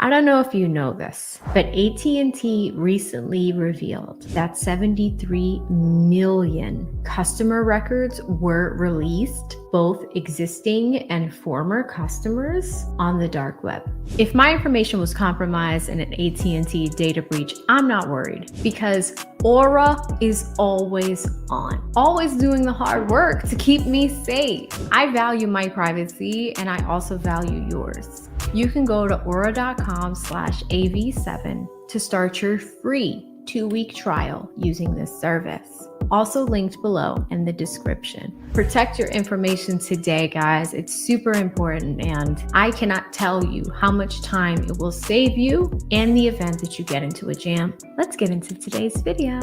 I don't know if you know this, but AT&T recently revealed that 73 million customer records were released, both existing and former customers, on the dark web. If my information was compromised in an AT&T data breach, I'm not worried because Aura is always on, always doing the hard work to keep me safe. I value my privacy and I also value yours. You can go to aura.com/AV7 to start your free 2-week trial using this service. Also linked below in the description. Protect your information today, guys. It's super important, and I cannot tell you how much time it will save you in the event that you get into a jam. Let's get into today's video.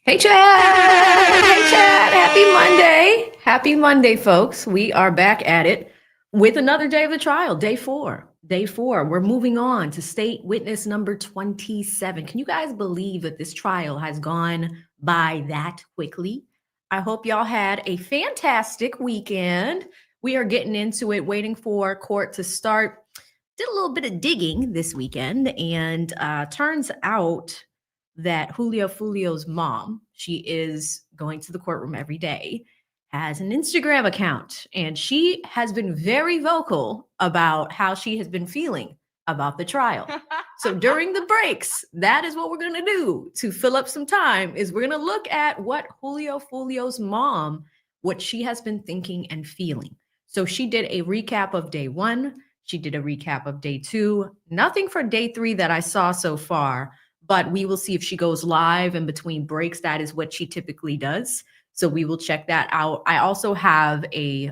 Hey, Chad! Hey, Chad! Happy Monday! Happy Monday, folks. We are back at it with another day of the trial, day 4. Day 4, we're moving on to state witness number 27. Can you guys believe that this trial has gone by that quickly? I hope y'all had a fantastic weekend. We are getting into it, waiting for court to start. Did a little bit of digging this weekend, and turns out that Julio Foolio's mom, she is going to the courtroom every day, has an Instagram account, and she has been very vocal about how she has been feeling about the trial. So during the breaks, that is what we're going to do to fill up some time, is we're going to look at what Julio Foolio's mom, what she has been thinking and feeling. So she did a recap of day 1. She did a recap of day 2. Nothing for day 3 that I saw so far, but we will see if she goes live in between breaks. That is what she typically does. So we will check that out. I also have a,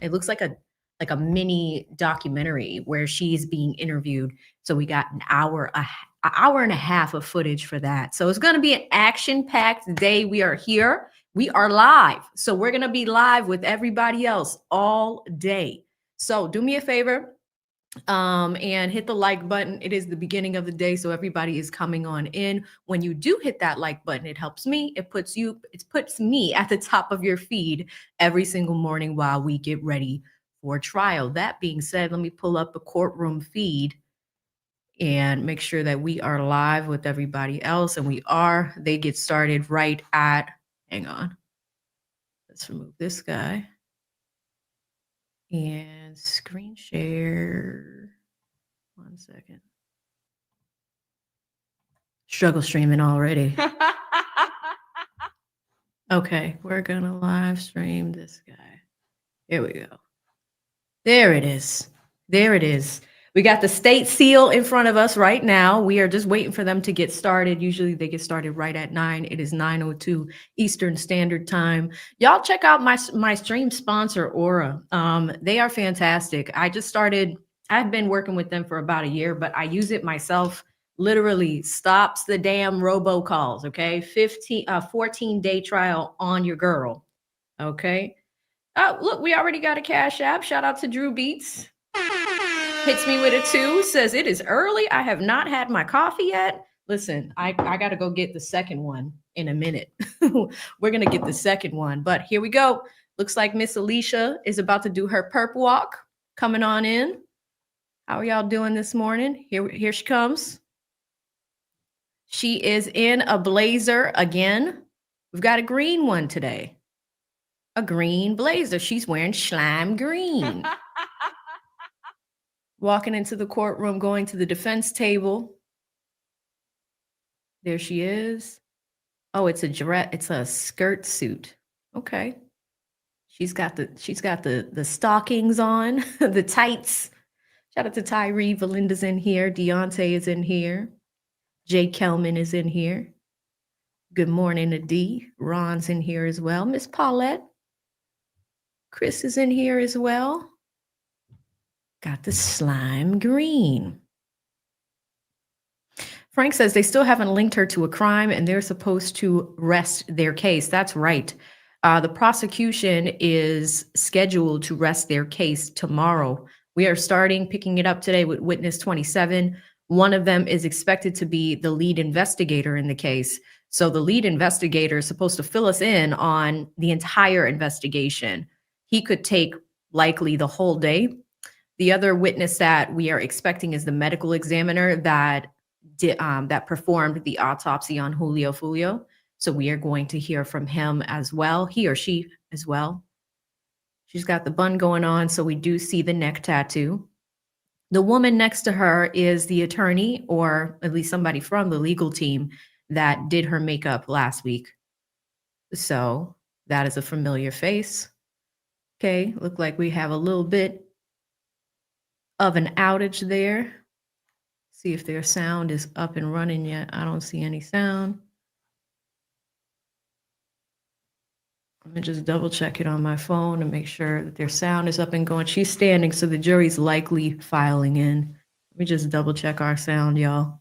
it looks like a mini documentary where she's being interviewed. So we got an hour and a half of footage for that. So it's going to be an action-packed day. We are here. We are live. So we're going to be live with everybody else all day. So do me a favor. And hit the like button. It is the beginning of the day, so everybody is coming on in. When you do hit that like button, it helps me. It puts me at the top of your feed every single morning while we get ready for trial. That being said, let me pull up a courtroom feed and make sure that we are live with everybody else. And we are. They get started right at, hang on. Let's remove this guy. And screen share. 1 second. Struggle streaming already. Okay, we're gonna live stream this guy. Here we go. There it is. There it is. We got the state seal in front of us right now. We are just waiting for them to get started. Usually they get started right at 9. It is 9:02 Eastern Standard Time. Y'all check out my stream sponsor, Aura. They are fantastic. I've been working with them for about a year, but I use it myself. Literally stops the damn robocalls, okay? 14-day trial on your girl, okay? Oh, look, we already got a Cash App. Shout out to Drew Beats. Hits me with a 2, says it is early. I have not had my coffee yet. Listen, I got to go get the second one in a minute. We're going to get the second one, but here we go. Looks like Miss Alicia is about to do her perp walk. Coming on in. How are y'all doing this morning? Here she comes. She is in a blazer again. We've got a green one today. A green blazer. She's wearing slime green. Walking into the courtroom, going to the defense table. There she is. Oh, it's a skirt suit. Okay. She's got the stockings on, the tights. Shout out to Tyree. Valinda's in here. Deontay is in here. Jay Kelman is in here. Good morning to Dee. Ron's in here as well. Miss Paulette. Chris is in here as well. Got the slime green. Frank says they still haven't linked her to a crime and they're supposed to rest their case. That's right. The prosecution is scheduled to rest their case tomorrow. We are picking it up today with witness 27. One of them is expected to be the lead investigator in the case. So the lead investigator is supposed to fill us in on the entire investigation. He could take likely the whole day. The other witness that we are expecting is the medical examiner that that performed the autopsy on Julio Foolio. So we are going to hear from him as well, he or she as well. She's got the bun going on, so we do see the neck tattoo. The woman next to her is the attorney, or at least somebody from the legal team that did her makeup last week. So that is a familiar face. Okay, look like we have a little bit of an outage there. See if their sound is up and running yet. I don't see any sound. Let me just double check it on my phone to make sure that their sound is up and going. She's standing, so the jury's likely filing in. Let me just double check our sound, y'all.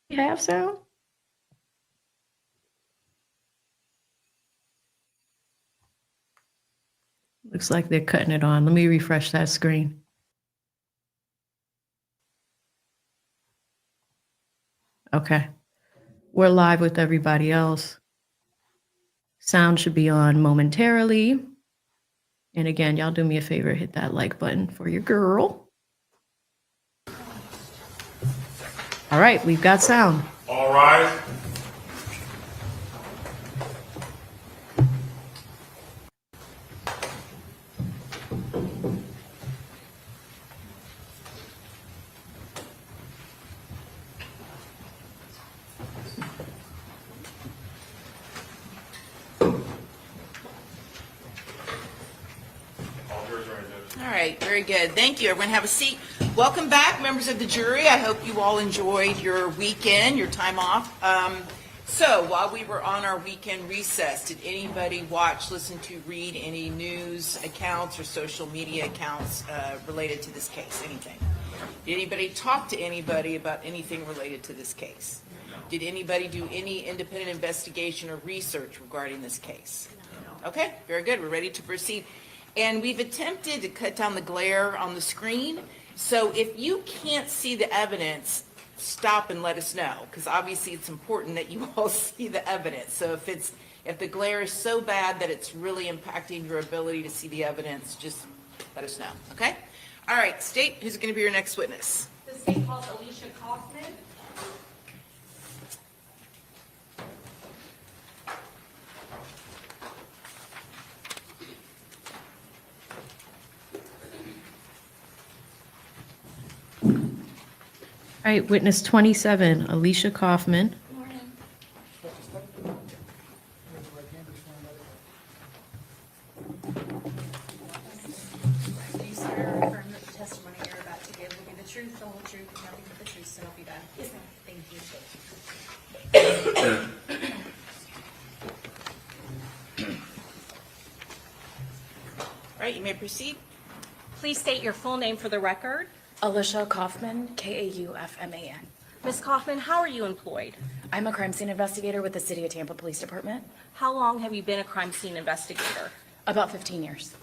You have sound? Looks like they're cutting it on. Let me refresh that screen. Okay. We're live with everybody else. Sound should be on momentarily. And again, y'all do me a favor, hit that like button for your girl. All right, we've got sound. All right. All right, very good. Thank you. Everyone have a seat. Welcome back, members of the jury. I hope you all enjoyed your weekend, your time off. So while we were on our weekend recess, did anybody watch, listen to, read any news accounts or social media accounts related to this case? Anything? Did anybody talk to anybody about anything related to this case? Did anybody do any independent investigation or research regarding this case? Okay, very good. We're ready to proceed. And we've attempted to cut down the glare on the screen. So if you can't see the evidence, stop and let us know, because obviously it's important that you all see the evidence. So if the glare is so bad that it's really impacting your ability to see the evidence, just let us know, okay? All right, state, who's going to be your next witness? The state calls Alicia Kaufman. All right, witness 27, Alicia Kaufman. Do you swear or affirm that the testimony you're about to give will be the truth, the whole truth, and nothing but the truth, so help you God? Yes, ma'am. Thank you. All right, you may proceed. Please state your full name for the record. Alicia Kaufman, Kaufman. Ms. Kaufman, how are you employed? I'm a crime scene investigator with the City of Tampa Police Department. How long have you been a crime scene investigator? About 15 years.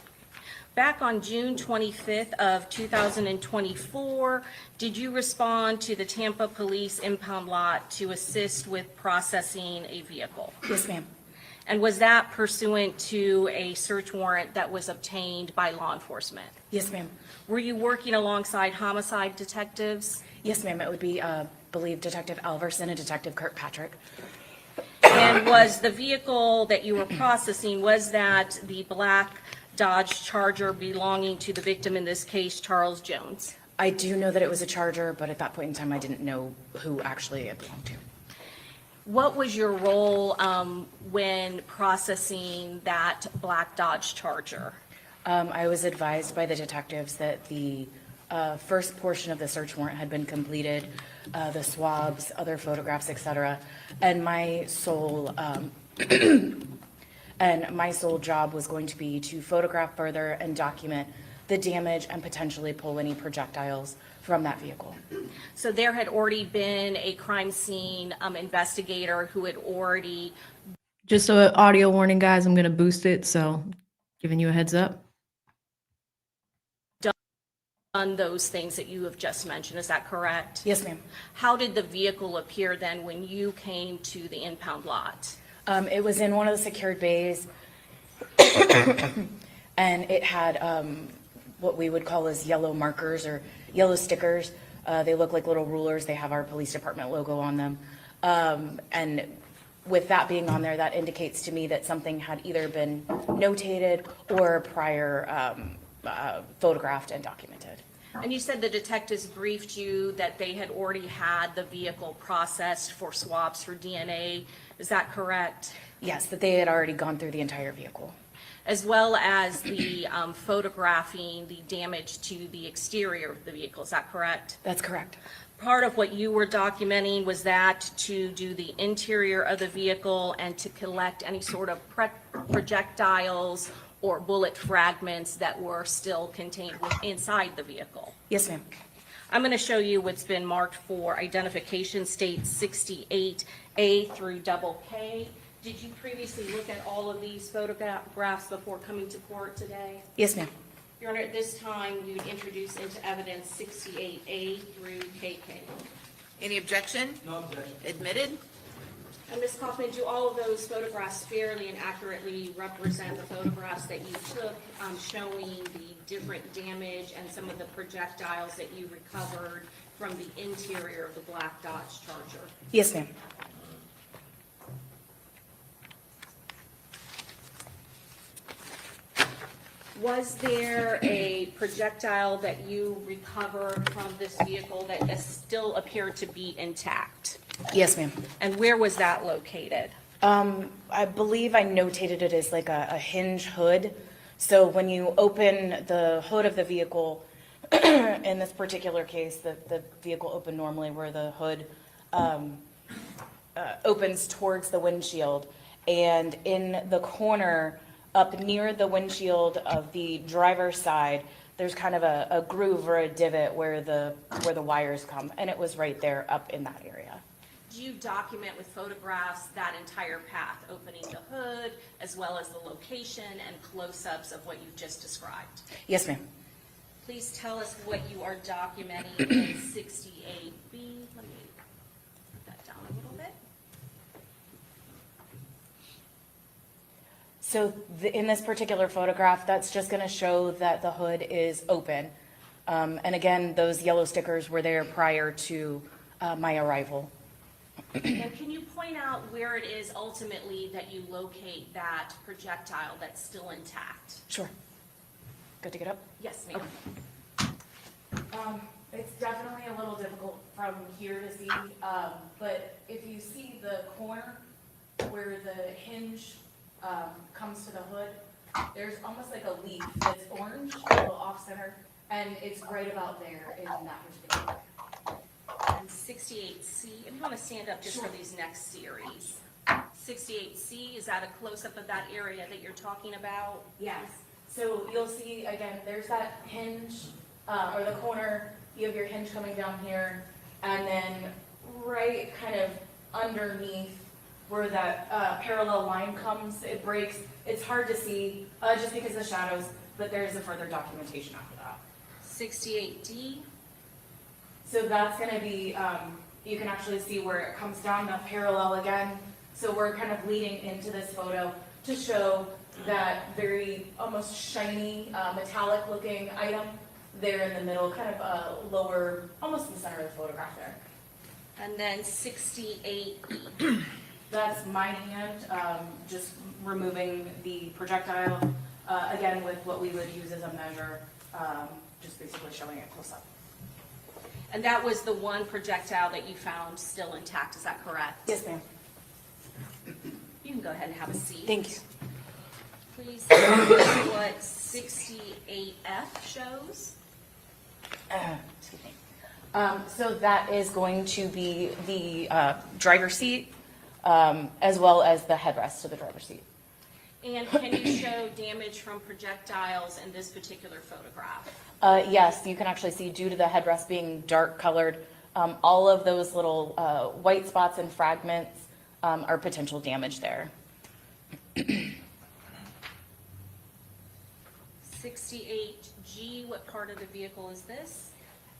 Back on June 25th of 2024, did you respond to the Tampa Police impound lot to assist with processing a vehicle? Yes, ma'am. And was that pursuant to a search warrant that was obtained by law enforcement? Yes, ma'am. Were you working alongside homicide detectives? Yes, ma'am. It would be, believe, Detective Alverson and Detective Kirkpatrick. And was the vehicle that you were processing, was that the black Dodge Charger belonging to the victim, in this case, Charles Jones? I do know that it was a Charger, but at that point in time, I didn't know who actually it belonged to. What was your role when processing that black Dodge Charger? I was advised by the detectives that the first portion of the search warrant had been completed, the swabs, other photographs, etc. And my sole job was going to be to photograph further and document the damage and potentially pull any projectiles from that vehicle. So there had already been a crime scene investigator who had already... Just an audio warning, guys, I'm going to boost it, so giving you a heads up. done those things that you have just mentioned, is that correct? Yes, ma'am. How did the vehicle appear then when you came to the impound lot? It was in one of the secured bays, and it had what we would call as yellow markers or yellow stickers. They look like little rulers. They have our police department logo on them. And with that being on there, that indicates to me that something had either been notated or prior photographed and documented. And you said the detectives briefed you that they had already had the vehicle processed for swabs for DNA. Is that correct? Yes, that they had already gone through the entire vehicle. As well as the photographing the damage to the exterior of the vehicle. Is that correct? That's correct. Part of what you were documenting was that to do the interior of the vehicle and to collect any sort of projectiles or bullet fragments that were still contained inside the vehicle. Yes, ma'am. I'm going to show you what's been marked for identification states 68A through double K. Did you previously look at all of these photographs before coming to court today? Yes, ma'am. Your Honor, at this time, you'd introduce into evidence 68A through KK. Any objection? No objection. Admitted? And Ms. Kaufman, do all of those photographs fairly and accurately represent the photographs that you took showing the different damage and some of the projectiles that you recovered from the interior of the black Dodge Charger? Yes, ma'am. Was there a projectile that you recovered from this vehicle that still appeared to be intact? Yes, ma'am. And where was that located? I believe I notated it as like a hinge hood. So when you open the hood of the vehicle, in this particular case, the vehicle opened normally where the hood opens towards the windshield. And in the corner, up near the windshield of the driver's side, there's kind of a groove or a divot where the wires come, and it was right there up in that area. Do you document with photographs that entire path, opening the hood, as well as the location and close-ups of what you've just described? Yes, ma'am. Please tell us what you are documenting in 68B. Let me put that down a little bit. So in this particular photograph, that's just going to show that the hood is open. And again, those yellow stickers were there prior to my arrival. And can you point out where it is ultimately that you locate that projectile that's still intact? Sure. Good to get up? Yes, ma'am. It's definitely a little difficult from here to see, but if you see the corner where the hinge comes to the hood, there's almost like a leaf that's orange, a little off-center, and it's right about there in that particular. And 68C, if you want to stand up just for these next series. 68C, is that a close-up of that area that you're talking about? Yes. So you'll see, again, there's that hinge, or the corner, you have your hinge coming down here, and then right kind of underneath where that parallel line comes, it breaks. It's hard to see just because of the shadows, but there's a further documentation after that. 68D, So that's going to be, you can actually see where it comes down, the parallel again. So we're kind of leading into this photo to show that very almost shiny, metallic looking item there in the middle, kind of lower, almost in the center of the photograph there. and then 68E. That's my hand, just removing the projectile, again with what we would use as a measure, just basically showing it close up. And that was the one projectile that you found still intact, is that correct? Yes, ma'am. You can go ahead and have a seat. Thank you. Please tell me what 68F shows. Excuse me. So that is going to be the driver's seat, as well as the headrest to the driver's seat. And can you show damage from projectiles in this particular photograph? Yes, you can actually see due to the headrest being dark colored, all of those little white spots and fragments are potential damage there. 68G, G, what part of the vehicle is this?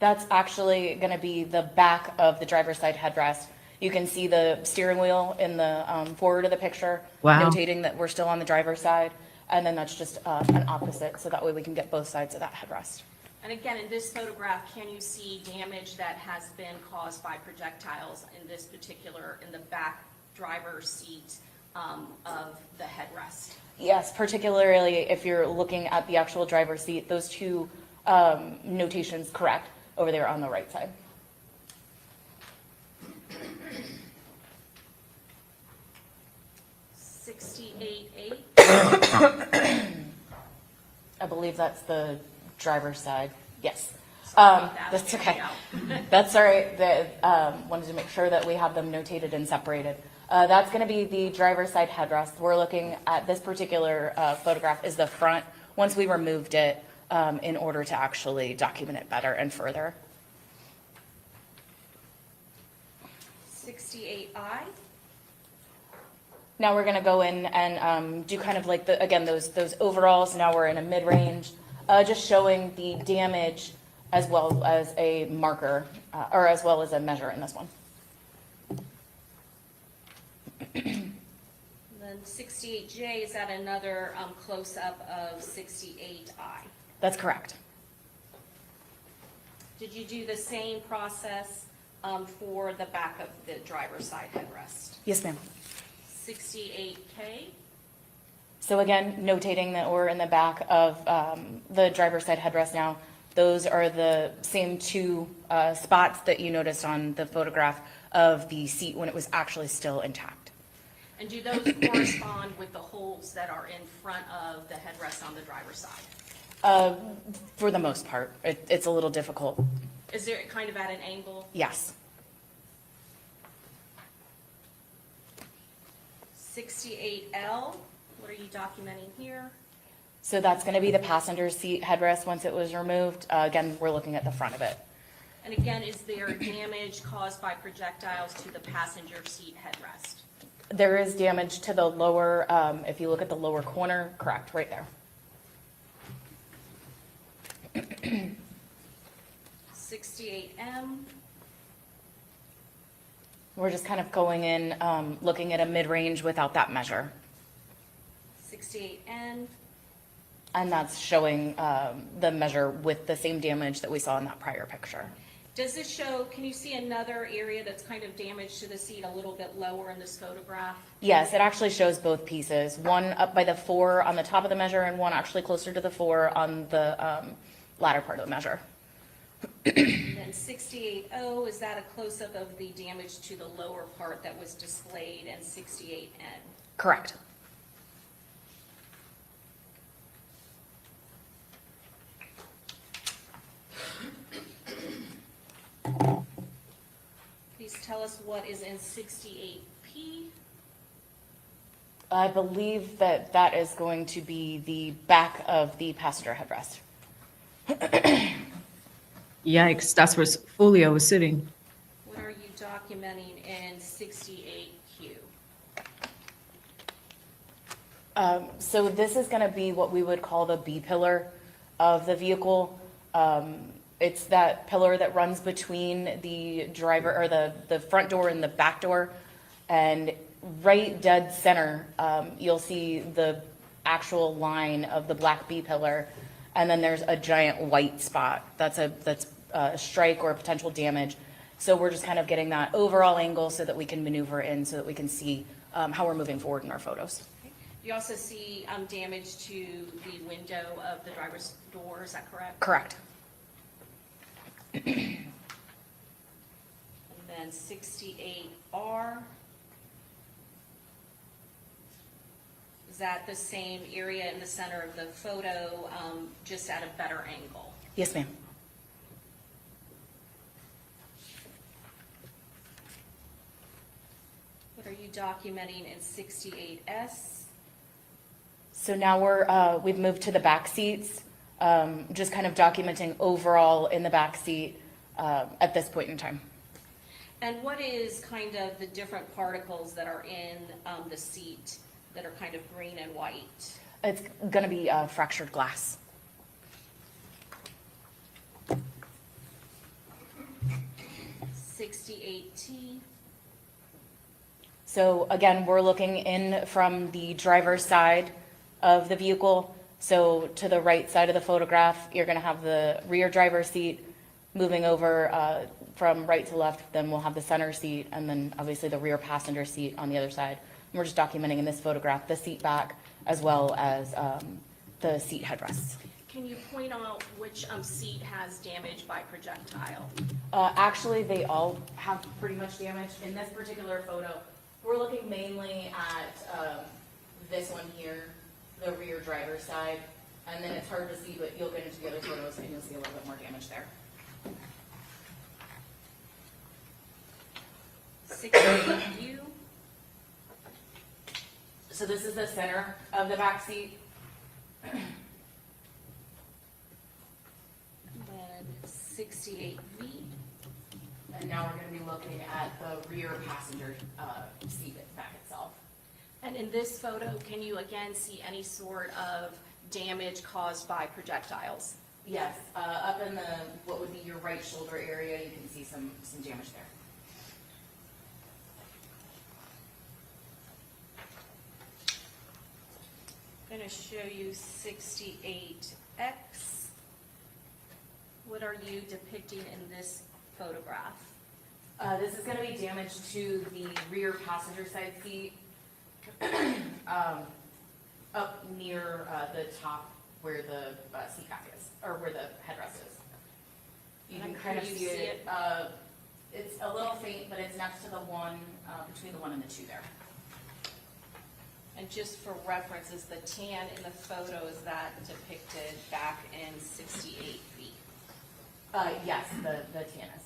That's actually going to be the back of the driver's side headrest. You can see the steering wheel in the forward of the picture, Wow. notating that we're still on the driver's side. And then that's just an opposite, so that way we can get both sides of that headrest. And again, in this photograph, can you see damage that has been caused by projectiles in this particular, in the back driver's seat of the headrest? Yes, particularly if you're looking at the actual driver's seat, those two notations correct over there on the right side. I believe that's the driver's side. Yes. That's okay. That's all right. Wanted to make sure that we have them notated and separated. That's going to be the driver's side headrest. We're looking at this particular photograph is the front. Once we removed it in order to actually document it better and further. 68I. Now we're going to go in and do kind of like again those overalls. Now we're in a mid-range, just showing the damage as well as a marker or as well as a measure in this one. Then 68J, is that another close-up of 68I? That's correct. Did you do the same process for the back of the driver's side headrest? Yes, ma'am. 68K. So again, notating that we're in the back of the driver's side headrest now. Those are the same two spots that you noticed on the photograph of the seat when it was actually still intact. And do those correspond with the holes that are in front of the headrest on the driver's side? For the most part, it's a little difficult. Is there kind of at an angle? Yes. 68L, what are you documenting here? So that's going to be the passenger seat headrest once it was removed. Again, we're looking at the front of it. And again, is there damage caused by projectiles to the passenger seat headrest? There is damage to the lower, if you look at the lower corner, correct, right there. 68M, We're just kind of going in, looking at a mid-range without that measure. 68N, And that's showing the measure with the same damage that we saw in that prior picture. does this show, can you see another area that's kind of damaged to the seat a little bit lower in this photograph? Yes, it actually shows both pieces. One up by the 4 on the top of the measure and one actually closer to the 4 on the latter part of the measure. Then 68O, is that a close-up of the damage to the lower part that was displayed in 68N? Correct. Please tell us what is in 68P. I believe that that is going to be the back of the passenger headrest. Yikes, that's where Foolio was sitting. What are you documenting in 68Q? So this is going to be what we would call the B pillar of the vehicle. It's that pillar that runs between the driver or the front door and the back door. And right dead center, you'll see the actual line of the black B pillar. And then there's a giant white spot. That's a strike or potential damage. So we're just kind of getting that overall angle so that we can maneuver in so that we can see how we're moving forward in our photos. You also see damage to the window of the driver's door, is that correct? Correct. And then 68R. Is that the same area in the center of the photo, just at a better angle? Yes, ma'am. What are you documenting in 68S? So now we've moved to the back seats, just kind of documenting overall in the back seat at this point in time. And what is kind of the different particles that are in the seat that are kind of green and white? It's going to be fractured glass. 68T. So again, we're looking in from the driver's side of the vehicle. So to the right side of the photograph, you're going to have the rear driver's seat moving over from right to left. Then we'll have the center seat, and then obviously the rear passenger seat on the other side. And we're just documenting in this photograph the seat back as well as the seat headrests. Can you point out which seat has damage by projectile? Actually, they all have pretty much damage. In this particular photo, we're looking mainly at this one here, the rear driver's side. And then it's hard to see, but you'll get into the other photos and you'll see a little bit more damage there. 68U. So this is the center of the back seat. Then 68V. And now we're going to be looking at the rear passenger seat back itself. And in this photo, can you again see any sort of damage caused by projectiles? Yes, up in the, what would be your right shoulder area, you can see some damage there. I'm going to show you 68X. What are you depicting in this photograph? This is going to be damage to the rear passenger side seat, up near the top where the seat back is, or where the headrest is. You can And kind of can you see see it. It's a little faint, but it's next to the one, between the 1 and the 2 there. And just for reference, is the tan in the photo, is that depicted back in 68V? Yes, the tan is.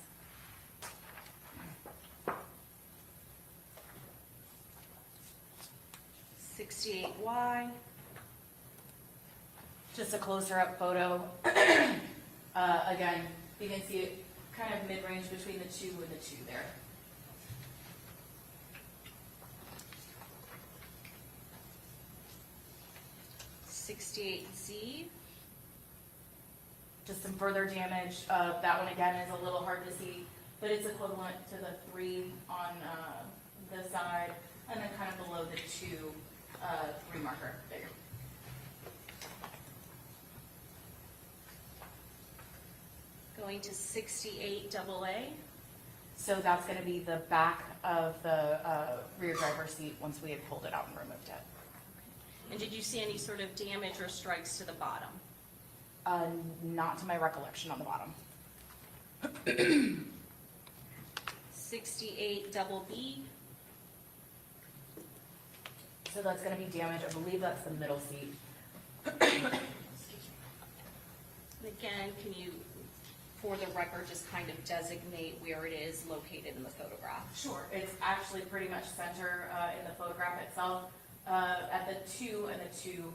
.68Y. Just a closer up photo. Again, you can see it kind of mid-range between the 2 and the 2 there. .68Z. Just some further damage. That one again is a little hard to see, but it's equivalent to the 3 on the side, and then kind of below the 2, 3 marker there. Going to 68AA. So that's going to be the back of the rear driver's seat once we had pulled it out and removed it. And did you see any sort of damage or strikes to the bottom? Not to my recollection on the bottom. 68BB. So that's going to be damage. I believe that's the middle seat. Again, can you, for the record, just kind of designate where it is located in the photograph? Sure. It's actually pretty much center in the photograph itself, at the 2 and the 2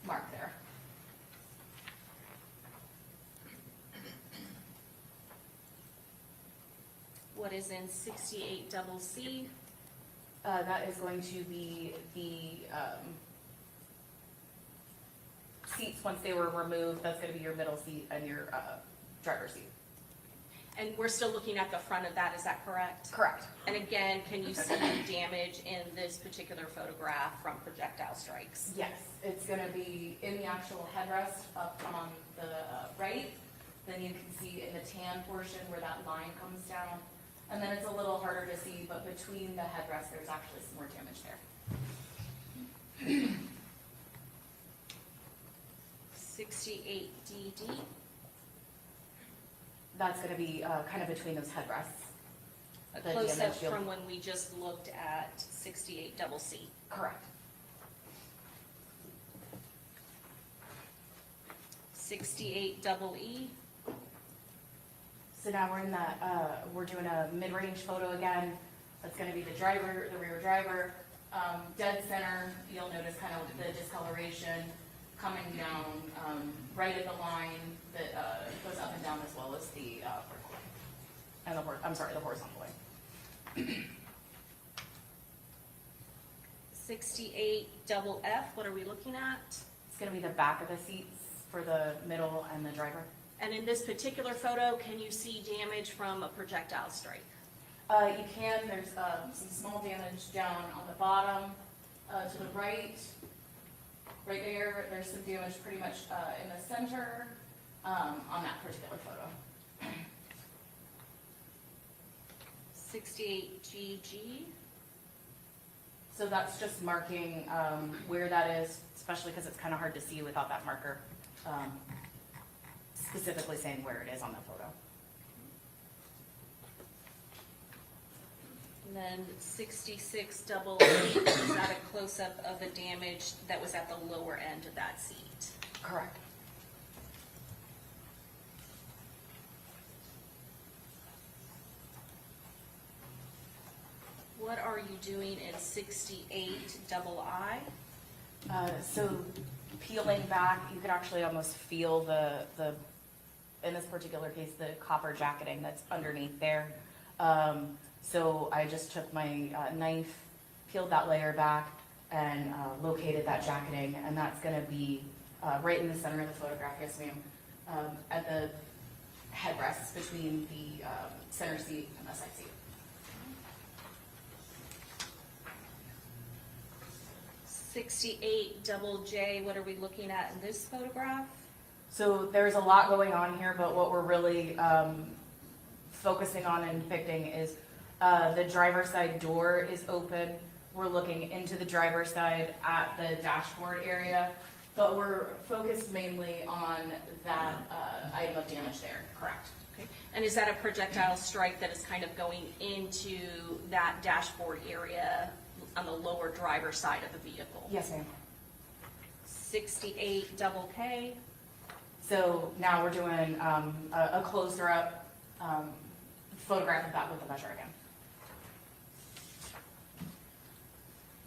mark there. What is in 68CC? That is going to be the seats once they were removed. That's going to be your middle seat and your driver's seat. And we're still looking at the front of that, is that correct? Correct. And again, can you see damage in this particular photograph from projectile strikes? Yes, it's going to be in the actual headrest up on the right. Then you can see in the tan portion where that line comes down. And then it's a little harder to see, but between the headrest, there's actually some more damage there. 68DD. That's going to be kind of between those headrests. A The close-up damage you'll- from when we just looked at 68CC. Correct. 68EE. So now we're in that, we're doing a mid-range photo again. That's going to be the driver, the rear driver. Dead center, you'll notice kind of the discoloration coming down right at the line that goes up and down as well as the vertical line. And the horizontal line. 68FF, what are we looking at? It's going to be the back of the seats for the middle and the driver. And in this particular photo, can you see damage from a projectile strike? You can, there's some small damage down on the bottom, to the right. Right there, there's some damage pretty much in the center on that particular photo. 68 GG. So that's just marking where that is, especially because it's kind of hard to see without that marker, specifically saying where it is on the photo. And then 66 double E, is that a close-up of the damage that was at the lower end of that seat? Correct. What are you doing in 68 double I? So peeling back, you could actually almost feel the in this particular case, the copper jacketing that's underneath there. So I just took my knife, peeled that layer back, and located that jacketing, and that's gonna be right in the center of the photograph, yes ma'am, at the headrests between the center seat and the side seat. 68 double J, what are we looking at in this photograph? So there's a lot going on here, but what we're really focusing on and depicting is the driver's side door is open. We're looking into the driver's side at the dashboard area, but we're focused mainly on that item of damage there, correct? Okay. And is that a projectile strike that is kind of going into that dashboard area on the lower driver's side of the vehicle? Yes, ma'am. 68 double K. So now we're doing a closer up photograph of that with the measure again.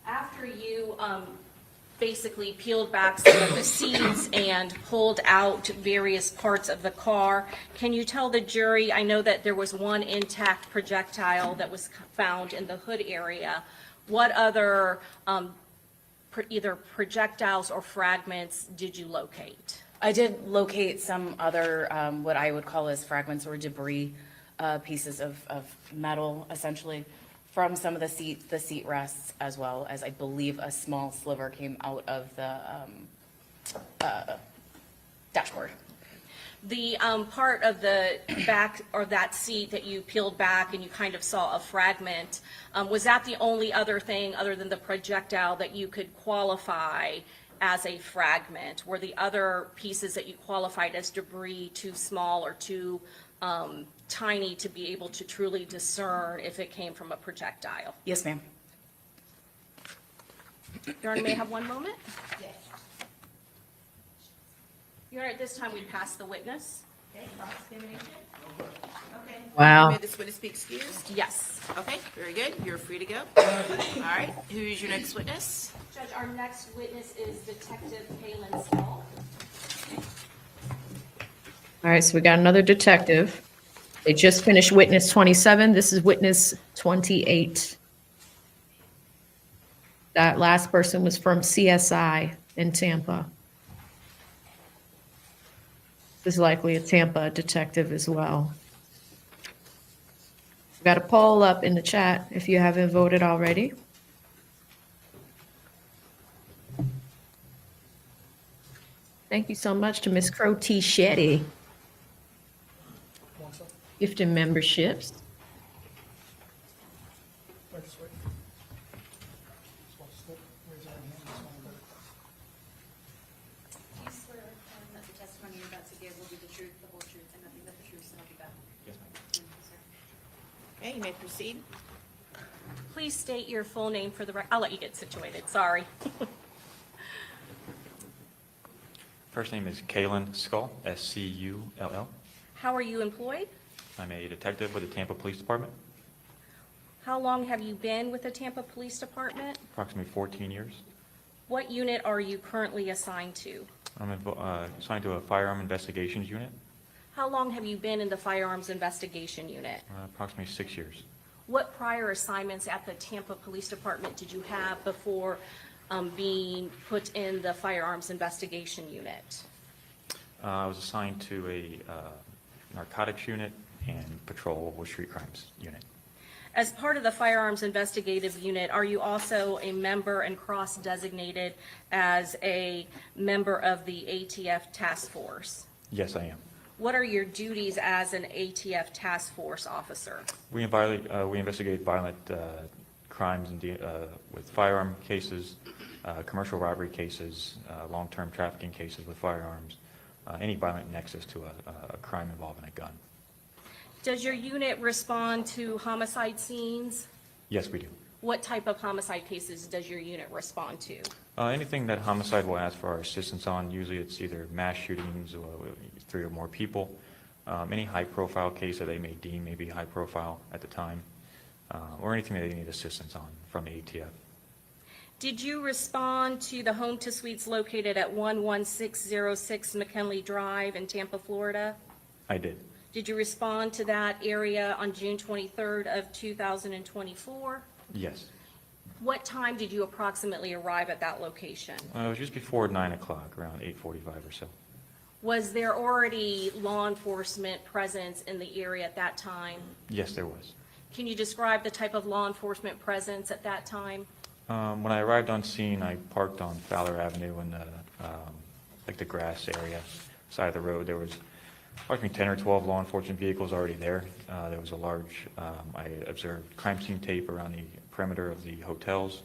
After you basically peeled back some of the seats and pulled out various parts of the car, can you tell the jury, I know that there was one intact projectile that was found in the hood area, what other either projectiles or fragments did you locate? I did locate some other, what I would call as fragments or debris, pieces of metal, essentially, from some of the seat rests, as well as I believe a small sliver came out of the dashboard. The part of the back or that seat that you peeled back and you kind of saw a fragment, was that the only other thing other than the projectile that you could qualify as a fragment? Were the other pieces that you qualified as debris too small or too tiny to be able to truly discern if it came from a projectile? Yes, ma'am. Your Honor, may I have one moment? Yes. Your Honor, at this time we pass the witness. Okay, cross-examination. Okay. Wow. May this witness be excused? Yes. Okay, very good. You're free to go. All right, who's your next witness? Judge, our next witness is Detective Kaylin Scull. All right, so we got another detective. They just finished witness 27. This is witness 28. That last person was from CSI in Tampa. This is likely a Tampa detective as well. We got a poll up in the chat if you haven't voted already. Thank you so much to Ms. Crow T. Shetty. Gifting memberships. Do you swear that the testimony you're about to give will be the truth, the whole truth, and nothing but the truth, so help you God? Yes, ma'am. Okay, you may proceed. Please state your full name for the record. I'll let you get situated, sorry. First name is Kaylin Scull, S-C-U-L-L. How are you employed? I'm a detective with the Tampa Police Department, How long have you been with the Tampa Police Department? approximately 14 years. What unit are you currently assigned to? I'm assigned to a firearm investigations unit, How long have you been in the Firearms Investigation Unit? approximately 6 years. What prior assignments at the Tampa Police Department did you have before being put in the Firearms Investigation Unit? I was assigned to a narcotics unit and patrol with street crimes unit. As part of the Firearms Investigative Unit, are you also a member and cross-designated as a member of the ATF Task Force? Yes, I am. What are your duties as an ATF Task Force officer? We investigate violent crimes with firearm cases, commercial robbery cases, long-term trafficking cases with firearms, any violent nexus to a crime involving a gun. Does your unit respond to homicide scenes? Yes, we do. What type of homicide cases does your unit respond to? Anything that homicide will ask for our assistance on, usually it's either mass shootings or 3 or more people, any high-profile case that they may deem may be high-profile at the time, or anything that they need assistance on from the ATF. Did you respond to the home to suites located at 11606 McKinley Drive in Tampa, Florida? I did. Did you respond to that area on June 23rd of 2024? Yes. What time did you approximately arrive at that location? It was just before 9 o'clock, around 8:45 or so. Was there already law enforcement presence in the area at that time? Yes, there was. Can you describe the type of law enforcement presence at that time? When I arrived on scene, I parked on Fowler Avenue in the grass area, side of the road. There was approximately 10 or 12 law enforcement vehicles already there. There was a large, I observed crime scene tape around the perimeter of the hotels.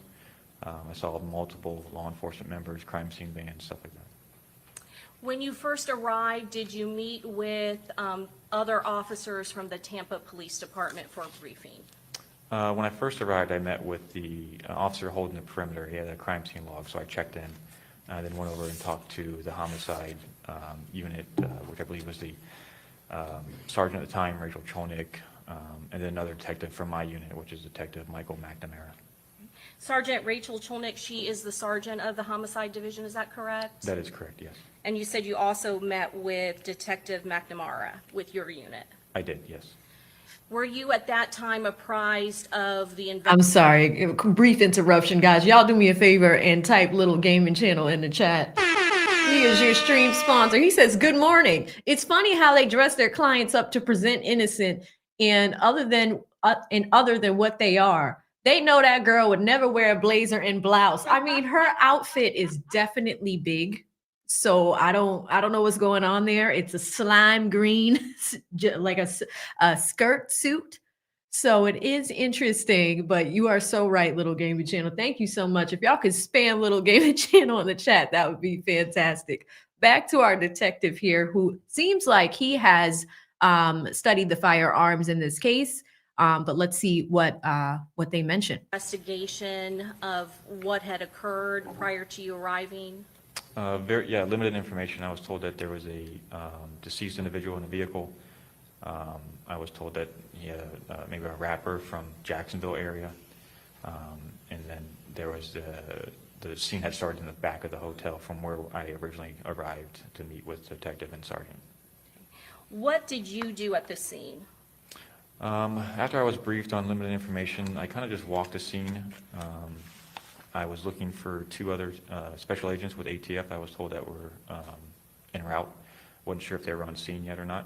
I saw multiple law enforcement members, crime scene vans, stuff like that. When you first arrived, did you meet with other officers from the Tampa Police Department for a briefing? When I first arrived, I met with the officer holding the perimeter. He had a crime scene log, so I checked in. Then went over and talked to the homicide unit, which I believe was the sergeant at the time, Rachel Cholnick, and then another detective from my unit, which is Detective Michael McNamara. Sergeant Rachel Cholnick, she is the sergeant of the homicide division, is that correct? That is correct, yes. And you said you also met with Detective McNamara with your unit. I did, yes. Were you at that time apprised of the I'm sorry, brief interruption, guys. Y'all do me a favor and type Little Gaming Channel in the chat. He is your stream sponsor. He says, good morning. It's funny how they dress their clients up to present innocent and other than what they are. They know that girl would never wear a blazer and blouse. I mean, her outfit is definitely big. So I don't know what's going on there. It's a slime green, like a skirt suit. So it is interesting, but you are so right, Little Gaming Channel. Thank you so much. If y'all could spam Little Gaming Channel in the chat, that would be fantastic. Back to our detective here, who seems like he has studied the firearms in this case. But let's see what they mention. investigation of what had occurred prior to you arriving? Limited information. I was told that there was a deceased individual in the vehicle. I was told that he had maybe a rapper from Jacksonville area. And then there was the scene had started in the back of the hotel from where I originally arrived to meet with detective and sergeant. What did you do at the scene? After I was briefed on limited information, I kind of just walked the scene. I was looking for 2 other special agents with ATF. I was told that were en route. Wasn't sure if they were on scene yet or not.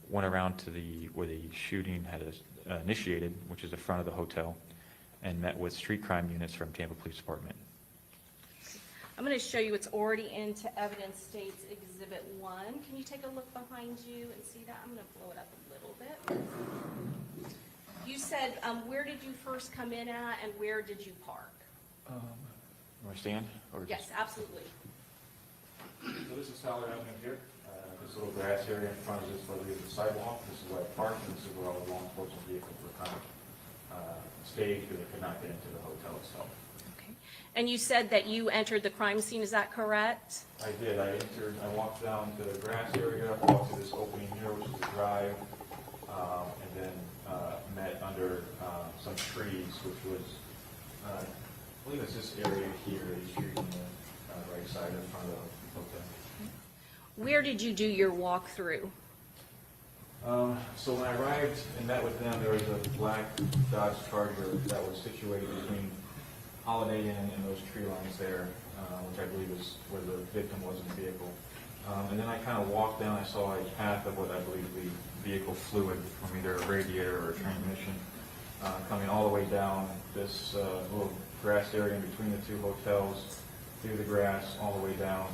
Went around to where the shooting had initiated, which is the front of the hotel, and met with street crime units from Tampa Police Department. I'm going to show you it's already into Evidence States Exhibit 1. Can you take a look behind you and see that? I'm going to blow it up a little bit. You said, where did you first come in at and where did you park? You want to stand? Or Yes, absolutely. So this is Fowler Avenue here. This little grass area in front of this where we have the sidewalk. This is where I parked, and this is where all the law enforcement vehicles were kind of staged because they could not get into the hotel itself. Okay. And you said that you entered the crime scene, is that correct? I did. I walked down to the grass area, walked to this opening here, which is the drive, and then met under some trees, which was, I believe it's this area here, the street on the right side in front of the hotel. Where did you do your walkthrough? So when I arrived and met with them, there was a black Dodge Charger that was situated between Holiday Inn and those tree lines there, which I believe is where the victim was in the vehicle. And then I kind of walked down, I saw a path of what I believe to be vehicle fluid from either a radiator or a transmission, coming all the way down this little grass area in between the two hotels, through the grass, all the way down.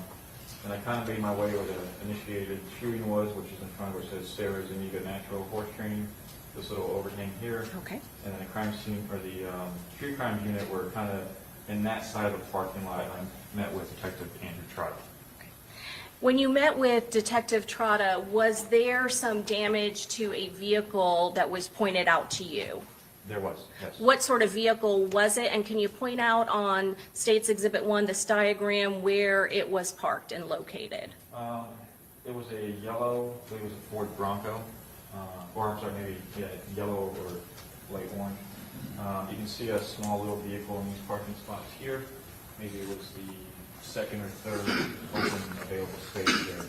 And I kind of made my way where the initiated shooting was, which is in front where it says Sarah Zuniga Natural Horse Training, this little overhang here. Okay. And then the crime scene, or the street crimes unit were kind of in that side of the parking lot, and I met with Detective Andrew Trotter. When you met with Detective Trotta, was there some damage to a vehicle that was pointed out to you? There was, yes. What sort of vehicle was it? And can you point out on State's Exhibit 1, this diagram, where it was parked and located? It was a yellow, I believe it was a Ford Bronco, or I'm sorry, maybe yellow or light orange. You can see a small little vehicle in these parking spots here. Maybe it was the second or third open available space there.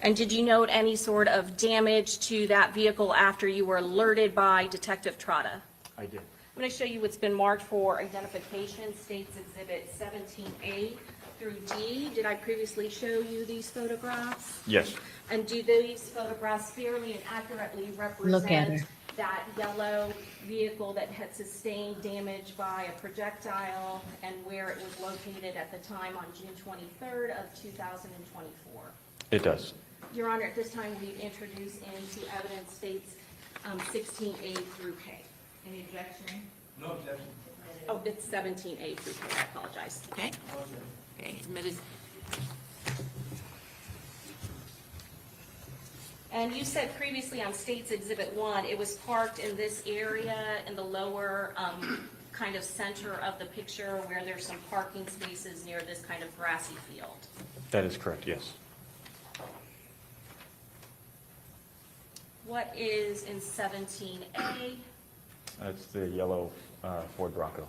And did you note any sort of damage to that vehicle after you were alerted by Detective Trotta? I did. I'm going to show you what's been marked for identification, State's Exhibit 17A through D. Did I previously show you these photographs? Yes. And do these photographs fairly and accurately Look at represent her. that yellow vehicle that had sustained damage by a projectile and where it was located at the time on June 23rd of 2024? It does. Your Honor, at this time, we introduce into evidence States 16A through K. Any objection? No objection. Oh, it's 17A through K, I apologize. Okay. Okay, admitted. And you said previously on State's Exhibit 1, it was parked in this area in the lower kind of center of the picture where there's some parking spaces near this kind of grassy field. That is correct, yes. What is in 17A? That's the yellow Ford Bronco.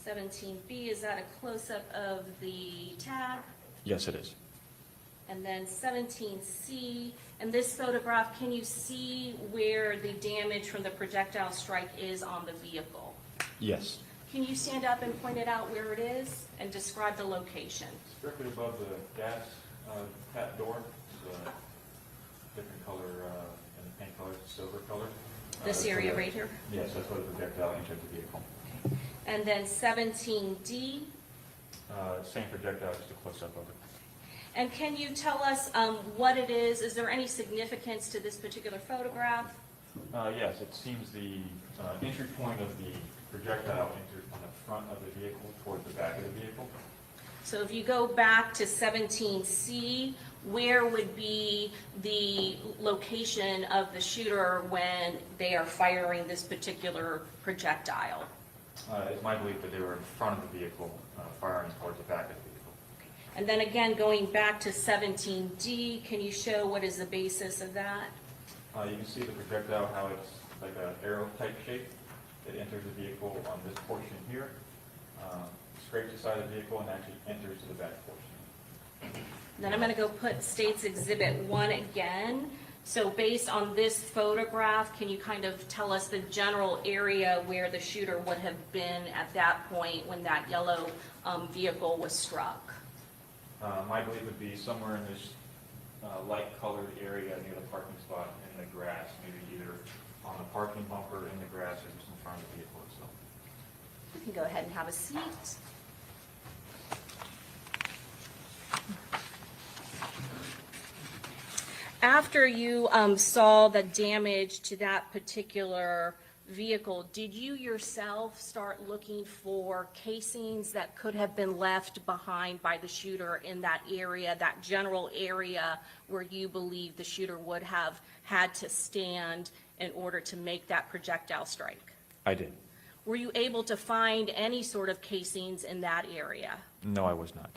17B, is that a close-up of the tag? Yes, it is. And then 17C, in this photograph, can you see where the damage from the projectile strike is on the vehicle? Yes. Can you stand up and point it out where it is and describe the location? It's directly above the gas tap door. It's a different color, in the paint color, silver color. This area right here? Yes, that's where the projectile entered the vehicle. And then 17D, Same projectile, just a close-up of it. and can you tell us what it is? Is there any significance to this particular photograph? Yes, it seems the entry point of the projectile entered on the front of the vehicle towards the back of the vehicle. So if you go back to 17C, where would be the location of the shooter when they are firing this particular projectile? It's my belief that they were in front of the vehicle, firing towards the back of the vehicle. And then again, going back to 17D, can you show what is the basis of that? You can see the projectile, how it's like an arrow-type shape. It enters the vehicle on this portion here, scrapes the side of the vehicle, and actually enters to the back portion. Then I'm going to go put State's Exhibit 1 again. So based on this photograph, can you kind of tell us the general area where the shooter would have been at that point when that yellow vehicle was struck? My belief would be somewhere in this light-colored area near the parking spot in the grass, maybe either on the parking bumper, in the grass, or just in front of the vehicle itself. You can go ahead and have a seat. After you saw the damage to that particular vehicle, did you yourself start looking for casings that could have been left behind by the shooter in that area, that general area where you believe the shooter would have had to stand in order to make that projectile strike? I did. Were you able to find any sort of casings in that area? No, I was not.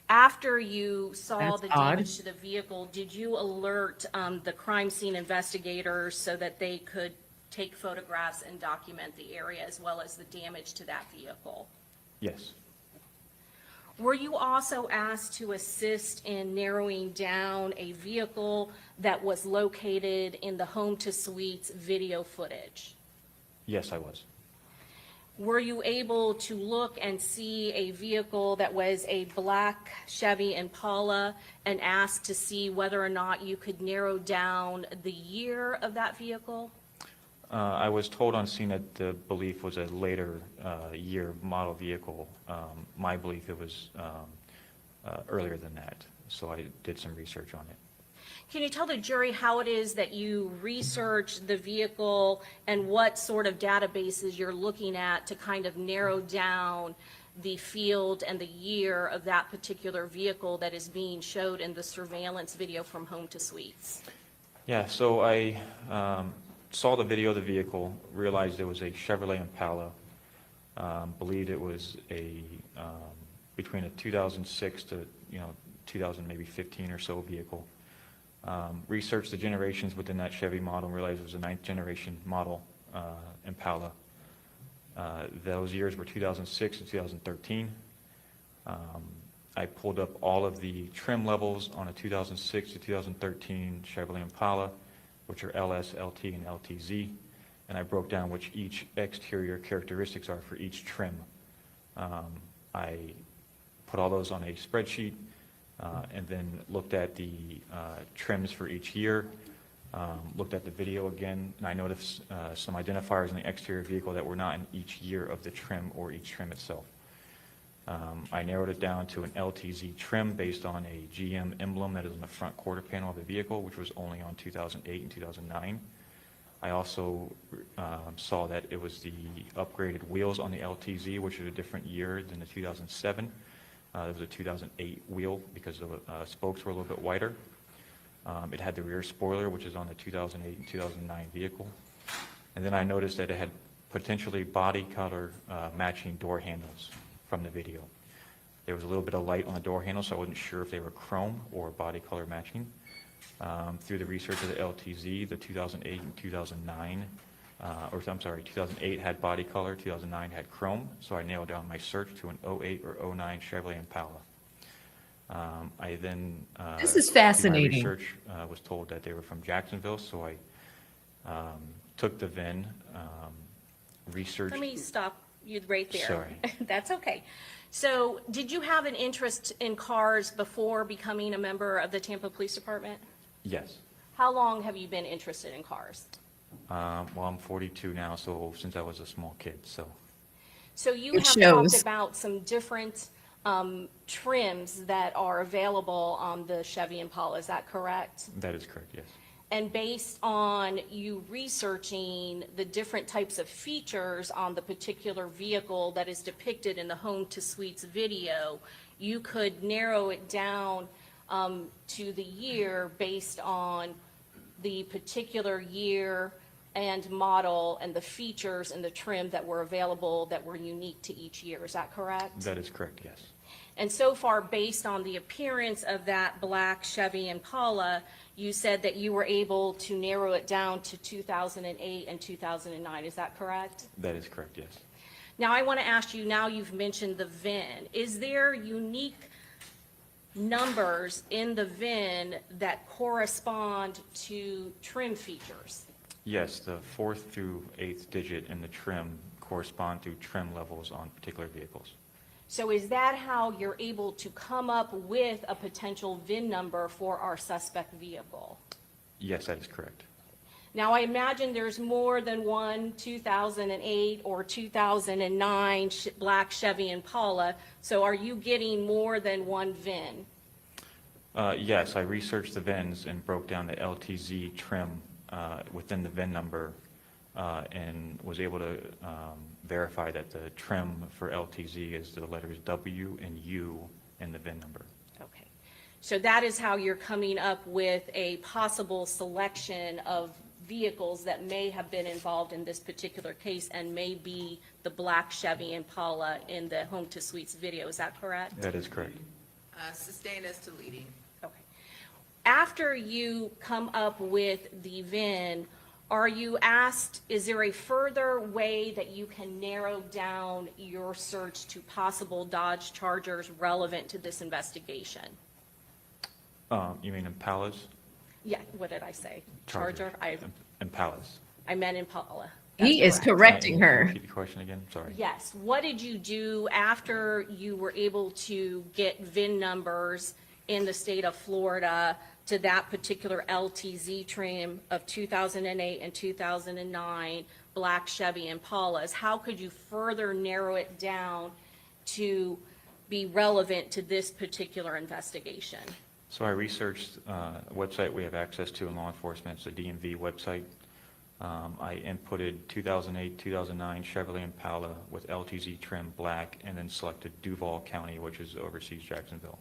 After you saw That's the odd. damage to the vehicle, did you alert the crime scene investigators so that they could take photographs and document the area as well as the damage to that vehicle? Yes. Were you also asked to assist in narrowing down a vehicle that was located in the home to suites video footage? Yes, I was. were you able to look and see a vehicle that was a black Chevy Impala and ask to see whether or not you could narrow down the year of that vehicle? I was told on scene that the belief was a later year model vehicle. My belief it was earlier than that, so I did some research on it. Can you tell the jury how it is that you research the vehicle and what sort of databases you're looking at to kind of narrow down the field and the year of that particular vehicle that is being showed in the surveillance video from Home to Suites? Yeah, so I saw the video of the vehicle, realized it was a Chevrolet Impala, believed it was a between a 2006 to 2000 maybe 15 or so vehicle. Researched the generations within that Chevy model and realized it was a 9th generation model Impala. Those years were 2006 to 2013. I pulled up all of the trim levels on a 2006 to 2013 Chevrolet Impala, which are LS, LT, and LTZ, and I broke down which each exterior characteristics are for each trim. I put all those on a spreadsheet, and then looked at the trims for each year, looked at the video again, and I noticed some identifiers in the exterior vehicle that were not in each year of the trim or each trim itself. I narrowed it down to an LTZ trim based on a GM emblem that is on the front quarter panel of the vehicle, which was only on 2008 and 2009. I also saw that it was the upgraded wheels on the LTZ, which is a different year than the 2007. There was a 2008 wheel because the spokes were a little bit wider. It had the rear spoiler, which is on the 2008 and 2009 vehicle. And then I noticed that it had potentially body color matching door handles from the video. There was a little bit of light on the door handle, so I wasn't sure if they were chrome or body color matching. Through the research of the LTZ, the 2008 and 2009, 2008 had body color, 2009 had chrome, so I nailed down my search to an 08 or 09 Chevrolet Impala. I then, This is through my fascinating. research, was told that they were from Jacksonville, so I took the VIN, researched. Let me stop you right there. Sorry. That's okay. So did you have an interest in cars before becoming a member of the Tampa Police Department? Yes. How long have you been interested in cars? Well, I'm 42 now, so since I was a small kid, so. So you It have shows. talked about some different trims that are available on the Chevy Impala, is that correct? That is correct, yes. And based on you researching the different types of features on the particular vehicle that is depicted in the Home to Suites video, you could narrow it down to the year based on the particular year and model and the features and the trim that were available that were unique to each year. Is that correct? That is correct, yes. And so far, based on the appearance of that black Chevy Impala, you said that you were able to narrow it down to 2008 and 2009. Is that correct? That is correct, yes. Now, I want to ask you, now you've mentioned the VIN. Is there unique numbers in the VIN that correspond to trim features? Yes, the 4th through 8th digit in the trim correspond to trim levels on particular vehicles. So is that how you're able to come up with a potential VIN number for our suspect vehicle? Yes, that is correct. Now, I imagine there's more than one 2008 or 2009 black Chevy Impala, so are you getting more than one VIN? Yes, I researched the VINs and broke down the LTZ trim within the VIN number and was able to verify that the trim for LTZ is the letters W and U in the VIN number. Okay. So that is how you're coming up with a possible selection of vehicles that may have been involved in this particular case and may be the black Chevy Impala in the Home to Suites video. Is that correct? That is correct. Sustained as to leading. Okay. After you come up with the VIN, are you asked, is there a further way that you can narrow down your search to possible Dodge Chargers relevant to this investigation? You mean Impalas? Yeah, what did I say? Charger? Impalas. I meant Impala. He is correct. correcting Can you her. Repeat the question again, sorry. Yes. What did you do after you were able to get VIN numbers in the state of Florida to that particular LTZ trim of 2008 and 2009 black Chevy Impalas? How could you further narrow it down to be relevant to this particular investigation? So I researched a website we have access to in law enforcement, it's the DMV website. I inputted 2008, 2009 Chevrolet Impala with LTZ trim black, and then selected Duval County, which is oversees Jacksonville.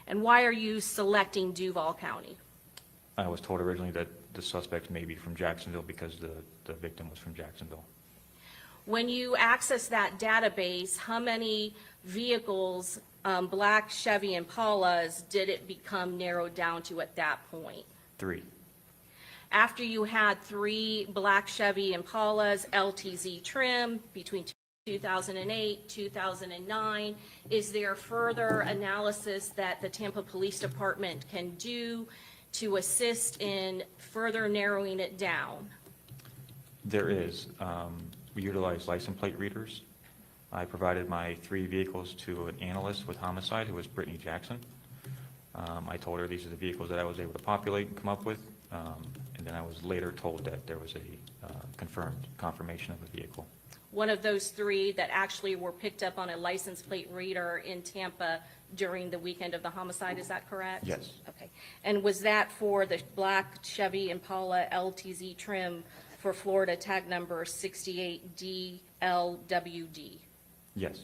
And why are you selecting Duval County? I was told originally that the suspects may be from Jacksonville because the victim was from Jacksonville. When you access that database, how many vehicles, black Chevy Impalas, did it become narrowed down to at that point? 3. After you had 3 black Chevy Impalas, LTZ trim, between 2008, 2009, is there further analysis that the Tampa Police Department can do to assist in further narrowing it down? There is. We utilize license plate readers. I provided my 3 vehicles to an analyst with homicide who was Brittany Jackson. I told her these are the vehicles that I was able to populate and come up with. And then I was later told that there was a confirmation of the vehicle. One of those 3 that actually were picked up on a license plate reader in Tampa during the weekend of the homicide, is that correct? Yes. Okay. And was that for the black Chevy Impala LTZ trim for Florida tag number 68DLWD? Yes.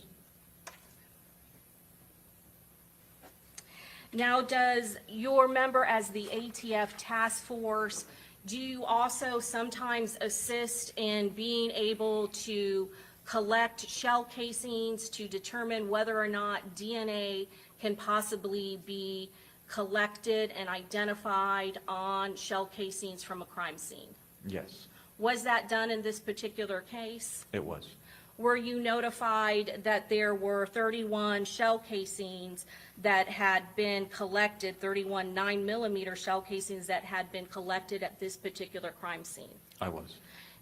Now, does your member as the ATF task force, do you also sometimes assist in being able to collect shell casings to determine whether or not DNA can possibly be collected and identified on shell casings from a crime scene? Yes, Was that done in this particular case? it was. Were you notified that there were 31 shell casings that had been collected, 31 9mm shell casings that had been collected at this particular crime scene? I was.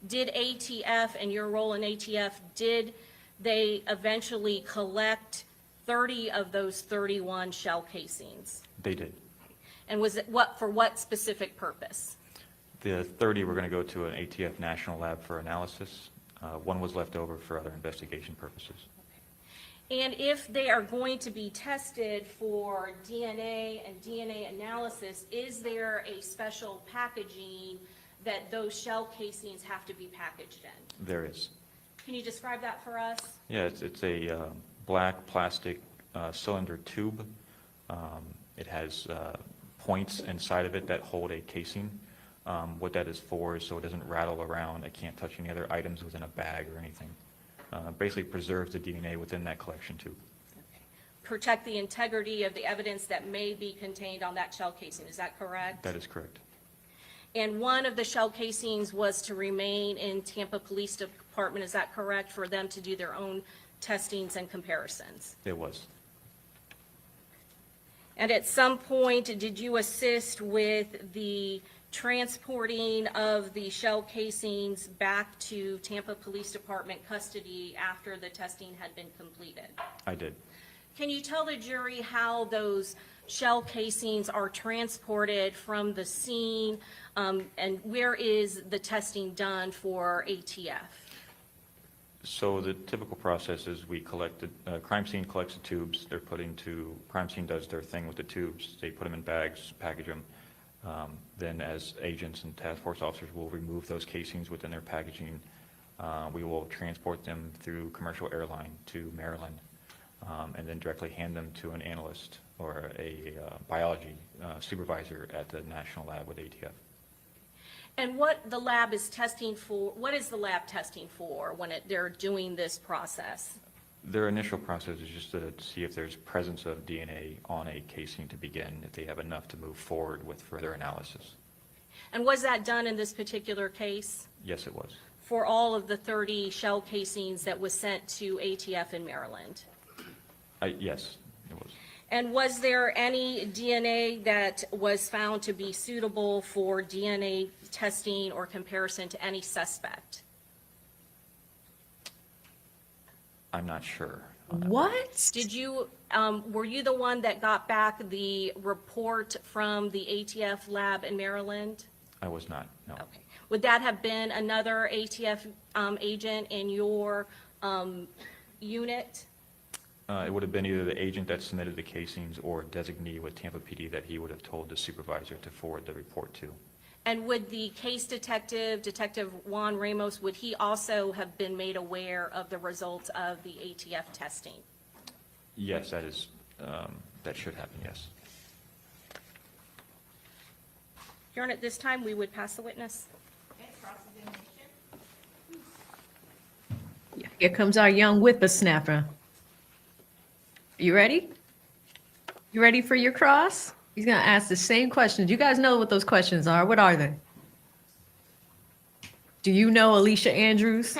Did ATF, and your role in ATF, did they eventually collect 30 of those 31 shell casings? They did. And was it for what specific purpose? The 30 were going to go to an ATF national lab for analysis. 1 was left over for other investigation purposes. And if they are going to be tested for DNA and DNA analysis, is there a special packaging that those shell casings have to be packaged in? There is. Can you describe that for us? Yeah, it's a black plastic cylinder tube. It has points inside of it that hold a casing. What that is for is so it doesn't rattle around. It can't touch any other items within a bag or anything. Basically preserves the DNA within that collection tube. Protect the integrity of the evidence that may be contained on that shell casing, is that correct? That is correct. And one of the shell casings was to remain in Tampa Police Department, is that correct, for them to do their own testings and comparisons? It was. And at some point, did you assist with the transporting of the shell casings back to Tampa Police Department custody after the testing had been completed? I did. Can you tell the jury how those shell casings are transported from the scene, and where is the testing done for ATF? So the typical process is we collect the crime scene collects the tubes. They're put into crime scene does their thing with the tubes. They put them in bags, package them. Then as agents and task force officers will remove those casings within their packaging. We will transport them through commercial airline to Maryland, and then directly hand them to an analyst or a biology supervisor at the national lab with ATF. And what the lab is testing for, what is the lab testing for when they're doing this process? Their initial process is just to see if there's presence of DNA on a casing to begin, if they have enough to move forward with further analysis. And was that done in this particular case? Yes, it was. For all of the 30 shell casings that was sent to ATF in Maryland? Yes, it was. And was there any DNA that was found to be suitable for DNA testing or comparison to any suspect? I'm not sure. on that. What? Did you, were you the one that got back the report from the ATF lab in Maryland? I was not, no. Okay. Would that have been another ATF agent in your unit? It would have been either the agent that submitted the casings or a designee with Tampa PD that he would have told the supervisor to forward the report to. And would the case detective, Detective Juan Ramos, would he also have been made aware of the results of the ATF testing? Yes, that is, that should happen, yes. Your Honor, at this time, we would pass the witness. Here comes our young whippersnapper. You ready? You ready for your cross? He's going to ask the same questions. You guys know what those questions are. What are they? Do you know Alicia Andrews?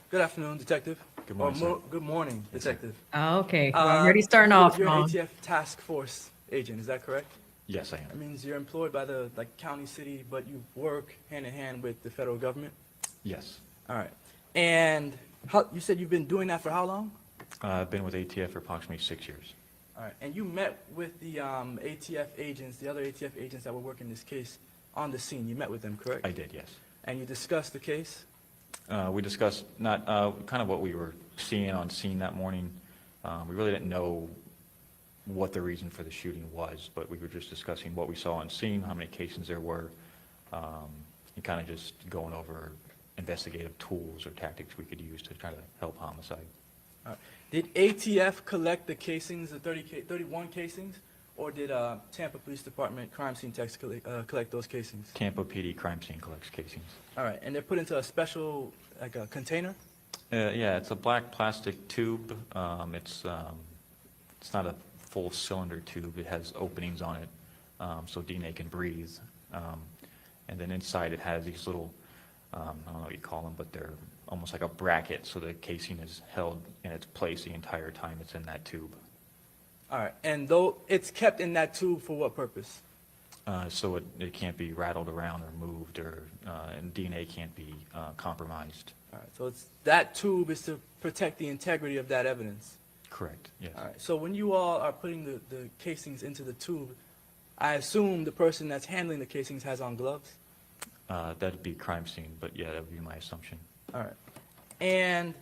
Good afternoon, Detective. Good morning, sir. Good morning, Detective. Oh, okay. We're already starting off You're an wrong. ATF task force agent, is that correct? Yes, I That am. means you're employed by the county, city, but you work hand in hand with the federal government? Yes. All right. And you said you've been doing that for how long? I've been with ATF for approximately 6 years. All right. And you met with the ATF agents, the other ATF agents that were working this case on the scene. You met with them, correct? I did, yes. And you discussed the case? We discussed not, kind of what we were seeing on scene that morning. We really didn't know what the reason for the shooting was, but we were just discussing what we saw on scene, how many casings there were, and kind of just going over investigative tools or tactics we could use to try to help homicide. All right. Did ATF collect the casings, the 31 casings, or did Tampa Police Department crime scene techs collect those casings? Tampa PD crime scene collects casings. All right, and they're put into a special, like a container? Yeah, it's a black plastic tube. It's not a full cylinder tube. It has openings on it, so DNA can breathe. And then inside it has these little, I don't know what you call them, but they're almost like a bracket, so the casing is held in its place the entire time it's in that tube. All right, and though it's kept in that tube for what purpose? So it can't be rattled around or moved, or and DNA can't be compromised. All right, so that tube is to protect the integrity of that evidence. Correct, yes. All right, so when you all are putting the casings into the tube, I assume the person that's handling the casings has on gloves? That'd be crime scene, but yeah, that would be my assumption. All right, and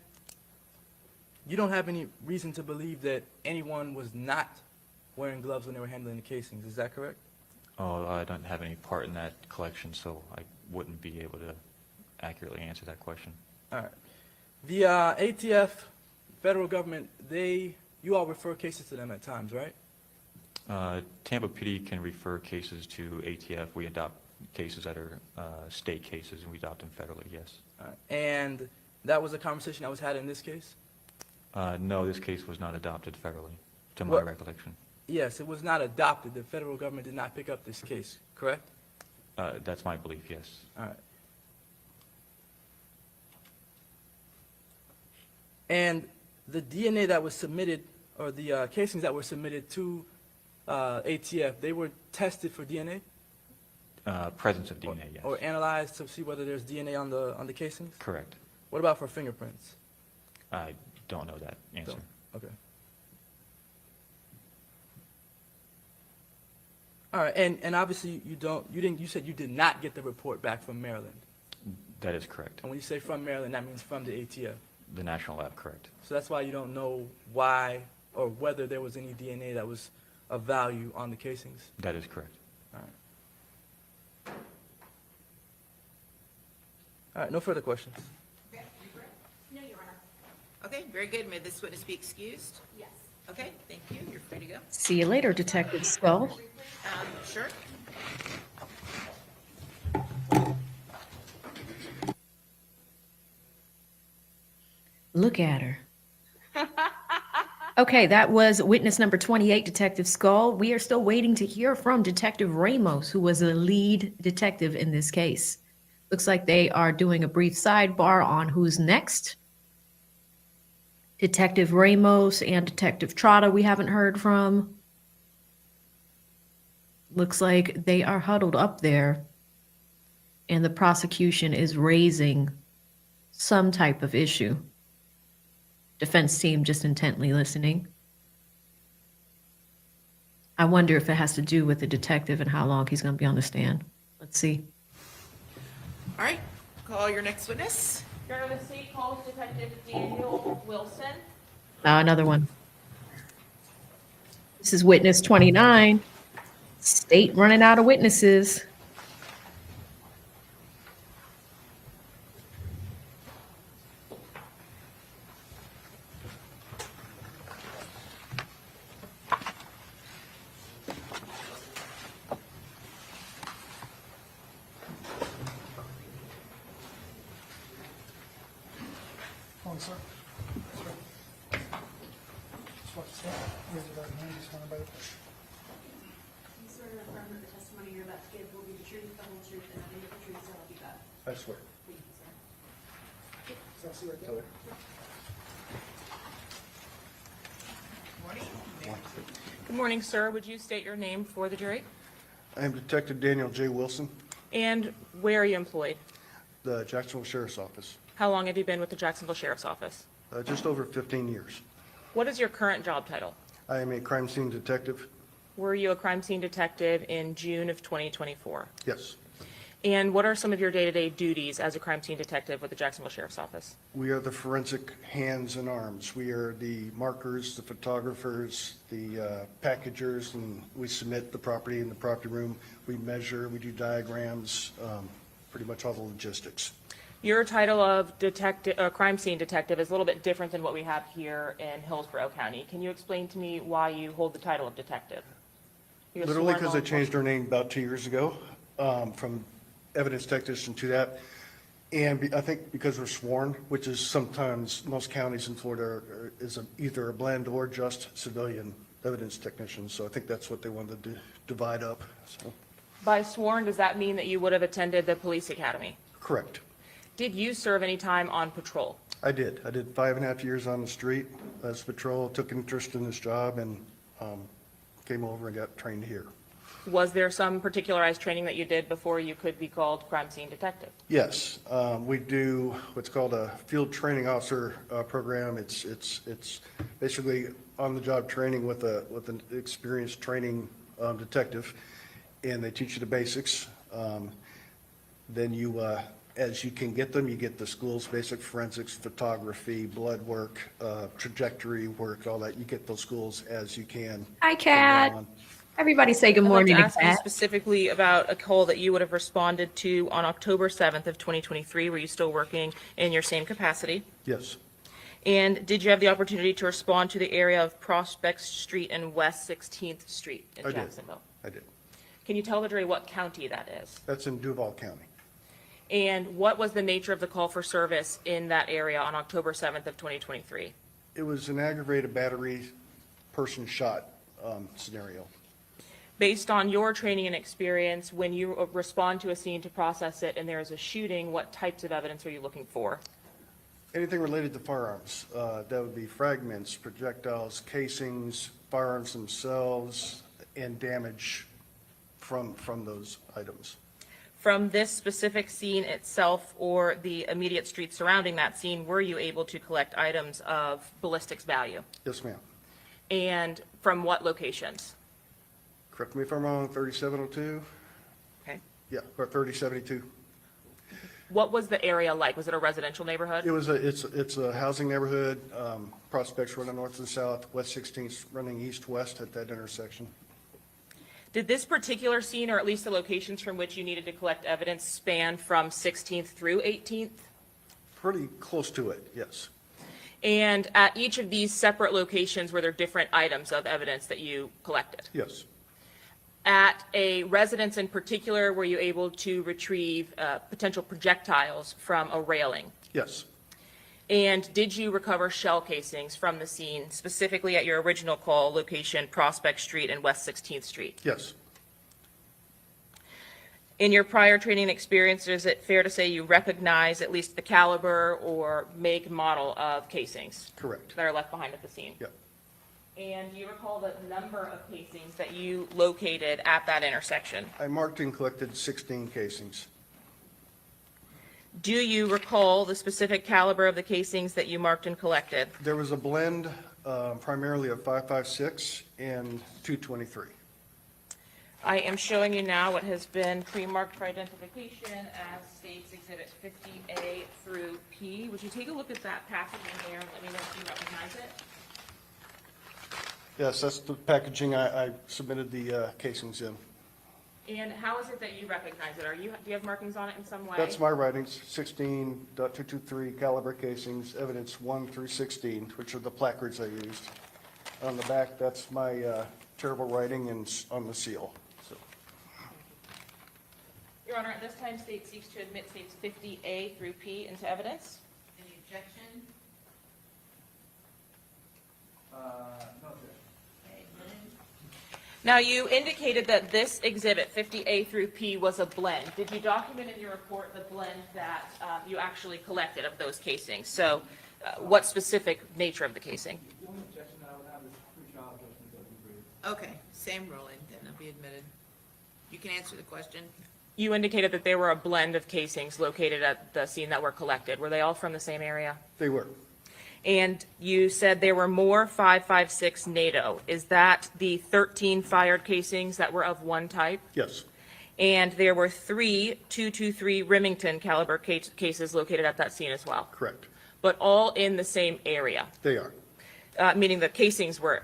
you don't have any reason to believe that anyone was not wearing gloves when they were handling the casings, is that correct? Oh, I don't have any part in that collection, so I wouldn't be able to accurately answer that question. All right. The ATF, federal government, you all refer cases to them at times, right? Tampa PD can refer cases to ATF. We adopt cases that are state cases, and we adopt them federally, yes. All right. And that was a conversation that was had in this case? No, this case was not adopted federally, to my What? recollection. Yes, it was not adopted. The federal government did not pick up this case, correct? That's my belief, yes. All right. And the DNA that was submitted, or the casings that were submitted to ATF, they were tested for DNA? Presence of DNA, yes. Or analyzed to see whether there's DNA on the casings? Correct. What about for fingerprints? I don't know that answer. Don't. Okay. All right, and obviously you said you did not get the report back from Maryland. That is correct. And when you say from Maryland, that means from the ATF. The National Lab, correct. So that's why you don't know why or whether there was any DNA that was of value on the casings? That is correct. All right. All right, no further questions. No, Your Honor. Okay, very good. May this witness be excused? Yes. Okay, thank you. You're free to go. See you later, Detective Scull. Sure. Look at her. Okay, that was witness number 28, Detective Scull. We are still waiting to hear from Detective Ramos, who was the lead detective in this case. Looks like they are doing a brief sidebar on who's next. Detective Ramos and Detective Trotta we haven't heard from. Looks like they are huddled up there, and the prosecution is raising some type of issue. Defense team just intently listening. I wonder if it has to do with the detective and how long he's going to be on the stand. Let's see. All right, call your next witness. Your Honor, the state calls Detective Daniel Wilson. Another one. This is witness 29. State running out of witnesses. Morning, sir. Just watch the stand. Raise your right hand. Just want everybody. You swear to affirm that the testimony you're about to give will be the truth, the whole truth, and nothing but the truth, so help you God. I swear. Thank you, sir. So I'll see you right there. Good morning, sir. Would you state your name for the jury? I am Detective Daniel J. Wilson, And where are you employed? the Jacksonville Sheriff's Office. How long have you been with the Jacksonville Sheriff's Office? Just over 15 years. What is your current job title? I am a crime scene detective. Were you a crime scene detective in June of 2024? Yes. And what are some of your day-to-day duties as a crime scene detective with the Jacksonville Sheriff's Office? We are the forensic hands and arms. We are the markers, the photographers, the packagers, and we submit the property in the property room. We measure, we do diagrams, pretty much all the logistics. Your title of crime scene detective is a little bit different than what we have here in Hillsborough County. Can you explain to me why you hold the title of detective? You're a Literally sworn because law I changed our name about 2 years ago, from evidence technician to that. And I think because we're sworn, which is sometimes, most counties in Florida is either a blend or just civilian evidence technicians. So I think that's what they wanted to divide up. So, By sworn, does that mean that you would have attended the police academy? correct. Did you serve any time on patrol? I did. I did 5.5 years on the street as patrol, took interest in this job, and came over and got trained here. Was there some particularized training that you did before you could be called crime scene detective? Yes, we do what's called a field training officer program. It's basically on-the-job training with an experienced training detective, and they teach you the basics. Then you, as you can get them, you get the school's basic forensics, photography, blood work, trajectory work, all that. You get those schools as you can. Hi, Kat. Everybody say good I'd like morning to to ask you Kat. specifically about a call that you would have responded to on October 7th of 2023. Were you still working in your same capacity? Yes, And did you have the opportunity to respond to the area of Prospect Street and West 16th Street in I did. Jacksonville? I did. Can you tell the jury what county that is? That's in Duval County. And what was the nature of the call for service in that area on October 7th of 2023? It was an aggravated battery, person shot scenario. Based on your training and experience, when you respond to a scene to process it and there is a shooting, what types of evidence are you looking for? Anything related to firearms, that would be fragments, projectiles, casings, firearms themselves, and damage from those items. From this specific scene itself or the immediate street surrounding that scene, were you able to collect items of ballistics value? Yes, ma'am. And from what locations? Correct me if I'm wrong, 3702? Okay. Yeah, or 3072. What was the area like? Was it a residential neighborhood? It's a housing neighborhood, prospects running north and south, West 16th running east-west at that intersection. Did this particular scene, or at least the locations from which you needed to collect evidence, span from 16th through 18th? Pretty close to it, yes. And at each of these separate locations, were there different items of evidence that you collected? Yes, At a residence in particular, were you able to retrieve potential projectiles from a railing? yes, And did you recover shell casings from the scene, specifically at your original call location, Prospect Street and West 16th Street? yes, In your prior training experience, is it fair to say you recognize at least the caliber or make model of casings Correct. that are left behind at the scene? Yep. And do you recall the number of casings that you located at that intersection? I marked and collected 16 casings. Do you recall the specific caliber of the casings that you marked and collected? There was a blend primarily of 5.56 and 223. I am showing you now what has been pre-marked for identification as States Exhibit 50A through P. Would you take a look at that packaging there and let me know if you recognize it? Yes, that's the packaging I submitted the casings in. And how is it that you recognize it? Do you have markings on it in some way? That's my writings, 16.223 caliber casings, evidence 1 through 16, which are the placards I used. On the back, that's my terrible writing and on the seal. So, Your Honor, at this time, State seeks to admit States 50A through P into evidence. Any objection? No, sir. Okay, admitted. Now, you indicated that this exhibit, 50A through P, was a blend. Did you document in your report the blend that you actually collected of those casings? So what specific nature of the casing? The only objection I would have is pre-trial judgment that we briefed. Okay, same ruling, then it'll be admitted. You can answer the question. You indicated that there were a blend of casings located at the scene that were collected. Were they all from the same area? they were. And you said there were more 5.56 NATO. Is that the 13 fired casings that were of one type? Yes, And there were 3 223 Remington caliber cases located at that scene as well, correct. but all in the same area, They are. meaning the casings were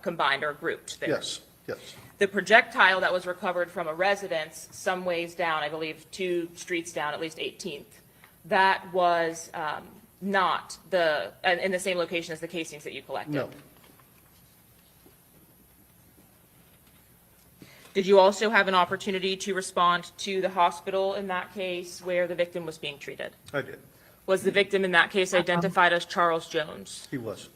combined or grouped there. Yes, yes. The projectile that was recovered from a residence some ways down, I believe 2 streets down, at least 18th, that was not in the same location as the casings that you collected? No, Did you also have an opportunity to respond to the hospital in that case where the victim was being treated? I did. Was the victim in that case identified as Charles Jones? He was.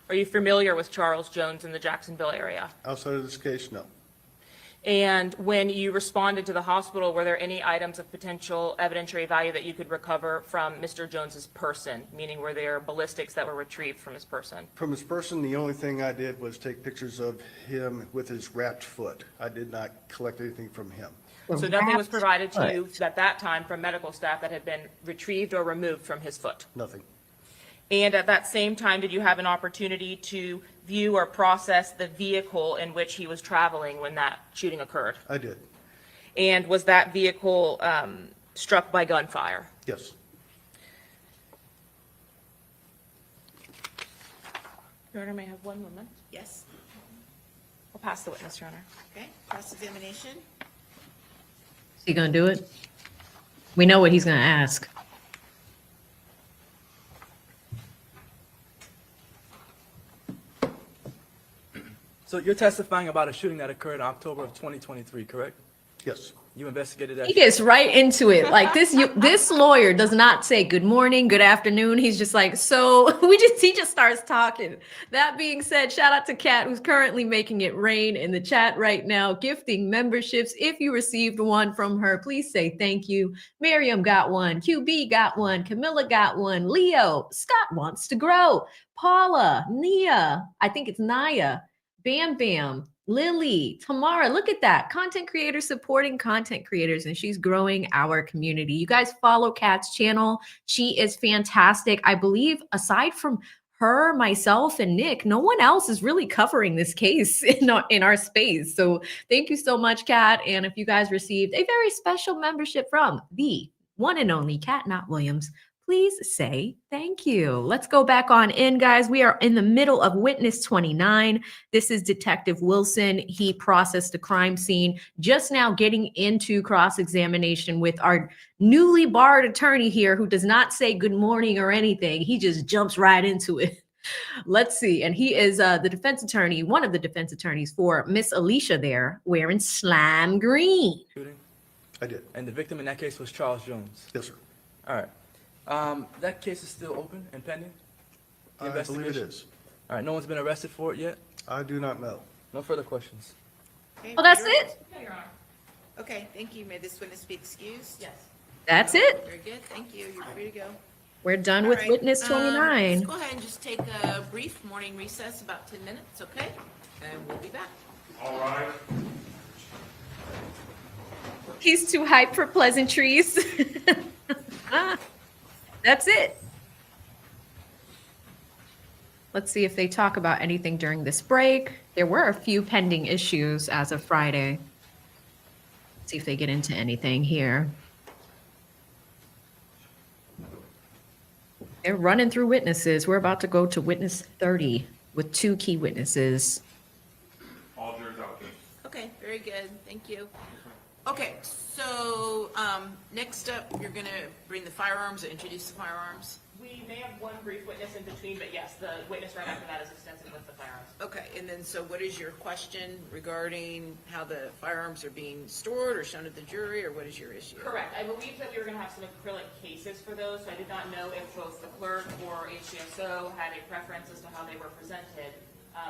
Are you familiar with Charles Jones in the Jacksonville area? Outside of this case, no. And when you responded to the hospital, were there any items of potential evidentiary value that you could recover from Mr. Jones's person? Meaning, were there ballistics that were retrieved from his person? From his person, the only thing I did was take pictures of him with his wrapped foot. I did not collect anything from him. So nothing was provided to you at that time from medical staff that had been retrieved or removed from his foot? Nothing. And at that same time, did you have an opportunity to view or process the vehicle in which he was traveling when that shooting occurred? I did. And was that vehicle struck by gunfire? Yes. Your Honor, may I have one moment? Yes, I'll pass the witness, Your Honor. okay, cross-examination. Is he going to do it? We know what he's going to ask. So you're testifying about a shooting that occurred in October of 2023, correct? Yes. You investigated that? He gets right into it. Like this lawyer does not say good morning, good afternoon. He's just like, so he just starts talking. That being said, shout out to Kat, who's currently making it rain in the chat right now, gifting memberships. If you received one from her, please say thank you. Miriam got one. QB got one. Camilla got one. Leo, Scott wants to grow. Paula, Nia, I think it's Naya, Bam Bam, Lily, Tamara, look at that. Content creators supporting content creators, and she's growing our community. You guys follow Kat's channel. She is fantastic. I believe aside from her, myself, and Nick, no one else is really covering this case in our space. So thank you so much, Kat. And if you guys received a very special membership from the one and only Kat Not Williams, please say thank you. Let's go back on in, guys. We are in the middle of witness 29. This is Detective Wilson. He processed a crime scene, just now getting into cross-examination with our newly barred attorney here who does not say good morning or anything. He just jumps right into it. Let's see. And he is the defense attorney, one of the defense attorneys for Miss Alicia there, wearing slime green. Shooting? I did. And the victim in that case was Charles Jones? Yes, sir. All right. That case is still open and pending? The I believe it investigation? is. All right, no one's been arrested for it yet? I do not know. No further questions. Okay, Oh, that's jury- it? Okay, Your Honor. Okay, thank you. May this witness be excused? Yes. That's it. Very good, thank you. You're free to go. We're done All with right, witness Let's 29. go ahead and just take a brief morning recess, about 10 minutes, okay? And we'll be back. All right. He's too hyped for pleasantries. That's it. Let's see if they talk about anything during this break. There were a few pending issues as of Friday. See if they get into anything here. They're running through witnesses. We're about to go to witness 30 with 2 key witnesses. All jurors out, please. Okay, very good, thank you. Okay, so, next up, you're gonna bring the firearms or introduce the firearms? We may have one brief witness in between, but yes, the witness right after that is extensive with the firearms. Okay, and then, so what is your question regarding how the firearms are being stored or shown to the jury, or what is your issue? Correct. I believe that we were going to have some acrylic cases for those, so I did not know if both the clerk or HCSO had a preference as to how they were presented,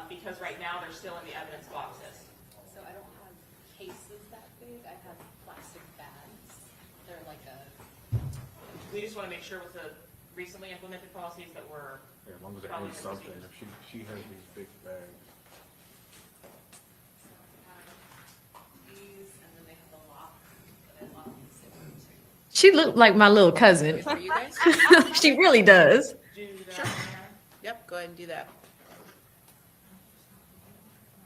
because right now they're still in the evidence boxes. So I don't have cases that big, I have plastic bags. They're like a, We just want to make sure with the recently implemented policies that we're Yeah, as long as it following has the something, procedures. if she has these big bags. these, and then they have the lock that I lock these into. She looked like my little cousin. For you guys? She really does. Do that. Sure. Yep, go ahead and do that.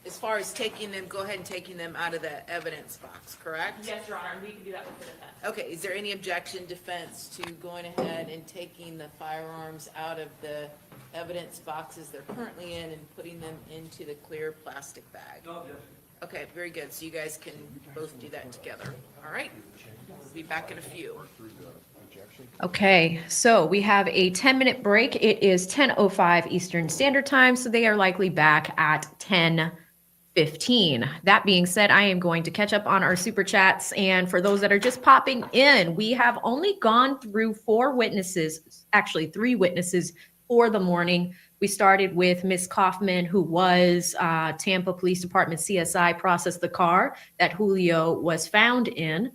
As far as taking them, go ahead and taking them out of the evidence box, correct? Yes, Your Honor, and we can do that with the defense. Okay, is there any objection, defense, to going ahead and taking the firearms out of the evidence boxes they're currently in and putting them into the clear plastic bag? Okay, very good, so you guys can both do that together, all right? We'll be back in a few. Okay, so we have a 10-minute break. It is 10:05 Eastern Standard Time, so they are likely back at 10:15. That being said, I am going to catch up on our super chats. And for those that are just popping in, we have only gone through 4 witnesses, actually 3 witnesses for the morning. We started with Miss Kaufman, who was Tampa Police Department CSI, processed the car that Julio was found in.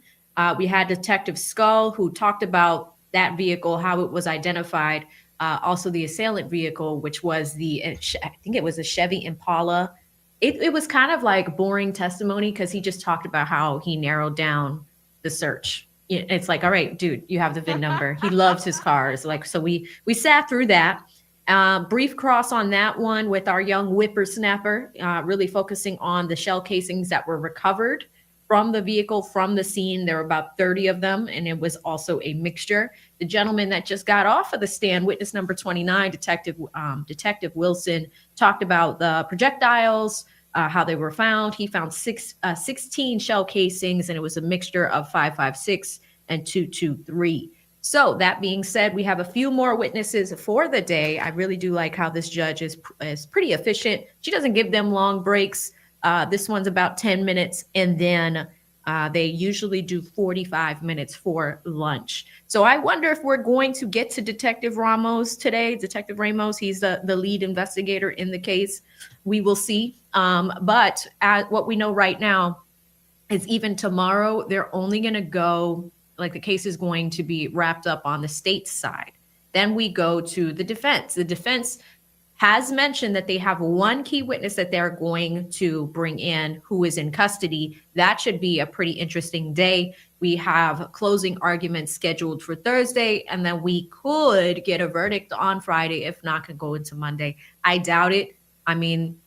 We had Detective Scull, who talked about that vehicle, how it was identified. Also the assailant vehicle, which was I think it was a Chevy Impala. It was kind of like boring testimony because he just talked about how he narrowed down the search. It's like, all right, dude, you have the VIN number. He loves his cars. Like, so we sat through that. Brief cross on that one with our young whippersnapper, really focusing on the shell casings that were recovered from the vehicle, from the scene. There were about 30 of them, and it was also a mixture. The gentleman that just got off of the stand, witness number 29, Detective Wilson, talked about the projectiles, how they were found. He found 16 shell casings, and it was a mixture of 5.56 and 2.23. So that being said, we have a few more witnesses for the day. I really do like how this judge is pretty efficient. She doesn't give them long breaks. This one's about 10 minutes, and then they usually do 45 minutes for lunch. So I wonder if we're going to get to Detective Ramos today. Detective Ramos, he's the lead investigator in the case. We will see. But what we know right now is even tomorrow, they're only going to go, like the case is going to be wrapped up on the state side. Then we go to the defense. The defense has mentioned that they have one key witness that they're going to bring in who is in custody. That should be a pretty interesting day. We have closing arguments scheduled for Thursday, and then we could get a verdict on Friday, if not, could go into Monday. I doubt it. I mean,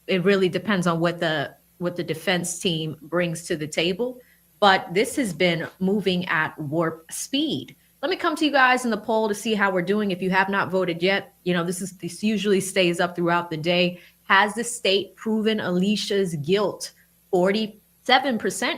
it really depends on what the defense team brings to the table. But this has been moving at warp speed. Let me come to you guys in the poll to see how we're doing. If you have not voted yet, this usually stays up throughout the day. Has the state proven Alicia's guilt? 47%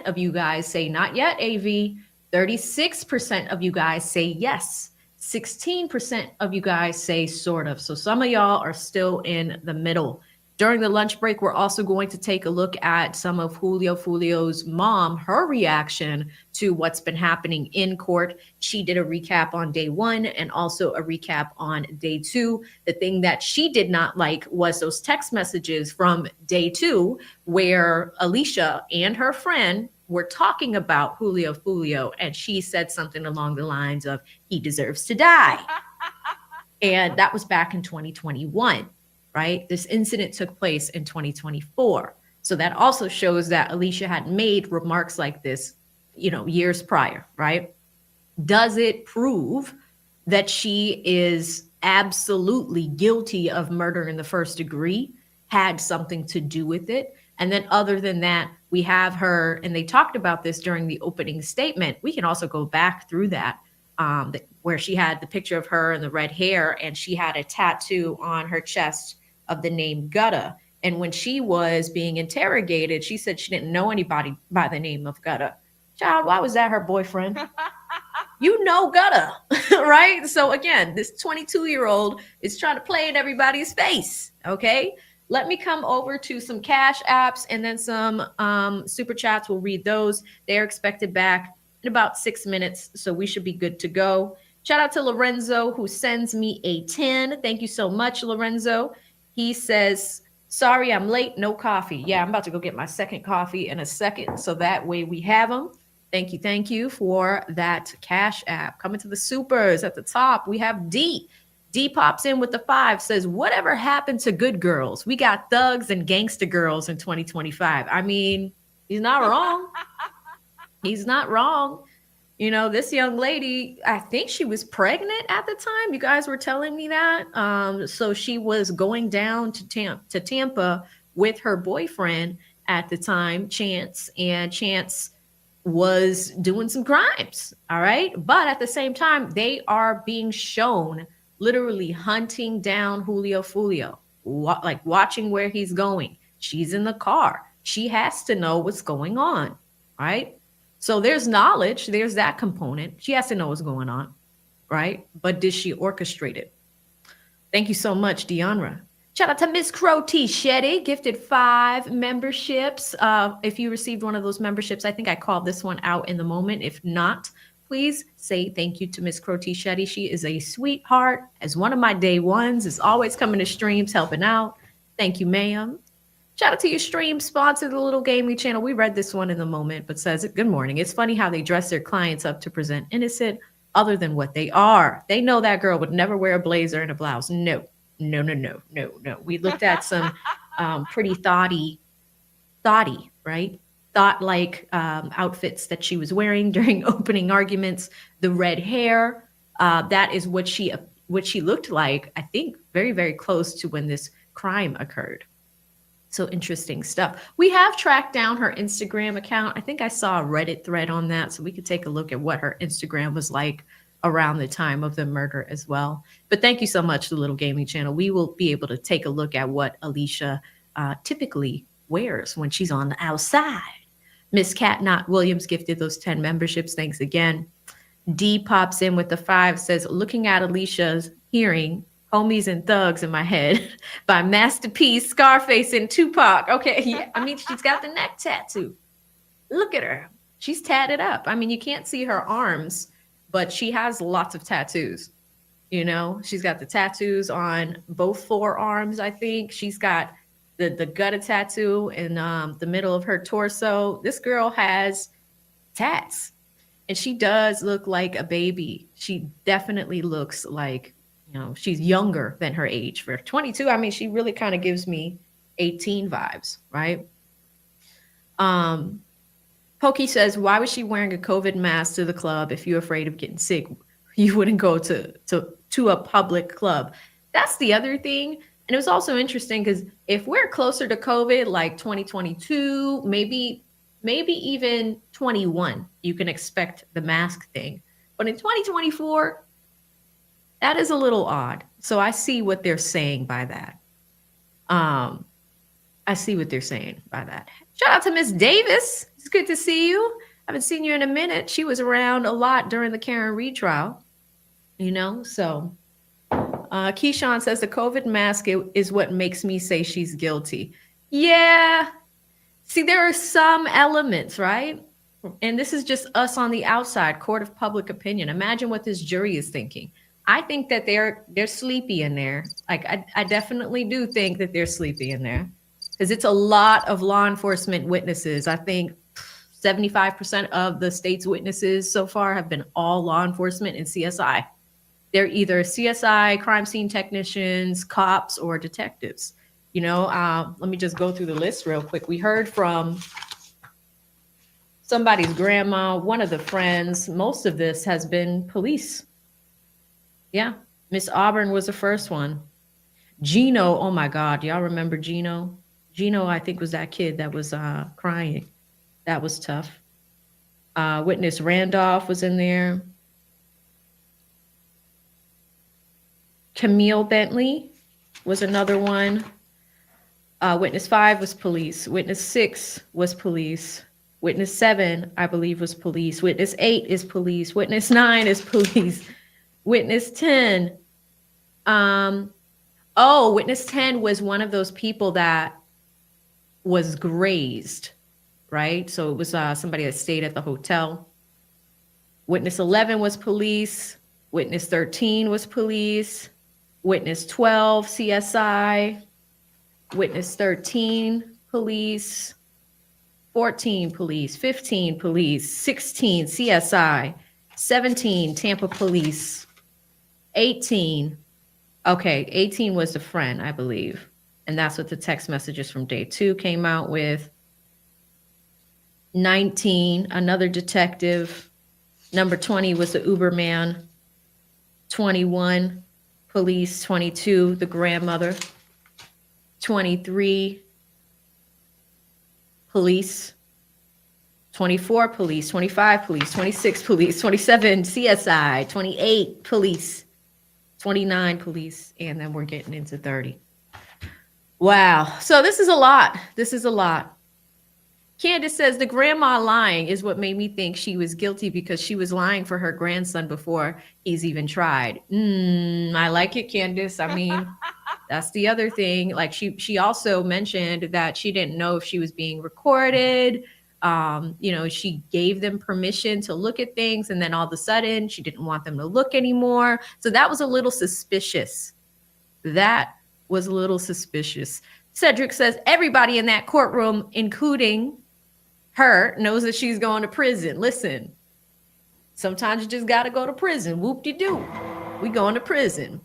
of you guys say not yet, AV. 36% of you guys say yes. 16% of you guys say sort of. So some of y'all are still in the middle. During the lunch break, we're also going to take a look at some of Julio Foolio's mom, her reaction to what's been happening in court. She did a recap on day 1 and also a recap on day 2. The thing that she did not like was those text messages from day 2 where Alicia and her friend were talking about Julio Foolio, and she said something along the lines of, he deserves to die. And that was back in 2021, right? This incident took place in 2024. So that also shows that Alicia had made remarks like this, years prior, right? Does it prove that she is absolutely guilty of murder in the first degree, had something to do with it? And then other than that, we have her, and they talked about this during the opening statement. We can also go back through that, where she had the picture of her and the red hair, and she had a tattoo on her chest of the name Gutta. And when she was being interrogated, she said she didn't know anybody by the name of Gutta. Child, why was that her boyfriend? You know Gutta, right? So again, this 22-year-old is trying to play in everybody's face, okay? Let me come over to some cash apps and then some super chats. We'll read those. They're expected back in about 6 minutes, so we should be good to go. Shout out to Lorenzo, who sends me a 10. Thank you so much, Lorenzo. He says, sorry, I'm late, no coffee. Yeah, I'm about to go get my second coffee in a second, so that way we have them. Thank you for that cash app. Coming to the supers at the top, we have D. D pops in with the 5, says, whatever happened to good girls? We got thugs and gangster girls in 2025. I mean, he's not wrong. He's not wrong. This young lady, I think she was pregnant at the time. You guys were telling me that. So she was going down to Tampa with her boyfriend at the time, Chance, and Chance was doing some crimes. All right. But at the same time, they are being shown literally hunting down Julio Foolio, like watching where he's going. She's in the car. She has to know what's going on. Right. So there's knowledge. There's that component. She has to know what's going on. Right. But did she orchestrate it? Thank you so much, Deanra. Shout out to Miss Crow T. Shetty, gifted 5 memberships. If you received one of those memberships, I think I called this one out in the moment. If not, please say thank you to Miss Crow T. Shetty. She is a sweetheart, as one of my day ones, is always coming to streams, helping out. Thank you, ma'am. Shout out to your stream sponsor, the Little Gaming Channel. We read this one in the moment, but says, good morning. It's funny how they dress their clients up to present innocent other than what they are. They know that girl would never wear a blazer and a blouse. No. We looked at some pretty thoughty, right? Thought-like outfits that she was wearing during opening arguments. The red hair, that is what she looked like, I think, very, very close to when this crime occurred. So interesting stuff. We have tracked down her Instagram account. I think I saw a Reddit thread on that, so we could take a look at what her Instagram was like around the time of the murder as well. But thank you so much to the Little Gaming Channel. We will be able to take a look at what Alicia typically wears when she's on the outside. Miss Cat Knott Williams gifted those 10 memberships. Thanks again. D pops in with the 5, says, looking at Alicia's hearing, Homies and Thugs in my head by Master P, Scarface, and Tupac. Okay, yeah, I mean, she's got the neck tattoo. Look at her. She's tatted up. I mean, you can't see her arms, but she has lots of tattoos. She's got the tattoos on both forearms, I think. She's got the Gutta tattoo in the middle of her torso. This girl has tats, and she does look like a baby. She definitely looks like, she's younger than her age. For 22, I mean, she really kind of gives me 18 vibes, right? Pokey says, why was she wearing a COVID mask to the club? If you're afraid of getting sick, you wouldn't go to a public club. That's the other thing. And it was also interesting because if we're closer to COVID, like 2022, maybe even 21, you can expect the mask thing. But in 2024, that is a little odd. So I see what they're saying by that. Shout out to Miss Davis. It's good to see you. I haven't seen you in a minute. She was around a lot during the Karen Reed trial, so Keyshawn says the COVID mask is what makes me say she's guilty. Yeah. See, there are some elements, right? And this is just us on the outside, court of public opinion. Imagine what this jury is thinking. I think that they're sleepy in there. Like, I definitely do think that they're sleepy in there because it's a lot of law enforcement witnesses. I think 75% of the state's witnesses so far have been all law enforcement and CSI. They're either CSI, crime scene technicians, cops, or detectives. You know, let me just go through the list real quick. We heard from somebody's grandma, one of the friends. Most of this has been police. Yeah, Miss Auburn was the first one. Gino, oh my God, y'all remember Gino? Gino, I think, was that kid that was crying. That was tough. Witness Randolph was in there. Camille Bentley was another one. Witness 5 was police. Witness 6 was police. Witness 7, I believe, was police. Witness 8 is police. Witness 9 is police. Witness 10. Witness 10 was one of those people that was grazed, right? So it was somebody that stayed at the hotel. Witness 11 was police. Witness 13 was police. Witness 12, CSI. Witness 13, police. 14, police. 15, police. 16, CSI. 17, Tampa police. 18, okay, 18 was the friend, I believe. And that's what the text messages from day 2 came out with. 19, another detective. Number 20 was the Uberman. 21, police. 22, the grandmother. 23, police. 24, police. 25, police. 26, police. 27, CSI. 28, police. 29, police. And then we're getting into 30. Wow. So this is a lot. This is a lot. Candace says the grandma lying is what made me think she was guilty because she was lying for her grandson before he's even tried. I like it, Candace. I mean, that's the other thing. Like she also mentioned that she didn't know if she was being recorded. You know, she gave them permission to look at things, and then all of a sudden she didn't want them to look anymore. So that was a little suspicious. That was a little suspicious. Cedric says everybody in that courtroom, including her, knows that she's going to prison. Listen, sometimes you just got to go to prison. Whoop-de-doo. We going to prison.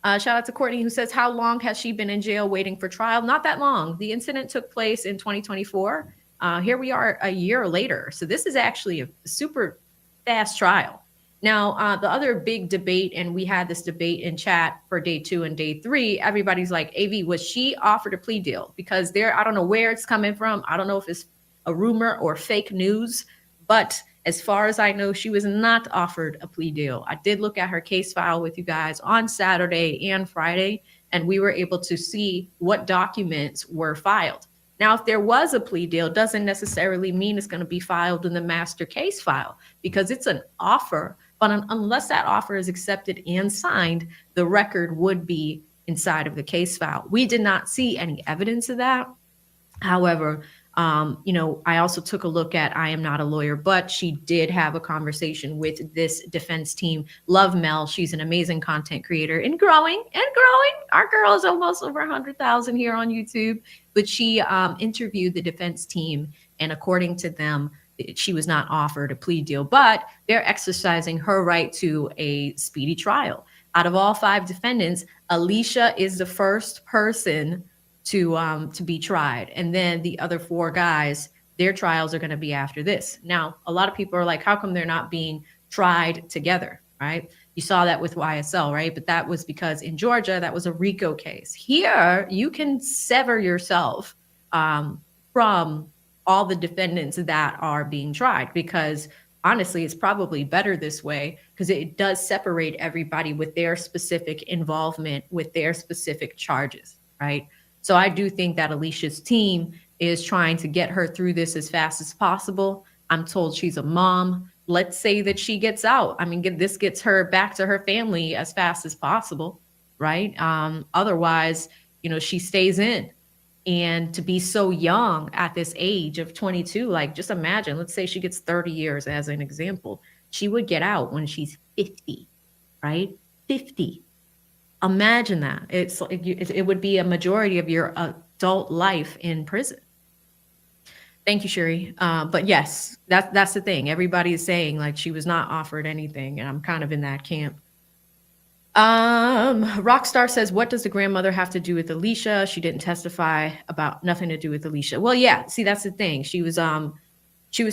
Shout out to Courtney, who says, how long has she been in jail waiting for trial? Not that long. The incident took place in 2024. Here we are a year later. So this is actually a super fast trial. Now, the other big debate, and we had this debate in chat for day 2 and day 3, everybody's like, AV, was she offered a plea deal? Because I don't know where it's coming from. I don't know if it's a rumor or fake news, but as far as I know, she was not offered a plea deal. I did look at her case file with you guys on Saturday and Friday, and we were able to see what documents were filed. Now, if there was a plea deal, doesn't necessarily mean it's going to be filed in the master case file because it's an offer. But unless that offer is accepted and signed, the record would be inside of the case file. We did not see any evidence of that. However, you know, I also took a look at, I am not a lawyer, but she did have a conversation with this defense team. Love Mel. She's an amazing content creator and growing and growing. Our girl is almost over 100,000 here on YouTube, but she interviewed the defense team. And according to them, she was not offered a plea deal, but they're exercising her right to a speedy trial. Out of all 5 defendants, Alicia is the first person to be tried. And then the other 4 guys, their trials are going to be after this. Now, a lot of people are like, how come they're not being tried together, right? You saw that with YSL, right? But that was because in Georgia, that was a RICO case. Here, you can sever yourself from all the defendants that are being tried because honestly, it's probably better this way because it does separate everybody with their specific involvement with their specific charges, right? So I do think that Alicia's team is trying to get her through this as fast as possible. I'm told she's a mom. Let's say that she gets out. I mean, this gets her back to her family as fast as possible, right? Otherwise, you know, she stays in. And to be so young at this age of 22, like just imagine, let's say she gets 30 years as an example. She would get out when she's 50, right? 50. Imagine that. It's like it would be a majority of your adult life in prison. Thank you, Sherry. But yes, that's the thing. Everybody is saying like she was not offered anything, and I'm kind of in that camp. Rockstar says, what does the grandmother have to do with Alicia? She didn't testify about nothing to do with Alicia. Well, yeah, see, that's the thing. She was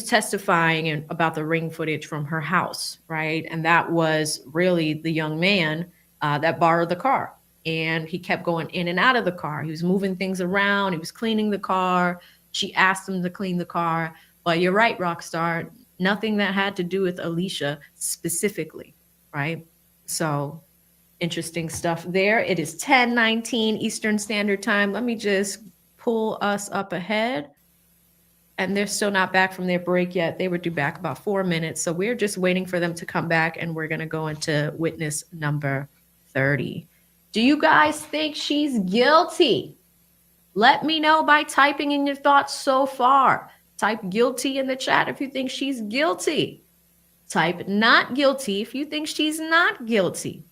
testifying about the ring footage from her house, right? And that was really the young man that borrowed the car. And he kept going in and out of the car. He was moving things around. He was cleaning the car. She asked him to clean the car. But you're right, Rockstar. Nothing that had to do with Alicia specifically, right? So interesting stuff there. It is 10:19 Eastern Standard Time. Let me just pull us up ahead. And they're still not back from their break yet. They were due back about 4 minutes. So we're just waiting for them to come back, and we're going to go into witness number 30. Do you guys think she's guilty? Let me know by typing in your thoughts so far. Type guilty in the chat if you think she's guilty. Type not guilty if you think she's not guilty.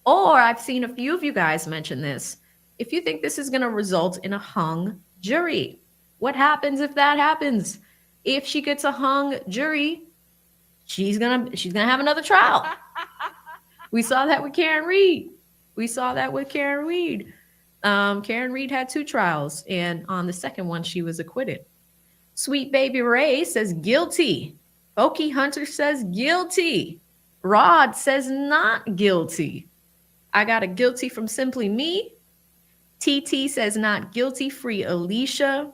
Or I've seen a few of you guys mention this. If you think this is going to result in a hung jury. What happens if that happens? If she gets a hung jury, she's gonna have another trial. We saw that with Karen Reed. Karen Reed had 2 trials, and on the second one, she was acquitted. Sweet Baby Ray says guilty. Okie Hunter says guilty. Rod says not guilty. I got a guilty from Simply Me. TT says not guilty. Free Alicia.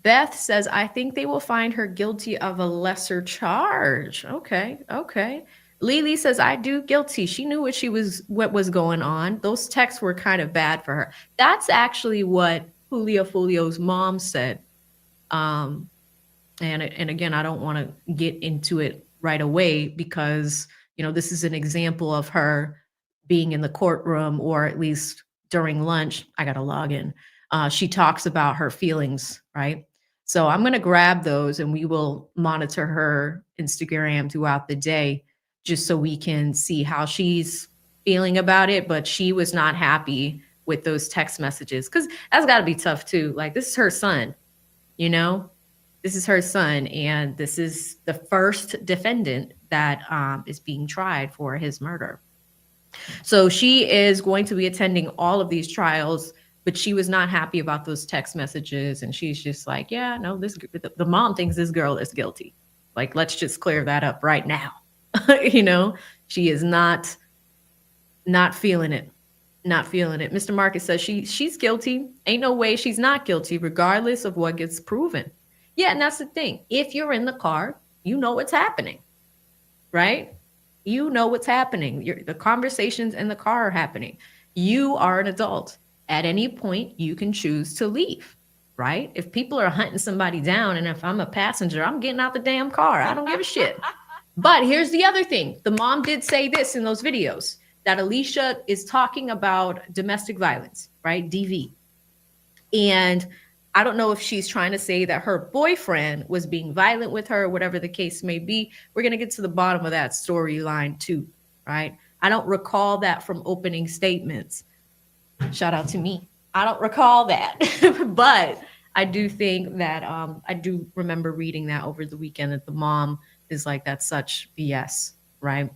Beth says, I think they will find her guilty of a lesser charge. Okay. Lily says, I do guilty. She knew what was going on. Those texts were kind of bad for her. That's actually what Julio Foolio's mom said. And again, I don't want to get into it right away because, this is an example of her being in the courtroom, or at least during lunch. I got to log in. She talks about her feelings, right? So I'm going to grab those, and we will monitor her Instagram throughout the day just so we can see how she's feeling about it. But she was not happy with those text messages, because that's got to be tough too. Like, this is her son, this is her son, and this is the first defendant that is being tried for his murder. So she is going to be attending all of these trials, but she was not happy about those text messages. And she's just like, yeah, no, the mom thinks this girl is guilty. Like, let's just clear that up right now. She is not feeling it. Mr. Marcus says she's guilty. Ain't no way she's not guilty, regardless of what gets proven. Yeah, and that's the thing. If you're in the car, you know what's happening, right? You know what's happening. The conversations in the car are happening. You are an adult. At any point, you can choose to leave, right? If people are hunting somebody down, and if I'm a passenger, I'm getting out the damn car. I don't give a shit. But here's the other thing. The mom did say this in those videos, that Alicia is talking about domestic violence, right? DV. And I don't know if she's trying to say that her boyfriend was being violent with her, whatever the case may be. We're going to get to the bottom of that storyline too, right? I don't recall that from opening statements. Shout out to me. I don't recall that. But I do think that I do remember reading that over the weekend, that the mom is like, that's such BS, right?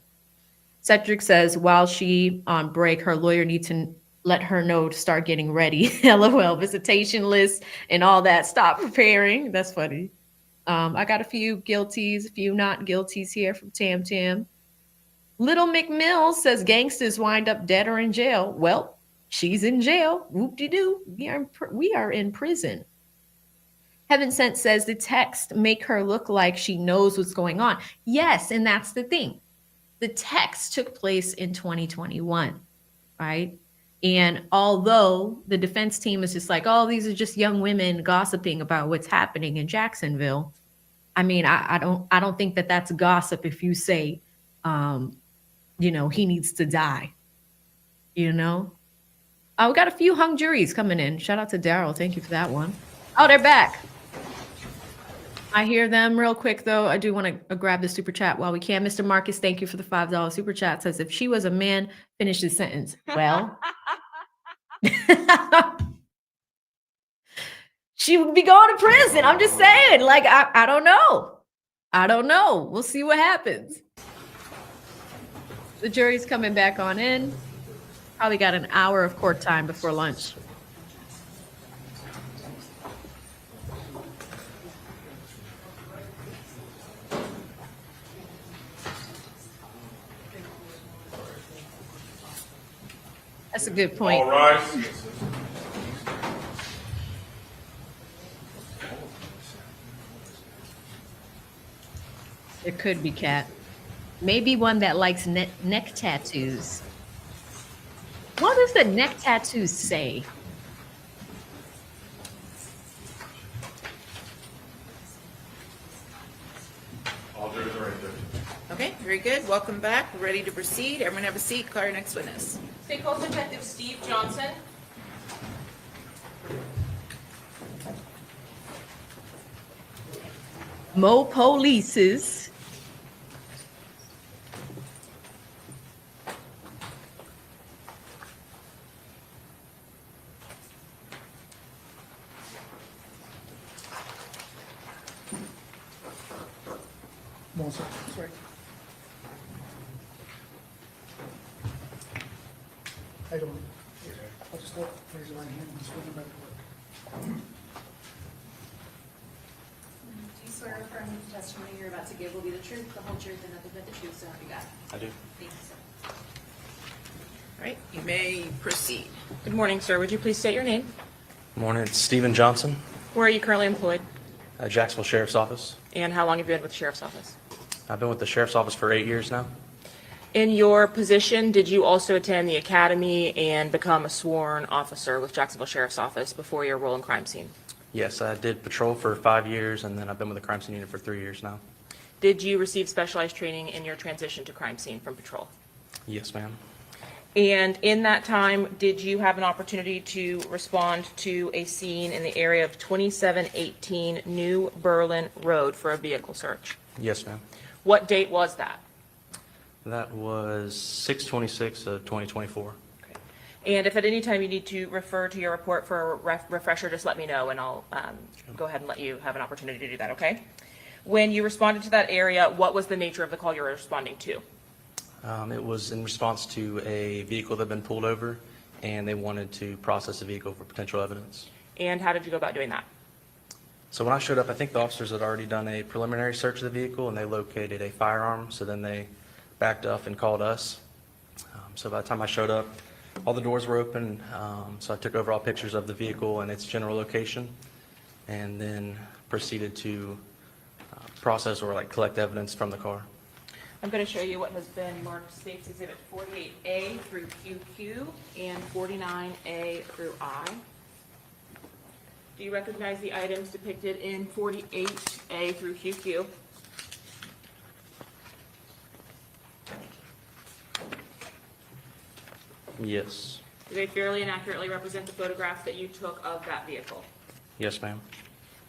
Cedric says, while she on break, her lawyer needs to let her know to start getting ready. LOL, visitation list and all that. Stop preparing. That's funny. I got a few guilties, a few not guilties here from Tam Tam. Little McMill says gangsters wind up dead or in jail. Well, she's in jail. Whoop-de-doo. We are in prison. Heaven Sent says the text make her look like she knows what's going on. Yes, and that's the thing. The text took place in 2021, right? And although the defense team is just like, oh, these are just young women gossiping about what's happening in Jacksonville. I mean, I don't think that that's gossip if you say, he needs to die, we got a few hung juries coming in. Shout out to Daryl. Thank you for that one. Oh, they're back. I hear them real quick, though. I do want to grab the super chat while we can. Mr. Marcus, thank you for the $5 super chat. Says, if she was a man, finish the sentence. Well, she would be going to prison. I'm just saying, like, I don't know. I don't know. We'll see what happens. The jury's coming back on in. Probably got an hour of court time before lunch. That's a good point. All rise. There could be, Cat. Maybe one that likes neck tattoos. What does the neck tattoos say? All jurors are right there. Okay, very good. Welcome back. We're ready to proceed. Everyone have a seat. Call your next witness. State Coast Detective Steve Johnson. Mo polices. I don't. I'll just raise your right hand and swear back to work. Do you swear affirm that the testimony you're about to give will be the truth, the whole truth, and nothing but the truth, so help you God? I do. Thank you, sir. All right, you may proceed. Good morning, sir. Would you please state your name? Morning, it's Stephen Johnson, Where are you currently employed? Jacksonville Sheriff's Office. And how long have you been with the Sheriff's Office? I've been with the Sheriff's Office for 8 years now. In your position, did you also attend the academy and become a sworn officer with Jacksonville Sheriff's Office before your role in crime scene? Yes, I did patrol for 5 years, and then I've been with the crime scene unit for 3 years now. Did you receive specialized training in your transition to crime scene from patrol? Yes, ma'am. And in that time, did you have an opportunity to respond to a scene in the area of 2718 New Berlin Road for a vehicle search? Yes, ma'am. What date was that? That was 6/26 of 2024. And if at any time you need to refer to your report for a refresher, just let me know, and I'll go ahead and let you have an opportunity to do that, okay? When you responded to that area, what was the nature of the call you were responding to? It was in response to a vehicle that had been pulled over, and they wanted to process the vehicle for potential evidence. And how did you go about doing that? So when I showed up, I think the officers had already done a preliminary search of the vehicle, and they located a firearm, so then they backed up and called us. So by the time I showed up, all the doors were open, so I took overall pictures of the vehicle and its general location, and then proceeded to process or collect evidence from the car. I'm going to show you what has been marked States Exhibit 48A through QQ and 49A through I. Do you recognize the items depicted in 48A through QQ? Yes. Do they fairly and accurately represent the photographs that you took of that vehicle? Yes, ma'am.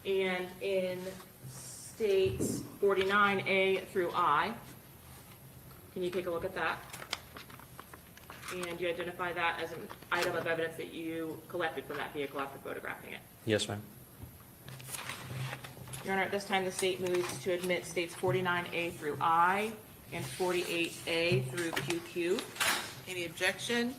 And in States 49A through I, can you take a look at that? And you identify that as an item of evidence that you collected from that vehicle after photographing it? Yes, ma'am. Your Honor, at this time, the state moves to admit States 49A through I and 48A through QQ. Any objection?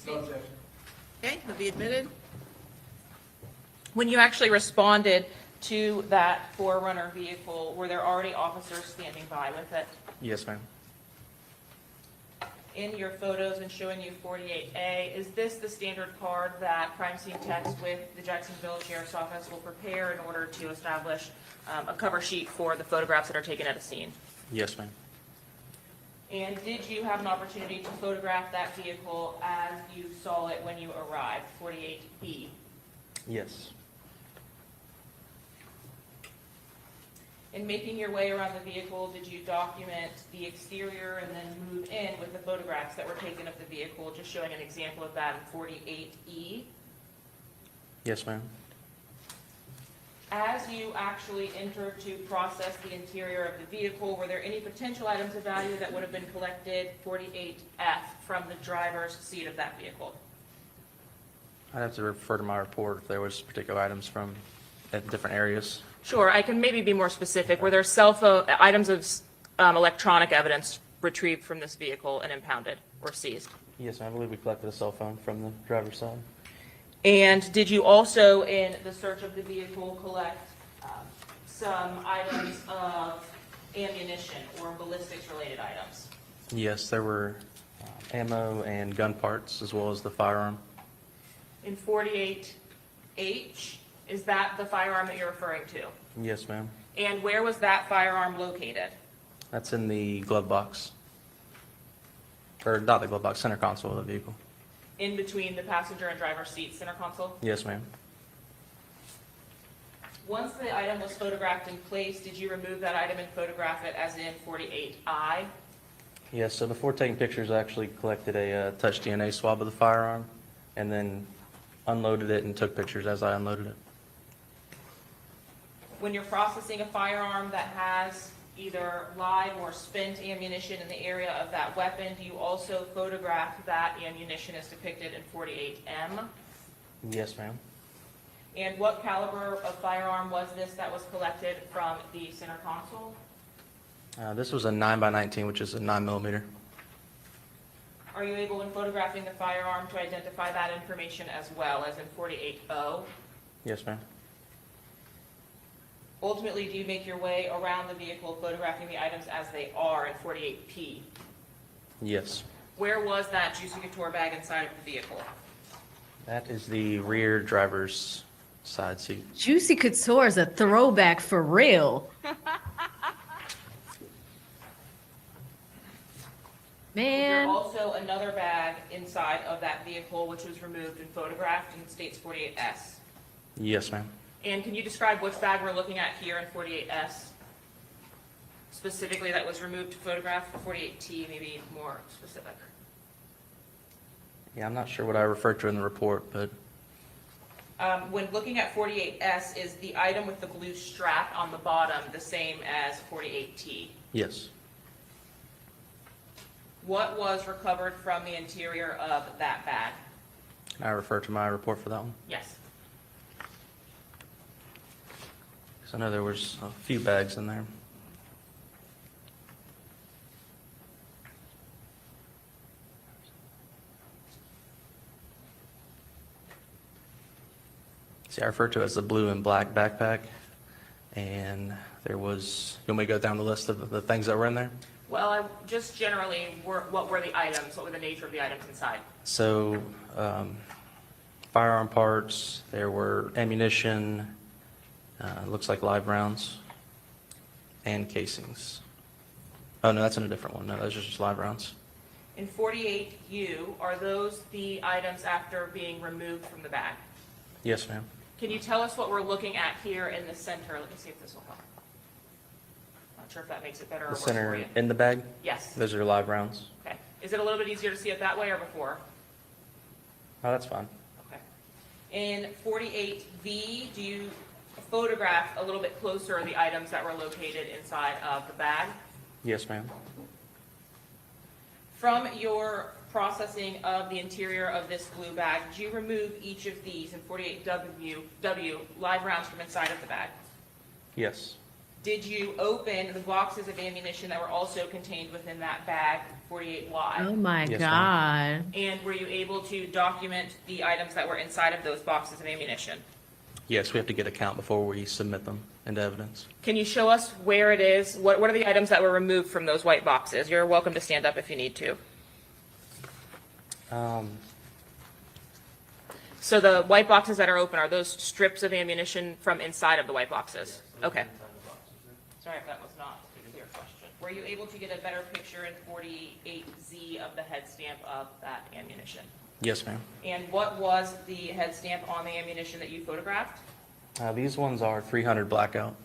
No objection. Okay, he'll be admitted. When you actually responded to that Forerunner vehicle, were there already officers standing by with it? Yes, ma'am. In your photos and showing you 48A, is this the standard card that crime scene techs with the Jacksonville Sheriff's Office will prepare in order to establish a cover sheet for the photographs that are taken at a scene? Yes, ma'am. And did you have an opportunity to photograph that vehicle as you saw it when you arrived, 48B? Yes. In making your way around the vehicle, did you document the exterior and then move in with the photographs that were taken of the vehicle, just showing an example of that in 48E? Yes, ma'am. As you actually entered to process the interior of the vehicle, were there any potential items of value that would have been collected, 48F, from the driver's seat of that vehicle? I'd have to refer to my report if there was particular items from at different areas. Sure, I can maybe be more specific. Were there cell phone, items of electronic evidence retrieved from this vehicle and impounded or seized? Yes, ma'am. I believe we collected a cell phone from the driver's side. And did you also, in the search of the vehicle, collect some items of ammunition or ballistics-related items? Yes, there were ammo and gun parts as well as the firearm. In 48H, is that the firearm that you're referring to? Yes, ma'am. And where was that firearm located? That's in the glove box. Or not the glove box, center console of the vehicle. In between the passenger and driver's seat, center console? Yes, ma'am. Once the item was photographed in place, did you remove that item and photograph it as in 48I? Yes, so before taking pictures, I actually collected a touch DNA swab of the firearm and then unloaded it and took pictures as I unloaded it. When you're processing a firearm that has either live or spent ammunition in the area of that weapon, do you also photograph that ammunition as depicted in 48M? Yes, ma'am. And what caliber of firearm was this that was collected from the center console? This was a 9x19, which is a 9mm. Are you able, in photographing the firearm, to identify that information as well as in 48O? Yes, ma'am. Ultimately, do you make your way around the vehicle photographing the items as they are in 48P? Yes. Where was that Juicy Couture bag inside of the vehicle? That is the rear driver's side seat. Juicy Couture is a throwback for real. There's Man, also another bag inside of that vehicle which was removed and photographed and states 48S. Yes, ma'am. And can you describe which bag we're looking at here in 48S? Specifically that was removed to photograph, 48T maybe more specific. Yeah, I'm not sure what I referred to in the report, but When looking at 48S, is the item with the blue strap on the bottom the same as 48T? yes. What was recovered from the interior of that bag? I refer to my report for that one. Yes. So I know there was a few bags in there. See, I refer to it as the blue and black backpack, and there was, you want me to go down the list of the things that were in there? Well, just generally, what were the items? What were the nature of the items inside? So, firearm parts, there were ammunition, looks like live rounds, and casings. Oh, no, that's in a different one. No, those are just live rounds. In 48U, are those the items after being removed from the bag? Yes, ma'am. Can you tell us what we're looking at here in the center? Let me see if this will help. Not sure if that makes it better or The worse center for you. in the bag, Yes. those are live rounds. Okay. Is it a little bit easier to see it that way or before? Oh, that's fine. Okay. In 48V, do you photograph a little bit closer the items that were located inside of the bag? Yes, ma'am. From your processing of the interior of this blue bag, did you remove each of these in 48W live rounds from inside of the bag? Yes. did you open the boxes of ammunition that were also contained within that bag, 48Y? Oh my Yes, God. And were you able to document the items that were inside of those boxes of ammunition? Yes, we have to get a count before we submit them into evidence. Can you show us where it is? What are the items that were removed from those white boxes? You're welcome to stand up if you need to. So the white boxes that are open, are those strips of ammunition from inside of the white boxes? Okay. Sorry if that was not a clear question. Were you able to get a better picture in 48Z of the head stamp of that ammunition? Yes, ma'am. And what was the head stamp on the ammunition that you photographed? These ones are 300 blackout.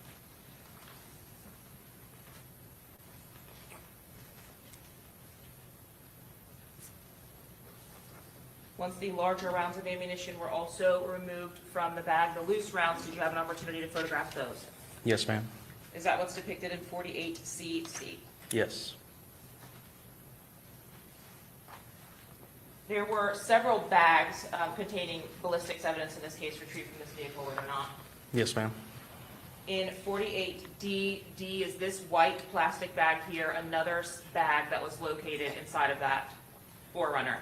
Once the larger rounds of ammunition were also removed from the bag, the loose rounds, did you have an opportunity to photograph those? Yes, ma'am. Is that what's depicted in 48CC? Yes. There were several bags containing ballistics evidence in this case retrieved from this vehicle, were there not? Yes, ma'am. In 48D, D is this white plastic bag here, another bag that was located inside of that Forerunner.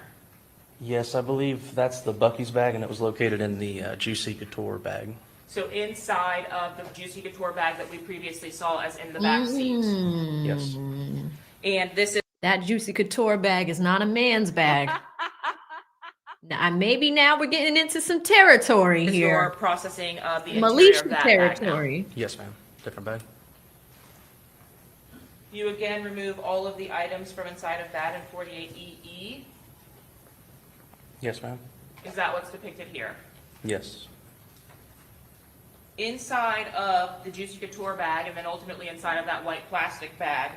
Yes, I believe that's the Bucky's bag, and it was located in the Juicy Couture bag. So inside of the Juicy Couture bag that we previously saw as in the back seat. Yes. And this is That Juicy Couture bag is not a man's bag. Now, maybe now we're getting into some territory your here. processing of the interior Militia of that bag now. territory. Yes, ma'am. Different bag. You again remove all of the items from inside of that in 48EE. Yes, ma'am. Is that what's depicted here? Yes. Inside of the Juicy Couture bag and then ultimately inside of that white plastic bag,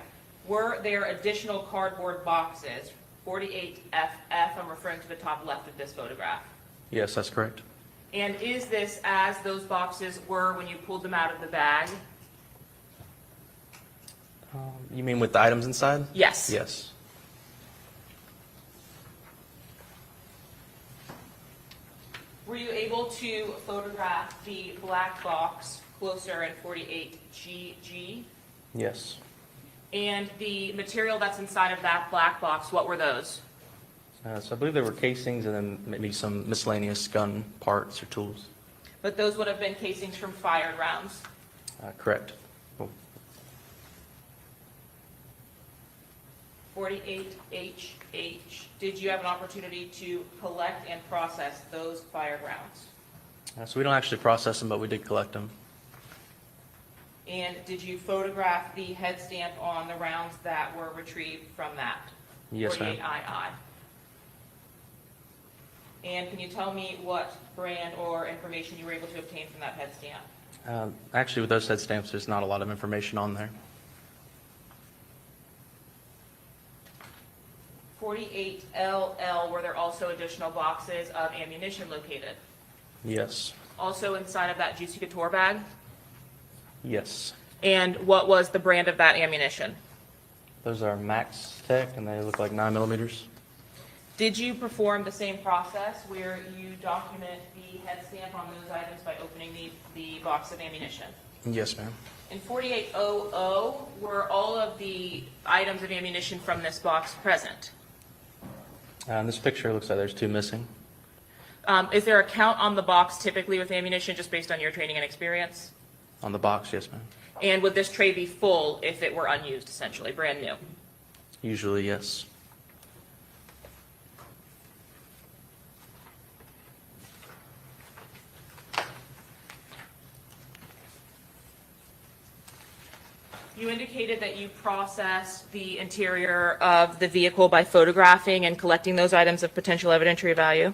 were there additional cardboard boxes? 48FF, I'm referring to the top left of this photograph. Yes, that's correct. And is this as those boxes were when you pulled them out of the bag? You mean with the items inside? Yes. Yes. Were you able to photograph the black box closer in 48GG? Yes. And the material that's inside of that black box, what were those? So I believe there were casings and then maybe some miscellaneous gun parts or tools. But those would have been casings from fired rounds. Correct. Cool. 48HH, did you have an opportunity to collect and process those fired rounds? So we don't actually process them, but we did collect them. And did you photograph the head stamp on the rounds that were retrieved from that? Yes, ma'am. 48II. And can you tell me what brand or information you were able to obtain from that head stamp? Actually, with those head stamps, there's not a lot of information on there. 48LL, were there also additional boxes of ammunition located? Yes. Also inside of that Juicy Couture bag? Yes. And what was the brand of that ammunition? Those are Max Tech, and they look like 9mm. Did you perform the same process where you document the head stamp on those items by opening the box of ammunition? Yes, ma'am. In 4800, were all of the items of ammunition from this box present? In this picture, it looks like there's 2 missing. Is there a count on the box typically with ammunition just based on your training and experience? On the box, yes, ma'am. And would this tray be full if it were unused, essentially, brand new? Usually, yes. You indicated that you processed the interior of the vehicle by photographing and collecting those items of potential evidentiary value.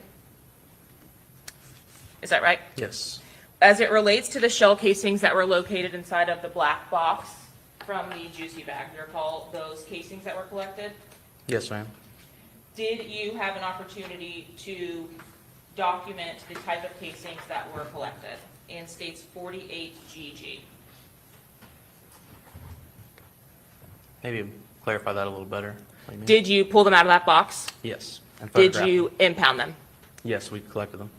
Is that right? Yes. As it relates to the shell casings that were located inside of the black box from the Juicy bag, do you recall those casings that were collected? Yes, ma'am. Did you have an opportunity to document the type of casings that were collected in states 48GG? Maybe clarify that a little better. What do you mean? Did you pull them out of that box? Yes. And Did photograph you them. impound them? Yes, we collected them.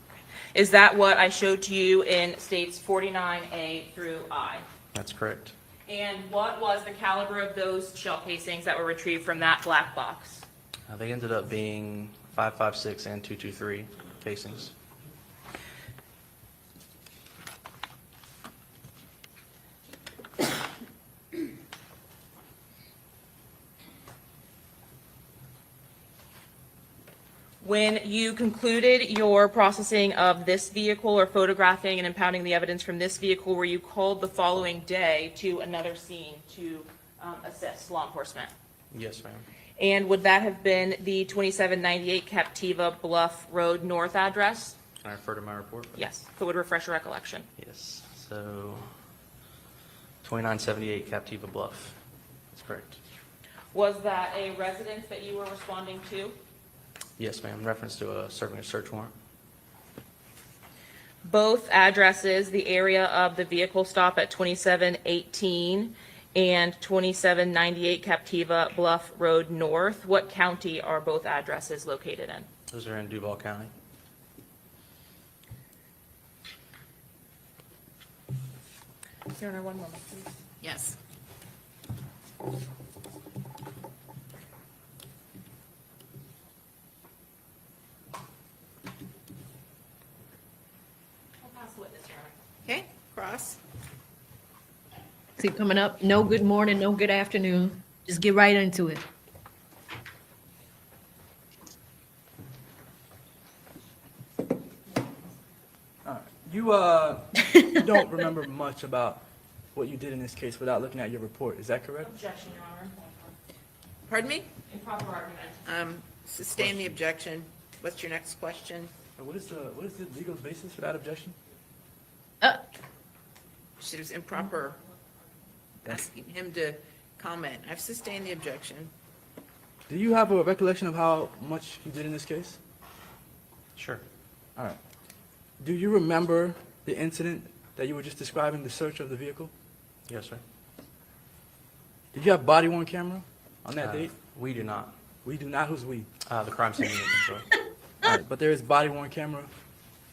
Is that what I showed to you in states 49A through I? That's correct. And what was the caliber of those shell casings that were retrieved from that black box? They ended up being 5.56 and 2.23 casings. When you concluded your processing of this vehicle or photographing and impounding the evidence from this vehicle, were you called the following day to another scene to assist law enforcement? Yes, ma'am. And would that have been the 2798 Captiva Bluff Road North address? Can I refer to my report? Yes, if it would refresh your recollection. Yes. So 2978 Captiva Bluff. That's correct. Was that a residence that you were responding to? Yes, ma'am. In reference to serving a search warrant. Both addresses, the area of the vehicle stop at 2718 and 2798 Captiva Bluff Road North, what county are both addresses located in? Those are in Duval County. Your Honor, one moment, please. Yes. I'll pass the witness, Your Honor. Okay, Cross. See, coming up, no good morning, no good afternoon. Just get right into it. You don't remember much about what you did in this case without looking at your report. Is that correct? Objection, Your Honor. Pardon me? Improper argument. Sustain the objection. What's your next question? What is the legal basis for that objection? She said it was improper asking him to comment. I've sustained the objection. Do you have a recollection of how much you did in this case? Sure. All right. Do you remember the incident that you were just describing, the search of the vehicle? Yes, sir. Did you have body-worn camera on that date? We do not. We do not. Who's we? The crime scene unit control. All right, but there is body-worn camera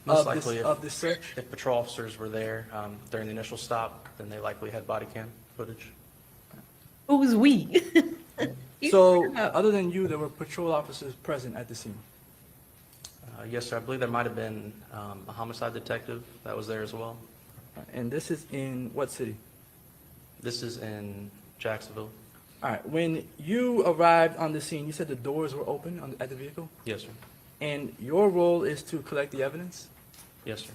Most likely, of this search? if patrol officers were there during the initial stop, then they likely had body cam footage. Who's we? So, other than you, there were patrol officers present at the scene? Yes, sir. I believe there might have been a homicide detective that was there as well. And this is in what city? This is in Jacksonville. All right, when you arrived on the scene, you said the doors were open at the vehicle? Yes, sir. And your role is to collect the evidence? Yes, sir.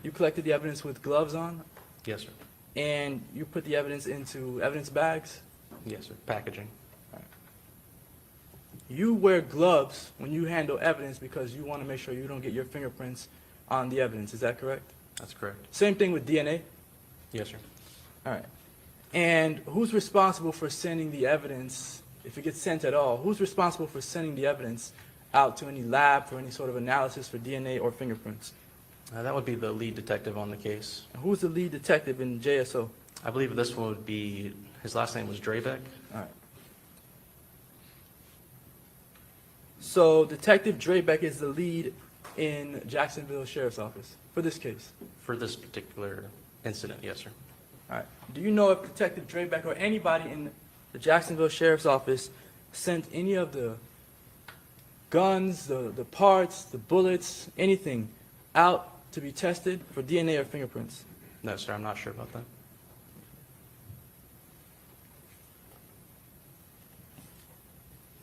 You collected the evidence with gloves on? Yes, sir. And you put the evidence into evidence bags? Yes, sir. Packaging. You wear gloves when you handle evidence because you want to make sure you don't get your fingerprints on the evidence. Is that correct? That's correct. Same thing with DNA? Yes, sir. All right. And who's responsible for sending the evidence, if it gets sent at all, who's responsible for sending the evidence out to any lab for any sort of analysis for DNA or fingerprints? That would be the lead detective on the case. And who's the lead detective in JSO? I believe this one would be, his last name was Drevik. All right. So Detective Drevik is the lead in Jacksonville Sheriff's Office for this case? For this particular incident, yes, sir. All right. Do you know if Detective Drevik or anybody in the Jacksonville Sheriff's Office sent any of the guns, the parts, the bullets, anything out to be tested for DNA or fingerprints? No, sir, I'm not sure about that.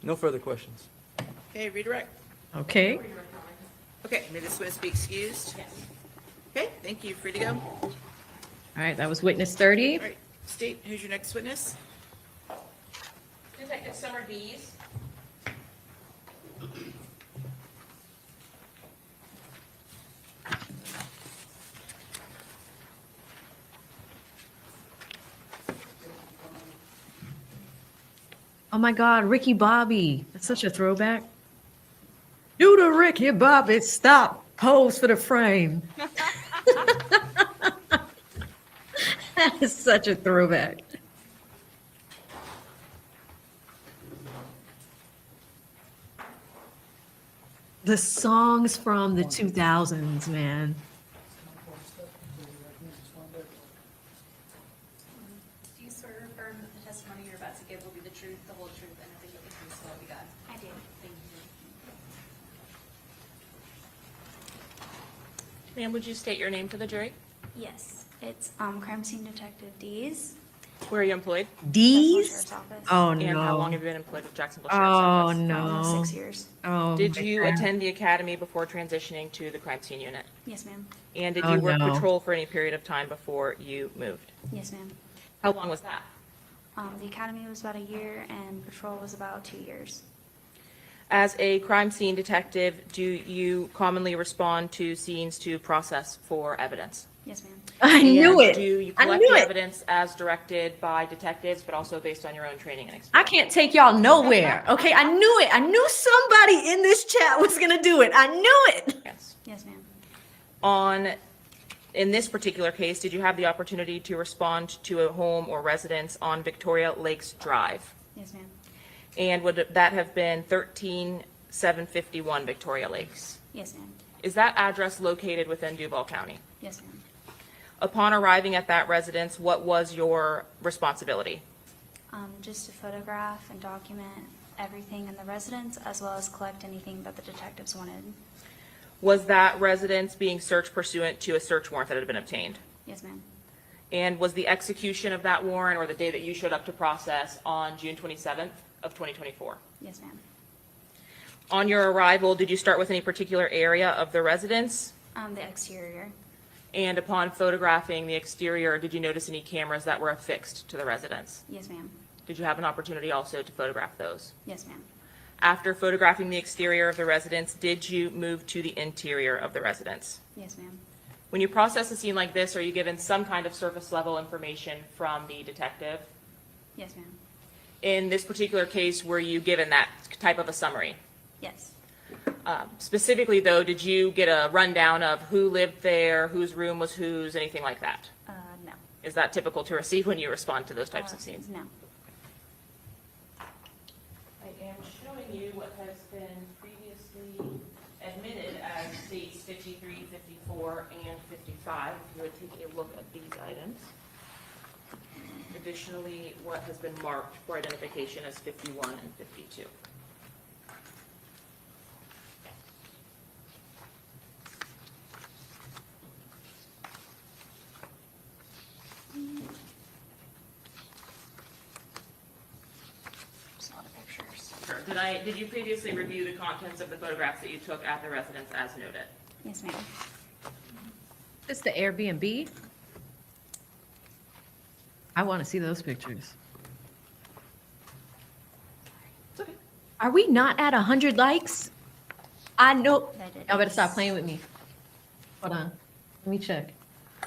No further questions. Okay, redirect. Okay. Okay, may this witness be excused? Yes. Okay, thank you. Free to go. All All right, that was witness 30. right, State, who's your next witness? Detective Summer Dees. Oh my God, Ricky Bobby. That's such a throwback. Do the Ricky Bobby, stop, pose for the frame. That is such a throwback. The songs from the 2000s, man. Do you swear or Ma'am, would you state your name for the jury? Yes, it's crime scene detective Dees. Where are you employed? Dees? Sheriff's Office. Oh, And how long no. have you been employed with Jacksonville Sheriff's Oh, Office? no. Almost 6 years. Oh, Did my you God. attend the academy before transitioning to the crime scene unit? Yes, ma'am. And did Oh, you work no. patrol for any period of time before you moved? Yes, ma'am. How long was that? The academy was about a year and patrol was about 2 years. As a crime scene detective, do you commonly respond to scenes to process for evidence? Yes, ma'am. I knew And it. do you I collect knew the it. evidence as directed by detectives, but also based on your own training and I experience? can't take y'all nowhere. Okay, I knew it. I knew somebody in this chat was gonna do it. I knew it. Yes. Yes, ma'am. In this particular case, did you have the opportunity to respond to a home or residence on Victoria Lakes Drive? Yes, ma'am. And would that have been 13751 Victoria Lakes? Yes, ma'am. Is that address located within Duval County? Yes, ma'am. Upon arriving at that residence, what was your responsibility? Just to photograph and document everything in the residence as well as collect anything that the detectives wanted. Was that residence being searched pursuant to a search warrant that had been obtained? Yes, ma'am. And was the execution of that warrant or the day that you showed up to process on June 27th of 2024? Yes, ma'am. On your arrival, did you start with any particular area of the residence? The exterior. And upon photographing the exterior, did you notice any cameras that were affixed to the residence? Yes, ma'am. Did you have an opportunity also to photograph those? Yes, ma'am. After photographing the exterior of the residence, did you move to the interior of the residence? Yes, ma'am. When you process a scene like this, are you given some kind of surface level information from the detective? Yes, ma'am. In this particular case, were you given that type of a summary? Yes. Specifically, though, did you get a rundown of who lived there, whose room was whose, anything like that? No. Is that typical to receive when you respond to those types of scenes? No. I am showing you what has been previously admitted as states 53, 54, and 55. If you would take a look at these items. Additionally, what has been marked for identification as 51 and 52. Just a lot of pictures. Sure. Did you previously review the contents of the photographs that you took at the residence as noted? Yes, ma'am. This the Airbnb? I want to see those pictures. It's okay. Are we not at 100 likes? I know. I did. Y'all better stop playing with me. Hold on. Let me check.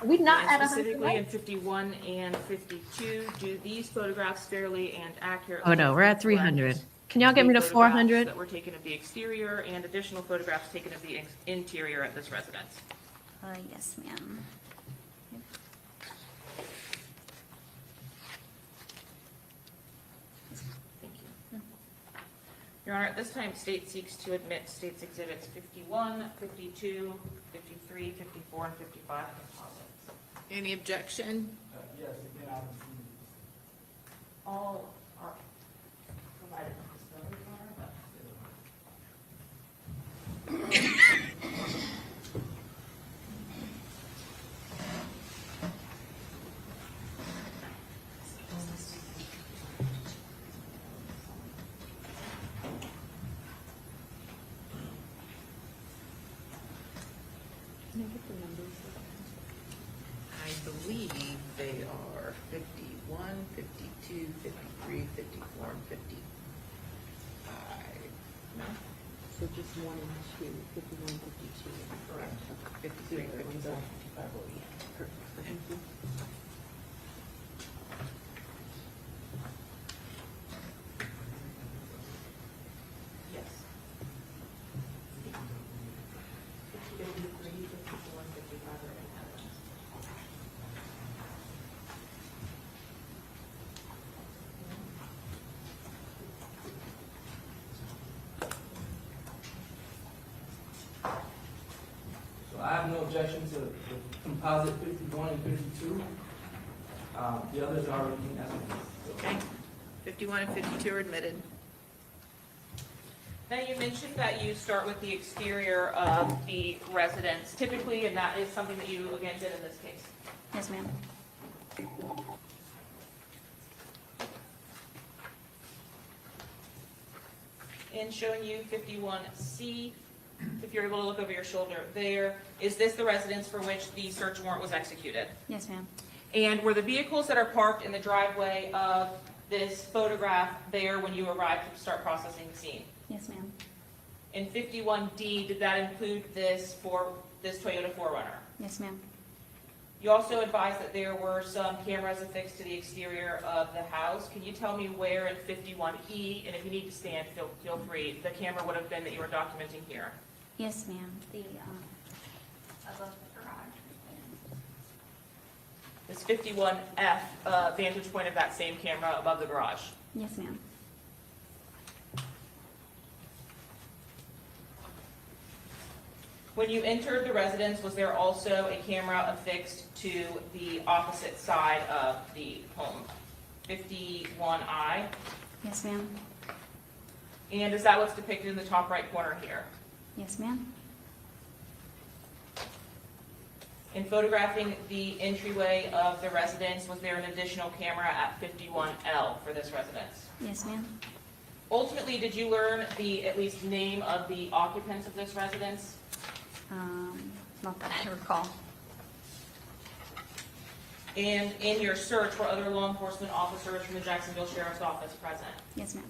Are we not at And 100 specifically in likes? 51 and 52, do these photographs fairly and accurately? Oh, no, we're at 300. Can y'all get me to the photographs 400? That were taken of the exterior and additional photographs taken of the interior at this residence. Yes, ma'am. Thank you. Your Honor, at this time, state seeks to admit states exhibits 51, 52, 53, 54, and 55 composites. Any objection? Yes, again, I haven't seen All are provided in discovery, Your Honor, but I believe they are 51, 52, 53, 54, and 55. No? So just 1 and 2, 51, 52. Correct. 53, 54, 55. Thank you. yes. 53, 54, and 55 are in evidence. So I have no objection to the composite 51 and 52. The others are already in evidence. So- Okay. 51 and 52 are admitted. Now, you mentioned that you start with the exterior of the residence typically, and that is something that you, again, did in this case. Yes, ma'am. In showing you 51C, if you're able to look over your shoulder there, is this the residence for which the search warrant was executed? Yes, ma'am. And were the vehicles that are parked in the driveway of this photograph there when you arrived to start processing the scene? Yes, ma'am. In 51D, did that include this Toyota 4Runner? Yes, ma'am. You also advised that there were some cameras affixed to the exterior of the house. Can you tell me where in 51E, and if you need to stand, feel free, the camera would have been that you were documenting here? Yes, ma'am. The, above the garage. This 51F vantage point of that same camera above the garage. Yes, ma'am. When you entered the residence, was there also a camera affixed to the opposite side of the home? 51I? Yes, ma'am. And is that what's depicted in the top right corner here? Yes, ma'am. In photographing the entryway of the residence, was there an additional camera at 51L for this residence? Yes, ma'am. Ultimately, did you learn the at least name of the occupants of this residence? Not that I recall. And in your search, were other law enforcement officers from the Jacksonville Sheriff's Office present? Yes, ma'am.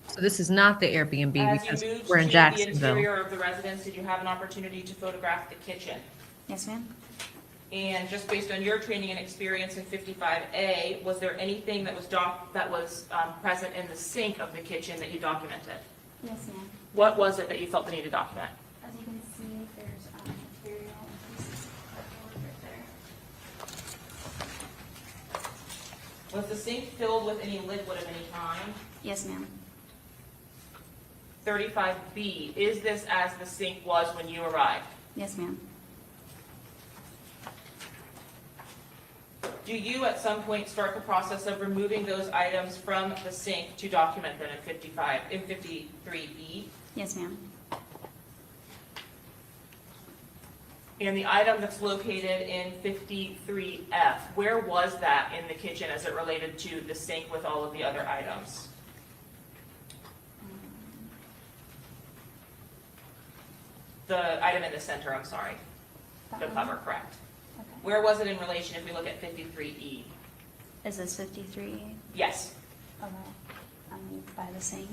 So this is not the Airbnb As because you moved we're in to the Jacksonville. interior of the residence, did you have an opportunity to photograph the kitchen? Yes, ma'am. And just based on your training and experience in 55A, was there anything that was present in the sink of the kitchen that you documented? Yes, ma'am. What was it that you felt the need to document? As you can see, there's material and pieces of cardboard right there. Was the sink filled with any liquid of any kind? Yes, ma'am. 35B, is this as the sink was when you arrived? Yes, ma'am. Do you at some point start the process of removing those items from the sink to document them in 53B? Yes, ma'am. And the item that's located in 53F, where was that in the kitchen as it related to the sink with all of the other items? The item in the center, I'm sorry, the cover, correct. Okay. Where was it in relation if we look at 53E? Is this 53? Yes. Okay. By the sink?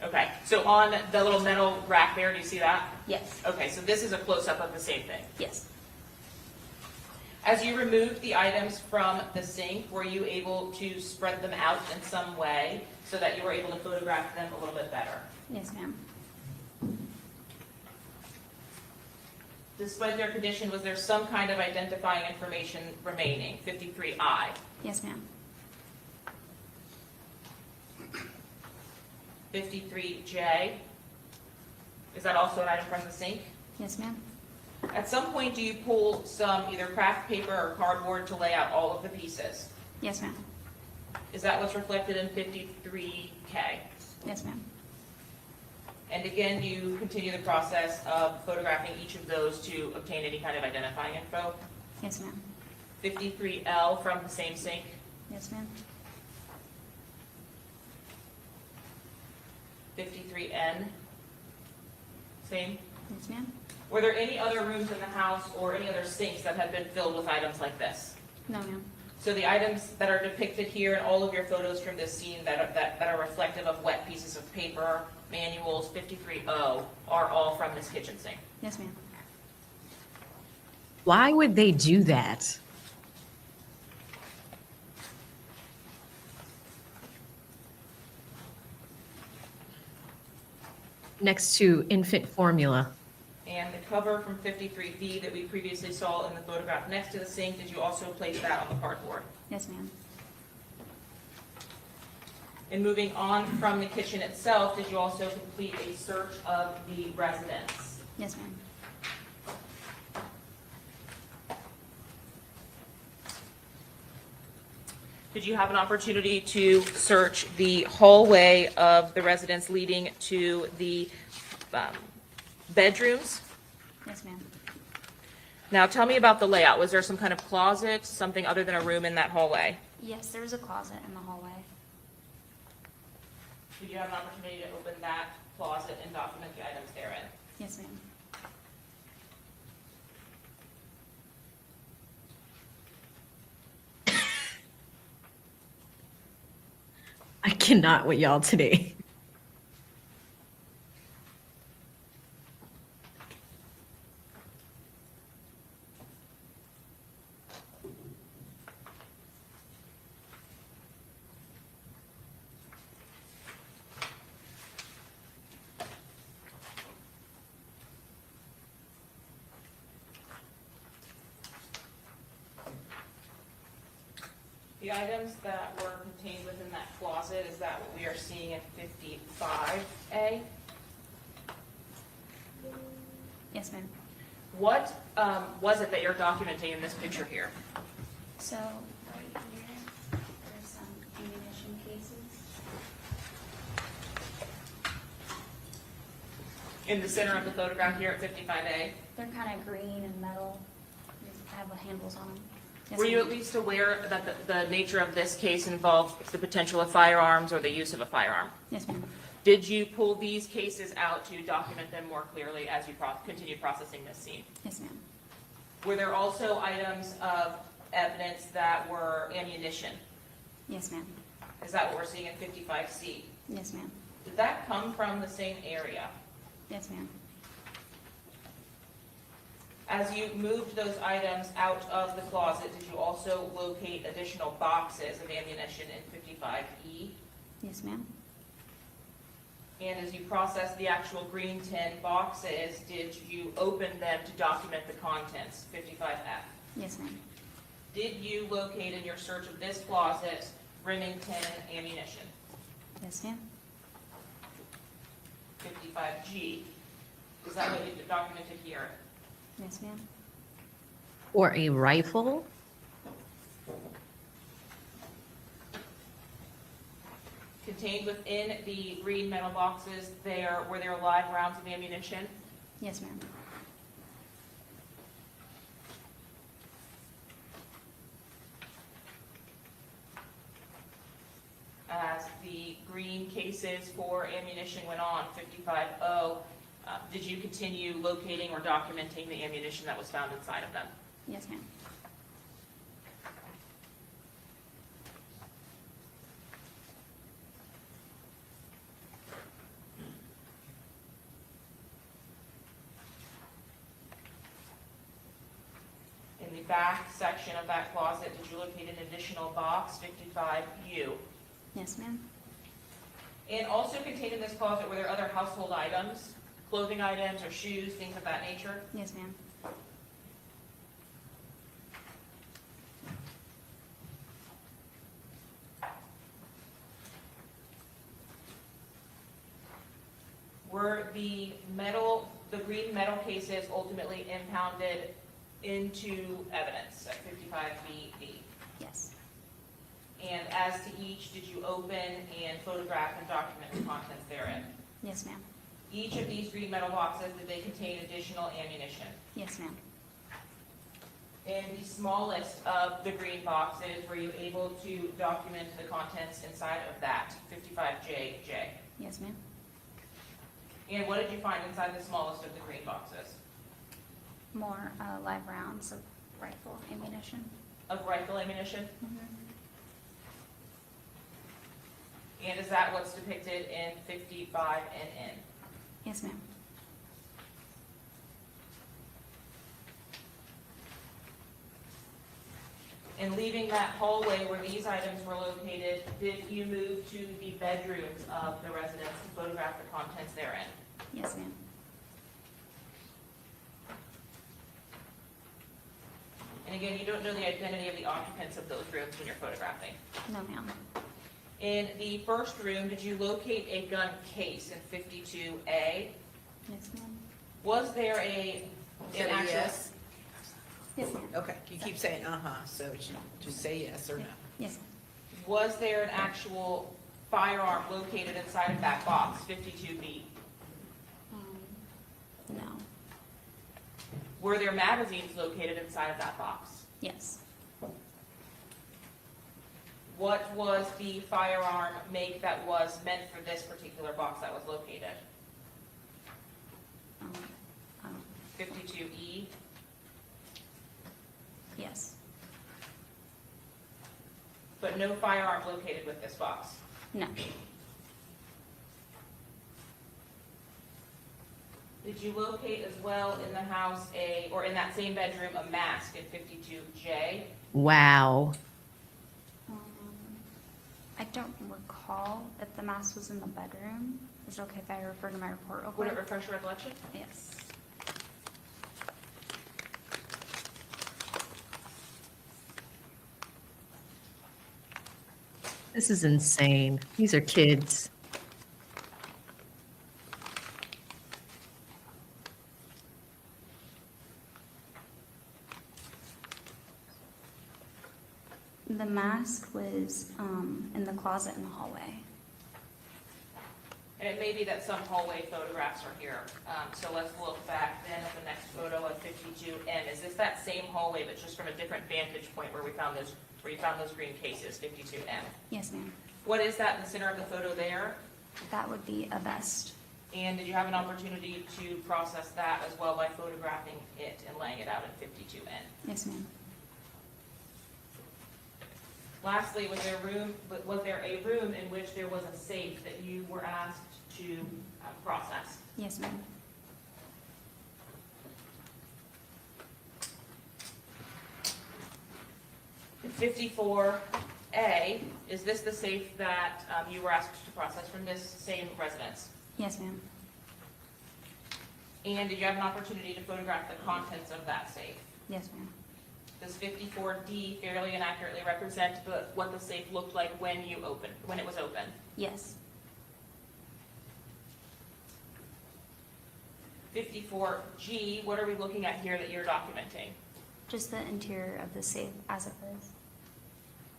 Okay, so on the little metal rack there, do you see that? Yes. Okay, so this is a close-up of the same thing. Yes. As you removed the items from the sink, were you able to spread them out in some way so that you were able to photograph them a little bit better? Yes, ma'am. Despite their condition, was there some kind of identifying information remaining? 53I. Yes, ma'am. 53J. Is that also an item from the sink? Yes, ma'am. At some point, do you pull some either craft paper or cardboard to lay out all of the pieces? Yes, ma'am. Is that what's reflected in 53K? Yes, ma'am. And again, you continue the process of photographing each of those to obtain any kind of identifying info? Yes, ma'am. 53L from the same sink? Yes, ma'am. 53N? Same? Yes, ma'am. Were there any other rooms in the house or any other sinks that have been filled with items like this? No, ma'am. So the items that are depicted here in all of your photos from this scene that are reflective of wet pieces of paper, manuals, 53O, are all from this kitchen sink? Yes, ma'am. Why would they do that? Next to infant formula. And the cover from 53B that we previously saw in the photograph next to the sink, did you also place that on the cardboard? Yes, ma'am. And moving on from the kitchen itself, did you also complete a search of the residence? Yes, ma'am. Did you have an opportunity to search the hallway of the residence leading to the bedrooms? Yes, ma'am. Now, tell me about the layout. Was there some kind of closet, something other than a room in that hallway? Yes, there was a closet in the hallway. Did you have an opportunity to open that closet and document the items therein? Yes, ma'am. I cannot with y'all today. The items that were contained within that closet, is that what we are seeing at 55A? Yes, ma'am. What was it that you're documenting in this picture here? So, right here, there's some ammunition cases. In the center of the photograph here at 55A? They're kind of green and metal. They have the handles on them. Yes, Were you ma'am. at least aware that the nature of this case involved the potential of firearms or the use of a firearm? Yes, ma'am. Did you pull these cases out to document them more clearly as you continued processing this scene? Yes, ma'am. Were there also items of evidence that were ammunition? Yes, ma'am. Is that what we're seeing in 55C? Yes, ma'am. Did that come from the same area? Yes, ma'am. As you moved those items out of the closet, did you also locate additional boxes of ammunition in 55E? Yes, ma'am. And as you processed the actual green tin boxes, did you open them to document the contents, 55F? Yes, ma'am. Did you locate in your search of this closet Remington ammunition, Yes, ma'am. 55G? Is that what you documented here? Yes, ma'am. Or a rifle? Contained within the green metal boxes, were there live rounds of ammunition? Yes, ma'am. As the green cases for ammunition went on, 55O, did you continue locating or documenting the ammunition that was found inside of them? Yes, ma'am. In the back section of that closet, did you locate an additional box, 55U? Yes, ma'am. And also contained in this closet, were there other household items, clothing items or shoes, things of that nature? Yes, ma'am. Were the green metal cases ultimately impounded into evidence at 55BB? Yes. And as to each, did you open and photograph and document the contents therein? Yes, ma'am. Each of these green metal boxes, did they contain additional ammunition? Yes, ma'am. In the smallest of the green boxes, were you able to document the contents inside of that, 55JJ? Yes, ma'am. And what did you find inside the smallest of the green boxes? More live rounds of rifle ammunition. Of rifle ammunition? Mhm. And is that what's depicted in 55NN? Yes, ma'am. And leaving that hallway where these items were located, did you move to the bedrooms of the residence to photograph the contents therein? Yes, ma'am. And again, you don't know the identity of the occupants of those rooms when you're photographing. No, ma'am. In the first room, did you locate a gun case in 52A? Yes, ma'am. Was there an actual? Yes? Yes, ma'am. Okay, you keep saying uh-huh, so just say yes or no. Yes. Was there an actual firearm located inside of that box, 52B? No. Were there magazines located inside of that box? Yes. What was the firearm make that was meant for this particular box that was located? Um, 52E? yes. But no firearm located with this box? No. Did you locate as well in the house or in that same bedroom, a mask in 52J? Wow. I don't recall if the mask was in the bedroom. Is it okay if I refer to my report real Would quick? it refresh your recollection? Yes. This is insane. These are kids. The mask was in the closet in the hallway. And it may be that some hallway photographs are here. So let's look back then at the next photo of 52N. Is this that same hallway, but just from a different vantage point where you found those green cases, 52N? Yes, ma'am. What is that in the center of the photo there? That would be a vest. And did you have an opportunity to process that as well by photographing it and laying it out in 52N? Yes, ma'am. Lastly, was there a room in which there was a safe that you were asked to process? Yes, ma'am. In 54A, is this the safe that you were asked to process from this same residence? Yes, ma'am. And did you have an opportunity to photograph the contents of that safe? Yes, ma'am. Does 54D fairly and accurately represent what the safe looked like when it was open? Yes. 54G, what are we looking at here that you're documenting? Just the interior of the safe as it was.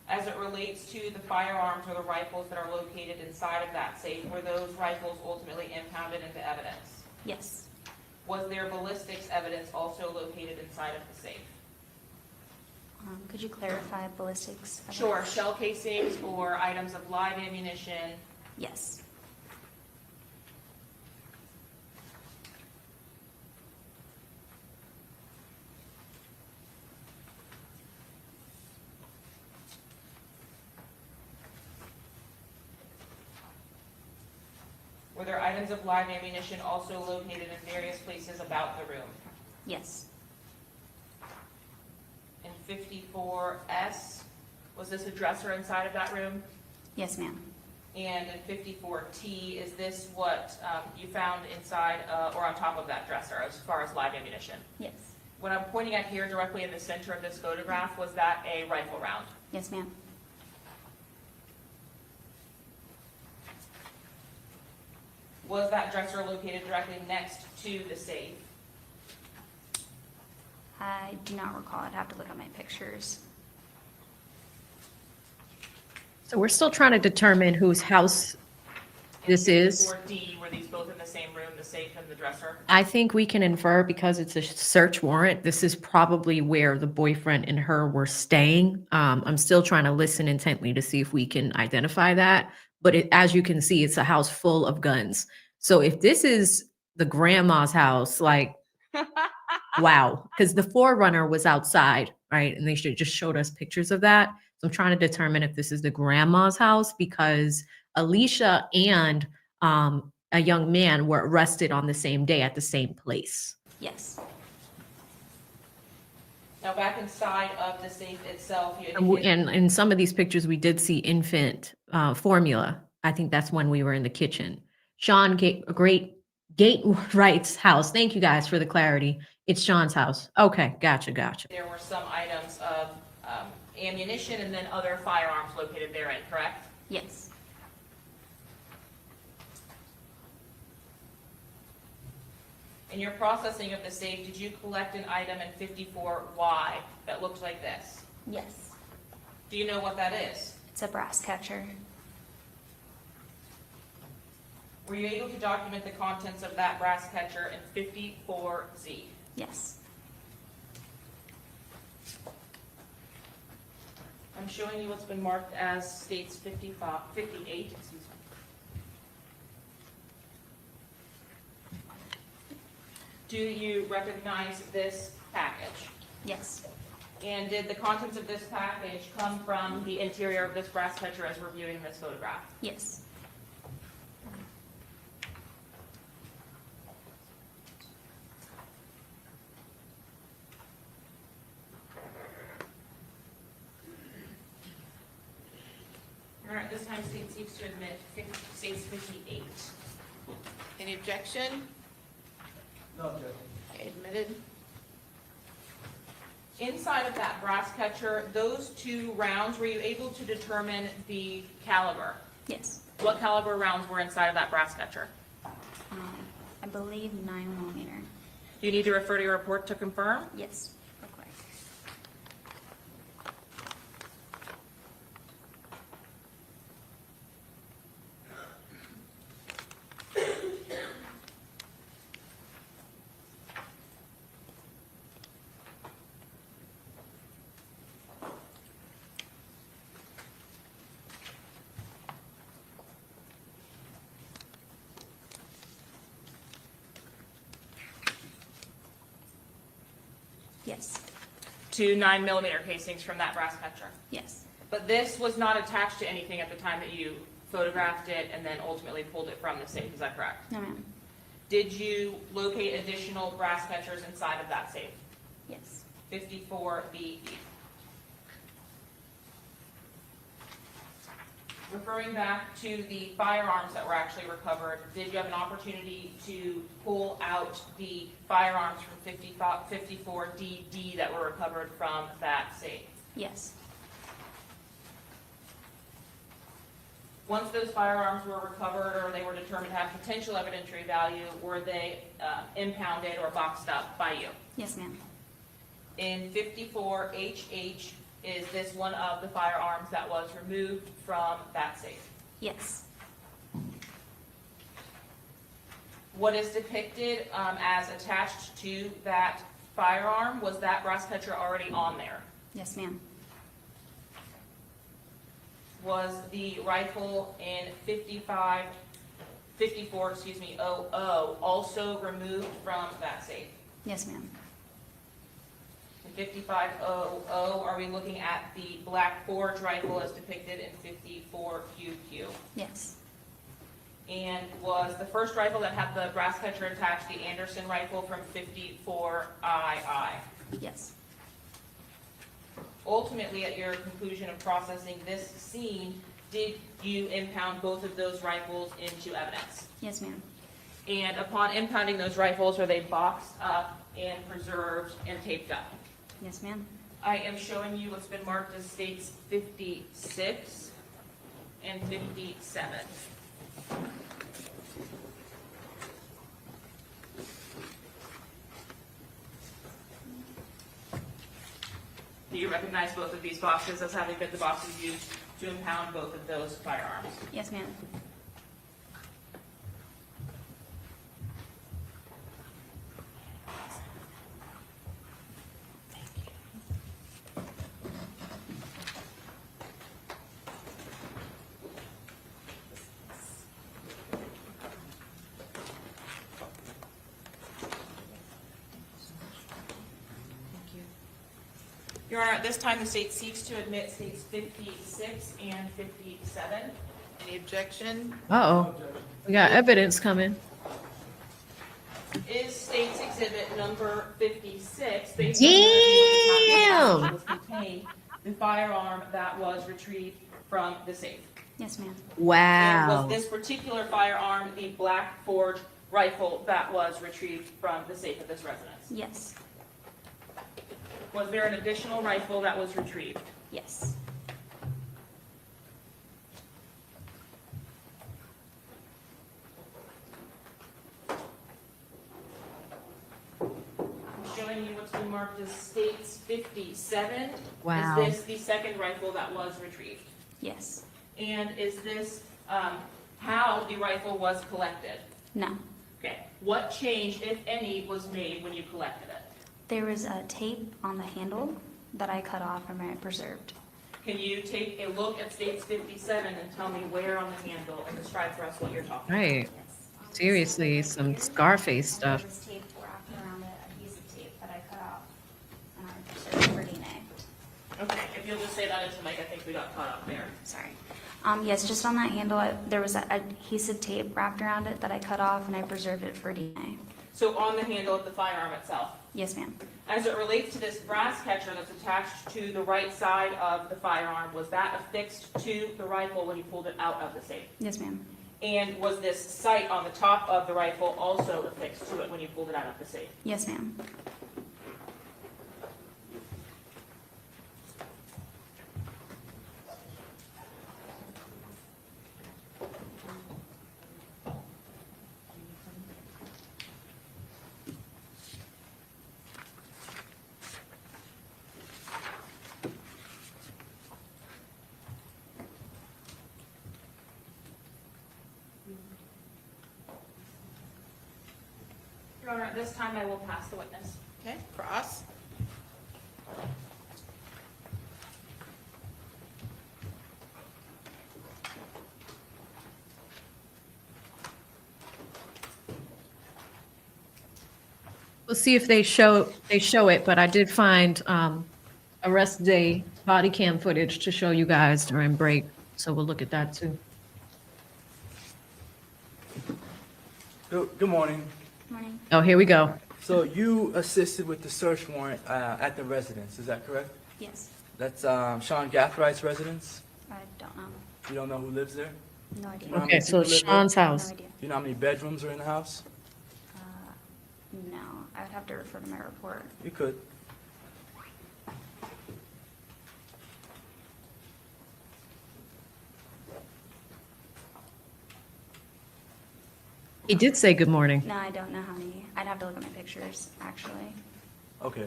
As it relates to the firearms or the rifles that are located inside of that safe, were those rifles ultimately impounded into evidence? Yes. Was there ballistics evidence also located inside of the safe? Could you clarify ballistics? evidence? Sure, shell casings or items of live ammunition. Yes. Were there items of live ammunition also located in various places about the room? Yes. In 54S, was this a dresser inside of that room? Yes, ma'am. And in 54T, is this what you found inside or on top of that dresser as far as live ammunition? Yes. What I'm pointing at here directly in the center of this photograph, was that a rifle round? Yes, ma'am. Was that dresser located directly next to the safe? I do not recall. I'd have to look at my pictures. So we're still trying to determine whose house this is. 54D, were these both in the same room, the safe and the dresser? I think we can infer, because it's a search warrant, this is probably where the boyfriend and her were staying. I'm still trying to listen intently to see if we can identify that. But as you can see, it's a house full of guns. So if this is the grandma's house, like, wow, because the Forerunner was outside, right? And they should just showed us pictures of that. So I'm trying to determine if this is the grandma's house, because Alicia and a young man were arrested on the same day at the same place. Yes. Now, back inside of the safe itself, you And indicated in some of these pictures, we did see infant formula. I think that's when we were in the kitchen. Sean Wright's house. Thank you guys for the clarity. It's Sean's house. Okay, gotcha. there were some items of ammunition and then other firearms located therein, correct? Yes. In your processing of the safe, did you collect an item in 54Y that looked like this? Yes. Do you know what that is? It's It's a brass catcher. Were you able to document the contents of that brass catcher in 54Z? Yes. I'm showing you what's been marked as states 58, excuse me. Do you recognize this package? Yes. And did the contents of this package come from the interior of this brass catcher as we're viewing this photograph? Yes. All right, this time state seeks to admit states 58. Any objection? No objection. Okay, admitted. Inside of that brass catcher, those 2 rounds, were you able to determine the caliber? Yes. What caliber rounds were inside of that brass catcher? I believe 9mm. Do you need to refer to your report to confirm? Yes. Real quick. Yes. 2 9mm casings from that brass catcher. Yes. But this was not attached to anything at the time that you photographed it and then ultimately pulled it from the safe, is that correct? No, ma'am. Did you locate additional brass catchers inside of that safe? Yes. 54B. Referring back to the firearms that were actually recovered, did you have an opportunity to pull out the firearms from 54DD that were recovered from that safe? Yes. Once those firearms were recovered or they were determined to have potential evidentiary value, were they impounded or boxed up by you? Yes, ma'am. In 54HH, is this one of the firearms that was removed from that safe? Yes. What is depicted as attached to that firearm, was that brass catcher already on there? Yes, ma'am. Was the rifle in 54, OO also removed from that safe? Yes, ma'am. In 5500, are we looking at the Black Forge rifle as depicted in 54QQ? Yes. And was the first rifle that had the brass catcher attached the Anderson rifle from 54II? Yes. Ultimately, at your conclusion of processing this scene, did you impound both of those rifles into evidence? Yes, ma'am. And upon impounding those rifles, are they boxed up and preserved and taped up? Yes, ma'am. I am showing you what's been marked as states 56 and 57. Do you recognize both of these boxes as having been the boxes used to impound both of those firearms? Yes, ma'am. Your Honor, at this time, the state seeks to admit states 56 and 57. Any objection? Uh-oh. We got evidence coming. Is state's exhibit number 56, based Damn! on the contained the firearm that was retrieved from the safe? Yes, ma'am. And Wow. was this particular firearm the Black Forge rifle that was retrieved from the safe of this residence? Yes. Was there an additional rifle that was retrieved? Yes. I'm showing you what's been marked as states 57. Wow. Is this the second rifle that was retrieved? Yes. And is this how the rifle was collected? No. Okay. What change, if any, was made when you collected it? There was a tape on the handle that I cut off and I preserved. Can you take a look at States 57 and tell me where on the handle and describe for us what you're talking about? Right. Seriously, some Scarface stuff. There was tape wrapped around it, adhesive tape that I cut off and I preserved for DNA. Okay, if you'll just say that into the mic, I think we got caught up there. Sorry. Yes, just on that handle, there was adhesive tape wrapped around it that I cut off and I preserved it for DNA. So on the handle of the firearm itself. Yes, ma'am. As it relates to this brass catcher that's attached to the right side of the firearm, was that affixed to the rifle when you pulled it out of the safe? Yes, ma'am. And was this sight on the top of the rifle also affixed to it when you pulled it out of the safe? Yes, ma'am. Your Honor, at this time I will pass the witness. Okay, cross. We'll see if they show it, but I did find arrest day body cam footage to show you guys during break, so we'll look at that too. Good morning. Morning. Oh, here we go. So you assisted with the search warrant at the residence, is that correct? Yes. That's Sean Gathride's residence? I don't know. You don't know who lives there? No idea. How many Okay, so people live there? Sean's No house. idea. Do you know how many bedrooms are in the house? No, I would have to refer to my report. You could. He did say good morning. No, I don't know how many. I'd have to look at my pictures, actually. Okay.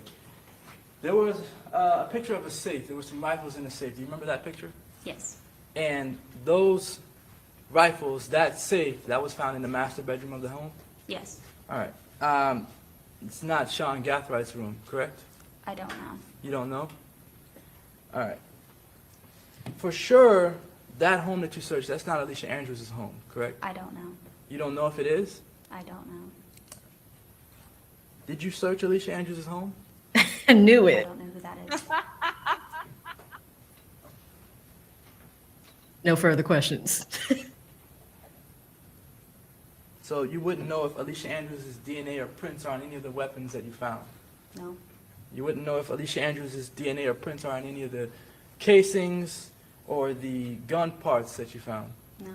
There was a picture of a safe. There were some rifles in the safe. Do you remember that picture? Yes. And those rifles, that safe, that was found in the master bedroom of the home? Yes. All right. It's not Sean Gathride's room, correct? I don't know. You don't know? All right. For sure, that home that you searched, that's not Alicia Andrews' home, correct? I don't know. You don't know if it is? I don't know. Did you search Alicia Andrews' home? I knew I it. don't know who that is. No further questions. So you wouldn't know if Alicia Andrews' DNA or prints are on any of the weapons that you found? No. You wouldn't know if Alicia Andrews' DNA or prints are on any of the casings or the gun parts that you found? No.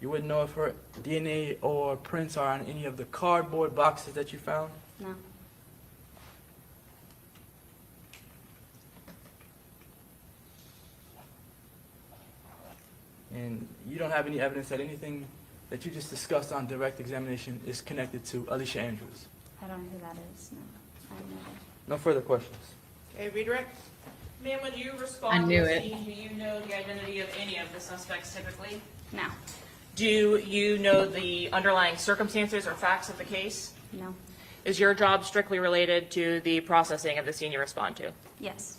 You wouldn't know if her DNA or prints are on any of the cardboard boxes that you found? No. And you don't have any evidence that anything that you just discussed on direct examination is connected to Alicia Andrews? I don't know who that is. No. I have no idea. No further questions. Okay, redirect. Ma'am, when you I respond knew to the it. scene, do you know the identity of any of the suspects typically? No. Do you know the underlying circumstances or facts of the case? No. Is your job strictly related to the processing of the scene you respond to? Yes.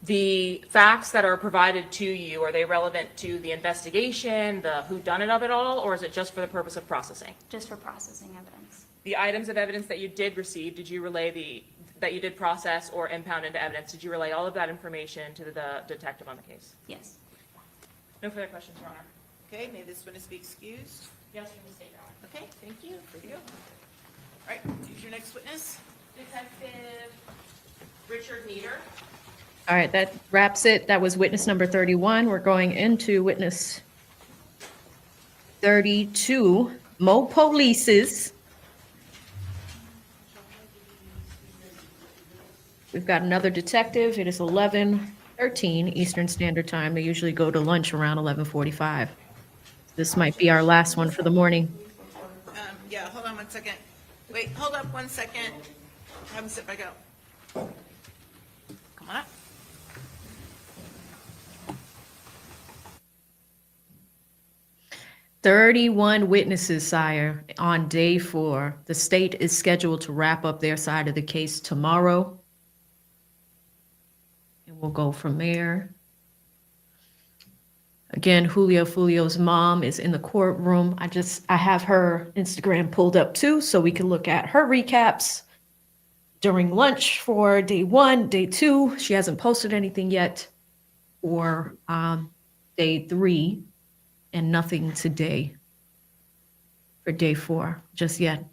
The facts that are provided to you, are they relevant to the investigation, the whodunit of it all, or is it just for the purpose of processing? Just for processing evidence. The items of evidence that you did receive, did you relay that you did process or impound into evidence, did you relay all of that information to the detective on the case? Yes. No further questions, Your Honor. Okay, may this witness be excused? Yes, from the state, Your Honor. Okay, thank you. There you go. All right, who's your next witness? Detective Richard Nieder. All right, that wraps it. That was witness number 31. We're going into witness 32, Mo Polices. We've got another detective. It is 11:13 Eastern Standard Time. They usually go to lunch around 11:45. This might be our last one for the morning. Yeah, hold on one second. Wait, hold up 1 second. Have him sit back out. Come on up. 31 witnesses, sire, on day 4. The state is scheduled to wrap up their side of the case tomorrow. And we'll go from there. Again, Julio Foolio's mom is in the courtroom. I have her Instagram pulled up too, so we can look at her recaps during lunch for day 1, day 2. She hasn't posted anything yet for day 3, and nothing today for day 4 just yet.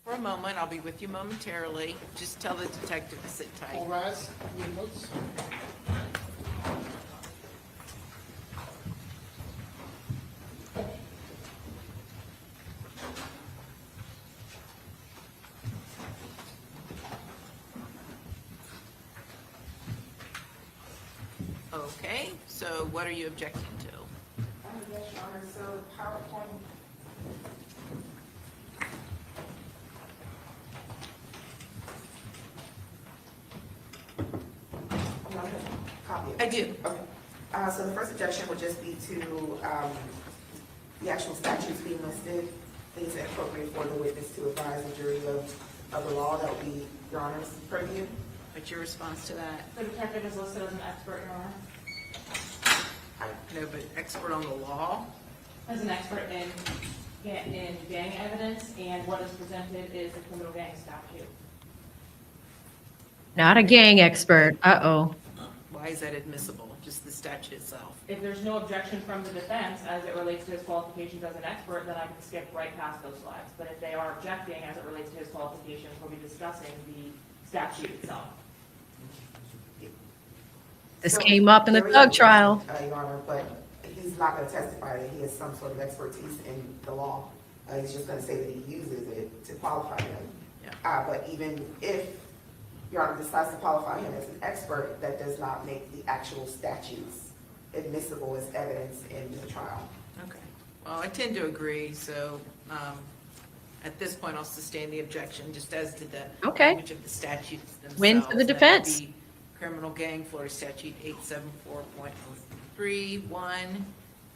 For a moment, I'll be with you momentarily. Just tell the detective to sit tight. All rise. Your notes. Okay, so what are you objecting to? Yes, Your Honor, so PowerPoint. You want a copy of it? I do. Okay. So the first objection would just be to the actual statutes being listed. I think it's inappropriate for the witness to advise the jury of the law. That would be Your Honor's purview. What's your response to that? The detective is listed as an expert, Your Honor. No, but expert on the law? As an expert in gang evidence, and what is presented is the criminal gang statute. Not a gang expert. Uh-oh. Why is that admissible? Just the statute itself? If there's no objection from the defense as it relates to his qualifications as an expert, then I can skip right past those slides. But if they are objecting as it relates to his qualifications, we'll be discussing the statute itself. This So, came up in the there is Doug a- trial. Your Honor, but he's not going to testify that he has some sort of expertise in the law. He's just going to say that he uses it to qualify him. Yeah. But even if Your Honor decides to qualify him as an expert, that does not make the actual statutes admissible as evidence in the trial. Okay. Well, I tend to agree, so at this point, I'll sustain the objection, just as did the Okay. language of the statutes themselves. Win for the That would defense. be Criminal Gang, Florida Statute 874.031,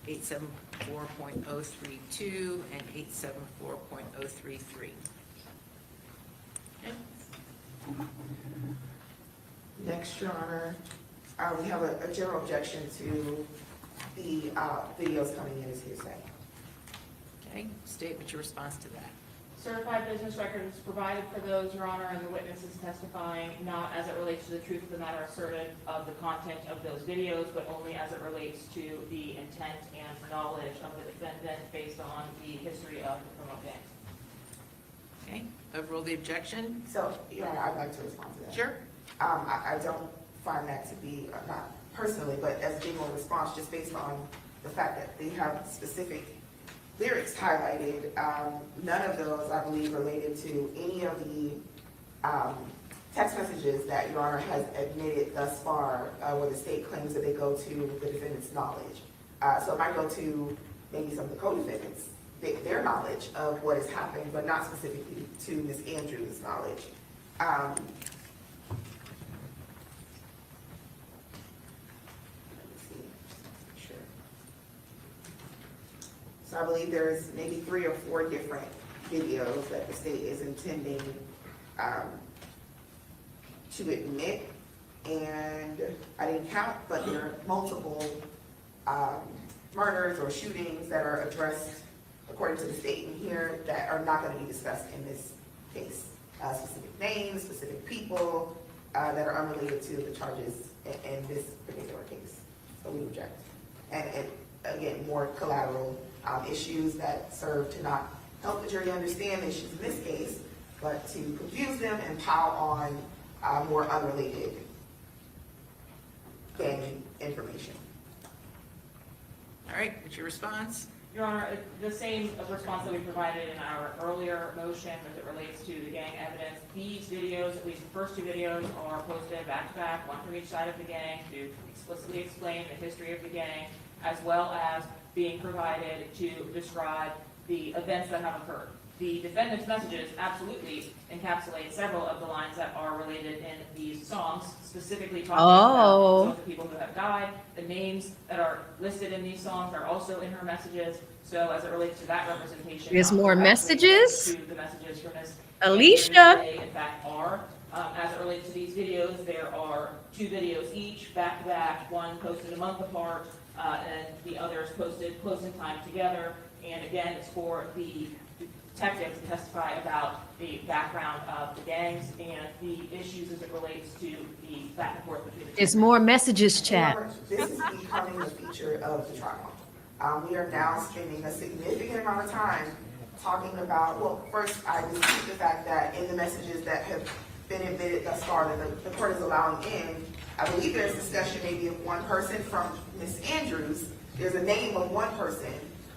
874.032, and 874.033. Okay. Next, Your Honor, we have a general objection to the videos coming in as hearsay. Okay, state what's your response to that. Certified business records provided for those, Your Honor, and the witnesses testifying, not as it relates to the truth of the matter asserted of the content of those videos, but only as it relates to the intent and knowledge of the defendant based on the history of the criminal gang. Okay, overrule the objection? So, Your Honor, I'd like to respond to that. Sure. I don't find that to be, not personally, but as being a response, just based on the fact that they have specific lyrics highlighted. None of those, I believe, related to any of the text messages that Your Honor has admitted thus far, where the state claims that they go to the defendant's knowledge. So it might go to maybe some of the co-defendants, their knowledge of what has happened, but not specifically to Ms. Andrews' knowledge. So I believe there's maybe 3 or 4 different videos that the state is intending to admit, and I didn't count, but there are multiple murders or shootings that are addressed according to the state in here that are not going to be discussed in this case. Specific names, specific people that are unrelated to the charges in this particular case. So we object. And again, more collateral issues that serve to not help the jury understand the issues in this case, but to confuse them and pile on more unrelated gang information. All right, what's your response? Your Honor, the same response that we provided in our earlier motion as it relates to the gang evidence. These videos, at least the first 2 videos, are posted back to back, one from each side of the gang, to explicitly explain the history of the gang, as well as being provided to describe the events that have occurred. The defendant's messages absolutely encapsulate several of the lines that are related in these songs, specifically talking about some of the people who have died. The names that are listed in these songs are also in her messages. So as it relates to that representation. There's more messages? To the messages from Ms. Alicia. They in fact are. As it relates to these videos, there are 2 videos each, back to back, one posted a month apart, and the others posted close in time together. And again, it's for the detectives to testify about the background of the gangs and the issues as it relates to the back and forth between the two. There's more messages, chat. This is becoming a feature of the trial. We are now spending a significant amount of time talking about, well, first, I dispute the fact that in the messages that have been admitted thus far that the court is allowing in, I believe there's discussion maybe of one person from Ms. Andrews. There's a name of one person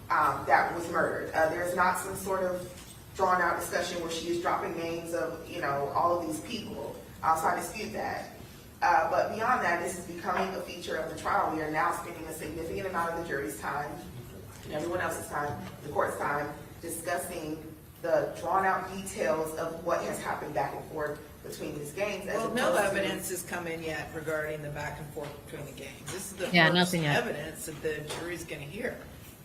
that was murdered. There's not some sort of drawn out discussion where she is dropping names of, all of these people. So I dispute that. But beyond that, this is becoming a feature of the trial. We are now spending a significant amount of the jury's time, and everyone else's time, the court's time, discussing the drawn out details of what has happened back and forth between these gangs. Well, no evidence has come in yet regarding the back and forth between the gangs. This is the Yeah, first nothing yet. evidence that the jury's gonna hear.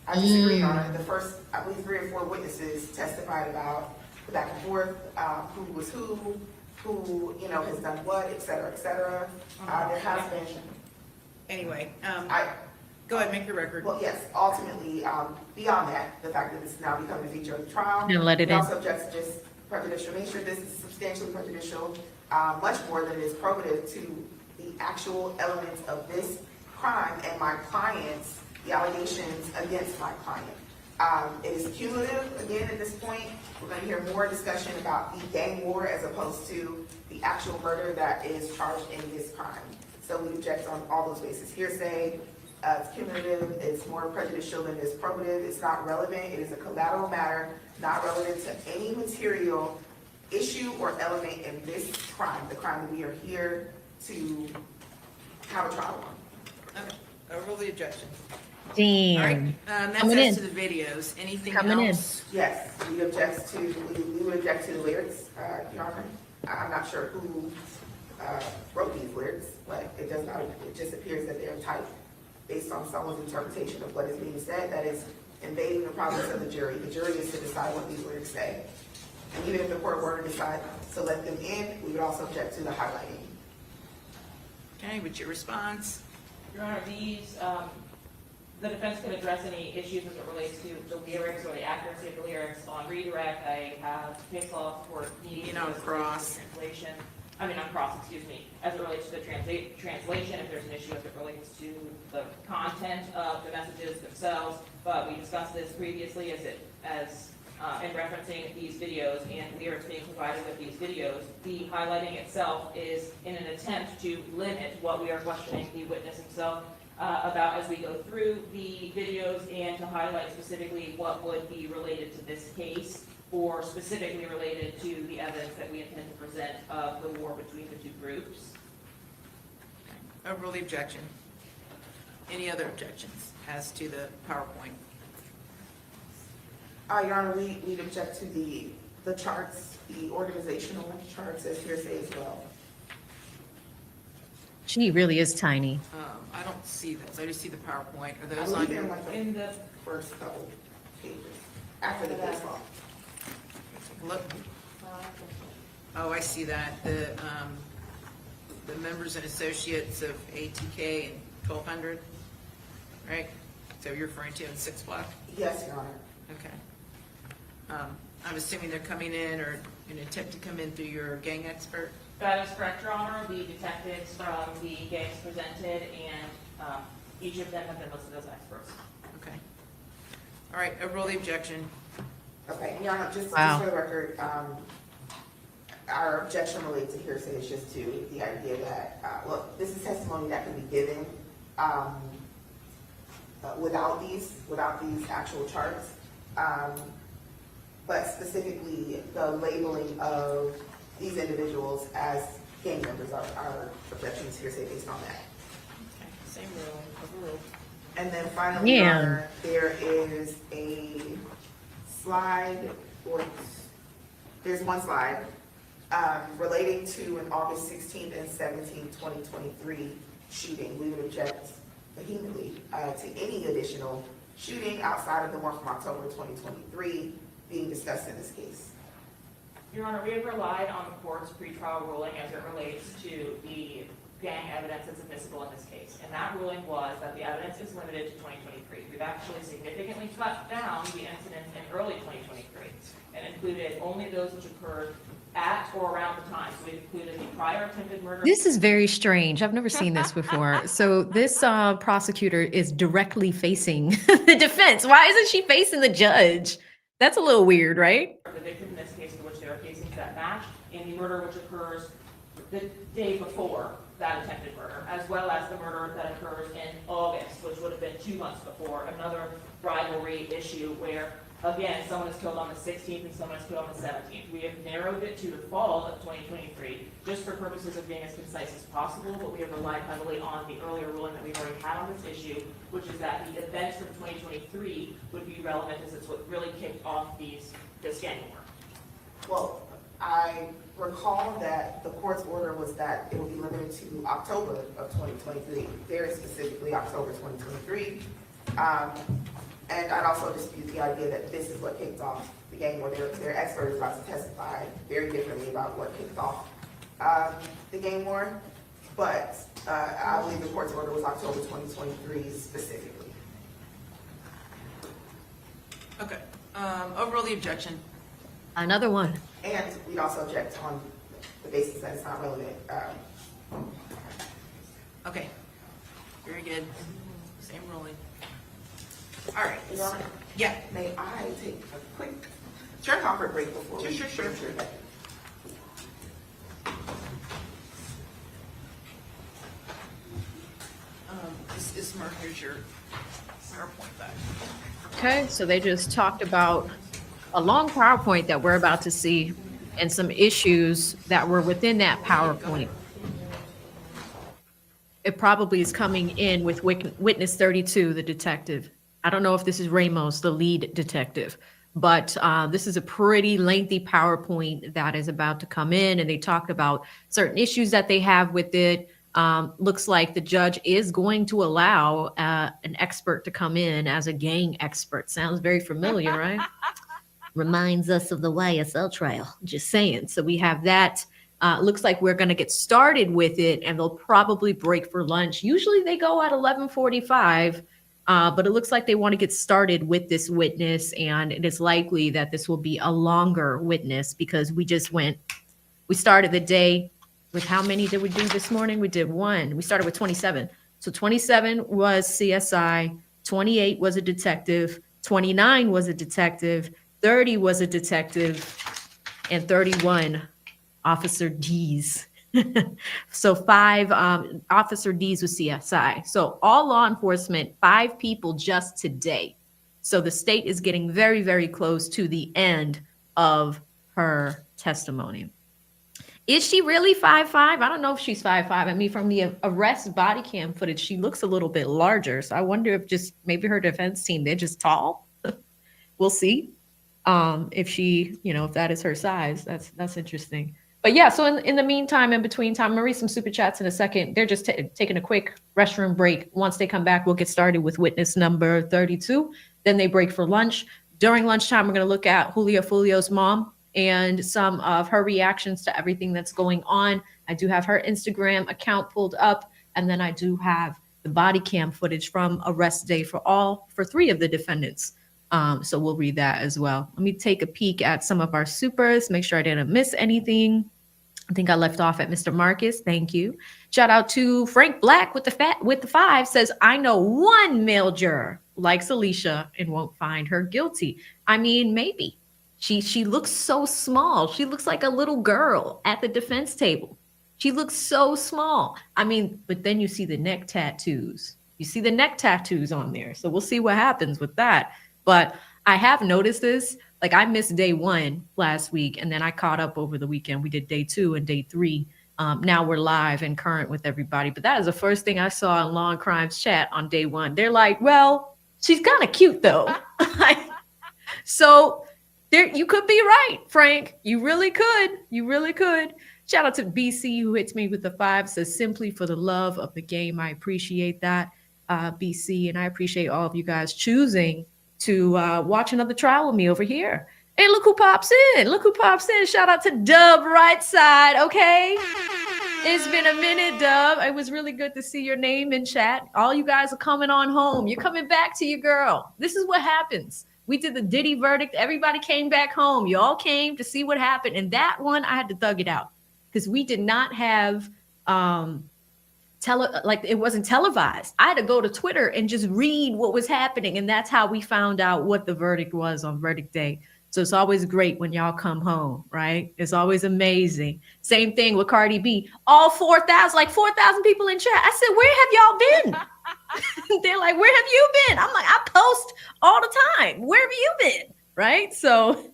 I disagree on it. The first, I believe 3 or 4 witnesses testified about the back and forth, who was who, has done what, et cetera, et cetera. There has been. Anyway, go ahead, make your record. Well, yes, ultimately, beyond that, the fact that this is now becoming a feature of the trial. And let it we in. also object to just prejudicial nature. This is substantially prejudicial, much more than it is probative to the actual elements of this crime and my client's, the allegations against my client. It is cumulative, again, at this point. We're going to hear more discussion about the gang war as opposed to the actual murder that is charged in this crime. So we object on all those bases. Hearsay, it's cumulative, it's more prejudicial than it is probative, it's not relevant, it is a collateral matter, not relevant to any material issue or element in this crime, the crime that we are here to have a trial on. Okay, overrule the objection. Damn. All right, that's Coming as in. to the videos. Anything Coming in. else? Yes, we would object to the lyrics, Your Honor. I'm not sure who wrote these lyrics, but it does not, it just appears that they're typed based on someone's interpretation of what is being said. That is invading the province of the jury. The jury is to decide what these lyrics say. And even if the court were to decide to let them in, we would also object to the highlighting. Okay, what's your response? Your Honor, these, the defense can address any issues as it relates to the lyrics or the accuracy of the lyrics on redirect. I have case law for needing on cross. Translation. On cross, excuse me, as it relates to the translation, if there's an issue as it relates to the content of the messages themselves. But we discussed this previously in referencing these videos and lyrics being provided with these videos. The highlighting itself is in an attempt to limit what we are questioning the witness himself about as we go through the videos and to highlight specifically what would be related to this case or specifically related to the evidence that we intend to present of the war between the two groups. Overrule the objection. Any other objections as to the PowerPoint? Your Honor, we'd object to the charts, the organizational charts as hearsay as well. She really is tiny. I don't see those. I just see the PowerPoint. Are I those believe on they're your? like In the first couple pages, after the case law. Look. Oh, I see that. The members and associates of ATK and 1200, right? So you're referring to in 6 block? Yes, Your Honor. Okay. I'm assuming they're coming in or an attempt to come in through your gang expert? That is correct, Your Honor. The detectives from the gangs presented, and each of them have been listed as experts. Okay. All right, overrule the objection. Okay, and Your Honor, just Wow. for the record, our objection related to hearsay is just to the idea that, look, this is testimony that can be given without these actual charts. But specifically, the labeling of these individuals as gang members, our objection is hearsay based on that. Okay, same rule, overruled. And then finally, Your Yeah. Honor, there is a slide there's one slide relating to an August 16th and 17th, 2023 shooting. We would object vehemently to any additional shooting outside of the one from October 2023 being discussed in this case. Your Honor, we have relied on the court's pretrial ruling as it relates to the gang evidence that's admissible in this case. And that ruling was that the evidence is limited to 2023. We've actually significantly cut down the incidents in early 2023 and included only those which occurred at or around the time. So we've included the prior attempted murder. This is very strange. I've never seen this before. So this prosecutor is directly facing the defense. Why isn't she facing the judge? That's a little weird, right? The victim in this case for which there are casings that match, and the murder which occurs the day before that attempted murder, as well as the murder that occurs in August, which would have been 2 months before, another rivalry issue where, again, someone is killed on the 16th and someone is killed on the 17th. We have narrowed it to the fall of 2023, just for purposes of being as concise as possible, but we have relied heavily on the earlier ruling that we've already had on this issue, which is that the events from 2023 would be relevant as it's what really kicked off this gang war. Well, I recall that the court's order was that it would be limited to October of 2023, very specifically October 2023. And I'd also dispute the idea that this is what kicked off the gang war. Their expert is about to testify very differently about what kicked off the gang war. But I believe the court's order was October 2023 specifically. Okay. Overrule the objection. Another one. And we'd also object on the basis that it's not relevant. Okay. Very good. Same ruling. All right. Your Honor, Yeah. may I take a quick Sure. comfort break before we Sure. This Mark, here's your PowerPoint back. Okay, so they just talked about a long PowerPoint that we're about to see and some issues that were within that PowerPoint. It probably is coming in with witness 32, the detective. I don't know if this is Ramos, the lead detective, but this is a pretty lengthy PowerPoint that is about to come in, and they talk about certain issues that they have with it. Looks like the judge is going to allow an expert to come in as a gang expert. Sounds very familiar, right? Reminds us of the YSL trial, just saying. So we have that. Looks like we're going to get started with it, and they'll probably break for lunch. Usually they go at 11:45, but it looks like they want to get started with this witness, and it is likely that this will be a longer witness because we started the day with how many did we do this morning? We did one. We started with 27. So 27 was CSI, 28 was a detective, 29 was a detective, 30 was a detective, and 31 Officer Dees. So 5 Officer Dees was CSI. So all law enforcement, 5 people just today. So the state is getting very, very close to the end of her testimony. Is she really 5'5"? I don't know if she's 5'5". I mean, from the arrest body cam footage, she looks a little bit larger. So I wonder if just maybe her defense team, they're just tall. We'll see. If she, if that is her size, that's interesting. But yeah, so in the meantime, in between time, I'm gonna read some super chats in a second. They're just taking a quick restroom break. Once they come back, we'll get started with witness number 32. Then they break for lunch. During lunchtime, we're gonna look at Julio Foolio's mom and some of her reactions to everything that's going on. I do have her Instagram account pulled up, and then I do have the body cam footage from arrest day for 3 of the defendants. So we'll read that as well. Let me take a peek at some of our supers, make sure I didn't miss anything. I think I left off at Mr. Marcus. Thank you. Shout out to Frank Black with the 5 says, I know one male juror likes Alicia and won't find her guilty. I mean, maybe. She looks so small. She looks like a little girl at the defense table. She looks so small. I mean, but then you see the neck tattoos. You see the neck tattoos on there. So we'll see what happens with that. But I have noticed this. Like, I missed day 1 last week, and then I caught up over the weekend. We did day 2 and day 3. Now we're live and current with everybody. But that is the first thing I saw in Law and Crimes chat on day 1. They're like, well, she's kind of cute, though. So There, you could be right, Frank. You really could. You really could. Shout out to BC who hits me with the 5, says simply for the love of the game. I appreciate that, BC, and I appreciate all of you guys choosing to watch another trial with me over here. Hey, look who pops in. Look who pops in. Shout out to Dub Right Side, okay? It's been a minute, Dub. It was really good to see your name in chat. All you guys are coming on home. You're coming back to your girl. This is what happens. We did the Diddy verdict. Everybody came back home. You all came to see what happened. And that one, I had to thug it out because we did not have it wasn't televised. I had to go to Twitter and just read what was happening. And that's how we found out what the verdict was on verdict day. So it's always great when y'all come home, right? It's always amazing. Same thing with Cardi B. All 4,000, like 4,000 people in chat. I said, where have y'all been? They're like, where have you been? I'm like, I post all the time. Where have you been? Right? So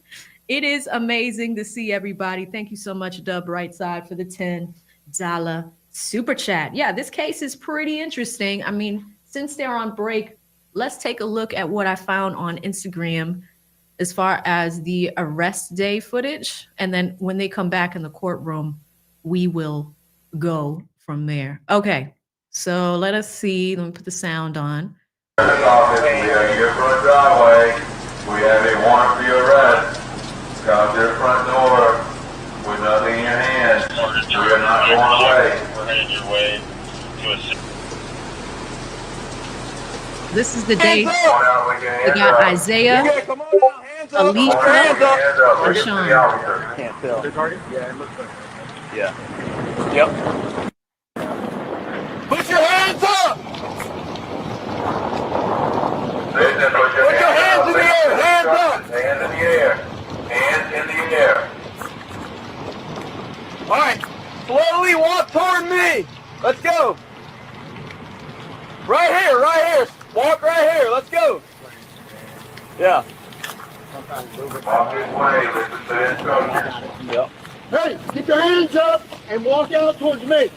it is amazing to see everybody. Thank you so much, Dub Right Side, for the $10 super chat. Yeah, this case is pretty interesting. I mean, since they're on break, let's take a look at what I found on Instagram as far as the arrest day footage. And then when they come back in the courtroom, we will go from there. Okay, so let us see. Let me put the sound on. We are here for a driveway. We have a warrant for your arrest. Come to the front door with nothing in your hand. We are not going away. We're headed your way to a... This is the day we got Isaiah, Alicia, and Sean. Can't tell. Yeah, it looks like. Yeah. Yep. Put your hands up! Put your hands in the air! Hands up! Hands in the air. Hands in the air. All right. Slowly walk toward me. Let's go. Right here, right here. Walk right here. Let's go. Yeah. Walk this way. Listen to the instructions. Yep. Hey, get your hands up and walk out towards me.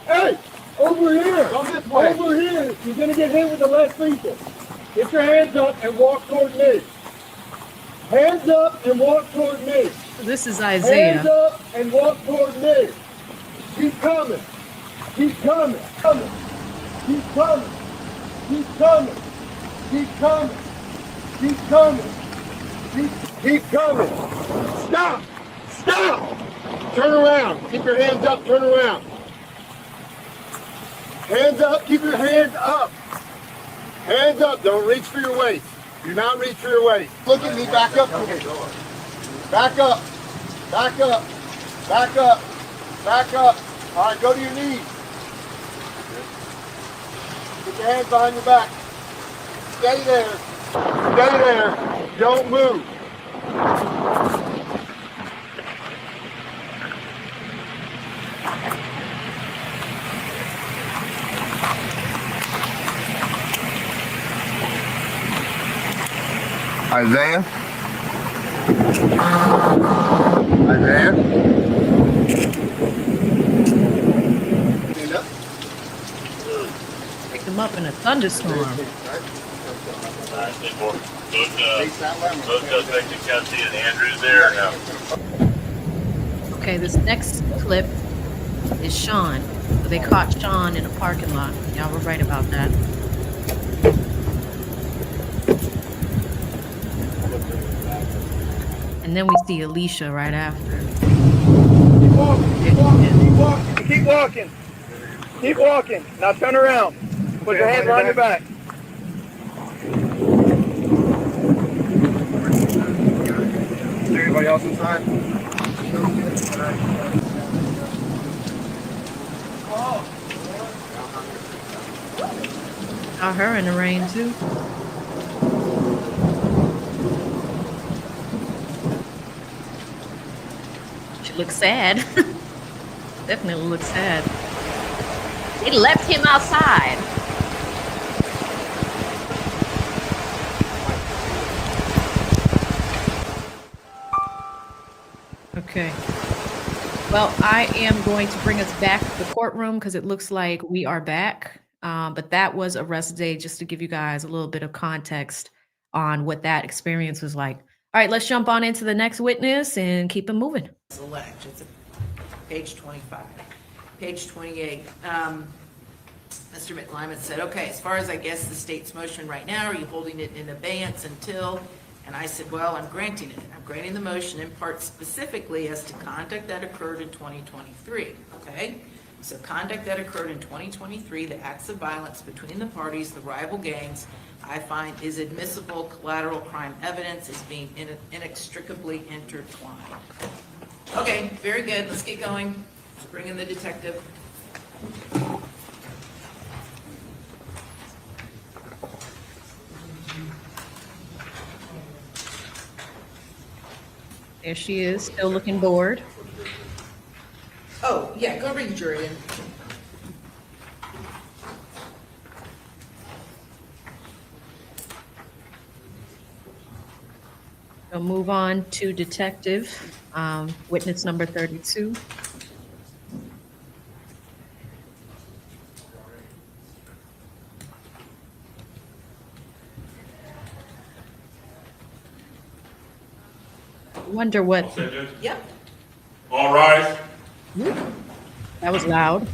Hey, over here. Come this way. Over here. You're going to get hit with the left lethal. Get your hands up and walk toward me. Hands up and walk toward me. This is Hands Isaiah. up and walk toward me. Keep coming. Keep coming. Coming. Keep coming. Keep coming. Keep coming. Keep coming. Keep coming. Stop. Stop. Turn around. Keep your hands up. Turn around. Hands up. Keep your hands up. Hands up. Don't reach for your waist. Do not reach for your waist. Look at me. Back up. Back up. Back up. Back up. Back up. All right, go to your knees. Put your hands behind your back. Stay there. Stay there. Don't move. Isaiah? Isaiah? Stand up. Picked him up in a thunderstorm. Both suspects in custody and Andrew's there or no? Okay, this next clip is Sean. So they caught Sean in a parking lot. Y'all were right about that. And then we see Alicia right after. Keep walking. Keep walking. Keep walking. Keep walking. Keep walking. Now turn around. Put your hands behind your back. Is there anybody else inside? Saw her in the rain too. She looks sad. Definitely looks sad. They left him outside. Okay. Well, I am going to bring us back to the courtroom because it looks like we are back. But that was arrest day, just to give you guys a little bit of context on what that experience was like. All right, let's jump on into the next witness and keep it moving. Select, it's page 25. Page 28. Mr. McLyman said, okay, as far as I guess the state's motion right now, are you holding it in abeyance until? And I said, well, I'm granting it. I'm granting the motion in part specifically as to conduct that occurred in 2023, okay? So conduct that occurred in 2023, the acts of violence between the parties, the rival gangs, I find is admissible collateral crime evidence is being inextricably intertwined. Okay, very good. Let's get going. Let's bring in the detective. There she is, still looking bored. Oh, yeah, go bring the jury in. We'll move on to detective, witness number 32. Wonder what, Yep. All rise. that was loud.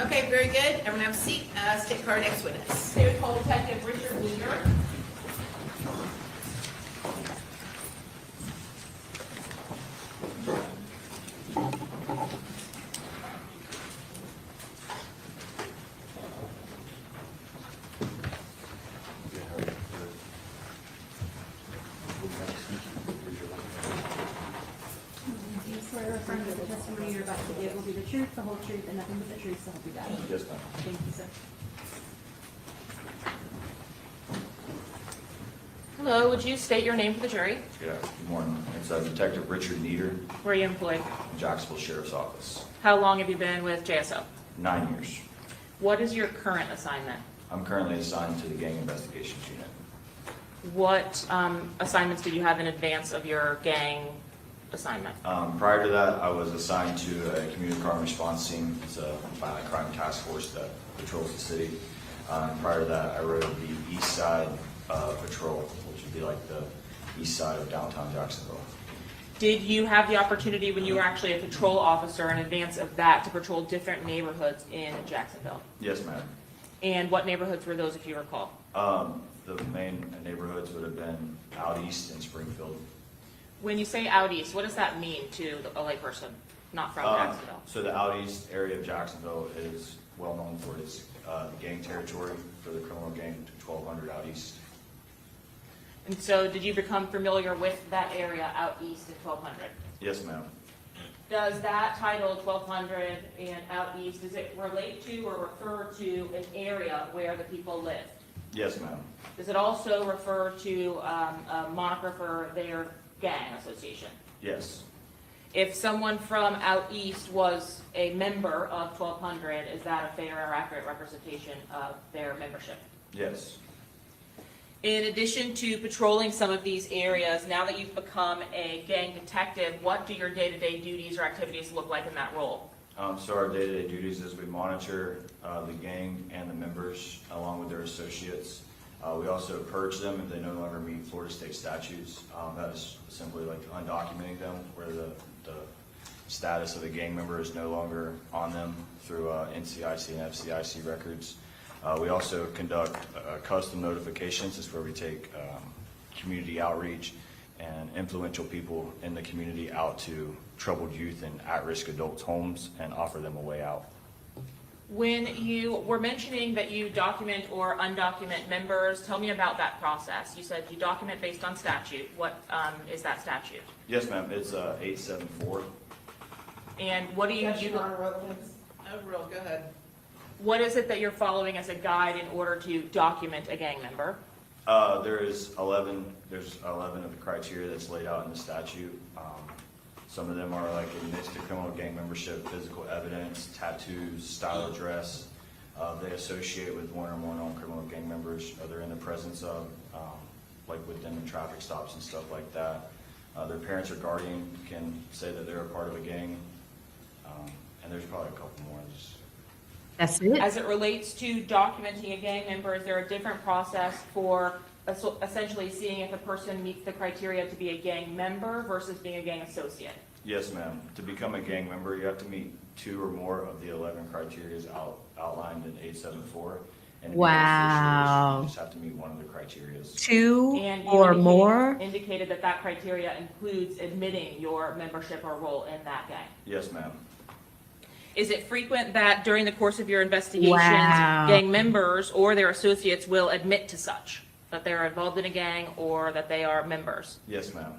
Okay, very good. Everyone have a seat. State card next witness. State Call Detective Richard Weiner. Do you swear or affirm that the testimony you're about to give will be the truth, the whole truth, and nothing but the truth, so help you God? Yes, ma'am. Thank you, sir. Hello, would you state your name for the jury? Yeah, good morning. It's Detective Richard Nieder, Where are you employed? Jacksonville Sheriff's Office. How long have you been with JSO? 9 years. What is your current assignment? I'm currently assigned to the Gang Investigations Unit. What assignments did you have in advance of your gang assignment? Prior to that, I was assigned to a community crime response team. It's a violent crime task force that patrols the city. Prior to that, I rode the east side patrol, which would be like the east side of downtown Jacksonville. Did you have the opportunity when you were actually a patrol officer in advance of that to patrol different neighborhoods in Jacksonville? Yes, ma'am. And what neighborhoods were those, if you recall? The main neighborhoods would have been out east and Springfield. When you say out east, what does that mean to a layperson not from Jacksonville? So the out east area of Jacksonville is well known for its gang territory for the criminal gang 1200 out east. And so did you become familiar with that area out east in 1200? Yes, ma'am. Does that title 1200 and out east, does it relate to or refer to an area where the people live? Yes, ma'am. Does it also refer to a moniker for their gang association? Yes. If someone from out east was a member of 1200, is that a fair or accurate representation of their membership? Yes. In addition to patrolling some of these areas, now that you've become a gang detective, what do your day-to-day duties or activities look like in that role? So our day-to-day duties is we monitor the gang and the members along with their associates. We also purge them if they no longer meet Florida state statutes. That is simply like undocumenting them, where the status of a gang member is no longer on them through NCIC and FCIC records. We also conduct custom notifications. This is where we take community outreach and influential people in the community out to troubled youth and at-risk adults' homes and offer them a way out. When you were mentioning that you document or undocument members, tell me about that process. You said you document based on statute. What is that statute? Yes, ma'am. It's 874. And what do you do? Overall, go ahead. What is it that you're following as a guide in order to document a gang member? There's 11 of the criteria that's laid out in the statute. Some of them are like admits to criminal gang membership, physical evidence, tattoos, style of dress, They associate with one or more known criminal gang members, or they're in the presence of, like with them in traffic stops and stuff like that. Their parents or guardian can say that they're a part of a gang, and there's probably a couple more. That's it. As it relates to documenting a gang member, is there a different process for essentially seeing if a person meets the criteria to be a gang member versus being a gang associate? Yes, ma'am. To become a gang member, you have to meet 2 or more of the 11 criteria outlined in 874. And to become Wow. associates, you just have to meet one of the criteria. 2 And you or more? indicated that that criteria includes admitting your membership or role in that gang. Yes, ma'am. Is it frequent that during the course of your investigations, Wow. gang members or their associates will admit to such, that they're involved in a gang or that they are members? Yes, ma'am.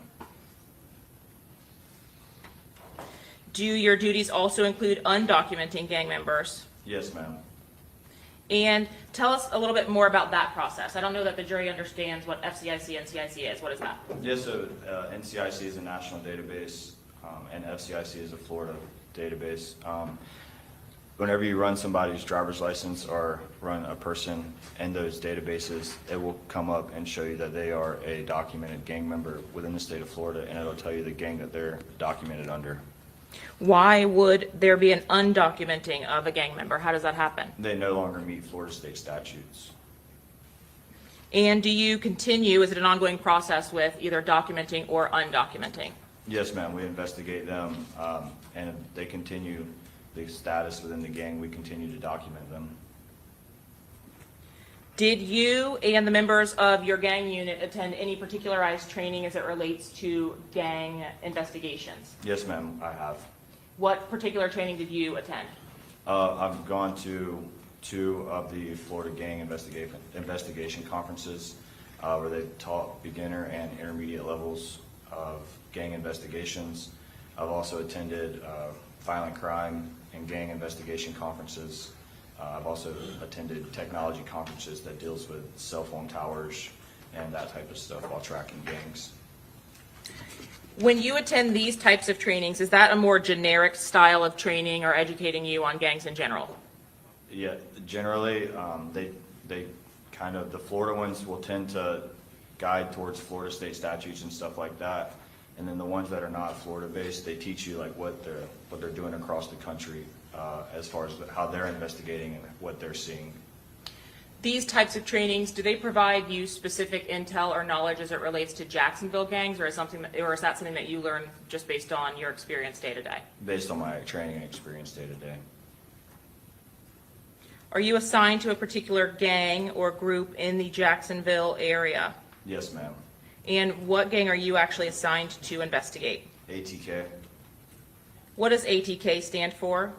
Do your duties also include undocumenting gang members? Yes, ma'am. And tell us a little bit more about that process. I don't know that the jury understands what FCIC and CIC is. What is that? Yes, so NCIC is a national database, and FCIC is a Florida database. Whenever you run somebody's driver's license or run a person in those databases, it will come up and show you that they are a documented gang member within the state of Florida, and it'll tell you the gang that they're documented under. Why would there be an undocumenting of a gang member? How does that happen? They no longer meet Florida state statutes. And do you continue, is it an ongoing process with either documenting or undocumenting? Yes, ma'am, we investigate them, and if they continue the status within the gang, we continue to document them. Did you and the members of your gang unit attend any particularized training as it relates to gang investigations? Yes, ma'am, I have. What particular training did you attend? I've gone to 2 of the Florida gang investigation conferences where they've taught beginner and intermediate levels of gang investigations. I've also attended violent crime and gang investigation conferences. I've also attended technology conferences that deals with cell phone towers and that type of stuff while tracking gangs. When you attend these types of trainings, is that a more generic style of training or educating you on gangs in general? Yeah, generally, they kind of, the Florida ones will tend to guide towards Florida state statutes and stuff like that. And then the ones that are not Florida-based, they teach you like what they're doing across the country as far as how they're investigating and what they're seeing. These types of trainings, do they provide you specific intel or knowledge as it relates to Jacksonville gangs, or is that something that you learn just based on your experience day to day? Based on my training and experience day to day. Are you assigned to a particular gang or group in the Jacksonville area? Yes, ma'am. And what gang are you actually assigned to investigate? ATK. What does ATK stand for?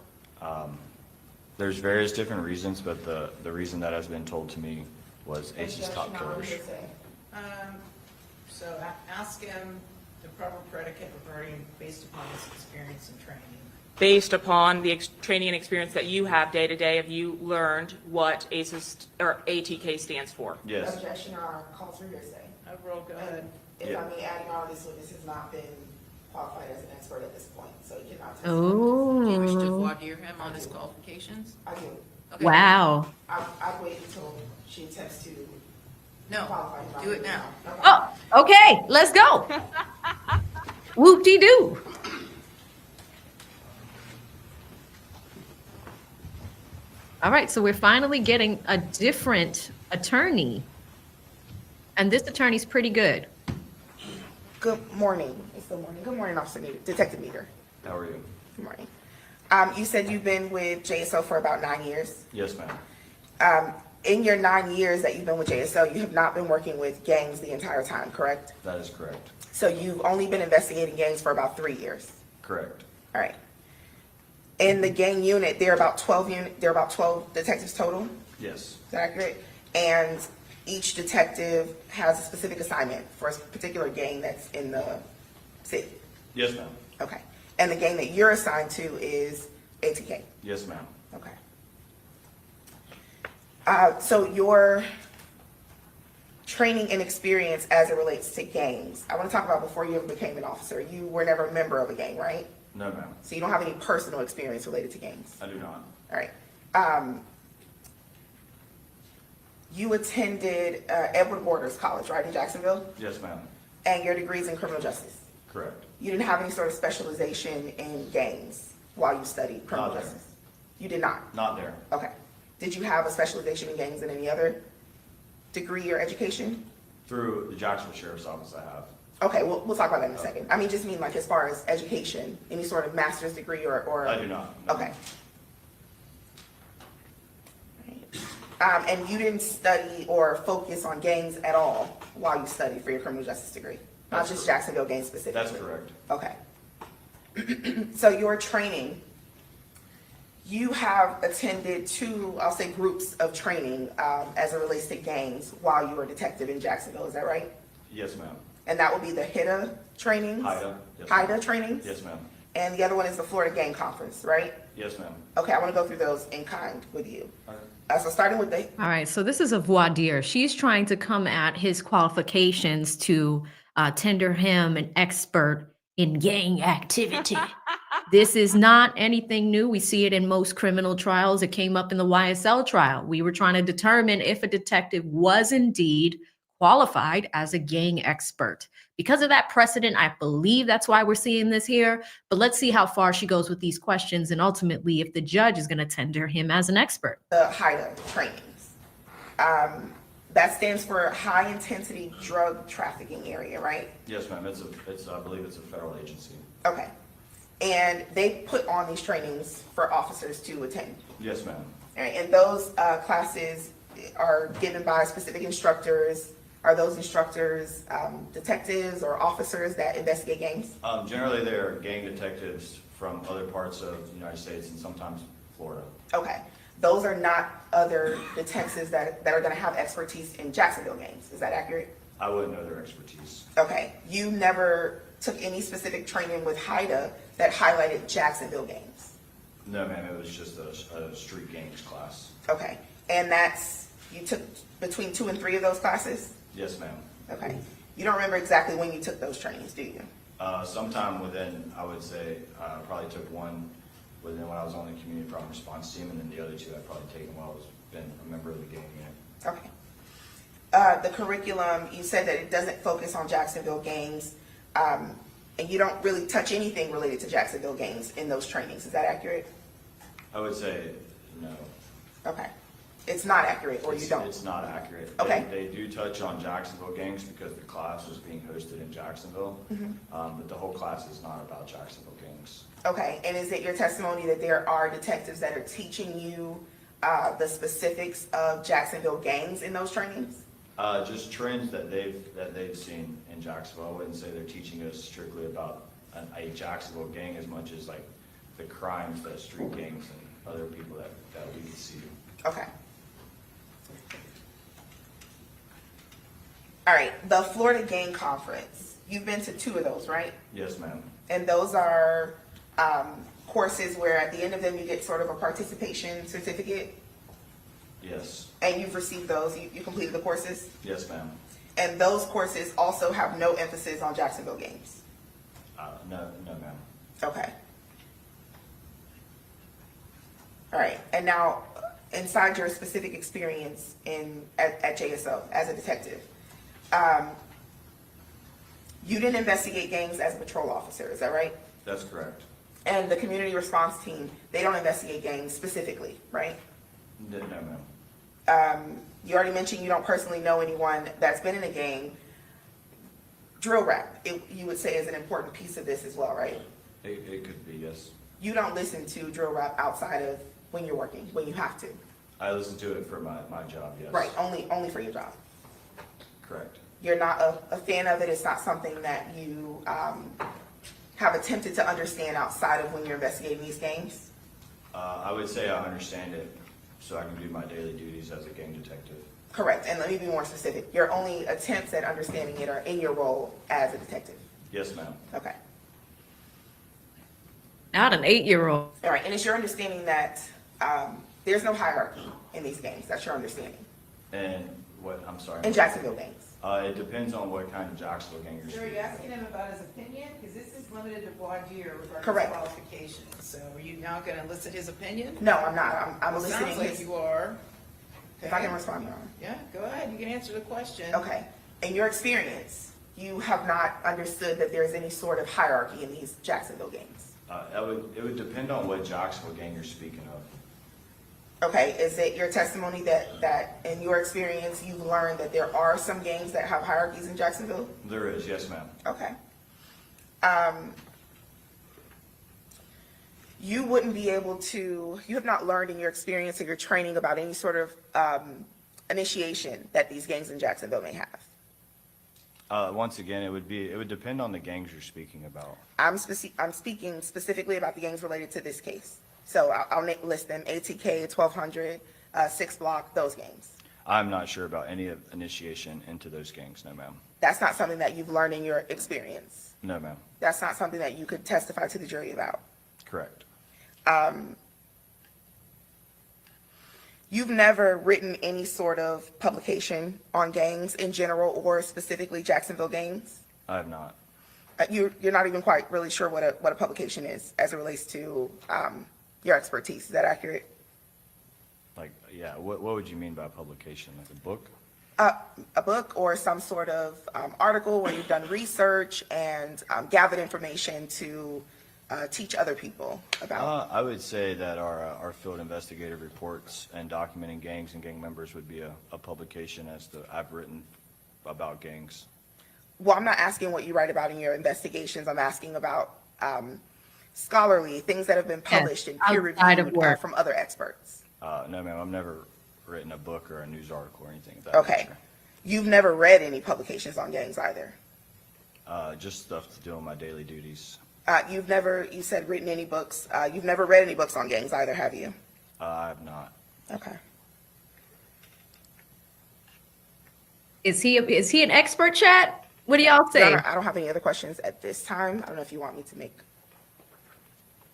There's various different reasons, but the reason that has been told to me was Ace's Top Killers. So ask him the proper predicate regarding based upon his experience and training. Based upon the training and experience that you have day to day, have you learned what ACES or ATK stands for? Yes. Objection or calls for hearsay. Overall, go ahead. If I may add on, this witness has not been qualified as an expert at this point, so he cannot testify. Do you wish to Oh, voir dire him on his qualifications? I do. Okay. wow. I'd wait until she attempts to No, qualify. do it now. Oh, okay, let's go. Whoop-de-doo. All right, so we're finally getting a different attorney. And this attorney's pretty good. Good morning. It's still morning. Good morning, Officer Meter, Detective Meter. How are you? Good morning. You said you've been with JSO for about 9 years. Yes, ma'am. In your 9 years that you've been with JSO, you have not been working with gangs the entire time, correct? That is correct. So you've only been investigating gangs for about 3 years. Correct. All right. In the gang unit, there are about 12 detectives total. Yes. Is that accurate? And each detective has a specific assignment for a particular gang that's in the city. Yes, ma'am. Okay. And the gang that you're assigned to is ATK. Yes, ma'am. Okay. So your training and experience as it relates to gangs, I want to talk about before you ever became an officer. You were never a member of a gang, right? No, ma'am. So you don't have any personal experience related to gangs. I do not. All right. you attended Edward Borders College, right, in Jacksonville? Yes, ma'am. And your degree's in criminal justice? Correct. You didn't have any sort of specialization in gangs while you studied criminal Not there. justice? You did not? Not there. Okay. Did you have a specialization in gangs in any other degree or education? Through the Jacksonville Sheriff's Office, I have. Okay, we'll talk about that in a second. I mean, just mean like as far as education, any sort of master's degree or? I do not. No. Okay. And you didn't study or focus on gangs at all while you studied for your criminal justice degree? Not That's just correct. Jacksonville gangs specifically? That's correct. Okay. So your training, you have attended two, I'll say, groups of training as it relates to gangs while you were a detective in Jacksonville, is that right? Yes, ma'am. And that would be the HIDA trainings? HIDA. Yes, ma'am. HIDA trainings? Yes, ma'am. And the other one is the Florida Gang Conference, right? Yes, ma'am. Okay, I want to go through those in kind with you. Okay. So starting with the, All right, so this is a voir dire. She's trying to come at his qualifications to tender him an expert in gang activity. This is not anything new. We see it in most criminal trials. It came up in the YSL trial. We were trying to determine if a detective was indeed qualified as a gang expert. Because of that precedent, I believe that's why we're seeing this here. But let's see how far she goes with these questions and ultimately if the judge is going to tender him as an expert. the HIDA trainings. That stands for High Intensity Drug Trafficking Area, right? Yes, ma'am. I believe it's a federal agency. Okay. And they put on these trainings for officers to attend. Yes, ma'am. All right, and those classes are given by specific instructors. Are those instructors detectives or officers that investigate gangs? Generally, they're gang detectives from other parts of the United States and sometimes Florida. Okay. Those are not other detectives that are going to have expertise in Jacksonville gangs. Is that accurate? I wouldn't know their expertise. Okay. You never took any specific training with HIDA that highlighted Jacksonville gangs? No, ma'am. It was just a street gangs class. Okay. And you took between 2 and 3 of those classes? Yes, ma'am. Okay. You don't remember exactly when you took those trainings, do you? Sometime within, I would say, probably took one within when I was on the community problem response team, and then the other 2 I'd probably taken while I was been a member of the gang unit. Okay. The curriculum, you said that it doesn't focus on Jacksonville gangs, and you don't really touch anything related to Jacksonville gangs in those trainings. Is that accurate? I would say no. Okay. It's not accurate, or you don't? It's not accurate. Okay. They do touch on Jacksonville gangs because the class is being hosted in Jacksonville, but the whole class is not about Jacksonville gangs. Okay, and is it your testimony that there are detectives that are teaching you the specifics of Jacksonville gangs in those trainings? Just trends that they've seen in Jacksonville. I wouldn't say they're teaching us strictly about a Jacksonville gang as much as like the crimes that street gangs and other people that we can see. Okay. All right, the Florida Gang Conference. You've been to 2 of those, right? Yes, ma'am. And those are courses where at the end of them you get sort of a participation certificate? Yes. And you've received those? You completed the courses? Yes, ma'am. And those courses also have no emphasis on Jacksonville gangs? No, ma'am. Okay. All right, and now inside your specific experience at JSO as a detective, you didn't investigate gangs as a patrol officer, is that right? That's correct. And the community response team, they don't investigate gangs specifically, right? No, ma'am. You already mentioned you don't personally know anyone that's been in a gang. Drill rap, you would say, is an important piece of this as well, right? It could be, yes. You don't listen to drill rap outside of when you're working, when you have to? I listen to it for my job, yes. Right, only for your job? Correct. You're not a fan of it? It's not something that you have attempted to understand outside of when you're investigating these gangs? I would say I understand it so I can do my daily duties as a gang detective. Correct, and let me be more specific. Your only attempts at understanding it are in your role as a detective? Yes, ma'am. Okay. Not an 8-year-old. All right, and it's your understanding that there's no hierarchy in these gangs. That's your understanding? And what, I'm sorry? In Jacksonville gangs? It depends on what kind of Jacksonville gang you're So are speaking you of. asking him about his opinion? Because this is limited to voir dire regarding Correct. his qualifications. So are you now going to elicit his opinion? No, I'm not. I'm Well, eliciting sounds like his. you are. If I can respond, Your Honor. Yeah, go ahead, you can answer the question. Okay. In your experience, you have not understood that there's any sort of hierarchy in these Jacksonville gangs. It would depend on what Jacksonville gang you're speaking of. Okay, is it your testimony that in your experience, you've learned that there are some gangs that have hierarchies in Jacksonville? There is, yes, ma'am. Okay. You wouldn't be able to, you have not learned in your experience or your training about any sort of initiation that these gangs in Jacksonville may have? Once again, it would depend on the gangs you're speaking about. I'm speaking specifically about the gangs related to this case. So I'll list them: ATK, 1200, 6 Block, those gangs. I'm not sure about any of initiation into those gangs, no, ma'am. That's not something that you've learned in your experience. No, ma'am. That's not something that you could testify to the jury about. Correct. You've never written any sort of publication on gangs in general or specifically Jacksonville gangs? I have not. You're not even quite really sure what a publication is as it relates to your expertise. Is that accurate? Like, yeah, what would you mean by publication? Like a book? A book or some sort of article where you've done research and gathered information to teach other people about? I would say that our field investigative reports and documenting gangs and gang members would be a publication as I've written about gangs. Well, I'm not asking what you write about in your investigations. I'm asking about scholarly things that have been published and peer outside of reviewed work. from other experts. No, ma'am, I've never written a book or a news article or anything of that Okay. nature. You've never read any publications on gangs either? Just stuff to do on my daily duties. You've never, you said written any books. You've never read any books on gangs either, have you? I have not. Okay. Is he an expert, chat? What do y'all Your say? Honor, I don't have any other questions at this time. I don't know if you want me to make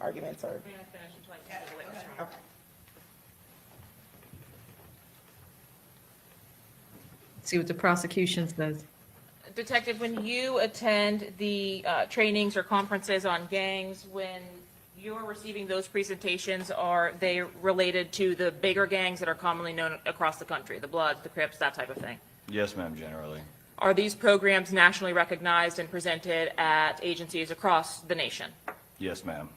arguments or. Okay. See what the prosecution says. Detective, when you attend the trainings or conferences on gangs, when you're receiving those presentations, are they related to the bigger gangs that are commonly known across the country, the Bloods, the Crips, that type of thing? Yes, ma'am, generally. Are these programs nationally recognized and presented at agencies across the nation? Yes, ma'am.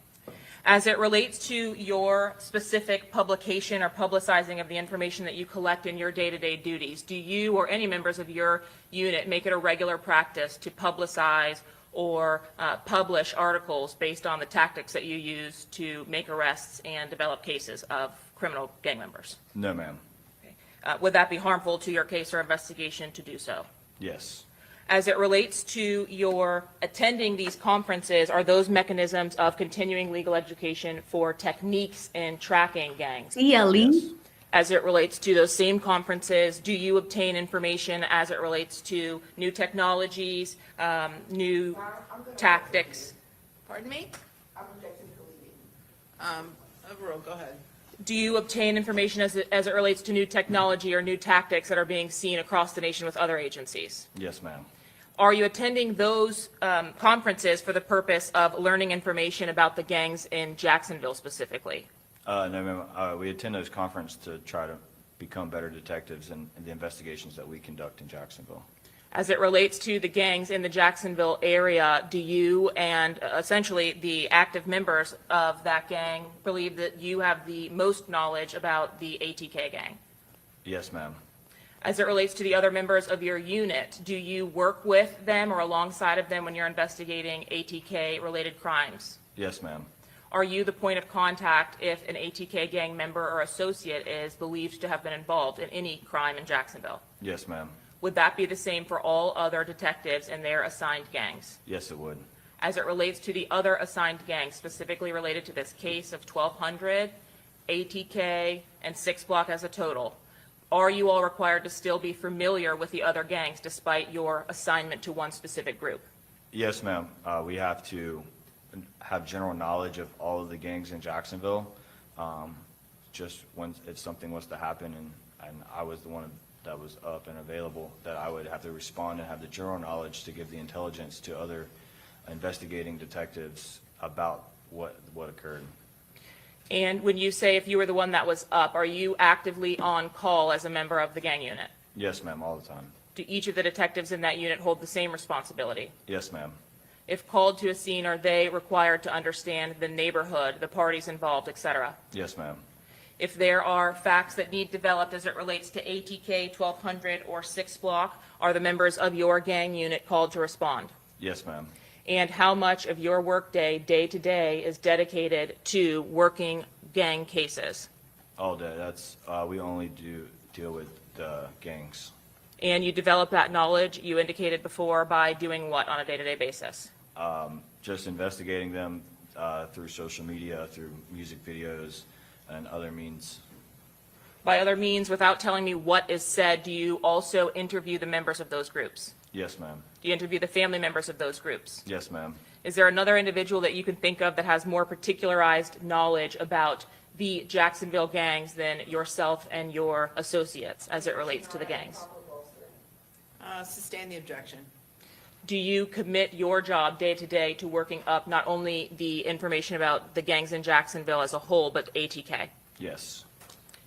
As it relates to your specific publication or publicizing of the information that you collect in your day-to-day duties, do you or any members of your unit make it a regular practice to publicize or publish articles based on the tactics that you use to make arrests and develop cases of criminal gang members? No, ma'am. Would that be harmful to your case or investigation to do so? Yes. As it relates to your attending these conferences, are those mechanisms of continuing legal education for techniques in tracking gangs? CLE? As it relates to those same conferences, do you obtain information as it relates to new technologies, new tactics? Pardon me? I'm objecting to deleting. Overall, go ahead. Do you obtain information as it relates to new technology or new tactics that are being seen across the nation with other agencies? Yes, ma'am. Are you attending those conferences for the purpose of learning information about the gangs in Jacksonville specifically? No, ma'am. We attend those conferences to try to become better detectives in the investigations that we conduct in Jacksonville. As it relates to the gangs in the Jacksonville area, do you and essentially the active members of that gang believe that you have the most knowledge about the ATK gang? Yes, ma'am. As it relates to the other members of your unit, do you work with them or alongside of them when you're investigating ATK-related crimes? Yes, ma'am. Are you the point of contact if an ATK gang member or associate is believed to have been involved in any crime in Jacksonville? Yes, ma'am. Would that be the same for all other detectives in their assigned gangs? Yes, it would. As it relates to the other assigned gangs specifically related to this case of 1200, ATK, and 6 Block as a total, are you all required to still be familiar with the other gangs despite your assignment to one specific group? Yes, ma'am. We have to have general knowledge of all of the gangs in Jacksonville. Just when if something was to happen and I was the one that was up and available, that I would have to respond and have the general knowledge to give the intelligence to other investigating detectives about what occurred. And when you say if you were the one that was up, are you actively on call as a member of the gang unit? Yes, ma'am, all the time. Do each of the detectives in that unit hold the same responsibility? Yes, ma'am. If called to a scene, are they required to understand the neighborhood, the parties involved, et cetera? Yes, ma'am. If there are facts that need developed as it relates to ATK 1200 or 6 Block, are the members of your gang unit called to respond? Yes, ma'am. And how much of your workday, day to day, is dedicated to working gang cases? All day. That's, we only deal with gangs. And you develop that knowledge, you indicated before, by doing what on a day-to-day basis? Just investigating them through social media, through music videos, and other means. By other means, without telling me what is said, do you also interview the members of those groups? Yes, ma'am. Do you interview the family members of those groups? Yes, ma'am. Is there another individual that you can think of that has more particularized knowledge about the Jacksonville gangs than yourself and your associates as it relates to the gangs? Sustain the objection. Do you commit your job day to day to working up not only the information about the gangs in Jacksonville as a whole, but ATK? Yes.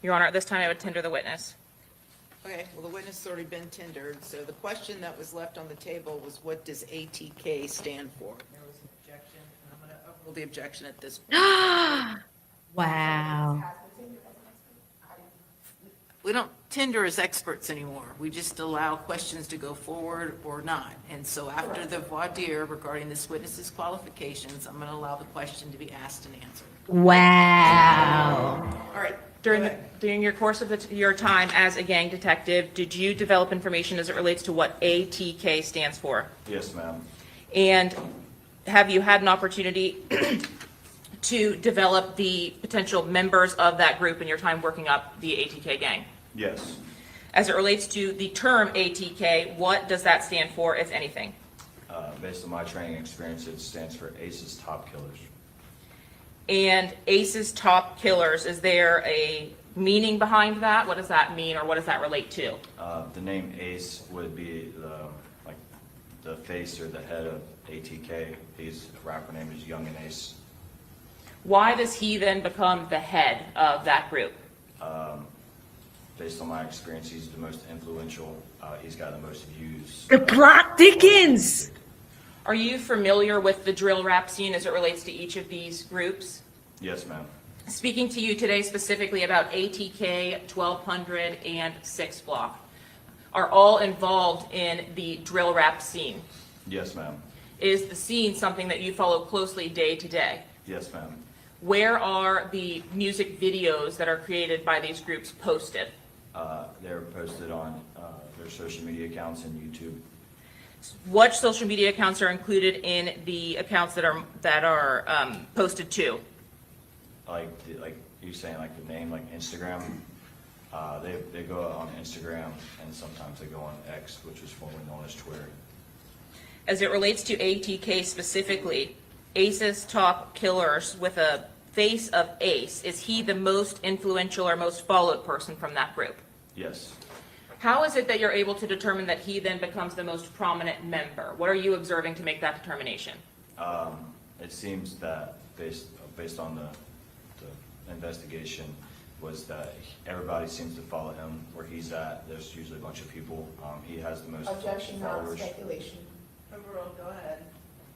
Your Honor, at this time I would tender the witness. Okay, well, the witness has already been tendered, so the question that was left on the table was, what does ATK stand for? There was an objection, and I'm going to overrule the objection at this point. Wow. We don't tender as experts anymore. We just allow questions to go forward or not. And so after the voir dire regarding this witness's qualifications, I'm going to allow the question to be asked and answered. Wow. All right. During your course of your time as a gang detective, did you develop information as it relates to what ATK stands for? Yes, ma'am. And have you had an opportunity to develop the potential members of that group in your time working up the ATK gang? Yes. As it relates to the term ATK, what does that stand for, if anything? Based on my training experience, it stands for ACE's Top Killers. And ACE's Top Killers, is there a meaning behind that? What does that mean, or what does that relate to? The name Ace would be the face or the head of ATK. His rapper name is Young and Ace. Why does he then become the head of that group? Based on my experience, he's the most influential. He's got the most views. The plot thickens. Are you familiar with the drill rap scene as it relates to each of these groups? Yes, ma'am. Speaking to you today specifically about ATK, 1200, and 6 Block, are all involved in the drill rap scene. Yes, ma'am. Is the scene something that you follow closely day to day? Yes, ma'am. Where are the music videos that are created by these groups posted? They're posted on their social media accounts and YouTube. What social media accounts are included in the accounts that are posted to? Like you saying, like the name, like Instagram. They go on Instagram, and sometimes they go on X, which was formerly known as Twitter. As it relates to ATK specifically, Ace's Top Killers with a face of Ace, is he the most influential or most followed person from that group? Yes. How is it that you're able to determine that he then becomes the most prominent member? What are you observing to make that determination? It seems that based on the investigation, was that everybody seems to follow him where he's at. There's usually a bunch of people. He has the most Objection, not followers. speculation. Overruled, go ahead.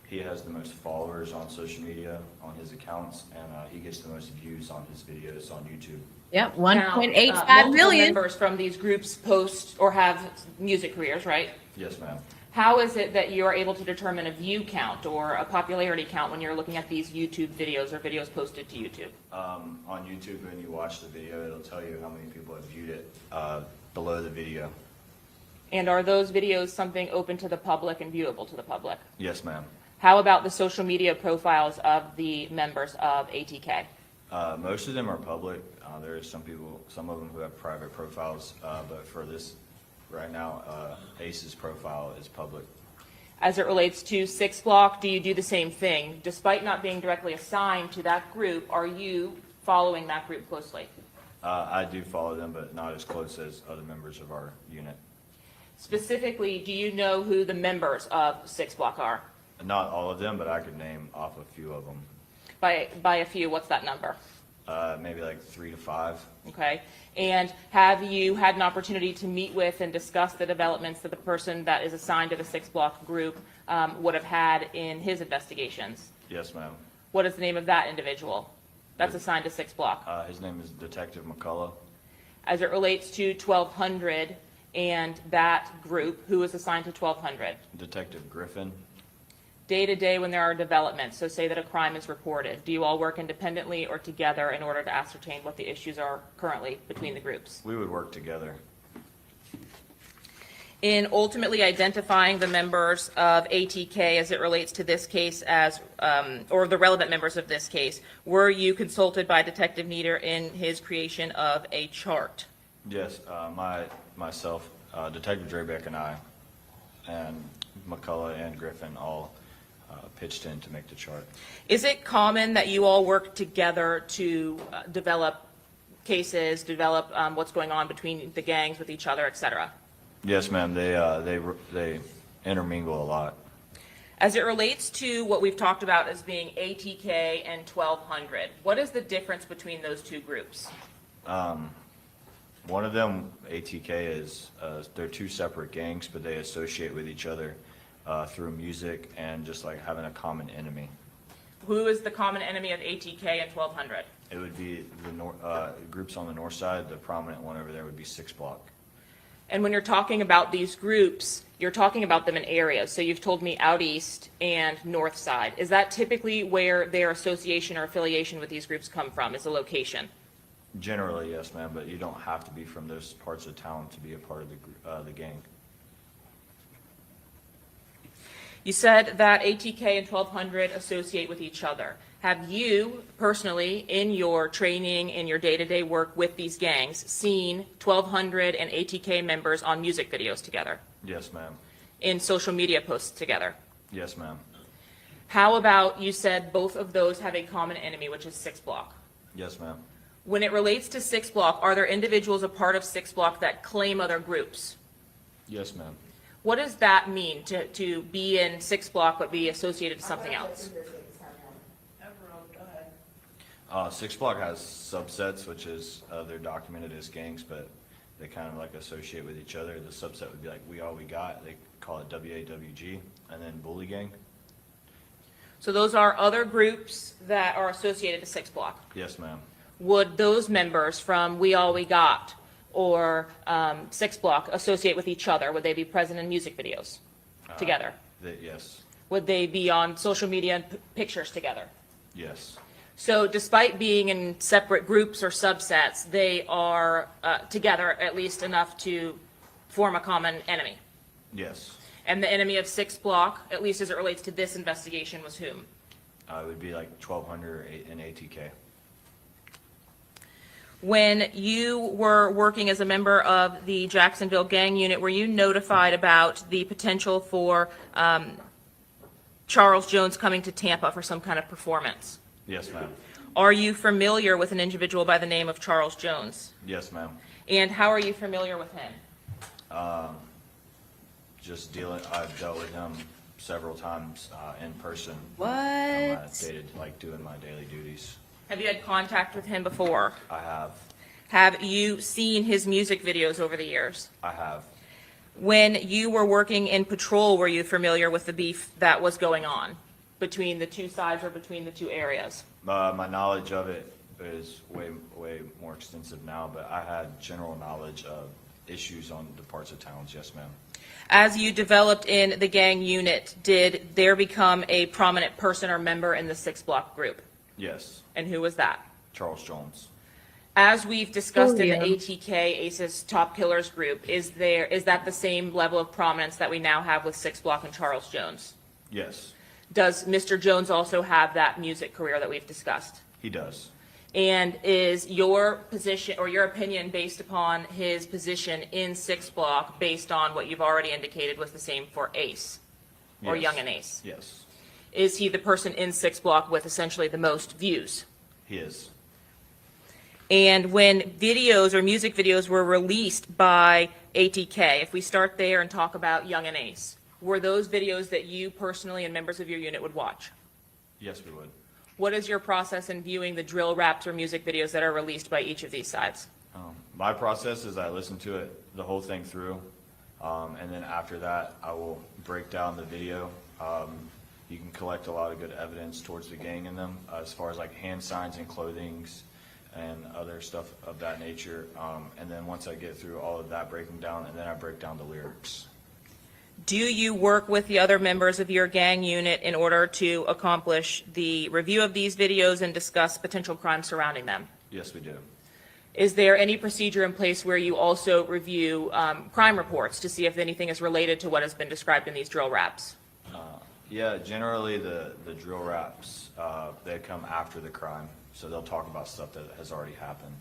He has the most followers on social media, on his accounts, and he gets the most views on his videos on YouTube. Yep, Now, 1.85 multiple million. members from these groups post or have music careers, right? Yes, ma'am. How is it that you are able to determine a view count or a popularity count when you're looking at these YouTube videos or videos posted to YouTube? On YouTube, when you watch the video, it'll tell you how many people have viewed it below the video. And are those videos something open to the public and viewable to the public? Yes, ma'am. How about the social media profiles of the members of ATK? Most of them are public. There are some of them who have private profiles, but for this right now, Ace's profile is public. As it relates to 6 Block, do you do the same thing? Despite not being directly assigned to that group, are you following that group closely? I do follow them, but not as close as other members of our unit. Specifically, do you know who the members of 6 Block are? Not all of them, but I could name off a few of them. By a few, what's that number? Maybe like 3 to 5. Okay. And have you had an opportunity to meet with and discuss the developments that the person that is assigned to the 6 block group would have had in his investigations? Yes, ma'am. What is the name of that individual that's assigned to 6 block? His name is Detective McCullough. As it relates to 1200 and that group, who is assigned to 1200? Detective Griffin. Day to day when there are developments, so say that a crime is reported, do you all work independently or together in order to ascertain what the issues are currently between the groups? We would work together. In ultimately identifying the members of ATK as it relates to this case as, or the relevant members of this case, were you consulted by Detective Nieder in his creation of a chart? Yes, myself, Detective Drevik and I, and McCullough and Griffin all pitched in to make the chart. Is it common that you all work together to develop cases, develop what's going on between the gangs with each other, et cetera? Yes, ma'am. They intermingle a lot. As it relates to what we've talked about as being ATK and 1200, what is the difference between those two groups? One of them, ATK, is they're 2 separate gangs, but they associate with each other through music and just like having a common enemy. Who is the common enemy of ATK and 1200? It would be the groups on the north side. The prominent one over there would be 6 block. And when you're talking about these groups, you're talking about them in areas. So you've told me out east and north side. Is that typically where their association or affiliation with these groups come from, is a location? Generally, yes, ma'am, but you don't have to be from those parts of town to be a part of the gang. You said that ATK and 1200 associate with each other. Have you personally, in your training, in your day-to-day work with these gangs, seen 1200 and ATK members on music videos together? Yes, ma'am. In social media posts together? Yes, ma'am. How about, you said both of those have a common enemy, which is 6 block. Yes, ma'am. When it relates to 6 block, are there individuals a part of 6 block that claim other groups? Yes, ma'am. What does that mean, to be in 6 block but be associated to something else? 6 block has subsets, which is they're documented as gangs, but they kind of like associate with each other. The subset would be like We All We Got. They call it WAWG, and then Bully Gang. So those are other groups that are associated to 6 block. Yes, ma'am. Would those members from We All We Got or 6 block associate with each other? Would they be present in music videos together? Yes. Would they be on social media and pictures together? Yes. So despite being in separate groups or subsets, they are together at least enough to form a common enemy. Yes. And the enemy of 6 block, at least as it relates to this investigation, was whom? It would be like 1200 and ATK. When you were working as a member of the Jacksonville gang unit, were you notified about the potential for Charles Jones coming to Tampa for some kind of performance? Yes, ma'am. Are you familiar with an individual by the name of Charles Jones? Yes, ma'am. And how are you familiar with him? I've dealt with him several times in person. What? Doing my daily duties. Have you had contact with him before? I have. Have you seen his music videos over the years? I have. When you were working in patrol, were you familiar with the beef that was going on between the two sides or between the two areas? My knowledge of it is way more extensive now, but I had general knowledge of issues on the parts of towns. Yes, ma'am. As you developed in the gang unit, did there become a prominent person or member in the 6 block group? Yes. And who was that? Charles Jones. As we've discussed in the Julio. ATK ACES Top Killers group, is that the same level of prominence that we now have with 6 block and Charles Jones? Yes, Does Mr. Jones also have that music career that we've discussed? he does. And is your position or your opinion based upon his position in 6 block based on what you've already indicated was the same for Ace or Yes. Young and Ace? Yes, Is he the person in 6 block with essentially the most views? he is. And when videos or music videos were released by ATK, if we start there and talk about Young and Ace, were those videos that you personally and members of your unit would watch? Yes, we would. what is your process in viewing the drill raps or music videos that are released by each of these sides? My process is I listen to it, the whole thing through, and then after that, I will break down the video. You can collect a lot of good evidence towards the gang in them, as far as like hand signs and clothings and other stuff of that nature. And then once I get through all of that breaking down, and then I break down the lyrics. Do you work with the other members of your gang unit in order to accomplish the review of these videos and discuss potential crimes surrounding them? Yes, we do. Is there any procedure in place where you also review crime reports to see if anything is related to what has been described in these drill raps? Yeah, generally the drill raps, they come after the crime, so they'll talk about stuff that has already happened.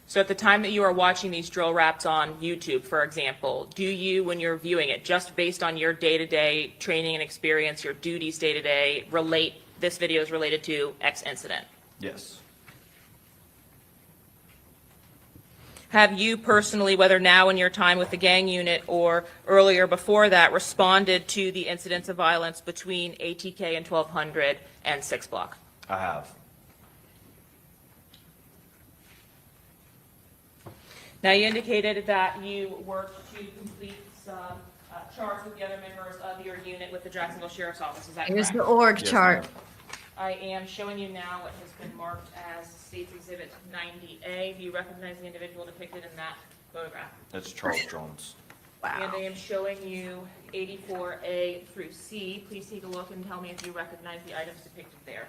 So at the time that you are watching these drill raps on YouTube, for example, do you, when you're viewing it, just based on your day-to-day training and experience, your duties day-to-day, relate this video is related to X incident? Yes. Have you personally, whether now in your time with the gang unit or earlier before that, responded to the incidents of violence between ATK and 1200 and 6 Block? I have. Now, you indicated that you worked to complete some charts with the other members of your unit with the Jacksonville Sheriff's Office. Is that Here's correct? the org Yes, chart. ma'am. I am showing you now what has been marked as State's Exhibit 90A. Do you recognize the individual depicted in that photograph? That's Charles Jones. And I am showing you 84A through C. Please take a look and tell me if you recognize the items depicted there.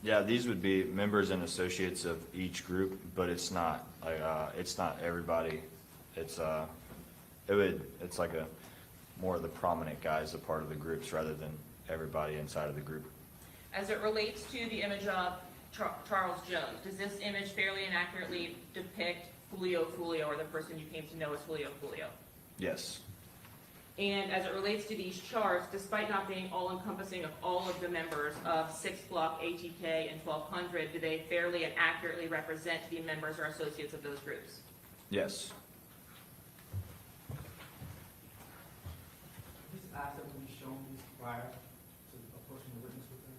Yeah, these would be members and associates of each group, but it's not like it's not everybody. It's like a more of the prominent guys, a part of the groups, rather than everybody inside of the group. As it relates to the image of Charles Jones, does this image fairly and accurately depict Julio Foolio, or the person you came to know as Julio Foolio? Yes. And as it relates to these charts, despite not being all-encompassing of all of the members of 6 Block, ATK, and 1200, do they fairly and accurately represent the members or associates of those groups? Yes. These assets will be shown prior to approaching the witness with them.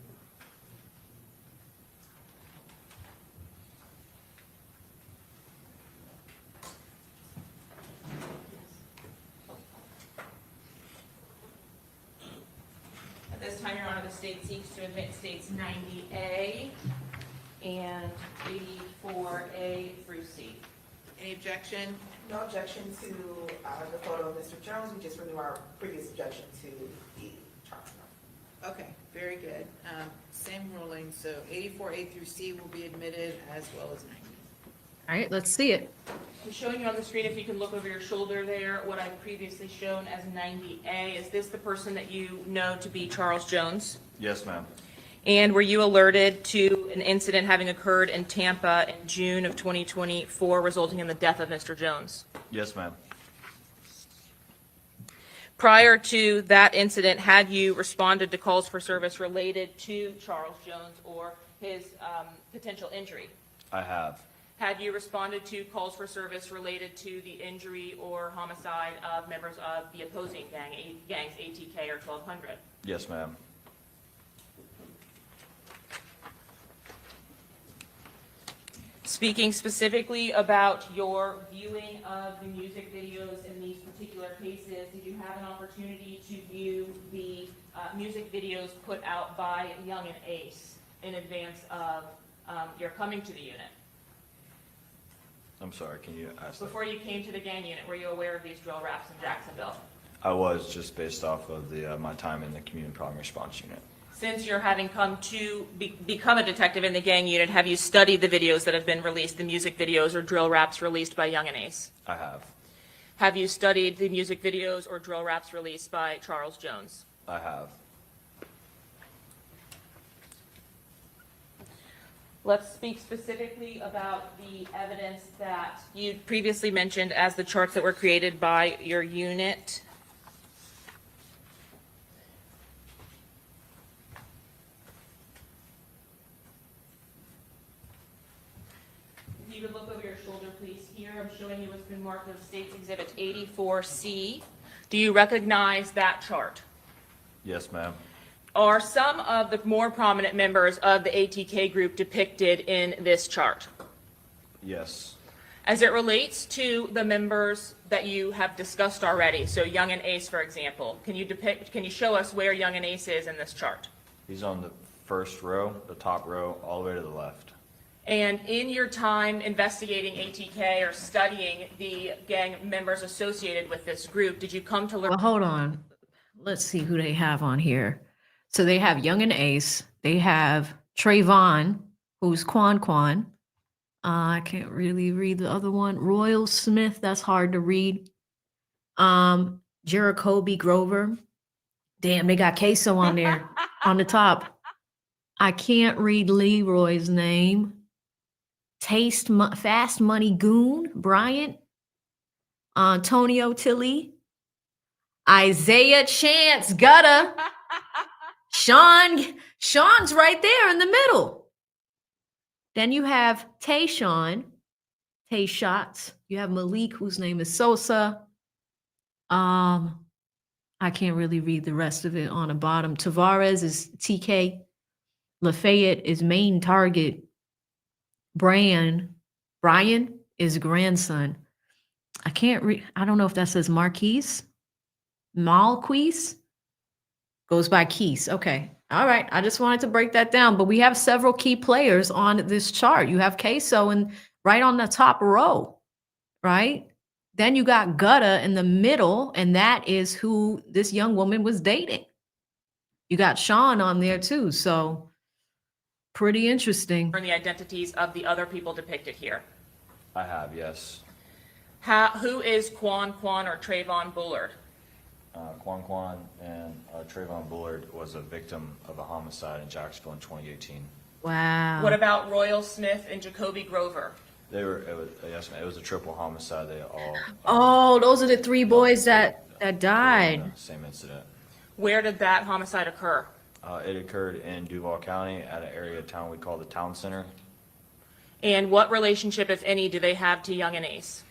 At this time, Your Honor, the state seeks to admit states 90A and 84A through C. Any objection? No objection to the photo of Mr. Jones. We just renew our previous objection to the chart. Okay, very good. Same ruling, so 84A through C will be admitted as well as 90. All right, let's see it. I'm showing you on the screen, if you can look over your shoulder there, what I've previously shown as 90A. Is this the person that you know to be Charles Jones? Yes, ma'am. And were you alerted to an incident having occurred in Tampa in June of 2024, resulting in the death of Mr. Jones? Yes, ma'am. Prior to that incident, had you responded to calls for service related to Charles Jones or his potential injury? I have. Had you responded to calls for service related to the injury or homicide of members of the opposing gangs, ATK or 1200? Yes, ma'am. Speaking specifically about your viewing of the music videos in these particular cases, did you have an opportunity to view the music videos put out by Young and Ace in advance of your coming to the unit? I'm sorry, can you ask that? Before you came to the gang unit, were you aware of these drill raps in Jacksonville? I was, just based off of the my time in the community problem response unit. Since you're having come to become a detective in the gang unit, have you studied the videos that have been released, the music videos or drill raps released by Young and Ace? I have. Have you studied the music videos or drill raps released by Charles Jones? I have. Let's speak specifically about the evidence that you previously mentioned as the charts that were created by your unit. you would look over your shoulder, please. Here, I'm showing you what's been marked as State's Exhibit 84C. Do you recognize that chart? Yes, ma'am. Are some of the more prominent members of the ATK group depicted in this chart? Yes. As it relates to the members that you have discussed already, so Young and Ace, for example, can you show us where Young and Ace is in this chart? He's on the first row, the top row, all the way to the left. And in your time investigating ATK or studying the gang members associated with this group, did you come to learn? Well, hold on. Let's see who they have on here. So they have Young and Ace. They have Trayvon, who's Quan. I can't really read the other one. Royal Smith, that's hard to read. Jerichoby Grover. Damn, they got Queso on there on the top. I can't read Leroy's name. Fast Money Goon, Bryant. Antonio Tilley. Isaiah Chance, Gutta. Sean's right there in the middle. Then you have Tayshawn, Tay Shots. You have Malik, whose name is Sosa. I can't really read the rest of it on the bottom. Tavares is TK. Lafayette is main target. Brian is grandson. I can't read. I don't know if that says Marquise. Malquise goes by Keys. Okay. All right. I just wanted to break that down, but we have several key players on this chart. You have Queso and right on the top row, right? Then you got Gutta in the middle, and that is who this young woman was dating. You got Sean on there too. So pretty interesting. The identities of the other people depicted here. I have, yes. Who is Quan or Trayvon Bullard? Quan and Trayvon Bullard was a victim of a homicide in Jacksonville in 2018. Wow. What about Royal Smith and Jacoby Grover? Yes, ma'am, it was a triple homicide. They all. Oh, those are the three boys that died. Same incident. Where did that homicide occur? It occurred in Duval County at an area of town we call the Town Center. And what relationship, if any, do they have to Young and Ace?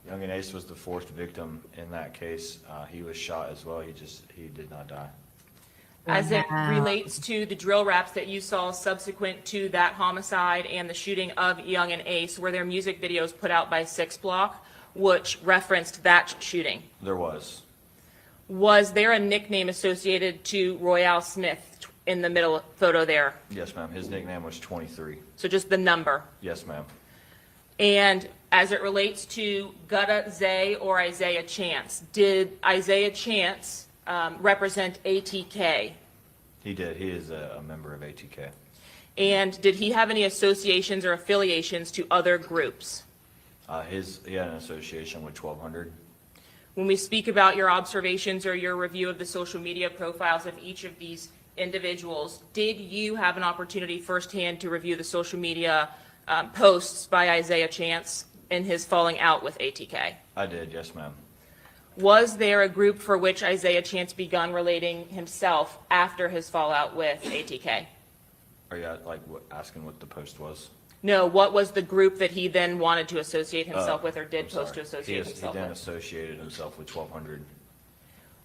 Young and Ace was the fourth victim in that case. He was shot as well. He did not die. As it relates to the drill raps that you saw subsequent to that homicide and the shooting of Young and Ace, were there music videos put out by 6 Block which referenced that shooting? There was. Was there a nickname associated to Royale Smith in the middle photo there? Yes, ma'am. His nickname was 23. So just the number? Yes, ma'am. And as it relates to Gutta Zay or Isaiah Chance, did Isaiah Chance represent ATK? He did. He is a member of ATK. And did he have any associations or affiliations to other groups? He had an association with 1200. When we speak about your observations or your review of the social media profiles of each of these individuals, did you have an opportunity firsthand to review the social media posts by Isaiah Chance in his falling out with ATK? I did, yes, ma'am. Was there a group for which Isaiah Chance begun relating himself after his fallout with ATK? Are you asking what the post was? No, what was the group that he then wanted to associate himself with or did post to associate himself He then with? associated himself with 1200.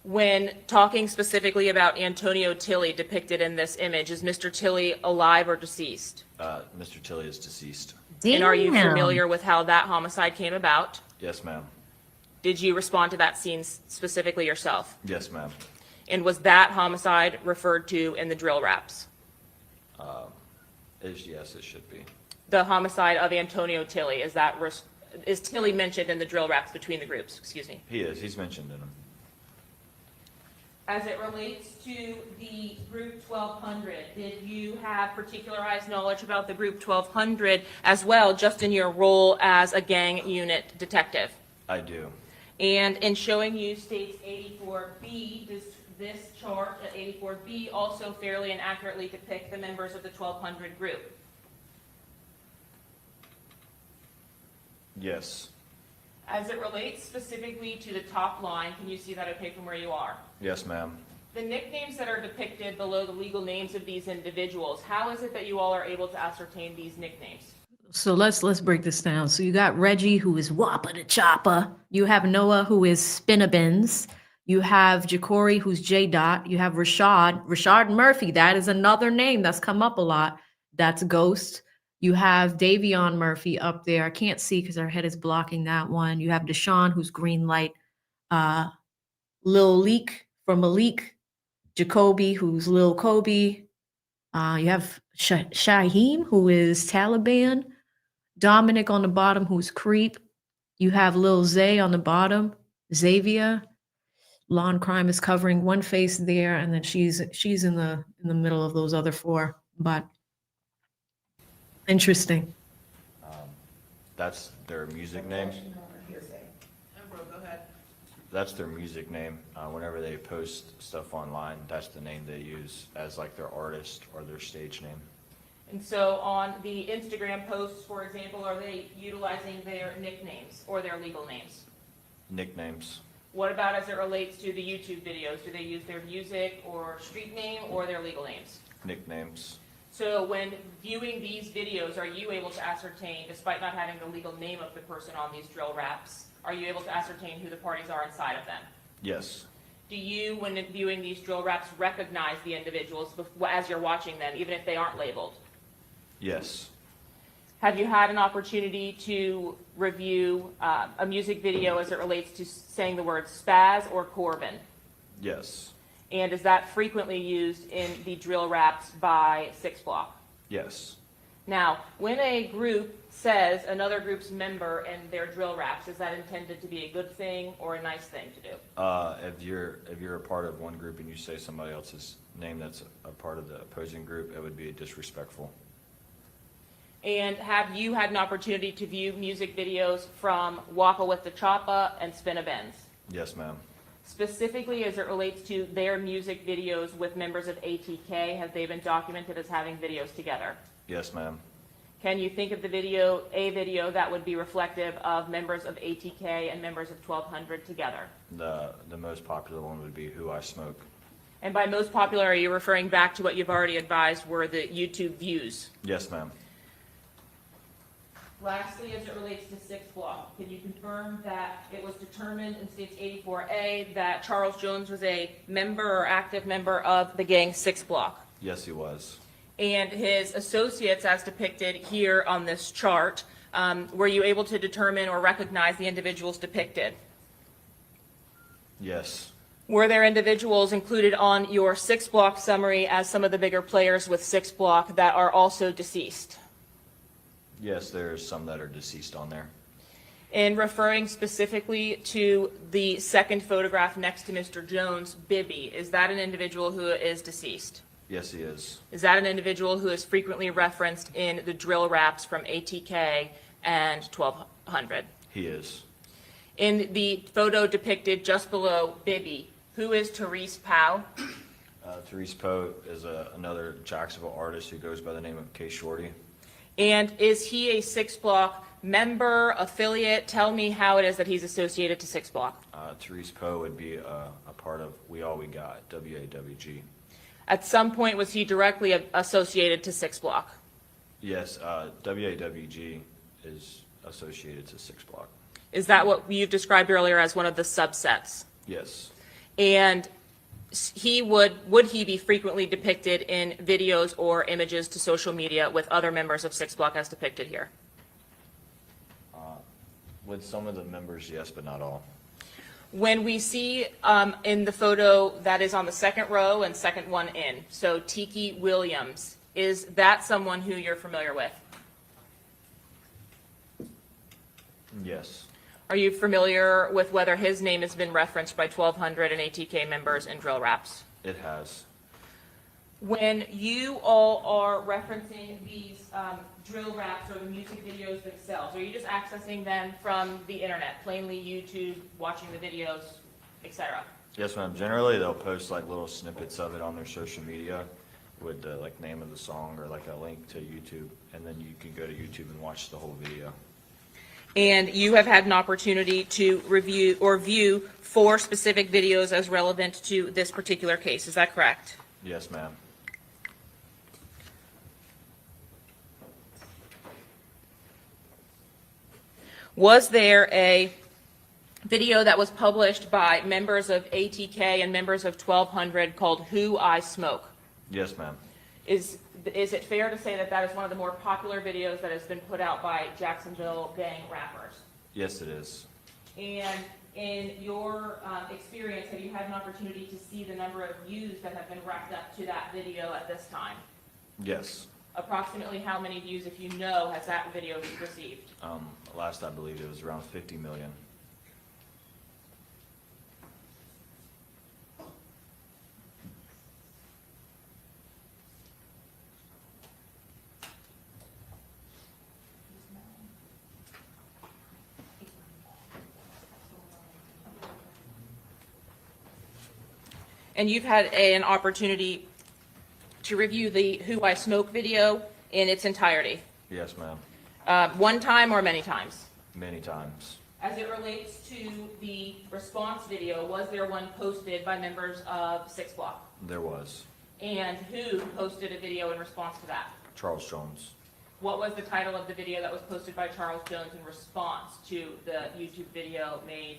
When talking specifically about Antonio Tilley depicted in this image, is Mr. Tilley alive or deceased? Mr. Tilley is deceased. And are you familiar with how that homicide came about? Yes, ma'am. Did you respond to that scene specifically yourself? Yes, ma'am. And was that homicide referred to in the drill raps? Yes, it should be. The homicide of Antonio Tilley, is Tilley mentioned in the drill raps between the groups? Excuse me. He is. He's mentioned in them. As it relates to the group 1200, did you have particularized knowledge about the group 1200 as well, just in your role as a gang unit detective? I do. And in showing you states 84B, does this chart at 84B also fairly and accurately depict the members of the 1200 group? Yes. As it relates specifically to the top line, can you see that okay from where you are? Yes, ma'am. The nicknames that are depicted below the legal names of these individuals, how is it that you all are able to ascertain these nicknames? So let's break this down. So you got Reggie, who is Whopper the Chopper. You have Noah, who is Spinnabins. You have Ja'Cory, who's J Dot. You have Rashard Murphy. That is another name that's come up a lot. That's Ghost. You have Davion Murphy up there. I can't see because our head is blocking that one. You have Deshaun, who's Green Light. Lil Leak from Malik. Jacoby, who's Lil Kobe. You have Shaheem, who is Taliban. Dominic on the bottom, who's Creep. You have Lil Zay on the bottom, Xavier. Lawn Crime is covering one face there, and then she's in the middle of those other four. But interesting. That's their music name. Go ahead. That's their music name. Whenever they post stuff online, that's the name they use as like their artist or their stage name. And so on the Instagram posts, for example, are they utilizing their nicknames or their legal names? Nicknames. What about as it relates to the YouTube videos? Do they use their music or street name or their legal names? Nicknames. So when viewing these videos, are you able to ascertain, despite not having the legal name of the person on these drill raps, are you able to ascertain who the parties are inside of them? Yes. Do you, when viewing these drill raps, recognize the individuals as you're watching them, even if they aren't labeled? Yes. Have you had an opportunity to review a music video as it relates to saying the words Spaz or Corbin? Yes. And is that frequently used in the drill raps by 6 Block? Yes. Now, when a group says another group's member in their drill raps, is that intended to be a good thing or a nice thing to do? If you're a part of one group and you say somebody else's name that's a part of the opposing group, it would be disrespectful. And have you had an opportunity to view music videos from Waka with the Choppa and Spin a Benz? Yes, ma'am. Specifically as it relates to their music videos with members of ATK, have they been documented as having videos together? Yes, ma'am. Can you think of a video that would be reflective of members of ATK and members of 1200 together? The most popular one would be Who I Smoke. And by most popular, are you referring back to what you've already advised were the YouTube views? Yes, ma'am. Lastly, as it relates to 6 Block, can you confirm that it was determined in States 84A that Charles Jones was a member or active member of the gang 6 Block? Yes, he was. And his associates, as depicted here on this chart, were you able to determine or recognize the individuals depicted? Yes. Were there individuals included on your 6 Block summary as some of the bigger players with 6 Block that are also deceased? Yes, there's some that are deceased on there. In referring specifically to the second photograph next to Mr. Jones, Bibby, is that an individual who is deceased? Yes, he is. Is that an individual who is frequently referenced in the drill raps from ATK and 1200? He is. In the photo depicted just below Bibby, who is Therese Powell? Therese Poe is another Jacksonville artist who goes by the name of K Shorty. And is he a 6 Block member, affiliate? Tell me how it is that he's associated to 6 Block. Therese Poe would be a part of We All We Got, WAWG. At some point, was he directly associated to 6 Block? Yes, WAWG is associated to 6 Block. Is that what you've described earlier as one of the subsets? Yes. And would he be frequently depicted in videos or images to social media with other members of 6 Block as depicted here? With some of the members, yes, but not all. When we see in the photo that is on the second row and second one in, so Tiki Williams, is that someone who you're familiar with? Yes. Are you familiar with whether his name has been referenced by 1200 and ATK members in drill raps? It has. When you all are referencing these drill raps or the music videos themselves, are you just accessing them from the internet, plainly YouTube, watching the videos, etc.? Yes, ma'am. Generally, they'll post like little snippets of it on their social media with the like name of the song or like a link to YouTube, and then you can go to YouTube and watch the whole video. And you have had an opportunity to review or view 4 specific videos as relevant to this particular case. Is that correct? Yes, ma'am. Was there a video that was published by members of ATK and members of 1200 called Who I Smoke? Yes, ma'am. Is it fair to say that that is one of the more popular videos that has been put out by Jacksonville gang rappers? Yes, it is. And in your experience, have you had an opportunity to see the number of views that have been racked up to that video at this time? Yes. Approximately how many views, if you know, has that video received? Last I believed it was around 50 million. And you've had an opportunity to review the Who I Smoke video in its entirety? Yes, ma'am. One time or many times? Many times. As it relates to the response video, was there one posted by members of 6 Block? There was. And who posted a video in response to that? Charles Jones. What was the title of the video that was posted by Charles Jones in response to the YouTube video made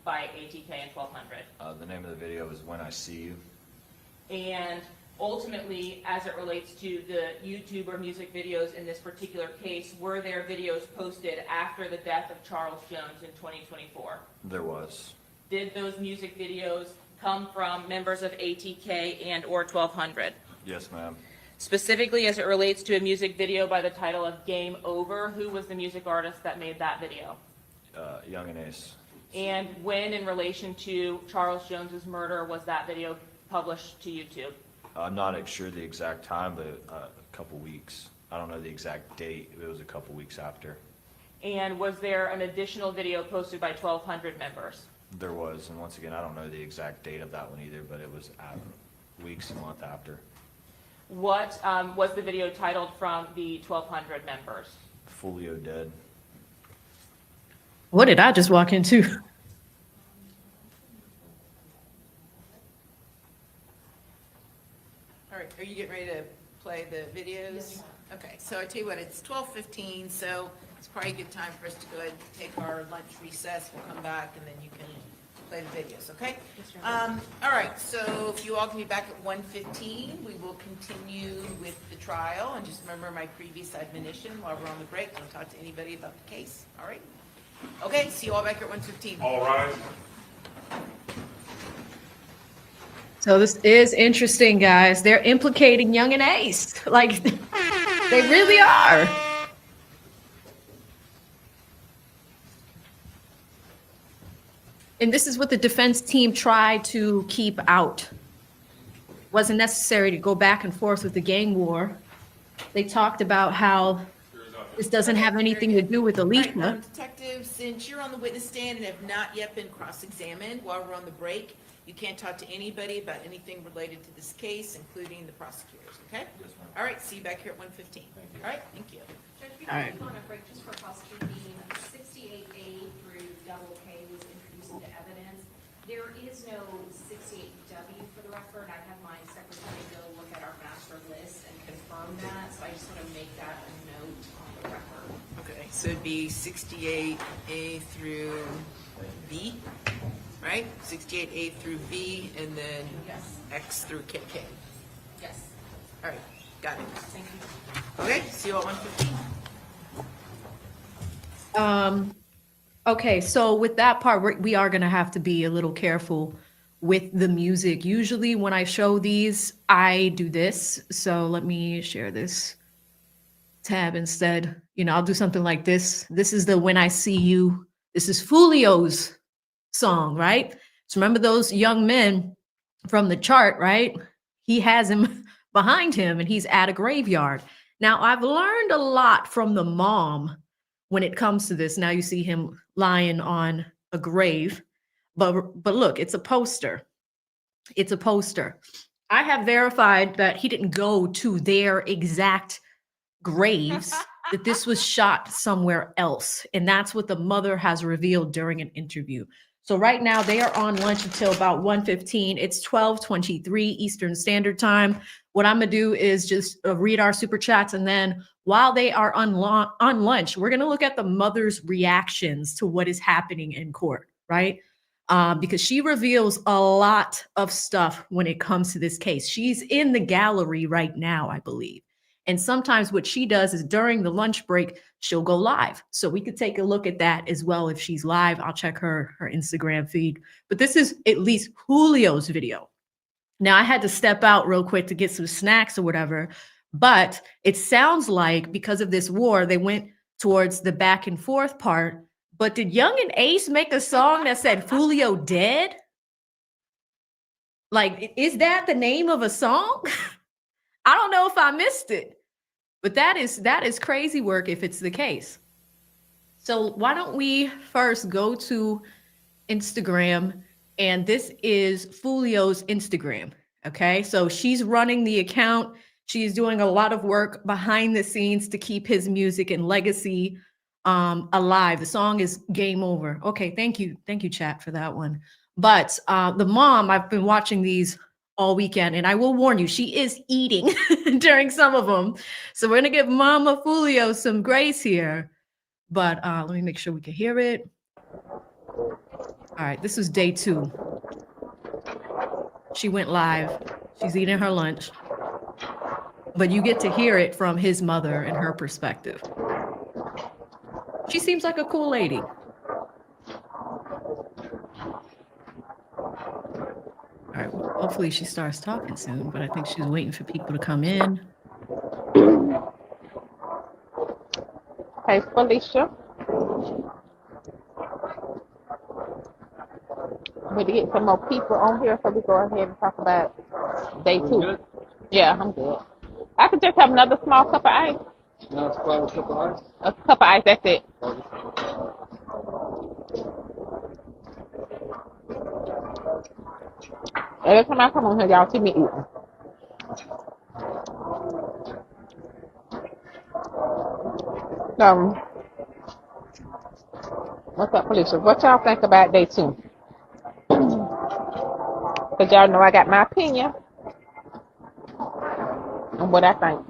by ATK and 1200? The name of the video is When I See You. And ultimately, as it relates to the YouTube or music videos in this particular case, were there videos posted after the death of Charles Jones in 2024? There was. Did those music videos come from members of ATK and or 1200? Yes, ma'am. Specifically, as it relates to a music video by the title of Game Over, who was the music artist that made that video? Young and Ace. And when, in relation to Charles Jones's murder, was that video published to YouTube? I'm not sure the exact time, but a couple weeks. I don't know the exact date. It was a couple weeks after. And was there an additional video posted by 1200 members? There was, and once again, I don't know the exact date of that one either, but it was weeks and month after. What was the video titled from the 1200 members? Foolio dead. What did I just walk into? All right, are you getting ready to play the videos? Yes. Okay, so I tell you what, it's 12:15, so it's probably a good time for us to go ahead and take our lunch recess. We'll come back and then you can play the videos, okay? All right, so if you all can be back at 1:15, we will continue with the trial. And just remember my previous admonition while we're on the break, don't talk to anybody about the case, all right? Okay, see you all back at 1:15. All right. So this is interesting, guys. They're implicating Young and Ace. Like, they really are. And this is what the defense team tried to keep out. Wasn't necessary to go back and forth with the gang war. They talked about how this doesn't have anything to do with Alicia. All right, Detective, since you're on the witness stand and have not yet been cross-examined while we're on the break, you can't talk to anybody about anything related to this case, including the prosecutors, okay? Yes, ma'am. All right, see you back here at 1:15. All right, thank you. Judge, All right. before we go on a break, just for prosecuting, 68A through double K was introduced into evidence. There is no 68W for the record. I have my secretary go look at our master list and confirm that, so I just want to make that a note on the record. Okay, so it'd be 68A through V, right? 68A through V, and then Yes. X through KK. Yes. All right, got it. Thank you. Okay, see you at 1:15. Okay, so with that part, we are going to have to be a little careful with the music. Usually when I show these, I do this. So let me share this tab instead. You know, I'll do something like this. This is the When I See You. This is Foolio's song, right? So remember those young men from the chart, right? He has him behind him and he's at a graveyard. Now, I've learned a lot from the mom when it comes to this. Now you see him lying on a grave, but look, it's a poster. It's a poster. I have verified that he didn't go to their exact graves, that this was shot somewhere else. And that's what the mother has revealed during an interview. So right now they are on lunch until about 1:15. It's 12:23 Eastern Standard Time. What I'm gonna do is just read our super chats, and then while they are on lunch, we're gonna look at the mother's reactions to what is happening in court, right? Because she reveals a lot of stuff when it comes to this case. She's in the gallery right now, I believe. And sometimes what she does is during the lunch break, she'll go live. So we could take a look at that as well if she's live. I'll check her Instagram feed. But this is at least Julio's video. Now I had to step out real quick to get some snacks or whatever. But it sounds like because of this war, they went towards the back and forth part. But did Young and Ace make a song that said Julio dead? Like, is that the name of a song? I don't know if I missed it, but that is crazy work if it's the case. So why don't we first go to Instagram, and this is Foolio's Instagram. Okay, so she's running the account. She's doing a lot of work behind the scenes to keep his music and legacy alive. The song is Game Over. Okay, thank you, chat, for that one. But the mom, I've been watching these all weekend, and I will warn you, she is eating during some of them. So we're gonna give Mama Foolio some grace here. But let me make sure we can hear it. All right, this is day 2. She went live. She's eating her lunch. But you get to hear it from his mother and her perspective. She seems like a cool lady. All right, well, hopefully she starts talking soon, but I think she's waiting for people to come in. Hey, Felicia. We to get some more people on here, so we go ahead and talk about day 2. Yeah, I'm good. I could just have another small cup of ice. Now it's a cup of ice? A cup of ice, that's it. Every time I come on here, y'all see me eating. What's up, Felicia? What y'all think about day 2? Because y'all know I got my opinion on what I think.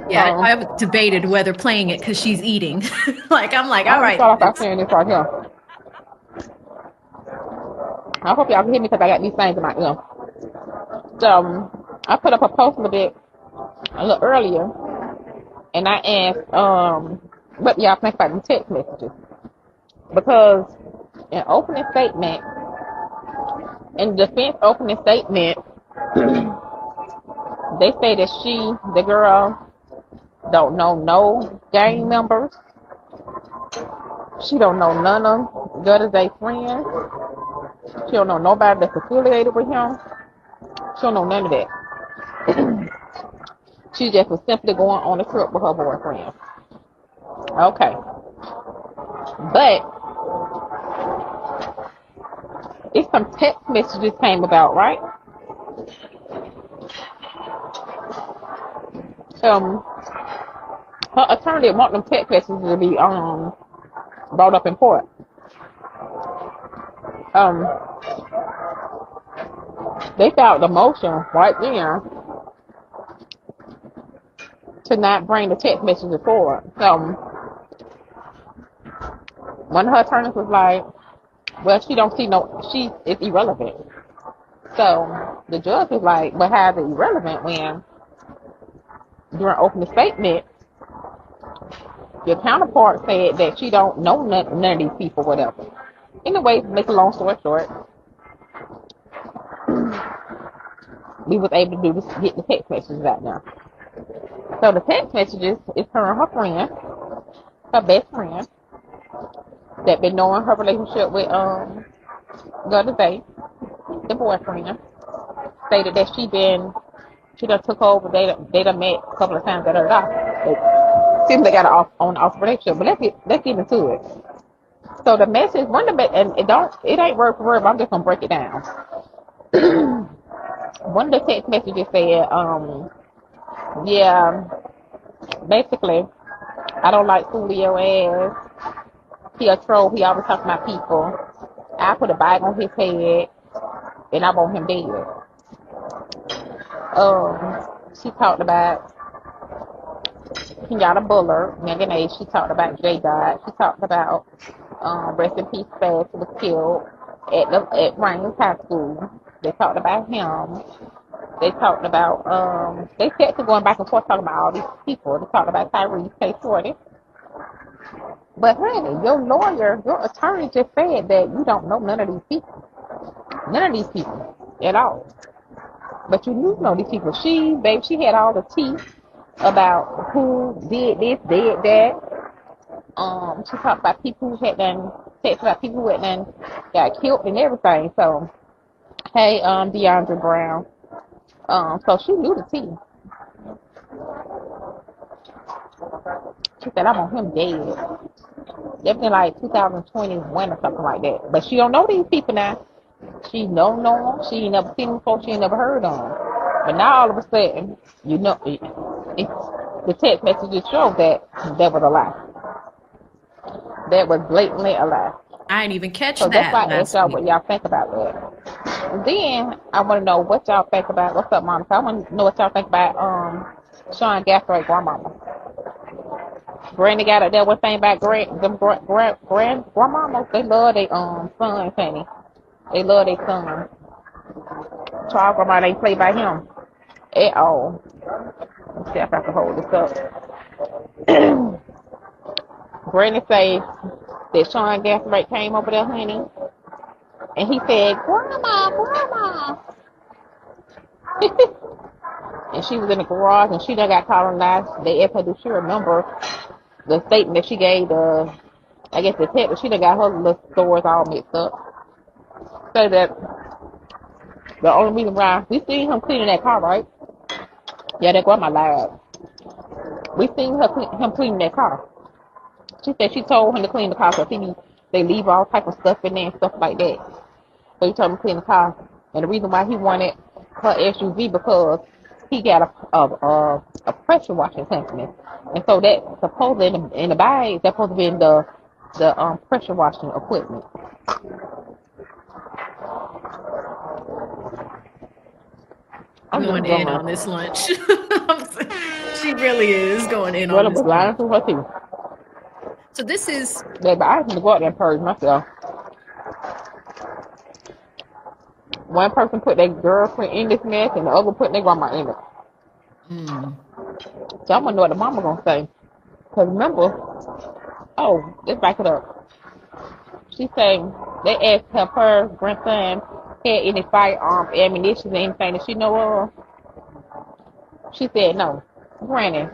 Yeah, I've debated whether playing it because she's eating. I'm like, all right. Start off by saying this right here. I hope y'all can hear me because I got these things in my ear. So, I put up a post a little earlier, and I asked what y'all think about the text messages. Because in opening statement, in the defense opening statement, they say that the girl, don't know no gang members. She don't know none of Drevik friends. She don't know nobody that's affiliated with him. She don't know none of that. She just was simply going on a trip with her boyfriend. Okay. But it's some text messages came about, right? Her attorney want them text messages to be brought up in court. They filed the motion right there to not bring the text messages forward. One of her attorneys was like, well, she is irrelevant. So the judge was like, but how is it irrelevant when during opening statement, your counterpart said that she don't know none of these people, whatever. Anyway, make a long story short, we was able to do this, get the text messages out now. So the text messages is her and her friend, her best friend, that been knowing her relationship with Drevik, the boyfriend, stated that she done took over, they done met a couple of times at her house. Seems they got an off relationship, but let's get into it. So the message, and it ain't word for word, but I'm just gonna break it down. One of the text messages said, yeah, Basically, I don't like Julio ass. He a troll. He always talking about people. I put a bag on his head, and I want him dead. She talked about Kenyatta Bullard, Megan A. She talked about J. Dot. She talked about rest in peace, Fast, who was killed at Rains High School. They talked about him. They talked about they kept going back and forth talking about all these people. They talked about Tyrese K40. But honey, your lawyer, your attorney just said that you don't know none of these people. None of these people at all. But you do know these people. She had all the tea about who did this, did that. She talked about people who had done, text about people who had done got killed and everything. So, hey, DeAndre Brown. So she knew the tea. She said, I want him dead. Definitely like 2021 or something like that. But she don't know these people now. She don't know them. She ain't never seen them before. She ain't never heard of them. But now all of a sudden, you know, the text messages show that was a lie. That was blatantly a lie. I didn't even catch So that's that why I asked last y'all week. what y'all think about that. And then I want to know what y'all think about. What's up, Monica? I want to know what y'all think about Sean Gaffrey grandmama. Granny got up there. One thing about grandmamas, they love their son, honey. They love their son. Charles grandma ain't played by him at all. Let's see if I can hold this up. Granny says that Sean Gaffrey came over there, honey, and he said, "Grandma, grandma." And she was in the garage, and she done got caught on live. They asked her, "Do she remember the statement that she gave the, I guess the detective?" She done got her little stories all mixed up. So that the only reason why we seen him cleaning that car, right? Yeah, that grandma lied. We seen him cleaning that car. She said she told him to clean the car because they leave all type of stuff in there and stuff like that. So he told him to clean the car. And the reason why he wanted her SUV because he got a pressure washing company. And so that supposedly in the bag, that's supposed to be in the pressure washing equipment. I'm just Going in on this lunch. She really is going in Well, on it this was lying lunch. to her too. So this is Yeah, but I have to go out there and purge myself. One person put their girlfriend in this mess and the other put their grandma in it. So I'm gonna know what the mama gonna say. Cause remember, let's back it up. She said they asked her grandson had any firearm ammunition or anything that she know of. She said no. Granny,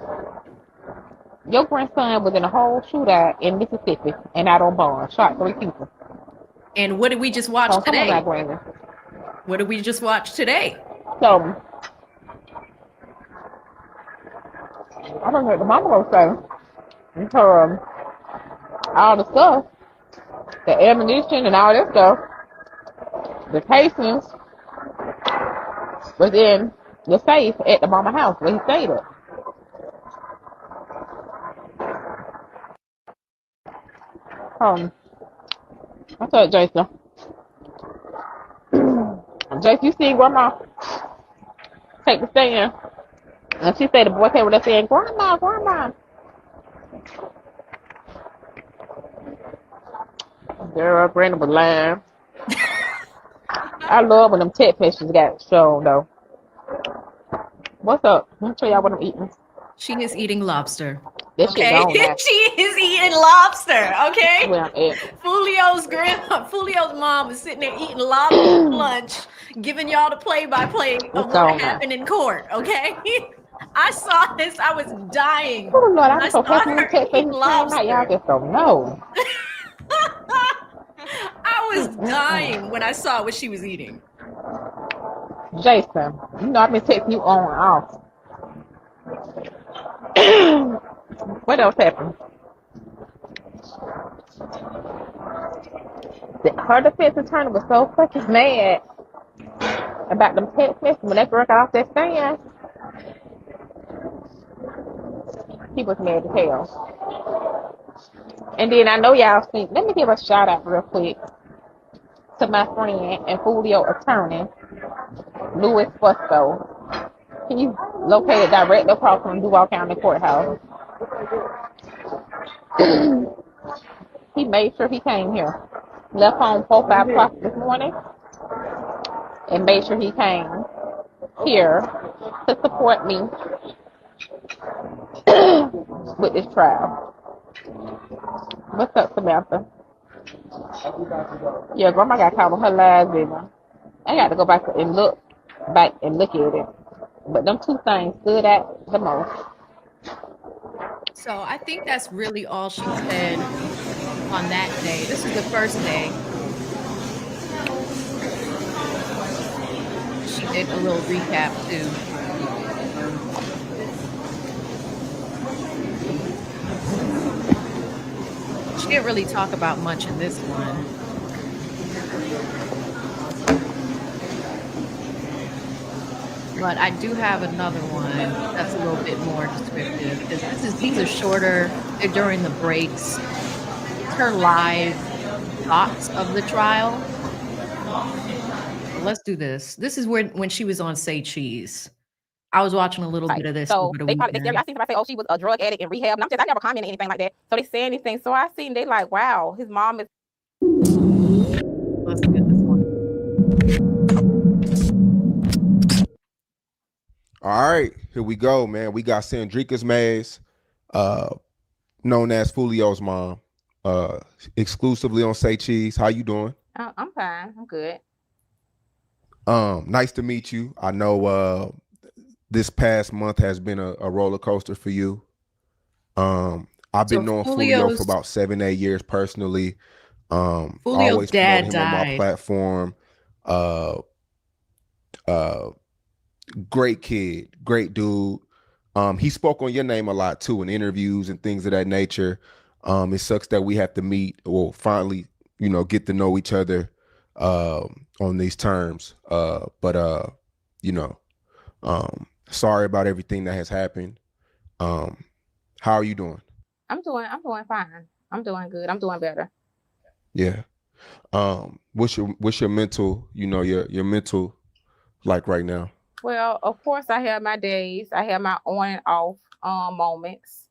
your grandson was in a whole shootout in Mississippi and out on bond, shot 3 people. And what did we just watch So come on today? now, Granny. What did we just watch today? So I don't know what the mama gonna say. Because all the stuff, the ammunition and all that stuff, the casings was in the safe at the mama house where he stayed at. I told Jason, Jason, you see grandma take the stand. And she said the boy came with her saying, "Grandma, grandma." Girl, Brandon was lying. I love when them text messages got shown though. What's up? Let me show y'all what I'm eating. She is eating lobster. This shit Okay, gone now. she is eating lobster. Okay, Where I'm at. Fulio's mom is sitting there eating lobster for lunch, giving y'all the play-by-play of It's what gone now. happened in court. Okay, I saw this. I was dying Oh Lord, I when I was so saw happy when her the text eating messages came out. Y'all lobster. just don't know. I was dying when I saw what she was eating. Jason, you know I've been texting you on and off. What else happened? Her defense attorney was so fucking mad about them text messages when that girl got off that stand. He was mad as hell. And then I know y'all seen, let me give a shout out real quick to my friend and Julio attorney, Louis Fusco. He's located directly across from Duval County Courthouse. He made sure he came here. Left home 4-5 o'clock this morning and made sure he came here to support me with this trial. What's up, Samantha? Yeah, grandma got caught on her lies, baby. I got to go back and look at it. But them two things stood out the most. So I think that's really all she said on that day. This is the first day. She did a little recap too. She didn't really talk about much in this one. But I do have another one that's a little bit more descriptive because these are shorter. They're during the breaks. It's her live thoughts of the trial. Let's do this. This is when she was on Say Cheese. I was watching a little bit of this So over the they probably, weekend. I seen somebody say, oh, she was a drug addict in rehab. And I never commented anything like that. So they say anything. So I seen they like, wow, his mom is. Let's get this one. All right, here we go, man. We got Sandrika's Mays, known as Foolio's mom, exclusively on Say Cheese. How you doing? I'm fine. I'm good. Nice to meet you. I know this past month has been a roller coaster for you. I've been knowing Foolio for about 7-8 years personally. Foolio's dad him on my died. platform. Great kid, great dude. He spoke on your name a lot too in interviews and things of that nature. It sucks that we have to meet or finally, get to know each other on these terms. Sorry about everything that has happened. How are you doing? I'm doing fine. I'm doing good. I'm doing better. Yeah. What's your mental, your mental like right now? Well, of course I have my days. I have my on and off moments.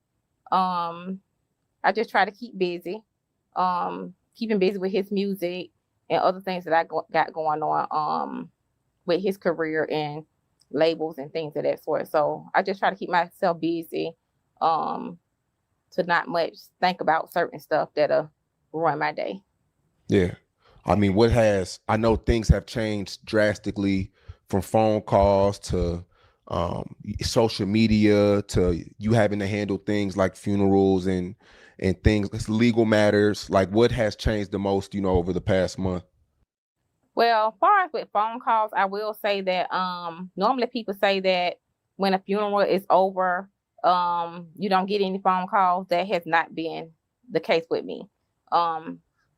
I just try to keep busy. Keeping busy with his music and other things that I got going on with his career and labels and things of that sort. So I just try to keep myself busy to not much think about certain stuff that'll ruin my day. Yeah. I mean, I know things have changed drastically from phone calls to social media to you having to handle things like funerals and things, legal matters. Like, what has changed the most, over the past month? Well, as far as with phone calls, I will say that normally people say that when a funeral is over, you don't get any phone calls. That has not been the case with me.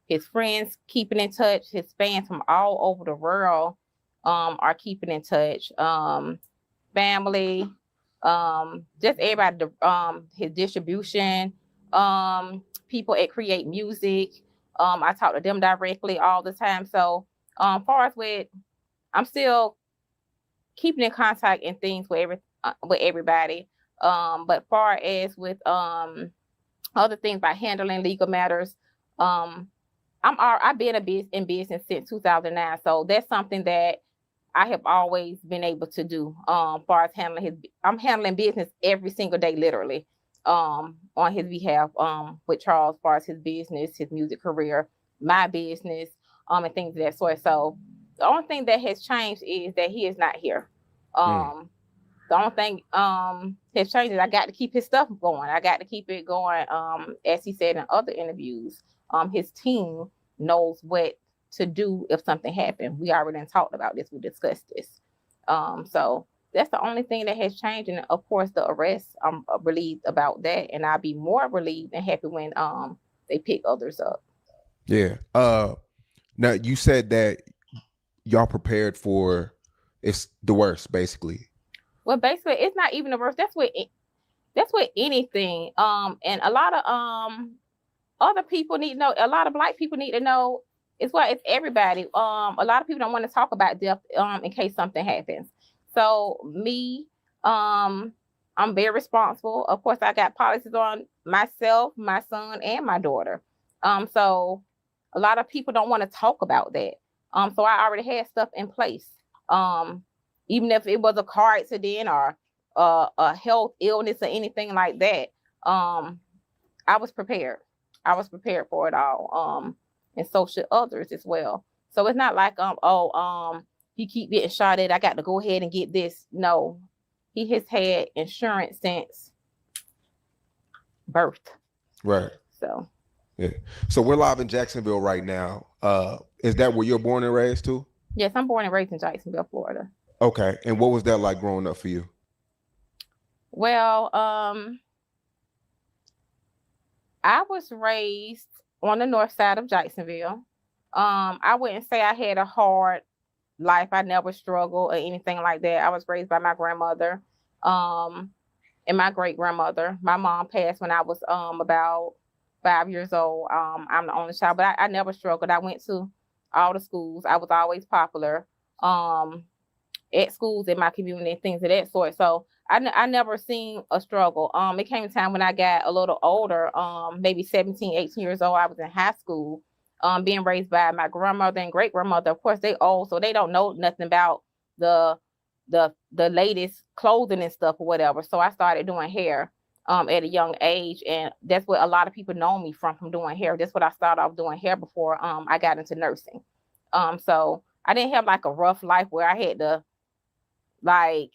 His friends keeping in touch, his fans from all over the world are keeping in touch. Family, just everybody, his distribution, people at Create Music. I talk to them directly all the time. So far as I'm still keeping in contact and things with everybody. But far as with other things like handling legal matters, I've been in business since 2009. So that's something that I have always been able to do. Far as I'm handling business every single day, literally, on his behalf, with Charles, far as his business, his music career, my business, and things of that sort. So the only thing that has changed is that he is not here. The only thing has changed is I got to keep his stuff going. I got to keep it going. As he said in other interviews, his team knows what to do if something happened. We already talked about this. We discussed this. So that's the only thing that has changed. And of course, the arrest, I'm relieved about that. And I'll be more relieved and happy when they pick others up. Yeah. Now you said that y'all prepared for it's the worst, basically. Well, basically, it's not even the worst. That's what That's with anything. And a lot of other people need to know. A lot of Black people need to know as well as everybody. A lot of people don't want to talk about death in case something happens. So me, I'm very responsible. Of course, I got policies on myself, my son, and my daughter. So a lot of people don't want to talk about that. So I already had stuff in place. Even if it was a car accident or a health illness or anything like that, I was prepared. I was prepared for it all. And so should others as well. So it's not like he keep getting shot at, I got to go ahead and get this. No, he has had insurance since birth. Right. So yeah. So we're live in Jacksonville right now. Is that where you're born and raised too? Yes, I'm born and raised in Jacksonville, Florida. Okay. And what was that like growing up for you? Well, I was raised on the north side of Jacksonville. I wouldn't say I had a hard life. I never struggled or anything like that. I was raised by my grandmother and my great grandmother. My mom passed when I was about 5 years old. I'm the only child, but I never struggled. I went to all the schools. I was always popular at schools in my community and things of that sort. So I never seen a struggle. It came a time when I got a little older, maybe 17, 18 years old. I was in high school, being raised by my grandmother and great grandmother. Of course, they old, so they don't know nothing about the latest clothing and stuff or whatever. So I started doing hair at a young age, and that's what a lot of people know me from doing hair. That's what I started off doing hair before I got into nursing. So I didn't have like a rough life where I had to like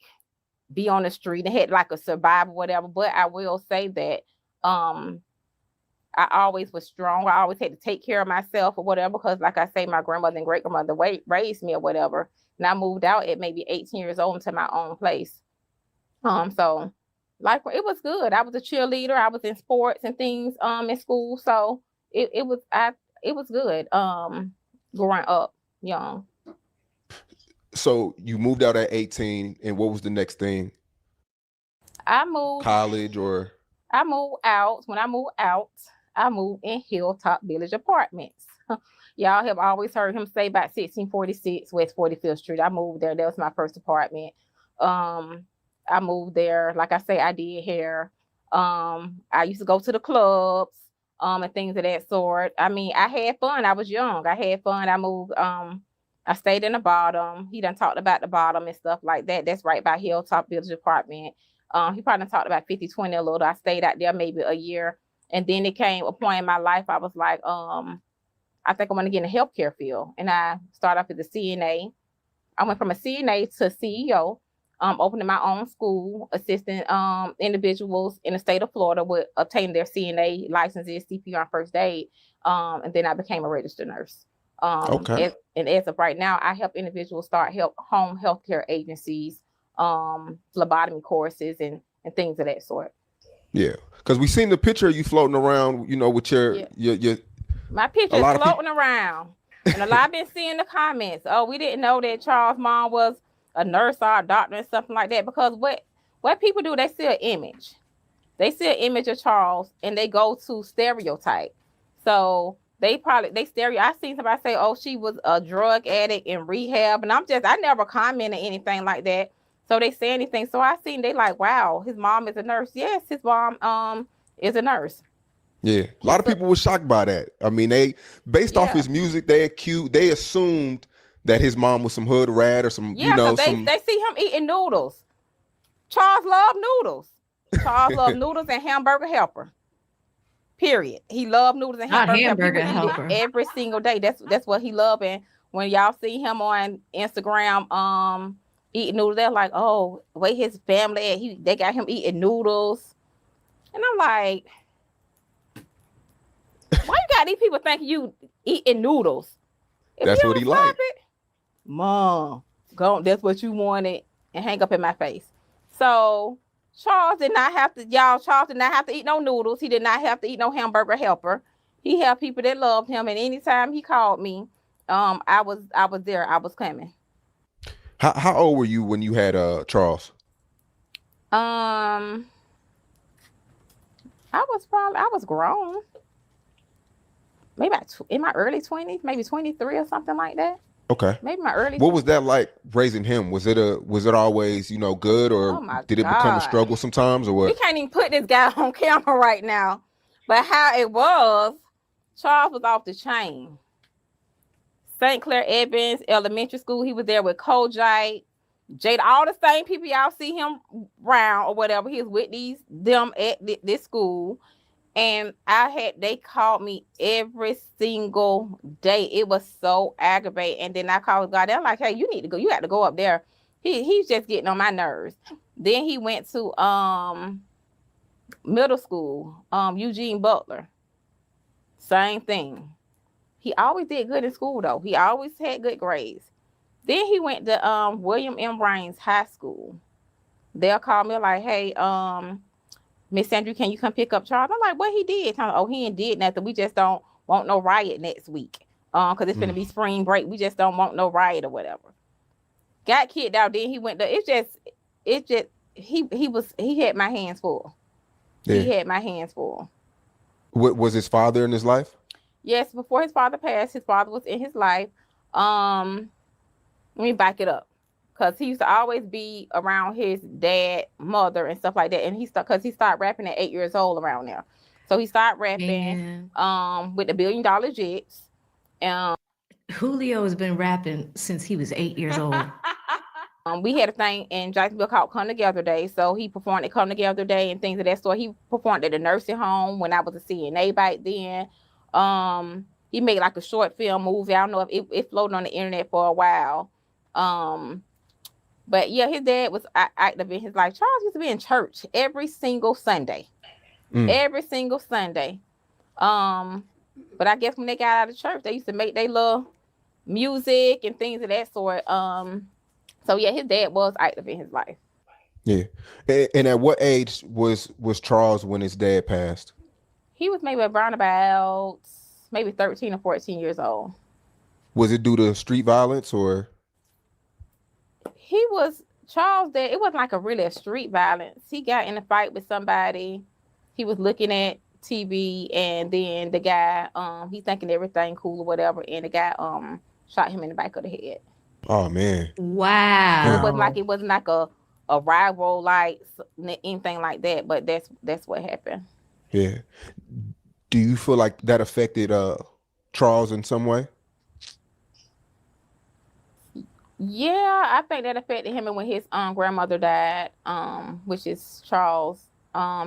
be on the street and had like a survival, whatever. But I will say that I always was strong. I always had to take care of myself or whatever, because like I say, my grandmother and great grandmother raised me or whatever. And I moved out at maybe 18 years old into my own place. So like it was good. I was a cheerleader. I was in sports and things in school. So it was good growing up young. So you moved out at 18, and what was the next thing? I moved college or? I moved out. When I moved out, I moved in Hilltop Village Apartments. Y'all have always heard him say about 1646 West 45th Street. I moved there. That was my first apartment. I moved there. Like I say, I did hair. I used to go to the clubs and things of that sort. I mean, I had fun. I was young. I had fun. I moved. I stayed in the bottom. He done talked about the bottom and stuff like that. That's right by Hilltop Village Apartment. He probably talked about 5020 a little. I stayed out there maybe a year. And then it came a point in my life, I was like, I think I want to get in the healthcare field. And I started off as a CNA. I went from a CNA to CEO, opening my own school, assisting individuals in the state of Florida with obtaining their CNA licenses, CPR, and first aid. And then I became a registered nurse. Okay. And as of right now, I help individuals start home healthcare agencies, phlebotomy courses, and things of that sort. Yeah, because we seen the picture of you floating around, you know, with your my picture is floating around, and a lot been seeing the comments. Oh, we didn't know that Charles' mom was a nurse or a doctor and something like that. Because what people do, they see an image. They see an image of Charles, and they go to stereotype. So I seen somebody say, oh, she was a drug addict in rehab. And I never commented anything like that. So they say anything. So I seen they like, wow, his mom is a nurse. Yes, his mom is a nurse. Yeah. A lot of people were shocked by that. I mean, based off his music, they assumed that his mom was some hood rat or some, they see him eating noodles. Charles loved noodles. Charles loved noodles and hamburger helper. Period. He loved noodles and hamburger helper every single day. That's what he loved. And when y'all see him on Instagram, eating noodles, they're like, oh, wait, his family, they got him eating noodles. And I'm like, why you got these people thinking you eating noodles? That's what he liked. Mom, that's what you wanted, and hang up in my face. So Charles did not have to eat no noodles. He did not have to eat no hamburger helper. He had people that loved him, and anytime he called me, I was there. I was coming. How old were you when you had Charles? I was grown. Maybe in my early 20s, maybe 23 or something like that. Okay. Maybe my early. What was that like raising him? Was it always, good, or Oh my did it become a God. struggle sometimes, or We what? can't even put this guy on camera right now. But how it was, Charles was off the chain. St. Clair Evans Elementary School, he was there with Kojite, Jada, all the same people y'all see him around or whatever. He was with them at this school. And they called me every single day. It was so aggravating. And then I called God. They're like, hey, you need to go. You got to go up there. He's just getting on my nerves. Then he went to middle school, Eugene Butler. Same thing. He always did good in school, though. He always had good grades. Then he went to William M. Raines High School. They'll call me like, hey, Miss Sandra, can you come pick up Charles? I'm like, what he did? Oh, he ain't did nothing. We just don't want no riot next week. Because it's gonna be spring break. We just don't want no riot or whatever. Got kicked out. Then he went to he had my hands full. Yeah. He had my hands full. What was his father in his life? Yes, before his father passed, his father was in his life. Let me back it up. Because he used to always be around his dad, mother, and stuff like that. And he started rapping at 8 years old around there. So he started rapping with the $1 Billion Jets. Julio has been rapping since he was 8 years old. We had a thing in Jacksonville called Come Together Day. So he performed at Come Together Day and things of that sort. He performed at the nursing home when I was a CNA back then. He made like a short film movie. I don't know if it floated on the internet for a while. But yeah, his dad was active in his life. Charles used to be in church every single Sunday. Every single Sunday. But I guess when they got out of church, they used to make their little music and things of that sort. So yeah, his dad was active in his life. Yeah. And at what age was Charles when his dad passed? He was maybe around about maybe 13 or 14 years old. Was it due to street violence or? Charles' dad, it wasn't like a street violence. He got in a fight with somebody. He was looking at TV and then the guy, he's thinking everything cool or whatever, and the guy shot him in the back of the head. Oh man. Wow. It wasn't like a rival, like anything like that, but that's what happened. Yeah. Do you feel like that affected Charles in some way? Yeah, I think that affected him, and when his grandmother died, which is Charles,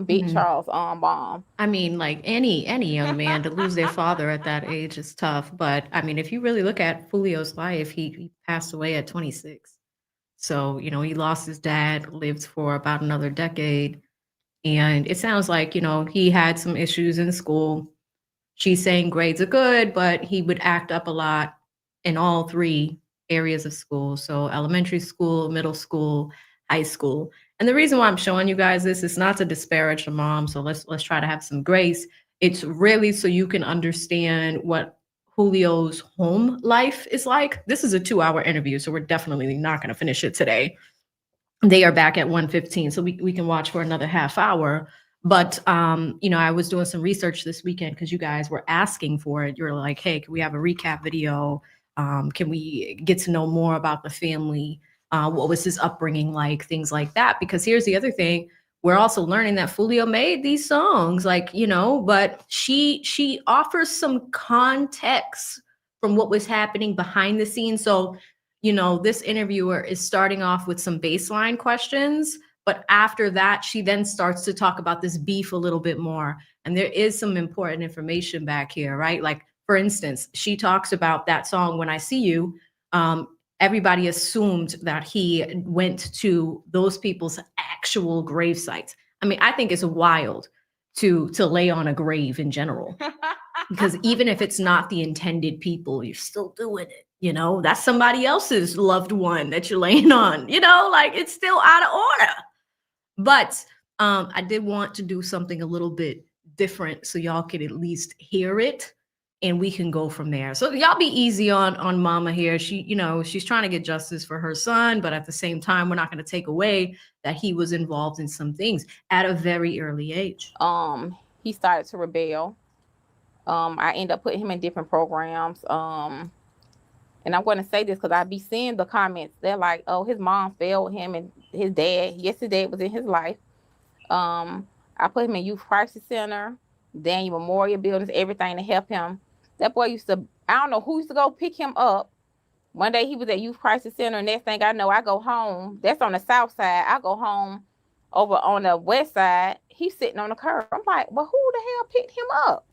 Big Charles' mom. I mean, like any young man to lose their father at that age is tough. But I mean, if you really look at Julio's life, he passed away at 26. So, he lost his dad, lived for about another decade. And it sounds like, he had some issues in school. She's saying grades are good, but he would act up a lot in all three areas of school. So elementary school, middle school, high school. And the reason why I'm showing you guys this is not to disparage the mom. So let's try to have some grace. It's really so you can understand what Julio's home life is like. This is a 2-hour interview, so we're definitely not going to finish it today. They are back at 1:15, so we can watch for another half hour. But, I was doing some research this weekend because you guys were asking for it. You're like, hey, can we have a recap video? Can we get to know more about the family? What was his upbringing like? Things like that. Because here's the other thing. We're also learning that Julio made these songs, but she offers some context from what was happening behind the scenes. So, this interviewer is starting off with some baseline questions, but after that, she then starts to talk about this beef a little bit more. And there is some important information back here, right? Like, for instance, she talks about that song, When I See You. Everybody assumed that he went to those people's actual grave sites. I mean, I think it's wild to lay on a grave in general, because even if it's not the intended people, you're still doing it. That's somebody else's loved one that you're laying on, it's still out of order. But I did want to do something a little bit different so y'all could at least hear it. And we can go from there. So y'all be easy on Momma here. She, she's trying to get justice for her son, but at the same time, we're not going to take away that he was involved in some things at a very early age. he started to rebel. I ended up putting him in different programs. And I'm going to say this because I be seeing the comments. They're like, oh, his mom failed him and his dad. Yes, his dad was in his life. I put him in Youth Crisis Center, Daniel Memorial Buildings, everything to help him. That boy used to, I don't know who used to go pick him up. One day he was at Youth Crisis Center, and next thing I know, I go home. That's on the south side. I go home over on the west side. He's sitting on the curb. I'm like, well, who the hell picked him up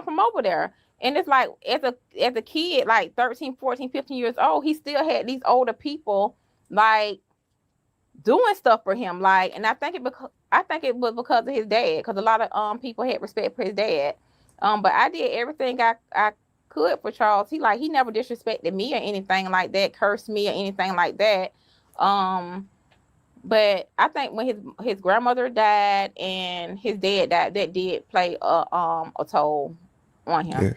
from over there? And it's like, as a kid, like 13, 14, 15 years old, he still had these older people, like, doing stuff for him. Like, and I think it was because of his dad, because a lot of people had respect for his dad. But I did everything I could for Charles. He never disrespected me or anything like that, cursed me or anything like that. But I think when his grandmother died and his dad died, that did play a toll on him. Yeah.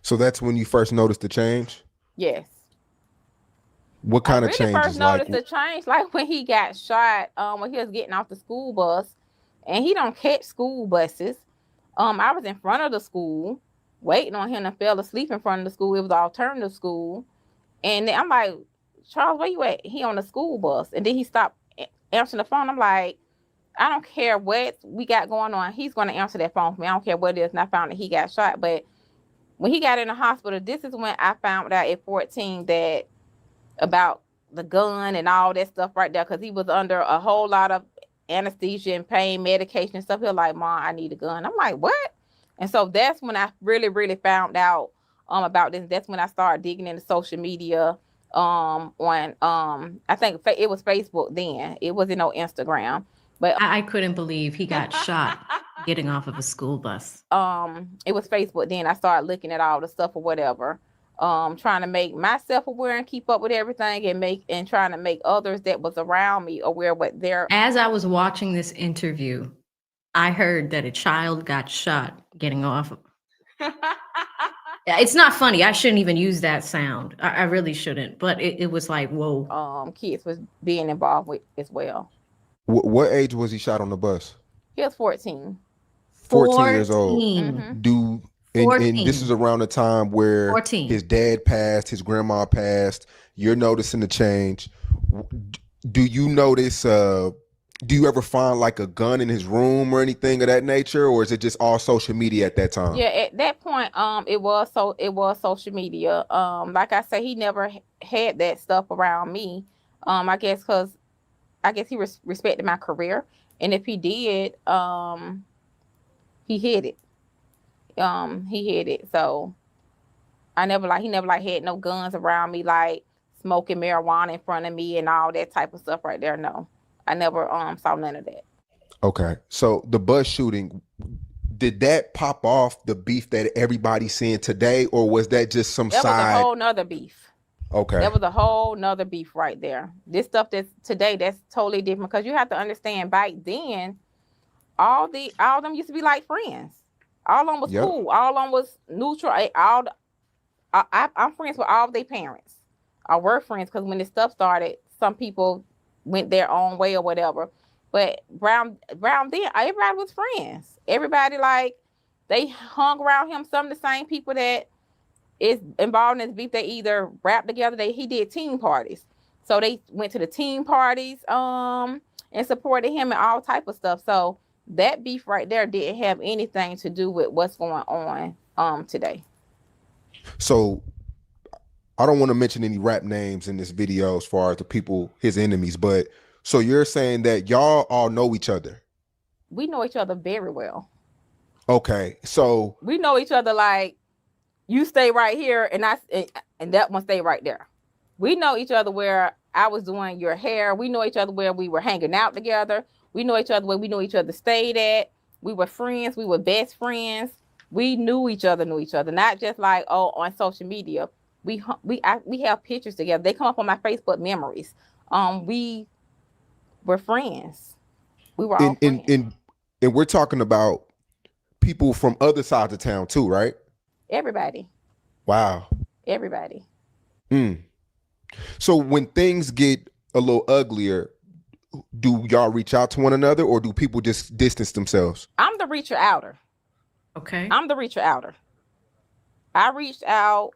So that's when you first noticed the change? Yes. What kind of changes? I first noticed the change like when he got shot, when he was getting off the school bus, and he don't catch school buses. I was in front of the school waiting on him and fell asleep in front of the school. It was an alternative school. And then I'm like, Charles, where you at? He on the school bus. And then he stopped answering the phone. I'm like, I don't care what we got going on. He's going to answer that phone for me. I don't care what it is. And I found that he got shot. But when he got in the hospital, this is when I found out at 14 that about the gun and all that stuff right there, because he was under a whole lot of anesthesia and pain medication and stuff. He was like, Mom, I need a gun. I'm like, what? And so that's when I really found out about this. That's when I started digging into social media on I think it was Facebook then. It wasn't no Instagram. But I couldn't believe he got shot getting off of a school bus. It was Facebook then. I started looking at all the stuff or whatever. Trying to make myself aware and keep up with everything and trying to make others that was around me aware what they're. As I was watching this interview, I heard that a child got shot getting off. It's not funny. I shouldn't even use that sound. I really shouldn't. But it was like, whoa. Kids was being involved with as well. What age was he shot on the bus? He was 14. 14 years old. Mm-hmm. And this is around the time where 14. His dad passed, his grandma passed. You're noticing the change. Do you notice, do you ever find like a gun in his room or anything of that nature? Or is it just all social media at that time? Yeah, at that point, it was social media. Like I say, he never had that stuff around me. I guess he respected my career. And if he did, he hid it. He hid it. So he never had no guns around me, like smoking marijuana in front of me and all that type of stuff right there. No, I never saw none of that. Okay. So the bus shooting, did that pop off the beef that everybody's seeing today, or was that just some side? That was a whole nother beef. Okay. That was a whole nother beef right there. This stuff that's today, that's totally different, because you have to understand back then, all of them used to be like friends. All of them was cool. All of them was neutral. I'm friends with all of their parents. I were friends because when this stuff started, some people went their own way or whatever. But around then, everybody was friends. Everybody, like, they hung around him. Some of the same people that is involved in this beef, they either rap together. He did team parties. So they went to the team parties and supported him and all type of stuff. So that beef right there didn't have anything to do with what's going on today. So I don't want to mention any rap names in this video as far as the people, his enemies, but so you're saying that y'all all know each other? We know each other very well. Okay. So we know each other like, you stay right here and that one stay right there. We know each other where I was doing your hair. We know each other where we were hanging out together. We know each other where we know each other stayed at. We were friends. We were best friends. We knew each other, not just like, on social media. We have pictures together. They come up on my Facebook memories. We were friends. We were all friends. And we're talking about people from other sides of town too, right? Everybody. Wow. Everybody. So when things get a little uglier, do y'all reach out to one another, or do people just distance themselves? I'm the reacher outer. Okay. I'm the reacher outer. I reached out,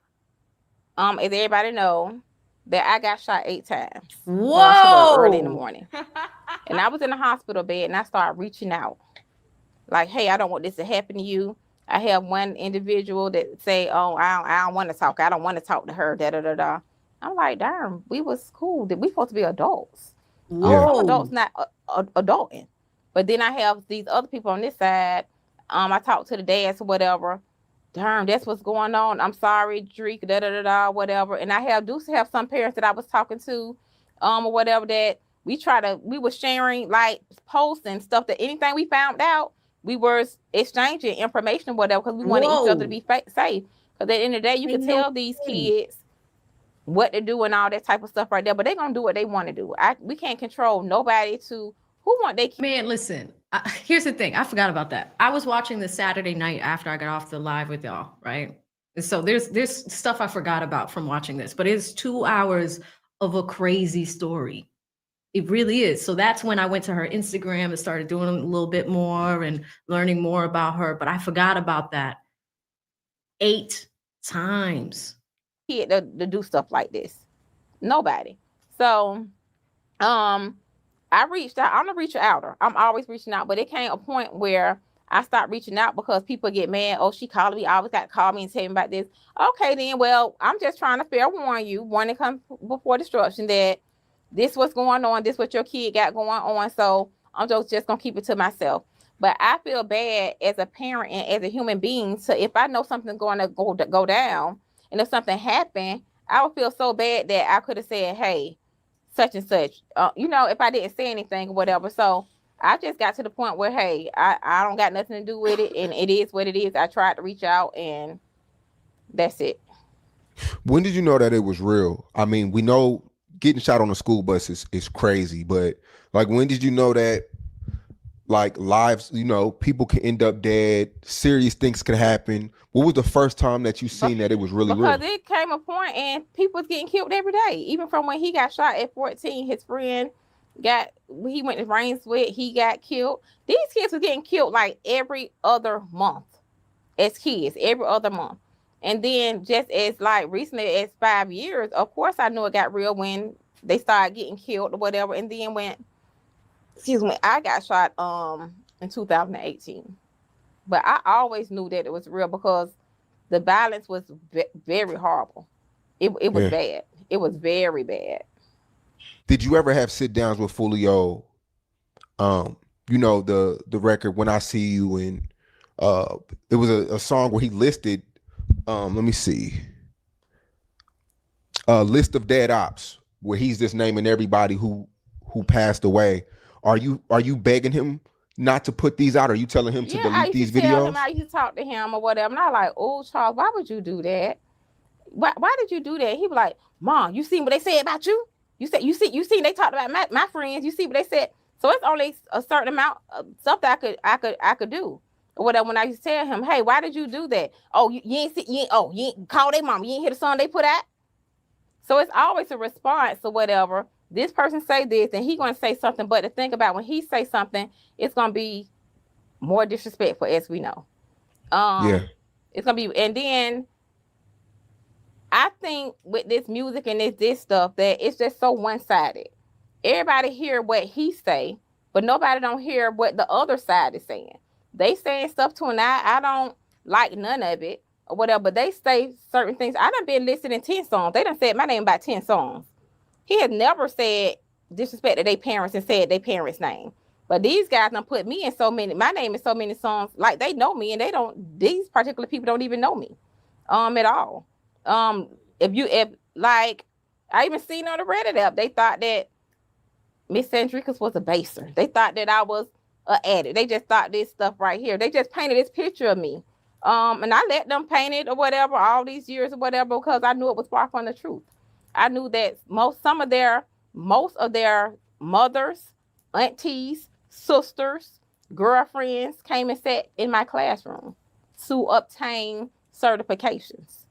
as everybody know, that I got shot 8 times. Whoa! Early in the morning. And I was in the hospital bed and I started reaching out. Like, hey, I don't want this to happen to you. I have one individual that say, oh, I don't want to talk. I don't want to talk to her, da-da-da-da. I'm like, darn, we was cool. We supposed to be adults. Some adults not adulting. But then I have these other people on this side. I talk to the dads or whatever. Darn, that's what's going on. I'm sorry, Drake, da-da-da-da, whatever. And I do have some parents that I was talking to, or whatever, that we were sharing, like, posts and stuff, that anything we found out, we were exchanging information or whatever, because we wanted each other to be safe. Because at the end of the day, you can tell these kids what to do and all that type of stuff right there, but they're going to do what they want to do. We can't control nobody to who want they kids. Man, listen, here's the thing. I forgot about that. I was watching this Saturday night after I got off the live with y'all, right? And so there's stuff I forgot about from watching this, but it's 2 hours of a crazy story. It really is. So that's when I went to her Instagram and started doing a little bit more and learning more about her. But I forgot about that. 8 times. Kid to do stuff like this. Nobody. So, I reached out. I'm a reacher outer. I'm always reaching out, but it came a point where I stopped reaching out because people get mad. Oh, she called me. Always got to call me and tell me about this. Okay, then. Well, I'm just trying to fair warn you. Warning comes before destruction, that this what's going on. This what your kid got going on. So I'm just gonna keep it to myself. But I feel bad as a parent and as a human being. So if I know something's going to go down, and if something happened, I would feel so bad that I could have said, hey, such and such, if I didn't say anything or whatever. So I just got to the point where, hey, I don't got nothing to do with it, and it is what it is. I tried to reach out, and that's it. When did you know that it was real? I mean, we know getting shot on a school bus is crazy, but like, when did you know that, like, lives, people can end up dead, serious things could happen? What was the first time that you seen that it was really real? Because it came a point and people was getting killed every day. Even from when he got shot at 14, his friend he went to Rains with, he got killed. These kids were getting killed like every other month as kids, every other month. And then just as like recently as 5 years, of course I knew it got real when they started getting killed or whatever. And then when I got shot in 2018. But I always knew that it was real because the violence was very horrible. It was bad. It was very bad. Did you ever have sit downs with Foolio? The record When I See You, and it was a song where he listed, let me see, a list of dead ops where he's just naming everybody who passed away. Are you begging him not to put these out? Are you telling him to delete these videos? I used to talk to him or whatever, and I like, oh, Charles, why would you do that? Why did you do that? He was like, Mom, you seen what they said about you? You seen they talked about my friends. You see what they said? So it's only a certain amount of stuff that I could do or whatever. When I used to tell him, hey, why did you do that? Oh, you ain't call their mom. You ain't hear the song they put out. So it's always a response or whatever. This person say this, and he gonna say something. But to think about, when he say something, it's gonna be more disrespectful, as we know. It's gonna be, and then I think with this music and this stuff, that it's just so one-sided. Everybody hear what he say, but nobody don't hear what the other side is saying. They saying stuff to, and I don't like none of it or whatever, but they say certain things. I done been listening to 10 songs. They done said my name about 10 songs. He has never said disrespect to their parents and said their parents' name. But these guys done put me in my name in so many songs, like they know me, and these particular people don't even know me at all. If I even seen on the Reddit app, they thought that Miss Sandricus was a baser. They thought that I was an addict. They just thought this stuff right here. They just painted this picture of me. And I let them paint it or whatever all these years or whatever, because I knew it was far from the truth. I knew that most of their mothers, aunties, sisters, girlfriends came and sat in my classroom to obtain certifications.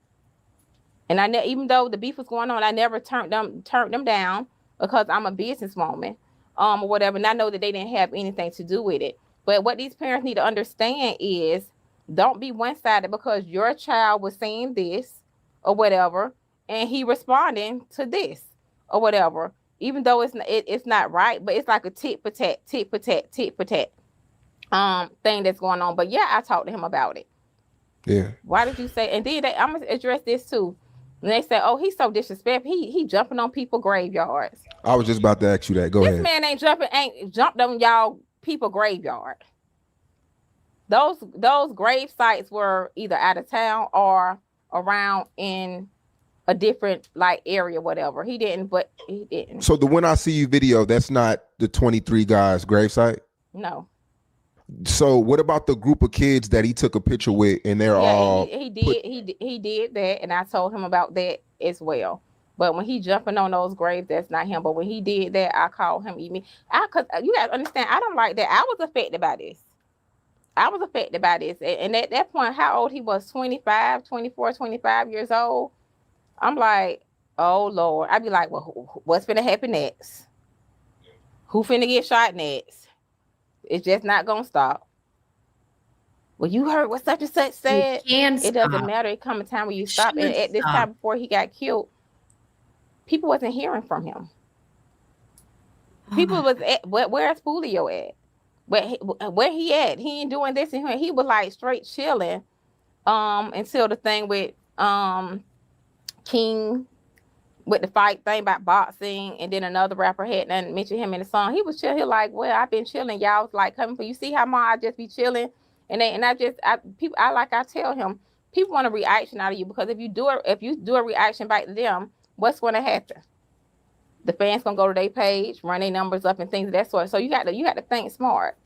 And even though the beef was going on, I never turned them down, because I'm a businesswoman, or whatever. And I know that they didn't have anything to do with it. But what these parents need to understand is Don't be one-sided because your child was saying this or whatever, and he responding to this or whatever, even though it's not right, but it's like a tit for tat, tit for tat, tit for tat thing that's going on. But yeah, I talked to him about it. Yeah. Why did you say? And then I'm gonna address this too. And they say, "Oh, he's so disrespectful. He jumping on people graveyards." I was just about to ask you that. Go This ahead. man ain't jumped on y'all people graveyard. Those grave sites were either out of town or around in a different like area, whatever. He didn't. So the When I See You video, that's not the 23 guys gravesite? No. So what about the group of kids that he took a picture with and they're all he did that, and I told him about that as well. But when he jumping on those graves, that's not him. But when he did that, I called him. Cause you gotta understand, I don't like that. I was affected by this. And at that point, how old he was, 25, 24, 25 years old. I'm like, oh Lord. I'd be like, well, what's finna happen next? Who finna get shot next? It's just not gonna stop. Well, you heard what such and such said. It doesn't matter. It comes a time where you stop. And at this time before he got killed, people wasn't hearing from him. People was at, where's Foolio at? Where he at? He ain't doing this and he was like straight chilling until the thing with King with the fight thing about boxing, and then another rapper had nothing mentioned him in the song. He was chill. He like, well, I've been chilling. Y'all was like coming for you. See how Ma I just be chilling, I tell him, people want a reaction out of you, because if you do a reaction back to them, what's going to happen? The fans gonna go to their page, run their numbers up and things of that sort. So you got to think smart.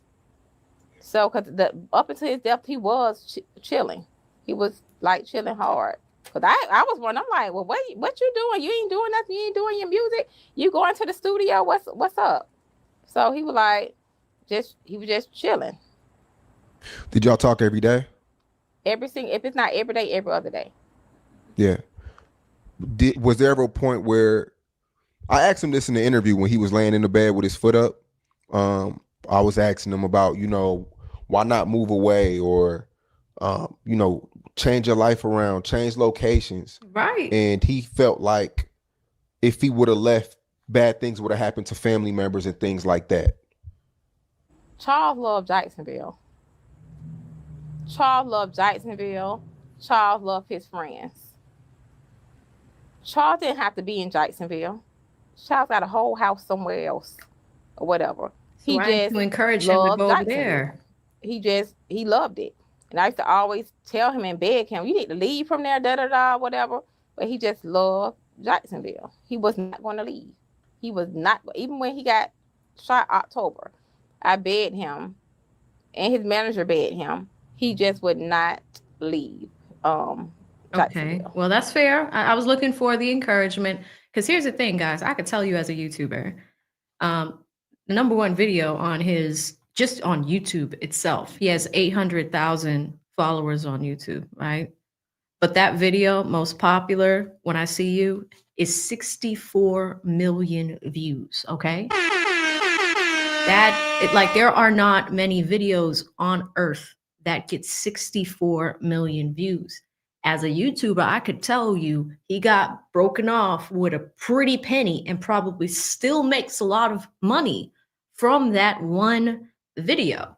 So because up until his death, he was chilling. He was like chilling hard. Cause I was wondering, I'm like, well, what you doing? You ain't doing nothing. You ain't doing your music. You going to the studio? What's up? So he was like, he was just chilling. Did y'all talk every day? If it's not every day, every other day. Yeah. Was there ever a point where I asked him this in the interview when he was laying in the bed with his foot up? I was asking him about, why not move away or, change your life around, change locations. Right. And he felt like if he would have left, bad things would have happened to family members and things like that. Charles loved Jacksonville. Charles loved his friends. Charles didn't have to be in Jacksonville. Charles got a whole house somewhere else or whatever. He just to encourage him to go over there. He loved it. And I used to always tell him and beg him, you need to leave from there, whatever. But he just loved Jacksonville. He was not going to leave. He was not, even when he got shot October, I begged him, and his manager begged him. He just would not leave. Okay, well, that's fair. I was looking for the encouragement, because here's the thing, guys. I could tell you as a YouTuber, the number one video on just on YouTube itself, he has 800,000 followers on YouTube, right? But that video, most popular, When I See You, is 64 million views, okay? There are not many videos on earth that get 64 million views. As a YouTuber, I could tell you he got broken off with a pretty penny and probably still makes a lot of money from that one video.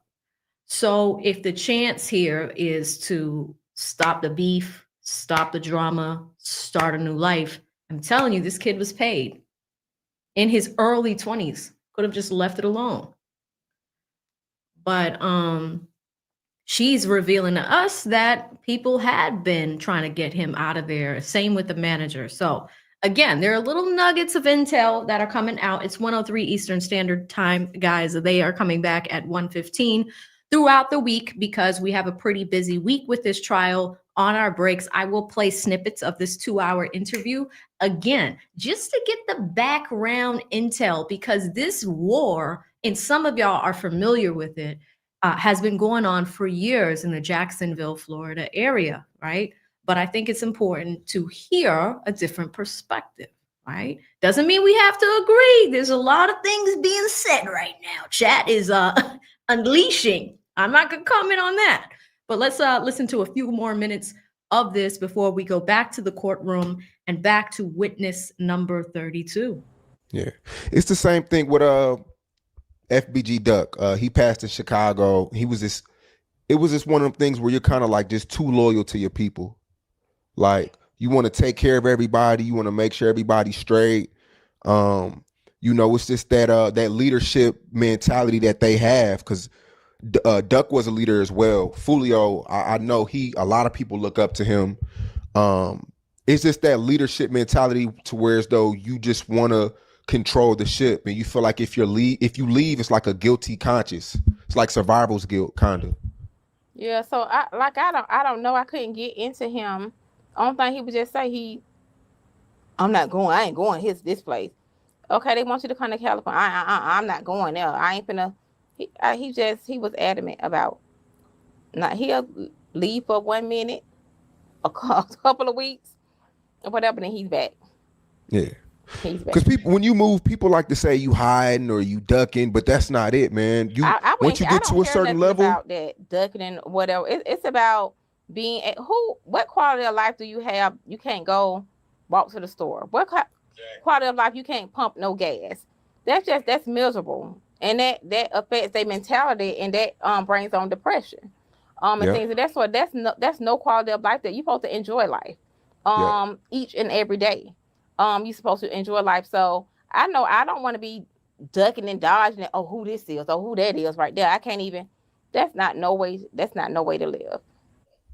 So if the chance here is to stop the beef, stop the drama, start a new life, I'm telling you, this kid was paid in his early 20s. Could have just left it alone. But she's revealing to us that people had been trying to get him out of there. Same with the manager. So again, there are little nuggets of intel that are coming out. It's 1:03 Eastern Standard Time, guys. They are coming back at 1:15 throughout the week because we have a pretty busy week with this trial. On our breaks, I will play snippets of this 2-hour interview again, just to get the background intel, because this war, and some of y'all are familiar with it, has been going on for years in the Jacksonville, Florida area, right? But I think it's important to hear a different perspective, right? Doesn't mean we have to agree. There's a lot of things being said right now. Chat is unleashing. I'm not going to comment on that. But let's listen to a few more minutes of this before we go back to the courtroom and back to witness number 32. Yeah. It's the same thing with FBG Duck. He passed in Chicago. It was just one of them things where you're kind of like just too loyal to your people. Like you want to take care of everybody. You want to make sure everybody's straight. It's just that leadership mentality that they have, because Duck was a leader as well. Foolio, I know a lot of people look up to him. It's just that leadership mentality to where as though you just want to control the ship, and you feel like if you leave, it's like a guilty conscience. It's like survival's guilt, kind of. Yeah, so I don't know. I couldn't get into him. Only thing he would just say I ain't going this place. Okay, they want you to come to California. I'm not going there. I ain't finna. He was adamant about not. He'll leave for 1 minute, a couple of weeks, or whatever, then he's back. Yeah. He's back. Because when you move, people like to say you hiding or you ducking, but that's not it, man. Once you get to a certain level, about that ducking and whatever, it's about being what quality of life do you have? You can't go walk to the store. What quality of life? You can't pump no gas. That's miserable, and that affects their mentality, and that brings on depression, and things. And that's no quality of life that you're supposed to enjoy life, each and every day. You're supposed to enjoy life. So I know I don't want to be ducking and dodging it. Oh, who this is? Oh, who that is right there? I can't even. That's not no way to live.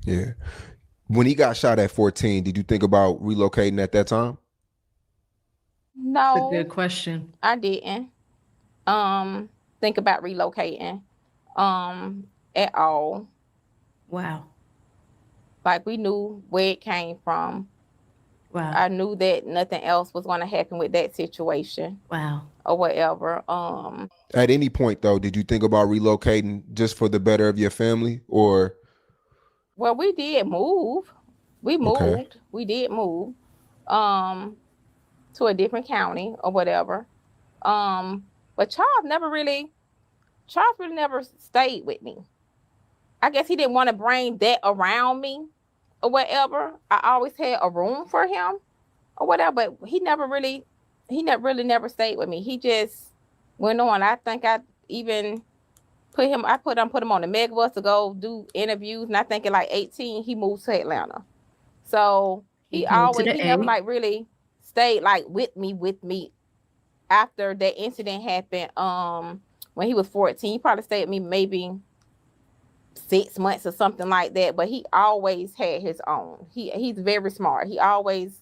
Yeah. When he got shot at 14, did you think about relocating at that time? No. That's a good question. I didn't think about relocating at all. Wow. Like, we knew where it came from. Wow. I knew that nothing else was going to happen with that situation. Wow. Or whatever. At any point, though, did you think about relocating just for the better of your family, or? Well, we did move. We moved. Okay. We did move to a different county or whatever. But Charles really never stayed with me. I guess he didn't want to bring that around me or whatever. I always had a room for him or whatever, but he never stayed with me. He just went on. I think I even put him on the megabus to go do interviews, and I think at like 18 he moved to Atlanta. So he never like really stayed like with me after that incident happened. When he was 14, he probably stayed with me maybe 6 months or something like that, but he always had his own. He's very smart. He always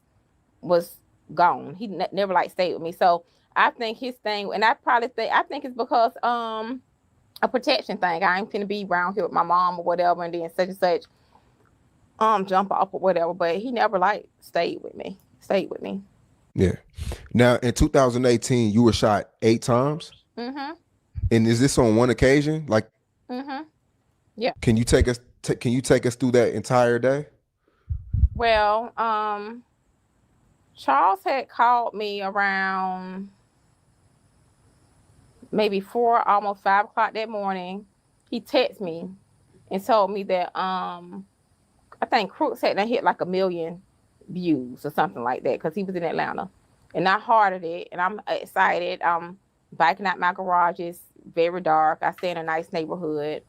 was gone. He never like stayed with me. So I think his thing, and I think it's because a protection thing. I ain't gonna be around here with my mom or whatever, and then such and such jump off or whatever. But he never like stayed with me. Yeah. Now in 2018, you were shot 8 times. Mm-hmm. And is this on one occasion? Like. Mm-hmm. Yeah. Can you take us through that entire day? Well, Charles had called me around maybe 4, almost 5 o'clock that morning. He texted me and told me that I think Crooks had hit like 1 million views or something like that, because he was in Atlanta. And I hearted it, and I'm excited. I'm biking out my garage. It's very dark. I stay in a nice neighborhood.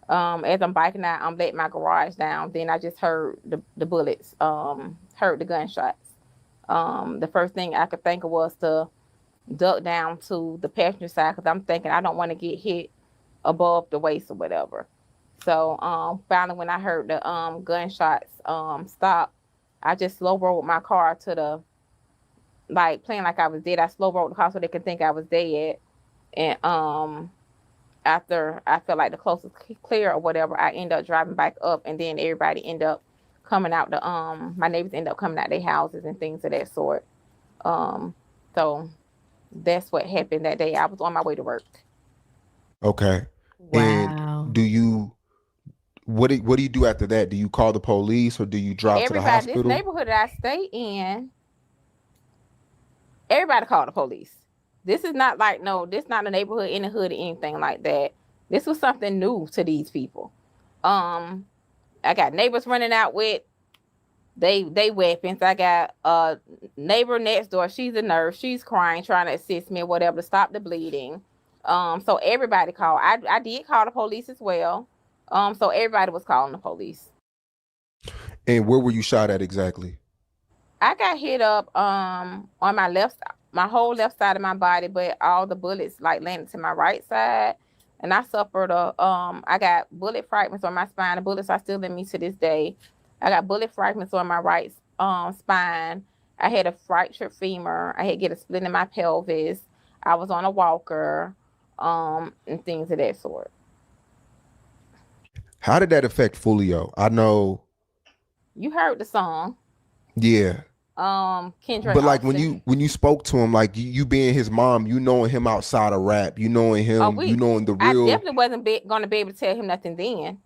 As I'm biking out, I'm letting my garage down. Then I just heard the bullets, heard the gunshots. The first thing I could think of was to duck down to the passenger side, because I'm thinking I don't want to get hit above the waist or whatever. So finally, when I heard the gunshots stop, I just slow rolled my car to the, like, playing like I was dead. I slow rolled the car so they could think I was dead. And after I felt like the coast was clear or whatever, I ended up driving back up, and then everybody ended up coming out my neighbors ended up coming out their houses and things of that sort. So that's what happened that day. I was on my way to work. Okay. Wow. And what do you do after that? Do you call the police, or do you drive to the hospital? This neighborhood that I stay in, everybody called the police. This is not like, this not a neighborhood in the hood or anything like that. This was something new to these people. I got neighbors running out with they weapons. I got a neighbor next door. She's a nurse. She's crying, trying to assist me or whatever to stop the bleeding. So everybody called. I did call the police as well. So everybody was calling the police. And where were you shot at exactly? I got hit up on my whole left side of my body, but all the bullets like landed to my right side. And I suffered I got bullet fragments on my spine. The bullets are still in me to this day. I got bullet fragments on my right spine. I had a fractured femur. I had to get a split in my pelvis. I was on a walker, and things of that sort. How did that affect Foolio? I know. You heard the song. Yeah. Kendra. But like when you spoke to him, like you being his mom, you knowing him outside of rap, you knowing him, you knowing the real. I definitely wasn't going to be able to tell him nothing then.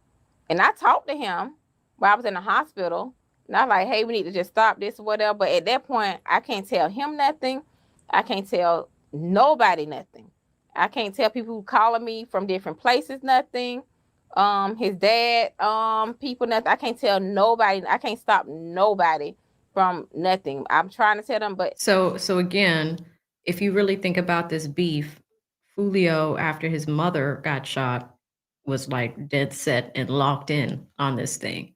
And I talked to him while I was in the hospital. And I was like, hey, we need to just stop this or whatever. But at that point, I can't tell him nothing. I can't tell nobody nothing. I can't tell people who calling me from different places nothing. His dad, people nothing. I can't tell nobody. I can't stop nobody from nothing. I'm trying to tell them, but So again, if you really think about this beef, Julio, after his mother got shot, was like dead set and locked in on this thing,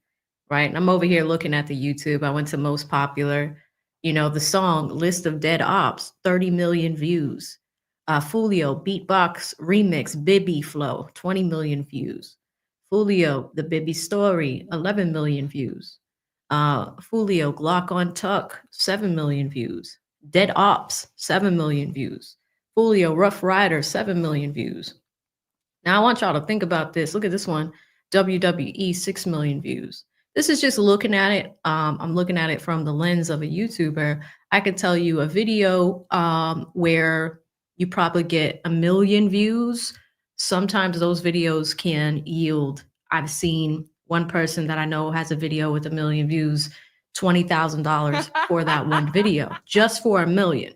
right? And I'm over here looking at the YouTube. I went to most popular, the song List of Dead Ops, 30 million views. Julio beatbox remix, Bibby Flow, 20 million views. Julio, the Bibby story, 11 million views. Foolio, Glock on Tuck, 7 million views. Dead Ops, 7 million views. Foolio, Rough Rider, 7 million views. Now I want y'all to think about this. Look at this one, WWE, 6 million views. This is just looking at it. I'm looking at it from the lens of a YouTuber. I could tell you a video where you probably get 1 million views. Sometimes those videos can yield. I've seen one person that I know has a video with 1 million views, $20,000 for that one video, just for 1 million.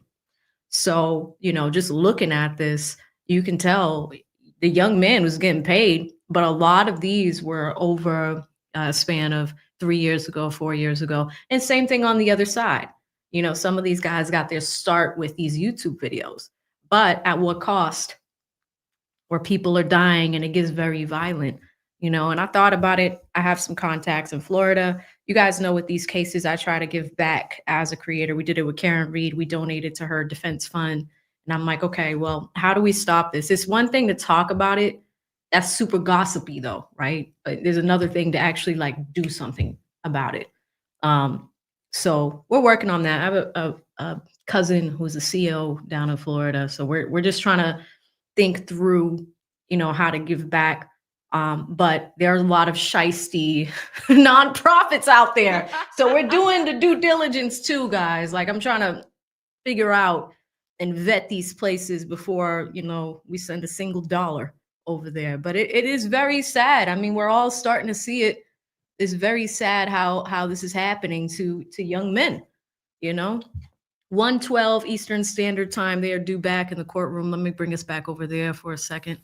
So, just looking at this, you can tell the young man was getting paid, but a lot of these were over a span of 3 years ago, 4 years ago. And same thing on the other side. Some of these guys got their start with these YouTube videos, but at what cost? Where people are dying and it gets very violent. And I thought about it. I have some contacts in Florida. You guys know with these cases, I try to give back as a creator. We did it with Karen Reed. We donated to her defense fund. And I'm like, okay, well, how do we stop this? It's one thing to talk about it. That's super gossipy though, right? But there's another thing to actually do something about it. So we're working on that. I have a cousin who's a CEO down in Florida. So we're just trying to think through, how to give back. But there's a lot of shisty nonprofits out there. So we're doing the due diligence too, guys. Like I'm trying to figure out and vet these places before, we send a single dollar over there. But it is very sad. I mean, we're all starting to see it. It's very sad how this is happening to young men, 1:12 Eastern Standard Time. They are due back in the courtroom. Let me bring us back over there for a second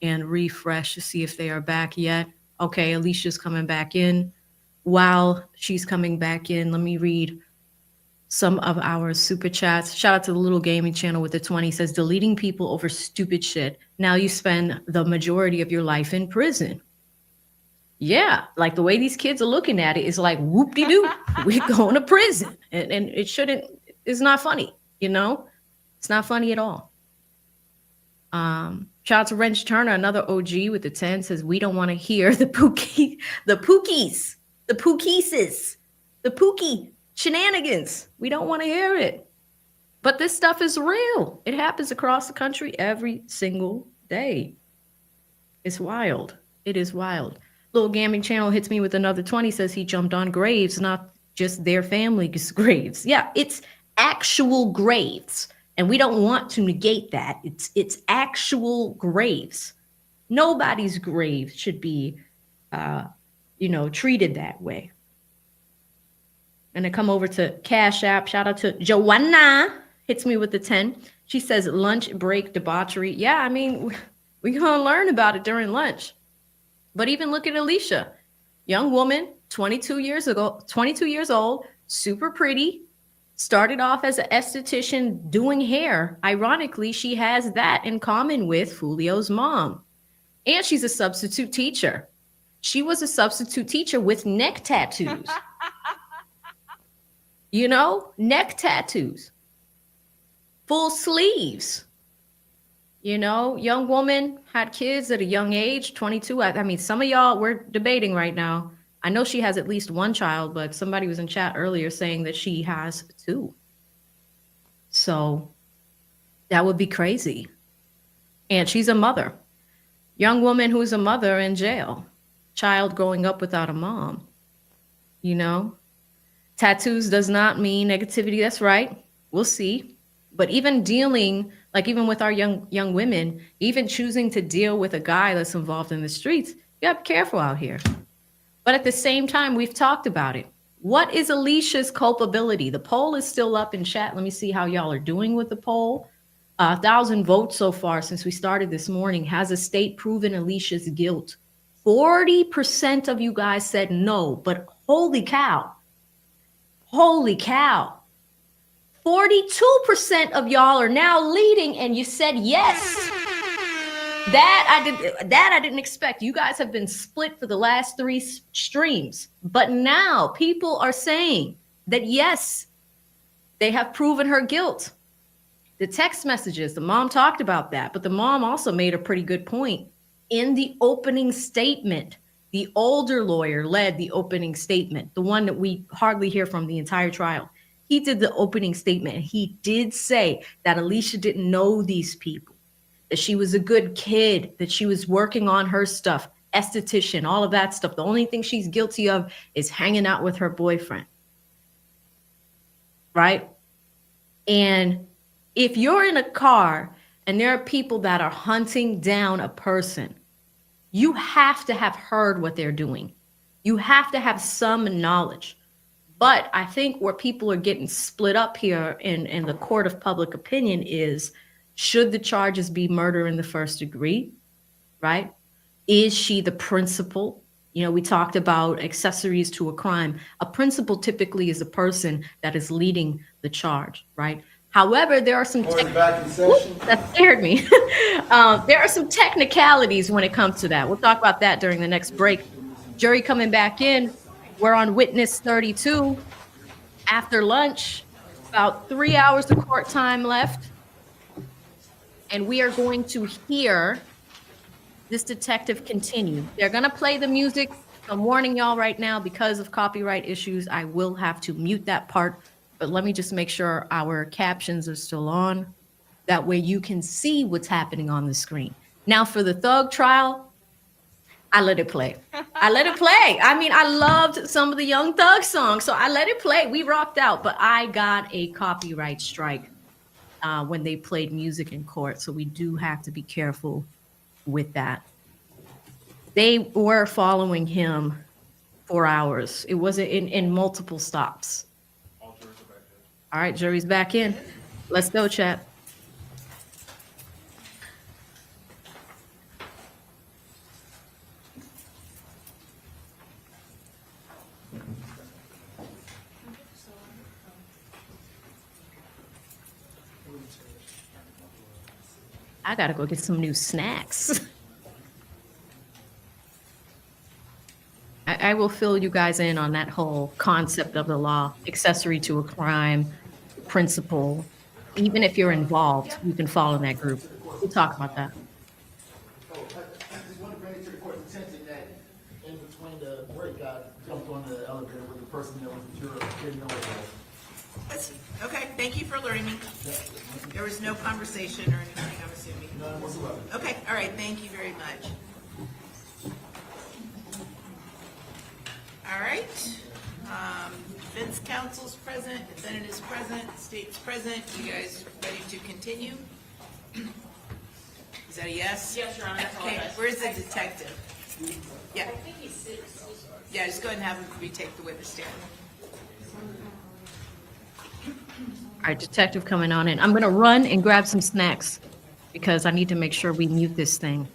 and refresh to see if they are back yet. Okay, Alicia's coming back in. While she's coming back in, let me read some of our super chats. Shout out to the Little Gaming Channel with the 20. Says, deleting people over stupid shit. Now you spend the majority of your life in prison. Yeah, like the way these kids are looking at it is like, whoop-de-doo, we're going to prison. And it shouldn't, it's not funny, It's not funny at all. Shout out to Wrench Turner, another OG with the 10, says, we don't want to hear the Pookie shenanigans. We don't want to hear it. But this stuff is real. It happens across the country every single day. It's wild. It is wild. Little Gaming Channel hits me with another 20, says he jumped on graves, not just their family's graves. Yeah, it's actual graves. And we don't want to negate that. It's actual graves. Nobody's grave should be, treated that way. And I come over to Cash App. Shout out to Joanna. Hits me with the 10. She says lunch break debauchery. Yeah, I mean, we're going to learn about it during lunch. But even look at Alicia. Young woman, 22 years old, super pretty, started off as an esthetician doing hair. Ironically, she has that in common with Julio's mom. And she's a substitute teacher. She was a substitute teacher with neck tattoos. You know, neck tattoos, full sleeves. You know, young woman, had kids at a young age, 22. I mean, some of y'all, we're debating right now. I know she has at least one child, but somebody was in chat earlier saying that she has 2. So that would be crazy. And she's a mother. Young woman who's a mother in jail. Child growing up without a mom. You know? Tattoos does not mean negativity. That's right. We'll see. But even dealing, like even with our young women, even choosing to deal with a guy that's involved in the streets, you gotta be careful out here. But at the same time, we've talked about it. What is Alicia's culpability? The poll is still up in chat. Let me see how y'all are doing with the poll. 1,000 votes so far since we started this morning. Has the state proven Alicia's guilt? 40% of you guys said no, but holy cow. Holy cow. 42% of y'all are now leading and you said yes. That I didn't expect. You guys have been split for the last 3 streams, but now people are saying that yes, they have proven her guilt. The text messages, the mom talked about that, but the mom also made a pretty good point. In the opening statement, the older lawyer led the opening statement, the one that we hardly hear from the entire trial. He did the opening statement. He did say that Alicia didn't know these people, that she was a good kid, that she was working on her stuff, esthetician, all of that stuff. The only thing she's guilty of is hanging out with her boyfriend. Right? And if you're in a car and there are people that are hunting down a person, you have to have heard what they're doing. You have to have some knowledge. But I think where people are getting split up here in the court of public opinion is, should the charges be murder in the first degree, right? Is she the principal? You know, we talked about accessories to a crime. A principal typically is a person that is leading the charge, right? However, there are some that scared me. There are some technicalities when it comes to that. We'll talk about that during the next break. Jury coming back in. We're on witness 32. After lunch, about 3 hours of court time left. And we are going to hear this detective continue. They're going to play the music. I'm warning y'all right now, because of copyright issues, I will have to mute that part. But let me just make sure our captions are still on. That way you can see what's happening on the screen. Now for the Thug trial, I let it play. I let it play. I mean, I loved some of the Young Thug songs, so I let it play. We rocked out, but I got a copyright strike when they played music in court. So we do have to be careful with that. They were following him for hours. It was in multiple stops. All right, jury's back in. Let's go, chat. I gotta go get some new snacks. I will fill you guys in on that whole concept of the law, accessory to a crime, principle. Even if you're involved, you can fall in that group. We'll talk about that. I just want to bring it to the court's attention that in between the break, I jumped on the elevator with the person that was the juror, didn't know it was. Okay, thank you for alerting me. There was no conversation or anything, I'm assuming. None whatsoever. Okay, all right, thank you very much. All right, defense counsel's present, defendant is present, state's present. You guys ready to continue? Is that a yes? Yes, Your Honor. Okay, where's the detective? Yeah. I think he's 6. Yeah, just go ahead and have him retake the witness stand. All right, detective coming on in. I'm gonna run and grab some snacks because I need to make sure we mute this thing.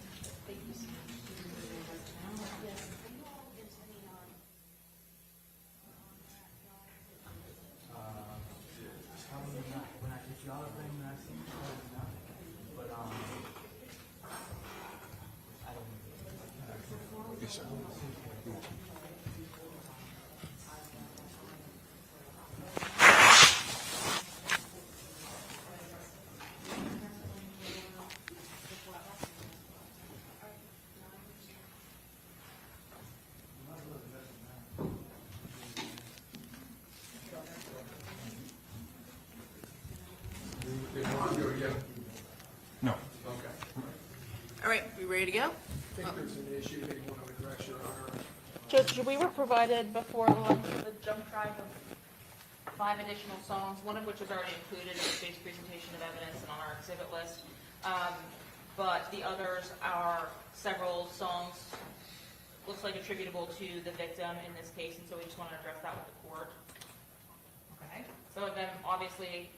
No. All right, we ready to go? Judge, we were provided before lunch with a jump drive of 5 additional songs, one of which is already included in the state's presentation of evidence and on our exhibit list. But the others are several songs, looks like attributable to the victim in this case, and so we just want to address that with the court. Okay. Some of them obviously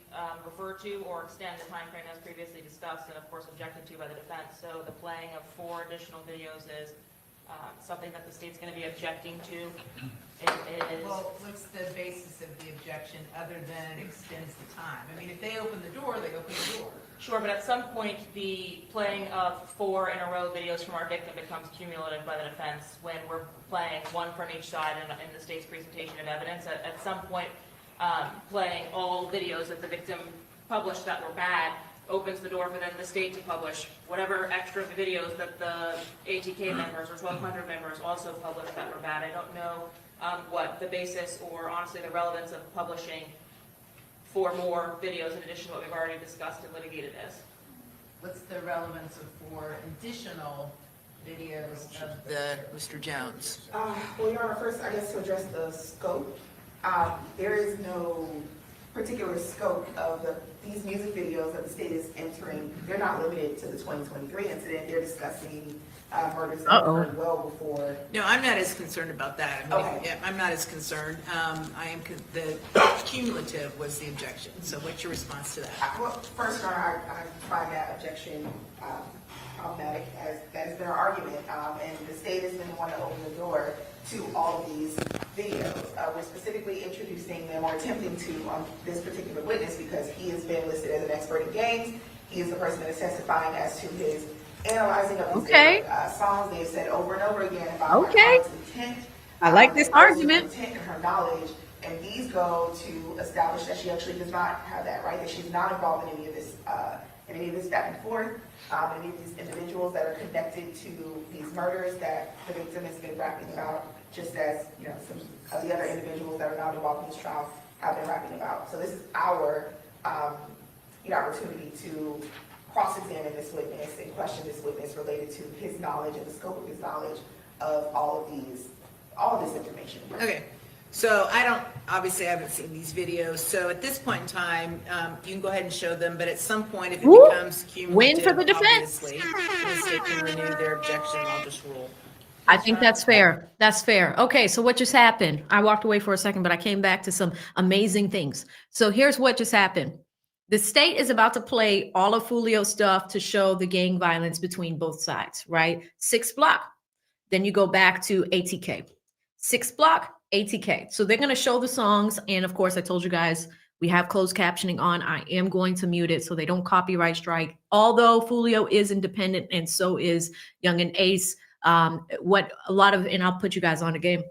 refer to or extend the time frame as previously discussed and of course objected to by the defense. So the playing of 4 additional videos is something that the state's going to be objecting to. It is. Well, what's the basis of the objection other than it extends the time? I mean, if they open the door, they open the door. Sure, but at some point, the playing of 4 in a row videos from our victim becomes cumulative by the defense when we're playing one from each side in the state's presentation of evidence. At some point, playing all videos that the victim published that were bad opens the door for then the state to publish whatever extra videos that the ATK members or 1,200 members also published that were bad. I don't know what the basis or honestly the relevance of publishing 4 more videos in addition to what we've already discussed and litigated is. What's the relevance of 4 additional videos of Mr. Jones? Well, Your Honor, first, I guess to address the scope, there is no particular scope of these music videos that the state is entering. They're not limited to the 2023 incident. They're discussing murders that occurred well before. No, I'm not as concerned about that. I mean, Okay. yeah, I'm not as concerned. The cumulative was the objection. So what's your response to that? Well, first, Your Honor, I find that objection problematic, as that has been our argument, and the state has been the one to open the door to all of these videos. We're specifically introducing them or attempting to on this particular witness because he has been listed as an expert in gangs. He is the person that is testifying as to his analyzing of these different songs. They've said over and over again about my client's intent. I like this argument. Intent and her knowledge, and these go to establish that she actually does not have that, right? That she's not involved in any of this back and forth. Any of these individuals that are connected to these murders that the victim has been rapping about, just as some of the other individuals that are not involved in this trial have been rapping about. So this is our opportunity to cross-examine this witness and question this witness related to his knowledge and the scope of his knowledge of all of this information. Okay. So I haven't seen these videos. So at this point in time, you can go ahead and show them, but at some point, if it becomes cumulative, win for the defense. obviously, the state can renew their objection. I'll just rule. I think that's fair. That's fair. Okay, so what just happened? I walked away for a second, but I came back to some amazing things. So here's what just happened. The state is about to play all of Foolio stuff to show the gang violence between both sides, right? 6th block. Then you go back to ATK. 6th block, ATK. So they're going to show the songs. And of course, I told you guys, we have closed captioning on. I am going to mute it so they don't copyright strike. Although Foolio is independent and so is Young and Ace. And I'll put you guys on a game.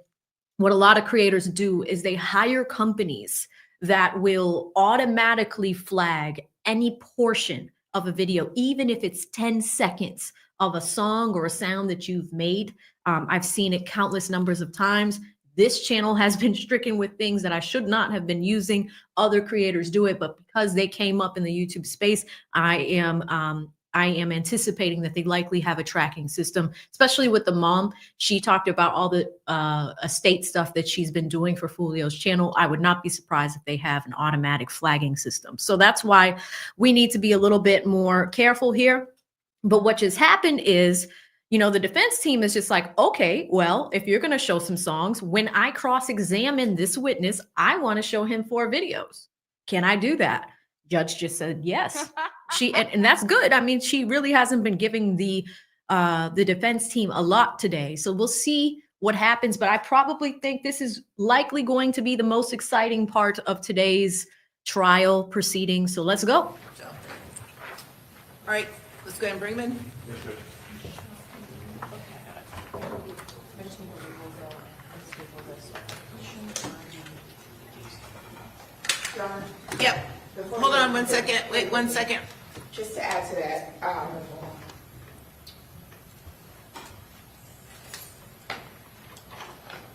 What a lot of creators do is they hire companies that will automatically flag any portion of a video, even if it's 10 seconds of a song or a sound that you've made. I've seen it countless numbers of times. This channel has been stricken with things that I should not have been using. Other creators do it, but because they came up in the YouTube space, I am anticipating that they likely have a tracking system, especially with the mom. She talked about all the estate stuff that she's been doing for Foolio's channel. I would not be surprised if they have an automatic flagging system. So that's why we need to be a little bit more careful here. But what just happened is, the defense team is just like, okay, well, if you're going to show some songs, when I cross-examine this witness, I want to show him 4 videos. Can I do that? Judge just said yes. And that's good. I mean, she really hasn't been giving the defense team a lot today. So we'll see what happens. But I probably think this is likely going to be the most exciting part of today's trial proceeding. So let's go. All right, let's go ahead and bring them in. I just need to remove the table this. John? Yep. Hold on 1 second. Wait 1 second. Just to add to that,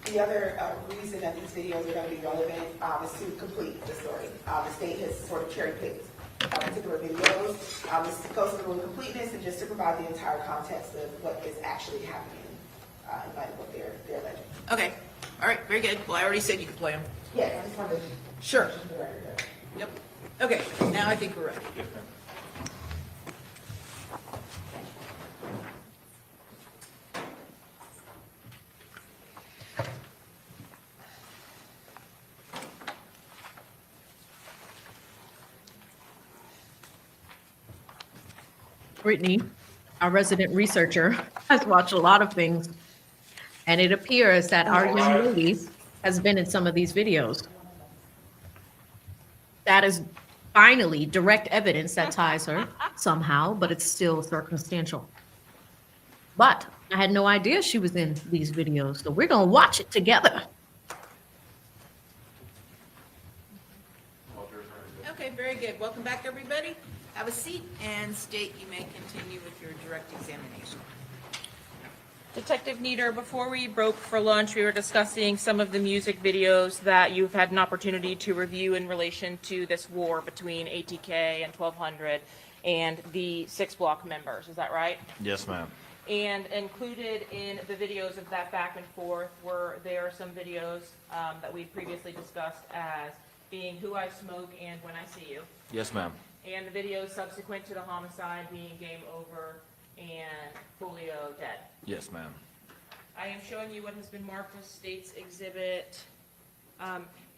the other reason that these videos are going to be relevant is to complete the story. The state has sort of cherry-picked particular videos. This goes through completeness and just to provide the entire context of what is actually happening in light of what they're alleging. Okay. All right. Very good. Well, I already said you could play them. Yeah, I just wanted to. Sure. Yep. Okay. Now I think we're ready. Brittany, our resident researcher, has watched a lot of things, and it appears that our young lady has been in some of these videos. That is finally direct evidence that ties her somehow, but it's still circumstantial. But I had no idea she was in these videos, so we're gonna watch it together. Okay, very good. Welcome back, everybody. Have a seat and state you may continue with your direct examination. Detective Nieder, before we broke for lunch, we were discussing some of the music videos that you've had an opportunity to review in relation to this war between ATK and 1200 and the 6 Block members. Is that right? Yes, ma'am. And included in the videos of that back and forth were there some videos that we previously discussed as being Who I Smoke and When I See You. Yes, ma'am. And the videos subsequent to the homicide being Game Over and Foolio Dead. Yes, ma'am. I am showing you what has been marked as State's Exhibit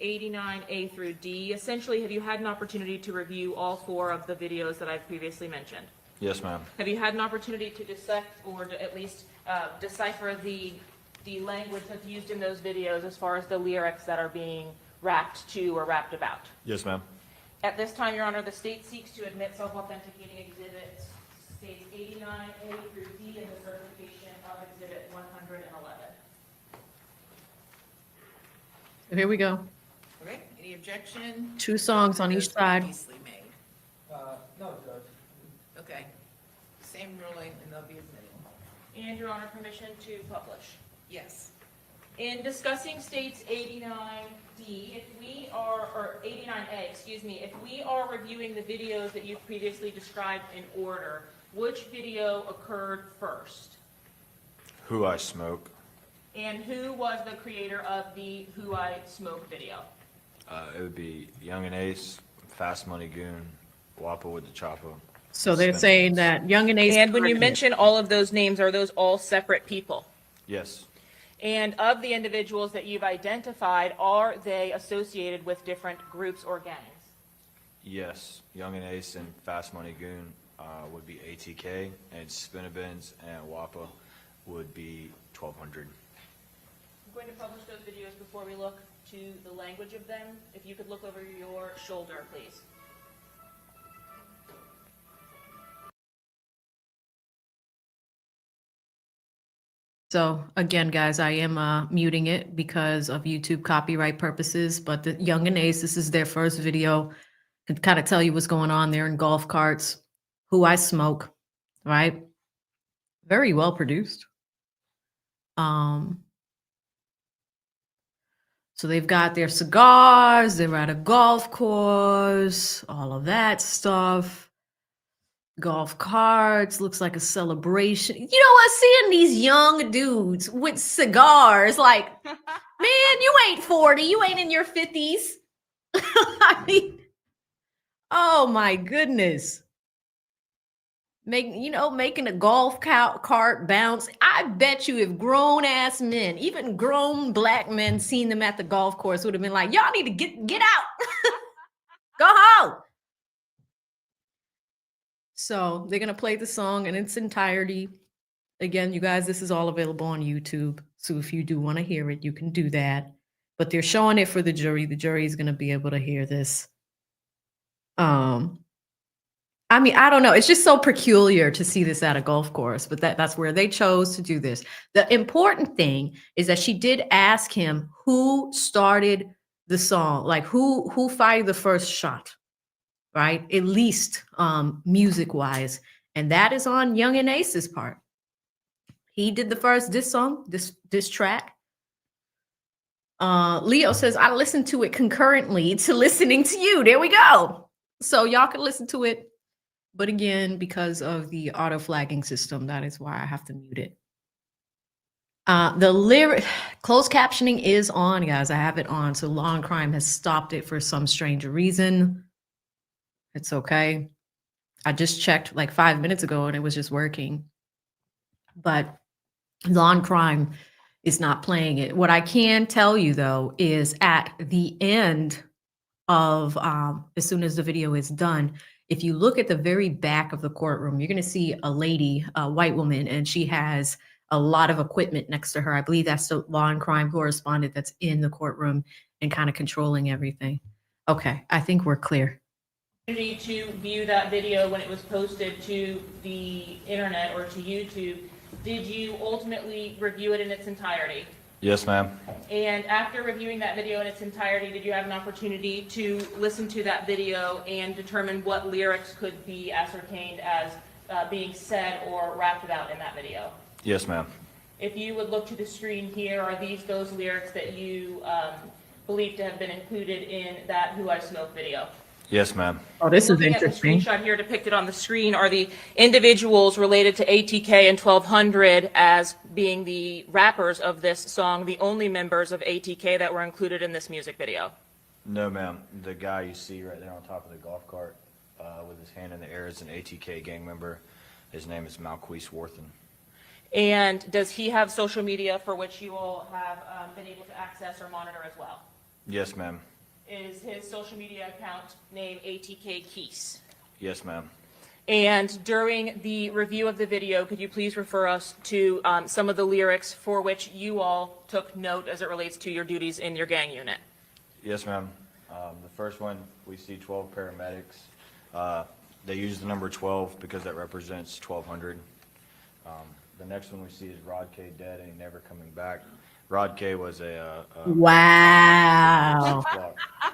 89A through D. Essentially, have you had an opportunity to review all 4 of the videos that I've previously mentioned? Yes, ma'am. Have you had an opportunity to dissect or to at least decipher the language that's used in those videos as far as the lyrics that are being rapped to or rapped about? Yes, ma'am. At this time, Your Honor, the state seeks to admit self-authenticating exhibits, states 89A through D in the certification of Exhibit 111. Here we go. Okay, any objection? 2 songs on each side. Previously made. No, Judge. Okay. Same ruling and they'll be admitted. And, Your Honor, permission to publish. Yes. In discussing states 89D, if we are, or 89A, excuse me, if we are reviewing the videos that you've previously described in order, which video occurred first? Who I Smoke. And who was the creator of the Who I Smoke video? It would be Young and Ace, Fast Money Goon, Wappa with the Chopper. So they're saying that Young and Ace. And when you mention all of those names, are those all separate people? Yes. And of the individuals that you've identified, are they associated with different groups or gangs? Yes. Young and Ace and Fast Money Goon would be ATK, and Spinnabins and Wappa would be 1200. I'm going to publish those videos before we look to the language of them. If you could look over your shoulder, please. So again, guys, I am muting it because of YouTube copyright purposes, but the Young and Ace, this is their first video. Can kind of tell you what's going on there in golf carts. Who I Smoke, right? Very well produced. So they've got their cigars, they're at a golf course, all of that stuff. Golf carts, looks like a celebration. You know what? Seeing these young dudes with cigars, like, man, you ain't 40, you ain't in your 50s. I mean, oh my goodness. Making a golf cart bounce. I bet you if grown ass men, even grown black men, seen them at the golf course would have been like, y'all need to get out. Go home. So they're going to play the song in its entirety. Again, you guys, this is all available on YouTube. So if you do want to hear it, you can do that. But they're showing it for the jury. The jury is going to be able to hear this. I mean, I don't know. It's just so peculiar to see this at a golf course, but that's where they chose to do this. The important thing is that she did ask him who started the song, like who fired the first shot, right? At least music wise. And that is on Young and Ace's part. He did the first diss song, this track. Leo says, I listened to it concurrently to listening to you. There we go. So y'all can listen to it. But again, because of the auto flagging system, that is why I have to mute it. The closed captioning is on, guys. I have it on. So Law and Crime has stopped it for some strange reason. It's okay. I just checked like 5 minutes ago and it was just working. But Law and Crime is not playing it. What I can tell you though is at the end of as soon as the video is done, if you look at the very back of the courtroom, you're going to see a lady, a white woman, and she has a lot of equipment next to her. I believe that's the Law and Crime correspondent that's in the courtroom and kind of controlling everything. Okay, I think we're clear. To view that video when it was posted to the internet or to YouTube, did you ultimately review it in its entirety? Yes, ma'am. And after reviewing that video in its entirety, did you have an opportunity to listen to that video and determine what lyrics could be ascertained as being said or rapped about in that video? Yes, ma'am. If you would look to the screen here, are these those lyrics that you believe to have been included in that Who I Smoke video? Yes, ma'am. Oh, this is Looking interesting. At the screenshot here depicted on the screen are the individuals related to ATK and 1200 as being the rappers of this song, the only members of ATK that were included in this music video. No, ma'am. The guy you see right there on top of the golf cart with his hand in the air is an ATK gang member. His name is Malquise Worthen. And does he have social media for which you all have been able to access or monitor as well? Yes, ma'am. Is his social media account named ATK Keys? Yes, ma'am. And during the review of the video, could you please refer us to some of the lyrics for which you all took note as it relates to your duties in your gang unit? Yes, ma'am. The first one, we see 12 paramedics. They use the number 12 because that represents 1200. The next one we see is Rod K dead and never coming back. Rod K was a wow.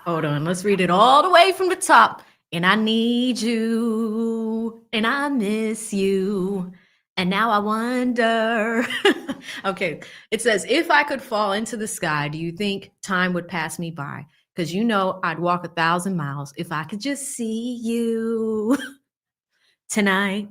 Hold on, let's read it all the way from the top. And I need you, and I miss you, and now I wonder. Okay, it says, if I could fall into the sky, do you think time would pass me by? Because you know I'd walk 1,000 miles if I could just see you tonight.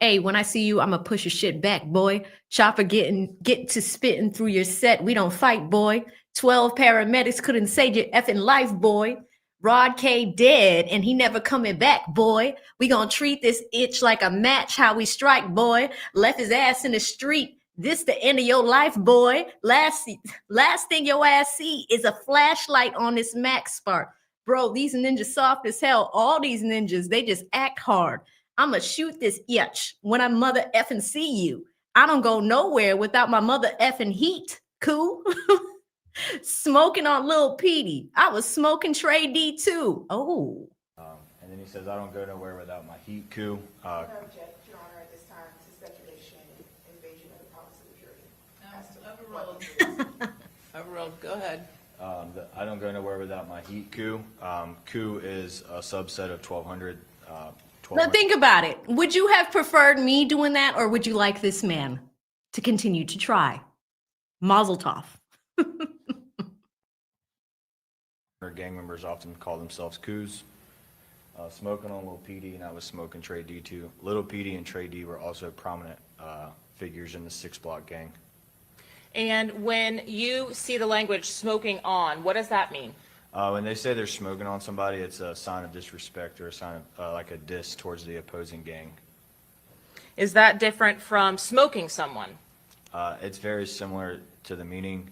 Hey, when I see you, I'ma push your shit back, boy. Chopper get to spitting through your set. We don't fight, boy. 12 paramedics couldn't save your effing life, boy. Rod K dead and he never coming back, boy. We gonna treat this itch like a match, how we strike, boy. Left his ass in the street. This the end of your life, boy. Last thing your ass see is a flashlight on this Max Spark. Bro, these ninjas soft as hell. All these ninjas, they just act hard. I'ma shoot this itch when I mother effing see you. I don't go nowhere without my mother effing heat. Cool? Smoking on Lil Petey. I was smoking Trey D too. Oh. And then he says, I don't go nowhere without my heat coup. I object, Your Honor, at this time to speculation and invasion of the powers of the jury. Overruled. Go ahead. I don't go nowhere without my heat coup. Coup is a subset of 1200. Now think about it. Would you have preferred me doing that, or would you like this man to continue to try? Mazel tov. Gang members often call themselves coups. Smoking on Lil Petey, and I was smoking Trey D too. Lil Petey and Trey D were also prominent figures in the 6 Block gang. And when you see the language smoking on, what does that mean? When they say they're smoking on somebody, it's a sign of disrespect or a sign of like a diss towards the opposing gang. Is that different from smoking someone? It's very similar to the meaning.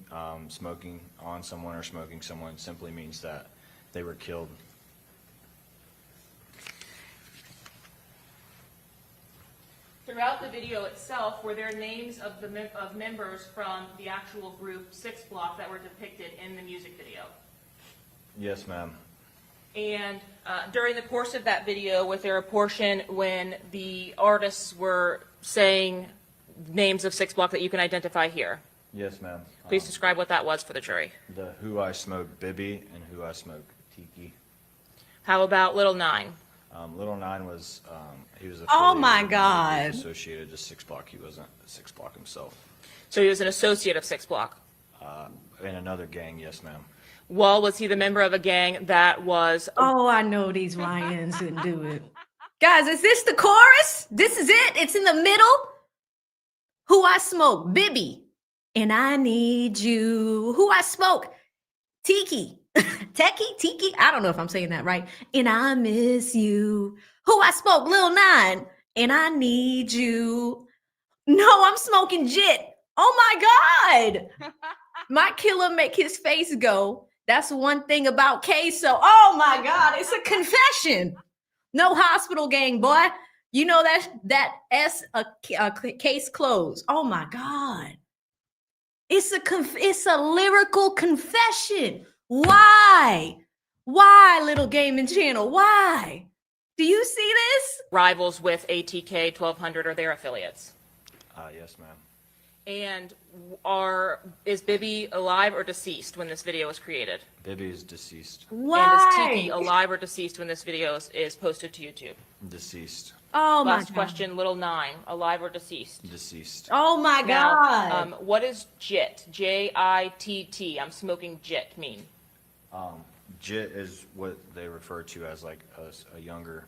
Smoking on someone or smoking someone simply means that they were killed. Throughout the video itself, were there names of members from the actual group 6 Block that were depicted in the music video? Yes, ma'am. And during the course of that video, was there a portion when the artists were saying names of 6 Block that you can identify here? Yes, ma'am. Please describe what that was for the jury. The Who I Smoke Bibby and Who I Smoke Tiki. How about Little Nine? Little Nine was, he was Oh, affiliated my with God. associated to 6 Block. He wasn't 6 Block himself. So he was an associate of 6 Block. In another gang, yes, ma'am. Well, was he the member of a gang that was... Oh, I know these YNs didn't do it. Guys, is this the chorus? This is it? It's in the middle? Who I Smoke, Bibby, and I Need You. Who I Smoke, Tiki. Tiki? I don't know if I'm saying that right. And I Miss You. Who I Smoke, Lil 9, and I Need You. No, I'm smoking Jit. Oh my God. My killer make his face go. That's one thing about Queso. Oh my God, it's a confession. No hospital gang, boy. You know that case closed. Oh my God. It's a lyrical confession. Why? Why, Little Gaming Channel? Why? Do you see this? Rivals with ATK 1200 or their affiliates. Yes, ma'am. And is Bibby alive or deceased when this video was created? Bibby is deceased. Why? And is Tiki alive or deceased when this video is posted to YouTube? Deceased. Oh my Last God. question, Little 9, alive or deceased? Deceased. Oh my God. Now, what is JIT? J-I-T-T. I'm smoking JIT mean. JIT is what they refer to as like a younger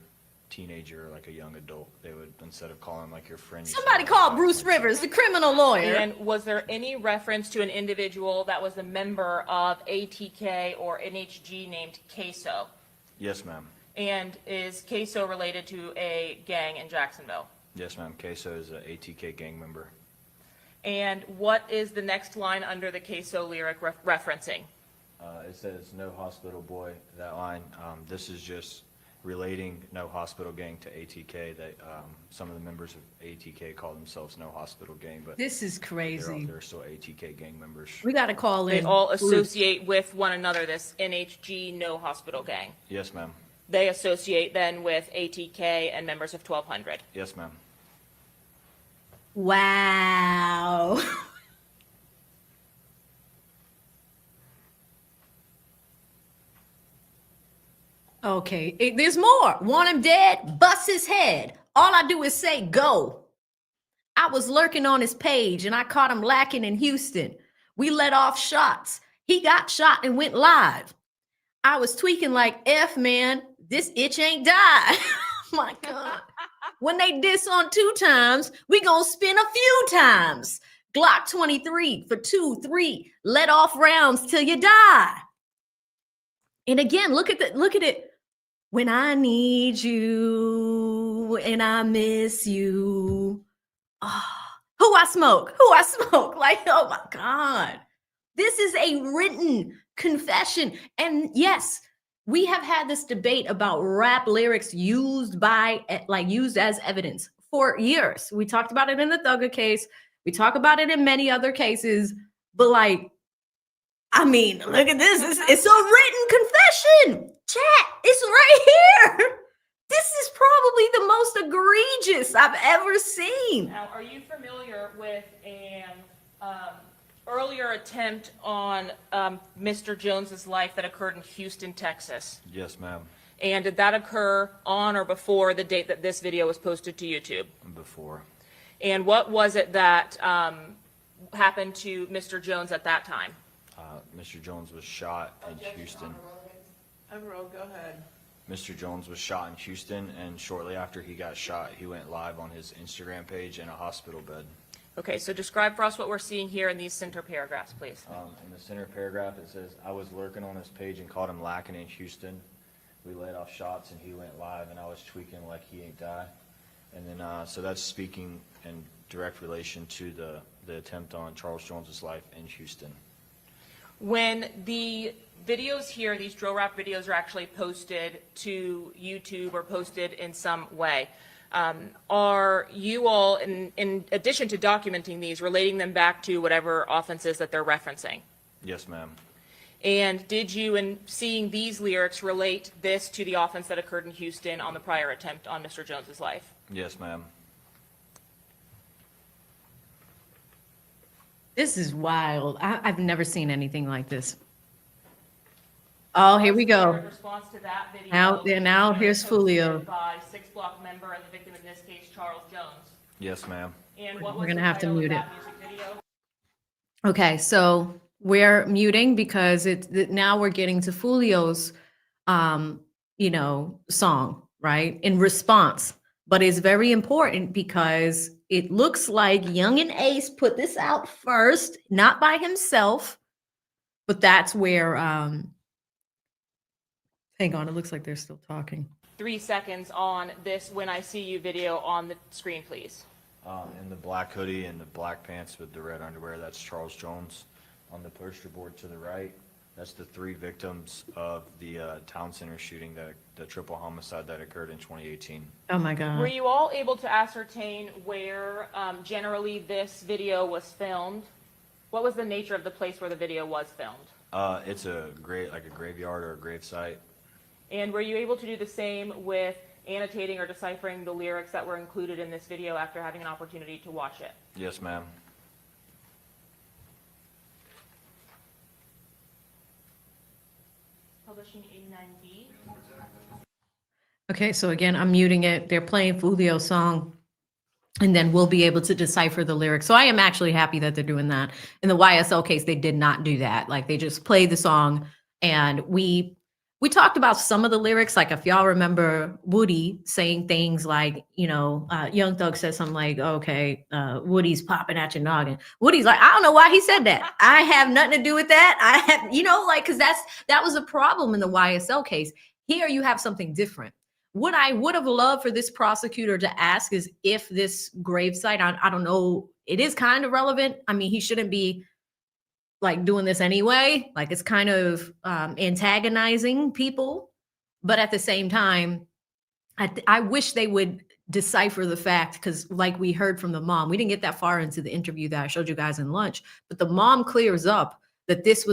teenager, like a young adult. They would, instead of calling like your friend. you Somebody say, call like, Bruce Rivers, the criminal lawyer. And was there any reference to an individual that was a member of ATK or NHG named Queso? Yes, ma'am. And is Queso related to a gang in Jacksonville? Yes, ma'am. Queso is an ATK gang member. And what is the next line under the Queso lyric referencing? It says no hospital boy, that line. This is just relating no hospital gang to ATK. That some of the members of ATK call themselves no hospital gang, but This is crazy. they're still ATK gang members. We got to call They in. all Bruce. associate with one another, this NHG no hospital gang. Yes, ma'am. They associate then with ATK and members of 1200. Yes, ma'am. Wow. Okay, there's more. Want him dead? Bust his head. All I do is say go. I was lurking on his page and I caught him lacking in Houston. We let off shots. He got shot and went live. I was tweaking like, F man, this itch ain't die. My God. When they diss on 2 times, we gonna spin a few times. Glock 23 for 2, 3. Let off rounds till you die. And again, look at it. When I need you and I miss you. Oh, who I smoke. Like, oh my God. This is a written confession. And yes, we have had this debate about rap lyrics used as evidence for years. We talked about it in the Thugger case. We talk about it in many other cases. But like, I mean, look at this. It's a written confession. Chat, it's right here. This is probably the most egregious I've ever seen. Now, are you familiar with an earlier attempt on Mr. Jones's life that occurred in Houston, Texas? Yes, ma'am. And did that occur on or before the date that this video was posted to YouTube? Before. And what was it that happened to Mr. Jones at that time? Mr. Jones was shot in Houston. Emerald, go ahead. Mr. Jones was shot in Houston, and shortly after he got shot, he went live on his Instagram page in a hospital bed. Okay, so describe for us what we're seeing here in these center paragraphs, please. In the center paragraph, it says, I was lurking on his page and caught him lacking in Houston. We let off shots, and he went live, and I was tweaking like he ain't die. And then, so that's speaking in direct relation to the attempt on Charles Jones's life in Houston. When the videos here, these drill rap videos are actually posted to YouTube or posted in some way, are you all, in addition to documenting these, relating them back to whatever offenses that they're referencing? Yes, ma'am. And did you, in seeing these lyrics, relate this to the offense that occurred in Houston on the prior attempt on Mr. Jones's life? Yes, ma'am. This is wild. I've never seen anything like this. Oh, here we go. In response to that video, Now here's Foolio. by 6 Block member and the victim in this case, Charles Jones. Yes, ma'am. And what We're was gonna the have to title of mute it. that music video? Okay, so we're muting because now we're getting to Foolio's, song, right? In response, but it's very important because it looks like Young and Ace put this out first, not by himself, but that's where, hang on, it looks like they're still talking. 3 seconds on this When I See You video on the screen, please. In the black hoodie and the black pants with the red underwear, that's Charles Jones. On the poster board to the right, that's the 3 victims of the town center shooting, the triple homicide that occurred in 2018. Oh my God. Were you all able to ascertain where generally this video was filmed? What was the nature of the place where the video was filmed? It's a graveyard or a grave site. And were you able to do the same with annotating or deciphering the lyrics that were included in this video after having an opportunity to watch it? Yes, ma'am. Publishing 89B. Okay, so again, I'm muting it. They're playing Foolio's song, and then we'll be able to decipher the lyrics. So I am actually happy that they're doing that. In the YSL case, they did not do that. Like, they just played the song, and we talked about some of the lyrics. Like, if y'all remember Woody saying things like, Young Thug said something like, okay, Woody's popping at your noggin. Woody's like, I don't know why he said that. I have nothing to do with that. I have, because that was a problem in the YSL case. Here you have something different. What I would have loved for this prosecutor to ask is if this gravesite, I don't know, it is kind of relevant. I mean, he shouldn't be like doing this anyway. Like, it's kind of antagonizing people, but at the same time, I wish they would decipher the fact, because like we heard from the mom, we didn't get that far into the interview that I showed you guys in lunch, but the mom clears up that this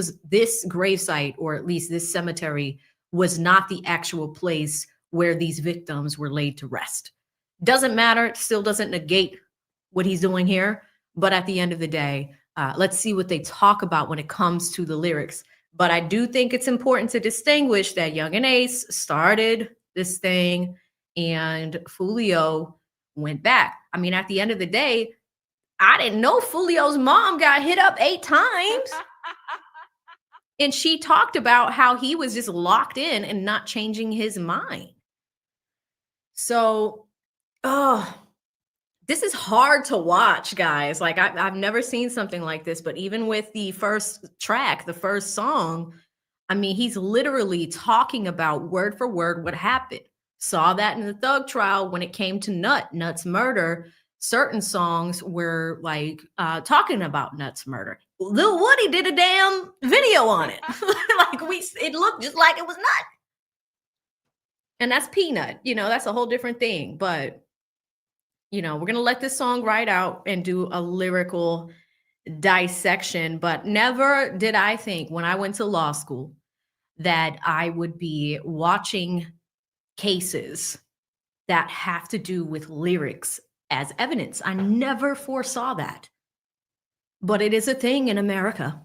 gravesite, or at least this cemetery, was not the actual place where these victims were laid to rest. Doesn't matter. It still doesn't negate what he's doing here. But at the end of the day, let's see what they talk about when it comes to the lyrics. But I do think it's important to distinguish that Young and Ace started this thing and Foolio went back. I mean, at the end of the day, I didn't know Foolio's mom got hit up 8 times. And she talked about how he was just locked in and not changing his mind. So, this is hard to watch, guys. Like, I've never seen something like this, but even with the first track, the first song, I mean, he's literally talking about word for word what happened. Saw that in the Thug trial when it came to Nut's murder. Certain songs were like talking about Nut's murder. Lil Woody did a damn video on it. It looked just like it was Nut. And that's Peanut, that's a whole different thing. But, we're going to let this song ride out and do a lyrical dissection. But never did I think when I went to law school that I would be watching cases that have to do with lyrics as evidence. I never foresaw that. But it is a thing in America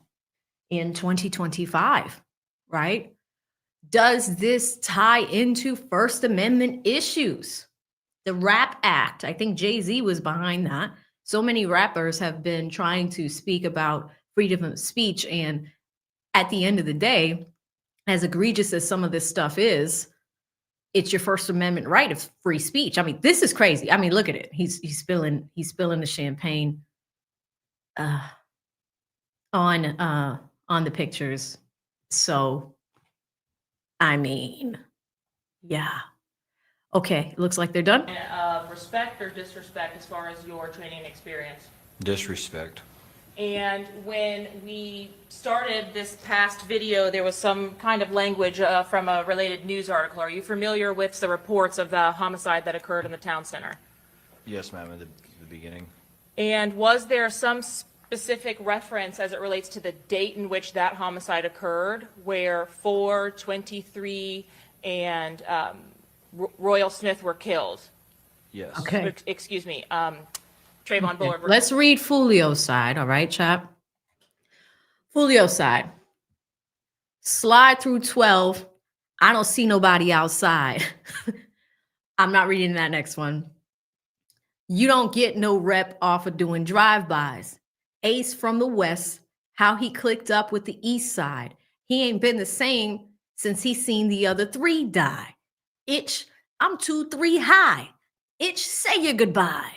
in 2025, right? Does this tie into First Amendment issues? The Rap Act, I think Jay-Z was behind that. So many rappers have been trying to speak about freedom of speech. And at the end of the day, as egregious as some of this stuff is, it's your First Amendment right of free speech. I mean, this is crazy. I mean, look at it. He's spilling the champagne on the pictures. So, I mean, yeah. Okay, it looks like they're done. Respect or disrespect as far as your training experience? Disrespect. And when we started this past video, there was some kind of language from a related news article. Are you familiar with the reports of the homicide that occurred in the town center? Yes, ma'am, at the beginning. And was there some specific reference as it relates to the date in which that homicide occurred, where 4, 23, and Royal Smith were killed? Yes. Okay. Excuse me, Trayvon Bullard. Let's read Foolio's side, all right, chap? Foolio's side. Slide through 12. I don't see nobody outside. I'm not reading that next one. You don't get no rep off of doing drive-bys. Ace from the west, how he clicked up with the east side. He ain't been the same since he seen the other 3 die. Itch, I'm 2-3 high. Itch, say your goodbye.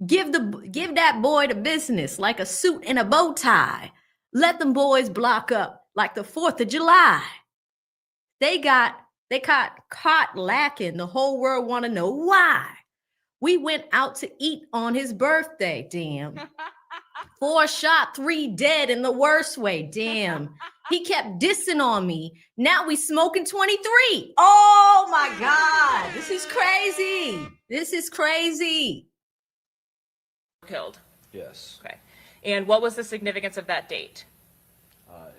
Give that boy the business like a suit and a bow tie. Let them boys block up like the 4th of July. They got caught lacking. The whole world want to know why. We went out to eat on his birthday. Damn. 4 shot, 3 dead in the worst way. Damn. He kept dissing on me. Now we smoking 23. Oh my God. This is crazy. This is crazy. Killed. Yes. Okay. And what was the significance of that date?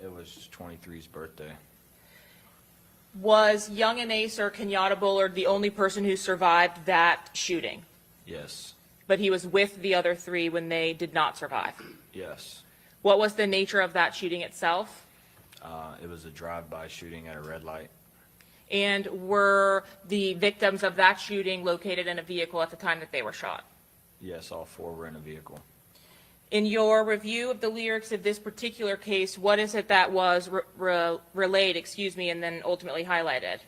It was 23's birthday. Was Young and Ace or Kenyatta Bullard the only person who survived that shooting? Yes. But he was with the other 3 when they did not survive? Yes. What was the nature of that shooting itself? It was a drive-by shooting at a red light. And were the victims of that shooting located in a vehicle at the time that they were shot? Yes, all 4 were in a vehicle. In your review of the lyrics of this particular case, what is it that was relayed, and then ultimately highlighted?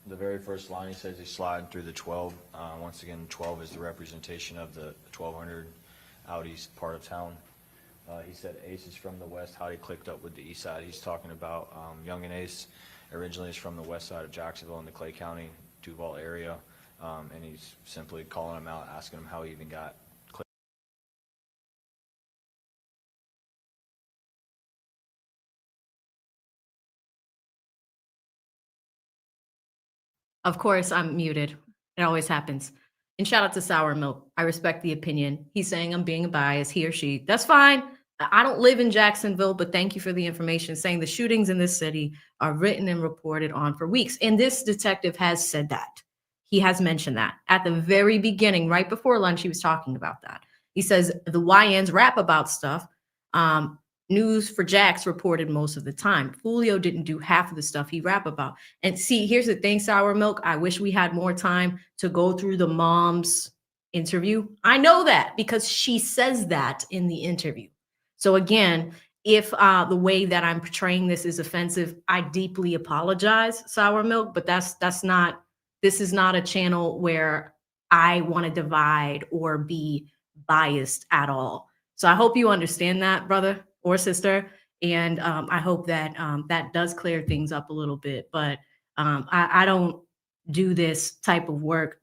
The very first line, he says he's sliding through the 12. Once again, 12 is the representation of the 1200 out east part of town. He said Ace is from the west, how he clicked up with the east side. He's talking about Young and Ace originally is from the west side of Jacksonville in the Clay County, Duval area, and he's simply calling him out, asking him how he even got Clay. Of course, I'm muted. It always happens. And shout out to Sour Milk. I respect the opinion. He's saying I'm being biased, he or she. That's fine. I don't live in Jacksonville, but thank you for the information saying the shootings in this city are written and reported on for weeks. And this detective has said that. He has mentioned that at the very beginning, right before lunch, he was talking about that. He says the YNs rap about stuff. News for Jax reported most of the time. Julio didn't do half of the stuff he rap about. And see, here's the thing, Sour Milk. I wish we had more time to go through the mom's interview. I know that because she says that in the interview. So again, if the way that I'm portraying this is offensive, I deeply apologize, Sour Milk, but this is not a channel where I want to divide or be biased at all. So I hope you understand that, brother or sister. And I hope that that does clear things up a little bit. But I don't do this type of work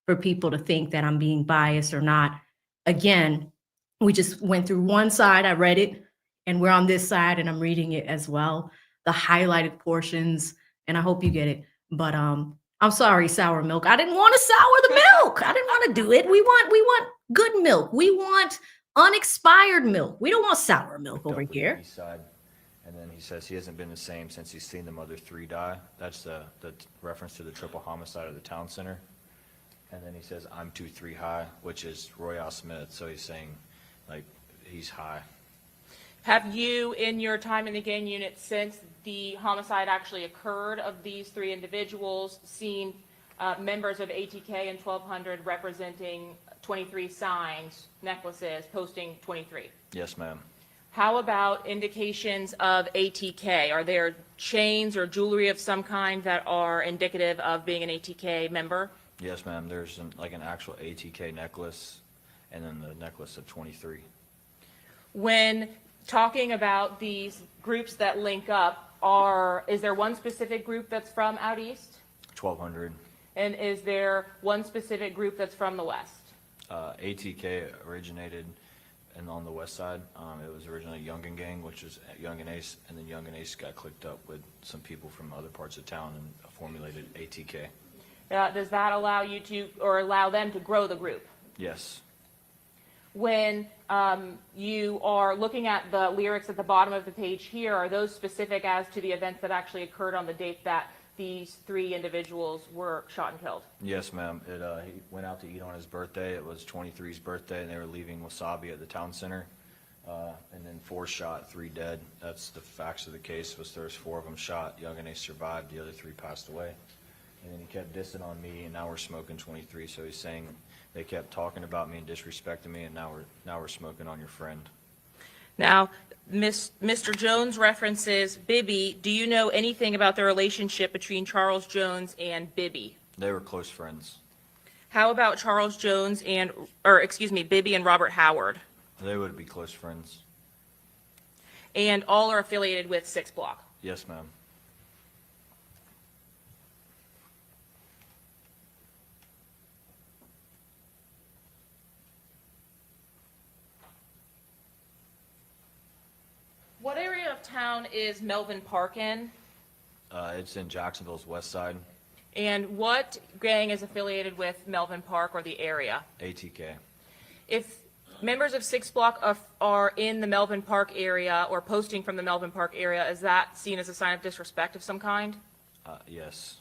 for people to think that I'm being biased or not. Again, we just went through one side, I read it, and we're on this side and I'm reading it as well, the highlighted portions, and I hope you get it. But I'm sorry, Sour Milk. I didn't want to sour the milk. I didn't want to do it. We want good milk. We want unexpired milk. We don't want sour milk over here. East side. And then he says he hasn't been the same since he's seen the mother 3 die. That's the reference to the triple homicide of the town center. And then he says, I'm 2-3 high, which is Royale Smith. So he's saying, like, he's high. Have you, in your time in the gang unit since the homicide actually occurred of these 3 individuals, seen members of ATK and 1200 representing 23 signs, necklaces, posting 23? Yes, ma'am. How about indications of ATK? Are there chains or jewelry of some kind that are indicative of being an ATK member? Yes, ma'am. There's an actual ATK necklace and then the necklace of 23. When talking about these groups that link up, is there one specific group that's from out east? 1200. And is there one specific group that's from the west? ATK originated on the west side. It was originally Young and Gang, which was Young and Ace, and then Young and Ace got clicked up with some people from other parts of town and formulated ATK. Does that allow you to, or allow them to grow the group? Yes. when you are looking at the lyrics at the bottom of the page here, are those specific as to the events that actually occurred on the date that these 3 individuals were shot and killed? Yes, ma'am. He went out to eat on his birthday. It was 23's birthday, and they were leaving wasabi at the town center. And then 4 shot, 3 dead. That's the facts of the case. Was there's 4 of them shot. Young and they survived. The other 3 passed away. And then he kept dissing on me, and now we're smoking 23. So he's saying they kept talking about me and disrespecting me, and now we're smoking on your friend. Now, Mr. Jones references Bibby. Do you know anything about the relationship between Charles Jones and Bibby? They were close friends. How about Charles Jones Bibby and Robert Howard? They would be close friends. And all are affiliated with 6 Block? Yes, ma'am. What area of town is Melvin Park in? It's in Jacksonville's west side. And what gang is affiliated with Melvin Park or the area? ATK. If members of 6 Block are in the Melvin Park area or posting from the Melvin Park area, is that seen as a sign of disrespect of some kind? Yes.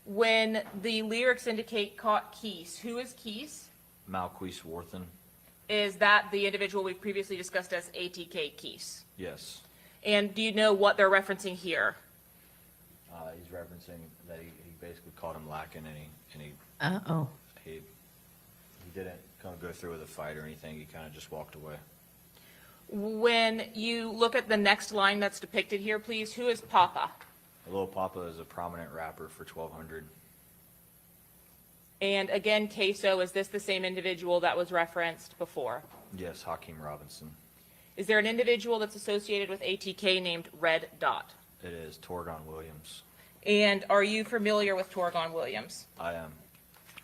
When the lyrics indicate caught Keese, who is Keese? Malquise Worthen. Is that the individual we've previously discussed as ATK Keese? Yes. And do you know what they're referencing here? He's referencing that he basically called him lacking, and he didn't kind of go through with a fight or anything. He kind of just walked away. When you look at the next line that's depicted here, please, who is Papa? Lil Papa is a prominent rapper for 1200. And again, Queso, is this the same individual that was referenced before? Yes, Hakeem Robinson. Is there an individual that's associated with ATK named Red Dot? It is Torgon Williams. And are you familiar with Torgon Williams? I am.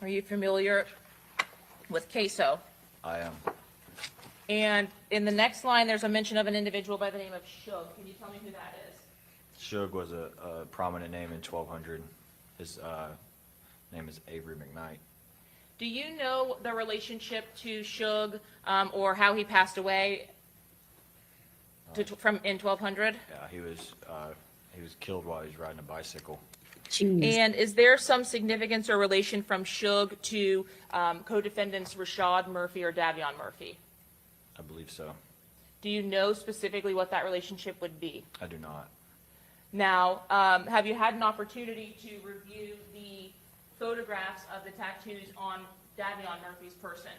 Are you familiar with Queso? I am. And in the next line, there's a mention of an individual by the name of Shug. Can you tell me who that is? Shug was a prominent name in 1200. His name is Avery McKnight. Do you know the relationship to Shug or how he passed away in 1200? Yeah, he was killed while he was riding a bicycle. And is there some significance or relation from Shug to co-defendants Rashad Murphy or Davion Murphy? I believe so. Do you know specifically what that relationship would be? I do not. Now, have you had an opportunity to review the photographs of the tattoos on Davion Murphy's person?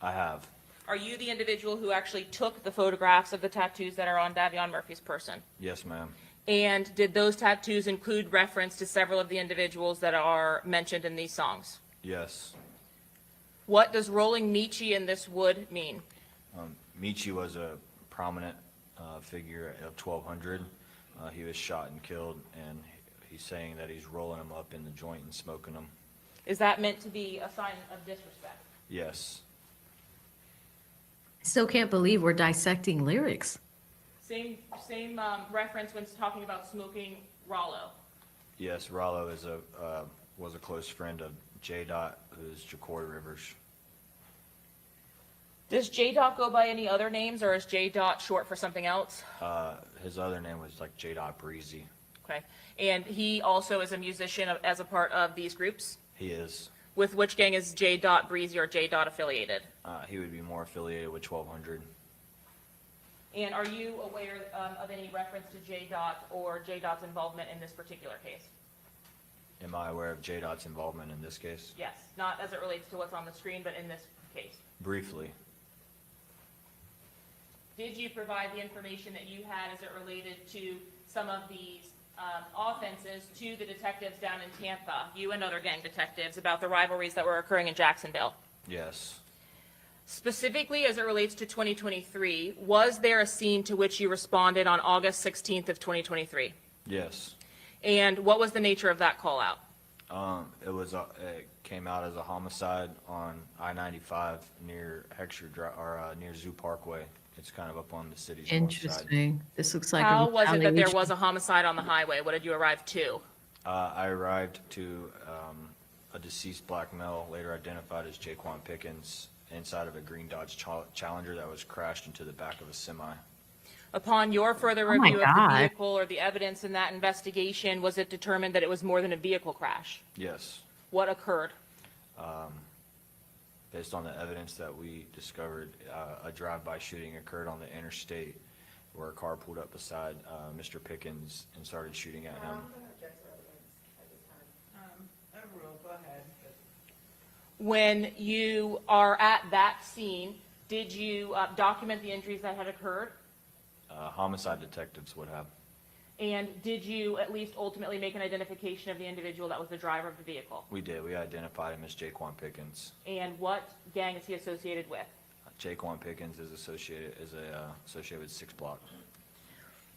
I have. Are you the individual who actually took the photographs of the tattoos that are on Davion Murphy's person? Yes, ma'am. And did those tattoos include reference to several of the individuals that are mentioned in these songs? Yes. What does rolling Michi in this wood mean? Michi was a prominent figure of 1200. He was shot and killed, and he's saying that he's rolling them up in the joint and smoking them. Is that meant to be a sign of disrespect? Yes. Still can't believe we're dissecting lyrics. Same reference when talking about smoking Rollo. Yes, Rollo is was a close friend of J. Dot, who's Jacory Rivers. Does J. Dot go by any other names, or is J. Dot short for something else? His other name was like J. Dot Breezy. Okay. And he also is a musician as a part of these groups? He is. With which gang is J. Dot Breezy or J. Dot affiliated? He would be more affiliated with 1200. And are you aware of any reference to J. Dot or J. Dot's involvement in this particular case? Am I aware of J. Dot's involvement in this case? Yes, not as it relates to what's on the screen, but in this case. Briefly. Did you provide the information that you had as it related to some of these offenses to the detectives down in Tampa, you and other gang detectives, about the rivalries that were occurring in Jacksonville? Yes. Specifically as it relates to 2023, was there a scene to which you responded on August 16th of 2023? Yes. And what was the nature of that call out? It came out as a homicide on I-95 near near Zoo Parkway. It's kind of up on the city's north side. Interesting. This looks like How a was it that there retaliation. was a homicide on the highway? What did you arrive to? I arrived to a deceased black male, later identified as Jaquan Pickens, inside of a green Dodge Challenger that was crashed into the back of a semi. Upon your further Oh my review of the God. vehicle or the evidence in that investigation, was it determined that it was more than a vehicle crash? Yes. What occurred? Based on the evidence that we discovered, a drive-by shooting occurred on the interstate where a car pulled up beside Mr. Pickens and started shooting at him. Overruled, go ahead. When you are at that scene, did you document the injuries that had occurred? Homicide detectives would have. And did you at least ultimately make an identification of the individual that was the driver of the vehicle? We did. We identified him as Jaquan Pickens. And what gang is he associated with? Jaquan Pickens is associated with 6 Block.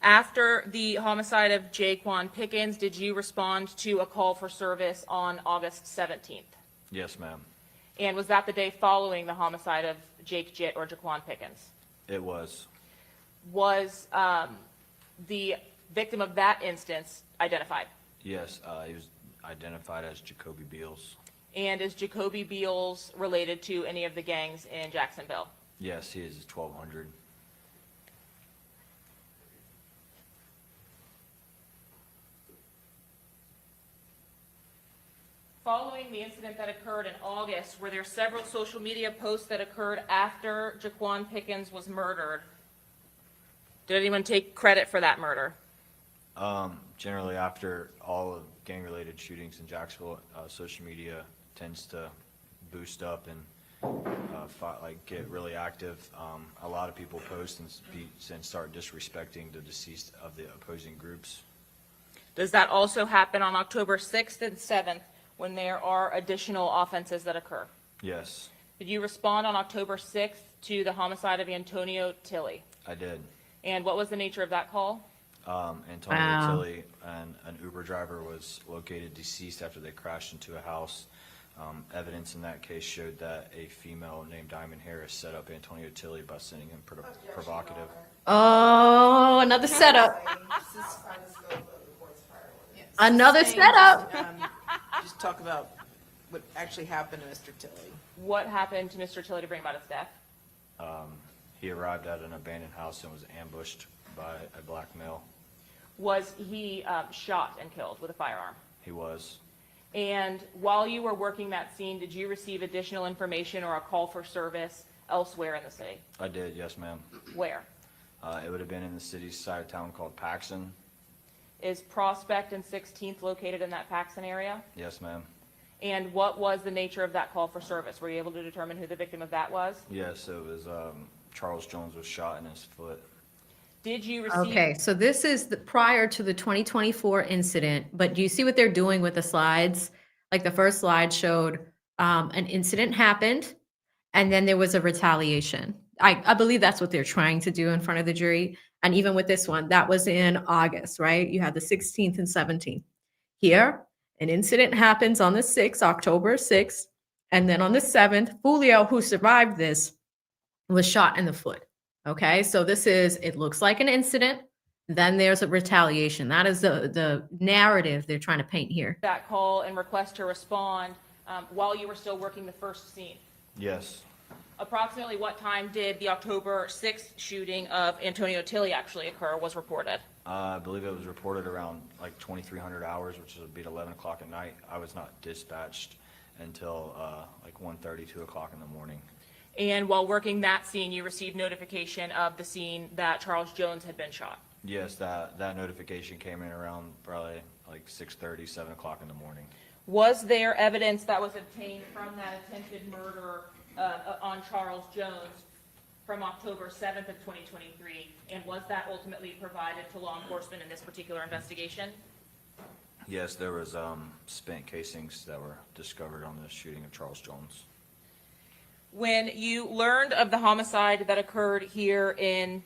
After the homicide of Jaquan Pickens, did you respond to a call for service on August 17th? Yes, ma'am. And was that the day following the homicide of Jake Jitt or Jaquan Pickens? It was. Was the victim of that instance identified? Yes, he was identified as Jacoby Beals. And is Jacoby Beals related to any of the gangs in Jacksonville? Yes, he is 1200. Following the incident that occurred in August, were there several social media posts that occurred after Jaquan Pickens was murdered? Did anyone take credit for that murder? Generally, after all of gang-related shootings in Jacksonville, social media tends to boost up and get really active. A lot of people post and start disrespecting the deceased of the opposing groups. Does that also happen on October 6th and 7th when there are additional offenses that occur? Yes, Did you respond on October 6th to the homicide of Antonio Tilley? I did. And what was the nature of that call? Antonio Wow. Tilley and an Uber driver was located deceased after they crashed into a house. Evidence in that case showed that a female named Diamond Harris set up Antonio Tilley by sending him provocative. Oh, another setup. Yes. Another Saying, setup. Just talk about what actually happened to Mr. Tilley. What happened to Mr. Tilley to bring about his death? He arrived at an abandoned house and was ambushed by a black male. Was he shot and killed with a firearm? He was. And while you were working that scene, did you receive additional information or a call for service elsewhere in the city? I did, yes, ma'am. Where? It would have been in the city's side of town called Paxton. Is Prospect and 16th located in that Paxton area? Yes, ma'am. And what was the nature of that call for service? Were you able to determine who the victim of that was? Yes, it was Charles Jones was shot in his foot. Did you receive? Okay, so this is prior to the 2024 incident, but do you see what they're doing with the slides? Like the first slide showed an incident happened, and then there was a retaliation. I believe that's what they're trying to do in front of the jury. And even with this one, that was in August, right? You had the 16th and 17th. Here, an incident happens on the 6th, October 6th, and then on the 7th, Foolio, who survived this, was shot in the foot. Okay, so this is, it looks like an incident, then there's a retaliation. That is the narrative they're trying to paint here. That call and request to respond while you were still working the first scene. Yes. Approximately what time did the October 6th shooting of Antonio Tilley actually occur, was reported? I believe it was reported around like 2300 hours, which would be at 11 o'clock at night. I was not dispatched until like 1:30, 2 o'clock in the morning. And while working that scene, you received notification of the scene that Charles Jones had been shot? Yes, that notification came in around probably like 6:30, 7 o'clock in the morning. Was there evidence that was obtained from that attempted murder on Charles Jones from October 7th of 2023, and was that ultimately provided to law enforcement in this particular investigation? Yes, there was spent casings that were discovered on the shooting of Charles Jones. When you learned of the homicide that occurred here in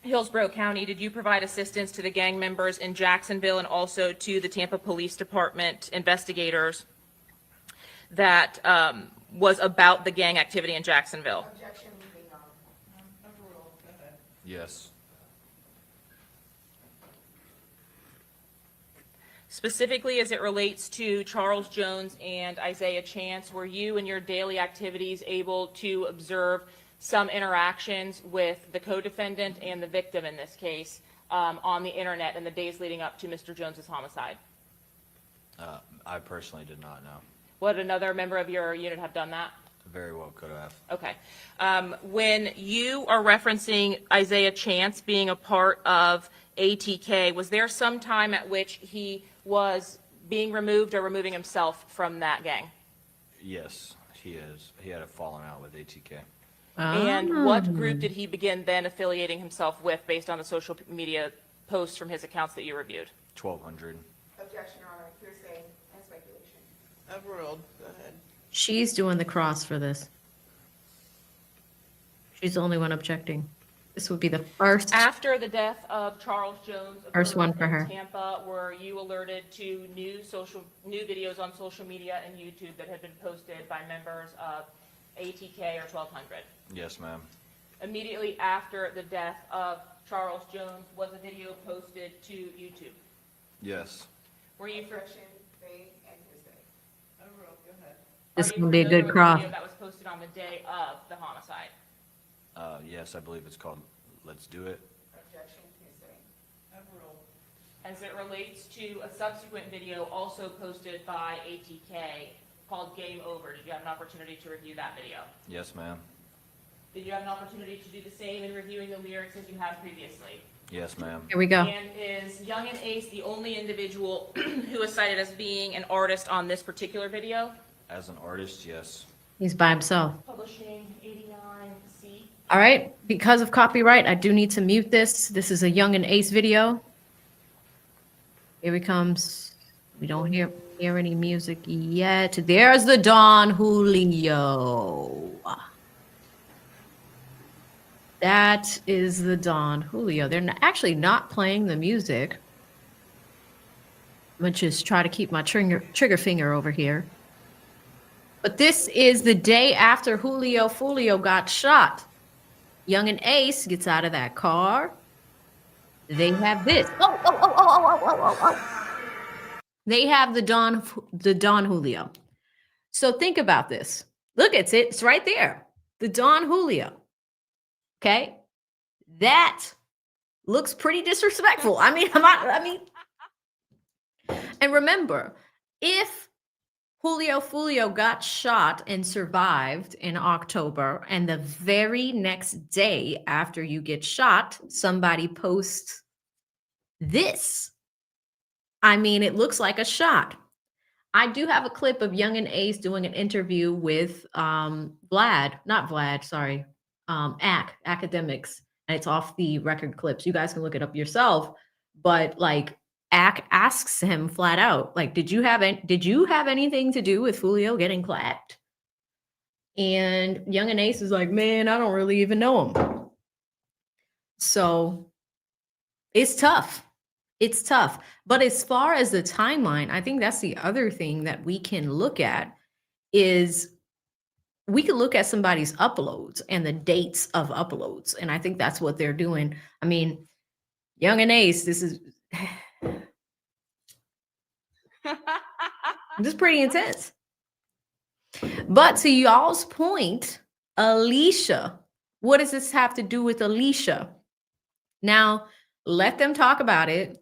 Hillsborough County, did you provide assistance to the gang members in Jacksonville and also to the Tampa Police Department investigators that was about the gang activity in Jacksonville? Objection, moving on. Overruled, go ahead. Yes. Specifically as it relates to Charles Jones and Isaiah Chance, were you in your daily activities able to observe some interactions with the co-defendant and the victim in this case on the internet in the days leading up to Mr. Jones's homicide? I personally did not know. Would another member of your unit have done that? Very well could have. Okay. When you are referencing Isaiah Chance being a part of ATK, was there some time at which he was being removed or removing himself from that gang? Yes, he is. He had a falling out with ATK. And what group did he begin then affiliating himself with based on the social media posts from his accounts that you reviewed? 1200. Objection, Your Honor, hearsay and speculation. Overruled. Go ahead. She's doing the cross for this. She's the only one objecting. This would be the first. After the death of Charles Jones First one for in her. Tampa, were you alerted to new videos on social media and YouTube that had been posted by members of ATK or 1200? Yes, ma'am. Immediately after the death of Charles Jones, was a video posted to YouTube? Yes. Were you for? Objection, vague, and hearsay. Overruled. Go ahead. This Are you would be a familiar good with the cross. video that was posted on the day of the homicide? Yes, I believe it's called Let's Do It. Objection, hearsay. Overruled. As it relates to a subsequent video also posted by ATK called Game Over, did you have an opportunity to review that video? Yes, ma'am. Did you have an opportunity to do the same in reviewing the lyrics as you had previously? Yes, ma'am. Here we go. And is Young and Ace the only individual who is cited as being an artist on this particular video? As an artist, yes. He's by himself. Publishing 89C. All right, because of copyright, I do need to mute this. This is a Young and Ace video. Here he comes. We don't hear any music yet. There's the Don Julio. That is the Don Julio. They're actually not playing the music. I'm gonna just try to keep my trigger finger over here. But this is the day after Julio Foolio got shot. Young and Ace gets out of that car. They have this. Oh. They have the Don Julio. So think about this. Look, it's right there. The Don Julio. Okay? That looks pretty disrespectful. And remember, if Julio Foolio got shot and survived in October, and the very next day after you get shot, somebody posts this. It looks like a shot. I do have a clip of Young and Ace doing an interview with Academics, and it's off the record clips. You guys can look it up yourself, but Ack asks him flat out, did you have anything to do with Foolio getting clapped? And Young and Ace is like, man, I don't really even know him. So it's tough. It's tough. But as far as the timeline, I think that's the other thing that we can look at is we can look at somebody's uploads and the dates of uploads. And I think that's what they're doing. Young and Ace, this is pretty intense. But to y'all's point, Alicia, what does this have to do with Alicia? Now, let them talk about it.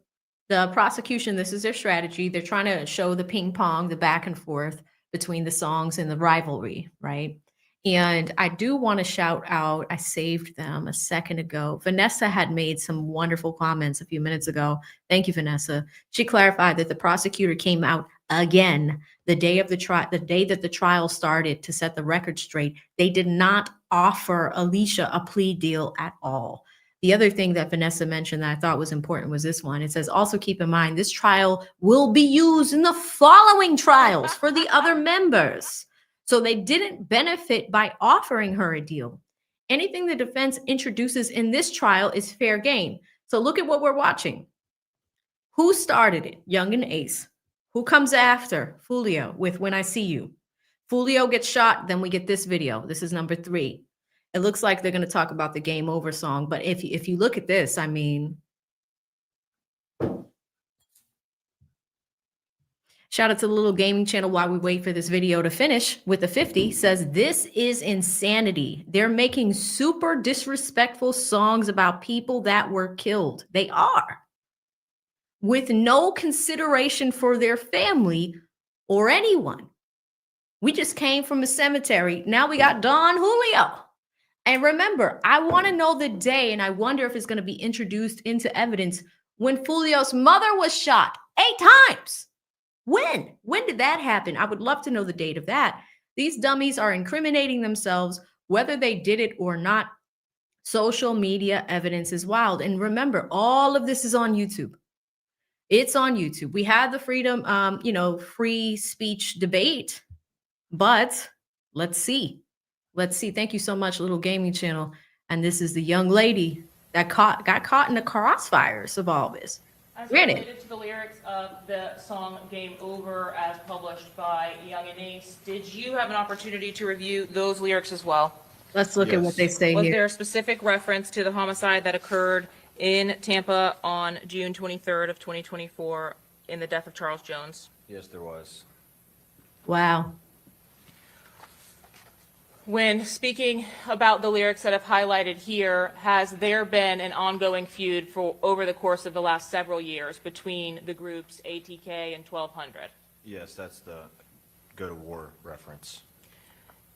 The prosecution, this is their strategy. They're trying to show the ping pong, the back and forth between the songs and the rivalry, right? And I do want to shout out, I saved them a second ago. Vanessa had made some wonderful comments a few minutes ago. Thank you, Vanessa. She clarified that the prosecutor came out again the day of the trial, the day that the trial started, to set the record straight. They did not offer Alicia a plea deal at all. The other thing that Vanessa mentioned that I thought was important was this one. It says, also keep in mind, this trial will be used in the following trials for the other members. So they didn't benefit by offering her a deal. Anything the defense introduces in this trial is fair game. So look at what we're watching. Who started it? Young and Ace. Who comes after? Foolio with When I See You. Foolio gets shot, then we get this video. This is number 3. It looks like they're going to talk about the Game Over song, but if you look at this, Shout out to the little gaming channel while we wait for this video to finish with the 50 says, this is insanity. They're making super disrespectful songs about people that were killed. They are. With no consideration for their family or anyone. We just came from a cemetery. Now we got Don Julio. And remember, I want to know the day, and I wonder if it's going to be introduced into evidence when Fulio's mother was shot 8 times. When? When did that happen? I would love to know the date of that. These dummies are incriminating themselves, whether they did it or not. Social media evidence is wild. And remember, all of this is on YouTube. It's on YouTube. We had the freedom, free speech debate, but let's see. Let's see. Thank you so much, Little Gaming Channel. And this is the young lady that got caught in the crossfires of all this. As Granted. related to the lyrics of the song Game Over as published by Young and Ace, did you have an opportunity to review those lyrics as well? Let's look at what they say Was here. there a specific reference to the homicide that occurred in Tampa on June 23rd of 2024 in the death of Charles Jones? Yes, there was. Wow. When speaking about the lyrics that I've highlighted here, has there been an ongoing feud for over the course of the last several years between the groups ATK and 1200? Yes, that's the go to war reference.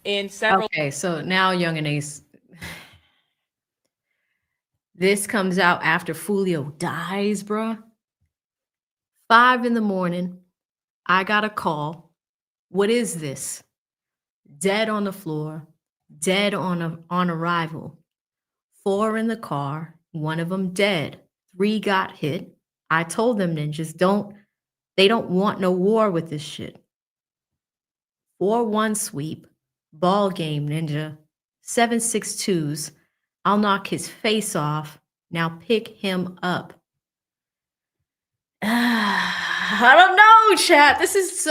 In several Okay, so now Young and Ace. This comes out after Foolio dies, bruh. 5 a.m. I got a call. What is this? Dead on the floor, dead on arrival. 4 in the car, 1 of them dead. 3 got hit. I told them ninjas they don't want no war with this shit. 4-1 sweep, ball game ninja, 7-6-2s. I'll knock his face off. Now pick him up. I don't know, chat. This is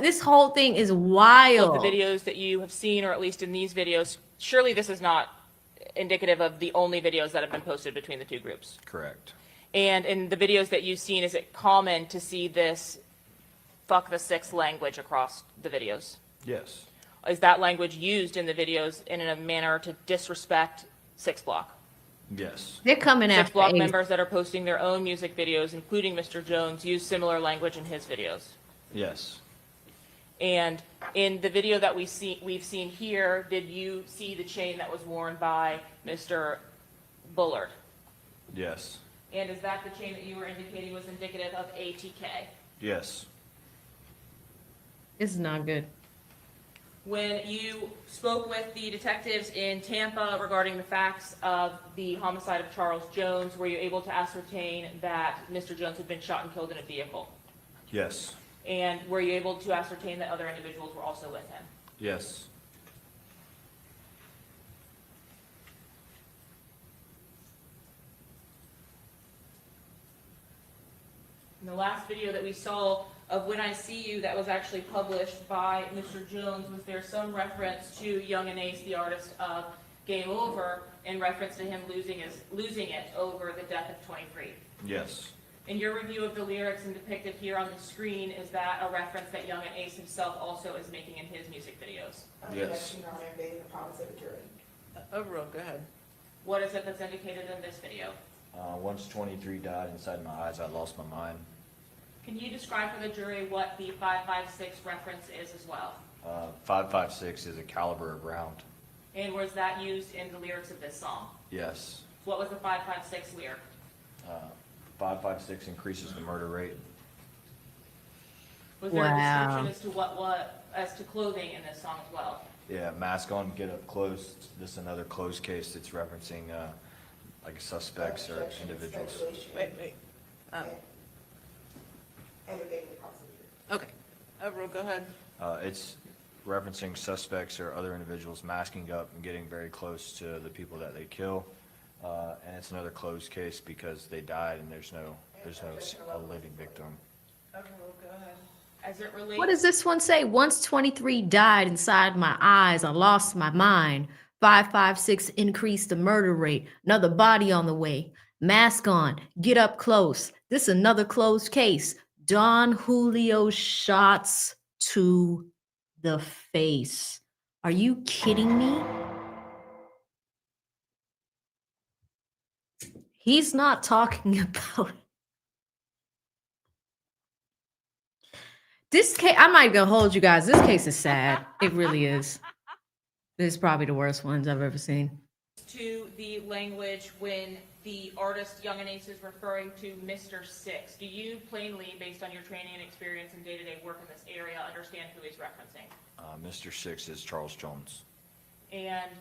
this whole thing is wild. of the videos that you have seen, or at least in these videos, surely this is not indicative of the only videos that have been posted between the two groups. Correct. And in the videos that you've seen, is it common to see this fuck the six language across the videos? Yes. Is that language used in the videos in a manner to disrespect 6 Block? Yes. They're coming 6 after Block Ace. members that are posting their own music videos, including Mr. Jones, use similar language in his videos. Yes. And in the video that we've seen here, did you see the chain that was worn by Mr. Bullard? Yes. And is that the chain that you were indicating was indicative of ATK? Yes. This is not good. When you spoke with the detectives in Tampa regarding the facts of the homicide of Charles Jones, were you able to ascertain that Mr. Jones had been shot and killed in a vehicle? Yes. And were you able to ascertain that other individuals were also with him? Yes. In the last video that we saw of When I See You that was actually published by Mr. Jones, was there some reference to Young and Ace, the artist of Game Over, in reference to him losing it over the death of 23? Yes. In your review of the lyrics and depicted here on the screen, is that a reference that Young and Ace himself also is making in his music videos? Yes. Overall, go ahead. What is it that's indicated in this video? Once 23 died inside my eyes, I lost my mind. Can you describe for the jury what the 5.56 reference is as well? 5.56 is a caliber of round. And was that used in the lyrics of this song? Yes. What was the 5.56 lyric? 5.56 increases the murder rate. Was there a Wow. description as to clothing in this song as well? Yeah, mask on, get up close. This is another closed case that's referencing like suspects or individuals. Wait. Okay. Overall, go ahead. It's referencing suspects or other individuals masking up and getting very close to the people that they kill. And it's another closed case because they died and there's no living victim. Overall, go ahead. As it relates. What does this one say? Once 23 died inside my eyes, I lost my mind. 5.56 increased the murder rate. Another body on the way. Mask on. Get up close. This another closed case. Don Julio shots to the face. Are you kidding me? He's not talking about this case. I'm not gonna hold you guys. This case is sad. It really is. This is probably the worst ones I've ever seen. To the language when the artist Young and Ace is referring to Mr. Six, do you plainly, based on your training and experience in day-to-day work in this area, understand who he's referencing? Mr. Six is Charles Jones. And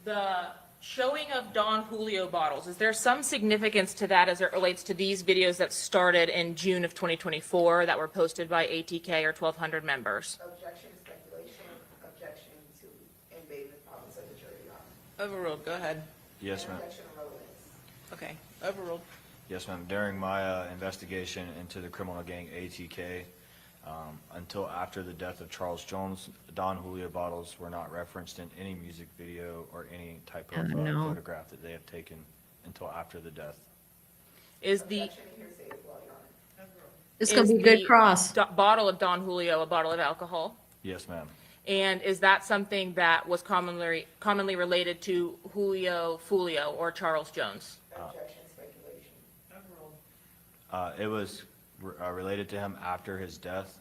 the showing of Don Julio bottles, is there some significance to that as it relates to these videos that started in June of 2024 that were posted by ATK or 1,200 members? Objection, speculation, objection to invade the province of the jury, Your Honor. Overruled, go ahead. Yes, ma'am. Objection, relevance. Okay, overruled. Yes, ma'am. During my investigation into the criminal gang ATK, until after the death of Charles Jones, Don Julio bottles were not referenced in any music video or any type of no. photograph that they have taken until after the death. Is the Objection, hearsay as well, Your Honor. It's gonna is be a good the cross. bottle of Don Julio a bottle of alcohol? Yes, ma'am. And is that something that was commonly related to Julio Foolio or Charles Jones? Objection, speculation. It was related to him after his death.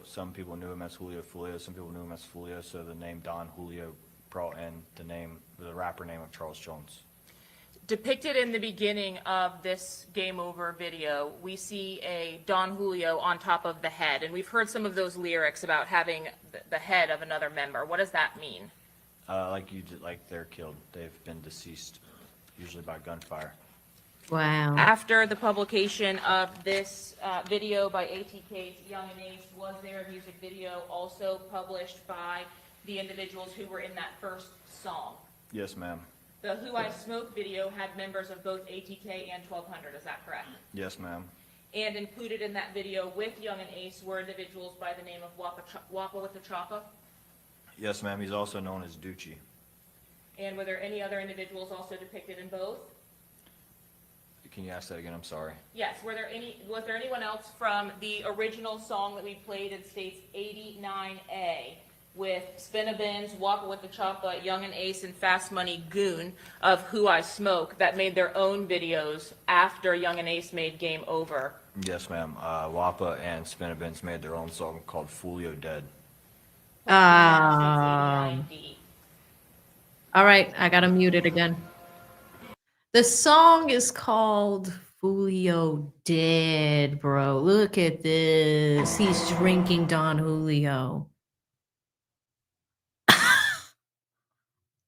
Some people knew him as Julio Foolio, some people knew him as Foolio, so the name Don Julio brought in the rapper name of Charles Jones. Depicted in the beginning of this Game Over video, we see a Don Julio on top of the head, and we've heard some of those lyrics about having the head of another member. What does that mean? Like they're killed. They've been deceased, usually by gunfire. Wow. After the publication of this video by ATK's Young and Ace, was there a music video also published by the individuals who were in that first song? Yes, ma'am. The Who I Smoke video had members of both ATK and 1200, is that correct? Yes, ma'am. And included in that video with Young and Ace were individuals by the name of Wappa with the Choppa? Yes, ma'am. He's also known as Ducci. And were there any other individuals also depicted in both? Can you ask that again? I'm sorry. Yes, was there anyone else from the original song that we played in States 89A with Spinabins, Wappa with the Choppa, Young and Ace, and Fast Money Goon of Who I Smoke that made their own videos after Young and Ace made Game Over? Yes, ma'am. Wappa and Spinabins made their own song called Foolio Dead. All right, I gotta mute it again. The song is called Julio Dead, bro. Look at this. He's drinking Don Julio.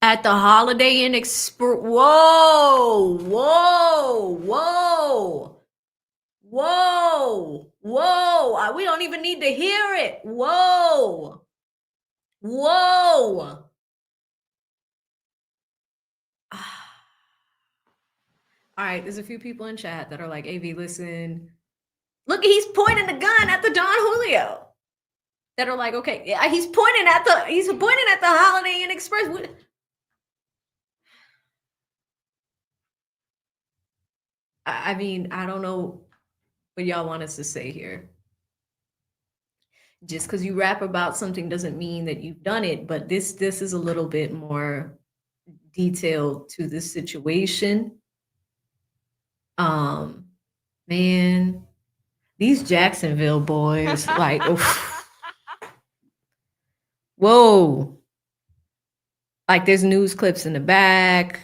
At the Holiday Inn Express. Whoa, whoa, whoa, whoa, whoa. We don't even need to hear it. Whoa, whoa. All right, there's a few people in chat that are like, AV, listen. Look, he's pointing the gun at the Don Julio. That are like, okay, yeah, he's pointing at the Holiday Inn Express. I mean, I don't know what y'all want us to say here. Just because you rap about something doesn't mean that you've done it, but this is a little bit more detailed to this situation. Man, these Jacksonville boys, like, oof. Whoa. Like, there's news clips in the back.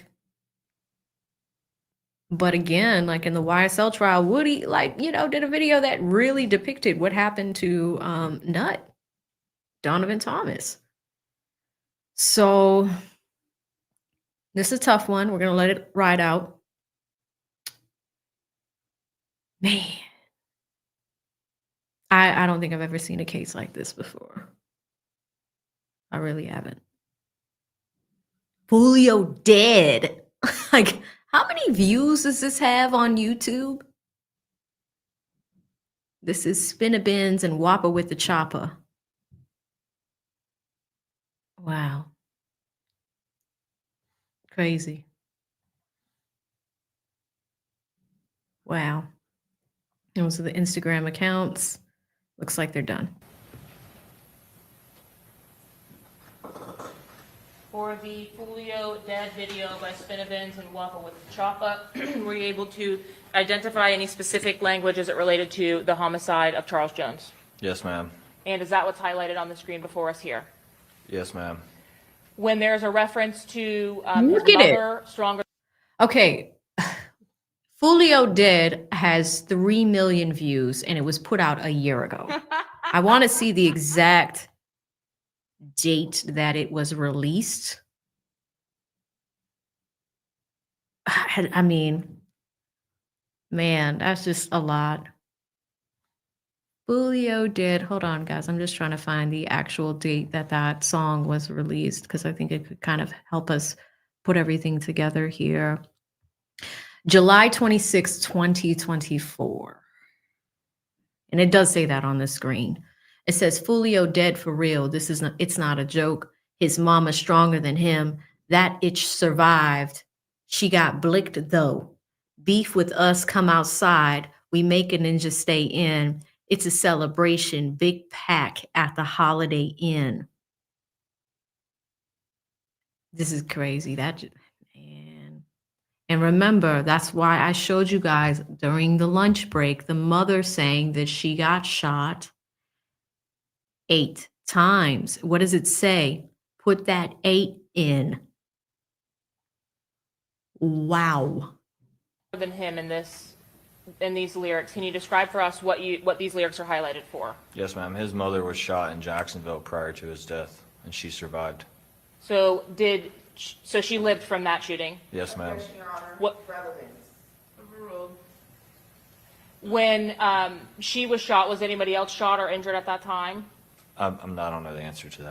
But again, like in the YSL trial, Woody, like, did a video that really depicted what happened to Nut, Donovan Thomas. So this is a tough one. We're going to let it ride out. Man, I don't think I've ever seen a case like this before. I really haven't. Julio dead. Like, how many views does this have on YouTube? This is Spinabins and Wappa with the Choppa. Wow. Crazy. Wow. Those are the Instagram accounts. Looks like they're done. For the Foolio dead video by Spinovins and Waffle with the Chop Up, were you able to identify any specific language as it related to the homicide of Charles Jones? Yes, ma'am. And is that what's highlighted on the screen before us here? Yes, ma'am. When there's a reference to Look his at it. mother, stronger. Okay. Foolio Dead has 3 million views and it was put out a year ago. I want to see the exact date that it was released. I mean, man, that's just a lot. Julio Dead. Hold on, guys. I'm just trying to find the actual date that that song was released because I think it could kind of help us put everything together here. July 26, 2024. And it does say that on the screen. It says Foolio dead for real. This is not, it's not a joke. His mama stronger than him. That itch survived. She got blicked though. Beef with us come outside. We make a ninja stay in. It's a celebration. Big pack at the Holiday Inn. This is crazy. Man. And remember, that's why I showed you guys during the lunch break, the mother saying that she got shot 8 times. What does it say? Put that 8 in. Wow. Than him in these lyrics. Can you describe for us what these lyrics are highlighted for? Yes, ma'am. His mother was shot in Jacksonville prior to his death, and she survived. So she lived from that shooting? Yes, ma'am. What when she was shot, was anybody else shot or injured at that time? I don't know the answer to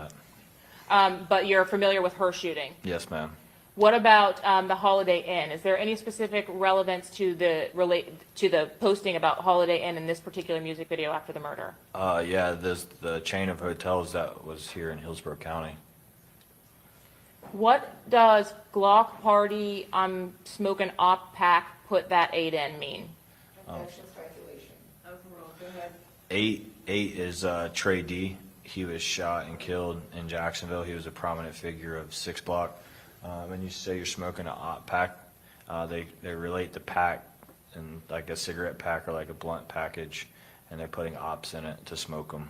that. But you're familiar with her shooting? Yes, ma'am. What about the Holiday Inn? Is there any specific relevance to the posting about Holiday Inn in this particular music video after the murder? Yeah, there's the chain of hotels that was here in Hillsborough County. What does Glock Party, I'm smoking op pack, put that 8 in mean? Eight is Trey D. He was shot and killed in Jacksonville. He was a prominent figure of 6 Block. When you say you're smoking an op pack, they relate the pack and like a cigarette pack or like a blunt package, and they're putting ops in it to smoke them.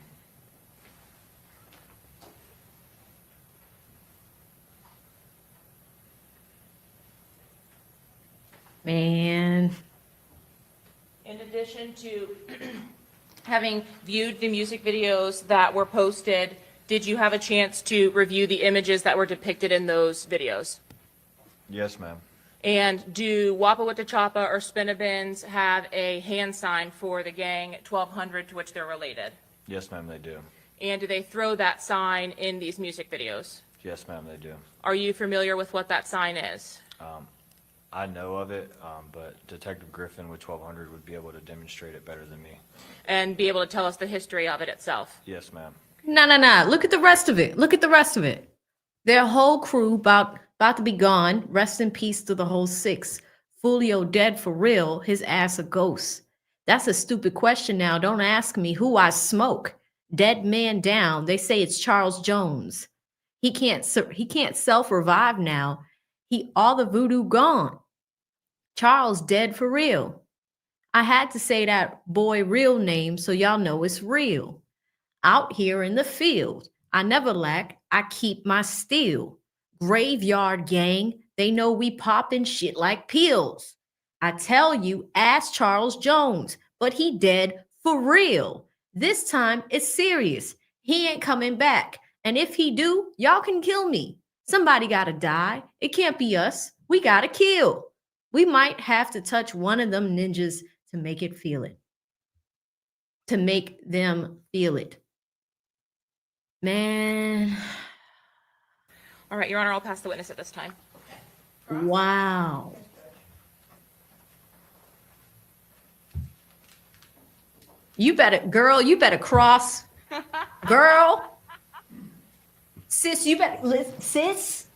Man. In addition to having viewed the music videos that were posted, did you have a chance to review the images that were depicted in those videos? Yes, ma'am. And do Wappa Witta Choppa or Spinovins have a hand sign for the gang 1200 to which they're related? Yes, ma'am, they do. And do they throw that sign in these music videos? Yes, ma'am, they do. Are you familiar with what that sign is? I know of it, but Detective Griffin with 1200 would be able to demonstrate it better than me. And be able to tell us the history of it itself? Yes, ma'am. No. Look at the rest of it. Look at the rest of it. Their whole crew about to be gone. Rest in peace to the whole 6. Foolio dead for real. His ass a ghost. That's a stupid question now. Don't ask me who I smoke. Dead man down. They say it's Charles Jones. He can't self-revive now. All the voodoo gone. Charles dead for real. I had to say that boy real name so y'all know it's real. Out here in the field, I never lack, I keep my steel. Graveyard gang, they know we poppin' shit like pills. I tell you, ask Charles Jones, but he dead for real. This time it's serious. He ain't coming back. And if he do, y'all can kill me. Somebody gotta die. It can't be us. We gotta kill. We might have to touch one of them ninjas to make it feel it. To make them feel it. Man. All right, Your Honor, I'll pass the witness at this time. Wow. You better cross. Girl. Sis, sis.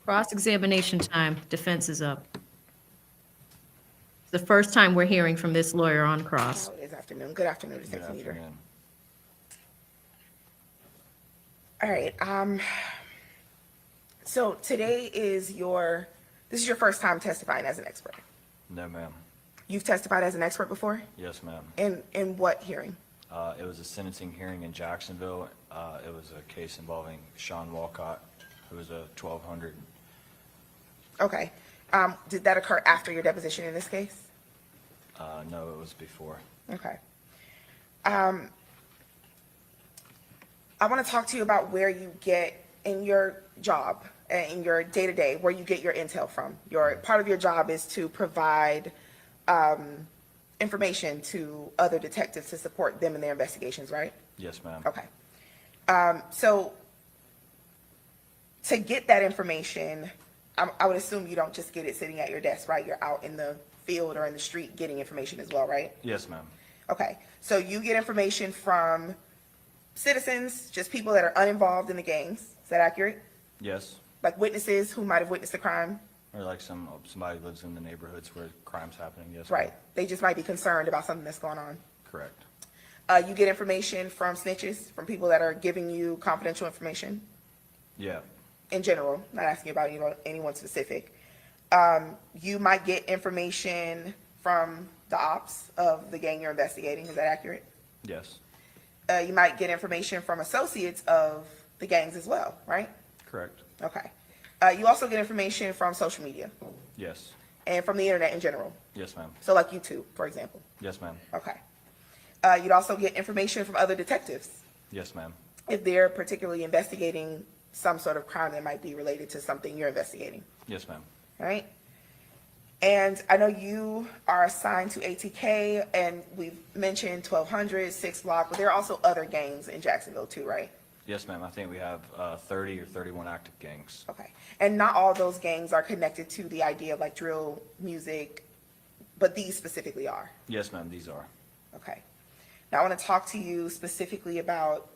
Cross-examination time. Defense is up. It's the first time we're hearing from this lawyer on cross. Oh, it is afternoon. Good afternoon, Good Detective Meter. afternoon. All right. So today is this is your first time testifying as an expert. No, ma'am. You've testified as an expert before? Yes, ma'am. In what hearing? It was a sentencing hearing in Jacksonville. It was a case involving Sean Walcott, who was a 1200. Okay. Did that occur after your deposition in this case? No, it was before. Okay. I want to talk to you about where you get in your job, in your day-to-day, where you get your intel from. Part of your job is to provide information to other detectives to support them in their investigations, right? Yes, ma'am. Okay. So to get that information, I would assume you don't just get it sitting at your desk, right? You're out in the field or in the street getting information as well, right? Yes, ma'am. Okay. So you get information from citizens, just people that are uninvolved in the gangs. Is that accurate? Yes. Like witnesses who might have witnessed the crime? Or like somebody lives in the neighborhoods where crime's happening. Yes. Right. ma'am. They just might be concerned about something that's going on. Correct. You get information from snitches, from people that are giving you confidential information Yeah. in general, not asking about anyone specific. You might get information from the ops of the gang you're investigating. Is that accurate? Yes. You might get information from associates of the gangs as well, right? Correct. Okay. You also get information from social media Yes. and from the internet in general. Yes, ma'am. So like YouTube, for example. Yes, ma'am. Okay. You'd also get information from other detectives Yes, ma'am. if they're particularly investigating some sort of crime that might be related to something you're investigating, Yes, ma'am. right? And I know you are assigned to ATK, and we've mentioned 1200, 6 Block, but there are also other gangs in Jacksonville too, right? Yes, ma'am. I think we have 30 or 31 active gangs. Okay. And not all those gangs are connected to the idea of like drill music, but these specifically are. Yes, ma'am. These are. Okay. Now I want to talk to you specifically about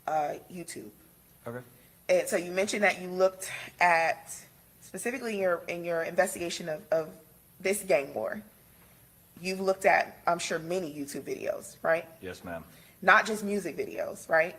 YouTube. Okay. And so you mentioned that you looked at, specifically in your investigation of this gang war, you've looked at, I'm sure, many YouTube videos, right? Yes, ma'am. Not just music videos, right?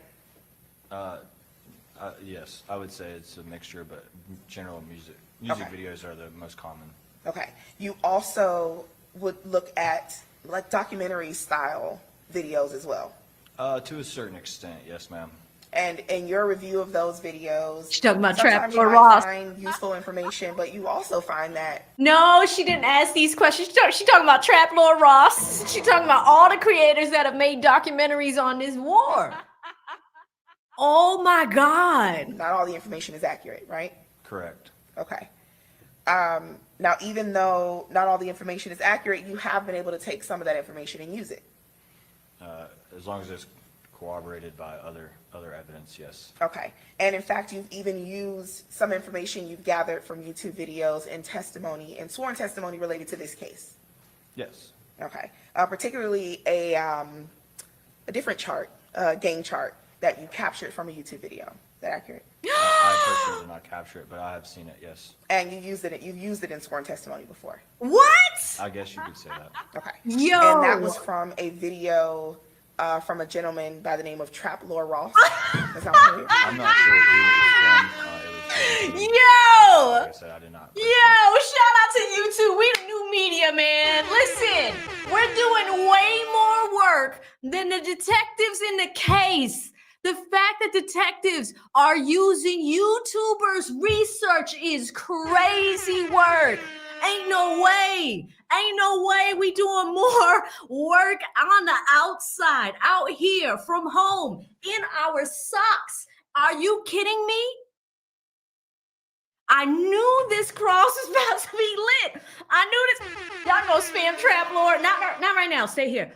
Yes, I would say it's a mixture, but general music Okay. videos are the most common. Okay. You also would look at like documentary style videos as well. To a certain extent, yes, ma'am. And in your review of those videos, She's talking about sometimes Trap you or might Ross. find useful information, but you also find that No, she didn't ask these questions. She talking about Trap Lord Ross. She talking about all the creators that have made documentaries on this war. Oh my God. not all the information is accurate, right? Correct. Okay. Now, even though not all the information is accurate, you have been able to take some of that information and use it. As long as it's corroborated by other evidence, yes. Okay. And in fact, you've even used some information you've gathered from YouTube videos and testimony and sworn testimony related to this case. Yes. Okay. Particularly a different chart, gang chart that you captured from a YouTube video. Is that accurate? I personally did not capture it, but I have seen it, yes. And you've used it in sworn testimony before. What? I guess you could say that. Okay. Yo. And that was from a video from a gentleman by the name of Trap Lord Ross. That's not familiar? I'm not sure who it was from. Yo! Like I said, I did not. Yo, shout out to you too. We the new media, man. Listen, we're doing way more work than the detectives in the case. The fact that detectives are using YouTubers' research is crazy work. Ain't no way. Ain't no way we doing more work on the outside, out here, from home, in our socks. Are you kidding me? I knew this cross was about to be lit. I knew this. Y'all gonna spam Trap Lord. Not right now. Stay here.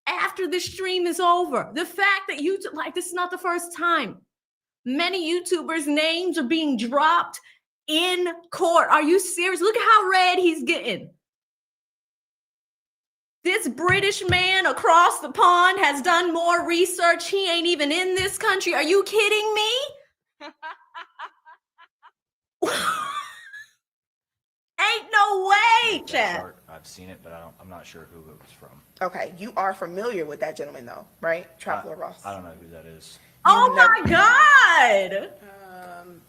After this stream is over. The fact that this is not the first time. Many YouTubers' names are being dropped in court. Are you serious? Look at how red he's getting. This British man across the pond has done more research. He ain't even in this country. Are you kidding me? Ain't no way, That chat. chart, I've seen it, but I'm not sure who it was from. Okay, you are familiar with that gentleman though, right? Traveler Ross. I don't know who that is. Oh my God. I'm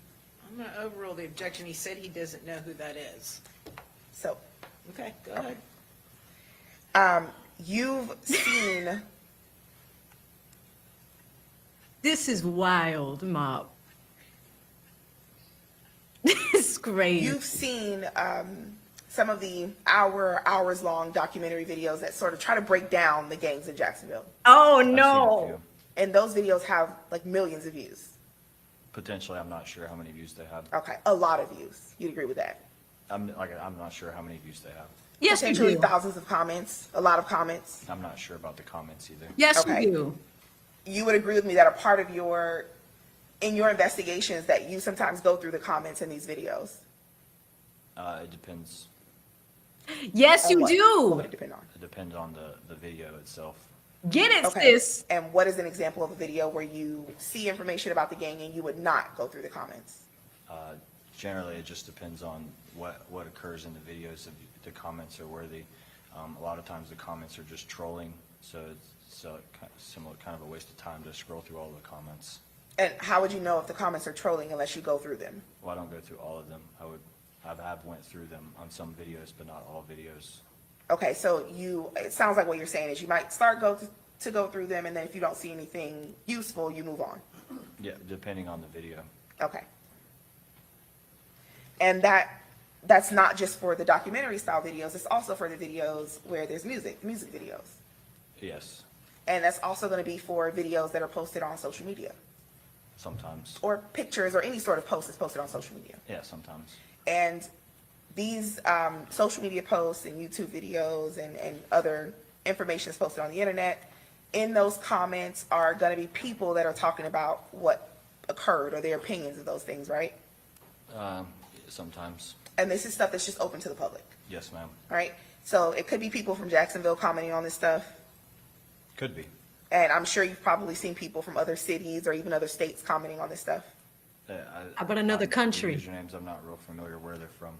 gonna overrule the objection. He said he doesn't know who that is. So, Okay, go ahead. you've seen, This is wild, Mop. This is crazy. you've seen some of the hours-long documentary videos that sort of try to break down the gangs in Jacksonville. Oh I've seen a no. few. And those videos have like millions of views. Potentially, I'm not sure how many views they have. Okay, a lot of views. You'd agree with that? I'm not sure how many views they have. Yes, you Potentially do. thousands of comments, a lot of comments. I'm not sure about the comments either. Yes, Okay. you do. You would agree with me that a part of in your investigations that you sometimes go through the comments in these videos? It depends. Yes, you What do. would it depend on? It depends on the video itself. Get it, Okay. sis. And what is an example of a video where you see information about the gang and you would not go through the comments? Generally, it just depends on what occurs in the videos. If the comments are worthy, a lot of times the comments are just trolling, so it's kind of a waste of time to scroll through all the comments. And how would you know if the comments are trolling unless you go through them? Well, I don't go through all of them. I have went through them on some videos, but not all videos. Okay, so it sounds like what you're saying is you might go through them, and then if you don't see anything useful, you move on. Yeah, depending on the video. Okay. And that's not just for the documentary style videos, it's also for the videos where there's music videos. Yes, And that's also going to be for videos that are posted on social media, sometimes. or pictures, or any sort of post that's posted on social media. Yeah, sometimes. And these social media posts and YouTube videos and other information that's posted on the internet, in those comments are going to be people that are talking about what occurred or their opinions of those things, right? Sometimes. And this is stuff that's just open to the public, Yes, ma'am. right? So it could be people from Jacksonville commenting on this stuff. Could be. And I'm sure you've probably seen people from other cities or even other states commenting on this stuff. Yeah, How about another country? The usernames, I'm not real familiar where they're from.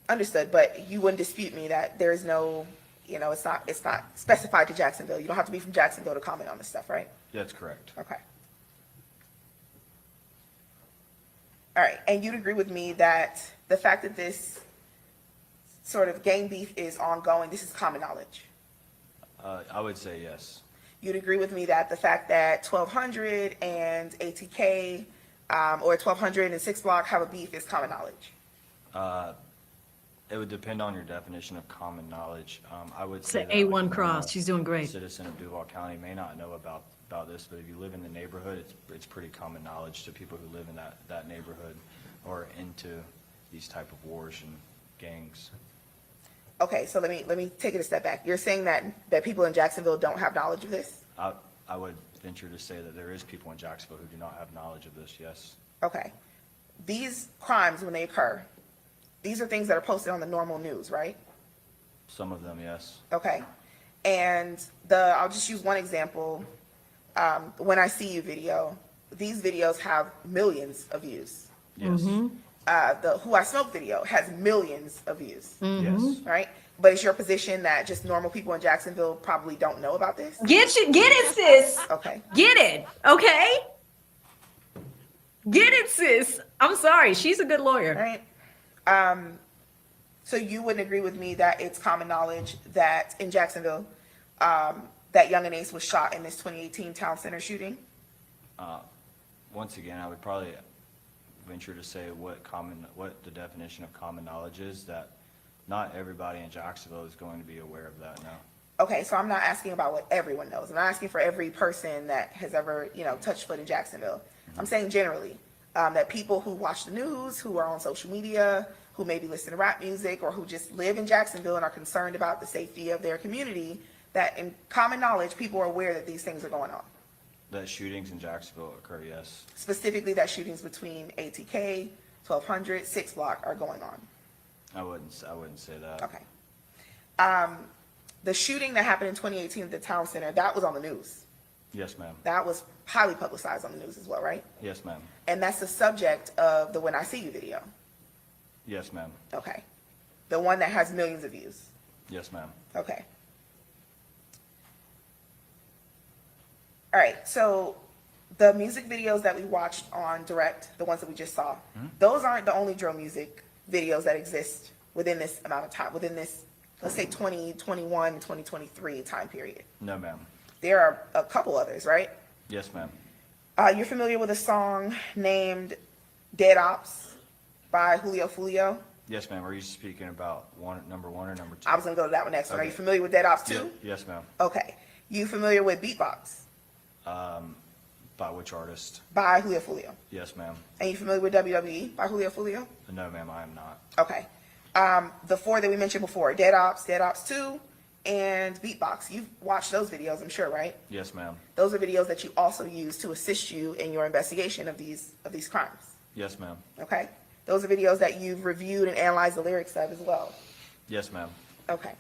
Understood, but you wouldn't dispute me that there's no, it's not specified to Jacksonville. You don't have to be from Jacksonville to comment on this stuff, right? That's correct. Okay. All right, and you'd agree with me that the fact that this sort of gang beef is ongoing, this is common knowledge. I would say yes. You'd agree with me that the fact that 1200 and ATK or 1200 and 6 Block have a beef is common knowledge. It would depend on your definition of common knowledge. I would It's say an that, A1 like, cross. a She's doing great. Citizen of Duval County may not know about this, but if you live in the neighborhood, it's pretty common knowledge to people who live in that neighborhood or into these type of wars and gangs. Okay, so let me take it a step back. You're saying that people in Jacksonville don't have knowledge of this? I would venture to say that there is people in Jacksonville who do not have knowledge of this, yes. Okay. These crimes, when they occur, these are things that are posted on the normal news, right? Some of them, yes. Okay. And I'll just use one example. When I See You video, these videos have millions of views. Yes. The Who I Smoke video has millions of views, Yes. right? But it's your position that just normal people in Jacksonville probably don't know about this? Get it, sis. Okay. Get it, okay? Get it, sis. I'm sorry. She's a good lawyer. Right. So you wouldn't agree with me that it's common knowledge that in Jacksonville, that Young and Ace was shot in this 2018 town center shooting? Once again, I would probably venture to say what the definition of common knowledge is, that not everybody in Jacksonville is going to be aware of that now. Okay, so I'm not asking about what everyone knows. I'm not asking for every person that has ever, touched foot in Jacksonville. I'm saying generally, that people who watch the news, who are on social media, who maybe listen to rap music, or who just live in Jacksonville and are concerned about the safety of their community, that in common knowledge, people are aware that these things are going on. That shootings in Jacksonville occur, yes. Specifically, that shootings between ATK, 1200, 6 Block are going on. I wouldn't say that. Okay. The shooting that happened in 2018 at the town center, that was on the news. Yes, ma'am. That was highly publicized on the news as well, right? Yes, ma'am. And that's the subject of the When I See You video. Yes, ma'am. Okay. The one that has millions of views. Yes, ma'am. Okay. All right, so the music videos that we watched on Direct, the ones that we just saw, those aren't the only drill music videos that exist within this amount of time, within this, let's say 2021, 2023 time period. No, ma'am. There are a couple others, right? Yes, ma'am. You're familiar with a song named Dead Ops by Julio Foolio? Yes, ma'am. Are you speaking about number one or number two? I was gonna go to that one next. Are Okay. you familiar with Dead Ops too? Yes, ma'am. Okay. You familiar with Beatbox By which artist? by Julio Foolio? Yes, ma'am. And you familiar with WWE by Julio Foolio? No, ma'am, I am not. Okay. The four that we mentioned before, Dead Ops 2, and Beatbox. You've watched those videos, I'm sure, right? Yes, ma'am. Those are videos that you also use to assist you in your investigation of these crimes. Yes, ma'am. Okay? Those are videos that you've reviewed and analyzed the lyrics of as well. Yes, ma'am. Okay.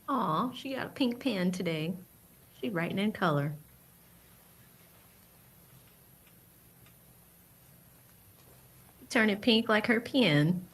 Aw, she got a pink pen today. She writing in color. Turn it pink like her pen.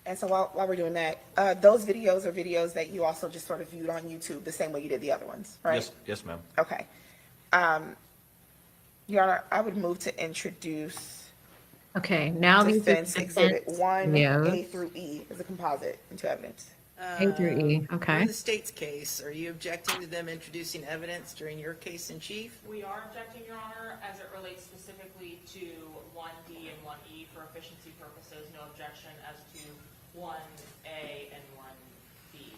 And so while we're doing that, those videos are videos that you also just sort of viewed on YouTube the same way you did the other ones, right? Yes, yes, ma'am. Okay. Your Honor, I would move to introduce Okay, now these are Defense Exhibit 1, Yeah. A through E as a composite into evidence. A through E, okay. In the state's case, are you objecting to them introducing evidence during your case in chief? We are objecting, Your Honor, as it relates specifically to 1D and 1E for efficiency purposes. No objection as to 1A and 1B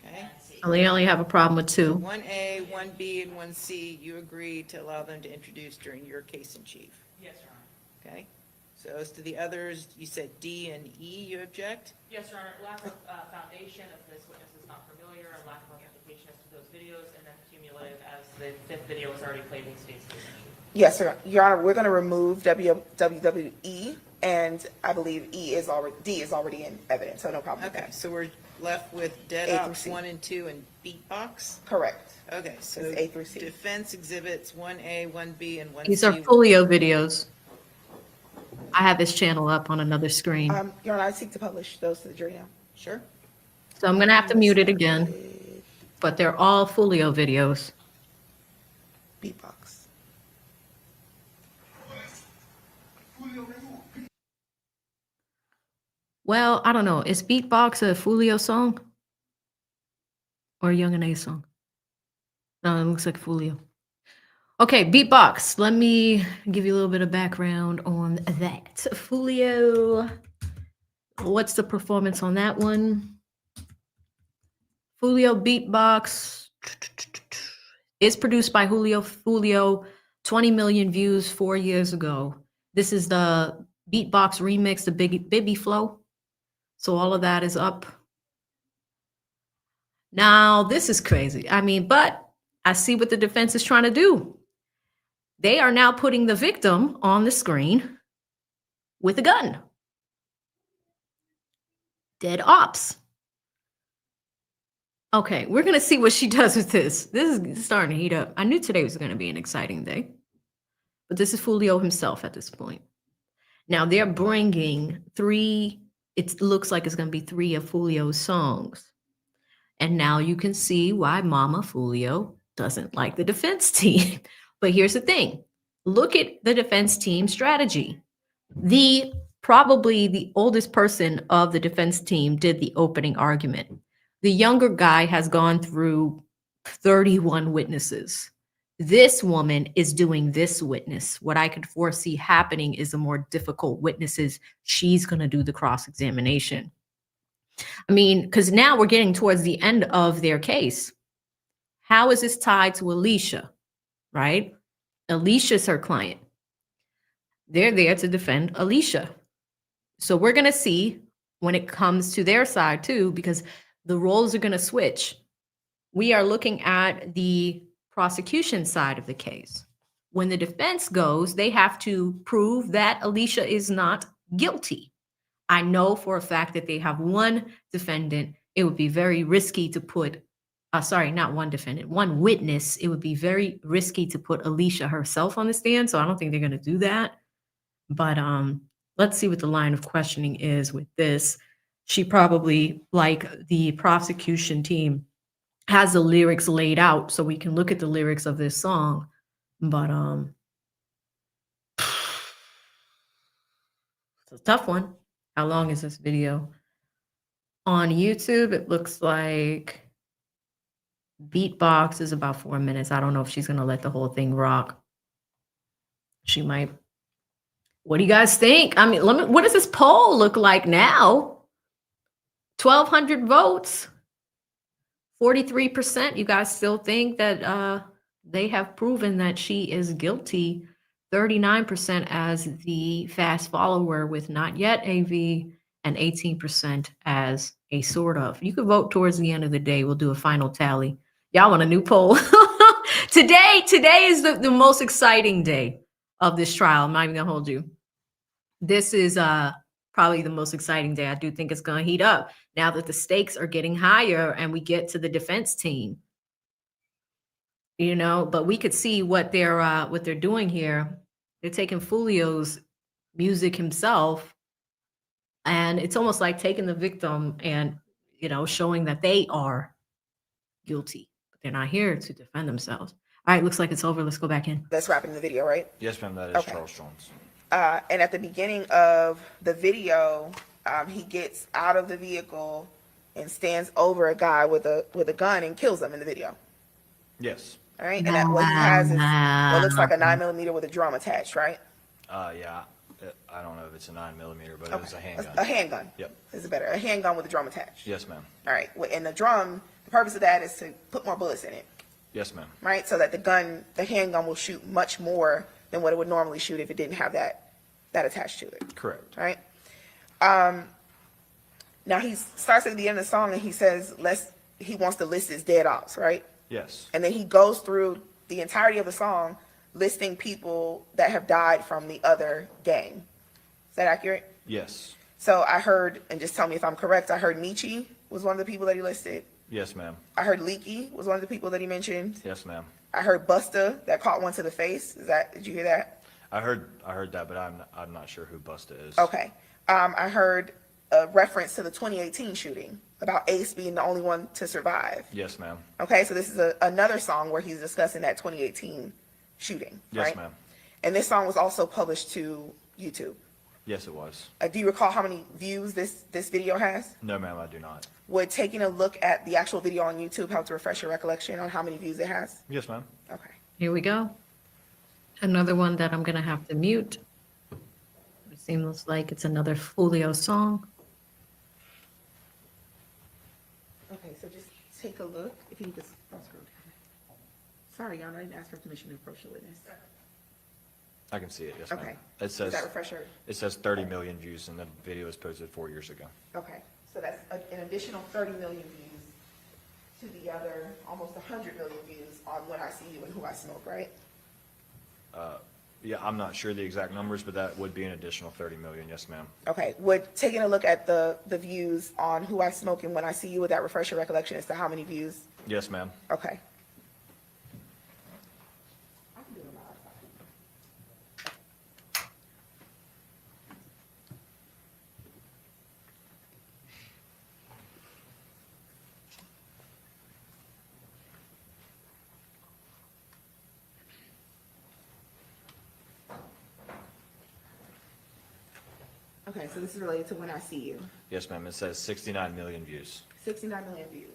Okay. and C. Well, they only have a problem with two. 1A, 1B, and 1C, you agree to allow them to introduce during your case in chief? Yes, Your Honor. Okay? So as to the others, you said D and E, you object? Yes, Your Honor. Lack of foundation, if this witness is not familiar, and lack of authentication as to those videos, and then cumulative as the fifth video was already played in the state's case in chief. Yes, sir. Your Honor, we're going to remove WWE, and I believe D is already in evidence, so no problem with Okay, that. so we're left with Dead A through Ops C. 1 and 2 and Beatbox? Correct. Okay, so It's A through C. defense exhibits 1A, 1B, and 1C. These are Folio videos. I have this channel up on another screen. Your Honor, I seek to publish those to the jury now. Sure. So I'm gonna have to mute it again, but they're all Folio videos. Beatbox. Well, I don't know. Is Beatbox a Folio song? Or a Young and A song? No, it looks like Folio. Okay, Beatbox. Let me give you a little bit of background on that. Folio. What's the performance on that one? Folio Beatbox. It's produced by Julio Foolio, 20 million views 4 years ago. This is the Beatbox remix, the Bibby Flow. So all of that is up. Now, this is crazy. I mean, but I see what the defense is trying to do. They are now putting the victim on the screen with a gun. Dead ops. Okay, we're going to see what she does with this. This is starting to heat up. I knew today was going to be an exciting day. But this is Foolio himself at this point. Now, they're bringing it looks like it's going to be 3 of Foolio's songs. And now you can see why Momma Foolio doesn't like the defense team. But here's the thing. Look at the defense team strategy. Probably the oldest person of the defense team did the opening argument. The younger guy has gone through 31 witnesses. This woman is doing this witness. What I could foresee happening is the more difficult witnesses. She's going to do the cross-examination. I mean, because now we're getting towards the end of their case. How is this tied to Alicia, right? Alicia's her client. They're there to defend Alicia. So we're going to see when it comes to their side too, because the roles are going to switch. We are looking at the prosecution side of the case. When the defense goes, they have to prove that Alicia is not guilty. I know for a fact that they have one defendant. It would be very risky to put, sorry, not one defendant, one witness. It would be very risky to put Alicia herself on the stand. So I don't think they're going to do that. But let's see what the line of questioning is with this. She probably, like the prosecution team, has the lyrics laid out so we can look at the lyrics of this song. But it's a tough one. How long is this video? On YouTube, it looks like beatbox is about 4 minutes. I don't know if she's gonna let the whole thing rock. She might. What do you guys think? I mean, what does this poll look like now? 1,200 votes. 43%. You guys still think that they have proven that she is guilty. 39% as the fast follower with not yet AV, and 18% as a sort of. You can vote towards the end of the day. We'll do a final tally. Y'all want a new poll? Today is the most exciting day of this trial. I'm not even gonna hold you. This is probably the most exciting day. I do think it's gonna heat up now that the stakes are getting higher and we get to the defense team. You know, but we could see what they're doing here. They're taking Foolio's music himself, and it's almost like taking the victim and, you know, showing that they are guilty, but they're not here to defend themselves. All right, looks like it's over. Let's go back in. That's wrapping the video, right? Yes, ma'am, that is Okay. Charles Jones. And at the beginning of the video, he gets out of the vehicle and stands over a guy with a gun and kills him in the video. Yes. All right, and that what he has is what looks like a 9mm with a drum attached, right? Yeah, I don't know if it's a 9mm, but it was a handgun. A handgun. Yep. Is it better? A handgun with a drum attached. Yes, ma'am. All right, and the drum, the purpose of that is to put more bullets in it, Yes, ma'am. right? So that the handgun will shoot much more than what it would normally shoot if it didn't have that attached to it. Correct. Right? Now he starts at the end of the song and he says, he wants to list his dead ops, right? Yes. And then he goes through the entirety of the song listing people that have died from the other gang. Is that accurate? Yes. So I heard, and just tell me if I'm correct, I heard Michi was one of the people that he listed. Yes, ma'am. I heard Leaky was one of the people that he mentioned. Yes, ma'am. I heard Busta that caught one to the face. Did you hear that? I heard that, but I'm not sure who Busta is. Okay. I heard a reference to the 2018 shooting about Ace being the only one to survive. Yes, ma'am. Okay, so this is another song where he's discussing that 2018 shooting, Yes, right? ma'am. And this song was also published to YouTube. Yes, it was. Do you recall how many views this video has? No, ma'am, I do not. Would taking a look at the actual video on YouTube help to refresh your recollection on how many views it has? Yes, ma'am. Okay. Here we go. Another one that I'm gonna have to mute. It seems like it's another Julio song. Okay, so just take a look. If you can just, oh, scroll down. Sorry, y'all, I didn't ask for permission to approach the witness. I can see it, yes, ma'am. Okay. It Does says, that refresh your? it says 30 million views, and the video was posted 4 years ago. Okay, so that's an additional 30 million views to the other almost 100 million views on When I See You and Who I Smoke, right? Yeah, I'm not sure the exact numbers, but that would be an additional 30 million, yes, ma'am. Okay, would taking a look at the views on Who I Smoke and When I See You, would that refresh your recollection as to how many views? Yes, ma'am. Okay. Okay, so this is related to When I See You. Yes, ma'am. It says 69 million views. 69 million views.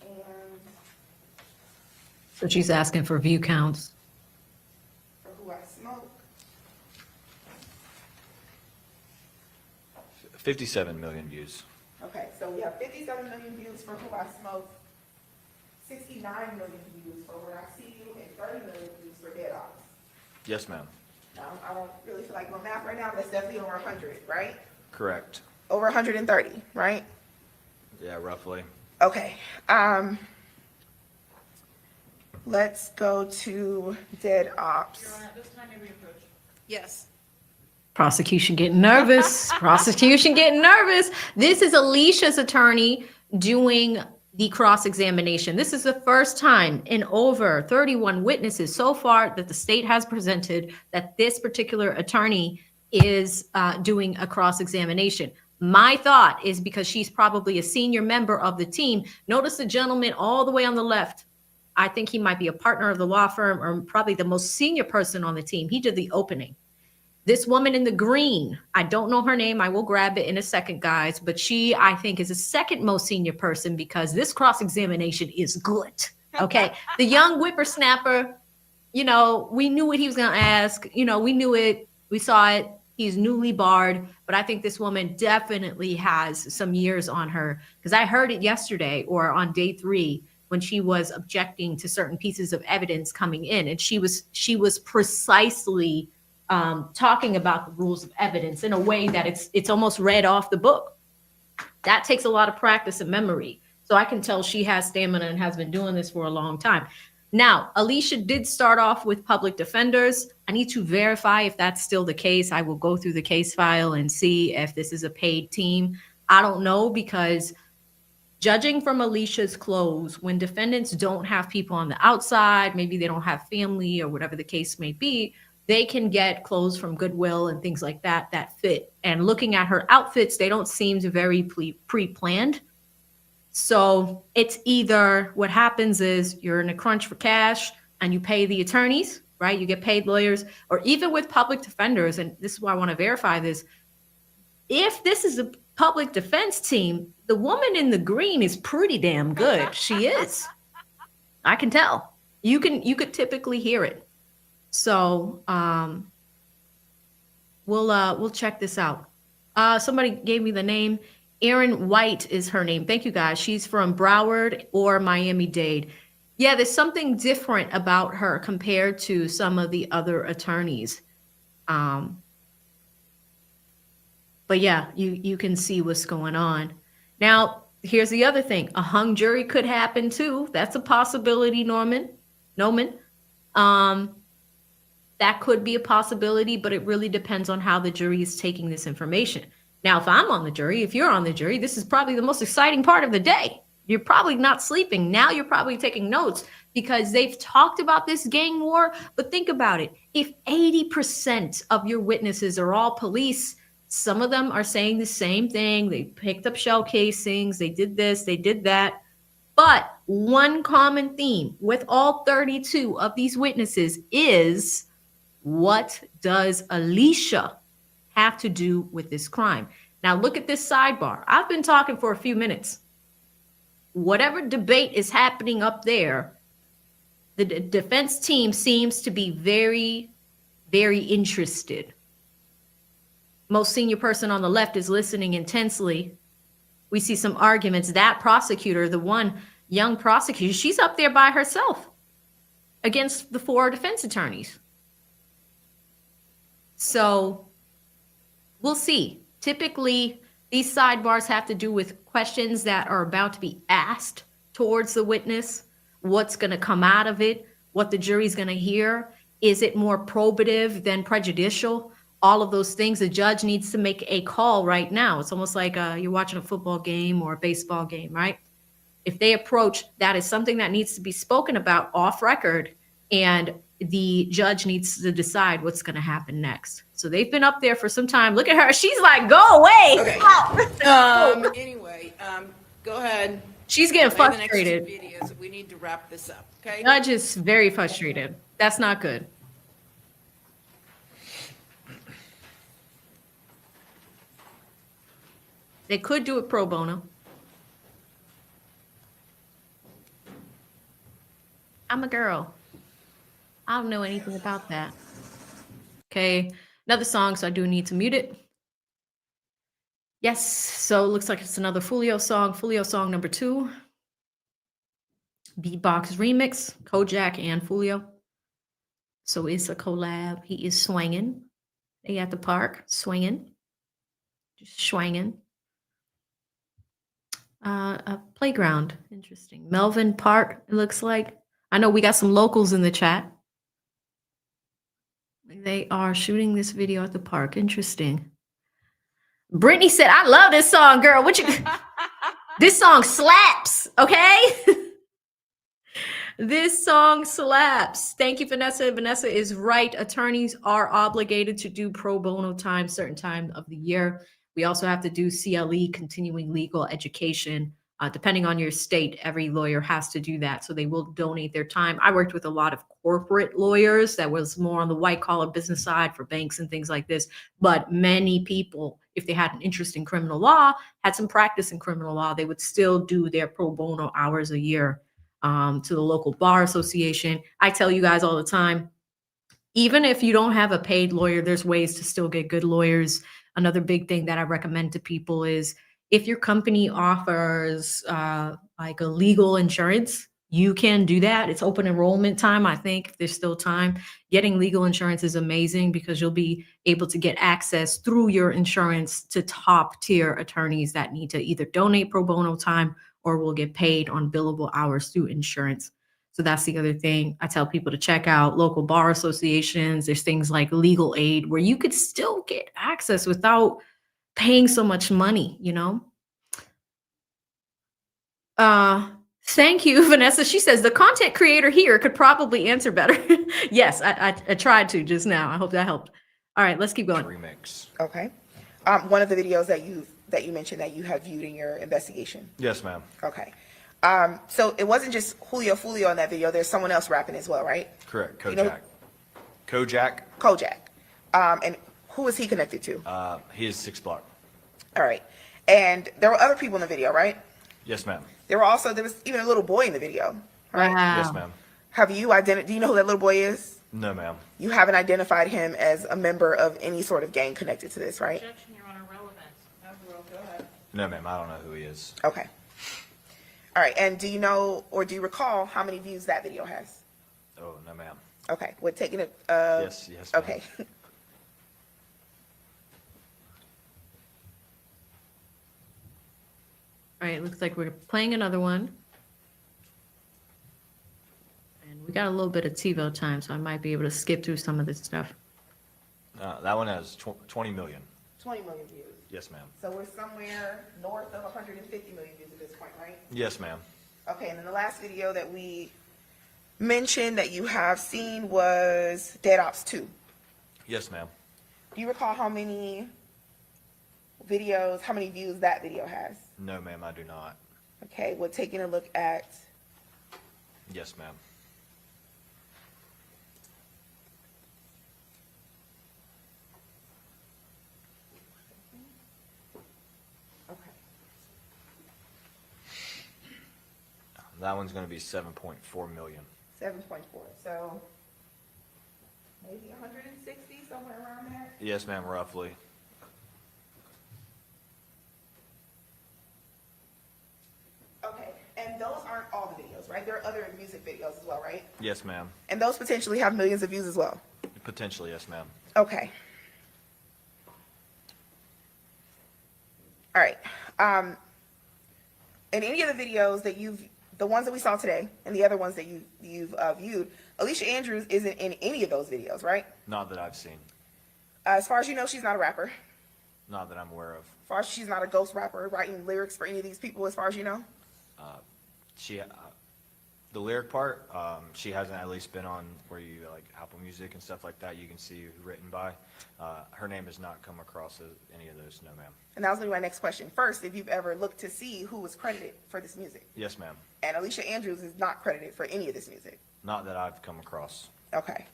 And So she's asking for view counts. for Who I Smoke, 57 million views. okay, so we have 57 million views for Who I Smoke, 69 million views for When I See You, and 30 million views for Dead Ops. Yes, ma'am. I don't really feel like doing math right now, but it's definitely over 100, right? Correct. Over 130, right? Yeah, roughly. Okay. Let's go to dead ops. Yes. Prosecution getting nervous. Prosecution getting nervous. This is Alicia's attorney doing the cross-examination. This is the first time in over 31 witnesses so far that the state has presented that this particular attorney is doing a cross-examination. My thought is because she's probably a senior member of the team. Notice the gentleman all the way on the left. I think he might be a partner of the law firm or probably the most senior person on the team. He did the opening. This woman in the green, I don't know her name. I will grab it in a second, guys. But she, I think, is the second most senior person because this cross-examination is good. Okay. The young whippersnapper, you know, we knew what he was going to ask. You know, we knew it. We saw it. He's newly barred. But I think this woman definitely has some years on her because I heard it yesterday or on day 3 when she was objecting to certain pieces of evidence coming in. And she was precisely talking about the rules of evidence in a way that it's almost read off the book. That takes a lot of practice and memory. So I can tell she has stamina and has been doing this for a long time. Now, Alicia did start off with public defenders. I need to verify if that's still the case. I will go through the case file and see if this is a paid team. I don't know because judging from Alicia's close, when defendants don't have people on the outside, maybe they don't have family or whatever the case may be, they can get clothes from Goodwill and things like that that fit. And looking at her outfits, they don't seem very pre-planned. So it's either what happens is you're in a crunch for cash and you pay the attorneys, right? You get paid lawyers, or even with public defenders, and this is why I want to verify this. If this is a public defense team, the woman in the green is pretty damn good. She is. I can tell. You could typically hear it. So we'll check this out. Somebody gave me the name. Erin White is her name. Thank you, guys. She's from Broward or Miami-Dade. Yeah, there's something different about her compared to some of the other attorneys. But yeah, you can see what's going on. Now, here's the other thing. A hung jury could happen too. That's a possibility, Noman. That could be a possibility, but it really depends on how the jury is taking this information. Now, if I'm on the jury, if you're on the jury, this is probably the most exciting part of the day. You're probably not sleeping. Now you're probably taking notes because they've talked about this gang war. But think about it. If 80% of your witnesses are all police, some of them are saying the same thing. They picked up shell casings. They did this. They did that. But one common theme with all 32 of these witnesses is, what does Alicia have to do with this crime? Now look at this sidebar. I've been talking for a few minutes. Whatever debate is happening up there, the defense team seems to be very, very interested. Most senior person on the left is listening intensely. We see some arguments. That prosecutor, the one young prosecutor, she's up there by herself against the 4 defense attorneys. So we'll see. Typically, these sidebars have to do with questions that are about to be asked towards the witness, what's going to come out of it, what the jury's going to hear. Is it more probative than prejudicial? All of those things. The judge needs to make a call right now. It's almost like you're watching a football game or a baseball game, right? If they approach that is something that needs to be spoken about off record, and the judge needs to decide what's going to happen next. So they've been up there for some time. Look at her. She's like, go away. Okay. Anyway, go ahead. She's getting Play the frustrated. next 2 videos. We need to wrap this up, okay? Judge is very frustrated. That's not good. They could do it pro bono. I'm a girl. I don't know anything about that. Okay, another song, so I do need to mute it. Yes, so it looks like it's another Foolio song number 2. Beatbox remix, Kojak and Foolio. So it's a collab. He is swinging. They at the park, swinging. Just swinging. A playground. Interesting. Melvin Park, it looks like. I know we got some locals in the chat. They are shooting this video at the park. Interesting. Brittany said, I love this song, girl. What you This song slaps, okay? This song slaps. Thank you, Vanessa. Vanessa is right. Attorneys are obligated to do pro bono time certain time of the year. We also have to do CLE, continuing legal education. Depending on your state, every lawyer has to do that. So they will donate their time. I worked with a lot of corporate lawyers that was more on the white collar business side for banks and things like this. But many people, if they had an interest in criminal law, had some practice in criminal law, they would still do their pro bono hours a year to the local bar association. I tell you guys all the time, even if you don't have a paid lawyer, there's ways to still get good lawyers. Another big thing that I recommend to people is if your company offers like a legal insurance, you can do that. It's open enrollment time, I think, if there's still time. Getting legal insurance is amazing because you'll be able to get access through your insurance to top tier attorneys that need to either donate pro bono time or will get paid on billable hours through insurance. So that's the other thing. I tell people to check out local bar associations. There's things like legal aid where you could still get access without paying so much money, you know? Thank you, Vanessa. She says the content creator here could probably answer better. Yes, I tried to just now. I hope that helped. All right, let's keep going. Remix. Okay. One of the videos that you mentioned that you have viewed in your investigation. Yes, ma'am. Okay. So it wasn't just Julio Foolio in that video. There's someone else rapping as well, right? Correct. Kojak. You know- Kojak. And who is he connected to? He is 6 Block. All right. And there were other people in the video, right? Yes, ma'am. There was even a little boy in the video, right? Wow. Yes, ma'am. Have you do you know who that little boy is? No, ma'am. You haven't identified him as a member of any sort of gang connected to this, right? Objection, Your Honor, relevant. No, ma'am. I don't know who he is. Okay. All right. And do you know or do you recall how many views that video has? Oh, no, ma'am. Okay. We're taking it. Yes, ma'am. Okay. All right, looks like we're playing another one. And we got a little bit of TiVo time, so I might be able to skip through some of this stuff. That one has 20 million. 20 million views. Yes, ma'am. So we're somewhere north of 150 million views at this point, right? Yes, ma'am. Okay, and then the last video that we mentioned that you have seen was Dead Ops 2. Yes, ma'am. Do you recall how many views that video has? No, ma'am, I do not. Okay, we're taking a look at, Yes, ma'am. okay, That one's going to be 7.4 million. 7.4, so maybe 160, somewhere around there? Yes, ma'am, roughly. Okay, and those aren't all the videos, right? There are other music videos as well, right? Yes, ma'am. And those potentially have millions of views as well? Potentially, yes, ma'am. Okay. All right. In any of the videos that the ones that we saw today and the other ones that you've viewed, Alicia Andrews isn't in any of those videos, right? Not that I've seen. As far as you know, she's not a rapper. Not that I'm aware of. As far as she's not a ghost rapper writing lyrics for any of these people, as far as you know? The lyric part, she hasn't at least been on where you like Apple Music and stuff like that. You can see who written by. Her name has not come across any of those. No, ma'am. And that was going to be my next question. First, if you've ever looked to see who was credited for this music. Yes, ma'am. And Alicia Andrews is not credited for any of this music. Not that I've come across. Okay.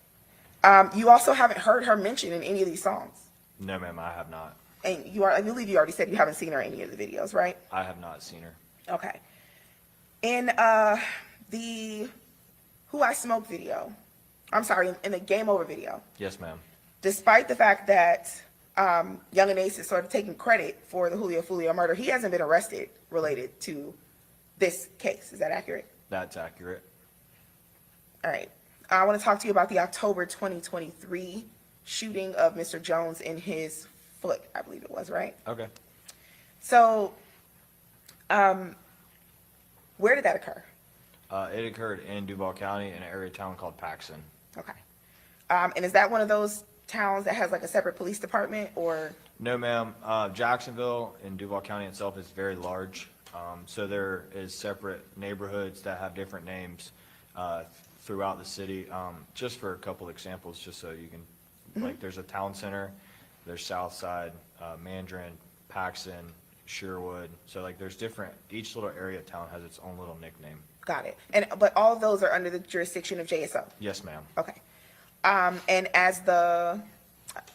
You also haven't heard her mentioned in any of these songs. No, ma'am, I have not. And I believe you already said you haven't seen her in any of the videos, right? I have not seen her. Okay. In the Who I Smoke video, in the Game Over video, Yes, ma'am. despite the fact that Young and Ace is sort of taking credit for the Julio Foolio murder, he hasn't been arrested related to this case. Is that accurate? That's accurate. All right. I want to talk to you about the October 2023 shooting of Mr. Jones in his foot, I believe it was, right? Okay. So, where did that occur? It occurred in Duval County in an area town called Paxson. Okay. And is that one of those towns that has like a separate police department, or? No, ma'am. Jacksonville in Duval County itself is very large. So there is separate neighborhoods that have different names throughout the city. Just for a couple examples, just so you can, like, there's a town center, there's South Side, Mandarin, Paxson, Sherwood. So like there's different, each little area of town has its own little nickname. Got it. But all of those are under the jurisdiction of JSO? Yes, ma'am. Okay. And as the,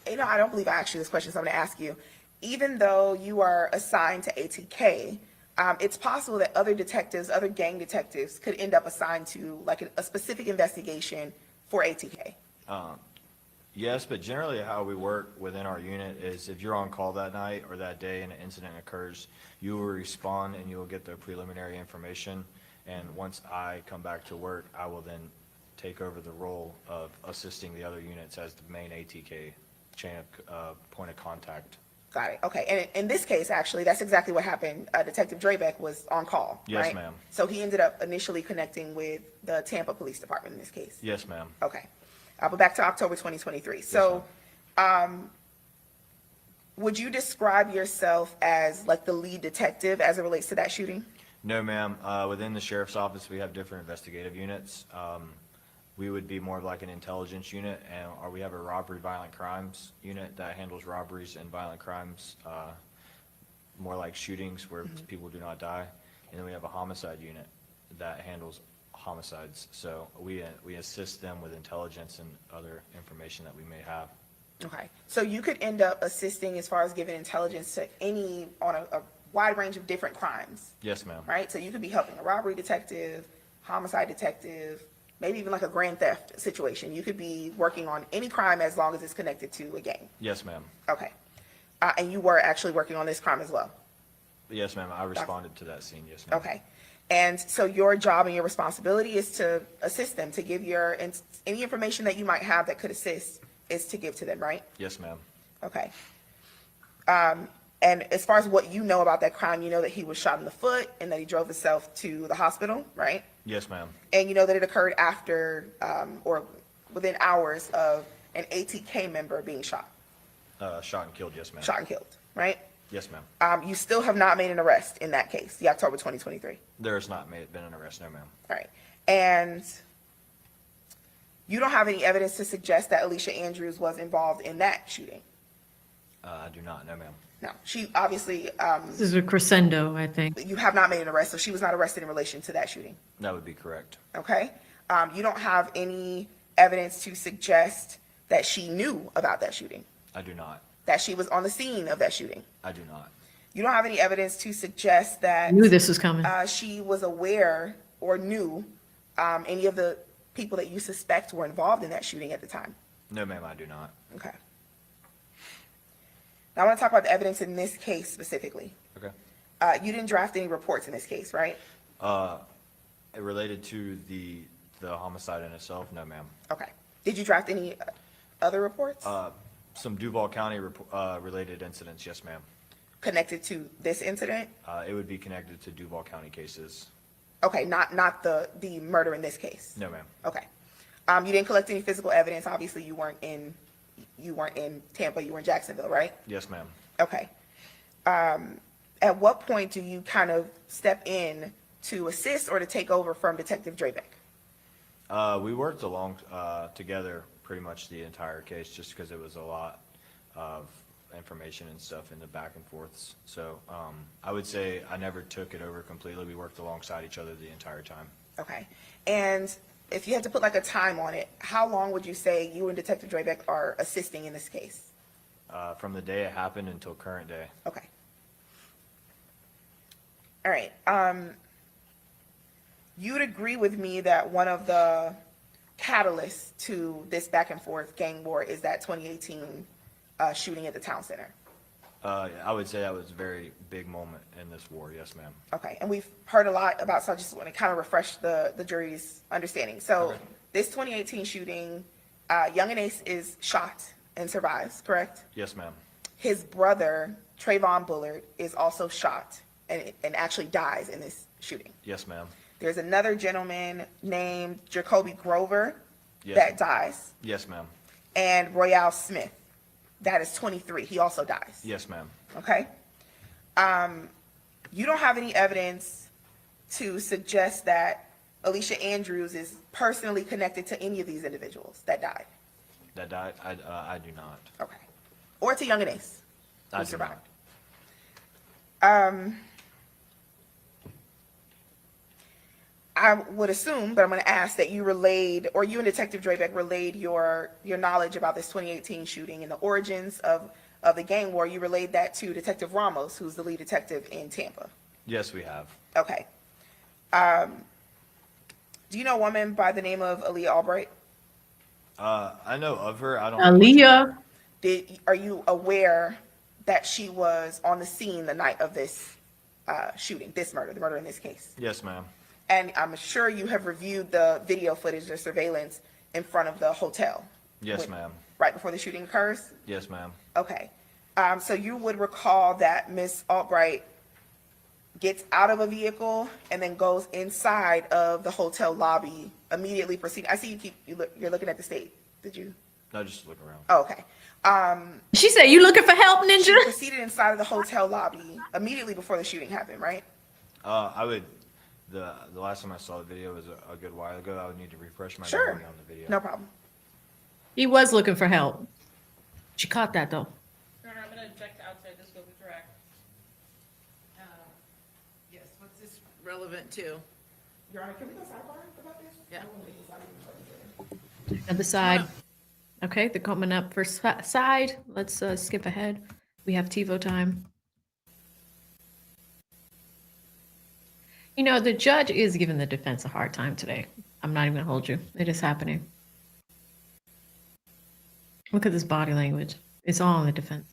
I don't believe I asked you this question, so I'm going to ask you. Even though you are assigned to ATK, it's possible that other detectives, other gang detectives, could end up assigned to like a specific investigation for ATK. Yes, but generally how we work within our unit is if you're on call that night or that day and an incident occurs, you will respond and you will get the preliminary information. And once I come back to work, I will then take over the role of assisting the other units as the main ATK chain of point of contact. Got it. Okay. And in this case, actually, that's exactly what happened. Detective Drevik was on call, Yes, right? ma'am. So he ended up initially connecting with the Tampa Police Department in this case. Yes, ma'am. Okay. But back to October 2023. So, would you describe yourself as like the lead detective as it relates to that shooting? No, ma'am. Within the sheriff's office, we have different investigative units. We would be more of like an intelligence unit, or we have a robbery violent crimes unit that handles robberies and violent crimes, more like shootings where people do not die. And then we have a homicide unit that handles homicides. So we assist them with intelligence and other information that we may have. Okay. So you could end up assisting as far as giving intelligence to on a wide range of different crimes. Yes, ma'am. Right? So you could be helping a robbery detective, homicide detective, maybe even like a grand theft situation. You could be working on any crime as long as it's connected to a gang. Yes, ma'am. Okay. And you were actually working on this crime as well? Yes, ma'am. I responded to that scene. Yes, ma'am. Okay. And so your job and your responsibility is to assist them, to give any information that you might have that could assist is to give to them, right? Yes, ma'am. Okay. And as far as what you know about that crime, you know that he was shot in the foot and that he drove himself to the hospital, right? Yes, ma'am. And you know that it occurred after or within hours of an ATK member being shot. Shot and killed, yes, ma'am. Shot and killed, right? Yes, ma'am. You still have not made an arrest in that case, the October 2023. There has not been an arrest, no, ma'am. All right. And you don't have any evidence to suggest that Alicia Andrews was involved in that shooting? I do not, no, ma'am. No. She obviously, This is a crescendo, I think. you have not made an arrest, so she was not arrested in relation to that shooting. That would be correct. Okay? You don't have any evidence to suggest that she knew about that shooting, I do not. that she was on the scene of that shooting. I do not. You don't have any evidence to suggest that Knew this was coming. she was aware or knew any of the people that you suspect were involved in that shooting at the time. No, ma'am, I do not. Okay. Now I want to talk about the evidence in this case specifically. Okay. You didn't draft any reports in this case, right? Related to the homicide in itself, no, ma'am. Okay. Did you draft any other reports Some Duval County related incidents, yes, ma'am. connected to this incident? It would be connected to Duval County cases. Okay, not the murder in this case. No, ma'am. Okay. You didn't collect any physical evidence. Obviously, you weren't in Tampa. You were in Jacksonville, right? Yes, ma'am. Okay. At what point do you kind of step in to assist or to take over from Detective Drevik? We worked along together pretty much the entire case just because it was a lot of information and stuff in the back and forths. So I would say I never took it over completely. We worked alongside each other the entire time. Okay. And if you had to put like a time on it, how long would you say you and Detective Drevik are assisting in this case? From the day it happened until current day. Okay. All right. You'd agree with me that one of the catalysts to this back and forth gang war is that 2018 shooting at the town center. I would say that was a very big moment in this war. Yes, ma'am. Okay, and we've heard a lot about, so I just want to kind of refresh the jury's understanding. So this 2018 shooting, Young and Ace is shot and survives, correct? Yes, ma'am. His brother, Trayvon Bullard, is also shot and actually dies in this shooting. Yes, ma'am. There's another gentleman named Jacoby Grover Yes. that dies, Yes, ma'am. and Royale Smith, that is 23. He also dies. Yes, ma'am. Okay? You don't have any evidence to suggest that Alicia Andrews is personally connected to any of these individuals that died. That died? I do not. Okay. Or to Young and Ace, I who do survived. not. I would assume, but I'm going to ask that you relayed, or you and Detective Drevik relayed your knowledge about this 2018 shooting and the origins of the gang war. You relayed that to Detective Ramos, who's the lead detective in Tampa. Yes, we have. Okay. Do you know a woman by the name of Aaliyah Albright? I know of her. I don't. Aaliyah. Are you aware that she was on the scene the night of this shooting, this murder, the murder in this case? Yes, ma'am. And I'm sure you have reviewed the video footage, the surveillance in front of the hotel. Yes, ma'am. Right before the shooting occurs? Yes, ma'am. Okay. So you would recall that Miss Albright gets out of a vehicle and then goes inside of the hotel lobby, immediately proceeding. I see you're looking at the state. Did you? No, just look around. Oh, okay. She said, "You looking for help, Ninja?" She proceeded inside of the hotel lobby immediately before the shooting happened, right? I would. The last time I saw the video was a good while ago. I would need to refresh my Sure. memory on the video. No problem. He was looking for help. She caught that though. Your Honor, I'm going to object to outside the scope of direct. Yes, what's this relevant to? Your Honor, can we go sidebar about this? Yeah. Other side. Okay, they're coming up for side. Let's skip ahead. We have TiVo time. You know, the judge is giving the defense a hard time today. I'm not even gonna hold you. It is happening. Look at this body language. It's all in the defense.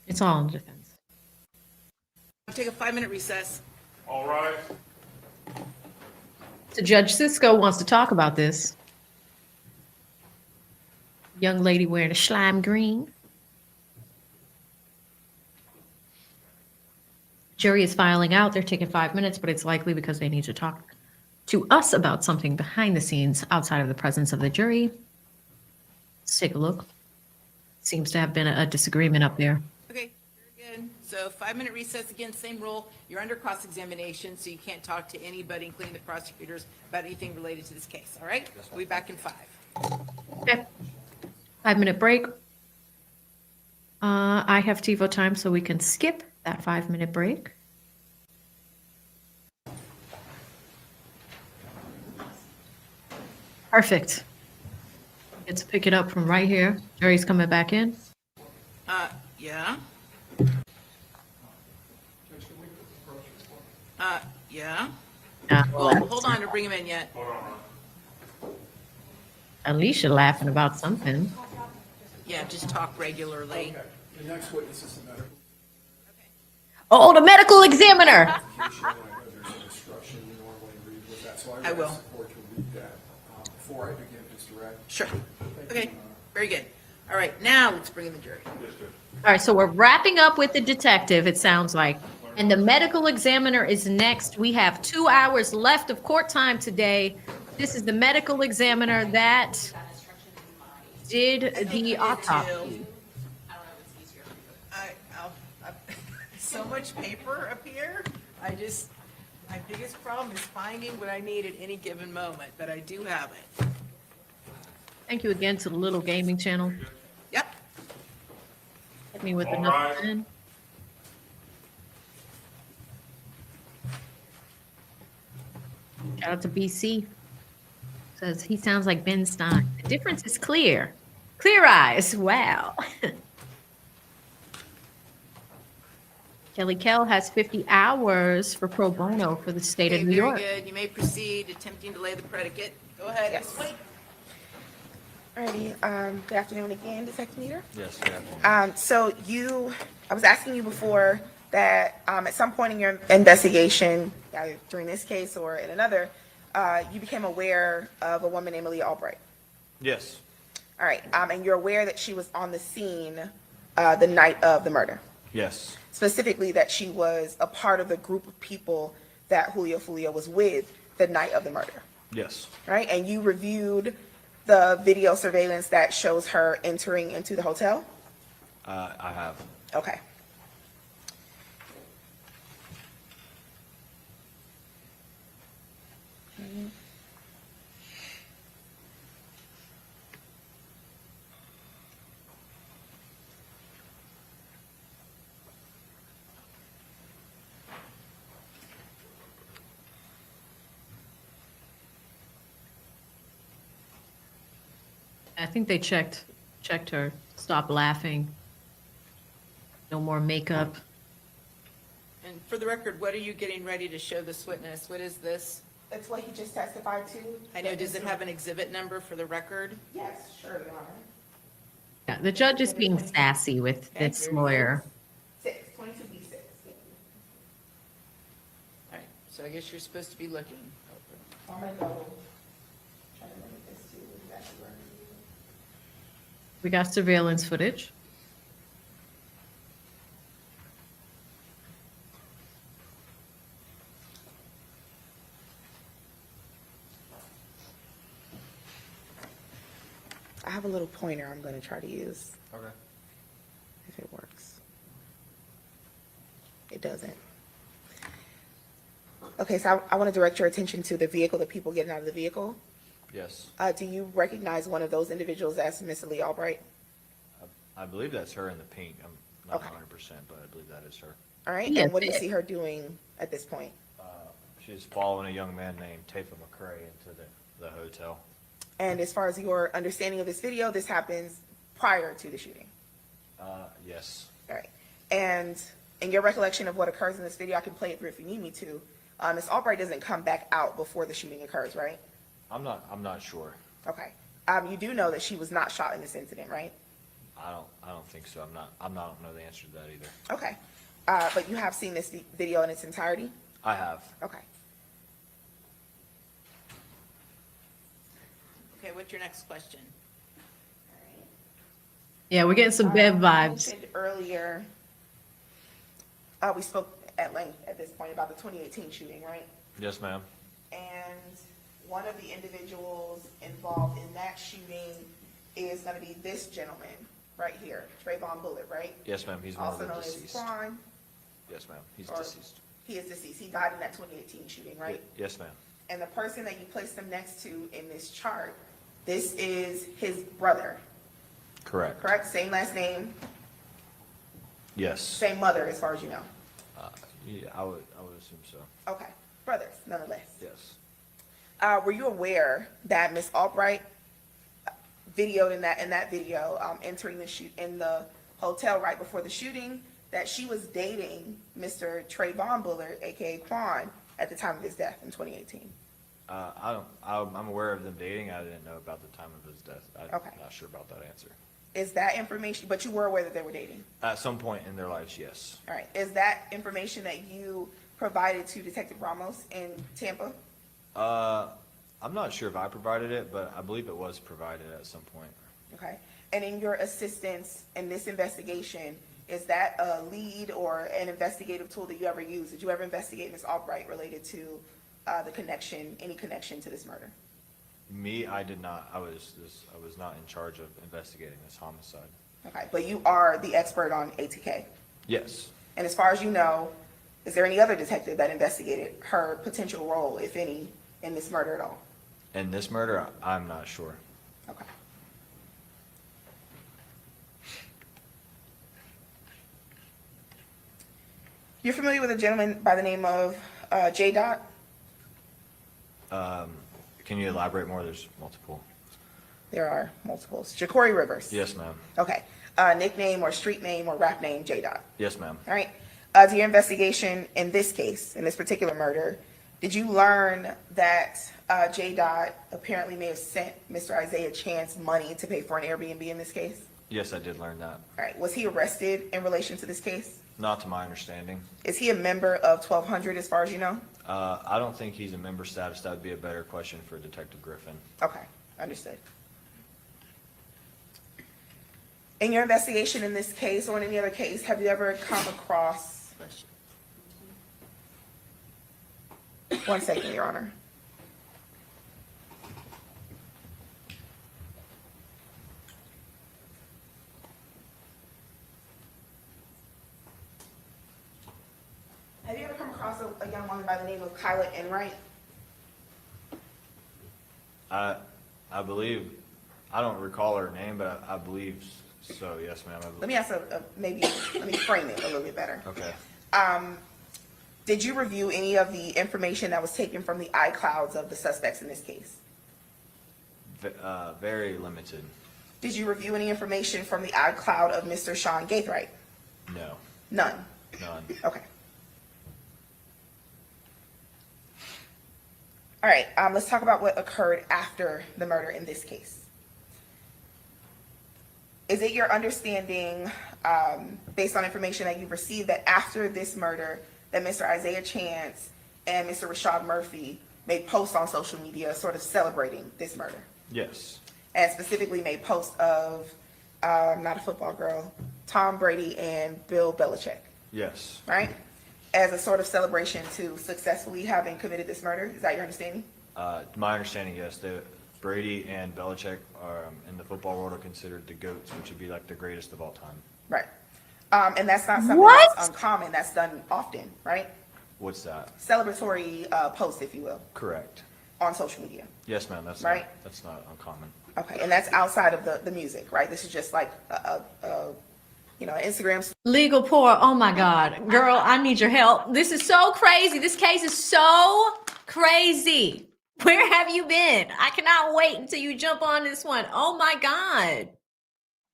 It's all in the defense. We'll take a 5-minute recess. All right. So Judge Cisco wants to talk about this. Young lady wearing a slime green. Jury is filing out. They're taking 5 minutes, but it's likely because they need to talk to us about something behind the scenes outside of the presence of the jury. Let's take a look. Seems to have been a disagreement up there. Okay, very good. So 5-minute recess, again, same rule. You're under cross-examination, so you can't talk to anybody, including the prosecutors, about anything related to this case, all right? We'll be back in 5. Okay. 5-minute break. I have TiVo time, so we can skip that 5-minute break. Perfect. Get to pick it up from right here. Jerry's coming back in. Yeah. Yeah. Well, hold on to bring him in yet. Alicia laughing about something. Yeah, just talk regularly. The next witness is the medical. Oh, the medical examiner. There's an instruction you normally read with that, so I will. ask the court to read that before I begin his direct. Sure. Okay, very good. All right, now let's bring in the jury. All right, so we're wrapping up with the detective, it sounds like. And the medical examiner is next. We have 2 hours left of court time today. This is the medical examiner that did the autopsy. So much paper up here. My biggest problem is finding what I need at any given moment, but I do have it. Thank you again to the Little Gaming Channel. Yep. Hit me with All another right. pen. Shout out to BC. Says he sounds like Ben Stein. The difference is clear. Clear eyes. Wow. Kelly Kell has 50 hours for pro bono for the state Okay, of New York. very good. You may proceed attempting to lay the predicate. Go ahead. Yes. Alrighty, good afternoon again, Detective Meter. Yes, yeah. So I was asking you before that at some point in your investigation, either during this case or in another, you became aware of a woman named Leah Albright. Yes, All right, and you're aware that she was on the scene the night of the murder. yes, Specifically, that she was a part of the group of people that Julio Foolio was with the night of the murder. yes, Right? And you reviewed the video surveillance that shows her entering into the hotel? I have. Okay. I think they checked her, stop laughing. No more makeup. And for the record, what are you getting ready to show this witness? What is this? That's what he just testified to. I know, does it have an exhibit number for the record? Yes, sure, Your Honor. Yeah, the judge is being sassy with this lawyer. 22B6. All right, so I guess you're supposed to be looking. I'm gonna go try to limit this to exactly where. We got surveillance footage. I have a little pointer I'm gonna try to use, Okay. if it works. It doesn't. Okay, so I want to direct your attention to the vehicle, the people getting out of the vehicle. Yes, Do you recognize one of those individuals as Miss Lee Albright? I believe that's her in the pink. I'm not Okay. 100%, but I believe that is her. All right, Yes, and what do you it- see her doing at this point? She's following a young man named Tafa McCray into the hotel. And as far as your understanding of this video, this happens prior to the shooting. Yes, All right. And in your recollection of what occurs in this video, I can play it through if you need me to. Ms. Albright doesn't come back out before the shooting occurs, right? I'm not sure. Okay. You do know that she was not shot in this incident, right? I don't think so. I don't know the answer to that either. Okay. But you have seen this video in its entirety? I have. Okay. Okay, what's your next question? Yeah, we're getting some Bev I vibes. mentioned earlier, we spoke at length at this point about the 2018 shooting, right? Yes, ma'am. And one of the individuals involved in that shooting is going to be this gentleman right here, Trayvon Bullitt, right? Yes, ma'am. He's one of Also the known as deceased. Quan. Yes, ma'am. He's Or- deceased. He is deceased. He died in that 2018 shooting, right? Yes, ma'am. And the person that you placed him next to in this chart, this is his brother, Correct. correct? Same last name, Yes. same mother, as far as you know. Yeah, I would assume so. Okay, brothers, nonetheless. Yes. Were you aware that Miss Albright videoed in that video, entering in the hotel right before the shooting, that she was dating Mr. Trayvon Bullard, aka Quan, at the time of his death in 2018? I'm aware of them dating. I didn't know about the time of his death. I'm Okay. not sure about that answer. Is that information, but you were aware that they were dating? At some point in their lives, yes. All right, is that information that you provided to Detective Ramos in Tampa? I'm not sure if I provided it, but I believe it was provided at some point. Okay, and in your assistance in this investigation, is that a lead or an investigative tool that you ever used? Did you ever investigate Ms. Albright related to any connection to this murder? Me, I did not. I was not in charge of investigating this homicide. Okay, but you are the expert on ATK. Yes. And as far as you know, is there any other detective that investigated her potential role, if any, in this murder at all? In this murder, I'm not sure. Okay. You're familiar with a gentleman by the name of J. Dot? Can you elaborate more? There's multiple. There are multiples. Ja'Cory Rivers. Yes, ma'am. Okay. Nickname or street name or rap name, J. Dot. Yes, ma'am. All right. To your investigation in this case, in this particular murder, did you learn that J. Dot apparently may have sent Mr. Isaiah Chance money to pay for an Airbnb in this case? Yes, I did learn that. All right. Was he arrested in relation to this case? Not to my understanding. Is he a member of 1200 as far as you know? I don't think he's a member status. That would be a better question for Detective Griffin. Okay, understood. In your investigation in this case or in any other case, have you ever come across? One second, Your Honor. Have you ever come across a young woman by the name of Kyla Enright? I believe, I don't recall her name, but I believe so, yes, ma'am. Let me ask let me frame it a little bit better. Okay. Did you review any of the information that was taken from the iClouds of the suspects in this case? Very limited. Did you review any information from the iCloud of Mr. Sean Gaithright? No. None. None. Okay. All right, let's talk about what occurred after the murder in this case. Is it your understanding, based on information that you've received, that after this murder, that Mr. Isaiah Chance and Mr. Rashad Murphy made posts on social media sort of celebrating this murder? Yes. And specifically made posts of, not a football girl, Tom Brady and Bill Belichick, Yes. right? As a sort of celebration to successfully having committed this murder? Is that your understanding? My understanding, yes. Brady and Belichick are, in the football world, are considered the GOATs, which would be like the greatest of all time. Right. And that's not something that's uncommon. That's done often, right? What's that? Celebratory posts, if you will, Correct. on social media. Yes, ma'am. That's Right. That's not uncommon. Okay, and that's outside of the music, right? This is just like Instagram. Legal poor. Oh my God. Girl, I need your help. This is so crazy. This case is so crazy. Where have you been? I cannot wait until you jump on this one. Oh my God.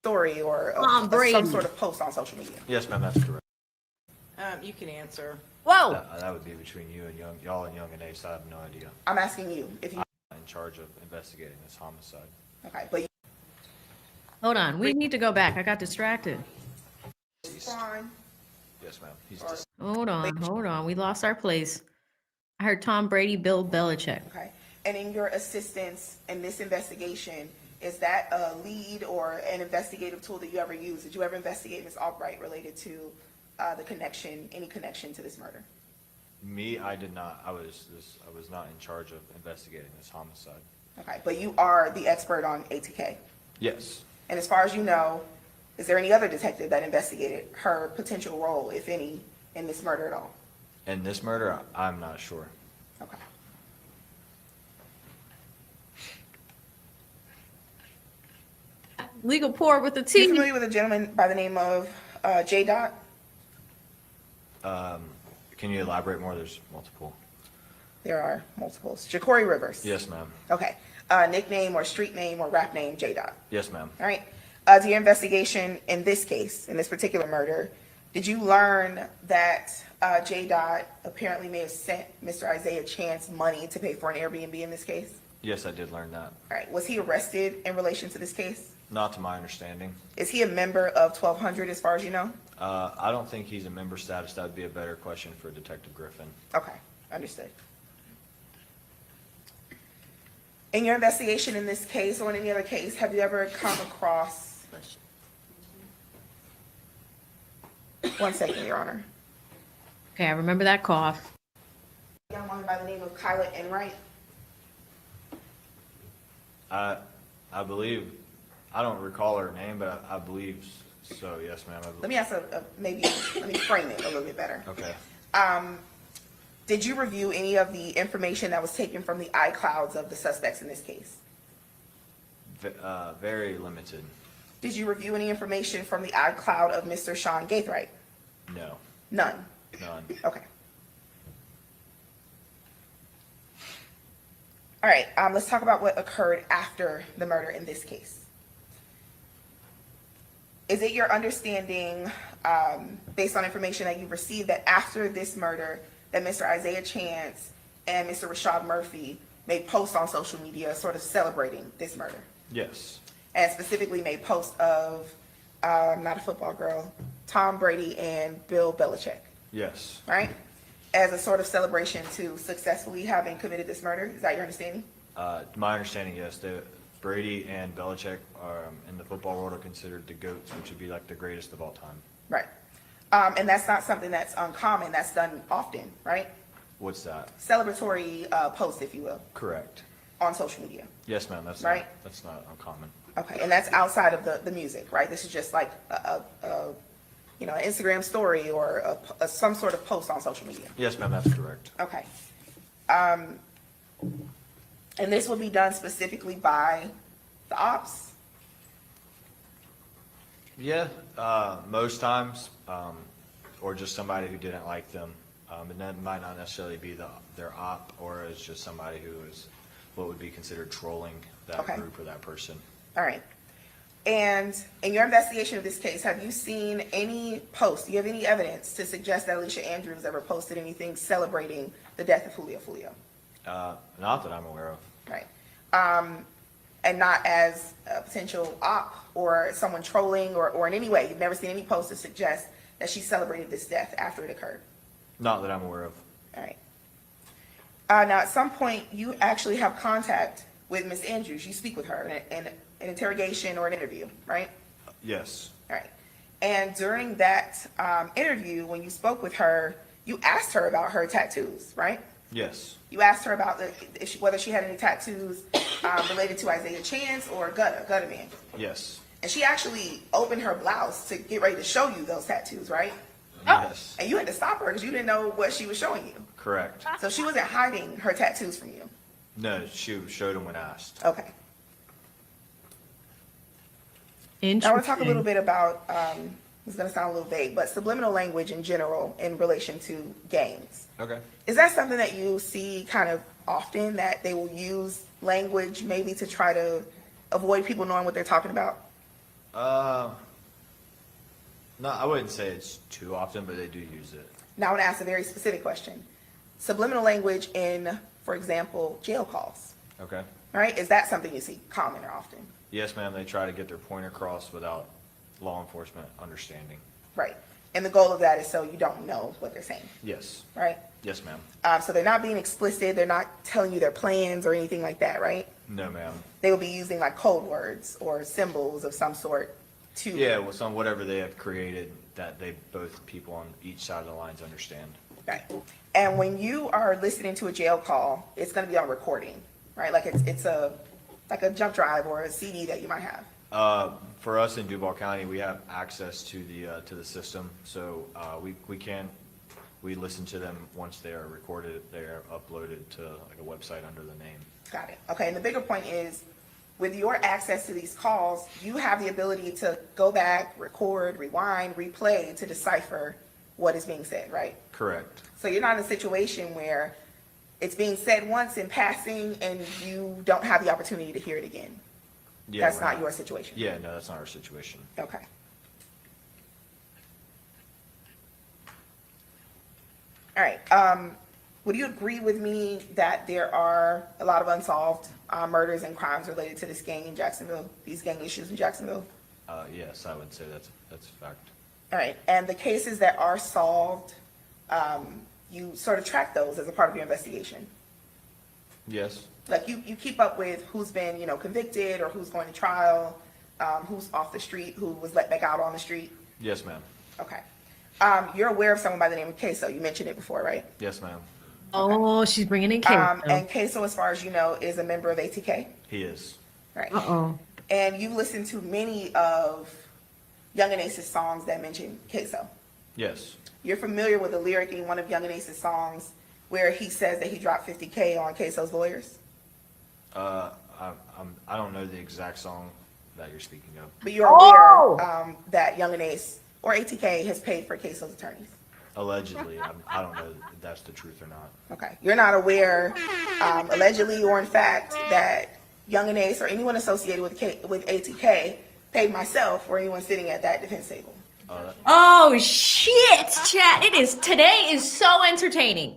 Story or Brady. some sort of post on social media. Yes, ma'am. That's correct. You can answer. Whoa. That would be between you and y'all and Young and Ace. I have no idea. I'm asking you if you. I'm in charge of investigating this homicide. Okay, but Hold on. We need to go back. I got distracted. fine. Yes, ma'am. He's just Hold on. We lost our place. I heard Tom Brady, Bill Belichick. Okay, and in your assistance in this investigation, is that a lead or an investigative tool that you ever use? Did you ever investigate Ms. Albright related to any connection to this murder? me. I did not. I was not in charge of investigating this homicide. Okay, but you are the expert on ATK. Yes. And as far as you know, is there any other detective that investigated her potential role, if any, in this murder at all? In this murder, I'm not sure. Okay. Legal poor with the You T. familiar with a gentleman by the name of J. Dot? Can you elaborate more? There's multiple. There are multiples. Jacory Rivers. Yes, ma'am. Okay. Nickname or street name or rap name, J. Dot. Yes, ma'am. All right. To your investigation in this case, in this particular murder, did you learn that J. Dot apparently may have sent Mr. Isaiah Chance money to pay for an Airbnb in this case? Yes, I did learn that. All right. Was he arrested in relation to this case? Not to my understanding. Is he a member of 1200 as far as you know? I don't think he's a member status. That would be a better question for Detective Griffin. Okay. Understood. In your investigation in this case or in any other case, have you ever come across... One second, Your Honor. Okay, I remember that cough. A young woman by the name of Kyla Enright. I believe, I don't recall her name, but I believe so. Yes, ma'am. Let me ask let me frame it a little bit better. Okay. Did you review any of the information that was taken from the iClouds of the suspects in this case? Very limited. Did you review any information from the iCloud of Mr. Sean Gaithright? No. None. None. Okay. All right, let's talk about what occurred after the murder in this case. Is it your understanding, based on information that you've received, that after this murder, that Mr. Isaiah Chance and Mr. Rashad Murphy made posts on social media sort of celebrating this murder? Yes. And specifically made posts of, not a football girl, Tom Brady and Bill Belichick, Yes. right? As a sort of celebration to successfully having committed this murder. Is that your understanding? My understanding, yes, Brady and Belichick are, in the football world, are considered the GOATs, which would be like the greatest of all time. Right. And that's not something that's uncommon. That's done often, right? What's that? Celebratory posts, if you will, Correct. on social media. Yes, ma'am, that's Right. that's not uncommon. Okay, and that's outside of the music, right? This is just like an Instagram story or some sort of post on social media. Yes, ma'am, that's correct. Okay. And this will be done specifically by the ops? Yeah, most times, or just somebody who didn't like them. And that might not necessarily be their op, or it's just somebody who is what would be considered trolling that Okay. group or that person. All right. And in your investigation of this case, have you seen any posts? Do you have any evidence to suggest that Alicia Andrews ever posted anything celebrating the death of Julio Foolio? Not that I'm aware of. Right. And not as a potential op or someone trolling or in any way. You've never seen any posts to suggest that she celebrated this death after it occurred. Not that I'm aware of. All right. Now, at some point, you actually have contact with Ms. Andrews. You speak with her in an interrogation or an interview, right? Yes. All right. And during that interview, when you spoke with her, you asked her about her tattoos, right? Yes. You asked her about whether she had any tattoos related to Isaiah Chance or Gutta Man. Yes. And she actually opened her blouse to get ready to show you those tattoos, right? Yes. And you had to stop her because you didn't know what she was showing you. Correct. So she wasn't hiding her tattoos from you. No, she showed him when asked. Okay. Interesting. Now I want to talk a little bit about, it's going to sound a little vague, but subliminal language in general in relation to gangs. Okay. Is that something that you see kind of often, that they will use language maybe to try to avoid people knowing what they're talking about? No, I wouldn't say it's too often, but they do use it. Now I want to ask a very specific question. Subliminal language in, for example, jail calls, Okay. right? Is that something you see common or often? Yes, ma'am, they try to get their point across without law enforcement understanding. Right. And the goal of that is so you don't know what they're saying, Yes. right? Yes, ma'am. So they're not being explicit. They're not telling you their plans or anything like that, right? No, ma'am. They will be using like code words or symbols of some sort to. Yeah, well, whatever they have created that they both people on each side of the lines understand. Right. And when you are listening to a jail call, it's going to be on recording, right? Like it's a jump drive or a CD that you might have. For us in Duval County, we have access to the system, so we listen to them once they are recorded. They are uploaded to like a website under the name. Got it. Okay. And the bigger point is, with your access to these calls, you have the ability to go back, record, rewind, replay to decipher what is being said, right? Correct. So you're not in a situation where it's being said once in passing and you don't have the opportunity to hear it again. Yeah, That's we're not your situation. Yeah, no, that's not our situation. Okay. All right. Would you agree with me that there are a lot of unsolved murders and crimes related to this gang in Jacksonville, these gang issues in Jacksonville? Yes, I would say that's a fact. All right. And the cases that are solved, you sort of track those as a part of your investigation? Yes. Like you keep up with who's been, convicted or who's going to trial, who's off the street, who was let back out on the street? Yes, ma'am. Okay. You're aware of someone by the name of Queso. You mentioned it before, right? Yes, ma'am. Oh, she's bringing in Queso. And Queso, as far as you know, is a member of ATK? He is. Right. Uh-oh. And you've listened to many of Young and Ace's songs that mention Queso. Yes. You're familiar with a lyric in one of Young and Ace's songs where he says that he dropped $50K on Queso's lawyers? I don't know the exact song that you're speaking of. But you're aware that Young and Ace or ATK has paid for Queso's attorneys? Allegedly. I don't know if that's the truth or not. Okay. You're not aware, allegedly or in fact, that Young and Ace or anyone associated with ATK paid myself or anyone sitting at that defense table? Oh shit, chat! Today is so entertaining.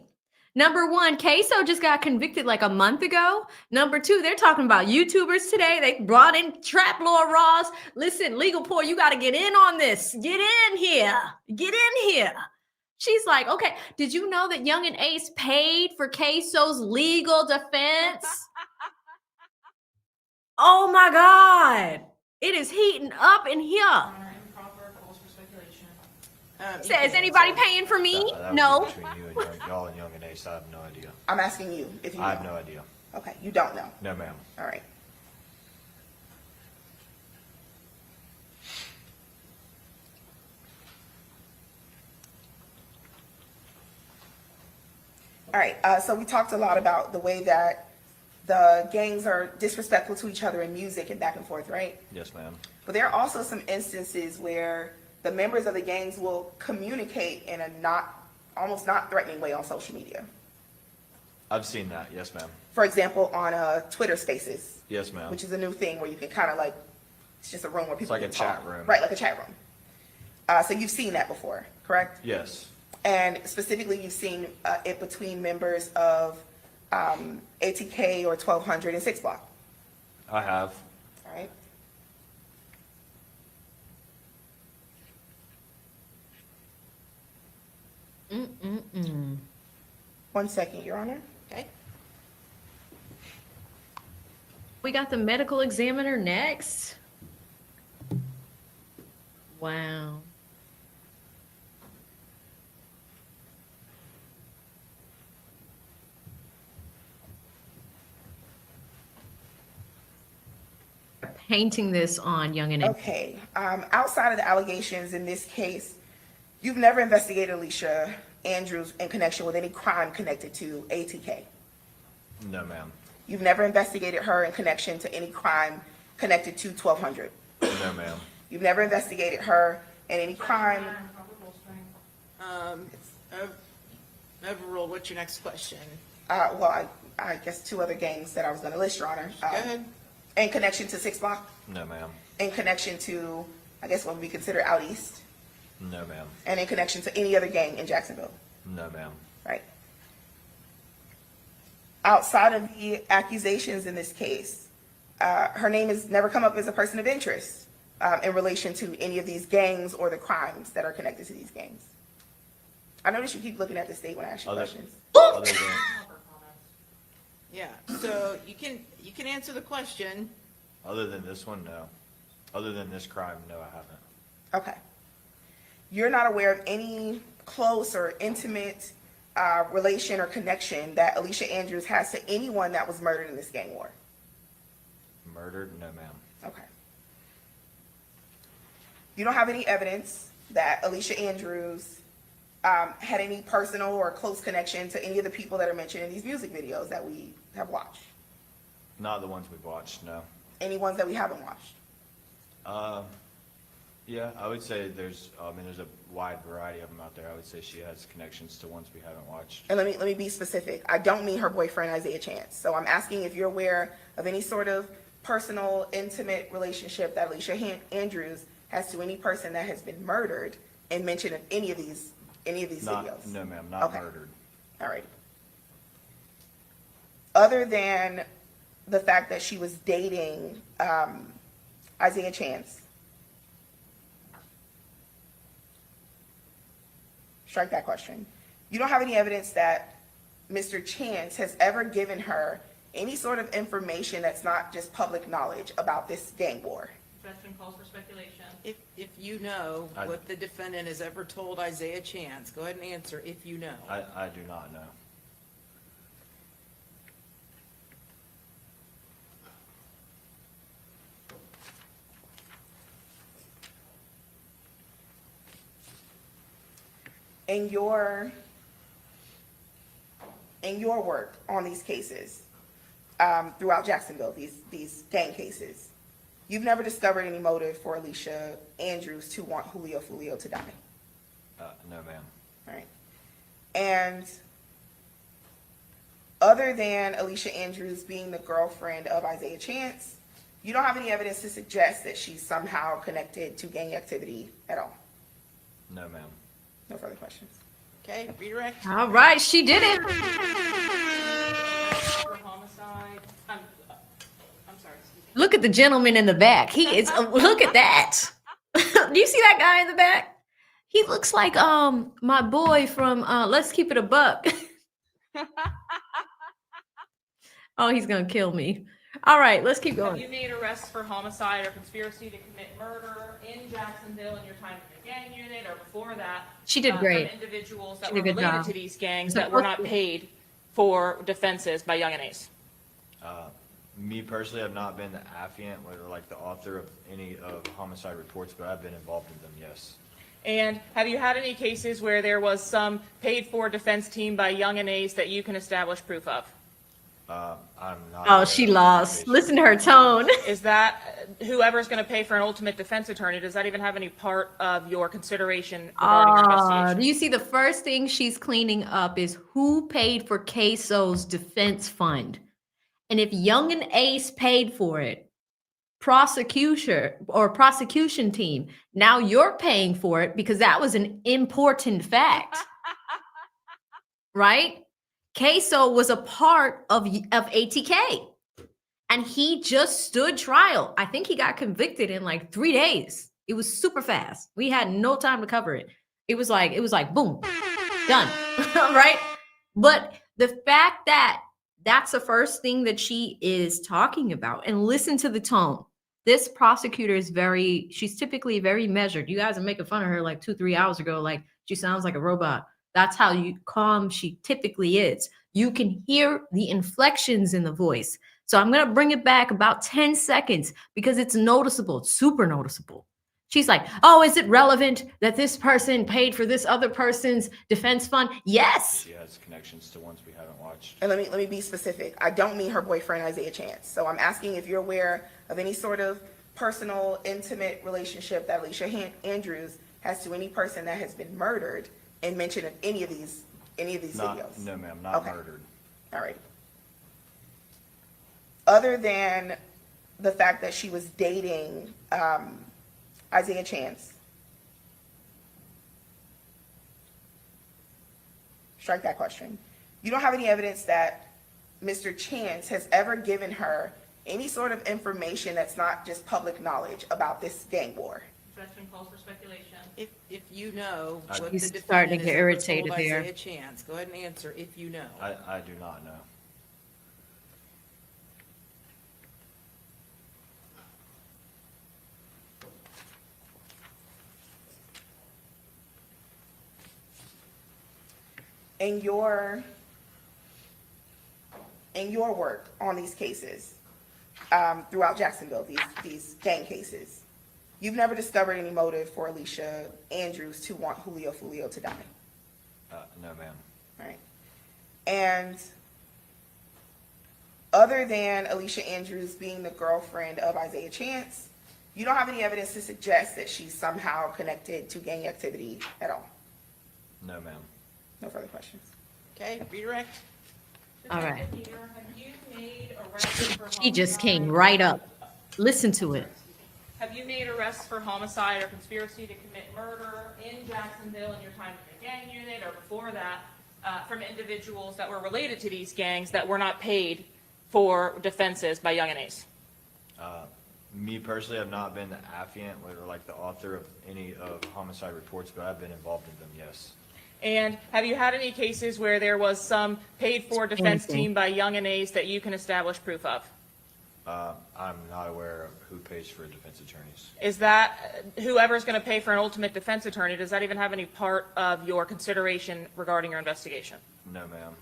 Number one, Queso just got convicted like a month ago. Number two, they're talking about YouTubers today. They brought in Trap Lord Ross. Listen, Legal Poor, you got to get in on this. Get in here. Get in here. She's like, okay, did you know that Young and Ace paid for Queso's legal defense? Oh my God. It is heating up in here. Says anybody paying for me? That No. was between you and y'all and Young and Ace. I have no idea. I'm asking you if you know. I have no idea. Okay, you don't know. No, ma'am. All right. All right, so we talked a lot about the way that the gangs are disrespectful to each other in music and back and forth, right? Yes, ma'am. But there are also some instances where the members of the gangs will communicate in a almost not threatening way on social media. I've seen that. Yes, ma'am. For example, on Twitter Spaces, Yes, ma'am. which is a new thing where you can kind of like, it's just a room where people like a can talk. chat room. Right, like a chat room. So you've seen that before, correct? Yes. And specifically, you've seen it between members of ATK or 1200 and 6 Block, I have. all right? Mm-mm-mm. 1 second, Your Honor. Okay. We got the medical examiner next. Wow. Painting this on Young and Okay, outside of the allegations in this case, you've never investigated Alicia Andrews in connection with any crime connected to ATK. No, ma'am. You've never investigated her in connection to any crime connected to 1200. No, ma'am. You've never investigated her in any crime. Overruled. What's your next question? Well, I guess 2 other gangs that I was going to list, Your Honor. Go ahead. In connection to 6 Block, No, ma'am. in connection to, I guess what would be considered Out East, No, ma'am. and in connection to any other gang in Jacksonville, No, ma'am. right? Outside of the accusations in this case, her name has never come up as a person of interest in relation to any of these gangs or the crimes that are connected to these gangs. I notice you keep looking at the state when I ask you questions. Other than, Yeah, so you can answer the question. other than this one, no. Other than this crime, no, I haven't. Okay. You're not aware of any close or intimate relation or connection that Alicia Andrews has to anyone that was murdered in this gang war? Murdered? No, ma'am. Okay. You don't have any evidence that Alicia Andrews had any personal or close connection to any of the people that are mentioned in these music videos that we have watched? Not the ones we've watched, no. Any ones that we haven't watched? Yeah, I would say there's a wide variety of them out there. I would say she has connections to ones we haven't watched. And let me be specific. I don't mean her boyfriend, Isaiah Chance. So I'm asking if you're aware of any sort of personal, intimate relationship that Alicia Andrews has to any person that has been murdered and mentioned in any of these videos? No, ma'am, not Okay. murdered. All right. Other than the fact that she was dating Isaiah Chance, strike that question. You don't have any evidence that Mr. Chance has ever given her any sort of information that's not just public knowledge about this gang war? Objection calls for speculation. If you know what the defendant has ever told Isaiah Chance, go ahead and answer if you know. I do not know. In your work on these cases, throughout Jacksonville, these gang cases, you've never discovered any motive for Alicia Andrews to want Julio Foolio to die, No, ma'am. all right? And other than Alicia Andrews being the girlfriend of Isaiah Chance, you don't have any evidence to suggest that she's somehow connected to gang activity at all? No, ma'am. No further questions. Okay, redirect. All right, she did it. For homicide, I'm sorry. excuse me. Look at the gentleman in the back. He is, look at that. Do you see that guy in the back? He looks like my boy from Let's Keep It a Buck. Oh, he's gonna kill me. All right, let's keep Have going. you made arrests for homicide or conspiracy to commit murder in Jacksonville in your time in the gang unit or before that? She did great. From individuals that She were did a good related job. to these gangs It's a that were first- not paid for defenses by Young and Ace? Me personally, I've not been the affiant or like the author of any of homicide reports, but I've been involved in them, yes. And have you had any cases where there was some paid-for defense team by Young and Ace that you can establish proof of? I'm not. Oh, aware she of lost. any Listen to her tone. Is that whoever's going to pay for an ultimate defense attorney, does that even have any part of your consideration regarding your investigation? Do you see the first thing she's cleaning up is who paid for Queso's defense fund? And if Young and Ace paid for it, prosecution team, now you're paying for it because that was an important fact. Right? Queso was a part of ATK. And he just stood trial. I think he got convicted in like 3 days. It was super fast. We had no time to cover it. It was like boom, done. Right? But the fact that that's the first thing that she is talking about, and listen to the tone. This prosecutor is she's typically very measured. You guys are making fun of her like 2-3 hours ago, like she sounds like a robot. That's how calm she typically is. You can hear the inflections in the voice. So I'm going to bring it back about 10 seconds because it's noticeable. It's super noticeable. She's like, oh, is it relevant that this person paid for this other person's defense fund? Yes. She has connections to ones we haven't watched. And let me be specific. I don't mean her boyfriend, Isaiah Chance. So I'm asking if you're aware of any sort of personal, intimate relationship that Alicia Andrews has to any person that has been murdered and mentioned in any of these videos. No, ma'am, not Okay. murdered. All right. Other than the fact that she was dating Isaiah Chance. Strike that question. You don't have any evidence that Mr. Chance has ever given her any sort of information that's not just public knowledge about this gang war. Objection calls for speculation. If you know what the He's defendant starting to has get ever irritated told there. Isaiah Chance, go ahead and answer if you know. I do not know. In your work on these cases, throughout Jacksonville, these gang cases, you've never discovered any motive for Alicia Andrews to want Julio Foolio to die, No, ma'am. right? And other than Alicia Andrews being the girlfriend of Isaiah Chance, you don't have any evidence to suggest that she's somehow connected to gang activity at all. No, ma'am. No further questions. Okay, redirect. All right. Have you made arrests for She just came homicide? right up. Listen to it. Have you made arrests for homicide or conspiracy to commit murder in Jacksonville in your time in the gang unit or before that from individuals that were related to these gangs that were not paid for defenses by Young and Ace? Me personally, I've not been the affiant or like the author of any of homicide reports, but I've been involved in them, yes. And have you had any cases where there was some paid-for defense Anything. team by Young and Ace that you can establish proof of? I'm not aware of who pays for defense attorneys. Is that whoever's going to pay for an ultimate defense attorney, does that even have any part of your consideration regarding your investigation? No, ma'am.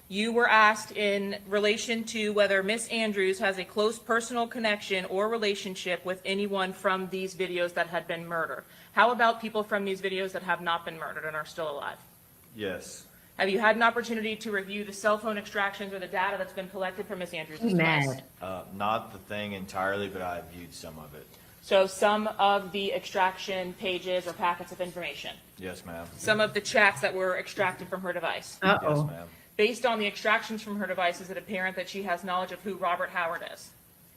You were asked in relation to whether Miss Andrews has a close personal connection or relationship with anyone from these videos that had been murdered. How about people from these videos that have not been murdered and are still alive? Yes. Have you had an opportunity to review the cell phone extractions or the data that's been collected from Miss Andrews' I'm device? mad. Not the thing entirely, but I viewed some of it. So some of the extraction pages or packets of information, Yes, ma'am. some of the chats that were extracted from her device. Yes, Uh-oh. ma'am. Based on the extractions from her device, is it apparent that she has knowledge of who Robert Howard is?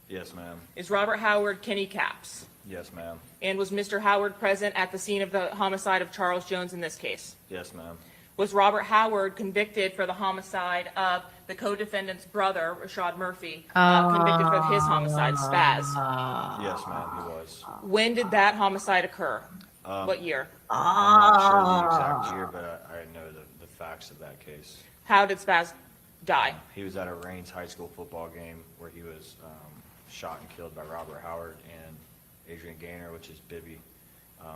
Yes, ma'am. Is Robert Howard Kenny Capps? Yes, ma'am. And was Mr. Howard present at the scene of the homicide of Charles Jones in this case? Yes, ma'am. Was Robert Howard convicted for the homicide of the co-defendant's brother, Rashad Murphy, convicted for his homicide, Spaz? Yes, ma'am, he was. When did that homicide occur? What year? I'm not sure the exact year, but I know the facts of that case. How did Spaz die? He was at a Raines High School football game where he was shot and killed by Robert Howard and Adrian Gaynor, which is Bibby.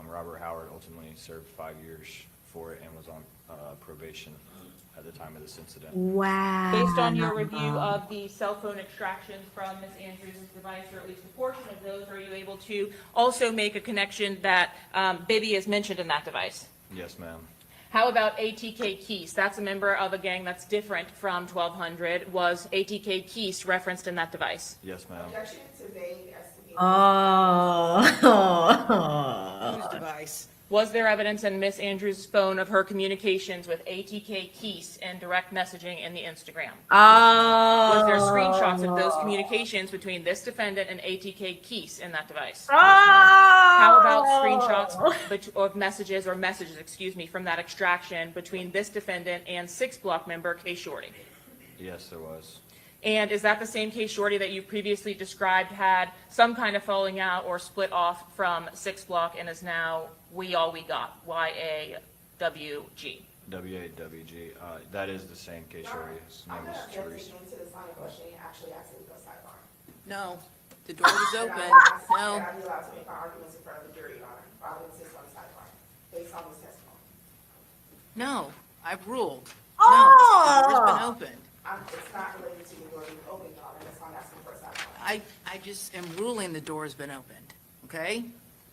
Robert Howard ultimately served 5 years for it and was on probation at the time of this incident. Wow. Based on your review of the cell phone extractions from Ms. Andrews' device, or at least a portion of those, are you able to also make a connection that Bibby is mentioned in that device? Yes, ma'am. How about ATK Keese? That's a member of a gang that's different from 1200. Was ATK Keese referenced in that device? Yes, ma'am. Objection to vague as to be. Oh. Whose device? Was there evidence in Ms. Andrews' phone of her communications with ATK Keese and direct messaging in the Instagram? Was there screenshots of those communications between this defendant and ATK Keese in that device? How about screenshots of messages from that extraction between this defendant and 6 Block member Kay Shorty? Yes, there was. And is that the same Kay Shorty that you previously described had some kind of falling out or split off from 6 Block and is now We All We Got, YAWG? WAWG. That is the same case, Shorty. His name was Therese. To the sign of questioning, actually asked to go sidebar. No, the door was open. No. I'd be allowed to make my arguments in front of the jury, Your Honor. I would insist on sidebar, based on this testimony. No, I've ruled. No, the door's been opened. It's not related to the door being open, Your Honor, that's why I'm asking for a sidebar. I just am ruling the door's been opened, okay?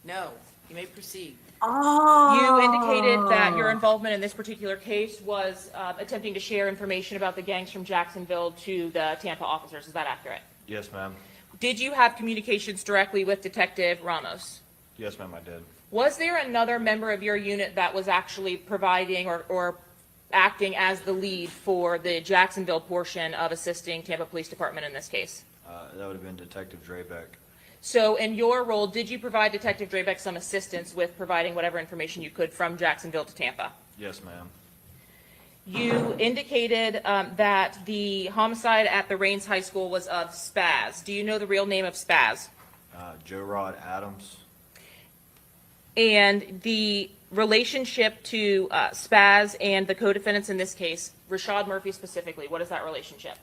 No, you may proceed. You indicated that your involvement in this particular case was attempting to share information about the gangs from Jacksonville to the Tampa officers. Is that accurate? Yes, ma'am. Did you have communications directly with Detective Ramos? Yes, ma'am, I did. Was there another member of your unit that was actually providing or acting as the lead for the Jacksonville portion of assisting Tampa Police Department in this case? That would have been Detective Drevik. So in your role, did you provide Detective Drevik some assistance with providing whatever information you could from Jacksonville to Tampa? Yes, ma'am. You indicated that the homicide at the Raines High School was of Spaz. Do you know the real name of Spaz? Joe Rod Adams. And the relationship to Spaz and the co-defendants in this case, Rashad Murphy specifically, what is that relationship?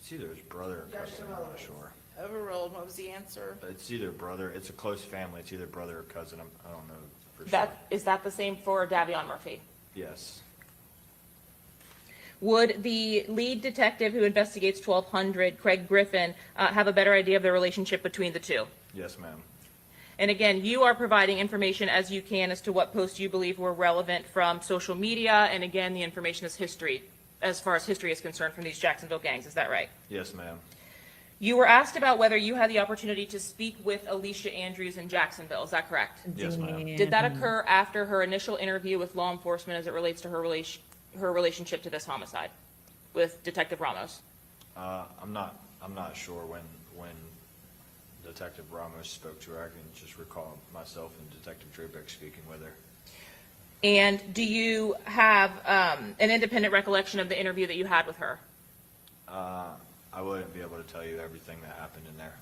It's either his brother or cousin, I'm not sure. Overruled. What was the answer? It's either brother, it's a close family, it's either brother or cousin, I don't know for sure. Is that the same for Davion Murphy? Yes. Would the lead detective who investigates 1200, Craig Griffin, have a better idea of the relationship between the two? Yes, ma'am. And again, you are providing information as you can as to what posts you believe were relevant from social media, and again, the information is history, as far as history is concerned from these Jacksonville gangs, is that right? Yes, ma'am. You were asked about whether you had the opportunity to speak with Alicia Andrews in Jacksonville, is that correct? Yes, ma'am. Did that occur after her initial interview with law enforcement as it relates to her relationship to this homicide with Detective Ramos? I'm not sure when Detective Ramos spoke to her. I can just recall myself and Detective Drevik speaking with her. And do you have an independent recollection of the interview that you had with her? I wouldn't be able to tell you everything that happened in there.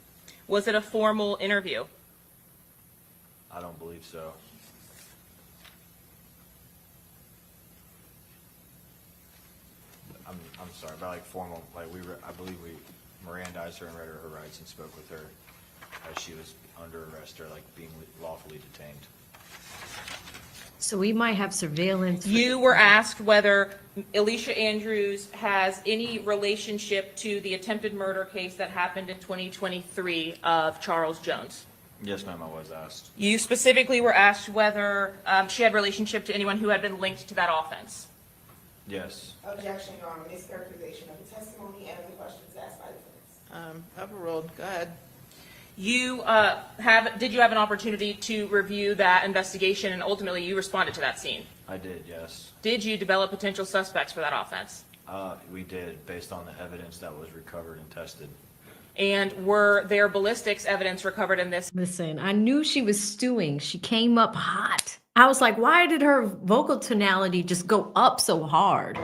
Was it a formal interview? I don't believe so. I'm sorry, but like formal, like I believe we Mirandized her and read her rights and spoke with her as she was under arrest or like being lawfully detained. So we might have surveillance. You were asked whether Alicia Andrews has any relationship to the attempted murder case that happened in 2023 of Charles Jones. Yes, ma'am, I was asked. You specifically were asked whether she had relationship to anyone who had been linked to that offense. Yes. Objection, Your Honor, mischaracterization of the testimony and of the questions asked by the defense. Overruled. Go ahead. Did you have an opportunity to review that investigation and ultimately you responded to that scene? I did, yes. Did you develop potential suspects for that offense? We did, based on the evidence that was recovered and tested. And were there ballistics evidence recovered in this? Listen, I knew she was stewing. She came up hot. I was like, why did her vocal tonality just go up so hard?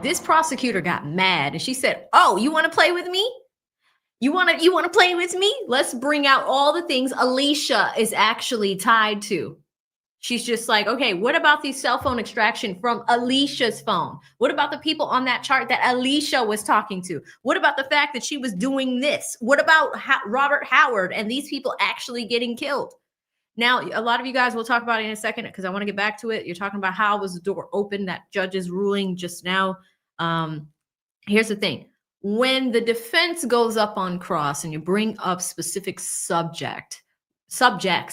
This prosecutor got mad and she said, oh, you want to play with me? You want to play with me? Let's bring out all the things Alicia is actually tied to. She's just like, okay, what about the cell phone extraction from Alicia's phone? What about the people on that chart that Alicia was talking to? What about the fact that she was doing this? What about Robert Howard and these people actually getting killed? Now, a lot of you guys will talk about it in a second because I want to get back to it. You're talking about how was the door open, that judge's ruling just now. Here's the thing. When the defense goes up on cross and you bring up specific subjects,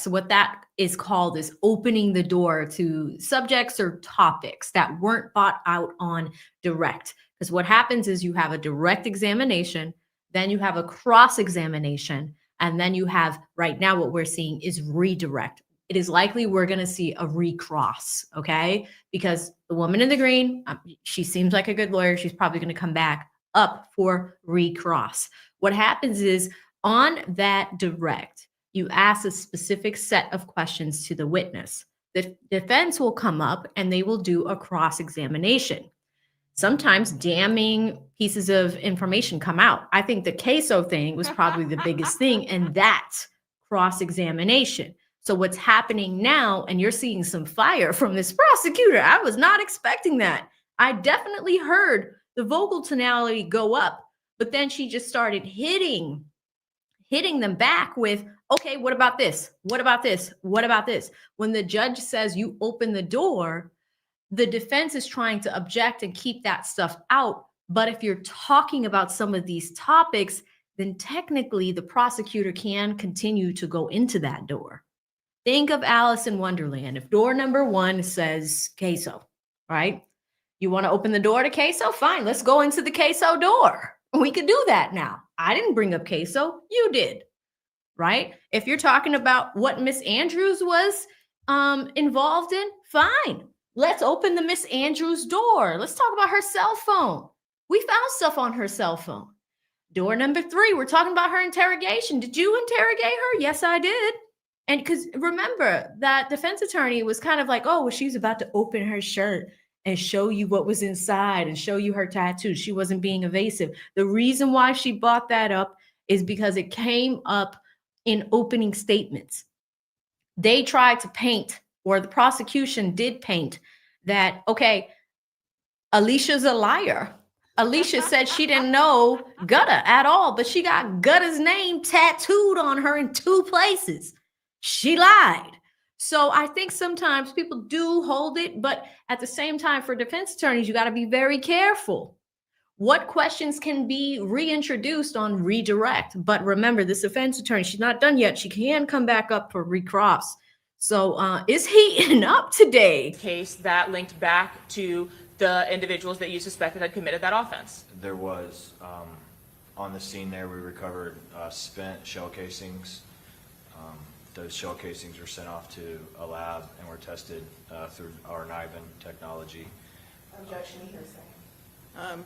what that is called is opening the door to subjects or topics that weren't brought out on direct. Because what happens is you have a direct examination, then you have a cross-examination, and then you have, right now, what we're seeing is redirect. It is likely we're going to see a recross, okay? Because the woman in the green, she seems like a good lawyer. She's probably going to come back up for recross. What happens is on that direct, you ask a specific set of questions to the witness. The defense will come up and they will do a cross-examination. Sometimes damning pieces of information come out. I think the queso thing was probably the biggest thing, and that's cross-examination. So what's happening now, and you're seeing some fire from this prosecutor. I was not expecting that. I definitely heard the vocal tonality go up, but then she just started hitting them back with, okay, what about this? What about this? What about this? When the judge says you open the door, the defense is trying to object and keep that stuff out. But if you're talking about some of these topics, then technically the prosecutor can continue to go into that door. Think of Alice in Wonderland. If door number 1 says queso, right? You want to open the door to queso? Fine, let's go into the queso door. We could do that now. I didn't bring up queso, you did, right? If you're talking about what Miss Andrews was involved in, fine. Let's open the Miss Andrews door. Let's talk about her cell phone. We found stuff on her cell phone. Door number 3, we're talking about her interrogation. Did you interrogate her? Yes, I did. And because remember, that defense attorney was kind of like, oh, well, she's about to open her shirt and show you what was inside and show you her tattoos. She wasn't being evasive. The reason why she brought that up is because it came up in opening statements. They tried to paint, or the prosecution did paint, that, okay, Alicia's a liar. Alicia said she didn't know Gutta at all, but she got Gutta's name tattooed on her in 2 places. She lied. So I think sometimes people do hold it, but at the same time, for defense attorneys, you got to be very careful. What questions can be reintroduced on redirect? But remember, this defense attorney, she's not done yet. She can come back up for recross. So is he up today? Case that linked back to the individuals that you suspected had committed that offense. There was, on the scene there, we recovered spent shell casings. Those shell casings were sent off to a lab and were tested through our NIBIN technology. Objection, hearsay. I'm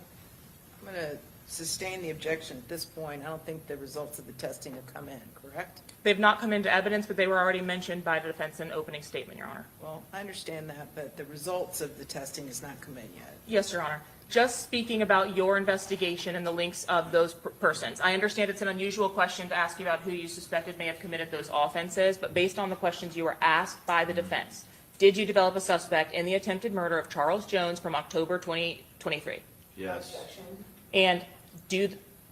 going to sustain the objection at this point. I don't think the results of the testing have come in, correct? They've not come into evidence, but they were already mentioned by the defense in opening statement, Your Honor. Well, I understand that, but the results of the testing has not come in yet. Yes, Your Honor. Just speaking about your investigation and the links of those persons. I understand it's an unusual question to ask you about who you suspected may have committed those offenses, but based on the questions you were asked by the defense, did you develop a suspect in the attempted murder of Charles Jones from October 2023? Yes. And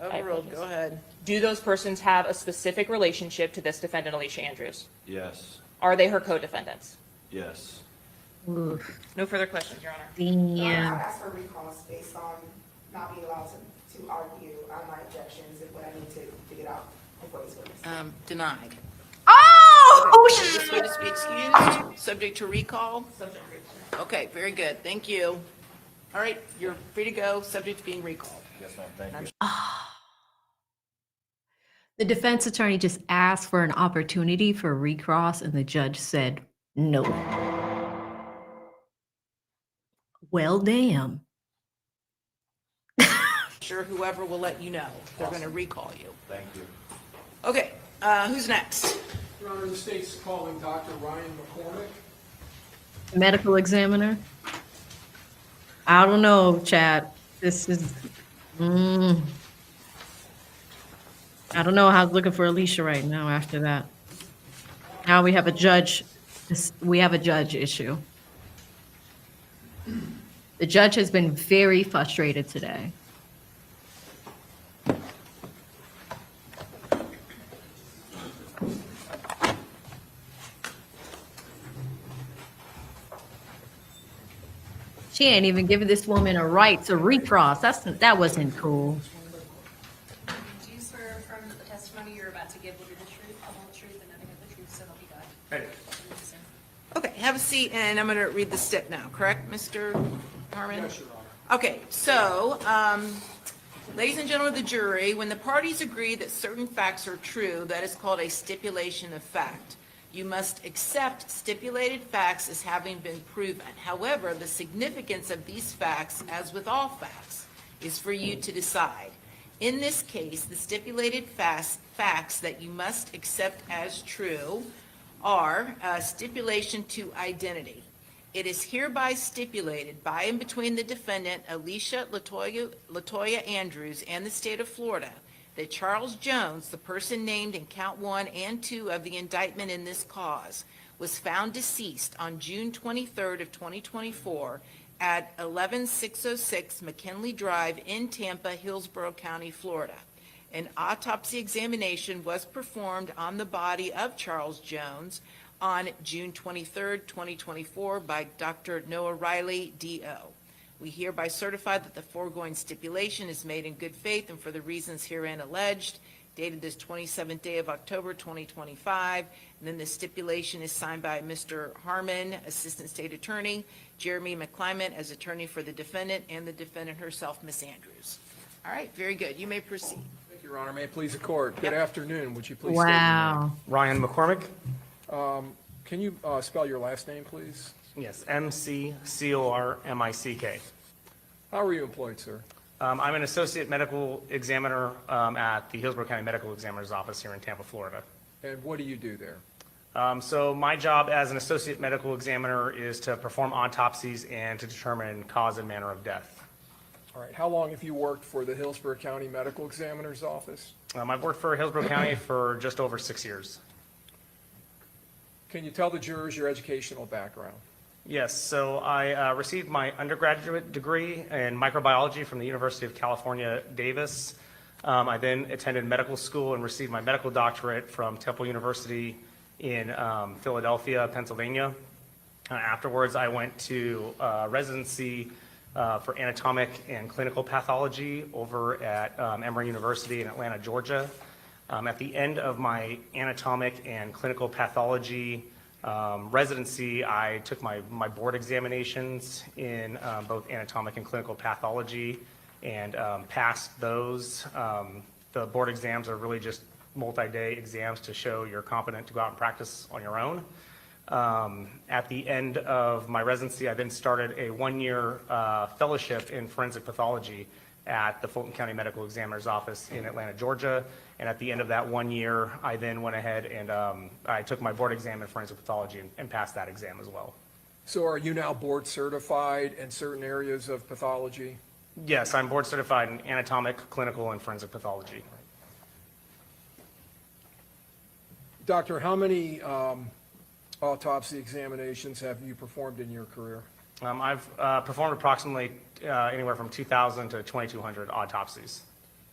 Overruled, go ahead. Do those persons have a specific relationship to this defendant, Alicia Andrews? Yes. Are they her co-defendants? Yes. Oof. No further questions, Your Honor. Damn. I asked for recalls based on not being allowed to argue on my objections and what I need to get out before this witness. Denied. Oh! Is this witness to be excused? Subject to recall? Subject to recall. Okay, very good. Thank you. All right, you're free to go, subject to being recalled. Yes, ma'am. Thank you. The defense attorney just asked for an opportunity for recross, and the judge said no. Well, damn. Sure, whoever will let you know. They're going to recall you. Thank you. Okay, who's next? Your Honor, the state's calling Dr. Ryan McCormick. medical examiner. I don't know, Chad. This is, I don't know how I was looking for Alicia right now after that. Now we have a judge, we have a judge issue. The judge has been very frustrated today. She ain't even giving this woman a right to recross. That wasn't cool. Do you swear affirm that the testimony you're about to give will be the truth, the whole truth, and nothing but the truth, so help you God? Okay, have a seat, and I'm going to read the stip now, correct, Mr. Harmon? Yes, Your Honor. Okay, so, ladies and gentlemen of the jury, when the parties agree that certain facts are true, that is called a stipulation of fact. You must accept stipulated facts as having been proven. However, the significance of these facts, as with all facts, is for you to decide. In this case, the stipulated facts that you must accept as true are stipulation to identity. It is hereby stipulated by and between the defendant, Alicia Latoya Andrews, and the state of Florida, that Charles Jones, the person named in count 1 and 2 of the indictment in this cause, was found deceased on June 23rd of 2024 at 11606 McKinley Drive in Tampa, Hillsborough County, Florida. An autopsy examination was performed on the body of Charles Jones on June 23rd, 2024 by Dr. Noah Riley, D.O. We hereby certify that the foregoing stipulation is made in good faith and for the reasons herein alleged, dated this 27th day of October, 2025. And then the stipulation is signed by Mr. Harmon, Assistant State Attorney, Jeremy McClymont as attorney for the defendant, and the defendant herself, Ms. Andrews. All right, very good. You may proceed. Thank you, Your Honor. May it please the court. Good afternoon. Would you please Wow. Ryan McCormick? Can you spell your last name, please? Yes, McCormick. How are you employed, sir? I'm an associate medical examiner at the Hillsborough County Medical Examiner's Office here in Tampa, Florida. And what do you do there? So my job as an associate medical examiner is to perform autopsies and to determine cause and manner of death. All right. How long have you worked for the Hillsborough County Medical Examiner's Office? I've worked for Hillsborough County for just over 6 years. Can you tell the jurors your educational background? Yes, so I received my undergraduate degree in microbiology from the University of California, Davis. I then attended medical school and received my medical doctorate from Temple University in Philadelphia, Pennsylvania. Afterwards, I went to residency for anatomic and clinical pathology over at Emory University in Atlanta, Georgia. At the end of my anatomic and clinical pathology residency, I took my board examinations in both anatomic and clinical pathology and passed those. The board exams are really just multi-day exams to show you're competent to go out and practice on your own. At the end of my residency, I then started a one-year fellowship in forensic pathology at the Fulton County Medical Examiner's Office in Atlanta, Georgia. And at the end of that 1 year, I then went ahead and I took my board exam in forensic pathology and passed that exam as well. So are you now board certified in certain areas of pathology? Yes, I'm board certified in anatomic, clinical, and forensic pathology. Doctor, how many autopsy examinations have you performed in your career? I've performed approximately anywhere from 2,000 to 2,200 autopsies.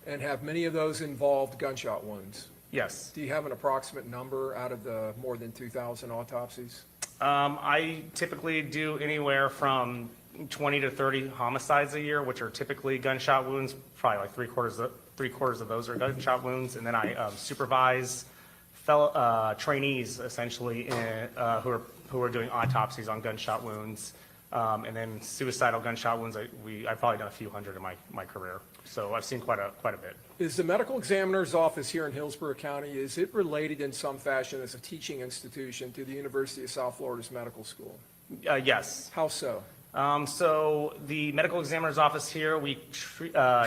And have many of those involved gunshot wounds? Yes. Do you have an approximate number out of the more than 2,000 autopsies? I typically do anywhere from 20 to 30 homicides a year, which are typically gunshot wounds. Probably like three quarters of those are gunshot wounds. And then I supervise fellow trainees, essentially, who are doing autopsies on gunshot wounds. And then suicidal gunshot wounds, I've probably done a few hundred in my career. So I've seen quite a bit. Is the medical examiner's office here in Hillsborough County, is it related in some fashion as a teaching institution to the University of South Florida's medical school? Yes. How so? So the medical examiner's office here, we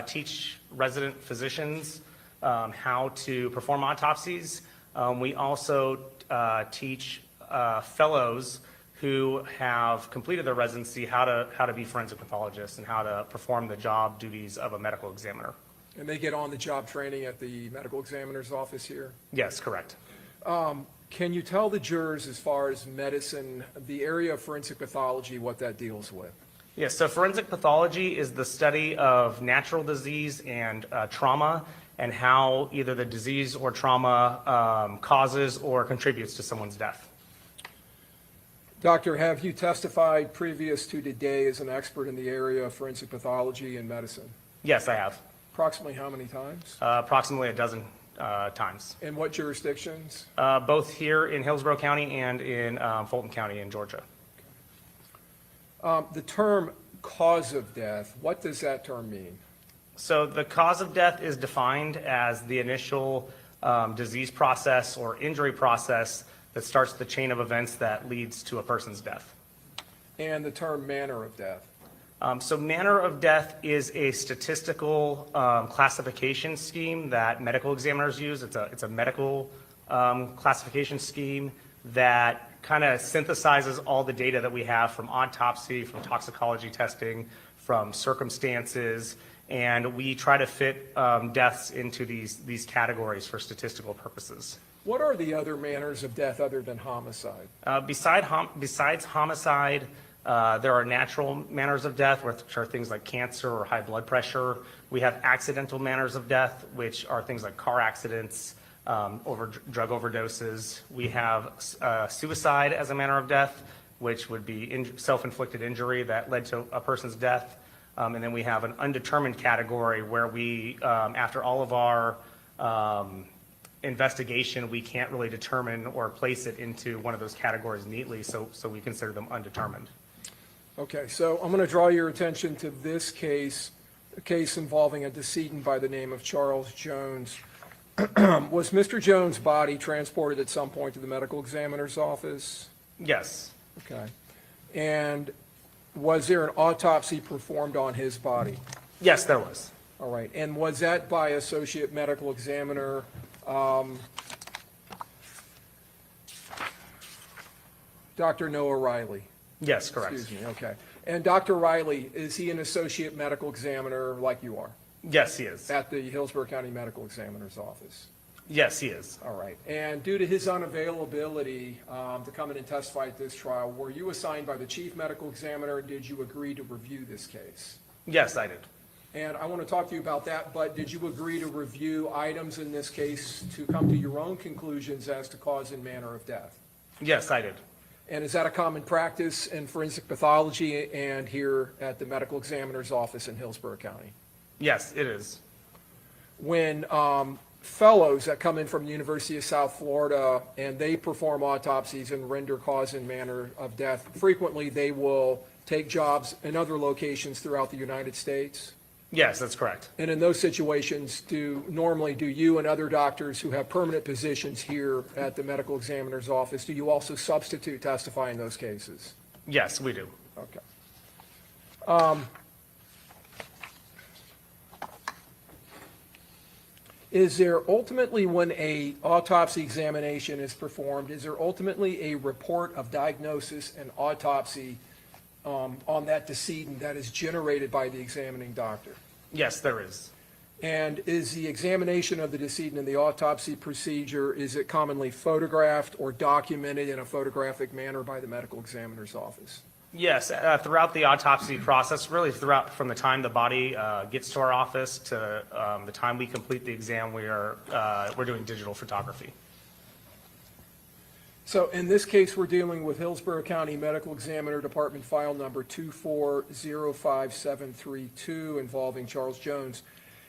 teach resident physicians how to perform autopsies. We also teach fellows who have completed their residency how to be forensic pathologists and how to perform the job duties of a medical examiner. And they get on-the-job training at the medical examiner's office here? Yes, correct. Can you tell the jurors, as far as medicine, the area of forensic pathology, what that deals with? Yes, so forensic pathology is the study of natural disease and trauma, and how either the disease or trauma causes or contributes to someone's death. Doctor, have you testified previous to today as an expert in the area of forensic pathology and medicine? Yes, I have. Approximately how many times? Approximately a dozen times. In what jurisdictions? Both here in Hillsborough County and in Fulton County in Georgia. The term cause of death, what does that term mean? So the cause of death is defined as the initial disease process or injury process that starts the chain of events that leads to a person's death. And the term manner of death? So manner of death is a statistical classification scheme that medical examiners use. It's a medical classification scheme that kind of synthesizes all the data that we have from autopsy, from toxicology testing, from circumstances, and we try to fit deaths into these categories for statistical purposes. What are the other manners of death other than homicide? Besides homicide, there are natural manners of death, which are things like cancer or high blood pressure. We have accidental manners of death, which are things like car accidents, drug overdoses. We have suicide as a manner of death, which would be self-inflicted injury that led to a person's death. And then we have an undetermined category where we, after all of our investigation, we can't really determine or place it into one of those categories neatly, so we consider them undetermined. Okay, so I'm going to draw your attention to this case, a case involving a decedent by the name of Charles Jones. Was Mr. Jones' body transported at some point to the medical examiner's office? Yes. Okay. And was there an autopsy performed on his body? Yes, there was. All right. And was that by Associate Medical Examiner Dr. Noah Riley? Yes, correct. Excuse me, okay. And Dr. Riley, is he an Associate Medical Examiner like you are? Yes, he is. At the Hillsborough County Medical Examiner's office? Yes, he is. All right. And due to his unavailability to come in and testify at this trial, were you assigned by the Chief Medical Examiner, and did you agree to review this case? Yes, I did. And I want to talk to you about that, but did you agree to review items in this case to come to your own conclusions as to cause and manner of death? Yes, I did. And is that a common practice in forensic pathology and here at the medical examiner's office in Hillsborough County? Yes, it is. When fellows that come in from the University of South Florida and they perform autopsies and render cause and manner of death, frequently they will take jobs in other locations throughout the United States? Yes, that's correct. And in those situations, normally do you and other doctors who have permanent positions here at the medical examiner's office, do you also substitute testify in those cases? Yes, we do. Okay. Is there ultimately, when a autopsy examination is performed, is there ultimately a report of diagnosis and autopsy on that decedent that is generated by the examining doctor? Yes, there is. And is the examination of the decedent in the autopsy procedure, is it commonly photographed or documented in a photographic manner by the medical examiner's office? Yes, throughout the autopsy process, really throughout from the time the body gets to our office to the time we complete the exam, we're doing digital photography. So in this case, we're dealing with Hillsborough County Medical Examiner Department file number 2405732 involving Charles Jones.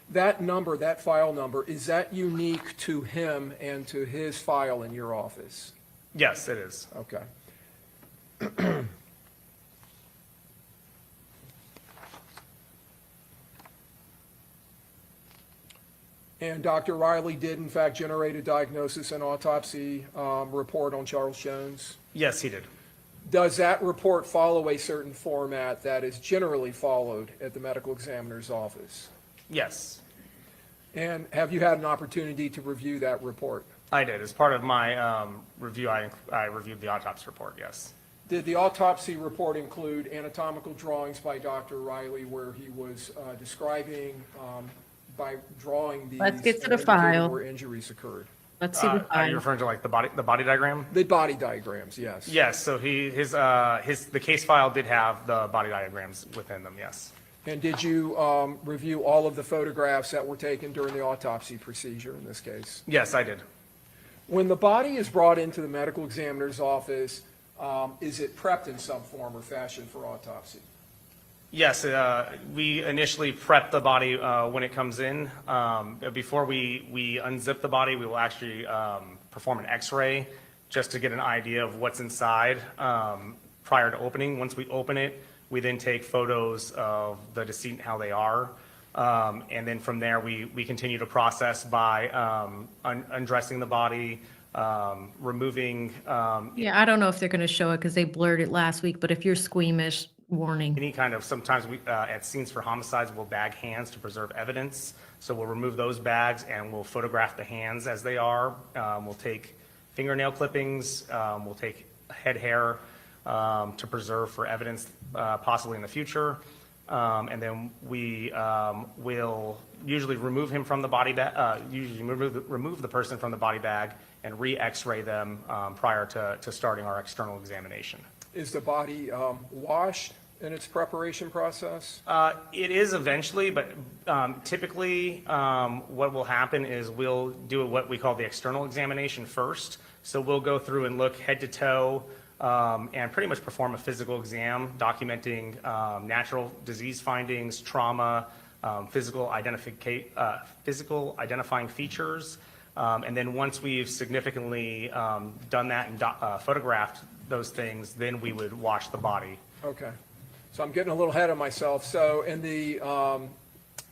That number, that file number, is that unique to him and to his file in your office? Yes, it is. Okay. And Dr. Riley did in fact generate a diagnosis and autopsy report on Charles Jones? Yes, he did. Does that report follow a certain format that is generally followed at the medical examiner's office? Yes. And have you had an opportunity to review that report? I did. As part of my review, I reviewed the autopsy report, yes. Did the autopsy report include anatomical drawings by Dr. Riley where he was describing, by drawing these? Let's get to the indicating file. where injuries occurred? Let's see the Are you file. referring to like the body diagram? The body diagrams, yes. Yes, so the case file did have the body diagrams within them, yes. And did you review all of the photographs that were taken during the autopsy procedure in this case? Yes, I did. When the body is brought into the medical examiner's office, is it prepped in some form or fashion for autopsy? Yes, we initially prep the body when it comes in. Before we unzip the body, we will actually perform an x-ray just to get an idea of what's inside prior to opening. Once we open it, we then take photos of the decedent, how they are. And then from there, we continue to process by undressing the body, removing Yeah, I don't know if they're going to show it because they blurred it last week, but if you're squeamish, warning. any kind of, sometimes we, at scenes for homicides, we'll bag hands to preserve evidence. So we'll remove those bags and we'll photograph the hands as they are. We'll take fingernail clippings, we'll take head hair to preserve for evidence possibly in the future. And then we will usually remove him from the body bag, usually remove the person from the body bag and re-x-ray them prior to starting our external examination. Is the body washed in its preparation process? It is eventually, but typically what will happen is we'll do what we call the external examination first. So we'll go through and look head to toe and pretty much perform a physical exam documenting natural disease findings, trauma, physical identifying features. And then once we've significantly done that and photographed those things, then we would wash the body. Okay. So I'm getting a little ahead of myself. So in the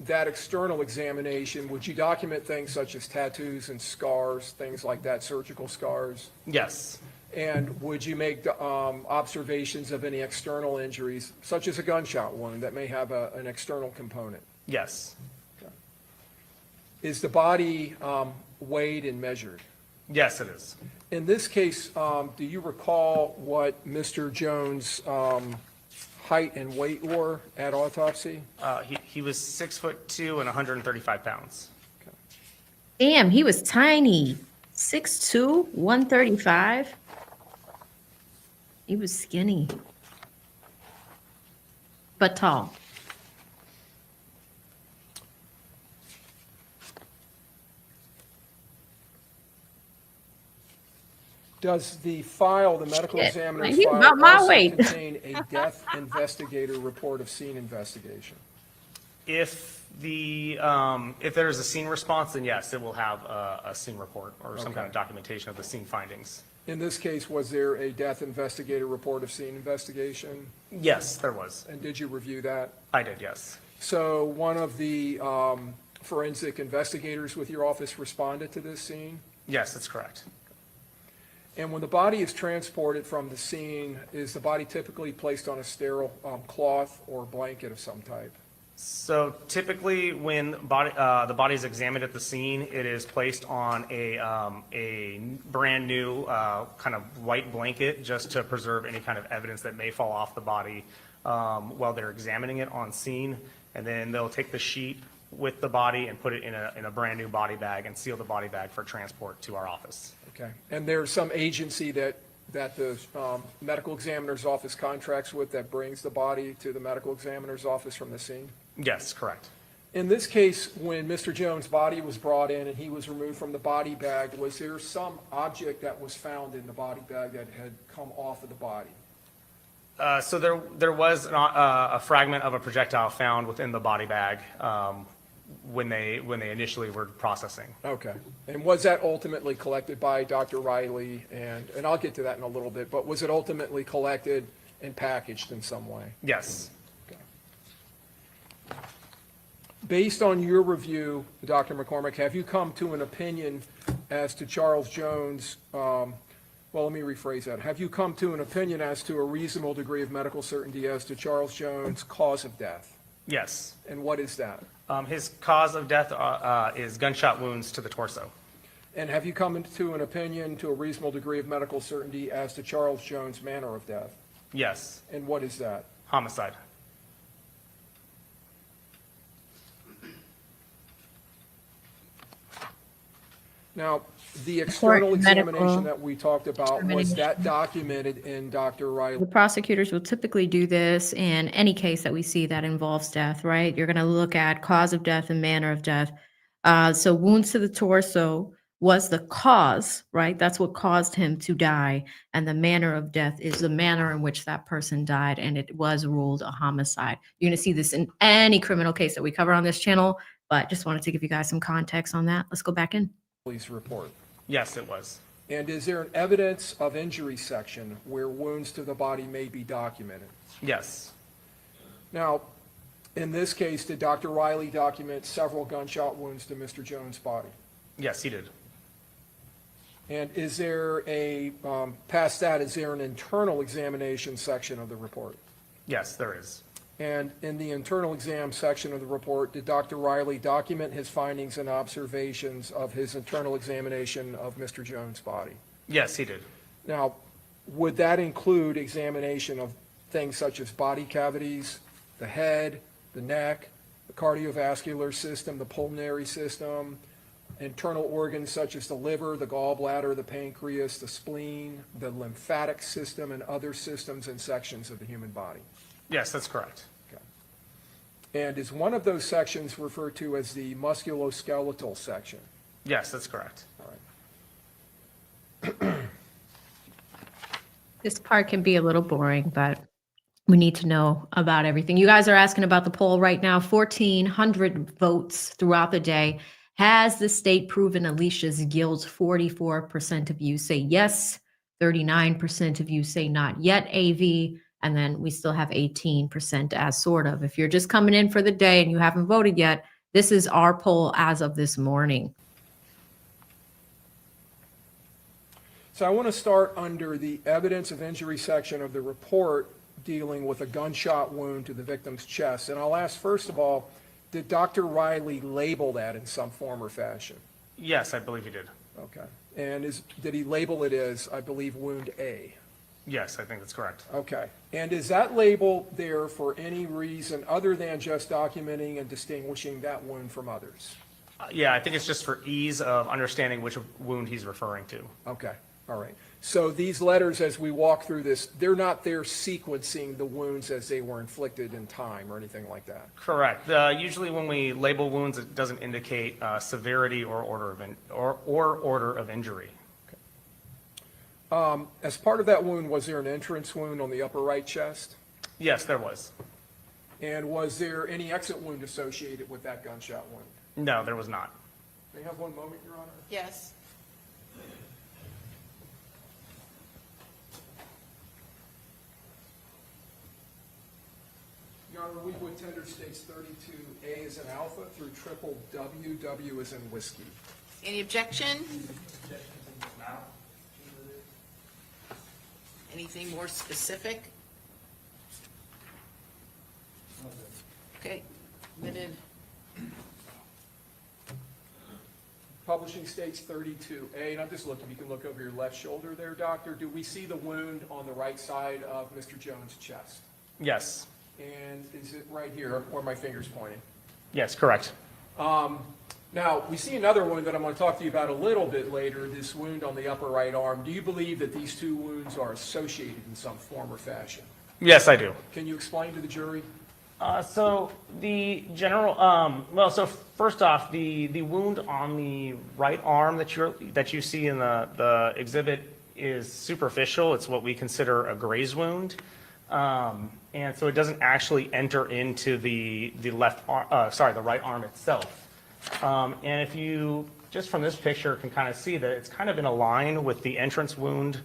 that external examination, would you document things such as tattoos and scars, things like that, surgical scars? Yes. And would you make observations of any external injuries, such as a gunshot wound that may have an external component? Yes. Okay. Is the body weighed and measured? Yes, it is. In this case, do you recall what Mr. Jones' height and weight were at autopsy? He was 6'2" and 135 pounds. Damn, he was tiny. 6'2", 135. He was skinny, but tall. Does the file, the medical Shit, examiner's he file, about my also weight. contain a death investigator report of scene investigation? If there's a scene response, then yes, it will have a scene report or some kind of documentation of the scene findings. In this case, was there a death investigator report of scene investigation? Yes, there was. And did you review that? I did, yes. So one of the forensic investigators with your office responded to this scene? Yes, that's correct. And when the body is transported from the scene, is the body typically placed on a sterile cloth or blanket of some type? So typically, when the body is examined at the scene, it is placed on a brand new kind of white blanket just to preserve any kind of evidence that may fall off the body while they're examining it on scene. And then they'll take the sheet with the body and put it in a brand new body bag and seal the body bag for transport to our office. Okay. And there's some agency that the medical examiner's office contracts with that brings the body to the medical examiner's office from the scene? Yes, correct. In this case, when Mr. Jones' body was brought in and he was removed from the body bag, was there some object that was found in the body bag that had come off of the body? So there was a fragment of a projectile found within the body bag when they initially were processing. Okay. And was that ultimately collected by Dr. Riley? And I'll get to that in a little bit, but was it ultimately collected and packaged in some way? Yes. Based on your review, Dr. McCormick, have you come to an opinion as to Charles Jones, well, let me rephrase that. Have you come to an opinion as to a reasonable degree of medical certainty as to Charles Jones' cause of death? Yes. And what is that? His cause of death is gunshot wounds to the torso. And have you come to an opinion to a reasonable degree of medical certainty as to Charles Jones' manner of death? Yes. And what is that? Homicide. Now, the external medical examination that we talked about, was that determination. documented in Dr. Riley? The prosecutors will typically do this in any case that we see that involves death, right? You're going to look at cause of death and manner of death. So wounds to the torso was the cause, right? That's what caused him to die. And the manner of death is the manner in which that person died. And it was ruled a homicide. You're going to see this in any criminal case that we cover on this channel, but just wanted to give you guys some context on that. Let's go back in. Police report. Yes, it was. And is there an evidence of injury section where wounds to the body may be documented? Yes. Now, in this case, did Dr. Riley document several gunshot wounds to Mr. Jones' body? Yes, he did. And is there past that, is there an internal examination section of the report? Yes, there is. And in the internal exam section of the report, did Dr. Riley document his findings and observations of his internal examination of Mr. Jones' body? Yes, he did. Now, would that include examination of things such as body cavities, the head, the neck, the cardiovascular system, the pulmonary system, internal organs such as the liver, the gallbladder, the pancreas, the spleen, the lymphatic system, and other systems and sections of the human body? Yes, that's correct. Okay. And is one of those sections referred to as the musculoskeletal section? Yes, that's correct. All right. This part can be a little boring, but we need to know about everything. You guys are asking about the poll right now. 1,400 votes throughout the day. Has the state proven Alicia's guilt? 44% of you say yes. 39% of you say not yet, AV. And then we still have 18% as sort of. If you're just coming in for the day and you haven't voted yet, this is our poll as of this morning. So I want to start under the evidence of injury section of the report dealing with a gunshot wound to the victim's chest. And I'll ask, first of all, did Dr. Riley label that in some form or fashion? Yes, I believe he did. Okay. And did he label it as, I believe, wound A? Yes, I think that's correct. Okay. And is that label there for any reason other than just documenting and distinguishing that wound from others? Yeah, I think it's just for ease of understanding which wound he's referring to. Okay. All right. So these letters, as we walk through this, they're not there sequencing the wounds as they were inflicted in time or anything like that? Correct. Usually when we label wounds, it doesn't indicate severity or order of injury. As part of that wound, was there an entrance wound on the upper right chest? Yes, there was. And was there any exit wound associated with that gunshot wound? No, there was not. May I have one moment, Your Honor? Yes. Your Honor, we would tender states 32A as an alpha through triple W, W as in whiskey. Any objection? Anything more specific? Okay, admitted. Publishing states 32A, and I'm just looking, you can look over your left shoulder there, doctor. Do we see the wound on the right side of Mr. Jones' chest? Yes. And is it right here where my finger's pointing? Yes, correct. Now, we see another wound that I'm going to talk to you about a little bit later, this wound on the upper right arm. Do you believe that these two wounds are associated in some form or fashion? Yes, I do. Can you explain to the jury? So the general, so first off, the wound on the right arm that you see in the exhibit is superficial. It's what we consider a graze wound. And so it doesn't actually enter into the right arm itself. And if you, just from this picture, can kind of see that it's kind of in a line with the entrance wound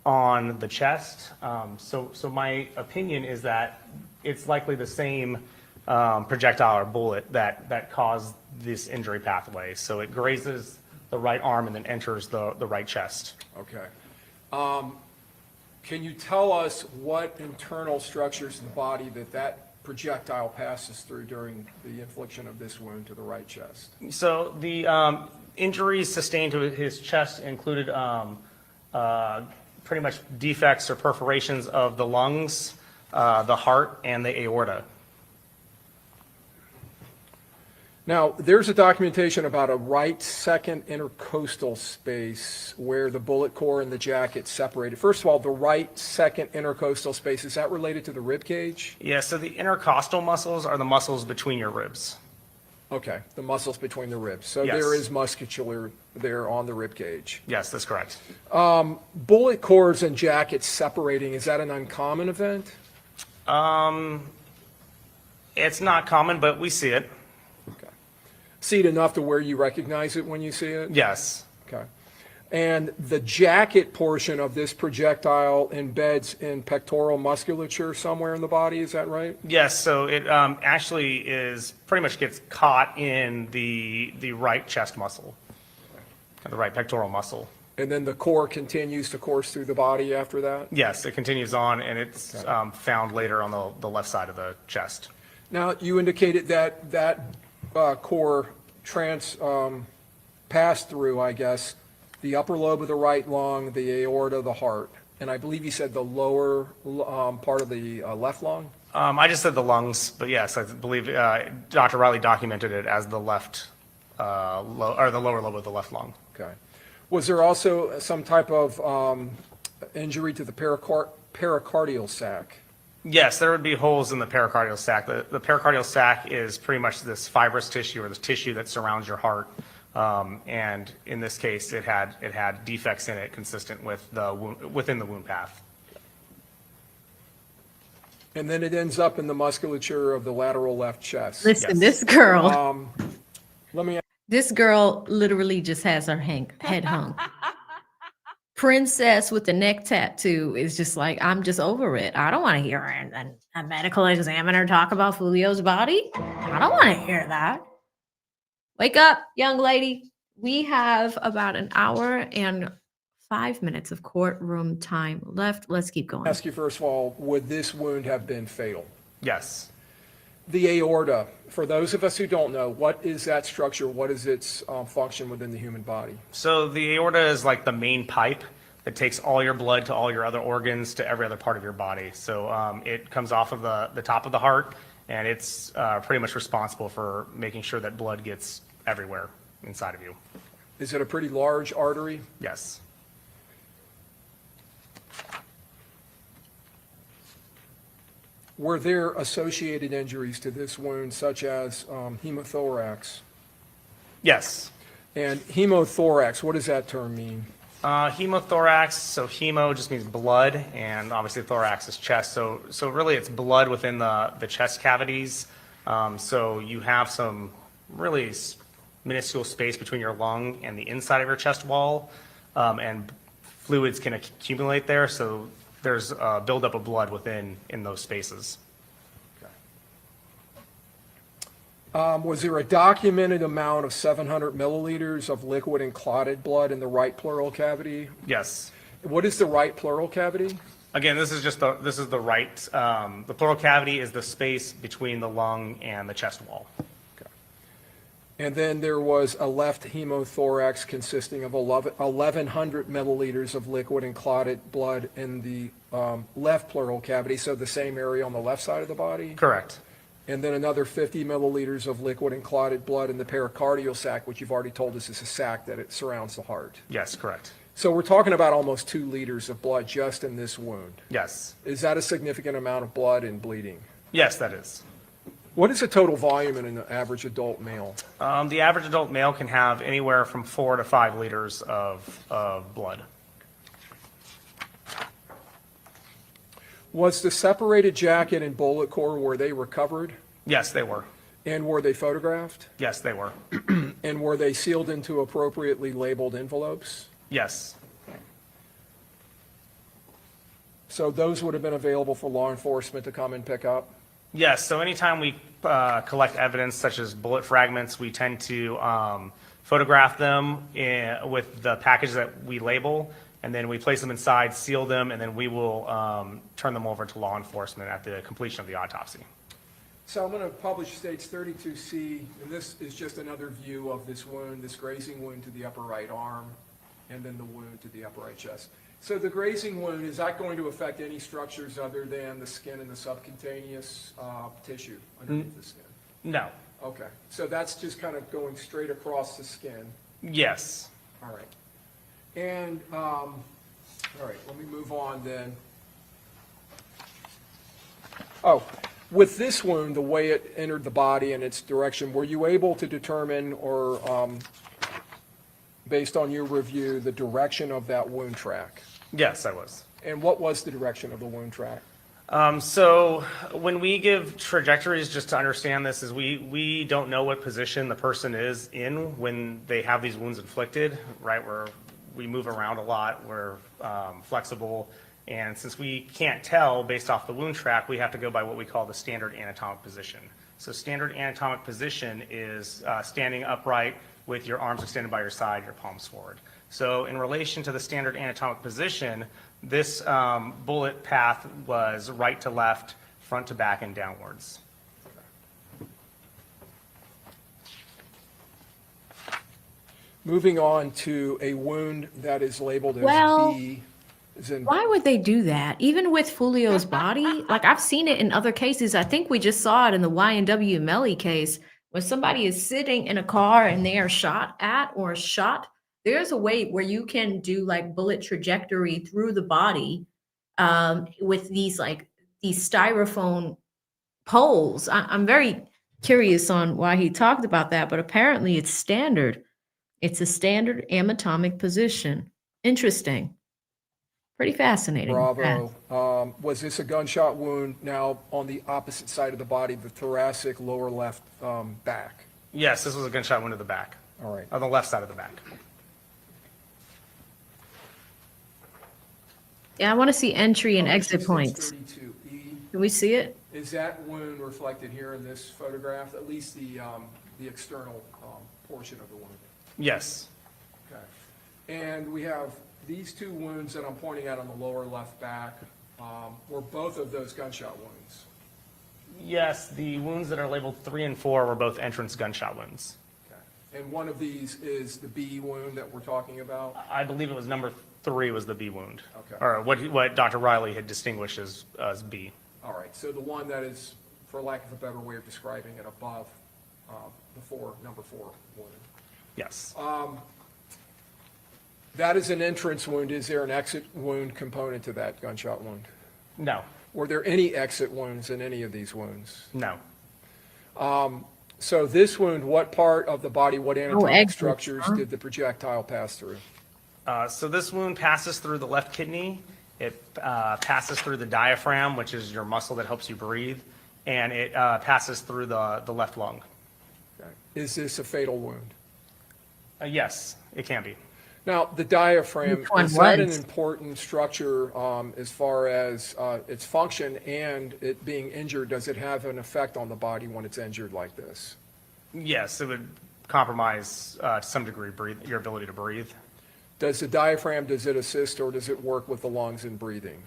on the chest. So my opinion is that it's likely the same projectile or bullet that caused this injury pathway. So it grazes the right arm and then enters the right chest. Okay. Can you tell us what internal structures in the body that projectile passes through during the infliction of this wound to the right chest? So the injuries sustained to his chest included pretty much defects or perforations of the lungs, the heart, and the aorta. Now, there's a documentation about a right second intercostal space where the bullet core and the jacket separated. First of all, the right second intercostal space, is that related to the rib cage? Yeah, so the intercostal muscles are the muscles between your ribs. Okay, the muscles between the ribs. So Yes. there is musculature there on the rib cage. Yes, that's correct. Bullet cores and jackets separating, is that an uncommon event? It's not common, but we see it. Okay. See it enough to where you recognize it when you see it? Yes. Okay. And the jacket portion of this projectile embeds in pectoral musculature somewhere in the body, is that right? Yes, so it actually is pretty much gets caught in the right chest muscle, the right pectoral muscle. And then the core continues to course through the body after that? Yes, it continues on, and it's found later on the left side of the chest. Now, you indicated that core passed through, I guess, the upper lobe of the right lung, the aorta, the heart, and I believe you said the lower part of the left lung? I just said the lungs, but yes, I believe Dr. Riley documented it as the left, or the lower lobe of the left lung. Okay. Was there also some type of injury to the pericardial sac? Yes, there would be holes in the pericardial sac. The pericardial sac is pretty much this fibrous tissue or the tissue that surrounds your heart. And in this case, it had defects in it consistent with within the wound path. And then it ends up in the musculature of the lateral left chest. Listen, Yes. this girl, Let me this girl literally just has her head hung. Princess with the neck tattoo is just like, I'm just over it. I don't want to hear a medical examiner talk about Julio's body. I don't want to hear that. Wake up, young lady. We have about an hour and 5 minutes of courtroom time left. Let's keep going. ask you first of all, would this wound have been fatal? Yes. The aorta, for those of us who don't know, what is that structure? What is its function within the human body? So the aorta is like the main pipe that takes all your blood to all your other organs to every other part of your body. So it comes off of the top of the heart, and it's pretty much responsible for making sure that blood gets everywhere inside of you. Is it a pretty large artery? Yes. Were there associated injuries to this wound, such as hemothorax? Yes. And hemothorax, what does that term mean? Hemothorax, so hemo just means blood, and obviously thorax is chest. So really it's blood within the chest cavities. So you have some really minuscule space between your lung and the inside of your chest wall, and fluids can accumulate there. So there's a buildup of blood in those spaces. Was there a documented amount of 700 milliliters of liquid and clotted blood in the right pleural cavity? Yes. What is the right pleural cavity? Again, this is the right. The pleural cavity is the space between the lung and the chest wall. And then there was a left hemothorax consisting of 1,100 milliliters of liquid and clotted blood in the left pleural cavity, so the same area on the left side of the body? Correct. And then another 50 milliliters of liquid and clotted blood in the pericardial sac, which you've already told us is a sac that it surrounds the heart. Yes, correct. So we're talking about almost 2 liters of blood just in this wound. Yes. Is that a significant amount of blood and bleeding? Yes, that is. What is the total volume in an average adult male? The average adult male can have anywhere from 4 to 5 liters of blood. Was the separated jacket and bullet core, were they recovered? Yes, they were. And were they photographed? Yes, they were. And were they sealed into appropriately labeled envelopes? Yes. So those would have been available for law enforcement to come and pick up? Yes, so anytime we collect evidence such as bullet fragments, we tend to photograph them with the package that we label, and then we place them inside, seal them, and then we will turn them over to law enforcement at the completion of the autopsy. So I'm going to publish States 32C, and this is just another view of this wound, this grazing wound to the upper right arm, and then the wound to the upper right chest. So the grazing wound, is that going to affect any structures other than the skin and the subcutaneous tissue underneath the skin? No. Okay, so that's just kind of going straight across the skin. Yes. All right. And, all right, let me move on then. Oh, with this wound, the way it entered the body and its direction, were you able to determine or, based on your review, the direction of that wound track? Yes, I was. And what was the direction of the wound track? So when we give trajectories, just to understand this, is we don't know what position the person is in when they have these wounds inflicted, right? We move around a lot, we're flexible, and since we can't tell based off the wound track, we have to go by what we call the standard anatomic position. So standard anatomic position is standing upright with your arms extended by your side, your palms forward. So in relation to the standard anatomic position, this bullet path was right to left, front to back, and downwards. Moving on to a wound that is labeled as Well, B. As in, Why would they do that? Even with Fulio's body, like I've seen it in other cases. I think we just saw it in the Y&W Melly case when somebody is sitting in a car and they are shot at or shot. There's a way where you can do like bullet trajectory through the body with these styrofoam poles. I'm very curious on why he talked about that, but apparently it's standard. It's a standard anatomic position. Interesting. Pretty fascinating. Bravo. Was this a gunshot wound now on the opposite side of the body, the thoracic lower left back? Yes, this was a gunshot wound to the back. All right. On the left side of the back. Yeah, I want to see entry and exit points. 32E. Can we see it? Is that wound reflected here in this photograph, at least the external portion of the wound? Yes. Okay. And we have these two wounds that I'm pointing out on the lower left back. Were both of those gunshot wounds? Yes, the wounds that are labeled 3 and 4 were both entrance gunshot wounds. Okay. And one of these is the B wound that we're talking about? I believe it was number 3 was the B wound. Okay. Or what Dr. Riley had distinguished as B. All right, so the one that is, for lack of a better way of describing it, above number 4 wound. Yes. That is an entrance wound. Is there an exit wound component to that gunshot wound? No. Were there any exit wounds in any of these wounds? No. So this wound, what part of the body, what anatomic exits, structures huh? did the projectile pass through? So this wound passes through the left kidney. It passes through the diaphragm, which is your muscle that helps you breathe, and it passes through the left lung. Okay. Is this a fatal wound? Yes, it can be. Now, the diaphragm, Which one is that an was? important structure as far as its function and it being injured? Does it have an effect on the body when it's injured like this? Yes, it would compromise to some degree your ability to breathe. Does the diaphragm, does it assist or does it work with the lungs in breathing?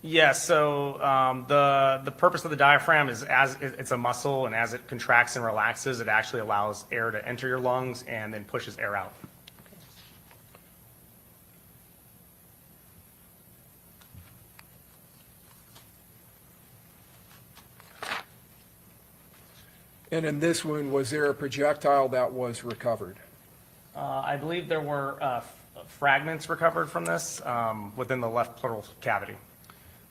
Yes, so the purpose of the diaphragm is as it's a muscle, and as it contracts and relaxes, it actually allows air to enter your lungs and then pushes air out. And in this wound, was there a projectile that was recovered? I believe there were fragments recovered from this within the left pleural cavity.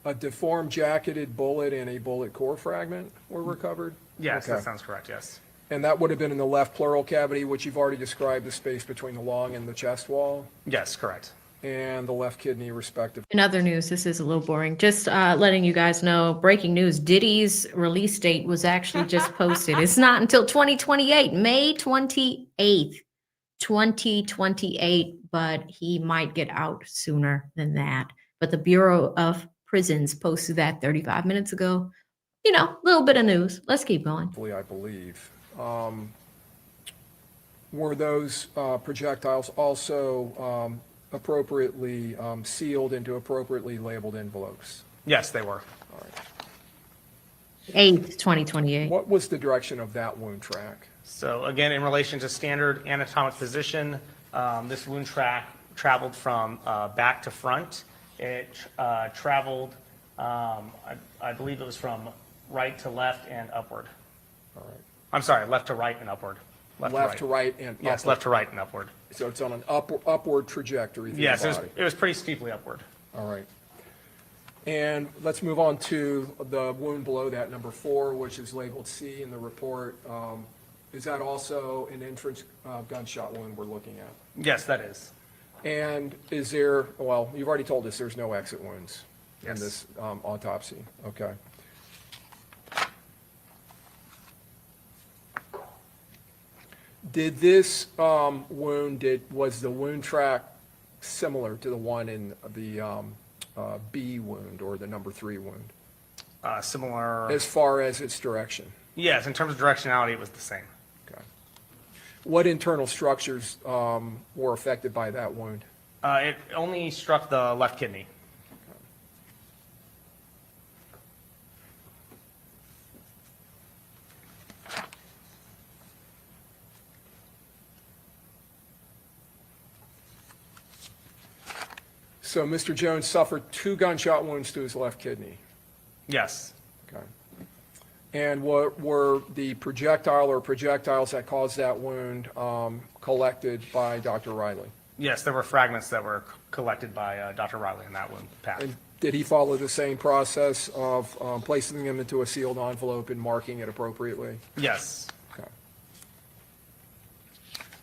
A deformed jacketed bullet and a bullet core fragment were recovered? Yes, Okay. that sounds correct, yes. And that would have been in the left pleural cavity, which you've already described the space between the lung and the chest wall, Yes, correct. and the left kidney respectively. In other news, this is a little boring. Just letting you guys know, breaking news, Diddy's release date was actually just posted. It's not until 2028, May 28th, 2028, but he might get out sooner than that. But the Bureau of Prisons posted that 35 minutes ago. You know, a little bit of news. Let's keep going. I believe. Were those projectiles also appropriately sealed into appropriately labeled envelopes? Yes, they were. All right. 8th, 2028. What was the direction of that wound track? So again, in relation to standard anatomic position, this wound track traveled from back to front, It traveled, I believe it was from right to left and upward. All right. I'm sorry, left to right and upward. Left to right and Yes, upward. left to right and upward. So it's on an upward trajectory through Yes, the it was, body. it was pretty steeply upward. All right. And let's move on to the wound below that, number 4, which is labeled C in the report. Is that also an entrance gunshot wound we're looking at? Yes, that is. And is there, well, you've already told us there's no exit wounds in Yes. this autopsy. Okay. Did this wound, was the wound track similar to the one in the B wound or the number 3 wound? Similar. As far as its direction? Yes, in terms of directionality, it was the same. Okay. What internal structures were affected by that wound? It only struck the left kidney. So Mr. Jones suffered 2 gunshot wounds to his left kidney? Yes. Okay. And what were the projectile or projectiles that caused that wound collected by Dr. Riley? Yes, there were fragments that were collected by Dr. Riley in that wound path. And did he follow the same process of placing them into a sealed envelope and marking it appropriately? Yes. Okay.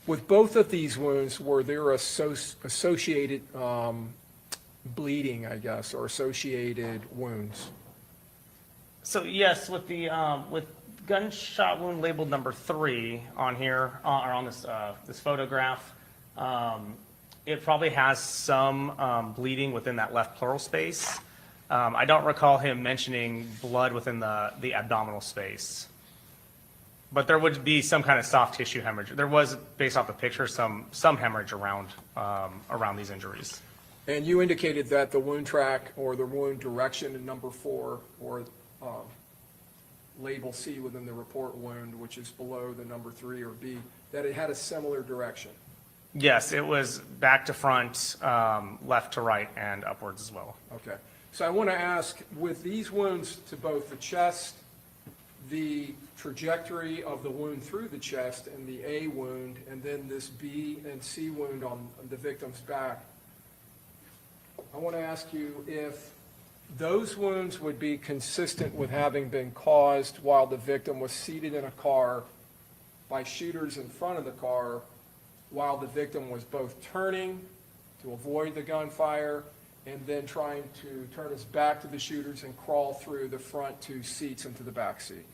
With both of these wounds, were there associated bleeding, I guess, or associated wounds? So yes, with the with gunshot wound labeled number 3 on here or on this this photograph, it probably has some bleeding within that left pleural space. I don't recall him mentioning blood within the abdominal space, but there would be some kind of soft tissue hemorrhage. There was, based off the picture, some hemorrhage around around these injuries. And you indicated that the wound track or the wound direction in number 4 or label C within the report wound, which is below the number 3 or B, that it had a similar direction. Yes, it was back to front, left to right, and upwards as well. Okay. So I want to ask, with these wounds to both the chest, the trajectory of the wound through the chest and the A wound, and then this B and C wound on the victim's back, I want to ask you if those wounds would be consistent with having been caused while the victim was seated in a car by shooters in front of the car, while the victim was both turning to avoid the gunfire and then trying to turn his back to the shooters and crawl through the front 2 seats into the back seat.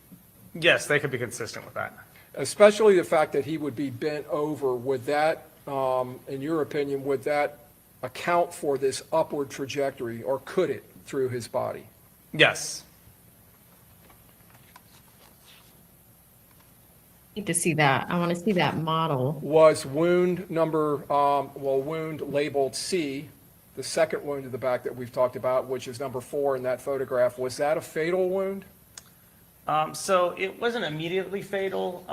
Yes, they could be consistent with that. Especially the fact that he would be bent over. Would that, in your opinion, would that account for this upward trajectory, or could it, through his body? Yes. Need to see that. I want to see that model. Was wound number, wound labeled C, the second wound to the back that we've talked about, which is number 4 in that photograph, was that a fatal wound? So it wasn't immediately fatal.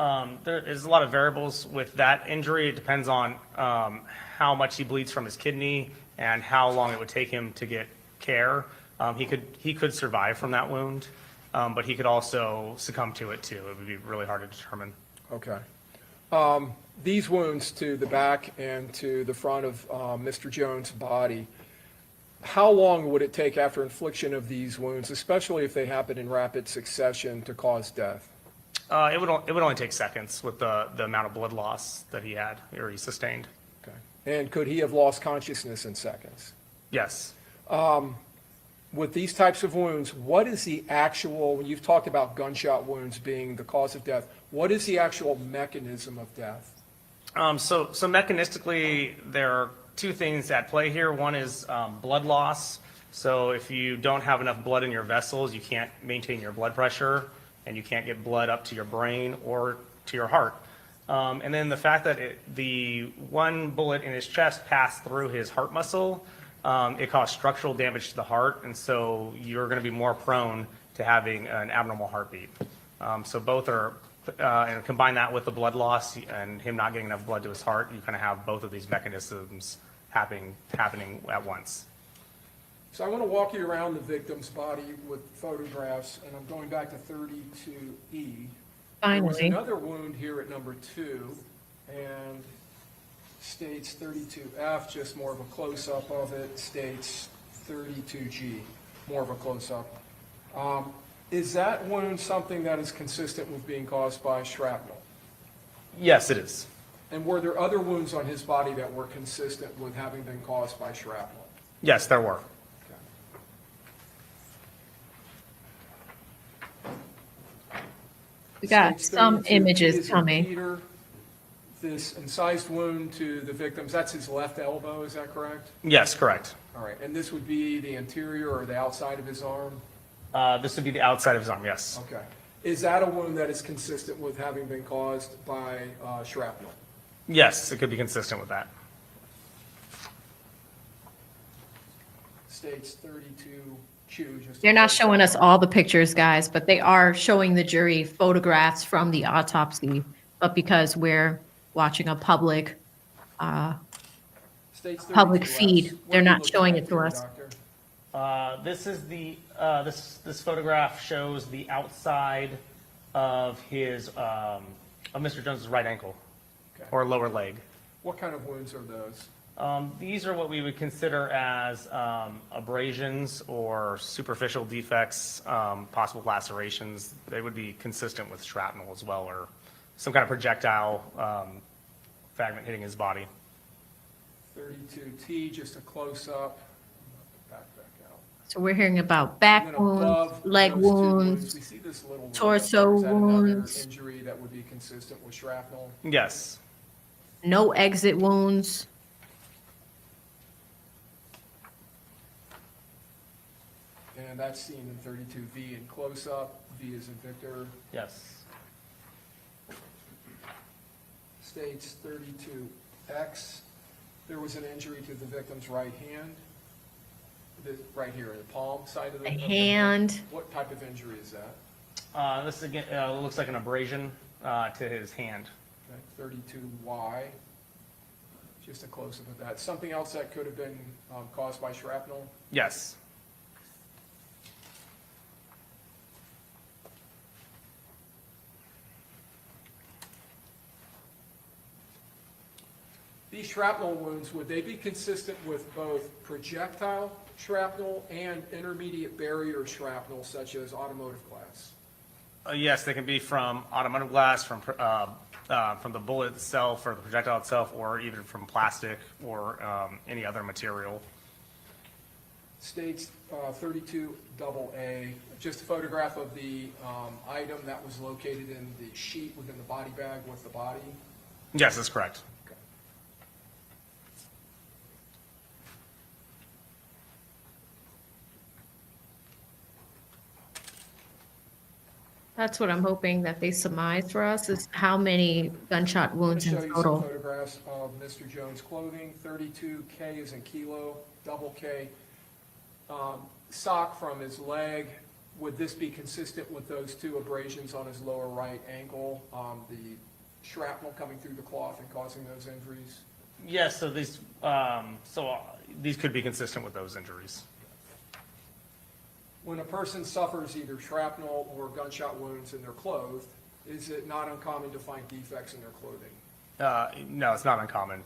There is a lot of variables with that injury. It depends on how much he bleeds from his kidney and how long it would take him to get care. He could survive from that wound, but he could also succumb to it too. It would be really hard to determine. Okay. These wounds to the back and to the front of Mr. Jones' body, how long would it take after infliction of these wounds, especially if they happen in rapid succession, to cause death? It would only take seconds with the amount of blood loss that he had or he sustained. Okay. And could he have lost consciousness in seconds? Yes. With these types of wounds, what is the actual, when you've talked about gunshot wounds being the cause of death, what is the actual mechanism of death? So mechanistically, there are 2 things at play here. One is blood loss. So if you don't have enough blood in your vessels, you can't maintain your blood pressure, and you can't get blood up to your brain or to your heart. And then the fact that the one bullet in his chest passed through his heart muscle, it caused structural damage to the heart, and so you're going to be more prone to having an abnormal heartbeat. So both are, and combine that with the blood loss and him not getting enough blood to his heart, you kind of have both of these mechanisms happening at once. So I want to walk you around the victim's body with photographs, and I'm going back to 32E. There was Finally. another wound here at number 2, and states 32F, just more of a close-up of it, states 32G, more of a close-up. Is that wound something that is consistent with being caused by shrapnel? Yes, it is. And were there other wounds on his body that were consistent with having been caused by shrapnel? Yes, there were. We got States some 32 images is in coming. Peter. This incised wound to the victims, that's his left elbow, is that correct? Yes, correct. All right, and this would be the interior or the outside of his arm? This would be the outside of his arm, yes. Okay. Is that a wound that is consistent with having been caused by shrapnel? Yes, it could be consistent with that. States 32Q. They're not showing us all the pictures, guys, but they are showing the jury photographs from the autopsy. But because we're watching a public States 32 public less. feed, What they're are you not looking showing at it to here, us. Doctor? This is this photograph shows the outside of his, of Mr. Jones's right ankle Okay. or lower leg. What kind of wounds are those? These are what we would consider as abrasions or superficial defects, possible lacerations. They would be consistent with shrapnel as well, or some kind of projectile fragment hitting his body. 32T, just a close-up. Back out. So we're hearing about And back then wounds, above leg those two wounds. we see this little torso is that another wounds. injury that would be consistent with shrapnel? Yes. No exit wounds. And that's seen in 32V in close-up. V is in Victor. Yes. States 32X. There was an injury to the victim's right hand. Right here, in the palm side of the A of the hand. What type of injury is that? This again looks like an abrasion to his hand. Okay, 32Y. Just a close-up of that. Something else that could have been caused by shrapnel? Yes. These shrapnel wounds, would they be consistent with both projectile shrapnel and intermediate barrier shrapnel, such as automotive glass? Yes, they can be from automotive glass, from the bullet itself or the projectile itself, or even from plastic or any other material. States 32AA, just a photograph of the item that was located in the sheet within the body bag with the body. Yes, that's correct. That's what I'm hoping that they surmise for us, is how many gunshot wounds I'm in going to show you some total. photographs of Mr. Jones' clothing. 32K is in kilo, double K. Sock from his leg. Would this be consistent with those two abrasions on his lower right ankle? The shrapnel coming through the cloth and causing those injuries? Yes, so these could be consistent with those injuries. When a person suffers either shrapnel or gunshot wounds and they're clothed, is it not uncommon to find defects in their clothing? No, it's not uncommon.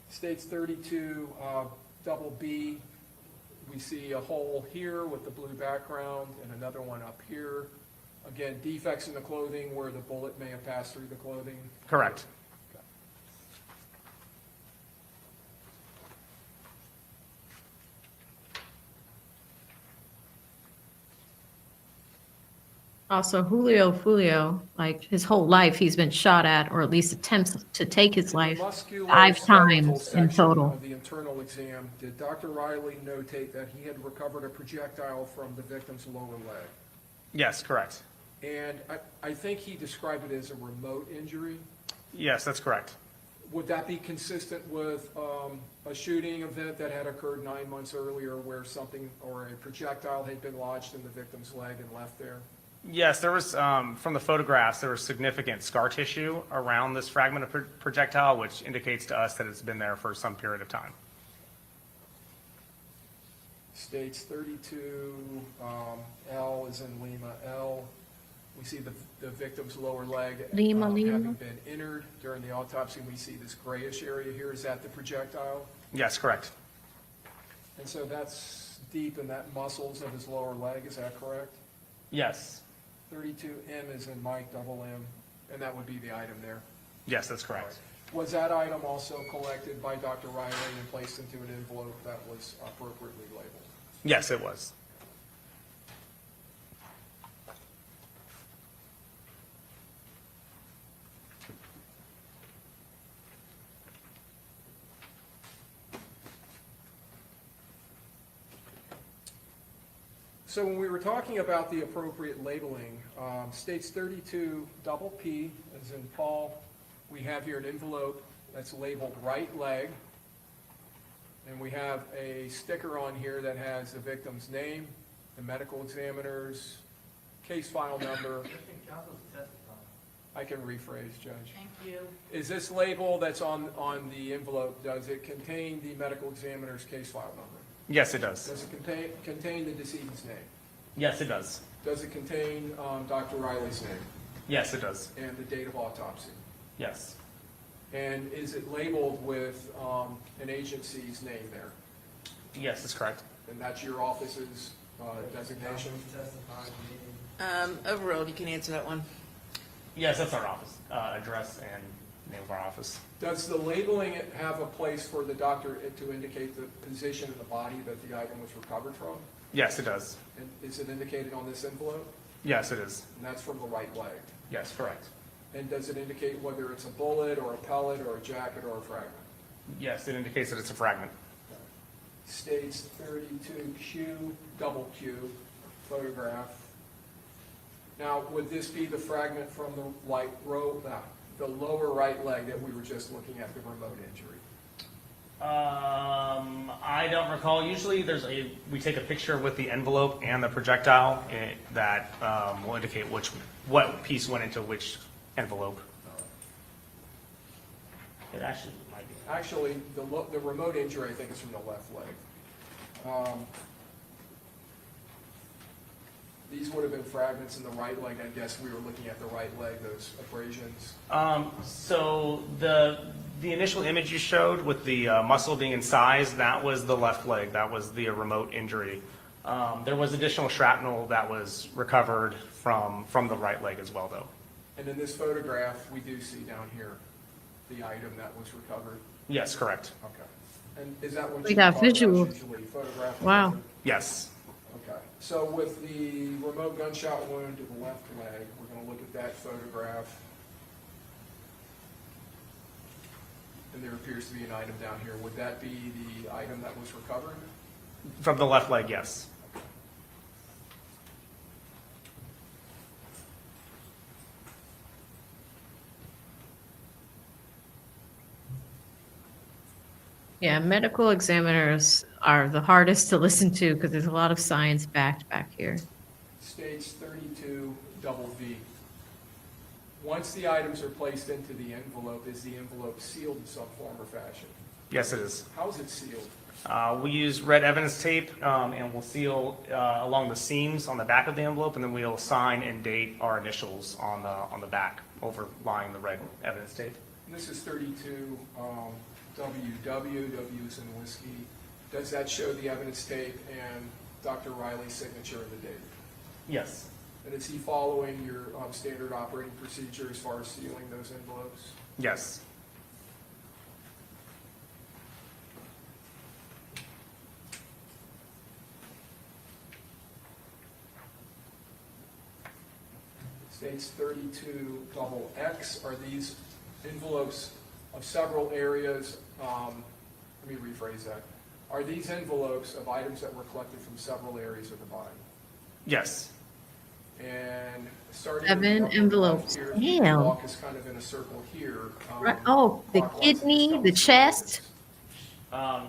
States 32 double B, we see a hole here with the blue background and another one up here. Again, defects in the clothing where the bullet may have passed through the clothing. Correct. Also, Julio Foolio, like his whole life, he's been shot at, or at least attempts to take his life, 5 times in total. Of the internal exam, did Dr. Riley notate that he had recovered a projectile from the victim's lower leg? Yes, correct. And I think he described it as a remote injury. Yes, that's correct. Would that be consistent with a shooting event that had occurred 9 months earlier where something or a projectile had been lodged in the victim's leg and left there? Yes, there was, from the photographs, there was significant scar tissue around this fragment of projectile, which indicates to us that it's been there for some period of time. States 32, L is in Lima, L. We see the victim's lower leg Lima. having been entered during the autopsy. We see this grayish area here. Is that the projectile? Yes, correct. And so that's deep in that muscles of his lower leg, is that correct? Yes. 32M is in Mike, double M, and that would be the item there. Yes, that's correct. Was that item also collected by Dr. Riley and placed into an envelope that was appropriately labeled? Yes, it was. So when we were talking about the appropriate labeling, states 32 double P, as in Paul, we have here an envelope that's labeled right leg, and we have a sticker on here that has the victim's name, the medical examiner's case file number. I can rephrase, Judge. Thank you. Is this label that's on the envelope, does it contain the medical examiner's case file number? Yes, it does. Does it contain the decedent's name? Yes, it does. Does it contain Dr. Riley's name Yes, it does. and the date of autopsy? Yes. And is it labeled with an agency's name there? Yes, that's correct. And that's your office's designation? Overall, you can answer that one. Yes, that's our office, address and name of our office. Does the labeling have a place for the doctor to indicate the position of the body that the item was recovered from? Yes, it does. And is it indicated on this envelope? Yes, it is. And that's from the right leg? Yes, correct. And does it indicate whether it's a bullet or a pellet or a jacket or a fragment? Yes, it indicates that it's a fragment. States 32Q, double Q, photograph. Now, would this be the fragment from the lower right leg that we were just looking at, the remote injury? I don't recall. Usually we take a picture with the envelope and the projectile that will indicate what piece went into which envelope. It actually might be. Actually, the remote injury, I think, is from the left leg. These would have been fragments in the right leg. I guess we were looking at the right leg, those abrasions. So the initial image you showed with the muscle being incised, that was the left leg. That was the remote injury. There was additional shrapnel that was recovered from the right leg as well, though. And in this photograph, we do see down here the item that was recovered. Yes, correct. Okay. And is that what We you got talk about visual. usually, photograph? Wow. Yes. Okay. So with the remote gunshot wound to the left leg, we're going to look at that photograph. And there appears to be an item down here. Would that be the item that was recovered? From the left leg, yes. Yeah, medical examiners are the hardest to listen to because there's a lot of science backed back here. States 32 double V. Once the items are placed into the envelope, is the envelope sealed in some form or fashion? Yes, it is. How is it sealed? We use red evidence tape and we'll seal along the seams on the back of the envelope, and then we'll sign and date our initials on the back overlying the red evidence tape. And this is 32 WW, W is in whiskey. Does that show the evidence tape and Dr. Riley's signature and the date? Yes. And is he following your standard operating procedure as far as sealing those envelopes? Yes. States 32 double X. Are these envelopes of several areas? Let me rephrase that. Are these envelopes of items that were collected from several areas of the body? Yes. And starting 7 envelopes. here, Damn. the walk is kind of in a circle here. Right. Oh, the kidney, the chest.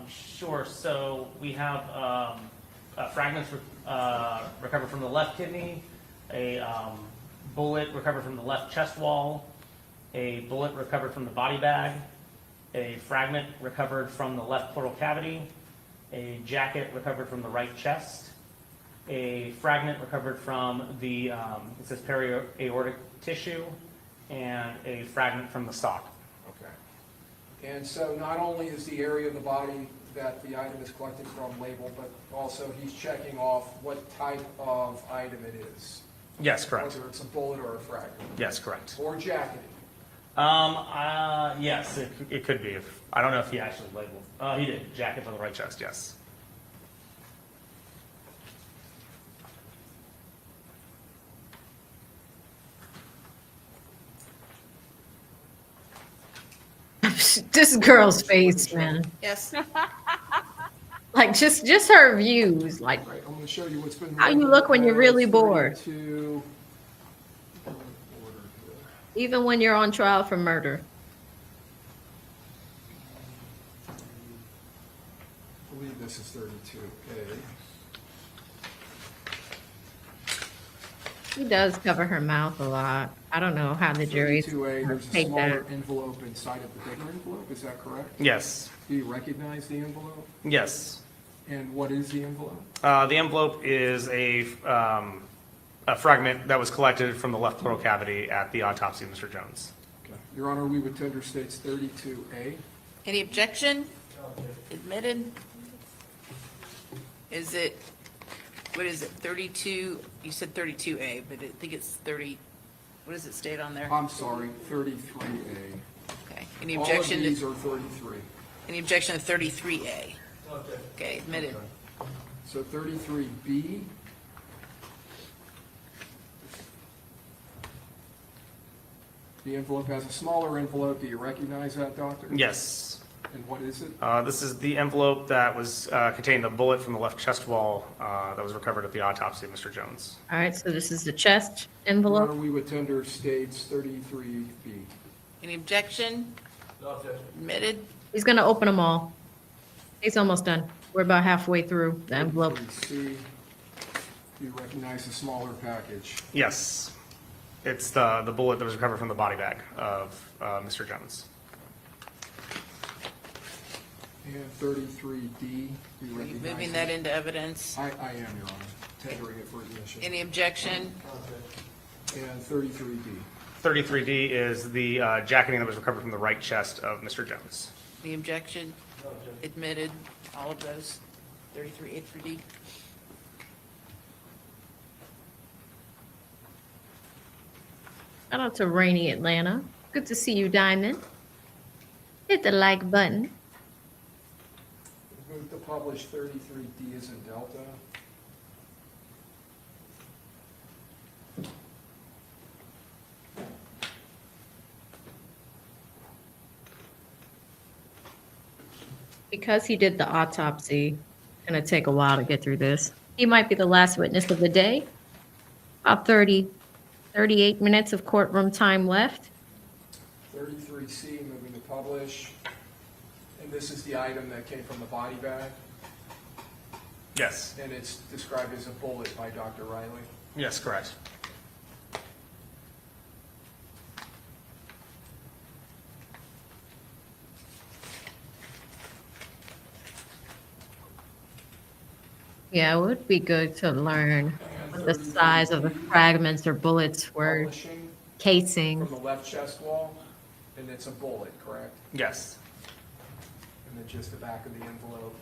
Sure. So we have fragments recovered from the left kidney, a bullet recovered from the left chest wall, a bullet recovered from the body bag, a fragment recovered from the left pleural cavity, a jacket recovered from the right chest, a fragment recovered from the, it says periaortic tissue, and a fragment from the sock. Okay. And so not only is the area of the body that the item is collected from labeled, but also he's checking off what type of item it is. Yes, correct. Whether it's a bullet or a fragment. Yes, correct. Or jacketed. Yes, it could be. I don't know if he actually labeled. He did. Jacket from the right chest, yes. This girl's face, man. Yes. Like just her views. Like Right, I'm going to show you what's been. how you look when you're really bored. 32. Even when you're on trial for murder. I believe this is 32A. She does cover her mouth a lot. I don't know how the jury's 32A, there's a take smaller that. envelope inside of the bigger envelope, is that correct? Yes. Do you recognize the envelope? Yes. And what is the envelope? The envelope is a fragment that was collected from the left pleural cavity at the autopsy of Mr. Jones. Okay. Your Honor, we would tender states 32A. Any objection? Admitted? Is it, what is it, 32, you said 32A, but I think it's 30, what does it state on there? I'm sorry, 33A. Okay, any All of objection these to, are 33. any objection to 33A? Okay, admitted. So 33B. The envelope has a smaller envelope. Do you recognize that, Doctor? Yes. And what is it? This is the envelope that was contained a bullet from the left chest wall that was recovered at the autopsy of Mr. Jones. All right, so this is the chest Your envelope. Honor, we would tender states 33B. Any objection? Admitted? He's gonna open them all. He's almost done. We're about halfway through the envelope. 33C. Do you recognize the smaller package? Yes. It's the bullet that was recovered from the body bag of Mr. Jones. And 33D. Do you Are you recognize moving it? that into evidence? I am, Your Honor. Tendering it for admission. Any objection? And 33D. 33D is the jacketing that was recovered from the right chest of Mr. Jones. Any objection? Admitted, all of those, 33A through D? Shout out to rainy Atlanta. Good to see you, Diamond. Hit the like button. Move to publish 33D as in Delta. Because he did the autopsy, it's gonna take a while to get through this. He might be the last witness of the day. About 38 minutes of courtroom time left. 33C, moving to publish. And this is the item that came from the body bag, Yes. and it's described as a bullet by Dr. Riley. Yes, correct. Yeah, it would be good to learn what the size of the fragments or bullets were Publishing casing. from the left chest wall, and it's a bullet, correct? Yes. And then just the back of the envelope.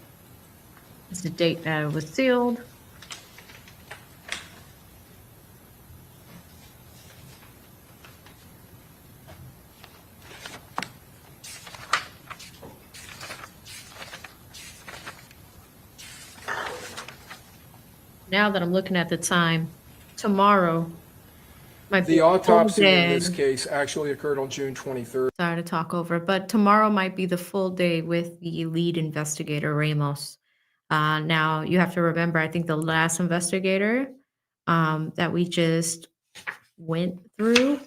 It's the date that it was sealed. Now that I'm looking at the time, tomorrow might be The a full autopsy in day. this case actually occurred on June 23rd. Sorry to talk over, but tomorrow might be the full day with the lead investigator, Ramos. Now, you have to remember, I think the last investigator that we just went through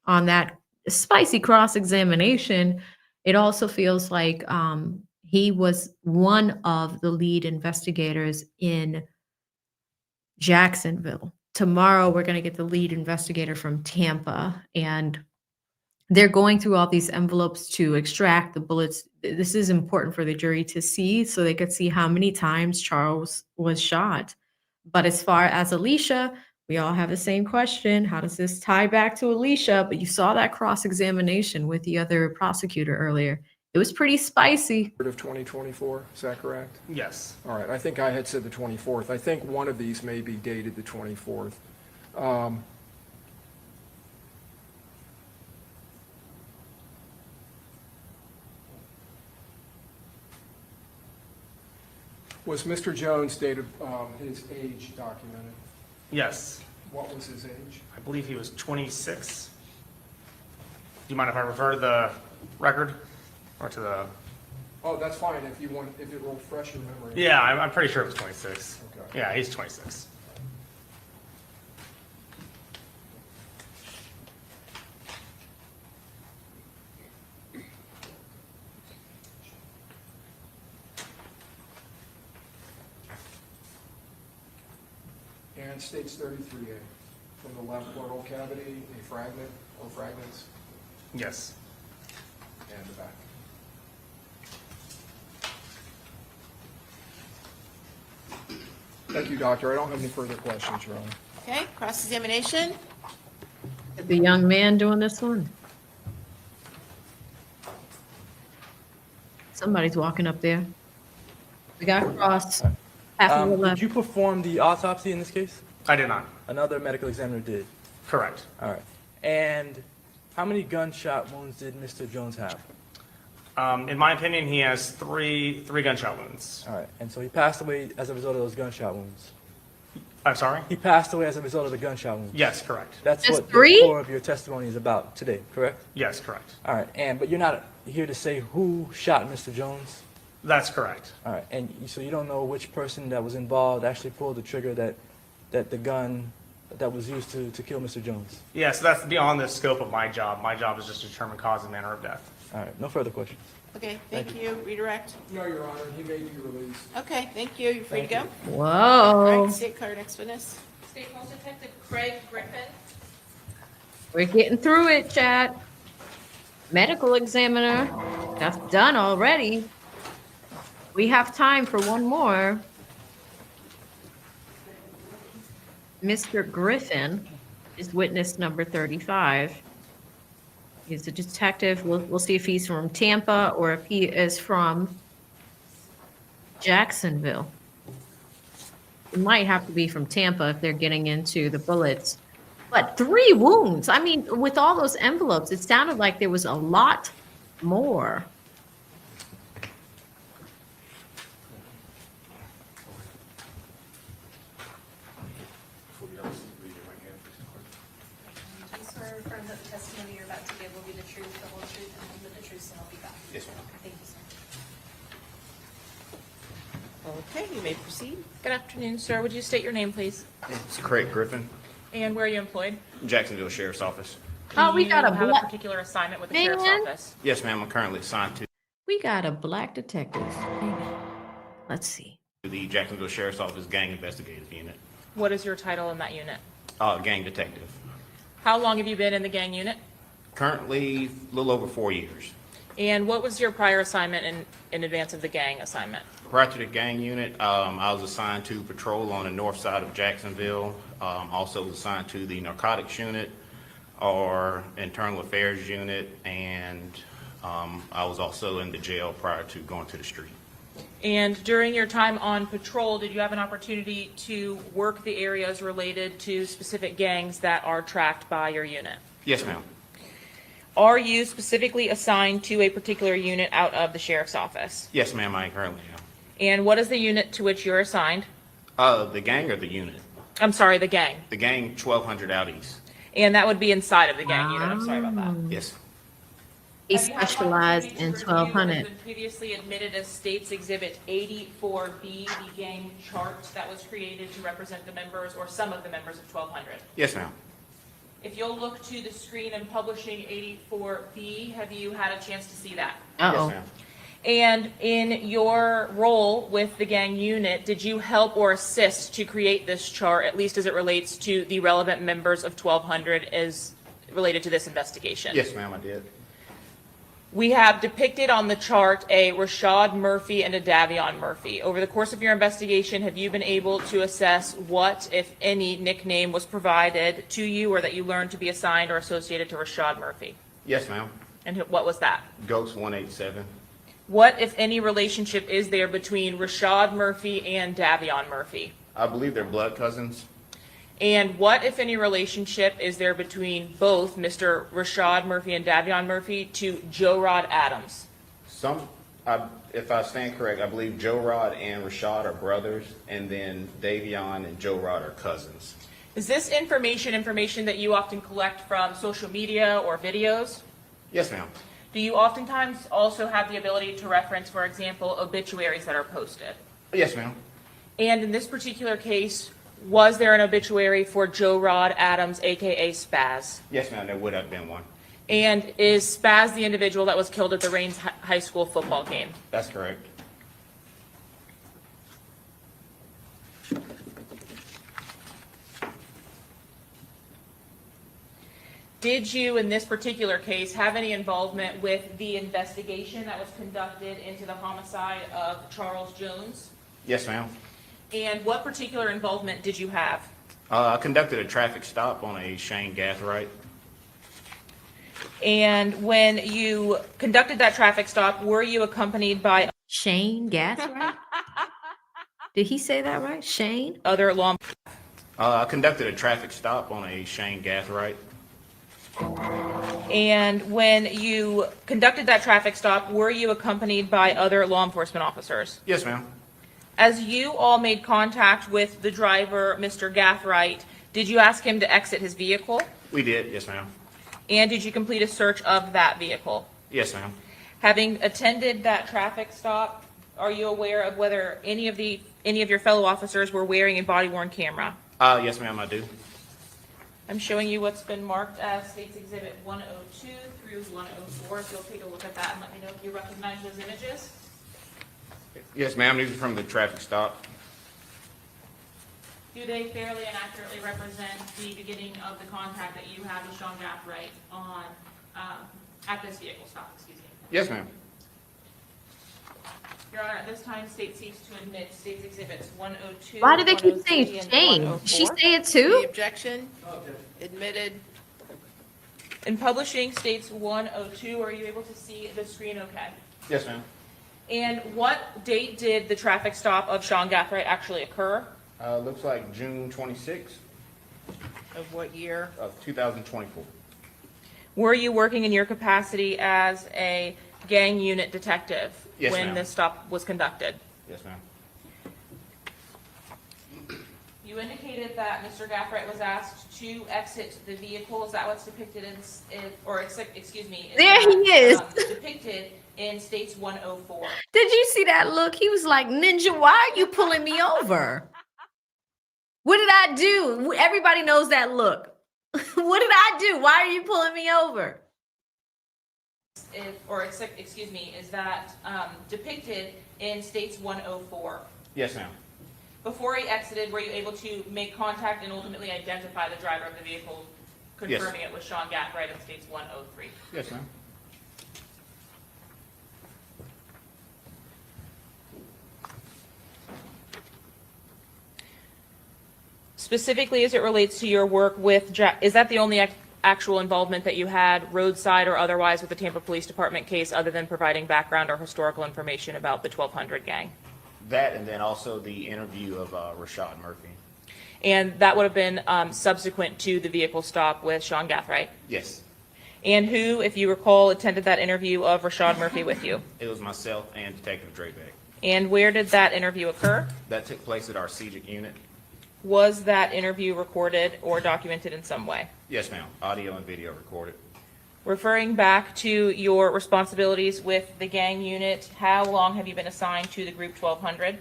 on that spicy cross-examination, it also feels like he was one of the lead investigators in Jacksonville. Tomorrow, we're going to get the lead investigator from Tampa, and they're going through all these envelopes to extract the bullets this is important for the jury to see so they could see how many times Charles was shot. But as far as Alicia, we all have the same question. How does this tie back to Alicia? But you saw that cross-examination with the other prosecutor earlier. It was pretty spicy. Of 2024, is that correct? Yes. All right, I think I had said the 24th. I think one of these may be dated the 24th. Was Mr. Jones' date of his age documented? Yes. What was his age? I believe he was 26. Do you mind if I refer to the record or to the? Oh, that's fine if you want, if it will refresh your memory. Yeah, I'm pretty sure it was 26. Okay. Yeah, he's 26. And states 33A, from the left pleural cavity, a fragment or fragments, Yes. and the back. Thank you, doctor. I don't have any further questions, Your Honor. Okay, cross-examination? The young man doing this one. Somebody's walking up there. We got cross. Half of the Did left. you perform the autopsy in this case? I did not. Another medical examiner did. Correct. All right. And how many gunshot wounds did Mr. Jones have? In my opinion, he has three gunshot wounds. All right. And so he passed away as a result of those gunshot wounds. I'm sorry? He passed away as a result of the gunshot wounds. Yes, correct. That's Just what three? the core of your testimony is about today, correct? Yes, correct. All right. But you're not here to say who shot Mr. Jones? That's correct. All right. And so you don't know which person that was involved actually pulled the trigger that the gun that was used to kill Mr. Jones? Yes, that's beyond the scope of my job. My job is just to determine cause and manner of death. All right. No further questions. Okay, thank you. Redirect? No, Your Honor, he may be released. Okay, thank you. You're free to go. All Whoa. right, state card, next witness. State Post Detective Craig Griffin. We're getting through it, chat. Medical examiner. That's done already. We have time for one more. Mr. Griffin is witness number 35. He's a detective. We'll see if he's from Tampa or if he is from Jacksonville. It might have to be from Tampa if they're getting into the bullets. But 3 wounds. I mean, with all those envelopes, it sounded like there was a lot more. I swear or affirm that the testimony you're about to give will be the truth, the whole truth, and nothing but the truth, so help you God. Yes, ma'am. Thank you, sir. Okay, you may proceed. Good afternoon, sir. Would you state your name, please? It's Craig Griffin, And where are you employed? Jacksonville Sheriff's Office. Oh, we Do got you a have black- a particular assignment with the Man. sheriff's office? Yes, ma'am, I'm currently assigned to We got a black detective. Let's see. the Jacksonville Sheriff's Office Gang Investigative Unit. What is your title in that unit? Gang detective. How long have you been in the gang unit? Currently, a little over 4 years. And what was your prior assignment in advance of the gang assignment? Prior to the gang unit, I was assigned to patrol on the north side of Jacksonville. Also was assigned to the narcotics unit or internal affairs unit, and I was also in the jail prior to going to the street. And during your time on patrol, did you have an opportunity to work the areas related to specific gangs that are tracked by your unit? Yes, ma'am. Are you specifically assigned to a particular unit out of the sheriff's office? Yes, ma'am, I currently am. And what is the unit to which you're assigned? The gang or the unit? I'm sorry, the gang. The gang, 1200 out east. And that would be inside of the gang unit. I'm sorry about that. Yes. He Have you had an specialized opportunity in to review what has 1200. been previously admitted as State's Exhibit 84B, the gang chart that was created to represent the members or some of the members of 1200? Yes, ma'am. If you'll look to the screen and publishing 84B, have you had a chance to see that? Uh-oh. Yes, ma'am. And in your role with the gang unit, did you help or assist to create this chart, at least as it relates to the relevant members of 1200 as related to this investigation? Yes, ma'am, I did. We have depicted on the chart a Rashad Murphy and a Davion Murphy. Over the course of your investigation, have you been able to assess what, if any, nickname was provided to you or that you learned to be assigned or associated to Rashad Murphy? Yes, ma'am. And what was that? Ghost 187. What, if any, relationship is there between Rashad Murphy and Davion Murphy? I believe they're blood cousins. And what, if any, relationship is there between both Mr. Rashad Murphy and Davion Murphy to Joe Rod Adams? If I stand correct, I believe Joe Rod and Rashad are brothers, and then Davion and Joe Rod are cousins. Is this information that you often collect from social media or videos? Yes, ma'am. Do you oftentimes also have the ability to reference, for example, obituaries that are posted? Yes, ma'am. And in this particular case, was there an obituary for Joe Rod Adams, aka Spaz? Yes, ma'am, there would have been one. And is Spaz the individual that was killed at the Rains High School football game? That's correct. Did you, in this particular case, have any involvement with the investigation that was conducted into the homicide of Charles Jones? Yes, ma'am. And what particular involvement did you have? I conducted a traffic stop on a Shane Gathright. And when you conducted that traffic stop, were you accompanied by Shane Gathright? Did he say that right? Shane? other law? I conducted a traffic stop on a Shane Gathright. And when you conducted that traffic stop, were you accompanied by other law enforcement officers? Yes, ma'am. As you all made contact with the driver, Mr. Gathright, did you ask him to exit his vehicle? We did, yes, ma'am. And did you complete a search of that vehicle? Yes, ma'am. Having attended that traffic stop, are you aware of whether any of your fellow officers were wearing a body-worn camera? Yes, ma'am, I do. I'm showing you what's been marked as State's Exhibit 102 through 104. If you'll take a look at that and let me know if you recognize those images. Yes, ma'am, these are from the traffic stop. Do they fairly and accurately represent the beginning of the contact that you had with Sean Gathright on, at this vehicle stop, excuse me? Yes, ma'am. Your Honor, at this time, State seeks to admit State's Exhibits 102. Why do they keep saying 103, and Shane? 104. Did she say it The too? objection? Admitted. In publishing States 102, are you able to see the screen okay? Yes, ma'am. And what date did the traffic stop of Sean Gathright actually occur? Looks like June 26th Of what year? of 2024. Were you working in your capacity as a gang unit detective Yes, when ma'am. this stop was conducted? Yes, ma'am. You indicated that Mr. Gathright was asked to exit the vehicle. Is that what's depicted excuse me. There he is. Depicted in States 104. Did you see that look? He was like, Ninja, why are you pulling me over? What did I do? Everybody knows that look. What did I do? Why are you pulling me over? Excuse me, is that depicted in States 104? Yes, ma'am. Before he exited, were you able to make contact and ultimately identify the driver of the vehicle, confirming it was Sean Gathright in States 103? Yes, ma'am. Specifically, as it relates to your work with is that the only actual involvement that you had, roadside or otherwise, with the Tampa Police Department case, other than providing background or historical information about the 1200 gang? That, and then also the interview of Rashad Murphy. And that would have been subsequent to the vehicle stop with Sean Gathright? Yes. And who, if you recall, attended that interview of Rashad Murphy with you? It was myself and Detective Drevik. And where did that interview occur? That took place at our CJIC unit. Was that interview recorded or documented in some way? Yes, ma'am. Audio and video recorded. Referring back to your responsibilities with the gang unit, how long have you been assigned to the group 1200?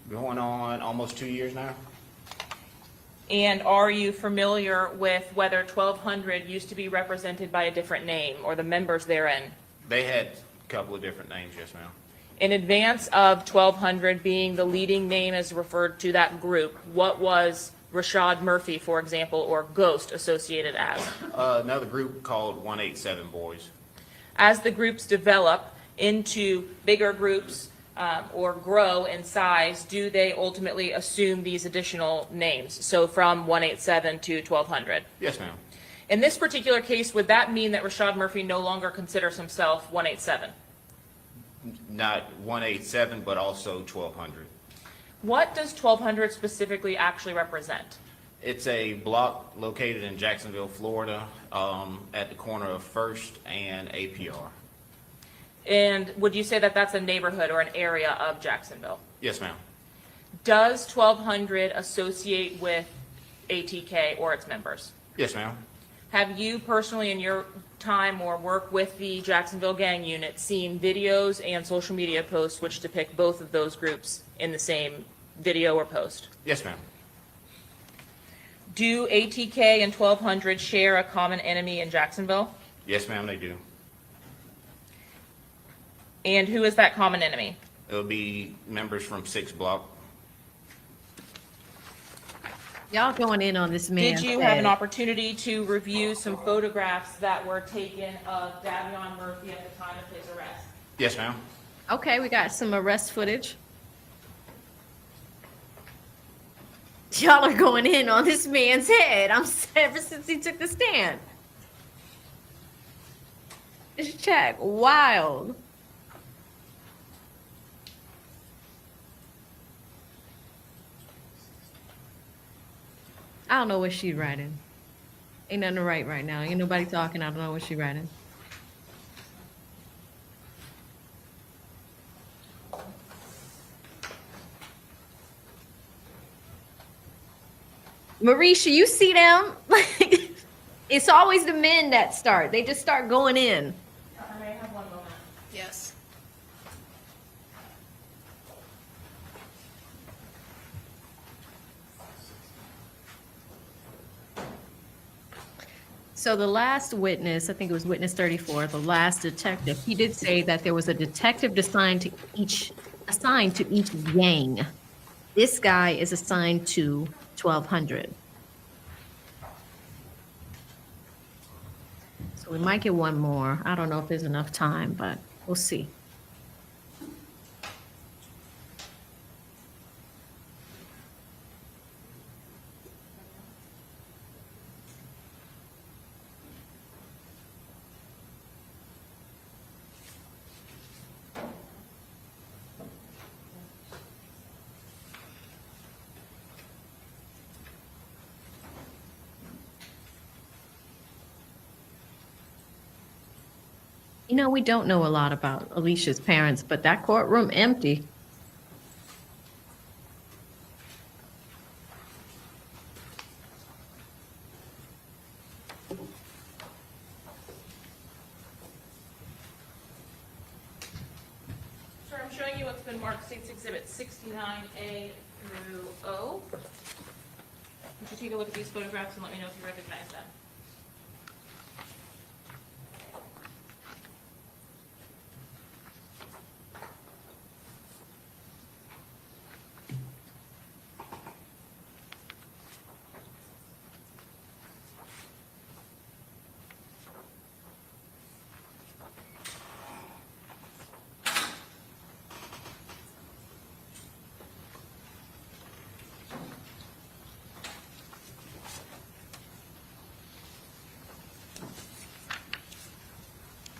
Going on almost 2 years now. And are you familiar with whether 1200 used to be represented by a different name or the members therein? They had a couple of different names, yes, ma'am. In advance of 1200 being the leading name as referred to that group, what was Rashad Murphy, for example, or Ghost associated as? Another group called 187 Boys. As the groups develop into bigger groups or grow in size, do they ultimately assume these additional names? So from 187 to 1200? Yes, ma'am. In this particular case, would that mean that Rashad Murphy no longer considers himself 187? Not 187, but also 1200. What does 1200 specifically actually represent? It's a block located in Jacksonville, Florida, at the corner of First and APR. And would you say that that's a neighborhood or an area of Jacksonville? Yes, ma'am. Does 1200 associate with ATK or its members? Yes, ma'am. Have you personally in your time or work with the Jacksonville Gang Unit seen videos and social media posts which depict both of those groups in the same video or post? Yes, ma'am. Do ATK and 1200 share a common enemy in Jacksonville? Yes, ma'am, they do. And who is that common enemy? It'll be members from 6 Block. Y'all going in on this man. Did you have an opportunity to review some photographs that were taken of Davion Murphy at the time of his arrest? Yes, ma'am. Okay, we got some arrest footage. Y'all are going in on this man's head. Ever since he took the stand. It's check. Wild. I don't know what she writing. Ain't nothing to write right now. Ain't nobody talking. I don't know what she writing. Marisha, you see them? Like, it's always the men that start. They just start going in. I may have one moment. Yes. So the last witness, I think it was witness 34, the last detective, he did say that there was a detective assigned to each gang. This guy is assigned to 1200. So we might get one more. I don't know if there's enough time, but we'll see. You know, we don't know a lot about Alicia's parents, but that courtroom empty. Sir, I'm showing you what's been marked State's Exhibit 69A through O. Would you take a look at these photographs and let me know if you recognize them?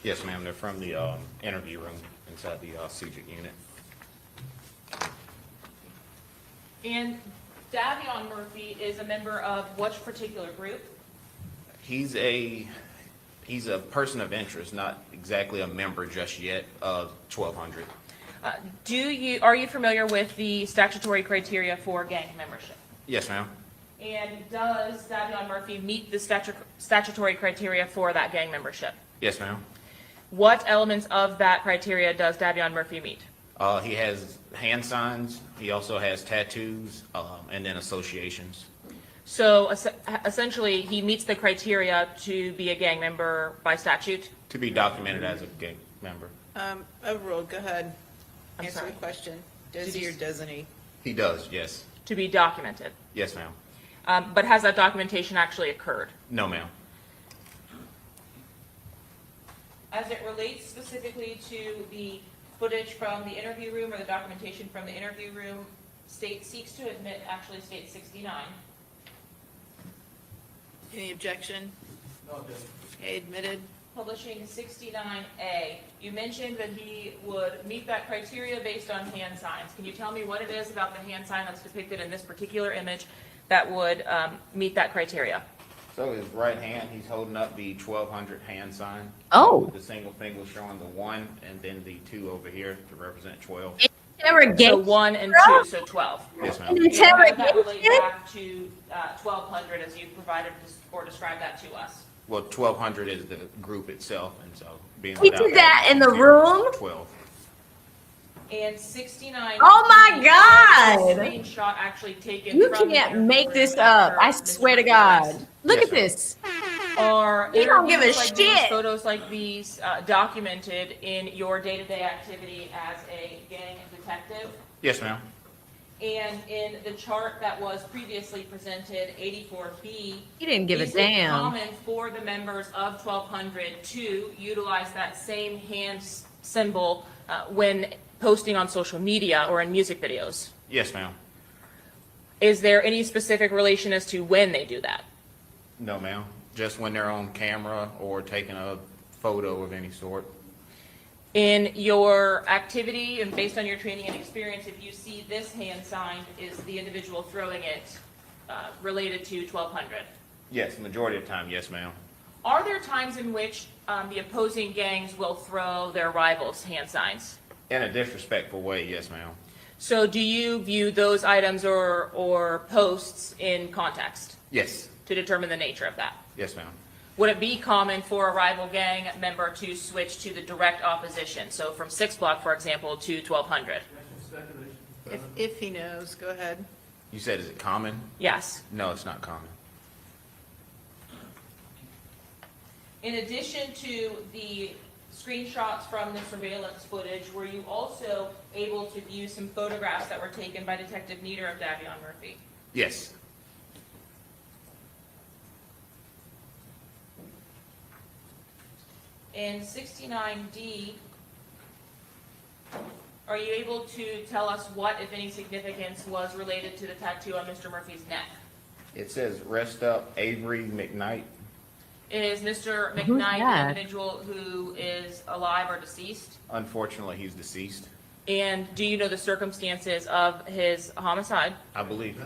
Yes, ma'am. They're from the interview room inside the CJIC unit. And Davion Murphy is a member of which particular group? He's a person of interest, not exactly a member just yet of 1200. Are you familiar with the statutory criteria for gang membership? Yes, ma'am. And does Davion Murphy meet the statutory criteria for that gang membership? Yes, ma'am. What elements of that criteria does Davion Murphy meet? He has hand signs. He also has tattoos and then associations. So essentially, he meets the criteria to be a gang member by statute? To be documented as a gang member. Overruled, go ahead. I'm Answer sorry. the question. Does he or doesn't he? He does, yes. To be documented? Yes, ma'am. But has that documentation actually occurred? No, ma'am. As it relates specifically to the footage from the interview room or the documentation from the interview room, state seeks to admit, actually state 69. Any objection? Okay, admitted. Publishing 69A, you mentioned that he would meet that criteria based on hand signs. Can you tell me what it is about the hand sign that's depicted in this particular image that would meet that criteria? So his right hand, he's holding up the 1200 hand sign. Oh. The single finger showing the 1 and then the 2 over here to represent 12. Interrogation. So 1 and 2, so 12. Yes, ma'am. And how does that relate back to 1200 as you provided or described that to us? Well, 1200 is the group itself, and so being We without did that in the zero, room? 12. And 69. Oh my God. Screenshot actually taken You from the can't interview make room this after up. I Mr. swear to Murphy's God. arrest. Look Yes, at ma'am. this. Are You don't give a interviews like these, shit. photos like these documented in your day-to-day activity as a gang detective? Yes, ma'am. And in the chart that was previously presented, 84B. He didn't give a is it damn. common for the members of 1200 to utilize that same hand symbol when posting on social media or in music videos? Yes, ma'am. Is there any specific relation as to when they do that? No, ma'am. Just when they're on camera or taking a photo of any sort. In your activity and based on your training and experience, if you see this hand sign, is the individual throwing it related to 1200? Yes, majority of the time, yes, ma'am. Are there times in which the opposing gangs will throw their rivals' hand signs? In a disrespectful way, yes, ma'am. So do you view those items or posts in context Yes, to determine the nature of that? yes, ma'am. Would it be common for a rival gang member to switch to the direct opposition? So from 6 Block, for example, to 1200? If he knows, go ahead. You said, is it common? Yes. No, it's not common. In addition to the screenshots from the surveillance footage, were you also able to view some photographs that were taken by Detective Nieder of Davion Murphy? Yes. In 69D, are you able to tell us what, if any, significance was related to the tattoo on Mr. Murphy's neck? It says, rest up Avery McKnight. Is Mr. Who's McKnight that? an individual who is alive or deceased? Unfortunately, he's deceased. And do you know the circumstances of his homicide? I believe.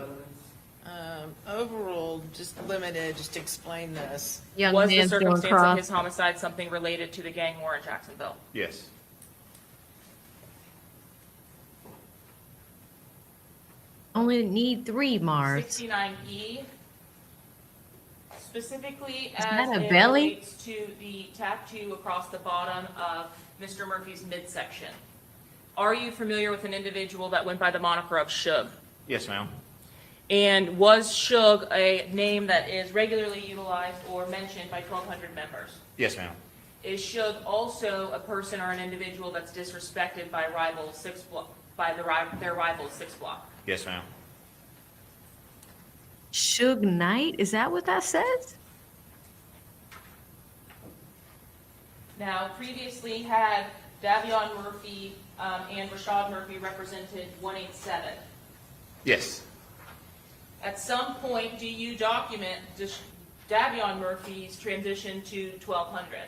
Overall, just limited, just explain this. Young Was the man's doing circumstance of cross. his homicide something related to the gang war in Jacksonville? Yes. Only need 3, Mars. 69E, specifically Is as that a it belly? relates to the tattoo across the bottom of Mr. Murphy's midsection. Are you familiar with an individual that went by the moniker of Suge? Yes, ma'am. And was Suge a name that is regularly utilized or mentioned by 1200 members? Yes, ma'am. Is Suge also a person or an individual that's disrespected by rival 6 Block, by their rival 6 Block? Yes, ma'am. Suge Knight? Is that what that says? Now, previously had Davion Murphy and Rashad Murphy represented 187. Yes. At some point, do you document Davion Murphy's transition to 1200?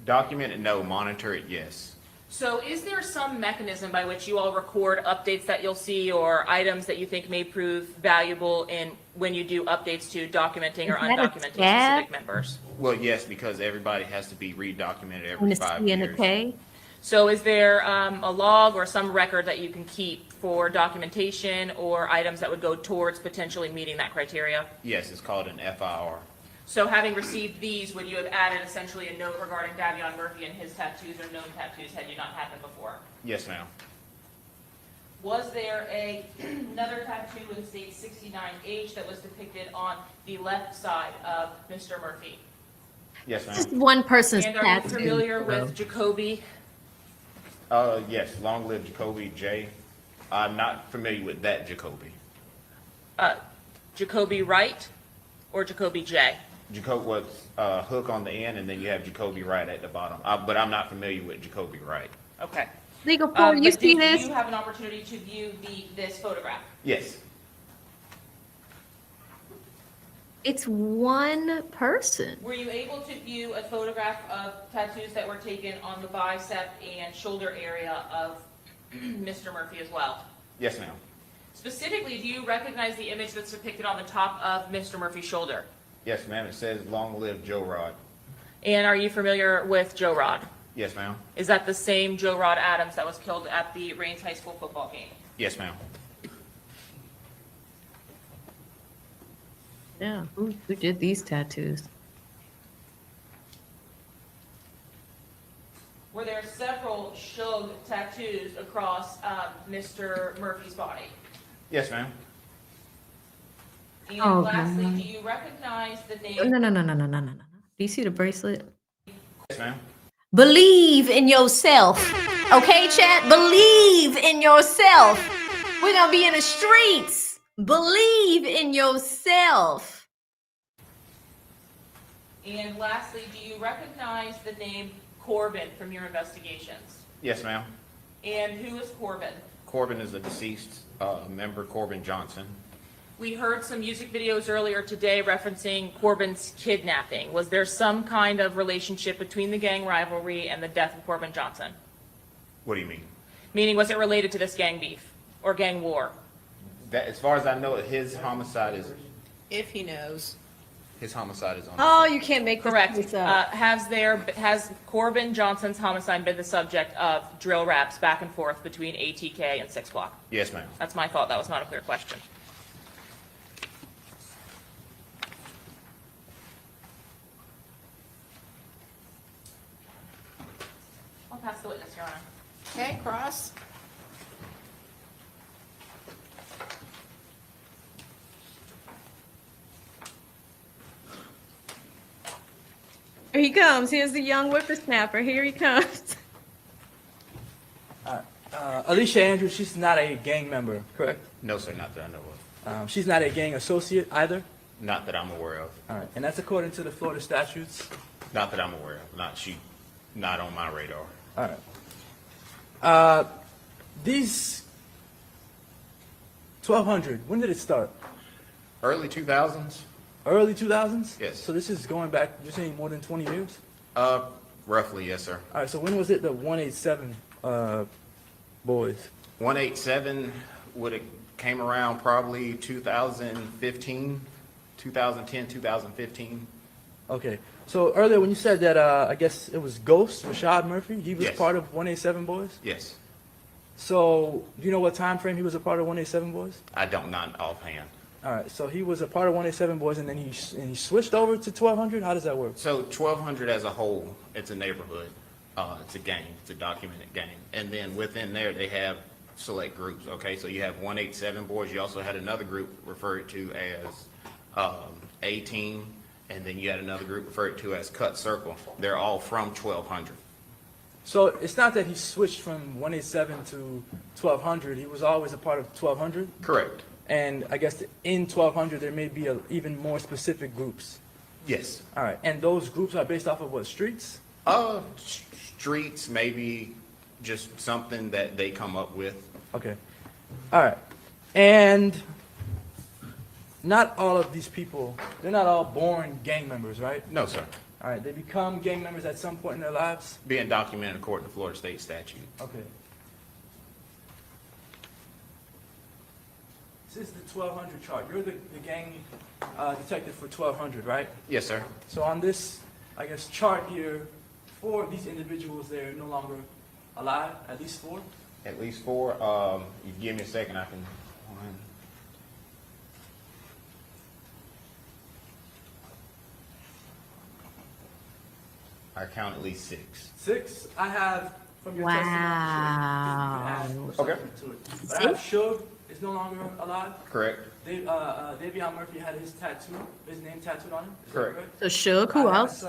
Document it, no. Monitor it, yes. So is there some mechanism by which you all record updates that you'll see or items that you think may prove valuable in when you do updates to documenting or Is that a undocumented tab? specific members? Well, yes, because everybody has to be redocumented And every a 5 C and a years. K? So is there a log or some record that you can keep for documentation or items that would go towards potentially meeting that criteria? Yes, it's called an FIR. So having received these, would you have added essentially a note regarding Davion Murphy and his tattoos or known tattoos had you not had them before? Yes, ma'am. Was there another tattoo in state 69H that was depicted on the left side of Mr. Murphy? Yes, This is ma'am. one person's And are you tattoo. familiar bro. with Jacoby? Yes, long live Jacoby J. I'm not familiar with that Jacoby. Jacoby Wright or Jacoby J? Hook on the end, and then you have Jacoby Wright at the bottom. But I'm not familiar with Jacoby Wright. Okay. Legal Four, you But see did this? you have an opportunity to view this photograph? Yes. It's one person. Were you able to view a photograph of tattoos that were taken on the bicep and shoulder area of Mr. Murphy as well? Yes, ma'am. Specifically, do you recognize the image that's depicted on the top of Mr. Murphy's shoulder? Yes, ma'am. It says, "Long live Joe Rod." And are you familiar with Joe Rod? Yes, ma'am. Is that the same Joe Rod Adams that was killed at the Rains High School football game? Yes, ma'am. Yeah, who did these tattoos? Were there several Shug tattoos across Mr. Murphy's body? Yes, ma'am. And Oh, lastly, God. do you recognize the name? No. Do you see the bracelet? Yes, ma'am. Believe in yourself. Okay, chat? Believe in yourself. We're going to be in the streets. Believe in yourself. And lastly, do you recognize the name Corbin from your investigations? Yes, ma'am. And who is Corbin? Corbin is a deceased member, Corbin Johnson. We heard some music videos earlier today referencing Corbin's kidnapping. Was there some kind of relationship between the gang rivalry and the death of Corbin Johnson? What do you mean? Meaning, was it related to this gang beef or gang war? That, as far as I know, his homicide is If he knows. on. Oh, you can't make Correct. this up. Has Corbin Johnson's homicide been the subject of drill raps back and forth between ATK and 6 Block? Yes, ma'am. That's my thought. That was not a clear question. I'll pass the witness, Your Honor. Okay, Cross? Here he comes. Here's the young whippersnapper. Here he comes. Alicia Andrews, she's not a gang member, correct? No, sir, not that I know of. She's not a gang associate either? Not that I'm aware of. All right, and that's according to the Florida statutes? Not that I'm aware of. Not on my radar. All right. These 1,200, when did it start? Early 2000s? Early 2000s? Yes. So this is going back, you're saying more than 20 years? Roughly, yes, sir. All right, so when was it the 187 boys? 187 would have came around probably 2015, 2010, 2015. Okay, so earlier when you said that, I guess it was Ghost, Rashad Murphy, he was Yes. part of 187 boys? Yes. So, do you know what time frame he was a part of 187 boys? I don't not offhand. All right, so he was a part of 187 boys, and then he switched over to 1,200? How does that work? So 1,200 as a whole, it's a neighborhood. It's a gang. It's a documented gang. And then within there, they have select groups, okay? So you have 187 boys. You also had another group referred to as A-Team, and then you had another group referred to as Cut Circle. They're all from 1,200. So it's not that he switched from 187 to 1,200, he was always a part of 1,200? Correct. And I guess in 1,200, there may be even more specific groups? Yes. All right, and those groups are based off of what, streets? Streets, maybe just something that they come up with. Okay. All right. And not all of these people, they're not all born gang members, right? No, sir. All right, they become gang members at some point in their lives? Being documented according to Florida state statute. Okay. This is the 1,200 chart. You're the gang detective for 1,200, right? Yes, sir. So on this, I guess, chart here, 4 of these individuals, they're no longer alive, at least 4? At least 4. You give me a second, I can. One. I count at least 6. 6? I have from your Wow. testimony. Okay. But I have Shug is no longer alive. Correct. Davion Murphy had his name tattooed on him. Is that Correct. So Shug, who else?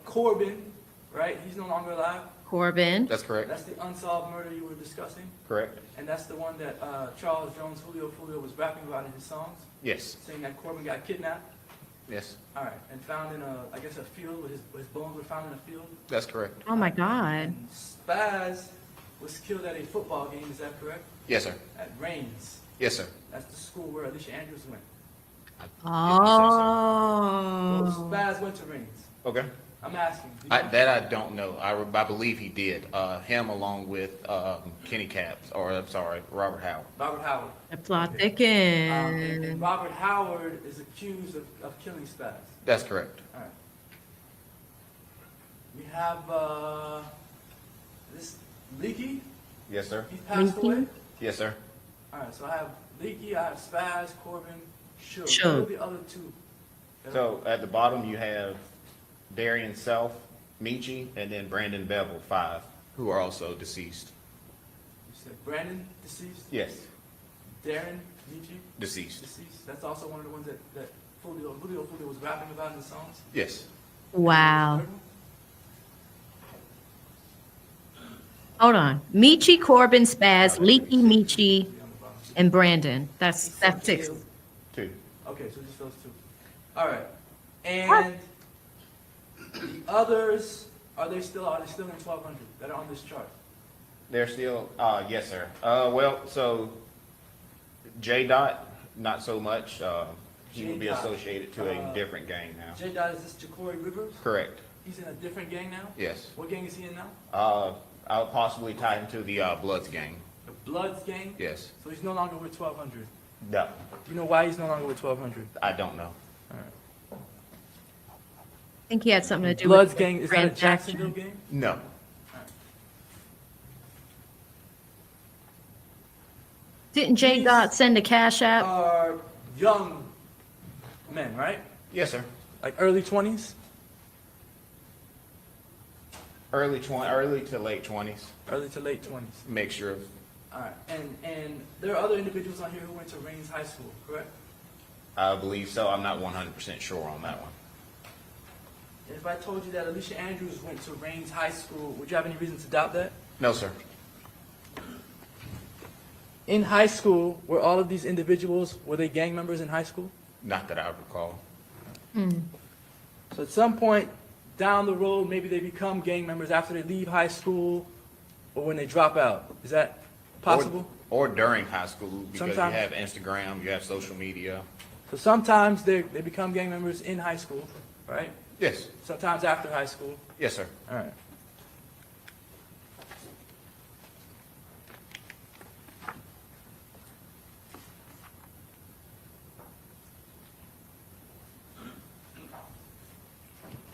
Corbin, right? He's no longer alive. Corbin. That's correct. That's the unsolved murder you were discussing. Correct. And that's the one that Charles Jones, Julio Foolio was rapping about in his songs, Yes. saying that Corbin got kidnapped. Yes, All right, and found in I guess a field, his bones were found in a field? that's correct. Oh my God. And Spaz was killed at a football game, is that correct? Yes, sir. At Rains. Yes, sir. That's the school where Alicia Andrews went. Oh. So Spaz went to Rains. Okay. I'm asking. That I don't know. I believe he did. Him along with Kenny Capps, or I'm sorry, Robert Howard. Robert Howard. The plot And thickens. Robert Howard is accused of killing Spaz. That's correct. All right. We have this Leaky. Yes, sir. He passed away. Yes, sir. All right, so I have Leaky, I have Spaz, Corbin, Shug. Shug. Who are the other two? So at the bottom you have Darian Self, Michi, and then Brandon Bevel, 5, who are also deceased. You said Brandon, deceased? Yes, Darren, Nietzsche, deceased. deceased? That's also one of the ones that Julio Foolio was rapping about in the songs? Yes. Wow. Hold on. Michi, Corbin, Spaz, Leaky, Michi, and Brandon. That's 6. 2. Okay, so just those two. All right. And the others, are they still in 1200 that are on this chart? They're still, yes, sir. Well, so J Dot, not so much. He would be J-Dot. associated to a different gang now. J. Dot, is this Jacory Rivers? Correct. He's in a different gang now? Yes. What gang is he in now? I would possibly tie him to the Bloods gang. The Bloods gang? Yes. So he's no longer with 1200. No, Do you know why he's no longer with 1200? I don't know. All right. I think he had something to do Bloods with gang, is that a transaction. Jacksonville gang? No. Didn't J. Dot send a cash app? Are young men, right? Yes, sir. Like early 20s? Early to late 20s. Early to late 20s. Mixture of. All right. And there are other individuals on here who went to Rains High School, correct? I believe so. I'm not 100% sure on that one. And if I told you that Alicia Andrews went to Rains High School, would you have any reason to doubt that? No, sir. In high school, were all of these individuals, were they gang members in high school? Not that I recall. So at some point down the road, maybe they become gang members after they leave high school or when they drop out. Is that possible? Or during high school, because Sometimes. you have Instagram, you have social media. So sometimes they become gang members in high school, right? Yes. Sometimes after high school. Yes, sir. All right.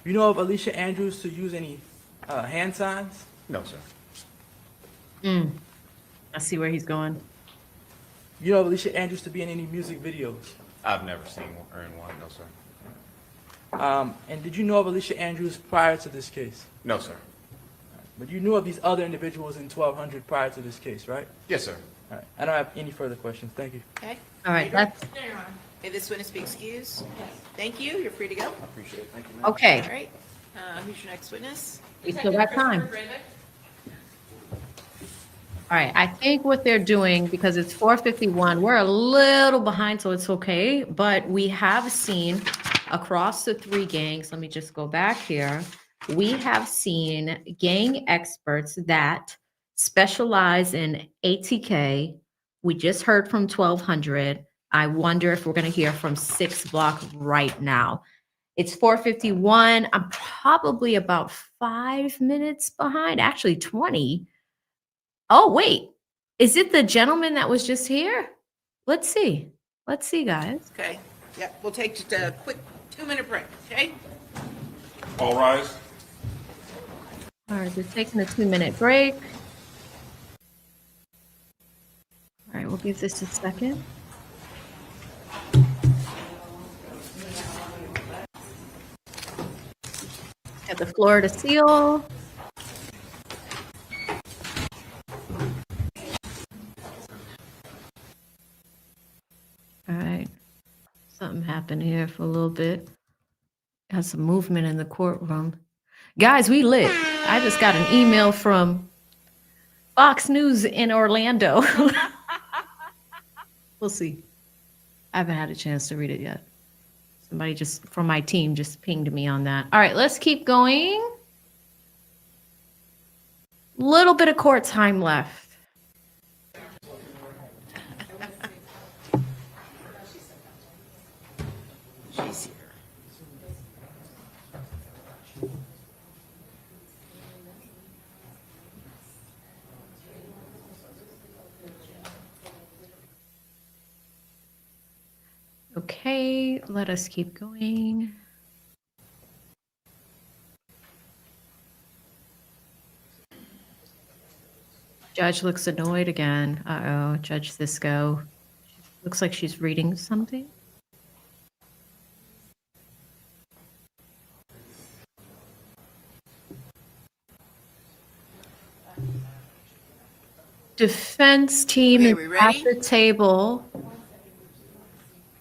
You know of Alicia Andrews to use any hand signs? No, sir. I see where he's going. You know of Alicia Andrews to be in any music videos? I've never seen her in one. No, sir. And did you know of Alicia Andrews prior to this case? No, sir. But you knew of these other individuals in 1200 prior to this case, right? Yes, sir. All right. I don't have any further questions. Thank you. Okay. All right, that's Okay, this witness be excused. Thank you. You're free to go. I appreciate it. Thank you, ma'am. All okay. right. Who's your next witness? We still got time. All right, I think what they're doing, because it's 4:51, we're a little behind, so it's okay. But we have seen across the 3 gangs, let me just go back here. We have seen gang experts that specialize in ATK. We just heard from 1200. I wonder if we're going to hear from 6 Block right now. It's 4:51. I'm probably about 5 minutes behind, actually 20. Oh, wait. Is it the gentleman that was just here? Let's see. Let's see, guys. Okay. Yep, we'll take just a quick 2-minute break, okay? All rise. All right, we're taking a 2-minute break. All right, we'll give this a second. Got the Florida seal. All right. Something happened here for a little bit. Got some movement in the courtroom. Guys, we lit. I just got an email from Fox News in Orlando. We'll see. I haven't had a chance to read it yet. Somebody just from my team just pinged me on that. All right, let's keep going. Little bit of court time left. She's here. Okay, let us keep going. Judge looks annoyed again. Uh-oh, Judge Cisco. Looks like she's reading something. Defense team Okay, is we at ready? the table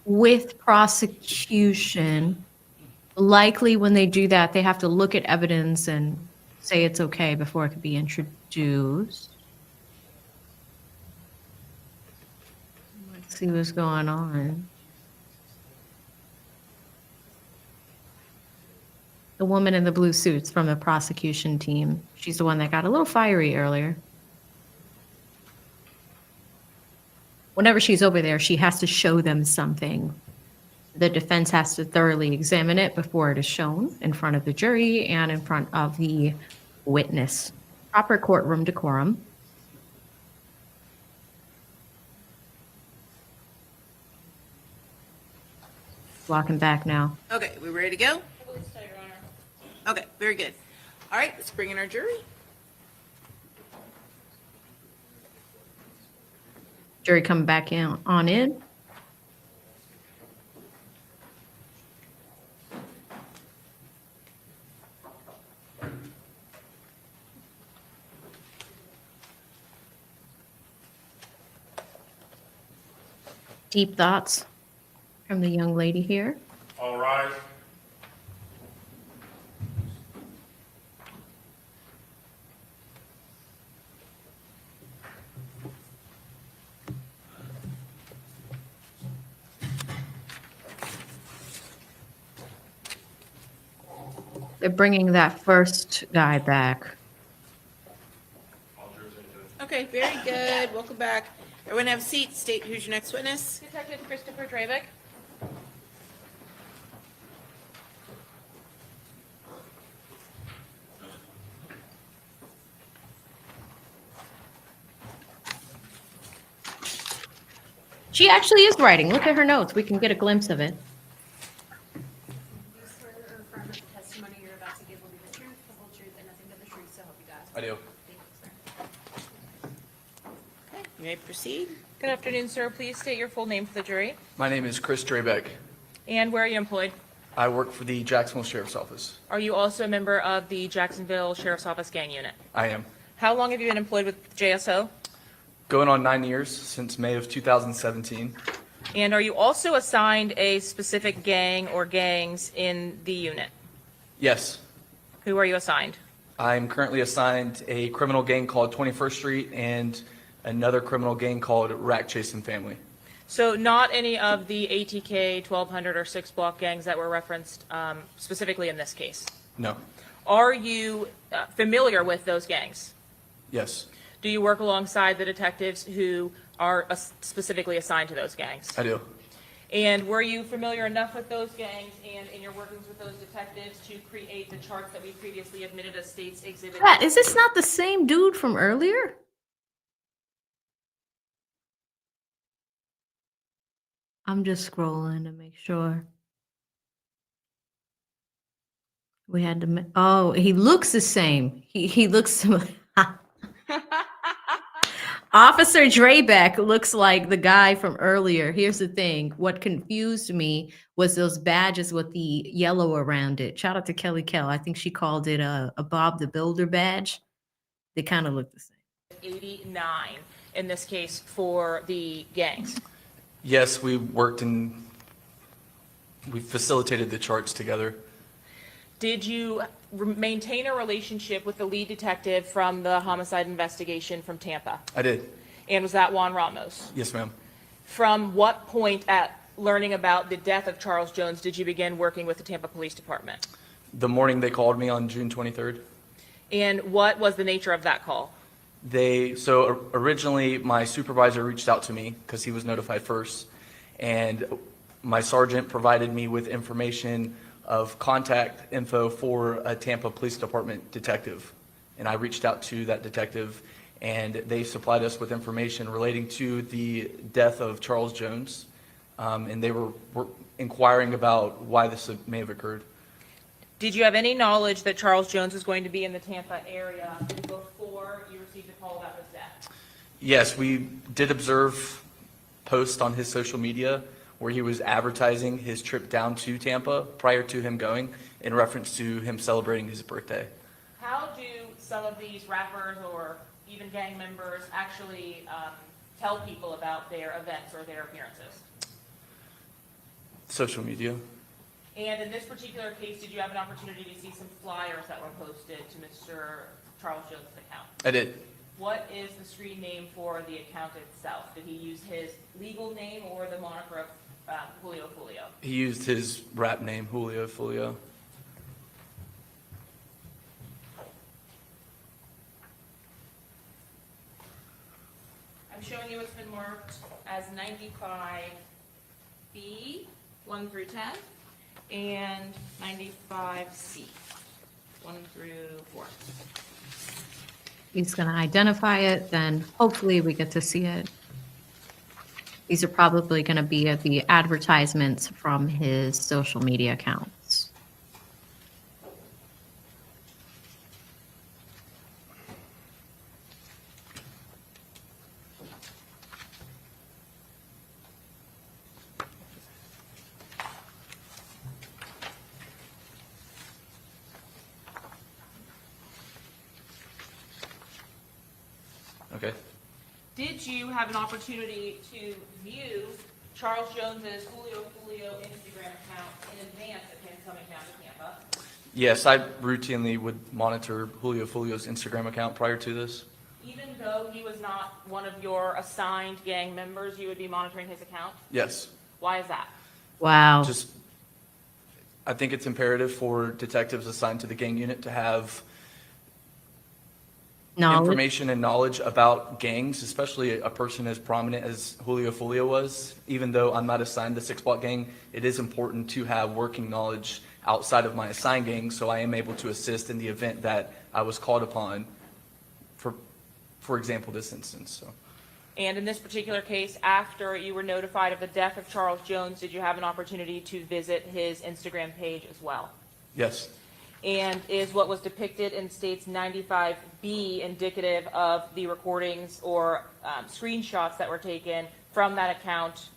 with prosecution. Likely when they do that, they have to look at evidence and say it's okay before it could be introduced. Let's see what's going on. The woman in the blue suits from the prosecution team. She's the one that got a little fiery earlier. Whenever she's over there, she has to show them something. The defense has to thoroughly examine it before it is shown in front of the jury and in front of the witness. Proper courtroom decorum. Walking back now. Okay, we ready to go? Okay, very good. All right, let's bring in our jury. Jury coming back in on in. Deep thoughts from the young lady here. All rise. They're bringing that first guy back. Okay, very good. Welcome back. Everyone have a seat. State who's your next witness. Detective Christopher Drevik. She actually is writing. Look at her notes. We can get a glimpse of it. You swear or affirm that the testimony you're about to give will be the truth, the whole truth, and nothing but the truth, so help you God. I do. Thank you, sir. Okay, you may proceed. Good afternoon, sir. Please state your full name for the jury. My name is Chris Drevik. And where are you employed? I work for the Jacksonville Sheriff's Office. Are you also a member of the Jacksonville Sheriff's Office Gang Unit? I am. How long have you been employed with JSO? Going on 9 years, since May of 2017. And are you also assigned a specific gang or gangs in the unit? Yes. Who are you assigned? I'm currently assigned a criminal gang called 21st Street and another criminal gang called Rack Chasing Family. So not any of the ATK, 1200, or 6 block gangs that were referenced specifically in this case? No. Are you familiar with those gangs? Yes. Do you work alongside the detectives who are specifically assigned to those gangs? I do. And were you familiar enough with those gangs and in your workings with those detectives to create the charts that we previously admitted as state's exhibit? Pat, is this not the same dude from earlier? I'm just scrolling to make sure. We had to. Oh, he looks the same. He looks similar. Officer Drevik looks like the guy from earlier. Here's the thing. What confused me was those badges with the yellow around it. Shout out to Kelly Kell. I think she called it a Bob the Builder badge. They kind of look the same. 89 in this case for the gangs. Yes, we worked and we facilitated the charts together. Did you maintain a relationship with the lead detective from the homicide investigation from Tampa? I did. And was that Juan Ramos? Yes, ma'am. From what point learning about the death of Charles Jones did you begin working with the Tampa Police Department? The morning they called me on June 23rd. And what was the nature of that call? So originally my supervisor reached out to me because he was notified first, and my sergeant provided me with information of contact info for a Tampa Police Department detective. And I reached out to that detective, and they supplied us with information relating to the death of Charles Jones. And they were inquiring about why this may have occurred. Did you have any knowledge that Charles Jones was going to be in the Tampa area before you received a call about his death? Yes, we did observe posts on his social media where he was advertising his trip down to Tampa prior to him going in reference to him celebrating his birthday. How do some of these rappers or even gang members actually tell people about their events or their appearances? Social media. And in this particular case, did you have an opportunity to see some flyers that were posted to Mr. Charles Jones' account? I did. What is the screen name for the account itself? Did he use his legal name or the moniker of Julio Foolio? He used his rap name, Julio Foolio. I'm showing you what's been marked as 95B, 1 through 10, and 95C, 1 through 4. He's going to identify it, then hopefully we get to see it. These are probably going to be the advertisements from his social media accounts. Okay. Did you have an opportunity to view Charles Jones's Julio Foolio Instagram account in advance of him coming down to Tampa? Yes, I routinely would monitor Julio Foolio's Instagram account prior to this. Even though he was not one of your assigned gang members, you would be monitoring his account? Yes. Why is that? Wow. I think it's imperative for detectives assigned to the gang unit to have information and knowledge about gangs, especially a person as prominent as Julio Foolio was. Even though I'm not assigned the 6-block gang, it is important to have working knowledge outside of my assigned gang, so I am able to assist in the event that I was called upon, for example, this instance. So. And in this particular case, after you were notified of the death of Charles Jones, did you have an opportunity to visit his Instagram page as well? Yes. And is what was depicted in States 95B indicative of the recordings or screenshots that were taken from that account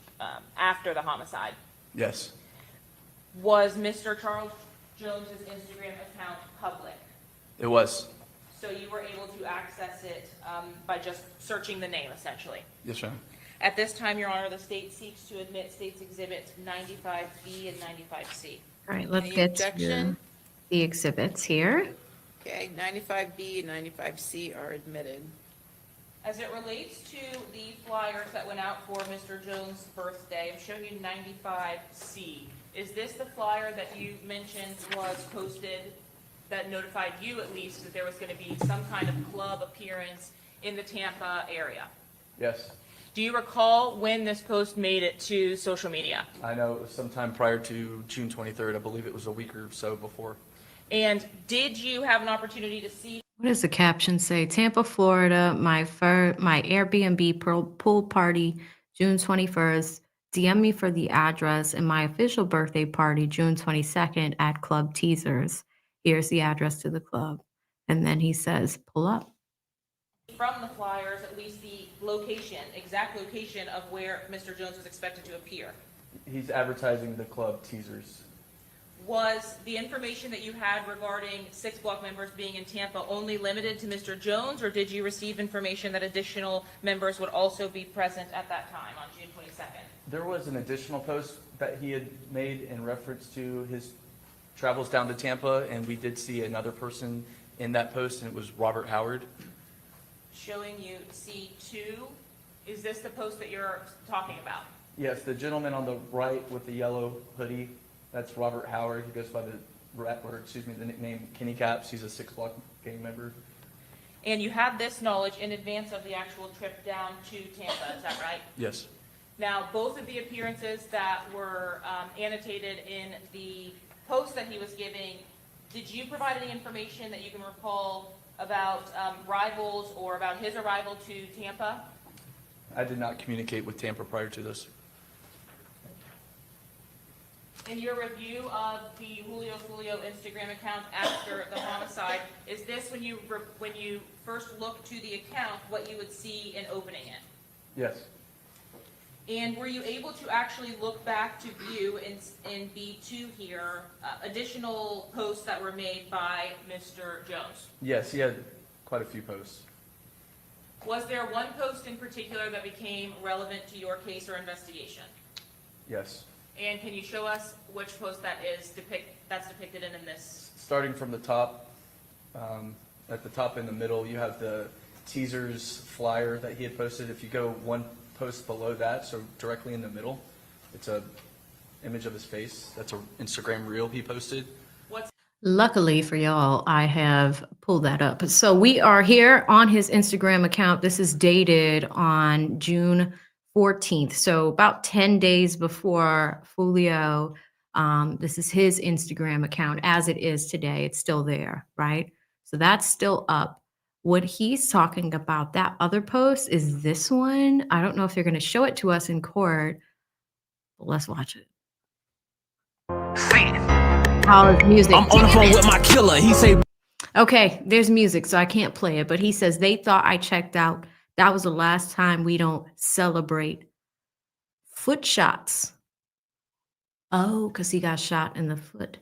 after the homicide? Yes. Was Mr. Charles Jones's Instagram account public? It was. So you were able to access it by just searching the name, essentially? Yes, ma'am. At this time, Your Honor, the state seeks to admit States Exhibits 95B and 95C. All right, let's Any get to objection? the exhibits here. Okay, 95B and 95C are admitted. As it relates to the flyers that went out for Mr. Jones' birthday, I'm showing you 95C. Is this the flyer that you mentioned was posted that notified you at least that there was going to be some kind of club appearance in the Tampa area? Yes. Do you recall when this post made it to social media? I know it was sometime prior to June 23rd. I believe it was a week or so before. And did you have an opportunity to see? What does the caption say? Tampa, Florida, my Airbnb pool party, June 21st. DM me for the address, and my official birthday party, June 22nd at Club Teasers. Here's the address to the club. And then he says, pull up. From the flyers, at least the location, exact location of where Mr. Jones was expected to appear. He's advertising the club Teasers. Was the information that you had regarding 6-block members being in Tampa only limited to Mr. Jones, or did you receive information that additional members would also be present at that time on June 22nd? There was an additional post that he had made in reference to his travels down to Tampa, and we did see another person in that post, and it was Robert Howard. Showing you C2. Is this the post that you're talking about? Yes, the gentleman on the right with the yellow hoodie, that's Robert Howard. He goes by the nickname Kenny Caps. He's a 6 Block gang member. And you had this knowledge in advance of the actual trip down to Tampa, is that right? Yes. Now, both of the appearances that were annotated in the post that he was giving, did you provide any information that you can recall about rivals or about his arrival to Tampa? I did not communicate with Tampa prior to this. In your review of the Julio Foolio Instagram account after the homicide, is this when you first looked to the account what you would see in opening it? Yes. And were you able to actually look back to view in B2 here additional posts that were made by Mr. Jones? Yes, he had quite a few posts. Was there one post in particular that became relevant to your case or investigation? Yes. And can you show us which post that's depicted in this? Starting from the top, at the top in the middle, you have the teasers flyer that he had posted. If you go one post below that, so directly in the middle, it's a image of his face. That's an Instagram reel he posted. Luckily for y'all, I have pulled that up. So we are here on his Instagram account. This is dated on June 14th. So about 10 days before Foolio. This is his Instagram account as it is today. It's still there, right? So that's still up. What he's talking about, that other post, is this one. I don't know if they're going to show it to us in court, but let's watch it. Oh, it's music. I'm on the phone with my killer. He say, okay, there's music, so I can't play it. But he says they thought I checked out. That was the last time. We don't celebrate foot shots. Oh, because he got shot in the foot.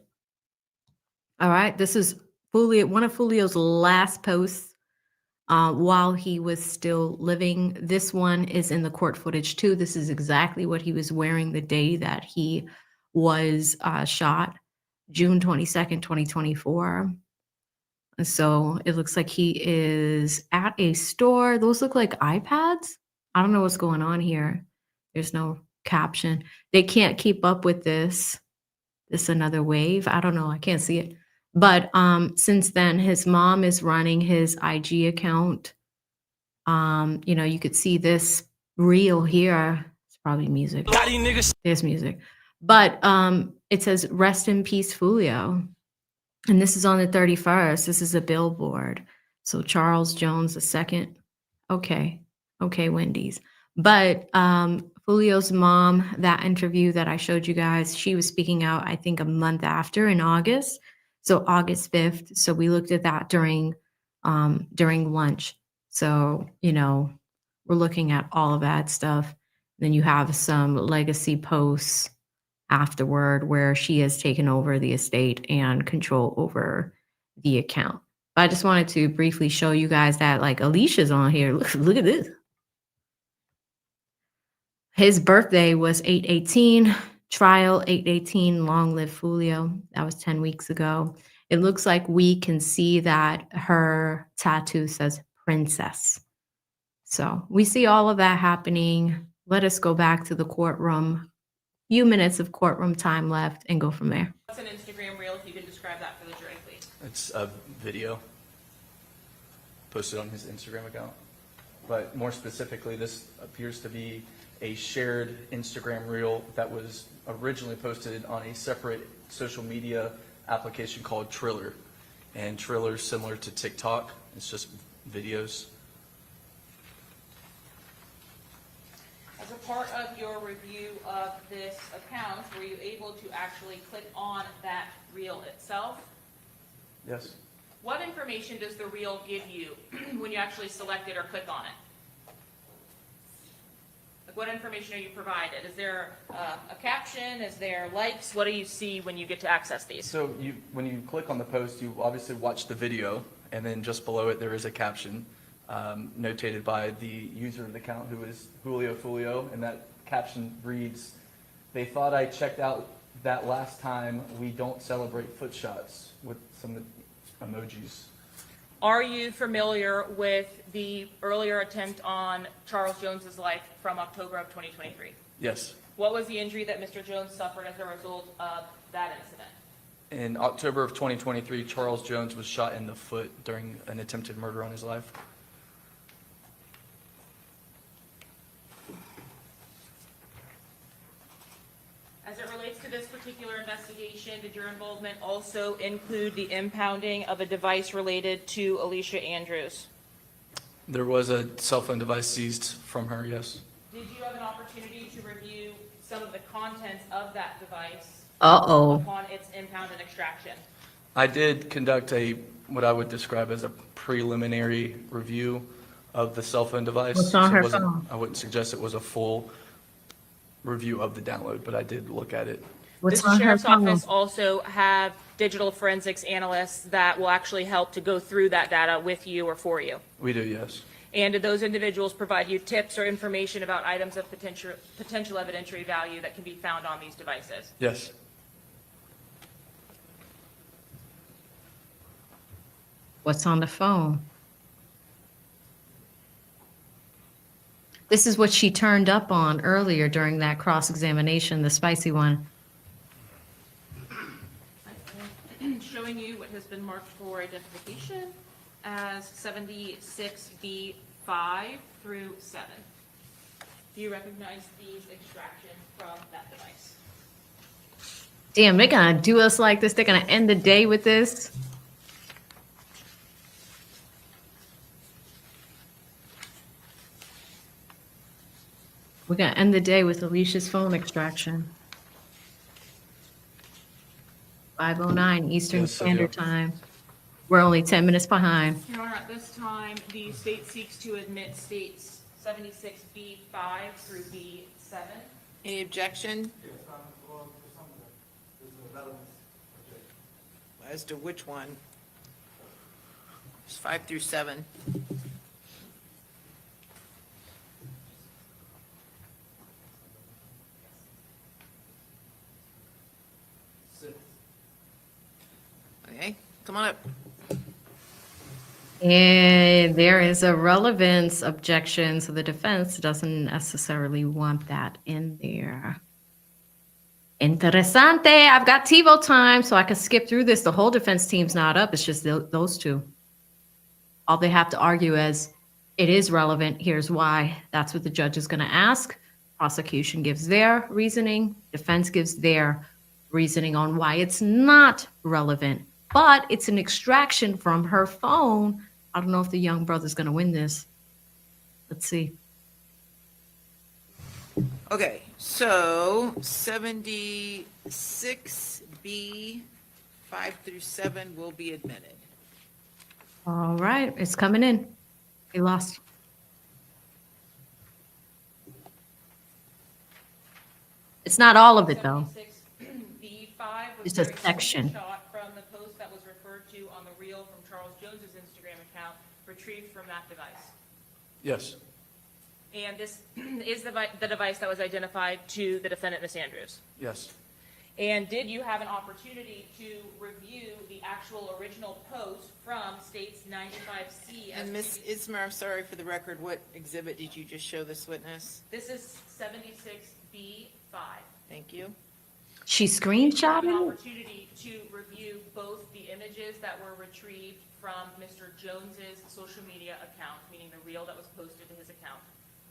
All right, this is Foolio, one of Foolio's last posts while he was still living. This one is in the court footage too. This is exactly what he was wearing the day that he was shot, June 22nd, 2024. And so it looks like he is at a store. Those look like iPads. I don't know what's going on here. There's no caption. They can't keep up with this. This another wave. I don't know. I can't see it. But since then, his mom is running his IG account. You know, you could see this reel here. It's probably music. There's music. But it says, "Rest in peace, Foolio." And this is on the 31st. This is a billboard. So Charles Jones II. Okay, Wendy's. But Foolio's mom, that interview that I showed you guys, she was speaking out, I think, a month after in August. So August 5th. So we looked at that during lunch. So, you know, we're looking at all of that stuff. Then you have some legacy posts afterward where she has taken over the estate and control over the account. But I just wanted to briefly show you guys that, like, Alicia's on here. Look at this. His birthday was 8/18, trial 8/18, long live Foolio. That was 10 weeks ago. It looks like we can see that her tattoo says princess. So we see all of that happening. Let us go back to the courtroom. Few minutes of courtroom time left and go from there. What's an Instagram reel, if you can describe that for the jury, please? It's a video posted on his Instagram account. But more specifically, this appears to be a shared Instagram reel that was originally posted on a separate social media application called Triller. And Triller is similar to TikTok. It's just videos. As a part of your review of this account, were you able to actually click on that reel itself? Yes. What information does the reel give you when you actually select it or click on it? Like, what information are you provided? Is there a caption? Is there likes? What do you see when you get to access these? So when you click on the post, you obviously watch the video, and then just below it there is a caption notated by the user of the account, who is Julio Foolio, and that caption reads, "They thought I checked out that last time. We don't celebrate foot shots," with some emojis. Are you familiar with the earlier attempt on Charles Jones's life from October of 2023? Yes. What was the injury that Mr. Jones suffered as a result of that incident? In October of 2023, Charles Jones was shot in the foot during an attempted murder on his life. As it relates to this particular investigation, did your involvement also include the impounding of a device related to Alicia Andrews? There was a cell phone device seized from her, yes. Did you have an opportunity to review some of the contents of that device upon its impound and extraction? I did conduct what I would describe as a preliminary review of the cell phone device. What's on So it her wasn't- phone? I wouldn't suggest it was a full review of the download, but I did look at it. Does the sheriff's office also have digital forensics analysts that will actually help to go through that data with you or for you? We do, yes. And did those individuals provide you tips or information about items of potential evidentiary value that can be found on these devices? Yes. What's on the phone? This is what she turned up on earlier during that cross-examination, the spicy one. Showing you what has been marked for identification as 76B5 through 7. Do you recognize these extractions from that device? Damn, they're gonna do us like this. They're gonna end the day with this. We're gonna end the day with Alicia's phone extraction. 5:09 Eastern Yes, sir, Standard yeah. Time. We're only 10 minutes behind. Your Honor, at this time, the state seeks to admit states 76B5 through B7. Any objection? As to which one? It's 5 through 7. Okay, come on up. And there is a relevance objection, so the defense doesn't necessarily want that in there. Interessante. I've got TiVo time, so I can skip through this. The whole defense team's not up. It's just those two. All they have to argue is it is relevant. Here's why. That's what the judge is going to ask. Prosecution gives their reasoning. Defense gives their reasoning on why it's not relevant. But it's an extraction from her phone. I don't know if the young brother's going to win this. Let's see. Okay, so 76B 5 through 7 will be admitted. All right, it's coming in. He lost. It's not all of it, though. 76B5 was It's a very section. screenshot from the post that was referred to on the reel from Charles Jones's Instagram account, retrieved from that device. Yes. And this is the device that was identified to the defendant, Ms. Andrews. Yes. And did you have an opportunity to review the actual original post from states 95C? And Ms. Ismer, I'm sorry for the record, what exhibit did you just show this witness? This is 76B5. Thank you. She An screenshotted it? opportunity to review both the images that were retrieved from Mr. Jones's social media account, meaning the reel that was posted to his account,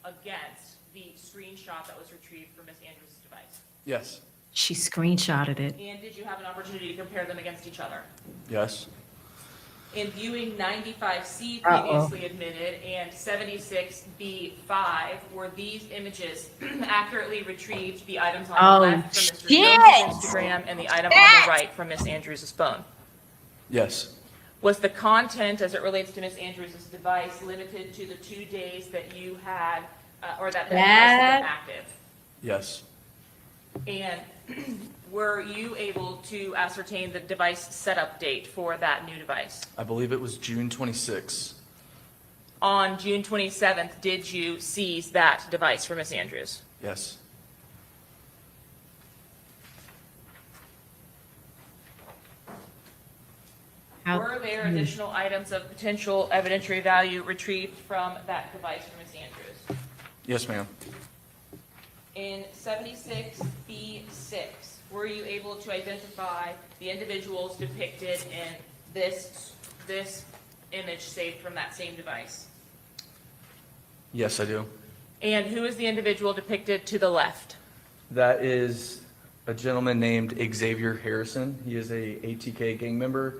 against the screenshot that was retrieved from Ms. Andrews' device. Yes. She screenshotted it. And did you have an opportunity to compare them against each other? Yes. In viewing 95C Uh-oh. previously admitted and 76B5, were these images accurately retrieved, the items on Oh, the left from Mr. shit! Jones' Instagram and the item on the right from Ms. Andrews' phone? Yes. Was the content, as it relates to Ms. Andrews' device, limited to the 2 days that you had, or that the device had been active? Yes. And were you able to ascertain the device setup date for that new device? I believe it was June 26. On June 27th, did you seize that device for Ms. Andrews? Yes. Were there additional items of potential evidentiary value retrieved from that device for Ms. Andrews? Yes, ma'am. In 76B6, were you able to identify the individuals depicted in this image saved from that same device? Yes, I do. And who is the individual depicted to the left? That is a gentleman named Xavier Harrison. He is a ATK gang member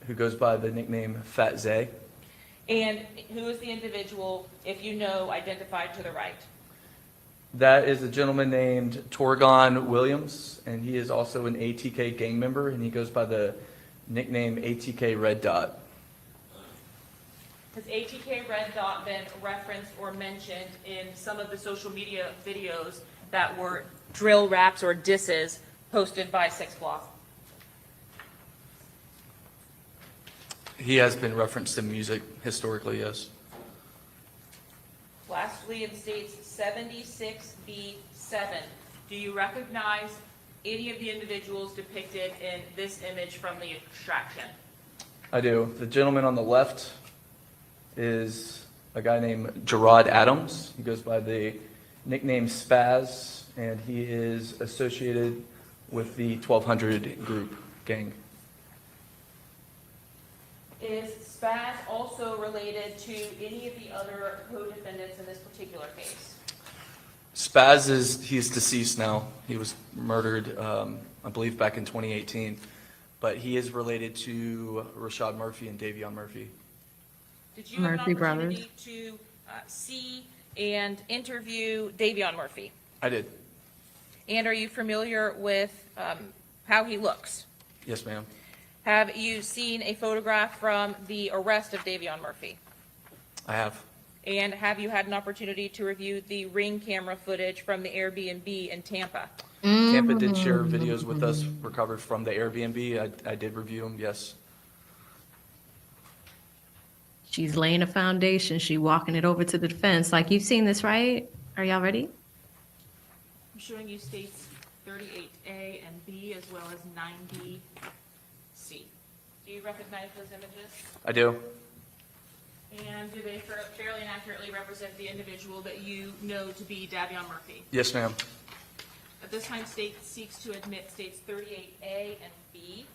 who goes by the nickname Fat Zay. And who is the individual, if you know, identified to the right? That is a gentleman named Torgon Williams, and he is also an ATK gang member, and he goes by the nickname ATK Red Dot. Has ATK Red Dot been referenced or mentioned in some of the social media videos that were drill raps or disses posted by Six Block? He has been referenced in music historically, yes. Lastly, in states 76B7, do you recognize any of the individuals depicted in this image from the extraction? I do. The gentleman on the left is a guy named Gerard Adams. He goes by the nickname Spaz, and he is associated with the 1200 group gang. Is Spaz also related to any of the other co-defendants in this particular case? Spaz he's deceased now. He was murdered, I believe, back in 2018. But he is related to Rashad Murphy and Davion Murphy. Did you have an opportunity to see and interview Davion Murphy? I did. And are you familiar with how he looks? Yes, ma'am. Have you seen a photograph from the arrest of Davion Murphy? I have. And have you had an opportunity to review the Ring camera footage from the Airbnb in Tampa? Tampa did share videos with us recovered from the Airbnb. I did review them, yes. She's laying a foundation. She's walking it over to the defense. Like, you've seen this, right? Are y'all ready? I'm showing you states 38A and B as well as 90C. Do you recognize those images? I do. And do they fairly and accurately represent the individual that you know to be Davion Murphy? Yes, ma'am. At this time, state seeks to admit states 38A and B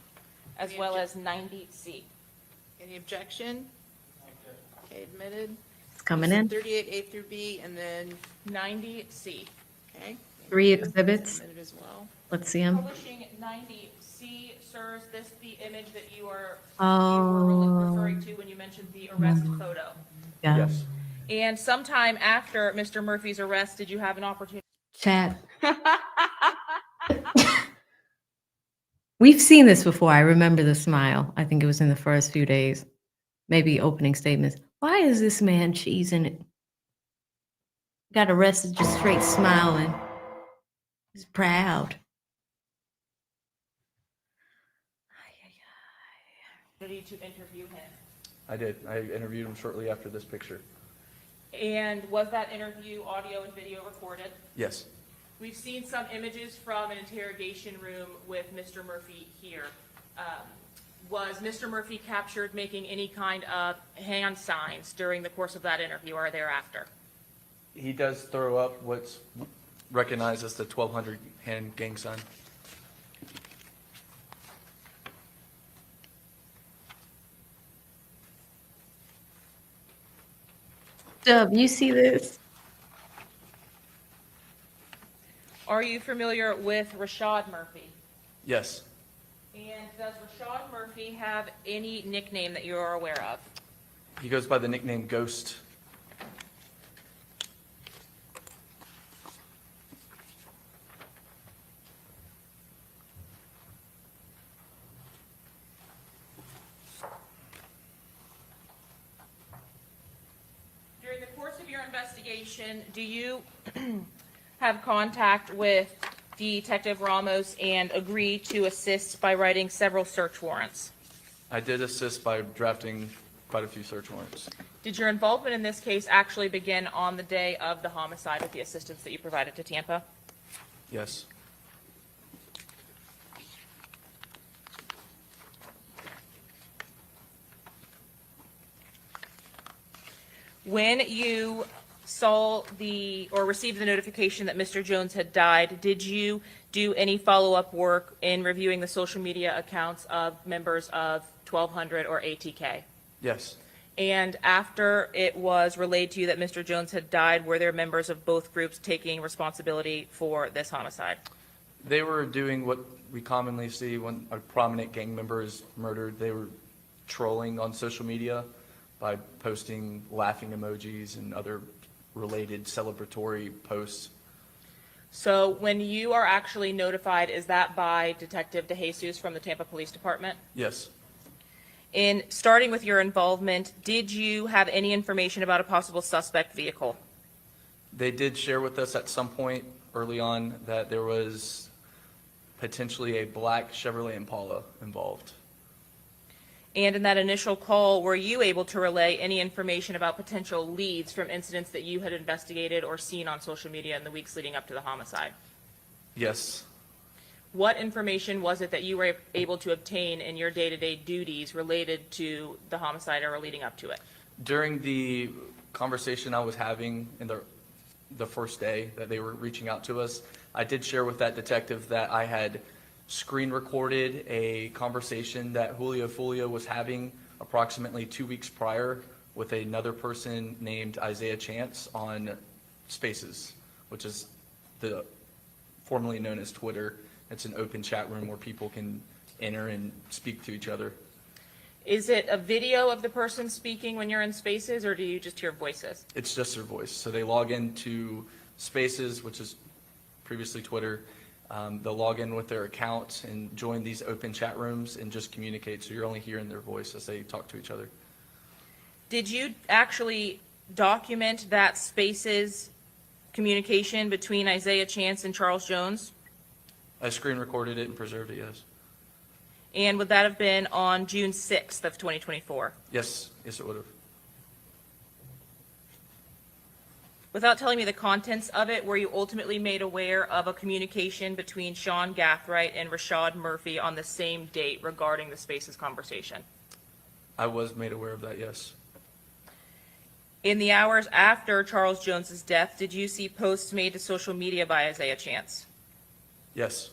as well as 90C. Any objection? Okay, admitted. It's coming in. 38A through B, and then 90C. Okay. 3 exhibits. Admitted as well. Let's see them. Publishing 90C, sir, is this the image that you were referring to when you mentioned the arrest photo? Yeah. Yes. And sometime after Mr. Murphy's arrest, did you have an opportunity? Chat. We've seen this before. I remember the smile. I think it was in the first few days. Maybe opening statements. Why is this man cheesing it? Got arrested just straight smiling. He's proud. To interview him. I did. I interviewed him shortly after this picture. And was that interview audio and video recorded? Yes. We've seen some images from an interrogation room with Mr. Murphy here. Was Mr. Murphy captured making any kind of hand signs during the course of that interview or thereafter? He does throw up what's recognized as the 1200 hand gang sign. Dub, you see this? Are you familiar with Rashad Murphy? Yes. And does Rashad Murphy have any nickname that you are aware of? He goes by the nickname Ghost. During the course of your investigation, do you have contact with Detective Ramos and agree to assist by writing several search warrants? I did assist by drafting quite a few search warrants. Did your involvement in this case actually begin on the day of the homicide with the assistance that you provided to Tampa? Yes. When you saw or received the notification that Mr. Jones had died, did you do any follow-up work in reviewing the social media accounts of members of 1200 or ATK? Yes. And after it was relayed to you that Mr. Jones had died, were there members of both groups taking responsibility for this homicide? They were doing what we commonly see when a prominent gang member is murdered. They were trolling on social media by posting laughing emojis and other related celebratory posts. So when you are actually notified, is that by Detective DeJesus from the Tampa Police Department? Yes. In starting with your involvement, did you have any information about a possible suspect vehicle? They did share with us at some point early on that there was potentially a black Chevrolet Impala involved. And in that initial call, were you able to relay any information about potential leads from incidents that you had investigated or seen on social media in the weeks leading up to the homicide? Yes. What information was it that you were able to obtain in your day-to-day duties related to the homicide or leading up to it? During the conversation I was having in the first day that they were reaching out to us, I did share with that detective that I had screen recorded a conversation that Julio Foolio was having approximately 2 weeks prior with another person named Isaiah Chance on Spaces, which is formerly known as Twitter. It's an open chat room where people can enter and speak to each other. Is it a video of the person speaking when you're in Spaces, or do you just hear voices? It's just their voice. So they log into Spaces, which is previously Twitter. They'll log in with their account and join these open chat rooms and just communicate. So you're only hearing their voice as they talk to each other. Did you actually document that Spaces communication between Isaiah Chance and Charles Jones? I screen recorded it and preserved it, yes. And would that have been on June 6th of 2024? Yes, yes it would have. Without telling me the contents of it, were you ultimately made aware of a communication between Sean Gathright and Rashad Murphy on the same date regarding the Spaces conversation? I was made aware of that, yes. In the hours after Charles Jones's death, did you see posts made to social media by Isaiah Chance? Yes.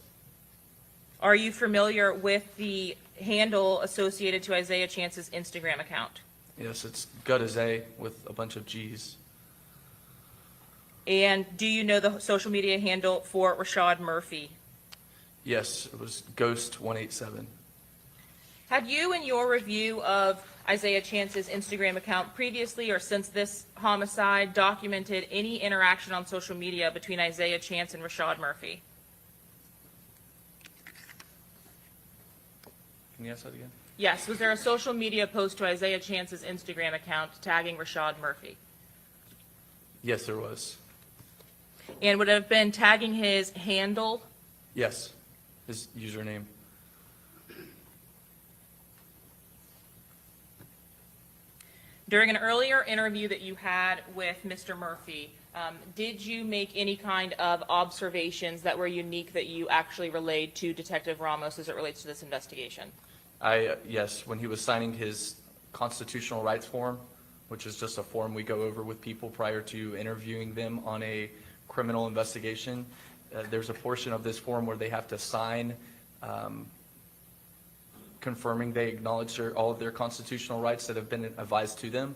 Are you familiar with the handle associated to Isaiah Chance's Instagram account? Yes, it's Gutazay with a bunch of G's. And do you know the social media handle for Rashad Murphy? Yes, it was Ghost187. Had you, in your review of Isaiah Chance's Instagram account previously or since this homicide, documented any interaction on social media between Isaiah Chance and Rashad Murphy? Can you ask that again? Yes. Was there a social media post to Isaiah Chance's Instagram account tagging Rashad Murphy? Yes, there was. And would it have been tagging his handle? Yes, his username. During an earlier interview that you had with Mr. Murphy, did you make any kind of observations that were unique that you actually relayed to Detective Ramos as it relates to this investigation? Yes, when he was signing his constitutional rights form, which is just a form we go over with people prior to interviewing them on a criminal investigation, there's a portion of this form where they have to sign confirming they acknowledge all of their constitutional rights that have been advised to them.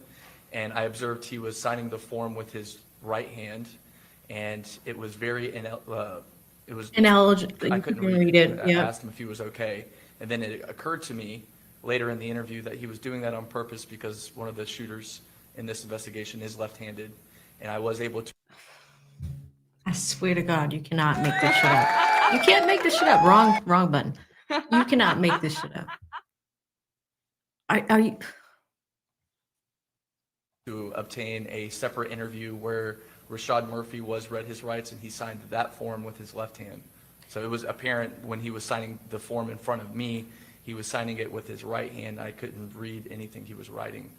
And I observed he was signing the form with his right hand, and it was very ineligible. I couldn't read it. I asked him if he was okay, and then it occurred to me later in the interview that he was doing that on purpose because one of the shooters in this investigation is left-handed, and I was able to. I swear to God, you cannot make this shit up. You can't make this shit up. Wrong button. You cannot make this shit up. Are you? To obtain a separate interview where Rashad Murphy was read his rights and he signed that form with his left hand. So it was apparent when he was signing the form in front of me, he was signing it with his right hand. I couldn't read anything he was writing.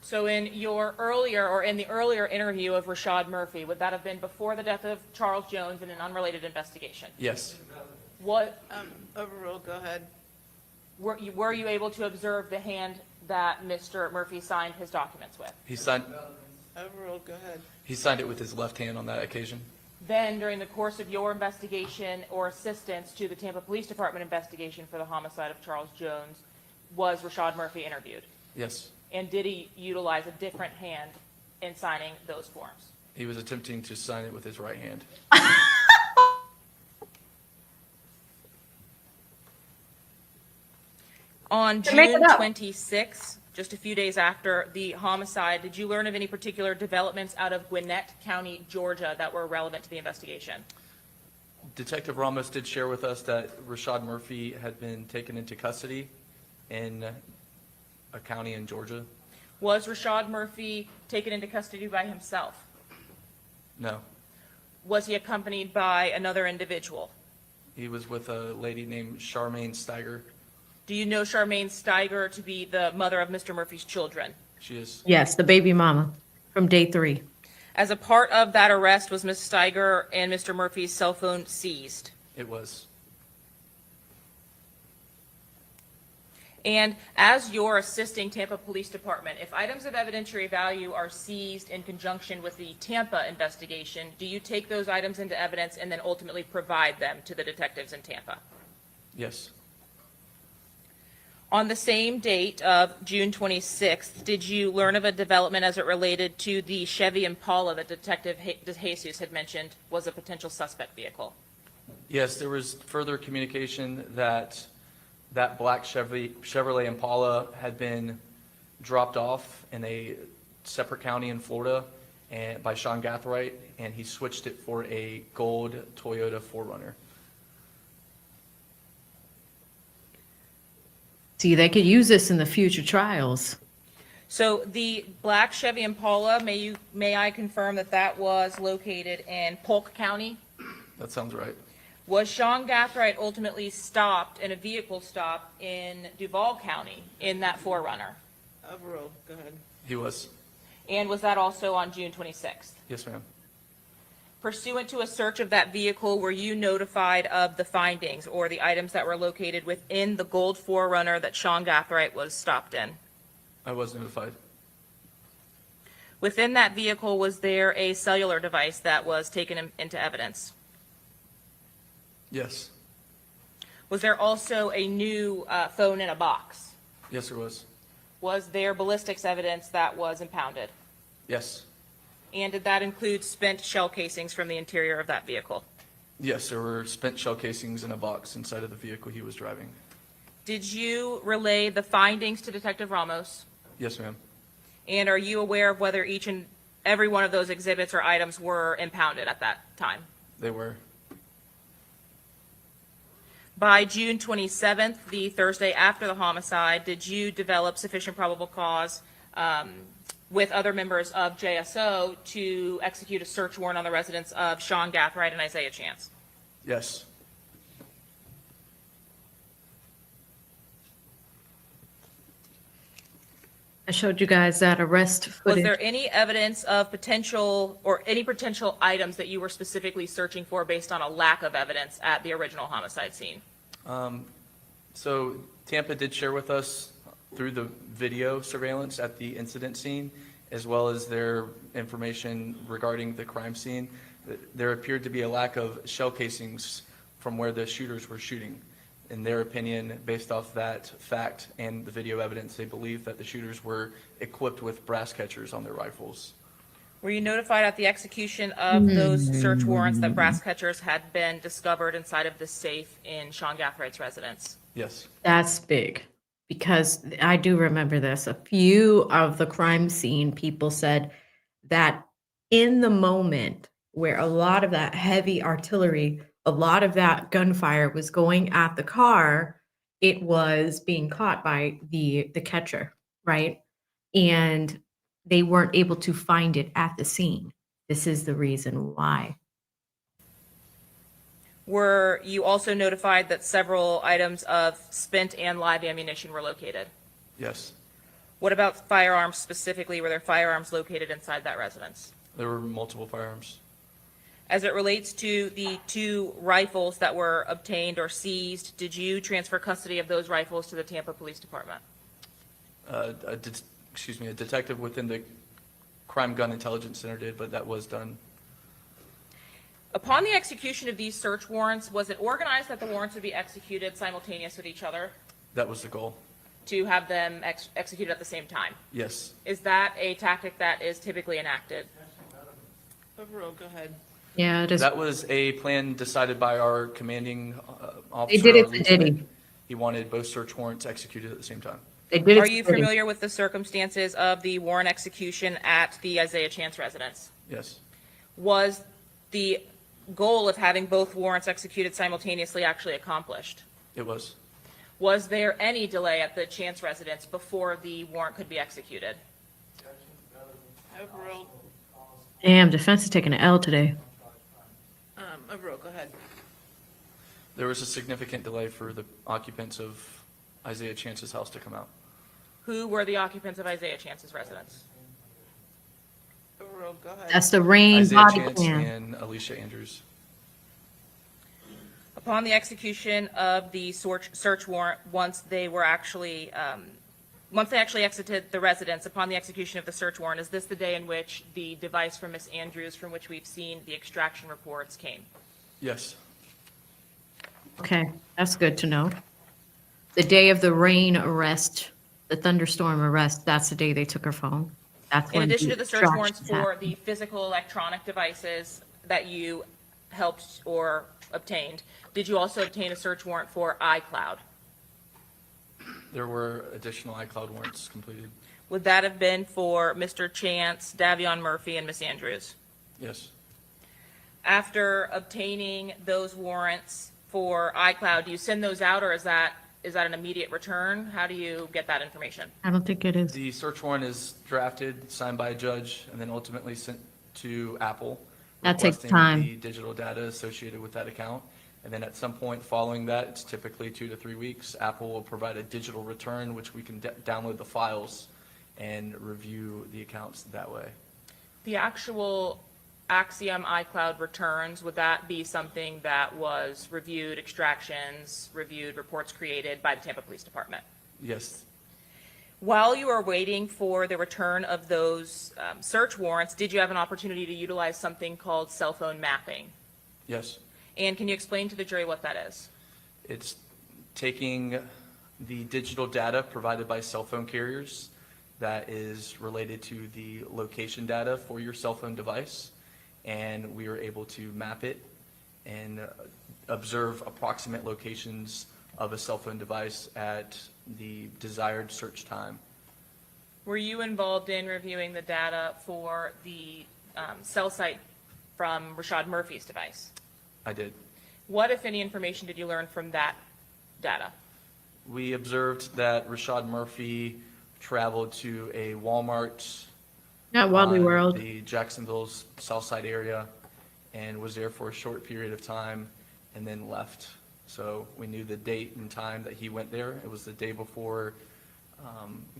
So in your earlier, or in the earlier interview of Rashad Murphy, would that have been before the death of Charles Jones in an unrelated investigation? Yes. What? Overruled, go ahead. Were you able to observe the hand that Mr. Murphy signed his documents with? He signed. Overruled, go ahead. He signed it with his left hand on that occasion. Then, during the course of your investigation or assistance to the Tampa Police Department investigation for the homicide of Charles Jones, was Rashad Murphy interviewed? Yes. And did he utilize a different hand in signing those forms? He was attempting to sign it with his right hand. On Make it June up. 26th, just a few days after the homicide, did you learn of any particular developments out of Gwinnett County, Georgia, that were relevant to the investigation? Detective Ramos did share with us that Rashad Murphy had been taken into custody in a county in Georgia. Was Rashad Murphy taken into custody by himself? No. Was he accompanied by another individual? He was with a lady named Charmaine Steiger. Do you know Charmaine Steiger to be the mother of Mr. Murphy's children? She is. Yes, the baby mama from day 3. As a part of that arrest, was Ms. Steiger and Mr. Murphy's cell phone seized? It was. And as you're assisting Tampa Police Department, if items of evidentiary value are seized in conjunction with the Tampa investigation, do you take those items into evidence and then ultimately provide them to the detectives in Tampa? Yes. On the same date of June 26th, did you learn of a development as it related to the Chevy Impala that Detective Jesus had mentioned was a potential suspect vehicle? Yes, there was further communication that that black Chevrolet Impala had been dropped off in a separate county in Florida and by Sean Gathright, and he switched it for a gold Toyota 4Runner. See, they could use this in the future trials. So the black Chevy Impala, may I confirm that that was located in Polk County? That sounds right. Was Sean Gathright ultimately stopped in a vehicle stop in Duval County in that 4Runner? Overruled, go ahead. He was. And was that also on June 26th? Yes, ma'am. Pursuant to a search of that vehicle, were you notified of the findings or the items that were located within the gold 4Runner that Sean Gathright was stopped in? I was notified. Within that vehicle, was there a cellular device that was taken into evidence? Yes. Was there also a new phone in a box? Yes, there was. Was there ballistics evidence that was impounded? Yes. And did that include spent shell casings from the interior of that vehicle? Yes, there were spent shell casings in a box inside of the vehicle he was driving. Did you relay the findings to Detective Ramos? Yes, ma'am. And are you aware of whether each and every one of those exhibits or items were impounded at that time? They were. By June 27th, the Thursday after the homicide, did you develop sufficient probable cause with other members of JSO to execute a search warrant on the residence of Sean Gathright and Isaiah Chance? Yes. I showed you guys that arrest Was footage. there any evidence of potential or any potential items that you were specifically searching for based on a lack of evidence at the original homicide scene? So Tampa did share with us through the video surveillance at the incident scene, as well as their information regarding the crime scene, that there appeared to be a lack of shell casings from where the shooters were shooting. In their opinion, based off that fact and the video evidence, they believe that the shooters were equipped with brass catchers on their rifles. Were you notified at the execution of those search warrants that brass catchers had been discovered inside of the safe in SeanGathright's residence? Yes. That's big because I do remember this. A few of the crime scene people said that in the moment where a lot of that heavy artillery, a lot of that gunfire was going at the car, it was being caught by the catcher, right? And they weren't able to find it at the scene. This is the reason why. Were you also notified that several items of spent and live ammunition were located? Yes. What about firearms specifically? Were there firearms located inside that residence? There were multiple firearms. As it relates to the 2 rifles that were obtained or seized, did you transfer custody of those rifles to the Tampa Police Department? A detective within the Crime Gun Intelligence Center did, but that was done. Upon the execution of these search warrants, was it organized that the warrants would be executed simultaneous with each other That was the goal. to have them executed at the same time? Yes. Is that a tactic that is typically enacted? Overall, go ahead. Yeah, it is. That was a plan decided by our commanding officer. They did it our for lieutenant. Diddy. He wanted both search warrants executed at the same time. They did it Are for you Diddy. familiar with the circumstances of the warrant execution at the Isaiah Chance residence? Yes. Was the goal of having both warrants executed simultaneously actually accomplished? It was. Was there any delay at the Chance residence before the warrant could be executed? Overall, Damn, defense is taking an L today. overall, go ahead. There was a significant delay for the occupants of Isaiah Chance's house to come out. Who were the occupants of Isaiah Chance's residence? Overall, go ahead. That's the rain Isaiah body Chance cam. and Alicia Andrews. Upon the execution of the search warrant, once they actually exited the residence, upon the execution of the search warrant, is this the day in which the device from Miss Andrews, from which we've seen the extraction reports, came? Yes. Okay, that's good to know. The day of the rain arrest, the thunderstorm arrest, that's the day they took her phone. That's In when addition to the search extraction warrants for happened. the physical electronic devices that you helped or obtained, did you also obtain a search warrant for iCloud? There were additional iCloud warrants completed. Would that have been for Mr. Chance, Davion Murphy, and Miss Andrews? Yes. After obtaining those warrants for iCloud, do you send those out, or is that an immediate return? How do you get that information? I don't think it is. The search warrant is drafted, signed by a judge, and then ultimately sent to Apple. That takes requesting time. the digital data associated with that account. And then at some point following that, it's typically 2 to 3 weeks, Apple will provide a digital return, which we can download the files and review the accounts that way. The actual Axiom iCloud returns, would that be something that was reviewed, extractions, reviewed, reports created by the Tampa Police Department? Yes. While you were waiting for the return of those search warrants, did you have an opportunity to utilize something called cell phone mapping? Yes. And can you explain to the jury what that is? It's taking the digital data provided by cell phone carriers that is related to the location data for your cell phone device, and we were able to map it and observe approximate locations of a cell phone device at the desired search time. Were you involved in reviewing the data for the cell site from Rashad Murphy's device? I did. What, if any, information did you learn from that data? We observed that Rashad Murphy traveled to a Walmart Not Wally on World. the Jacksonville's South Side area and was there for a short period of time and then left. So we knew the date and time that he went there. It was the day before,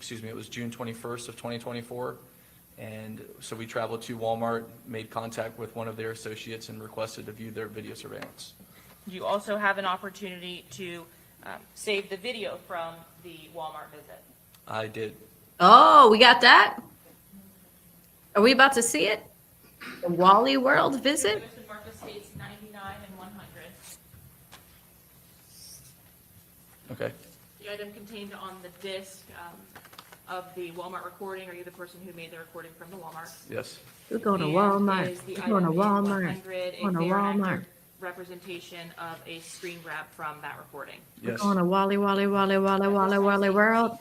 it was June 21st of 2024. And so we traveled to Walmart, made contact with one of their associates and requested to view their video surveillance. You also have an opportunity to save the video from the Walmart visit. I did. Oh, we got that? Are we about to see it? The Wally World visit? Mr. Marcus states 99 and 100. Okay. The item contained on the disc of the Walmart recording, are you the person who made the recording from the Walmart? Yes. We're going to And Walmart. is the We're going to item in Walmart. 100 a Going to fair and Walmart. accurate representation of a screen grab from that recording? We're Yes. going to Wally World.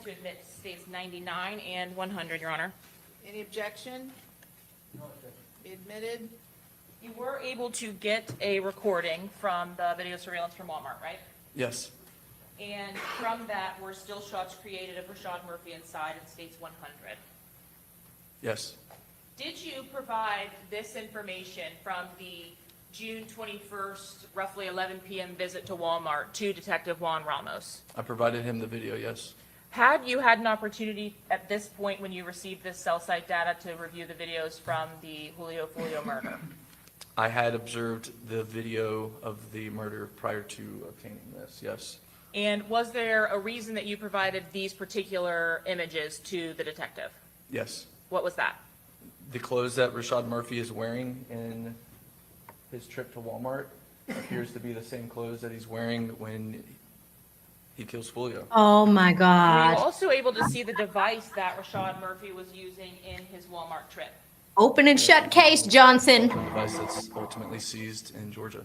To admit states 99 and 100, Your Honor. Any objection? Be admitted? You were able to get a recording from the video surveillance from Walmart, right? Yes. And from that were still shots created of Rashad Murphy inside in states 100. Yes. Did you provide this information from the June 21st, roughly 11 p.m. visit to Walmart to Detective Juan Ramos? I provided him the video, yes. Had you had an opportunity at this point when you received this cell site data to review the videos from the Julio Foolio murder? I had observed the video of the murder prior to obtaining this, yes. And was there a reason that you provided these particular images to the detective? Yes. What was that? The clothes that Rashad Murphy is wearing in his trip to Walmart appears to be the same clothes that he's wearing when he kills Foolio. Oh my Were you God. also able to see the device that Rashad Murphy was using in his Walmart trip? Open and shut case, Johnson. The device that's ultimately seized in Georgia.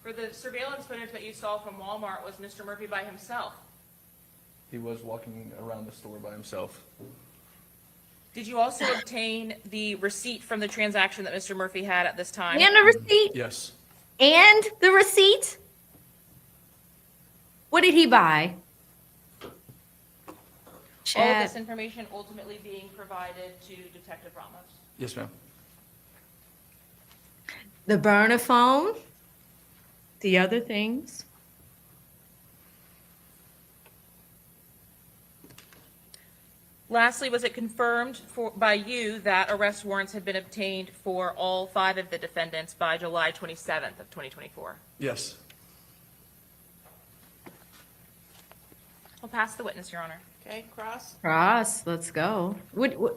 For the surveillance footage that you saw from Walmart, was Mr. Murphy by himself? He was walking around the store by himself. Did you also obtain the receipt from the transaction that Mr. Murphy had at this time? And the receipt? Yes. And the receipt? What did he buy? All of Chad. this information ultimately being provided to Detective Ramos. Yes, ma'am. The burner phone? The other things? Lastly, was it confirmed by you that arrest warrants had been obtained for all 5 of the defendants by July 27th of 2024? Yes. I'll pass the witness, Your Honor. Okay, Cross? Cross, let's go.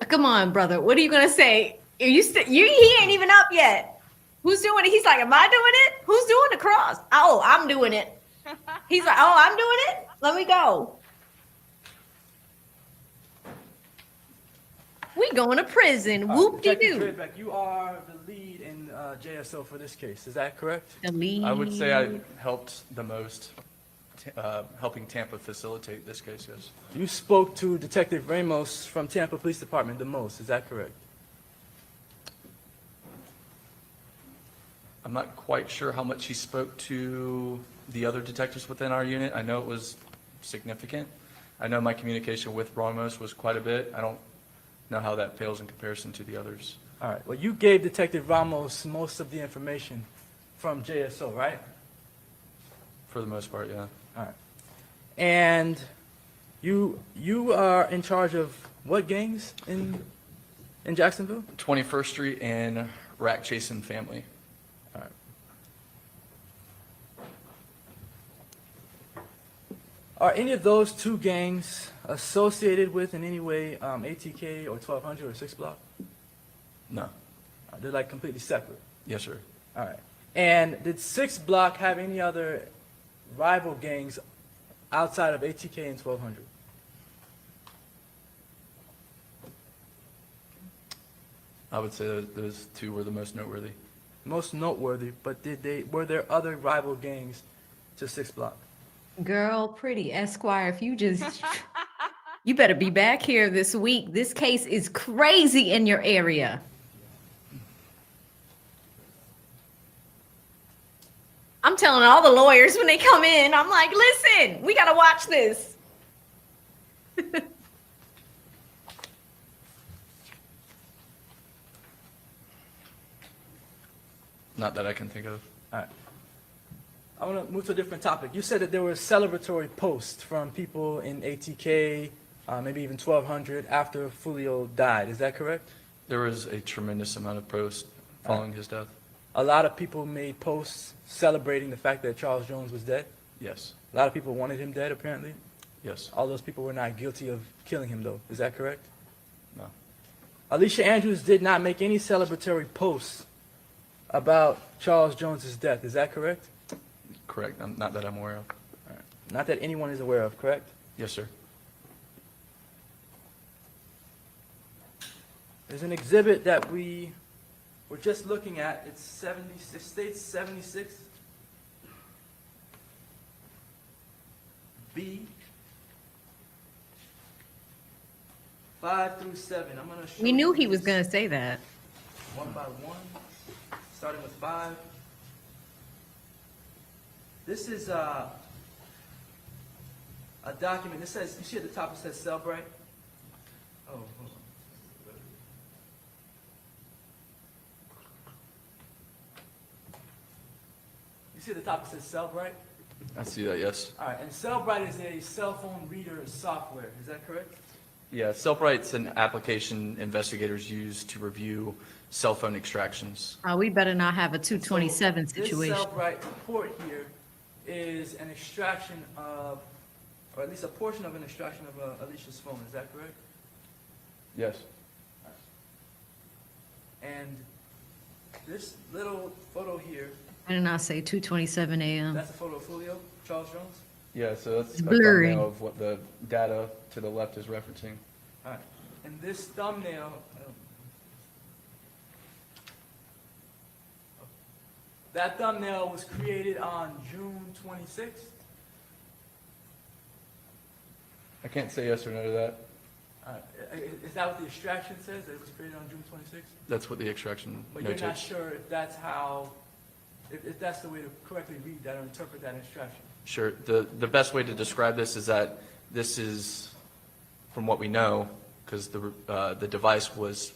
Come on, brother. What are you gonna say? Are you he ain't even up yet. Who's doing it? He's like, am I doing it? Who's doing the cross? Oh, I'm doing it. He's like, oh, I'm doing it? Let me go. We going to prison. Whoop-de-doo. Detective Drevik, you are the lead in JSO for this case. Is that correct? The lead. I would say I helped the most, helping Tampa facilitate this case, yes. You spoke to Detective Ramos from Tampa Police Department the most. Is that correct? I'm not quite sure how much he spoke to the other detectives within our unit. I know it was significant. I know my communication with Ramos was quite a bit. I don't know how that pales in comparison to the others. All right. Well, you gave Detective Ramos most of the information from JSO, right? For the most part, yeah. All right. And you are in charge of what gangs in Jacksonville? 21st Street and Rack Chasing Family. All right. Are any of those 2 gangs associated with in any way ATK or 1200 or 6 Block? No. They're like completely separate. Yes, sir. All right. And did 6 Block have any other rival gangs outside of ATK and 1200? I would say those 2 were the most noteworthy. Most noteworthy, but were there other rival gangs to 6 Block? Girl, pretty Esquire, if you just, you better be back here this week. This case is crazy in your area. I'm telling all the lawyers when they come in, I'm like, listen, we got to watch this. Not that I can think of. All right. I want to move to a different topic. You said that there were celebratory posts from people in ATK, maybe even 1200 after Foolio died. Is that correct? There was a tremendous amount of posts following his death. A lot of people made posts celebrating the fact that Charles Jones was dead. Yes. A lot of people wanted him dead, apparently. Yes. All those people were not guilty of killing him, though. Is that correct? No. Alicia Andrews did not make any celebratory posts about Charles Jones's death. Is that correct? Correct. Not that I'm aware of. All right. Not that anyone is aware of, correct? Yes, sir. There's an exhibit that we were just looking at. It's 76, states 76. B. 5 through 7. I'm going to show We knew you he was these going to say that. one by one, starting with 5. This is a document. It says, you see at the top it says Cellbrite? Oh, hold on. You see at the top it says Cellbrite? I see that, yes. All right, and Cellbrite is a cell phone reader software. Is that correct? Yeah, Cellbrite's an application investigators use to review cell phone extractions. We better not have a 227 This situation. Cellbrite report here is an extraction of, or at least a portion of an extraction of Alicia's phone. Is that correct? Yes. And this little photo here, I did not say 2:27 a.m. that's a photo of Julio, Charles Jones? Yeah, so that's It's a blurry. thumbnail of what the data to the left is referencing. All right. And this thumbnail, that thumbnail was created on June 26th. I can't say yes or no to that. Is that what the extraction says, that it was created on June 26th? That's what the extraction But you're not notates. sure if that's how, if that's the way to correctly read that or interpret that extraction? Sure. The best way to describe this is that this is, from what we know, because the device was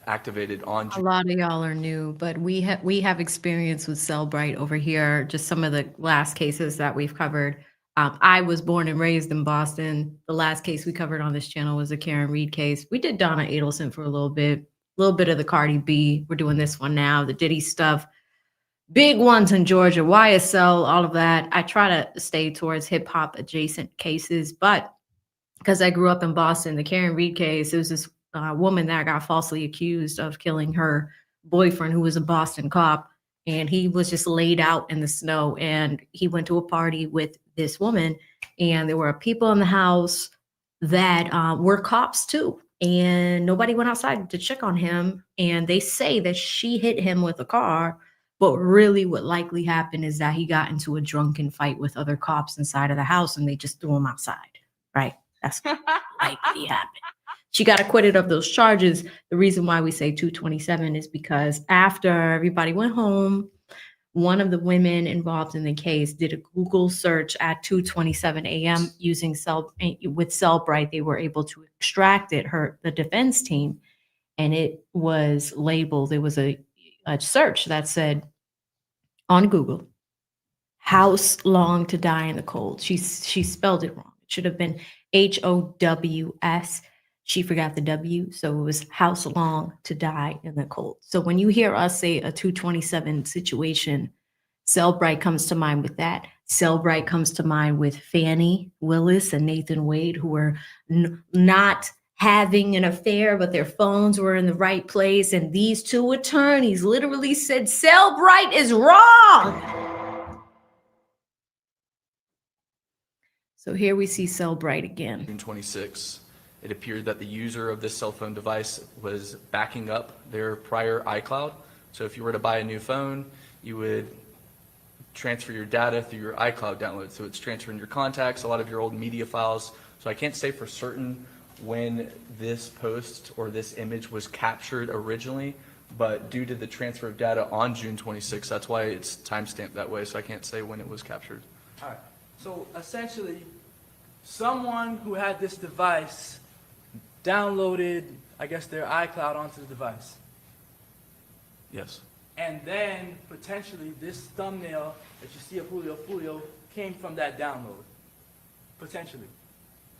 activated on A lot of y'all are new, but we have experience with Cellbrite over here. Just some of the last cases that we've covered. I was born and raised in Boston. The last case we covered on this channel was a Karen Reed case. We did Donna Adelson for a little bit of the Cardi B. We're doing this one now, the Diddy stuff. Big ones in Georgia, YSL, all of that. I try to stay towards hip hop adjacent cases, but because I grew up in Boston, the Karen Reed case, it was this woman that got falsely accused of killing her boyfriend, who was a Boston cop, and he was just laid out in the snow. And he went to a party with this woman, and there were people in the house that were cops too. And nobody went outside to check on him. And they say that she hit him with a car. But really what likely happened is that he got into a drunken fight with other cops inside of the house and they just threw him outside, right? That's what likely happened. She got acquitted of those charges. The reason why we say 227 is because after everybody went home, one of the women involved in the case did a Google search at 2:27 a.m. using with Cellbrite. They were able to extract it, the defense team, and it was labeled. It was a search that said on Google, "House long to die in the cold." She spelled it wrong. It should have been HOWS. She forgot the W, so it was house long to die in the cold. So when you hear us say a 227 situation, Cellbrite comes to mind with that. Cellbrite comes to mind with Fannie Willis and Nathan Wade, who were not having an affair, but their phones were in the right place. And these two attorneys literally said, Cellbrite is wrong. So here we see Cellbrite again. June 26, it appeared that the user of this cell phone device was backing up their prior iCloud. So if you were to buy a new phone, you would transfer your data through your iCloud download. So it's transferring your contacts, a lot of your old media files. So I can't say for certain when this post or this image was captured originally, but due to the transfer of data on June 26, that's why it's timestamped that way. So I can't say when it was captured. All right. So essentially, someone who had this device downloaded, I guess, their iCloud onto the device. Yes. And then potentially this thumbnail that you see of Julio Foolio came from that download. Potentially.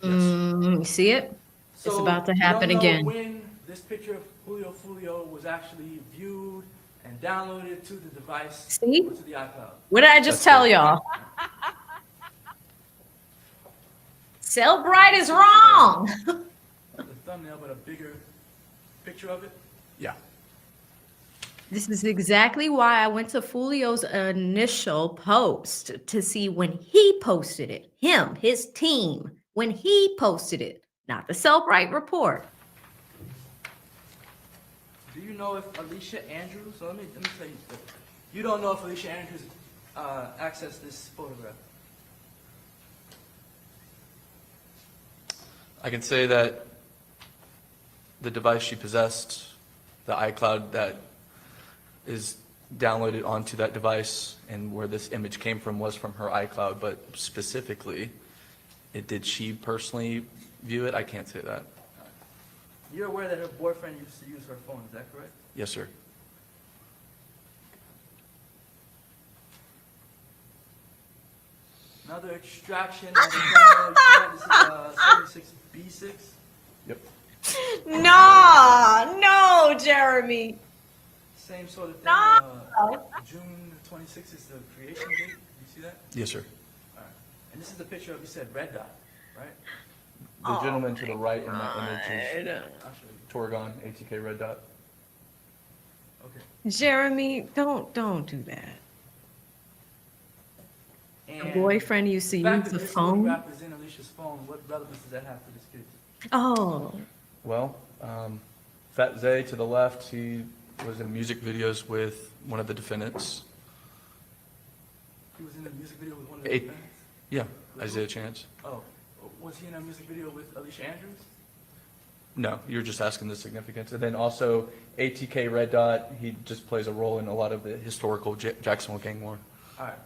You see it? So it's about to you happen don't know again. when this picture of Julio Foolio was actually viewed and downloaded to the device See? or to the iCloud. What did I just tell y'all? Cellbrite is wrong. The thumbnail, but a bigger picture of it. Yeah. This is exactly why I went to Foolio's initial post to see when he posted it. His team, when he posted it, not the Cellbrite report. Do you know if Alicia Andrews, so let me tell you, you don't know if Alicia Andrews accessed this photograph? I can say that the device she possessed, the iCloud that is downloaded onto that device and where this image came from was from her iCloud, but specifically, did she personally view it? I can't say that. You're aware that her boyfriend used to use her phone, is that correct? Yes, sir. Another extraction of the thumbnail, this is 76B6. Yep. No, Jeremy. Same sort of thing. No. June 26th is the creation date. You see that? Yes, sir. All right. And this is the picture of, you said, red dot, right? The gentleman to the right in that image I'll is show you. Torgon, ATK Red Dot. Jeremy, don't do that. A And boyfriend used to the fact use that the this phone? photograph is in Alicia's phone, what relevance does that have to this case? Oh, Well, Fat Zay to the left, he was in music videos with one of the defendants. He was in a music video with one of the Eight- defendants? Yeah, Isaiah Chance. Oh, was he in a music video with Alicia Andrews? No, you're just asking the significance. And then also ATK Red Dot, he just plays a role in a lot of the historical Jacksonville gang war. All right.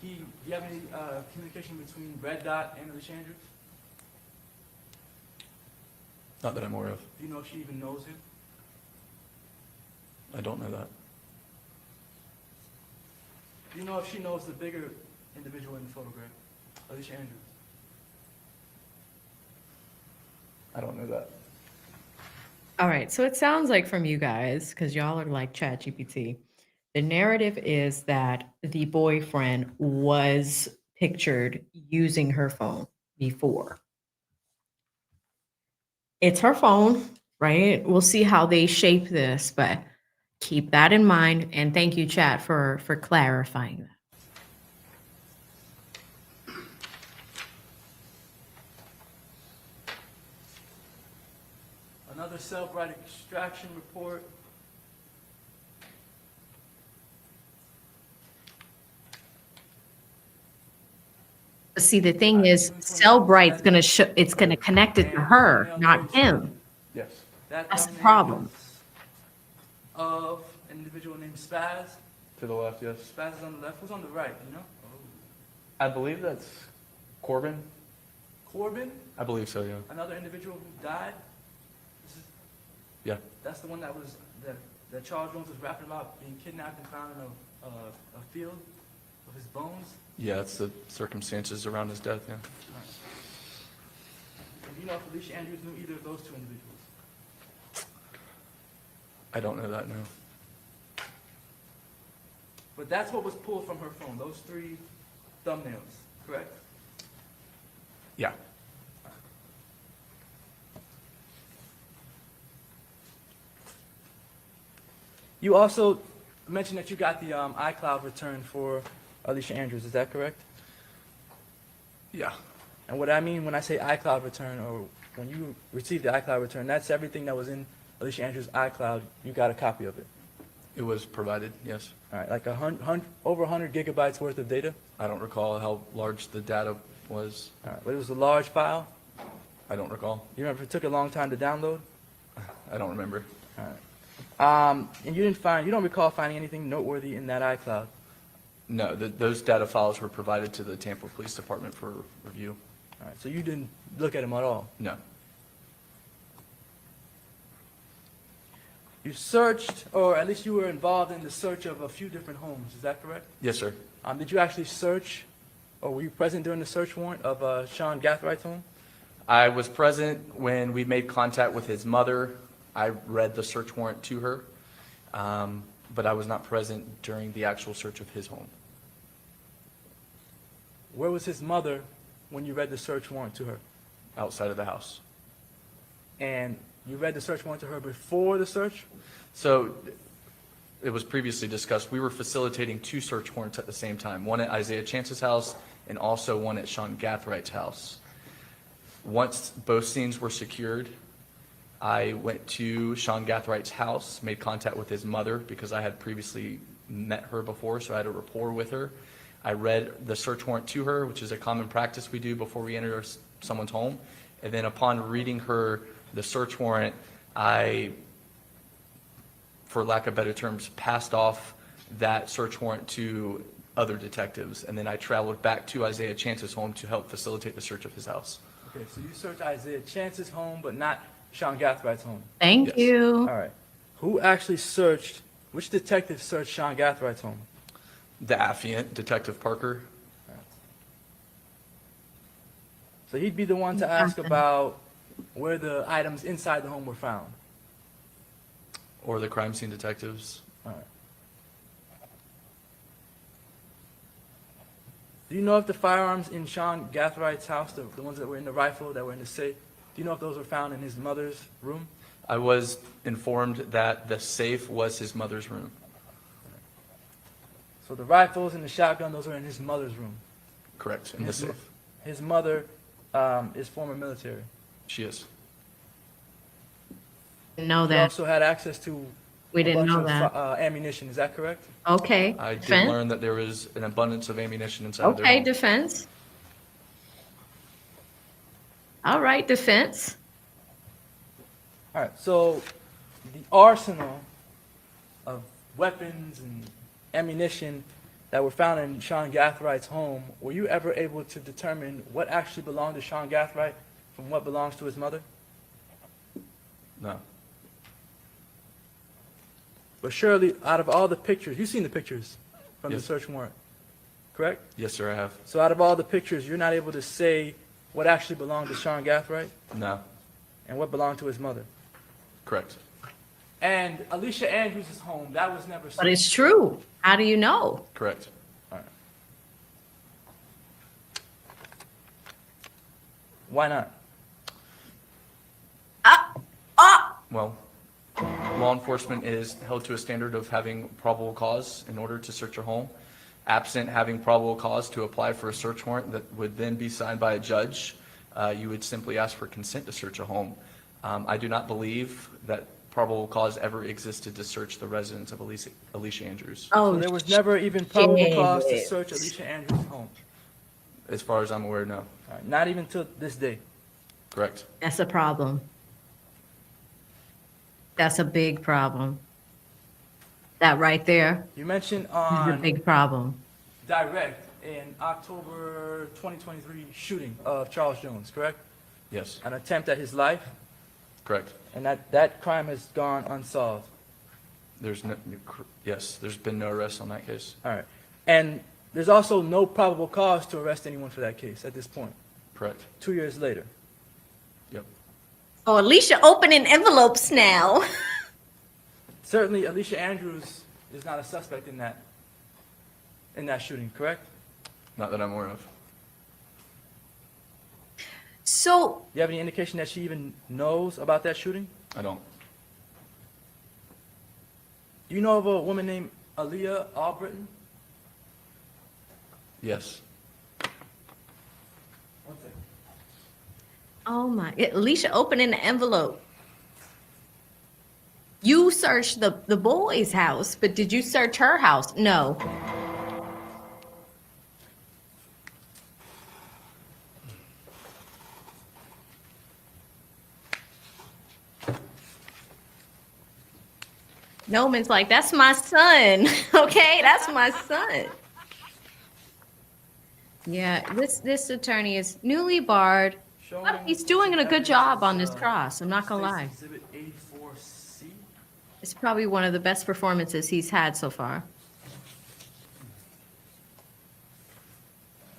Do you have any communication between Red Dot and Alicia Andrews? Not that I'm aware of. Do you know if she even knows him? I don't know that. Do you know if she knows the bigger individual in the photograph, Alicia Andrews? I don't know that. all right. So it sounds like from you guys, because y'all are like ChatGPT, the narrative is that the boyfriend was pictured using her phone before. It's her phone, right? We'll see how they shape this, but keep that in mind. And thank you, chat, for clarifying that. Another self-right extraction report. See, the thing is, Cellbright's gonna show, it's gonna connect it to her, not him. Yes. That's the problem. Of an individual named Spaz. To the left, yes. Spaz is on the left. Who's on the right, you know? I believe that's Corbin. Corbin, I believe so, yeah. another individual who died. This is, Yeah. that's the one that Charles Jones was rapping about being kidnapped and found in a field of his bones. Yeah, it's the circumstances around his death, yeah. And do you know if Alicia Andrews knew either of those two individuals? I don't know that, no. But that's what was pulled from her phone, those 3 thumbnails, correct? Yeah. You also mentioned that you got the iCloud return for Alicia Andrews, is that correct? Yeah. And what I mean when I say iCloud return, or when you received the iCloud return, that's everything that was in Alicia Andrews' iCloud, you got a copy of it? It was provided, yes. All right, like over 100 gigabytes worth of data? I don't recall how large the data was. All right, but it was a large file? I don't recall. You remember it took a long time to download? I don't remember. All right. And you don't recall finding anything noteworthy in that iCloud? No, those data files were provided to the Tampa Police Department for review. All right, so you didn't look at them at all? No. You searched, or at least you were involved in the search of a few different homes, is that correct? Yes, sir. Did you actually search, or were you present during the search warrant of Sean Gathwright's home? I was present when we made contact with his mother. I read the search warrant to her, but I was not present during the actual search of his home. Where was his mother when you read the search warrant to her? Outside of the house. And you read the search warrant to her before the search? So it was previously discussed, we were facilitating 2 search warrants at the same time, one at Isaiah Chance's house and also one at Sean Gathwright's house. Once both scenes were secured, I went to Sean Gathwright's house, made contact with his mother because I had previously met her before, so I had a rapport with her. I read the search warrant to her, which is a common practice we do before we enter someone's home. And then upon reading her the search warrant, I, for lack of better terms, passed off that search warrant to other detectives. And then I traveled back to Isaiah Chance's home to help facilitate the search of his house. Okay, so you searched Isaiah Chance's home, but not Sean Gathwright's home? Thank you. All right. Who actually searched, which detective searched Sean Gathwright's home? The affiant, Detective Parker. So he'd be the one to ask about where the items inside the home were found? Or the crime scene detectives. All right. Do you know if the firearms in Sean Gathwright's house, the ones that were in the rifle, that were in the safe, do you know if those were found in his mother's room? I was informed that the safe was his mother's room. So the rifles and the shotgun, those are in his mother's room? Correct, in the safe. His mother is former military? She is. Didn't know He that. also had access to We a didn't bunch know of that. ammunition, is that correct? Okay. I did Defense? learn that there was an abundance of ammunition inside of their Okay, home. defense. All right, defense. All right, so the arsenal of weapons and ammunition that were found in Sean Gathrights' home, were you ever able to determine what actually belonged to Sean Gathright from what belongs to his mother? No. But surely, out of all the pictures, you've seen the pictures from the Yes. search warrant, correct? Yes, sir, I have. So out of all the pictures, you're not able to say what actually belonged to Sean Gathright No. and what belonged to his mother? Correct. And Alicia Andrews' home, that was never But it's true. How do you know? Correct. All right. Why not? Well, law enforcement is held to a standard of having probable cause in order to search a home. Absent having probable cause to apply for a search warrant that would then be signed by a judge, you would simply ask for consent to search a home. I do not believe that probable cause ever existed to search the residence of Alicia Andrews. Oh, So there was never even probable cause to shit. search Alicia Andrews' home? As far as I'm aware, no. All right, not even to this day? Correct. That's a problem. That's a big problem. That right there You mentioned is a on big problem. Direct in October 2023 shooting of Charles Jones, correct? Yes. An attempt at his life, Correct. and that crime has gone unsolved. There's no, yes, there's been no arrest on that case. All right. And there's also no probable cause to arrest anyone for that case at this point, Correct. 2 years later. Yep. Oh, Alicia opening envelopes now. Certainly, Alicia Andrews is not a suspect in that shooting, correct? Not that I'm aware of. So, Do you have any indication that she even knows about that shooting? I don't. Do you know of a woman named Aaliyah Albritton? Yes. One second. oh my, Alicia opening the envelope. You searched the boy's house, but did you search her house? No. Noman's like, that's my son. Okay, that's my son. Yeah, this attorney is newly barred. But he's doing a good job on this cross. I'm not gonna lie. Exhibit 84C. It's probably one of the best performances he's had so far.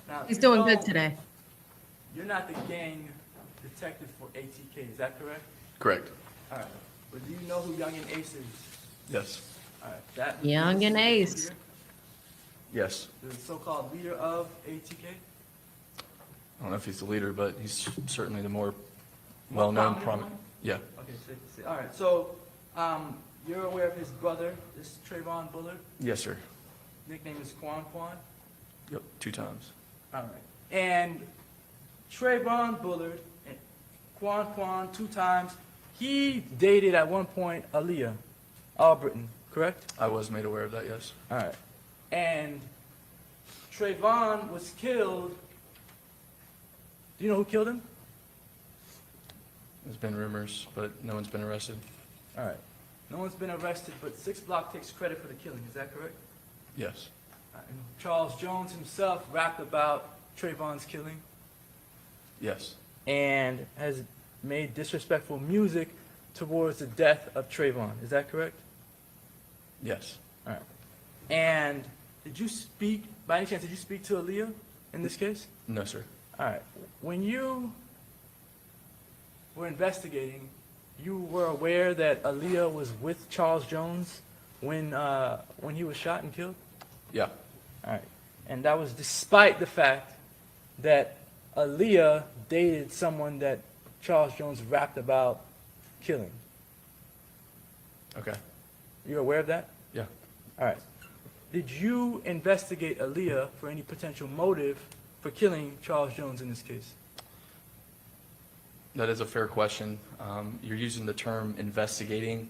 Now, He's you doing know good today. You're not the gang detective for ATK, is that correct? Correct. All right. But do you know who Young and Ace is? Yes. All right. That Young and Ace. leader, Yes. the so-called leader of ATK? I don't know if he's the leader, but he's certainly the more well-known, prominent prominent. Yeah. Okay, all right. So, you're aware of his brother, this Trayvon Bullard? Yes, sir. Nickname is Quan Quan? Yep. 2 times. All right. And Trayvon Bullard and Quan Quan 2 times, he dated at one point Aaliyah Albritton, correct? I was made aware of that, yes. All right. And Trayvon was killed. Do you know who killed him? There's been rumors, but no one's been arrested. All right. No one's been arrested, but 6 Block takes credit for the killing. Is that correct? Yes. And Charles Jones himself rapped about Trayvon's killing Yes. and has made disrespectful music towards the death of Trayvon. Is that correct? Yes. All right. And did you speak, by any chance, did you speak to Aaliyah in this case? No, sir. All right. When you were investigating, you were aware that Aaliyah was with Charles Jones when he was shot and killed? Yeah. All right. And that was despite the fact that Aaliyah dated someone that Charles Jones rapped about killing. Okay. You aware of that? Yeah. All right. Did you investigate Aaliyah for any potential motive for killing Charles Jones in this case? That is a fair question. You're using the term investigating.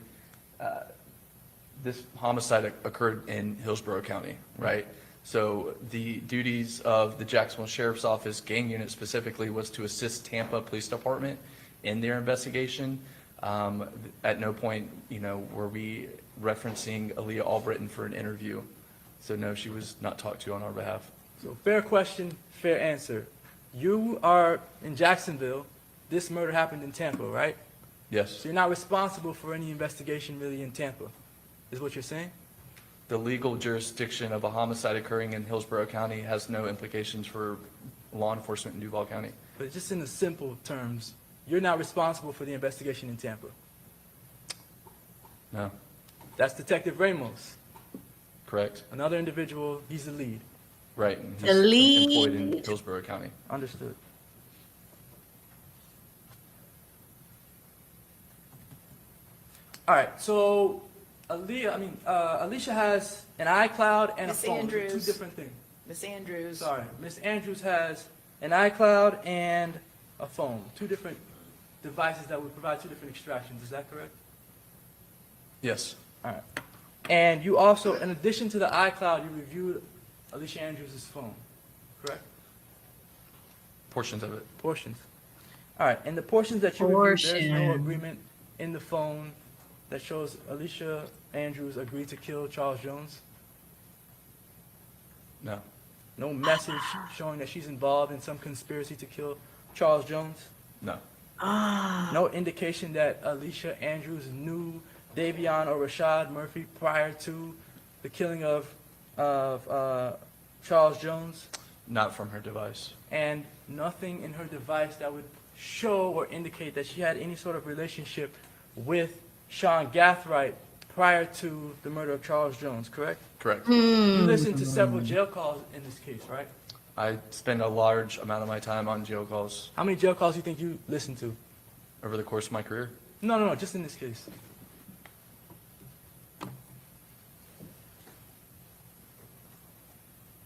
This homicide occurred in Hillsborough County, right? So the duties of the Jacksonville Sheriff's Office gang unit specifically was to assist Tampa Police Department in their investigation. At no point, were we referencing Aaliyah Albritton for an interview. So no, she was not talked to on our behalf. So fair question, fair answer. You are in Jacksonville. This murder happened in Tampa, right? Yes. So you're not responsible for any investigation really in Tampa, is what you're saying? The legal jurisdiction of a homicide occurring in Hillsborough County has no implications for law enforcement in Duval County. But just in the simple terms, you're not responsible for the investigation in Tampa. No. That's Detective Ramos. Correct. Another individual, he's the lead. Right. and The he's lead. employed in Hillsborough County. Understood. All right, so Alicia has an iCloud and Miss a phone. Andrews. Two different things. Miss Andrews. Sorry, Miss Andrews has an iCloud and a phone. Two different devices that would provide two different extractions. Is that correct? Yes. All right. And you also, in addition to the iCloud, you reviewed Alicia Andrews' phone, correct? Portions of it. Portions. All right, and the portions that you reviewed, there's no Portion. agreement in the phone that shows Alicia Andrews agreed to kill Charles Jones? No. No message showing that she's involved in some conspiracy to kill Charles Jones? No. No indication that Alicia Andrews knew Davion or Rashad Murphy prior to the killing of Charles Jones? Not from her device. And nothing in her device that would show or indicate that she had any sort of relationship with Sean Gathright prior to the murder of Charles Jones, correct? Correct. You listened to several jail calls in this case, right? I spend a large amount of my time on jail calls How many jail calls do you think you listened to? over the course of my career. No, just in this case.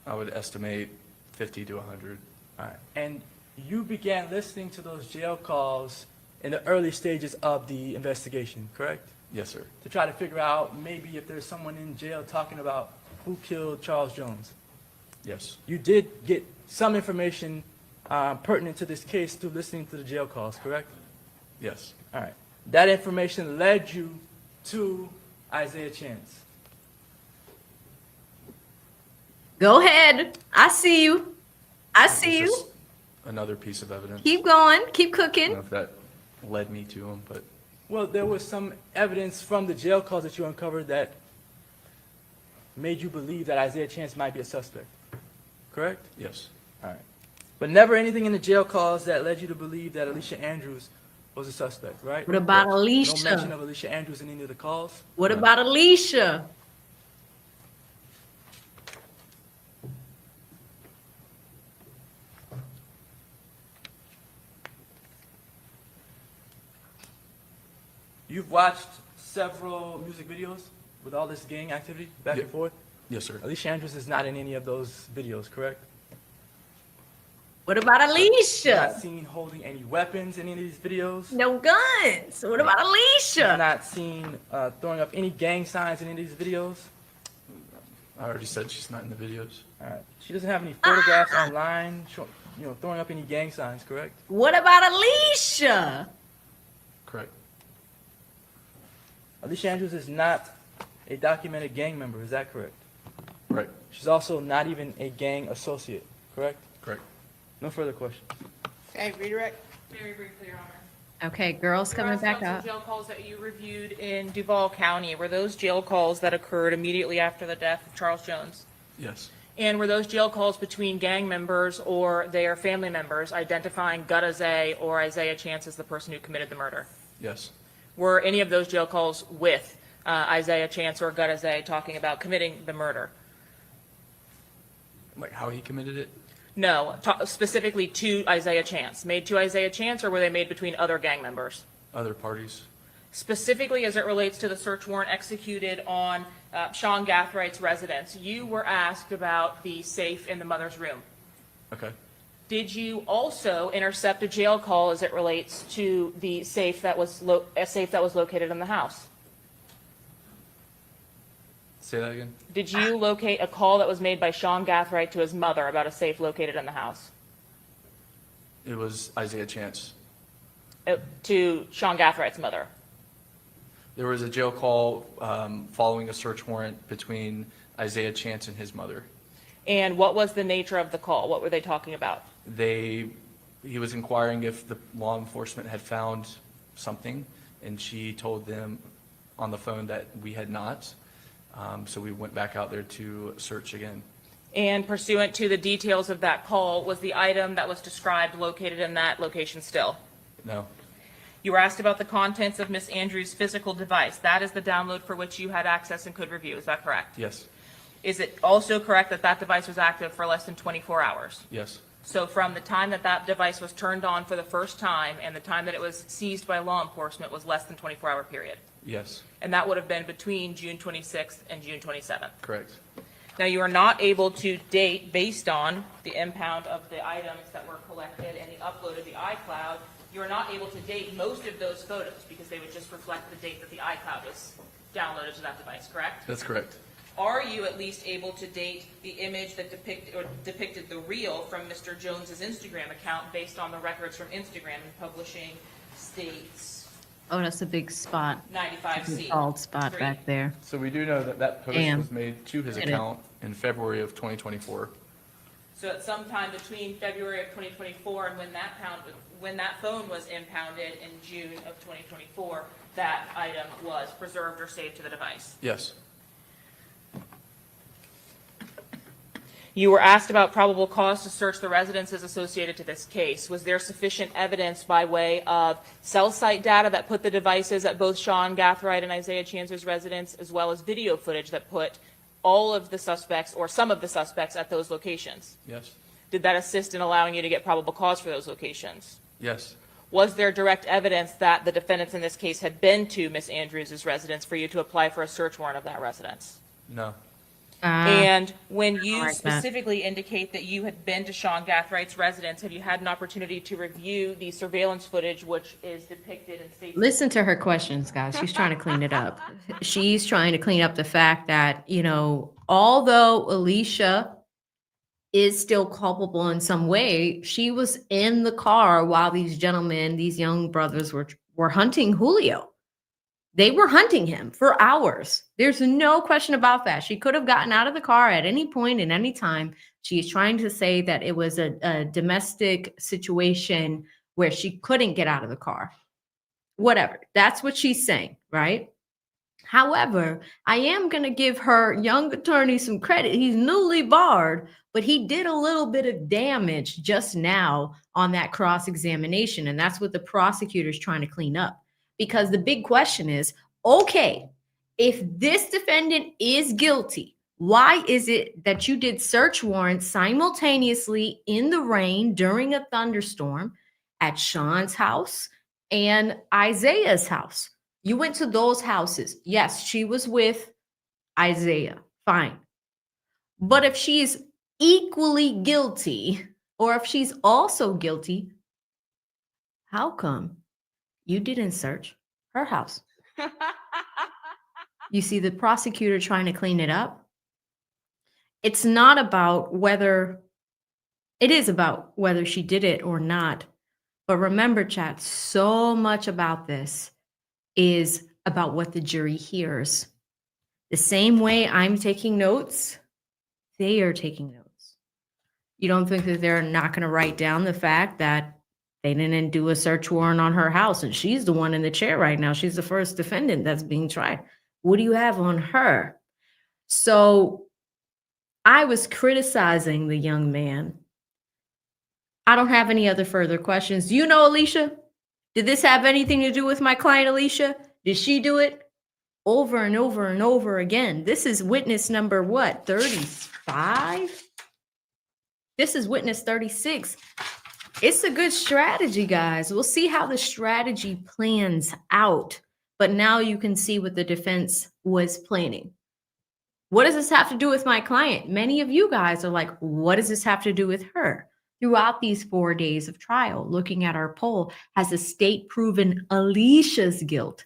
I would estimate 50 to 100. All right. And you began listening to those jail calls in the early stages of the investigation, correct? Yes, sir. To try to figure out maybe if there's someone in jail talking about who killed Charles Jones. Yes. You did get some information pertinent to this case through listening to the jail calls, correct? Yes. All right. That information led you to Isaiah Chance. Go ahead. I see you. I see It's you. just another piece of evidence. Keep going. Keep I don't cooking. know if that led me to him, but Well, there was some evidence from the jail calls that you uncovered that made you believe that Isaiah Chance might be a suspect, correct? yes. All right. But never anything in the jail calls that led you to believe that Alicia Andrews was a suspect, right? What about No mention Alicia? of Alicia Andrews in any of the calls? What about Alicia? You've watched several music videos with all this gang activity back Yeah. and forth? Yes, sir. Alicia Andrews is not in any of those videos, correct? What about You're not Alicia? seen holding any weapons in any of these videos? No guns. What about You're Alicia? not seen throwing up any gang signs in any of these videos? I already said she's not in the videos. All right. She doesn't have any photographs online, throwing up any gang signs, correct? What about Alicia? Correct. Alicia Andrews is not a documented gang member, is that correct? Right. She's also not even a gang associate, correct? Correct. No further questions. Okay, redirect. Very briefly, Your Honor. Okay, girls There are coming back some up. jail calls that you reviewed in Duval County. Were those jail calls that occurred immediately after the death of Charles Jones? Yes. And were those jail calls between gang members or their family members identifying Gutazay or Isaiah Chance as the person who committed the murder? Yes. Were any of those jail calls with Isaiah Chance or Gutazay talking about committing the murder? Like how he committed it? No, specifically to Isaiah Chance. Made to Isaiah Chance, or were they made between other gang members? Other parties? specifically as it relates to the search warrant executed on Sean Gathrigh's residence. You were asked about the safe in the mother's room. Okay. Did you also intercept a jail call as it relates to the safe that was located in the house? Say that again? Did you locate a call that was made by Sean Gathright to his mother about a safe located in the house? It was Isaiah Chance. To SeanGathright's mother? There was a jail call following a search warrant between Isaiah Chance and his mother. And what was the nature of the call? What were they talking about? He was inquiring if the law enforcement had found something, and she told them on the phone that we had not. So we went back out there to search again. And pursuant to the details of that call, was the item that was described located in that location still? No. You were asked about the contents of Miss Andrews' physical device. That is the download for which you had access and could review. Is that correct? Yes. Is it also correct that that device was active for less than 24 hours? Yes. So from the time that that device was turned on for the first time and the time that it was seized by law enforcement was less than 24-hour period? Yes. And that would have been between June 26th and June 27th? Correct. Now, you are not able to date, based on the impound of the items that were collected and the upload of the iCloud, you are not able to date most of those photos because they would just reflect the date that the iCloud was downloaded to that device, correct? That's correct. Are you at least able to date the image that depicted the reel from Mr. Jones's Instagram account based on the records from Instagram and publishing states Oh, that's a big spot. 95C? Bald spot back there. So we do know that that post Damn. was made to his Did it. account in February of 2024. So at some time between February of 2024 and when that phone was impounded in June of 2024, that item was preserved or saved to the device? Yes. You were asked about probable cause to search the residences associated to this case. Was there sufficient evidence by way of cell site data that put the devices at both Sean Gathright and Isaiah Chancer's residence, as well as video footage that put all of the suspects or some of the suspects at those locations? Yes. Did that assist in allowing you to get probable cause for those locations? Yes. Was there direct evidence that the defendants in this case had been to Miss Andrews' residence for you to apply for a search warrant of that residence? No. And when you like that. specifically indicate that you had been to Sean Gathright's residence, have you had an opportunity to review the surveillance footage which is depicted in state? Listen to her questions, guys. She's trying to clean it up. She's trying to clean up the fact that, although Alicia is still culpable in some way, she was in the car while these gentlemen, these young brothers were hunting Julio. They were hunting him for hours. There's no question about that. She could have gotten out of the car at any point in any time. She is trying to say that it was a domestic situation where she couldn't get out of the car. Whatever. That's what she's saying, right? However, I am going to give her young attorney some credit. He's newly barred, but he did a little bit of damage just now on that cross-examination. And that's what the prosecutor's trying to clean up. Because the big question is, okay, if this defendant is guilty, why is it that you did search warrants simultaneously in the rain during a thunderstorm at Sean's house and Isaiah's house? You went to those houses. Yes, she was with Isaiah. Fine. But if she's equally guilty, or if she's also guilty, how come you didn't search her house? You see the prosecutor trying to clean it up? It's not about whether, it is about whether she did it or not. But remember, chat, so much about this is about what the jury hears. The same way I'm taking notes, they are taking notes. You don't think that they're not going to write down the fact that they didn't do a search warrant on her house, and she's the one in the chair right now. She's the first defendant that's being tried. What do you have on her? So I was criticizing the young man. I don't have any other further questions. Do you know Alicia? Did this have anything to do with my client, Alicia? Did she do it? Over and over and over again. This is witness number what? 35? This is witness 36. It's a good strategy, guys. We'll see how the strategy plans out. but now you can see what the defense was planning. What does this have to do with my client? Many of you guys are like, what does this have to do with her? Throughout these 4 days of trial, looking at our poll, has the state proven Alicia's guilt?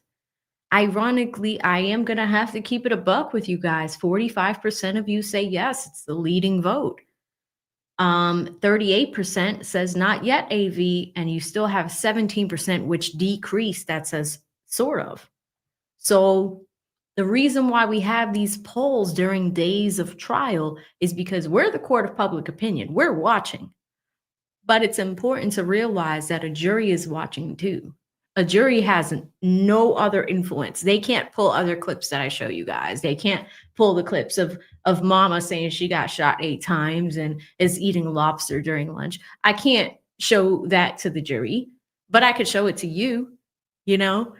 Ironically, I am going to have to keep it a buck with you guys. 45% of you say yes, it's the leading vote. 38% says not yet AV, and you still have 17% which decreased that says sort of. So the reason why we have these polls during days of trial is because we're the court of public opinion. We're watching. But it's important to realize that a jury is watching too. A jury has no other influence. They can't pull other clips that I show you guys. They can't pull the clips of Momma saying she got shot 8 times and is eating lobster during lunch. I can't show that to the jury, but I could show it to you. You know,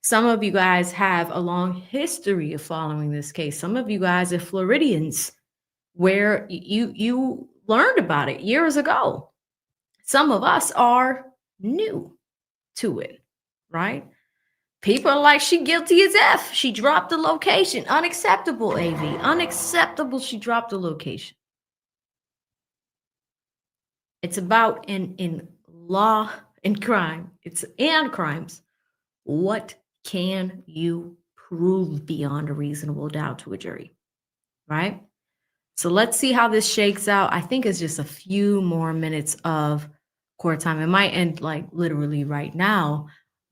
some of you guys have a long history of following this case. Some of you guys are Floridians where you learned about it years ago. Some of us are new to it, right? People are like, she guilty as F. She dropped the location. Unacceptable, AV. Unacceptable she dropped the location. It's about in law and crime. And crimes. What can you prove beyond a reasonable doubt to a jury, right? So let's see how this shakes out. I think it's just a few more minutes of court time. It might end like literally right now,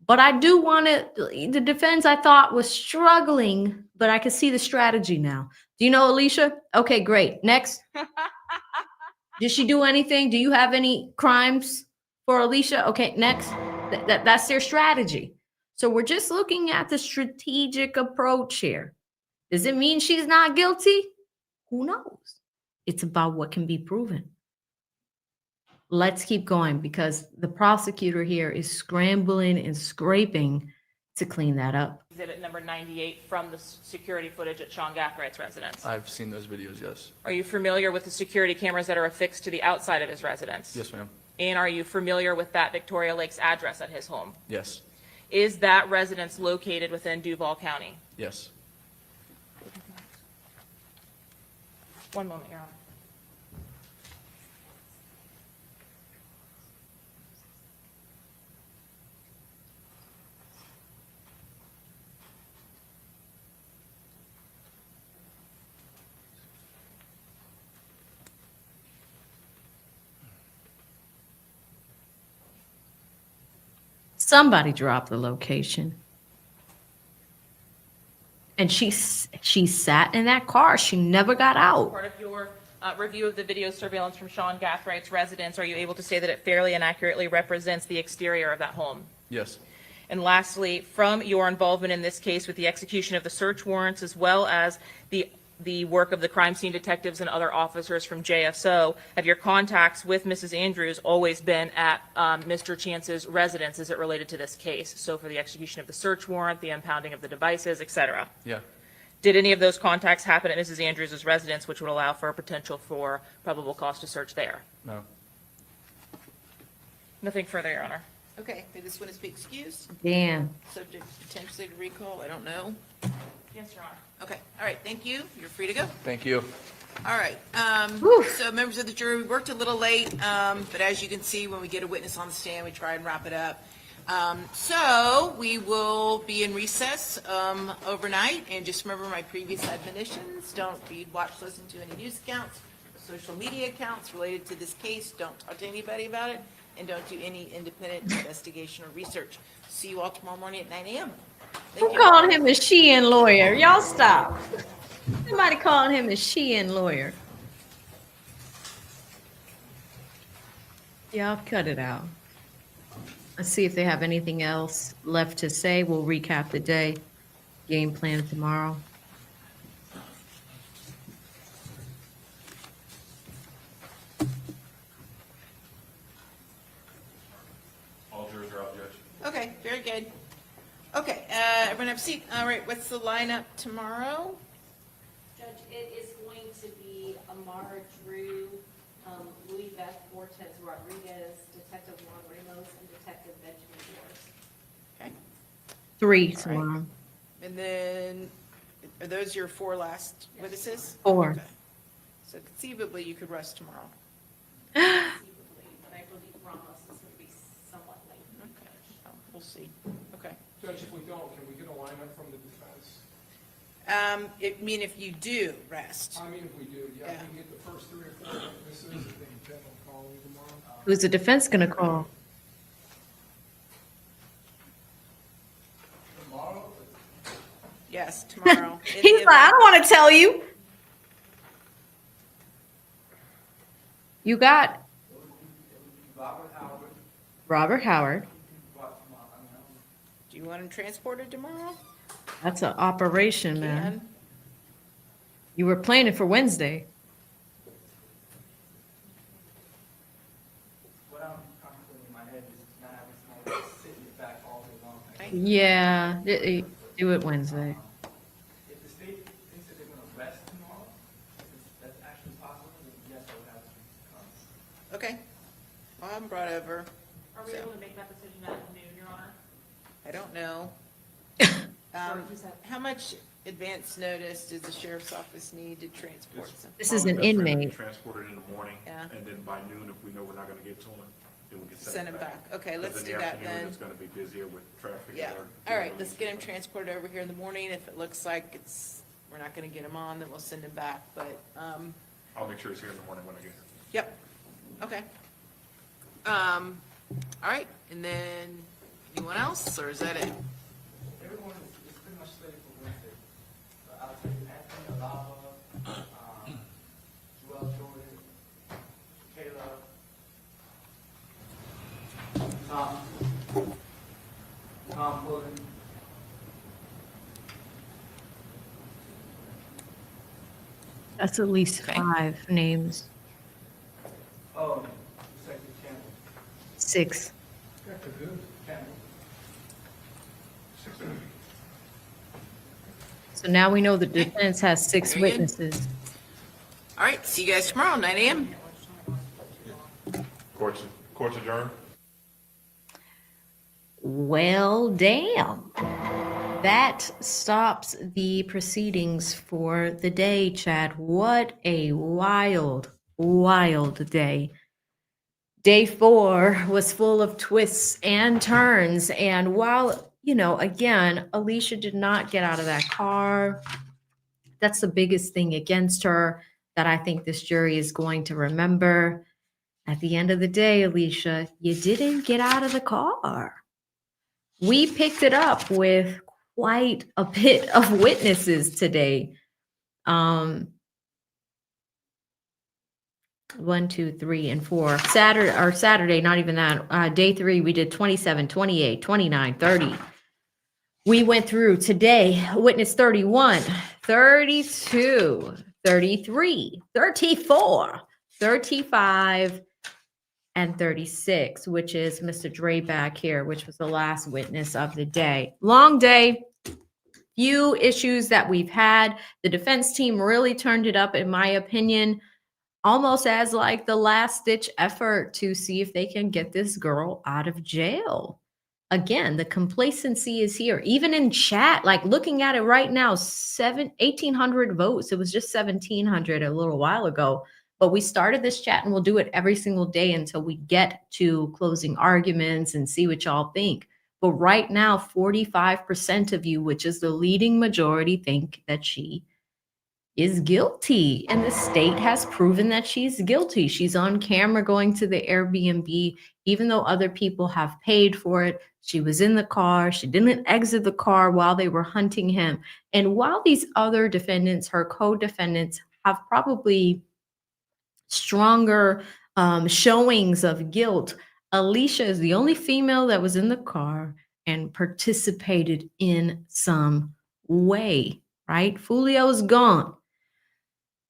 but I do want to, the defense I thought was struggling, but I can see the strategy now. Do you know Alicia? Okay, great. Next. Did she do anything? Do you have any crimes for Alicia? Okay, next. That's their strategy. So we're just looking at the strategic approach here. Does it mean she's not guilty? Who knows? It's about what can be proven. Let's keep going because the prosecutor here is scrambling and scraping to clean that up. Exhibit number 98 from the security footage at Sean Gathwright's residence. I've seen those videos, yes. Are you familiar with the security cameras that are affixed to the outside of his residence? Yes, ma'am. And are you familiar with that Victoria Lakes address at his home? Yes. Is that residence located within Duval County? Yes. One moment, Your Honor. Somebody dropped the location. And she sat in that car. She never got out. Part of your review of the video surveillance from Sean Gathwright's residence, are you able to say that it fairly and accurately represents the exterior of that home? Yes. And lastly, from your involvement in this case with the execution of the search warrants as well as the work of the crime scene detectives and other officers from JSO, have your contacts with Mrs. Andrews always been at Mr. Chance's residence as it related to this case? So for the execution of the search warrant, the impounding of the devices, et cetera. Yeah. Did any of those contacts happen at Mrs. Andrews' residence, which would allow for a potential for probable cause to search there? No. Nothing further, Your Honor. Okay, may this witness be excused? Damn. Subject potentially to recall, I don't know. Yes, Your Honor. Okay, all right, thank you. You're free to go. Thank you. All right, so members of the jury, we worked a little late, but as you can see, when we get a witness on the stand, we try and wrap it up. So we will be in recess overnight, and just remember my previous admonitions. Don't read, watch, listen to any news accounts, social media accounts related to this case. Don't talk to anybody about it, and don't do any independent investigation or research. See you all tomorrow morning at 9 a.m. Who called him a she-in lawyer? Y'all stop. Somebody called him a she-in lawyer. Y'all cut it out. Let's see if they have anything else left to say. We'll recap the day. Game plan tomorrow. All jurors are out, Judge. Okay, very good. Okay, everyone have a seat. All right, what's the lineup tomorrow? Judge, it is going to be Amara Drew, Louis Beth Fortes Rodriguez, Detective Juan Ramos, and Detective Benjamin Morris. Okay. 3 All right. tomorrow. And then, are those your 4 last witnesses? 4. Okay. So conceivably, you could rest tomorrow. But I believe Ramos is going to be somewhat late. Okay, so we'll see. Okay. Judge, if we don't, can we get alignment from the defense? I mean, if you do rest. I mean, if we do, yeah, Yeah. we can get the first 3 or 4 witnesses, and they intend on calling tomorrow. Who's the defense going to call? Tomorrow? Yes, tomorrow. In He's the like, I event- don't want to tell you. You got Robert Howard. Do you want him transported tomorrow? That's an operation, man. Can. You were planning for Wednesday. What I'm contemplating in my head is not having somebody sit in the back all day long. Yeah, do it Wednesday. If the state thinks that they're going to rest tomorrow, if that's actually possible, then yes, I would have to come. Okay. Well, I'm brought over. Are we So, able to make that decision at noon, Your Honor? I don't know. Sorry, who said? How much advance notice does the sheriff's office need to transport some? This is an Probably best for him to be inmate. Transported in the morning, Yeah. and then by noon, if we know we're not gonna get to him, then we can Send him back. Okay, 'Cause let's in do the that afternoon, then. It's gonna be busier with traffic. Yeah. or- All right, let's get him transported over here in the morning. If it looks like we're not gonna get him on, then we'll send him back, but, I'll make sure he's here in the morning when I get here. yep. Okay. All right, and then anyone else, or is that it? Everyone is pretty much slated for Wednesday. I'll take Anthony Alava, Joel Jordan, Kayla, Tom Willen. That's at least Okay. 5 names. Oh, Detective Campbell. 6. Campbell. So now we know the defense has 6 Very good. witnesses. All right, see you guys tomorrow, 9 a.m. Court's adjourned. Well, damn. That stops the proceedings for the day, Chad. What a wild, wild day. Day 4 was full of twists and turns. And while, again, Alicia did not get out of that car, that's the biggest thing against her that I think this jury is going to remember. At the end of the day, Alicia, you didn't get out of the car. We picked it up with quite a bit of witnesses today. 1, 2, 3, and 4. Saturday, not even that. Day 3, we did 27, 28, 29, 30. We went through today, witness 31, 32, 33, 34, 35, and 36, which is Mr. Drevik here, which was the last witness of the day. Long day, few issues that we've had. The defense team really turned it up, in my opinion, almost as like the last ditch effort to see if they can get this girl out of jail. Again, the complacency is here. Even in chat, like looking at it right now, 1,800 votes. It was just 1,700 a little while ago. But we started this chat and we'll do it every single day until we get to closing arguments and see what y'all think. But right now, 45% of you, which is the leading majority, think that she is guilty. And the state has proven that she's guilty. She's on camera going to the Airbnb, even though other people have paid for it. She was in the car. She didn't exit the car while they were hunting him. And while these other defendants, her co-defendants, have probably stronger showings of guilt, Alicia is the only female that was in the car and participated in some way, right? Foolio's gone.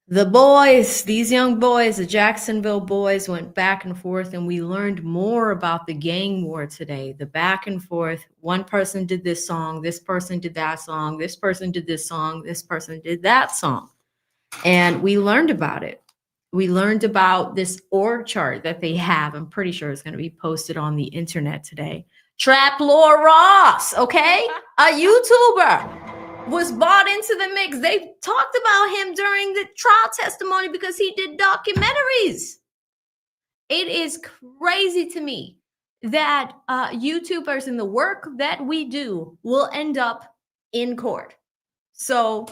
The boys, these young boys, the Jacksonville boys, went back and forth, and we learned more about the gang war today. The back and forth. One person did this song, this person did that song, this person did this song, this person did that song. And we learned about it. We learned about this org chart that they have. I'm pretty sure it's going to be posted on the internet today. Trap Lord Ross, okay? A YouTuber was bought into the mix. They talked about him during the trial testimony because he did documentaries. It is crazy to me that YouTubers and the work that we do will end up in court. So,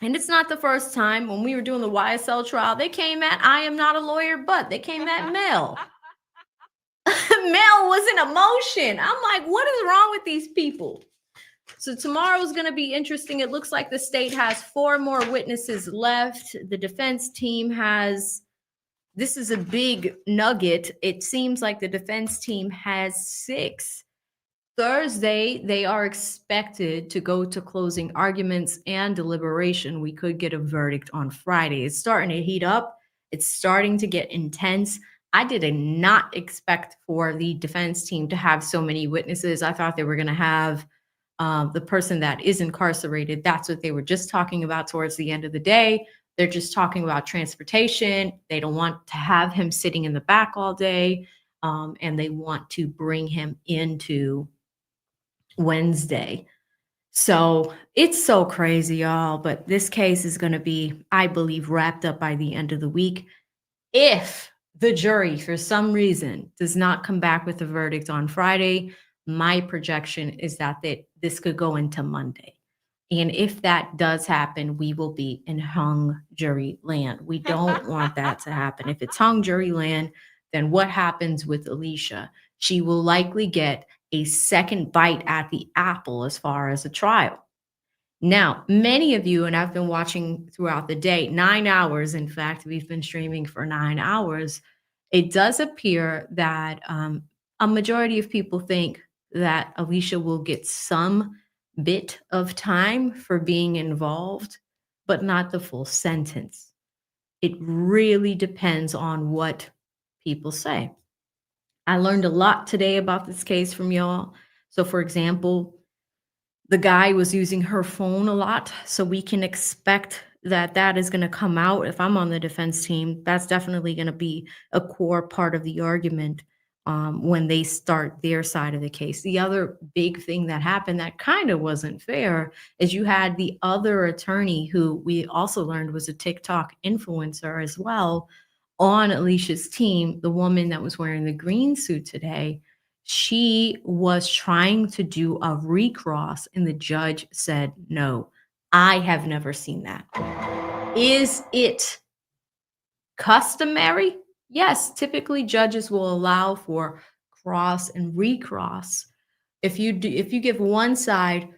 and it's not the first time. When we were doing the YSL trial, they came at, I am not a lawyer, but they came at Mel. Mel was in emotion. I'm like, what is wrong with these people? So tomorrow is going to be interesting. It looks like the state has 4 more witnesses left. The defense team has, this is a big nugget. It seems like the defense team has 6. Thursday, they are expected to go to closing arguments and deliberation. We could get a verdict on Friday. It's starting to heat up. It's starting to get intense. I did not expect for the defense team to have so many witnesses. I thought they were going to have the person that is incarcerated. That's what they were just talking about towards the end of the day. They're just talking about transportation. They don't want to have him sitting in the back all day. And they want to bring him into Wednesday. So it's so crazy, y'all. But this case is going to be, I believe, wrapped up by the end of the week. If the jury, for some reason, does not come back with a verdict on Friday, my projection is that this could go into Monday. And if that does happen, we will be in hung jury land. We don't want that to happen. If it's hung jury land, then what happens with Alicia? She will likely get a second bite at the apple as far as a trial. Now, many of you, and I've been watching throughout the day, 9 hours, in fact, we've been streaming for 9 hours. It does appear that a majority of people think that Alicia will get some bit of time for being involved, but not the full sentence. It really depends on what people say. I learned a lot today about this case from y'all. So for example, the guy was using her phone a lot. So we can expect that that is going to come out. If I'm on the defense team, that's definitely going to be a core part of the argument when they start their side of the case. The other big thing that happened that kind of wasn't fair is you had the other attorney who we also learned was a TikTok influencer as well on Alicia's team, the woman that was wearing the green suit today. She was trying to do a recross and the judge said no. I have never seen that. Is it customary? Yes, typically judges will allow for cross and recross. If you give one side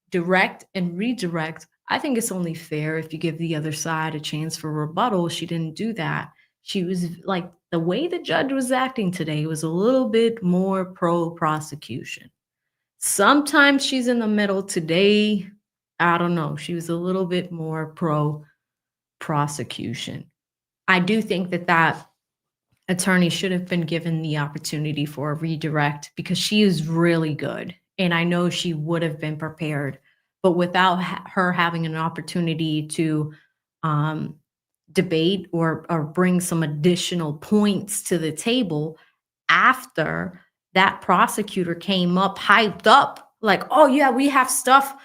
direct and redirect, I think it's only fair if you give the other side a chance for rebuttal. She didn't do that. She was like, the way the judge was acting today was a little bit more pro-prosecution. Sometimes she's in the middle. Today, I don't know. She was a little bit more pro-prosecution. I do think that attorney should have been given the opportunity for a redirect because she is really good. And I know she would have been prepared. But without her having an opportunity to debate or bring some additional points to the table after that prosecutor came up, hyped up, like, oh yeah, we have stuff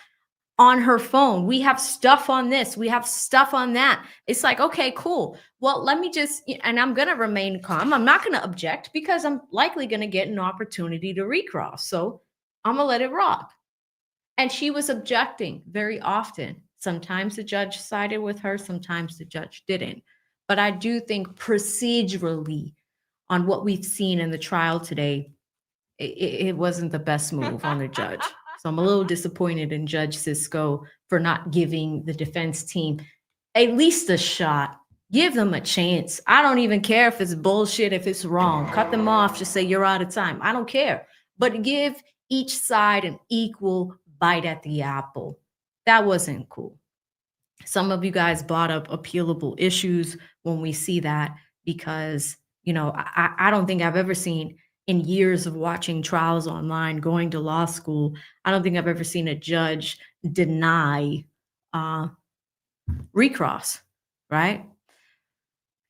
on her phone. We have stuff on this. We have stuff on that. It's like, okay, cool. Well, let me just, and I'm going to remain calm. I'm not going to object because I'm likely going to get an opportunity to recross. So I'm going to let it rock. And she was objecting very often. Sometimes the judge sided with her. Sometimes the judge didn't. But I do think procedurally on what we've seen in the trial today, it wasn't the best move on the judge. So I'm a little disappointed in Judge Sisko for not giving the defense team at least a shot. Give them a chance. I don't even care if it's bullshit, if it's wrong. Cut them off, just say you're out of time. I don't care. But give each side an equal bite at the apple. That wasn't cool. Some of you guys brought up appealable issues when we see that because, you know, I don't think I've ever seen in years of watching trials online, going to law school, I don't think I've ever seen a judge deny recross, right?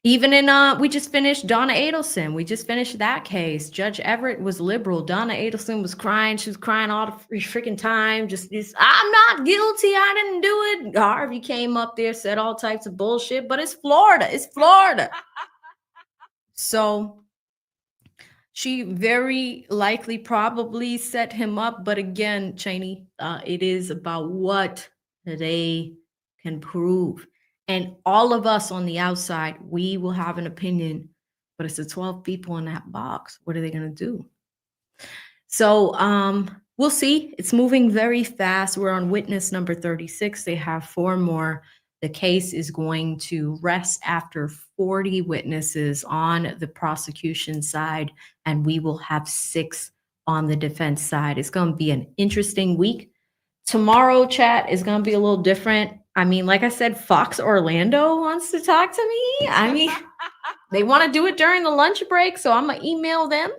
Even in we just finished Donna Adelson. We just finished that case. Judge Everett was liberal. Donna Adelson was crying. She was crying all the freaking time. Just this, I'm not guilty. I didn't do it. Harvey came up there, said all types of bullshit, but it's Florida. It's Florida. So she very likely probably set him up. But again, Cheney, it is about what they can prove. And all of us on the outside, we will have an opinion, but it's the 12 people in that box. What are they going to do? So we'll see. It's moving very fast. We're on witness number 36. They have 4 more. The case is going to rest after 40 witnesses on the prosecution side, and we will have 6 on the defense side. It's going to be an interesting week. Tomorrow, chat, is going to be a little different. I mean, like I said, Fox Orlando wants to talk to me. I mean, they want to do it during the lunch break, so I'm going to email them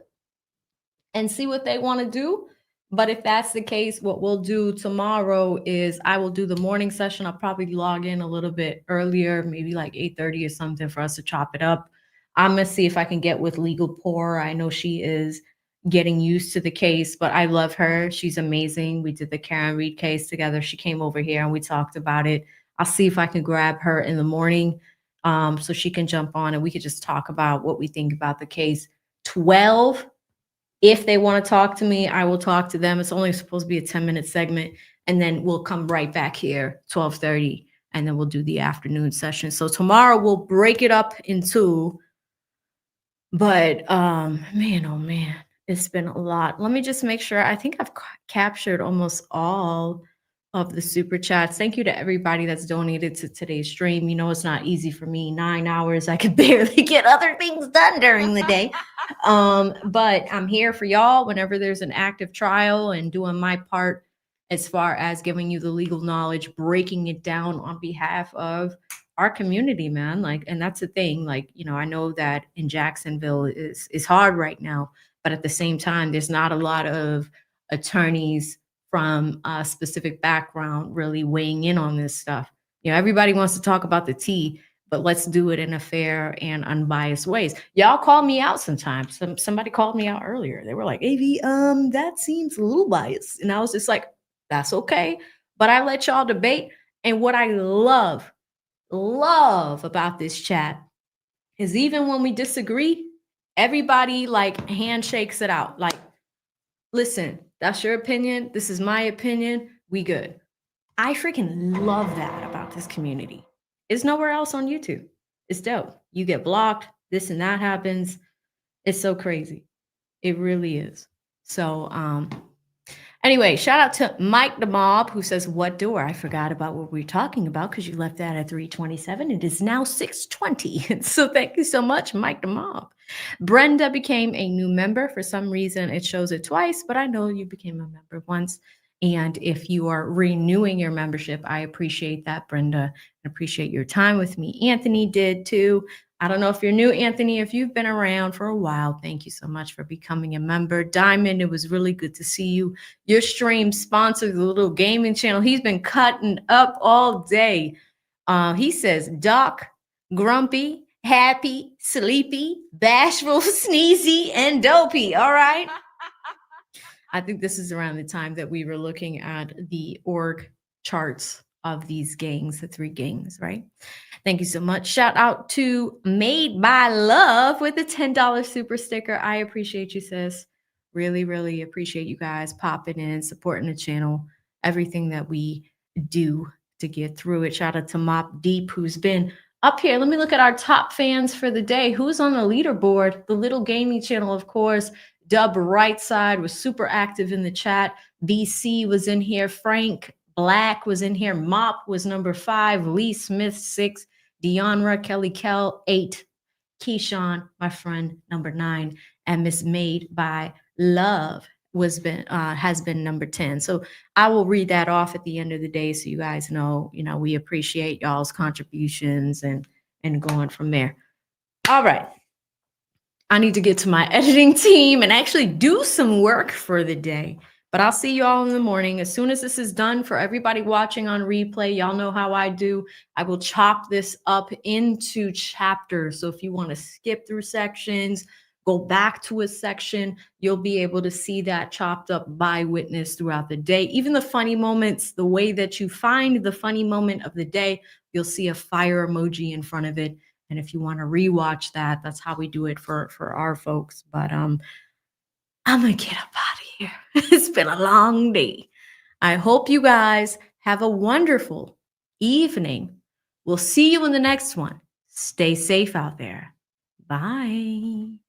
and see what they want to do. But if that's the case, what we'll do tomorrow is I will do the morning session. I'll probably log in a little bit earlier, maybe like 8:30 or something for us to chop it up. I'm going to see if I can get with Legal Poor. I know she is getting used to the case, but I love her. She's amazing. We did the Karen Reed case together. She came over here and we talked about it. I'll see if I can grab her in the morning so she can jump on and we could just talk about what we think about the case. 12, if they want to talk to me, I will talk to them. It's only supposed to be a 10-minute segment, and then we'll come right back here, 12:30, and then we'll do the afternoon session. So tomorrow we'll break it up in 2, but man, oh man. It's been a lot. Let me just make sure. I think I've captured almost all of the super chats. Thank you to everybody that's donated to today's stream. You know, it's not easy for me. 9 hours, I could barely get other things done during the day. But I'm here for y'all whenever there's an active trial and doing my part as far as giving you the legal knowledge, breaking it down on behalf of our community, man. Like, and that's the thing. Like, you know, I know that in Jacksonville is hard right now. But at the same time, there's not a lot of attorneys from a specific background really weighing in on this stuff. You know, everybody wants to talk about the tea, but let's do it in a fair and unbiased ways. Y'all call me out sometimes. Somebody called me out earlier. They were like, AV, that seems a little biased. And I was just like, that's okay. But I let y'all debate. And what I love about this chat is even when we disagree, everybody like handshakes it out. Like, listen, that's your opinion. This is my opinion. We good. I freaking love that about this community. It's nowhere else on YouTube. It's dope. You get blocked. This and that happens. It's so crazy. It really is. So, anyway, shout out to Mike the Mob who says, what door? I forgot about what we were talking about because you left that at 3:27. It is now 6:20. So thank you so much, Mike the Mob. Brenda became a new member. For some reason, it shows it twice, but I know you became a member once. And if you are renewing your membership, I appreciate that, Brenda. I appreciate your time with me. Anthony did too. I don't know if you're new, Anthony. If you've been around for a while, thank you so much for becoming a member. Diamond, it was really good to see you. Your stream sponsored the little gaming channel. He's been cutting up all day. He says, Doc, grumpy, happy, sleepy, bashful, sneezy, and dopey. All right. I think this is around the time that we were looking at the org charts of these gangs, the 3 gangs, right? Thank you so much. Shout out to Made by Love with a $10 super sticker. I appreciate you, sis. Really, really appreciate you guys popping in, supporting the channel, everything that we do to get through it. Shout out to Mop Deep, who's been up here. Let me look at our top fans for the day. Who's on the leaderboard? The Little Gaming Channel, of course. Dub Right Side was super active in the chat. BC was in here. Frank Black was in here. Mop was number 5. Lee Smith 6. Deonra Kelly Kell 8. Keyshawn, my friend, number 9. And Miss Made by Love has been number 10. So I will read that off at the end of the day so you guys know, we appreciate y'all's contributions and going from there. All right. I need to get to my editing team and actually do some work for the day. But I'll see you all in the morning. As soon as this is done, for everybody watching on replay, y'all know how I do. I will chop this up into chapters. So if you want to skip through sections, go back to a section, you'll be able to see that chopped up by witness throughout the day. Even the funny moments, the way that you find the funny moment of the day, you'll see a fire emoji in front of it. And if you want to rewatch that, that's how we do it for our folks. But I'm gonna get up out of here. It's been a long day. I hope you guys have a wonderful evening. We'll see you in the next one. Stay safe out there. Bye.